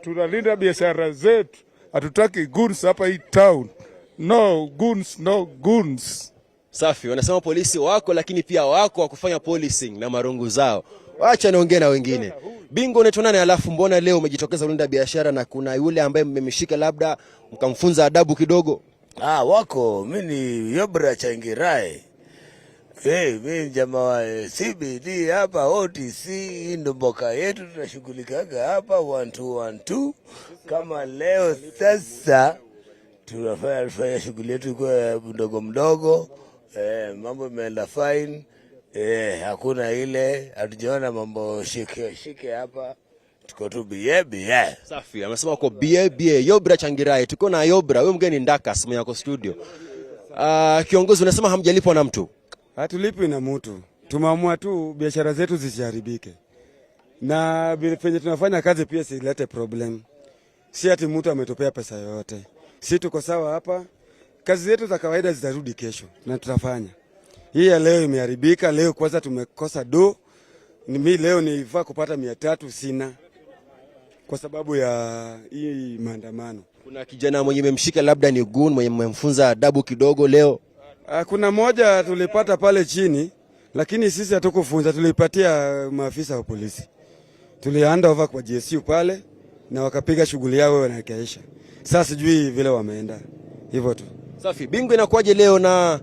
Tunalinda biashara zetu. Hatutaki guns hapa hii town. No guns, no guns. Safi, wanasema polisi wako lakini pia wako wa kufanya policing na marungu zao. Acha niongee na wengine. Bingo unaitwa nani, alafu mbona leo umejitokeza kulinda biashara na kuna yule ambaye mmemshika labda mkamfunza adabu kidogo? Wako, mimi ni Yobra Changirai. Mimi jamaa wa CBD hapa OTC, ndo mboka yetu tunashughulikaga hapa 1212. Kama leo sasa tunafanya shughuli yetu kwa mdogo. Mambo imeenda fine. Hakuna ile, hatujaona mambo shike hapa. Tuko tu bie. Safi, amesema uko bie. Yobra Changirai, tuko na Yobra, wewe mgeni ndaka simu yako studio. Kiongozi unasema hamjalipwa na mtu? Hatulipwi na mtu. Tumeamua tu biashara zetu zisiharibike. Na penye tunafanya kazi pia silete problem. Si ati mtu ametopea pesa yote. Si tuko sawa hapa. Kazi zetu za kawaida zitarudi kesho na tutafanya. Hii ya leo imeharibika, leo kwanza tumekosa do. Mimi leo nilifaa kupata 300 sina. Kwa sababu ya hii maandamano. Kuna kijana mwenye mmemshika labda ni gun mwenye mmemfunza adabu kidogo leo? Kuna moja tulipata pale chini, lakini sisi hatukufunza, tulipatia maafisa wa polisi. Tulihand over kwa GSU pale na wakapiga shughuli yao na kaisha. Sasa sijui vile wameenda. Hivyo tu. Safi, bingo inakuaje leo na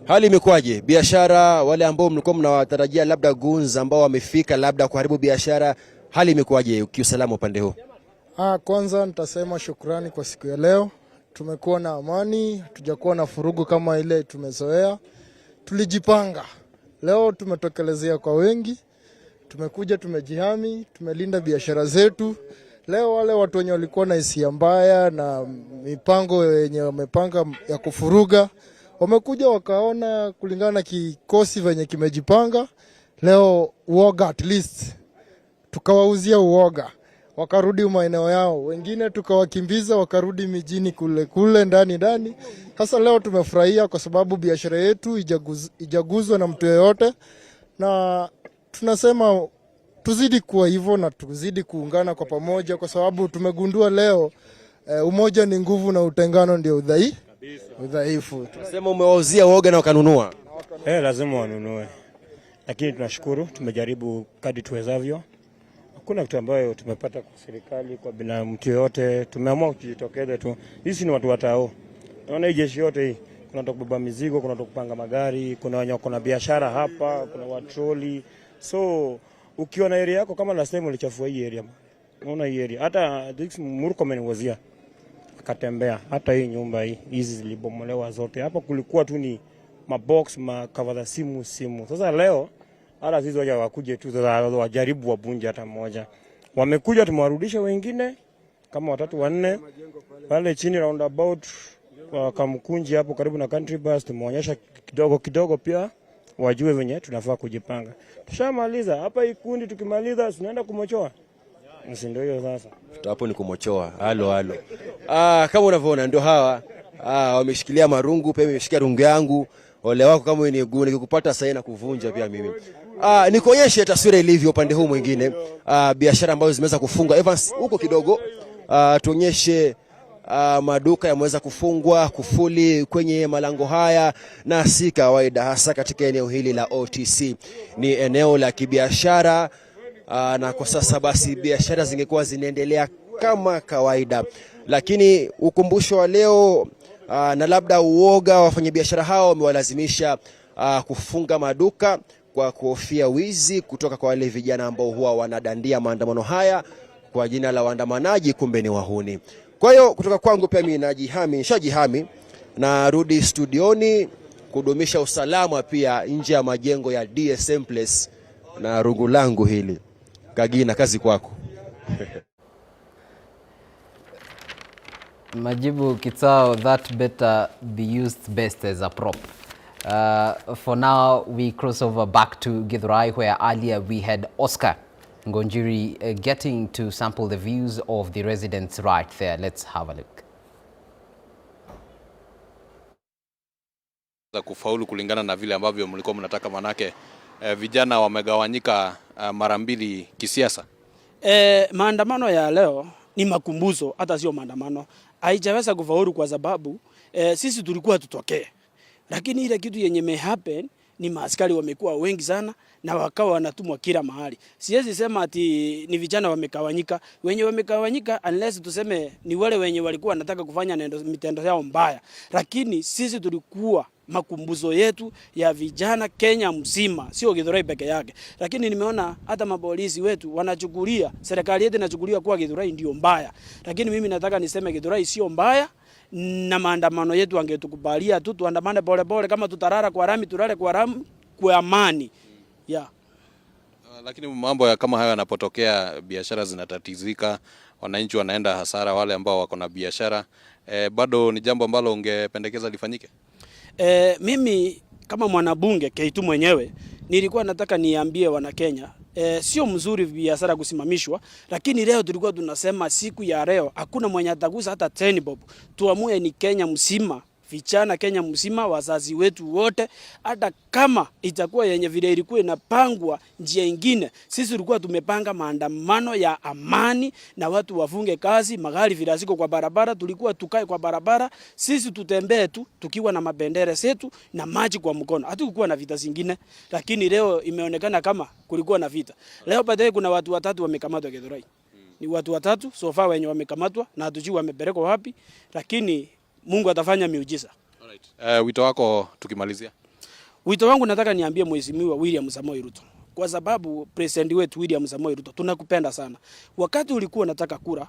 hali imekuaje? Biashara, wale ambao mlikuwa mnawatarajia labda guns ambao wamefika labda kuharibu biashara, hali imekuaje kiusalama upande huu? Kwanza nitasema shukrani kwa siku ya leo. Tumekuwa na amani, hatujakuwa na furugu kama ile tumezoea. Tulijipanga. Leo tumetokelezea kwa wengi. Tumekuja tumejihami, tumelinda biashara zetu. Leo wale watu wenye walikuwa na hisia mbaya na mipango yenye wamepanga ya kufuruga wamekuja wakaona kulingana na kikosi venye kimejipanga. Leo uoga at least tukawauzia uoga, wakarudi maeneo yao. Wengine tukawakimbiza wakarudi mijini kule ndani. Sasa leo tumefurahia kwa sababu biashara yetu ijaguzwa na mtu yeyote, na tunasema tuzidi kuwa hivyo na tuzidi kuungana kwa pamoja, kwa sababu tumegundua leo umoja ni nguvu na utengano ndio udhaifu. Tunasema umewauzia uoga na wakanunua. Lazima wanunue. Lakini tunashukuru, tumejaribu kadri tuwezavyo. Hakuna kitu ambayo tumepata kwa serikali, kwa bila mtu yote. Tumeamua kujitokeza tu. Sisi ni watu watao. Naona hii jeshi yote hii, kuna watu kubeba mizigo, kuna watu kupanga magari, kuna wenye kuna biashara hapa, kuna watroli. So ukiona area yako kama last time ulichafua hii area. Unaona hii area. Hata Murkomen wazia akatembea, hata hii nyumba hii hizi zilibomolewa zote. Hapa kulikuwa tu ni mabox, makava za simu. Sasa leo hata sisi waje wakuje tu wajaribu wabunje hata mmoja. Wamekuja tumewarudisha wengine kama 3 4 pale chini roundabout kwa Kamkunji hapo karibu na country bus, tumeonyesha kidogo pia wajue venye tunafaa kujipanga. Tushamaliza hapa hii kundi, tukimaliza tunaenda kumochoa. Ndio hiyo sasa. Hapo ni kumochoa. Halo. Kama unavyoona ndio hawa wameshikilia marungu, pia nimeshikia rungu yangu. Ole wako kama wewe ni guni, nikikupata sasa na kuvunja pia mimi. Nikuonyeshe taswira ilivyo upande huu mwingine. Biashara ambazo zimeweza kufungwa. Evans huko kidogo, tuonyeshe maduka yameweza kufungwa kufuli kwenye malango haya, na si kawaida hasa katika eneo hili la OTC. Ni eneo la kibiashara, na kwa sasa basi biashara zingekuwa zinaendelea kama kawaida, lakini ukumbusho wa leo na labda uoga wafanyabiashara hao wamewalazimisha kufunga maduka kwa kuhofia wizi kutoka kwa wale vijana ambao huwa wanadandia maandamano haya kwa jina la waandamanaji, kumbe ni wahuni. Kwa hiyo kutoka kwangu pia mimi nishajihami na rudi studioni kudumisha usalama pia nje ya majengo ya DSM Place na rungu langu hili. Kagina, kazi kwako. Majibu Kitao, that better be used best as a prop. For now, we cross over back to Githurai, where earlier we had Oscar Ngonjiri getting to sample the views of the residents right there. Let's have a look. Za kufaulu kulingana na vile ambavyo mlikuwa mnataka, manake vijana wamegawanyika mara mbili kisiasa. Maandamano ya leo ni makumbuzo, hata sio maandamano. Haijaweza kufaulu kwa sababu sisi tulikuwa tutokee. Lakini ile kitu yenye may happen ni maaskari wamekuwa wengi sana na wakawa wanatumwa kila mahali. Siwezi sema ati ni vijana wamekawanyika. Wenye wamekawanyika unless tuseme ni wale wenye walikuwa wanataka kufanya mitendo yao mbaya. Lakini sisi tulikuwa makumbuzo yetu ya vijana Kenya mzima, sio Githurai peke yake. Lakini nimeona hata mapolisi wetu wanachukulia, serikali yetu inachukulia kuwa Githurai ndio mbaya. Lakini mimi nataka niseme Githurai sio mbaya, na maandamano yetu angetukubalia tu tuandamane pole pole, kama tutarara kwa rami tulale kwa rami kwa amani. Yeah. Lakini mambo ya kama hayo yanapotokea, biashara zinatatizika, wananchi wanaenda hasara, wale ambao wako na biashara, bado ni jambo ambalo ungependekeza lifanyike? Mimi kama mwanabunge Keitu mwenyewe nilikuwa nataka niambie wana Kenya, sio mzuri biashara kusimamishwa, lakini leo tulikuwa tunasema siku ya leo hakuna mwenye atagusa hata 10 bob. Tuamue ni Kenya mzima, vijana Kenya mzima, wazazi wetu wote, hata kama itakuwa yenye vile ilikuwa inapangwa njia nyingine. Sisi tulikuwa tumepanga maandamano ya amani na watu wafunge kazi, magari vile ziko kwa barabara, tulikuwa tukae kwa barabara, sisi tutembee tu tukiwa na mabendera zetu na maji kwa mkono. Hatukuwa na vita zingine, lakini leo imeonekana kama kulikuwa na vita. Leo baadaye kuna watu 3 wamekamatwa Githurai. Ni watu 3 so far wenye wamekamatwa na hatujui wamepelekwa wapi, lakini Mungu atafanya miujiza. Alright. Wito wako tukimalizia? Wito wangu nataka niambie Mheshimiwa William Samoei Ruto, kwa sababu president wetu William Samoei Ruto tunakupenda sana. Wakati ulikuwa unataka kura,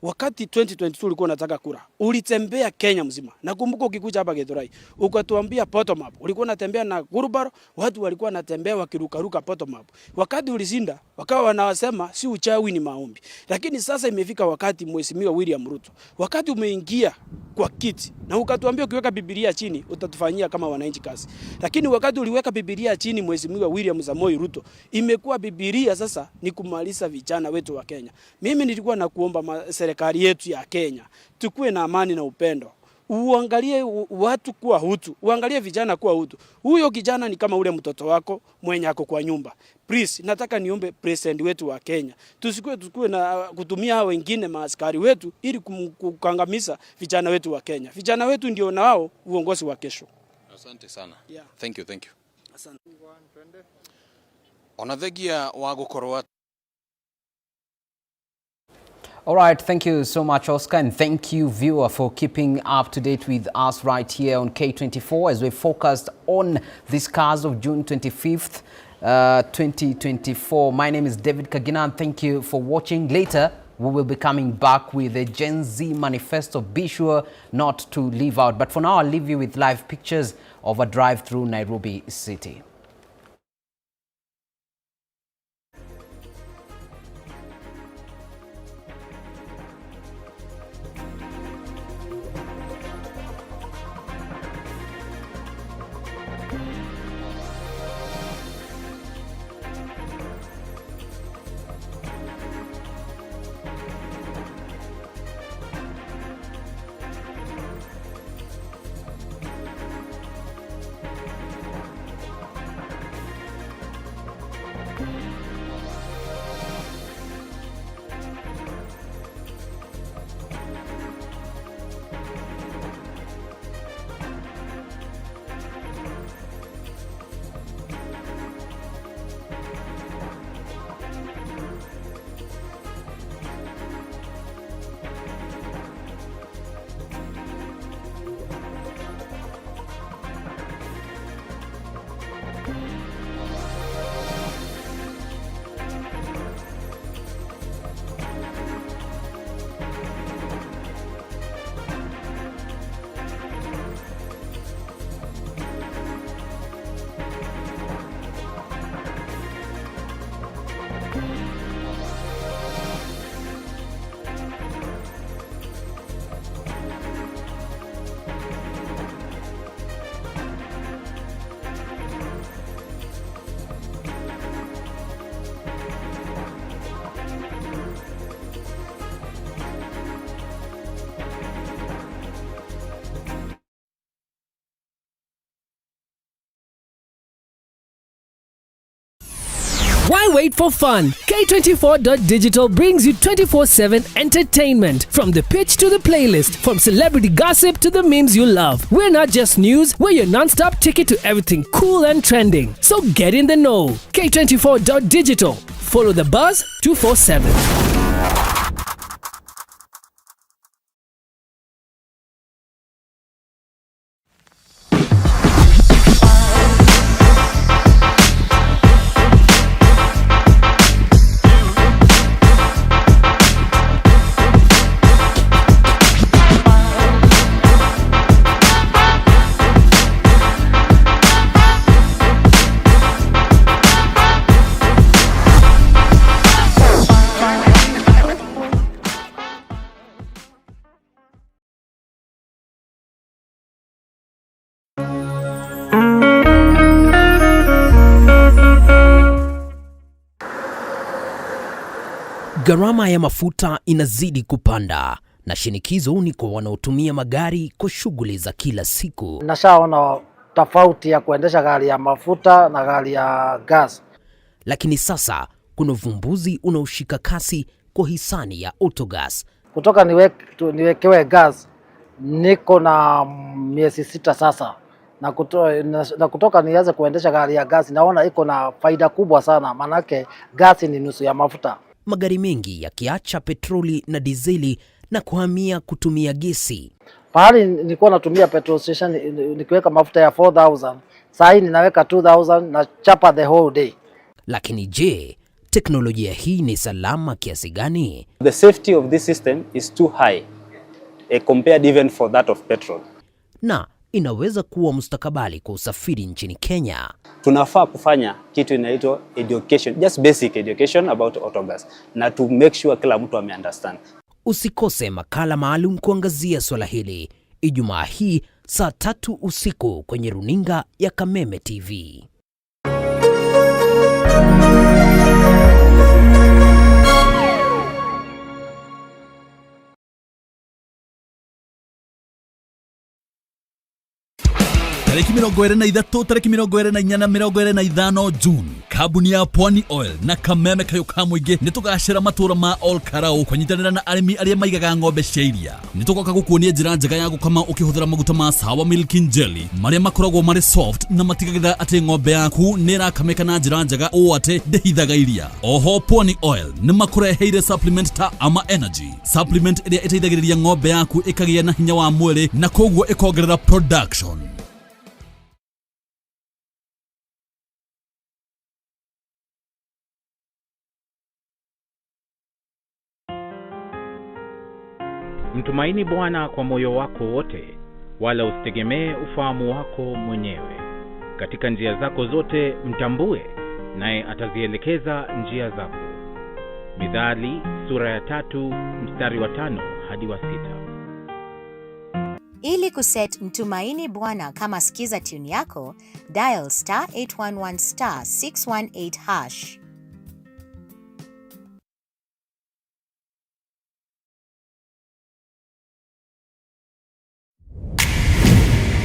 wakati 2022 ulikuwa unataka kura, ulitembea Kenya mzima. Nakumbuka ukikuja hapa Githurai, ukatuambia bottom up. Ulikuwa unatembea na gurubaro, watu walikuwa wanatembea wakirukaruka bottom up. Wakati ulishinda, wakawa wanasema si uchawi ni maombi. Lakini sasa imefika wakati Mheshimiwa William Ruto, wakati umeingia kwa kiti na ukatuambia ukiweka Biblia chini utatufanyia kama wananchi kazi. Lakini wakati uliweka Biblia chini Mheshimiwa William Samoei Ruto, imekuwa Biblia sasa ni kumaliza vijana wetu wa Kenya. Mimi nilikuwa nakuomba serikali yetu ya Kenya tukue na amani na upendo. Uangalie watu kuwa hutu, uangalie vijana kuwa hutu. Huyo kijana ni kama ule mtoto wako mwenye ako kwa nyumba. Please, nataka niombe president wetu wa Kenya, tusikue na kutumia hao wengine maaskari wetu ili kukangamiza vijana wetu wa Kenya. Vijana wetu ndio nao uongozi wa kesho. Asante sana. Yeah. Thank you. Asante. Onathegia wa gukorwa. All right, thank you so much, Oscar, and thank you, viewer, for keeping up to date with us right here on K24 as we focused on this cars of June 25th, 2024. My name is David Kagina, and thank you for watching. Later, we will be coming back with a Gen Z manifesto. Be sure not to leave out. But for now, I'll leave you with live pictures of a drive through Nairobi City. Why wait for fun? K24.digital brings you 24/7 entertainment. From the pitch to the playlist, from celebrity gossip to the memes you love. We're not just news, we're your non-stop ticket to everything cool and trending. So get in the know. K24.digital. Follow the buzz 247. Gharama ya mafuta inazidi kupanda na shinikizo ni kwa wanaotumia magari kwa shughuli za kila siku. Nashaona tofauti ya kuendesha gari ya mafuta na gari ya gas. Lakini sasa kuna uvumbuzi unaoshika kasi kwa hisani ya autogas. Kutoka niwekewe gas niko na miezi 6 sasa. Na kutoka nianze kuendesha gari ya gas naona iko na faida kubwa sana, manake gas ni nusu ya mafuta. Magari mengi yakiacha petroli na dizeli na kuhamia kutumia gesi. Pahali nilikuwa natumia petrol station nikiweka mafuta ya 4000, sasa hivi ninaweka 2000 na chapa the whole day. Lakini je, teknolojia hii ni salama kiasi gani? The safety of this system is too high compared even for that of petrol. Na inaweza kuwa mustakabali kwa usafiri nchini Kenya. Tunafaa kufanya kitu inaitwa education, just basic education about autogas, na to make sure kila mtu ame-understand. Usikose makala maalum kuangazia swala hili Ijumaa hii saa 3 usiku kwenye runinga ya Kameme TV. Tariki 23, tariki 24, 25 June, kabuni ya Pwani Oil na Kameme Kayuka Mwige nitugashira matura ma All Karau kunyitanira na arimi aria maigaga ng'ombe cia iria. Nitugoka gukuonia njira njega ya gukama ukihuthira maguta ma Sawa Milk Jelly maria makoragwo mari soft na matigagira ati ng'ombe yaku nirakameka na njira njega o ati ndehithaga iria. Oho Pwani Oil ni makureheire supplement ta Ama Energy, supplement iria iteithagiriria ng'ombe yaku ikagia na hinya wa mwiri na koguo ikongerera production. Mtumaini Bwana kwa moyo wako wote, wala usitegemee ufahamu wako mwenyewe. Katika njia zako zote mtambue, naye atazielekeza njia zako. Mithali sura ya 3 mstari wa 5 hadi wa 6. Ili kuset Mtumaini Bwana kama skiza tune yako, dial *811 *618#.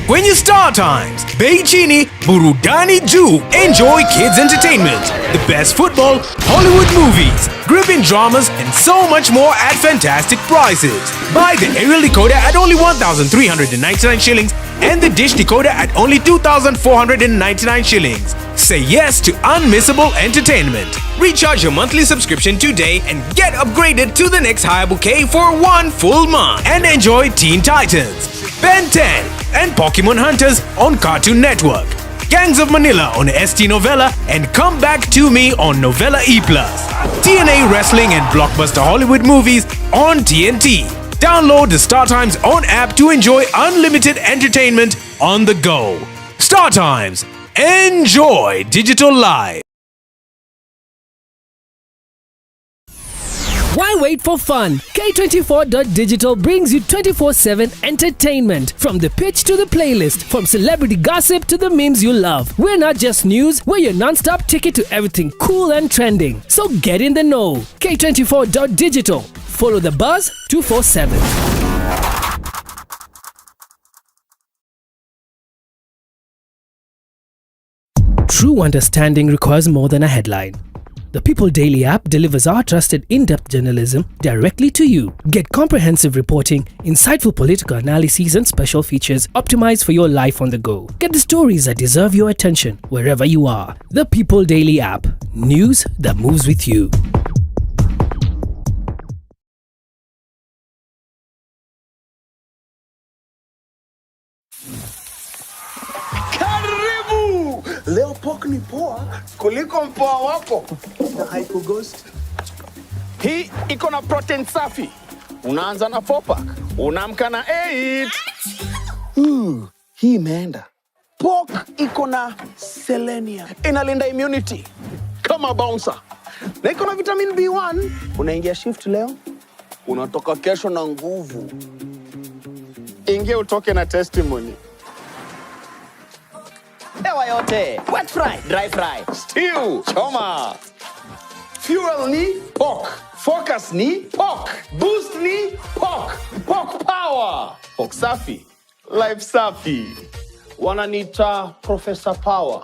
Kwenye Star Times, bei chini, burudani juu. Enjoy kids entertainment, the best football, Hollywood movies, gripping dramas, and so much more at fantastic prices. Buy the aerial decoder at only 1,399 shillings and the dish decoder at only 2,499 shillings. Say yes to unmissable entertainment. Recharge your monthly subscription today and get upgraded to the next higher bouquet for 1 full month. And enjoy Teen Titans, Ben 10, and Pokemon Hunters on Cartoon Network, Gangs of Manila on ST Novella, and Come Back to Me on Novella E+, TNA Wrestling and Blockbuster Hollywood movies on TNT. Download the Star Times on app to enjoy unlimited entertainment on the go. Star Times. Enjoy digital life. Why wait for fun? K24.digital brings you 24/7 entertainment. From the pitch to the playlist, from celebrity gossip to the memes you love. We're not just news, we're your non-stop ticket to everything cool and trending. So get in the know. K24.digital. Follow the buzz 247. True understanding requires more than a headline. The People Daily app delivers our trusted in-depth journalism directly to you. Get comprehensive reporting, insightful political analyses and special features optimized for your life on the go. Get the stories that deserve your attention wherever you are. The People Daily app. News that moves with you. Karibu! Leo pork ni poa kuliko mpoa wako na haiko ghost. Hii iko na protein safi. Unaanza na 4-pack, unaamka na 8. Hii imeenda. Pork iko na selenium. Inalinda immunity kama bouncer. Na iko na vitamin B1. Unaingia shift leo, unatoka kesho na nguvu. Ingia utoke na testimony. Ewa yote, wet fry, dry fry, stew, choma. Fuel ni pork, focus ni pork, boost ni pork, pork power. Pork safi, life safi. Wananiita Professor Power.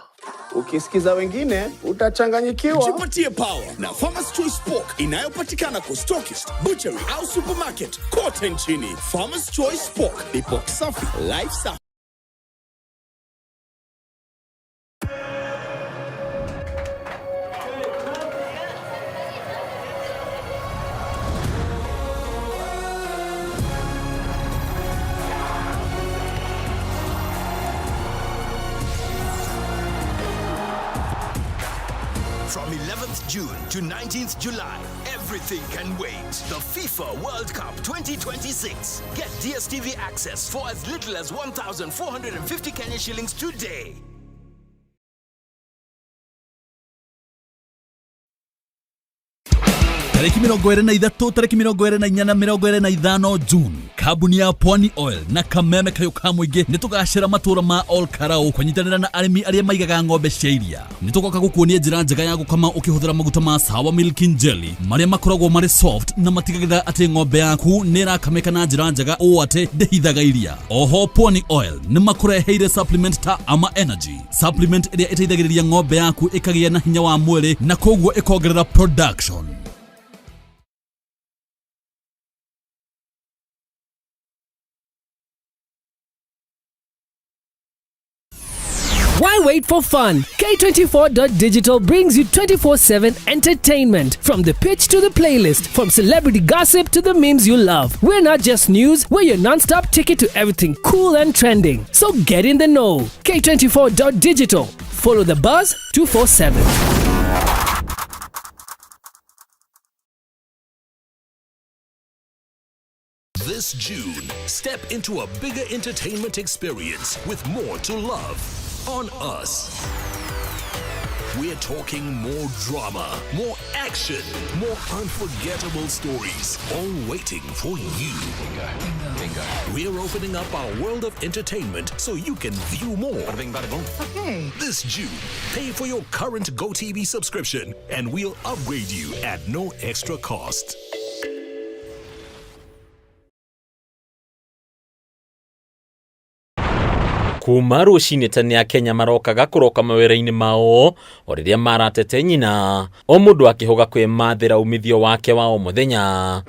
Ukisikiza wengine, utachanganyikiwa. Jipatie power na Farmer's Choice Pork inayopatikana kwa stockist, butchery au supermarket kote nchini. Farmer's Choice Pork ni pork safi, life safi. From 11th June to 19th July, everything can wait. The FIFA World Cup 2026. Get DSTV access for as little as 1,450 Kenya shillings today. Tariki 23, tariki 24, 25 June, kabuni ya Pwani Oil na Kameme Kayukamwige nitugashira matura ma All Karao kwanyitanira na arimi aria maigaga ng'ombe cia iria. Nitugoka gukuonia njira njega ya gukama ukihuthira maguta ma sawa milking jelly maria makoragwo mari soft na matigagira ati ng'ombe yaku nirakameka na njira njega o ate ndehithaga iria. Oho Pwani Oil ni makureheire supplement ta Ama Energy, supplement iria iteithagiriria ng'ombe yaku ikagia na hinya wa mwili na koguo ikongerera production. Why wait for fun? K24.digital brings you 24/7 entertainment. From the pitch to the playlist, from celebrity gossip to the memes you love. We're not just news, we're your non-stop ticket to everything cool and trending. So get in the know. K24.digital. Follow the buzz 247. This June, step into a bigger entertainment experience with more to love on us. We're talking more drama, more action, more unforgettable stories, all waiting for you. We're opening up our world of entertainment so you can view more. Okay. This June, pay for your current GoTV subscription and we'll upgrade you at no extra cost. Kuma rucinĩ tene Akenya marokaga kuroka mawĩra-inĩ mao o rĩrĩa maratete nyina, o mũndũ akĩhoga kwĩmathĩra umithio wake wa o mũthenya.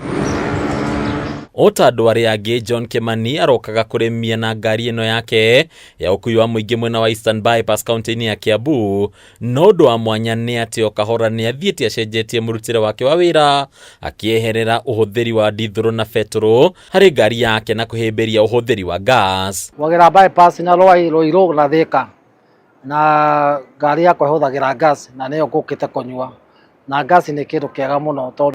O ta andũ arĩa angĩ, John Kimani arokaga kũrĩmia na ngari ĩno yake ya ũkui wa mũingĩ mwena wa Eastern Bypass kaunti-inĩ ya Kiambu. No ũndũ wa mwanya nĩ atĩ o kahora nĩ athiĩte acenjetie mũrutĩre wake wa wĩra, akĩeherera ũhũthĩri wa dithũrũ na betũrũ harĩ ngari yake na kũhĩmbĩria ũhũthĩri wa gas. Wagĩra bypass na Ruiru na Thika na ngari yakwa ĩhũthagĩra gas na nĩyo ngũkĩte kũnyua, na gas nĩ kĩndũ kĩega mũno tondũ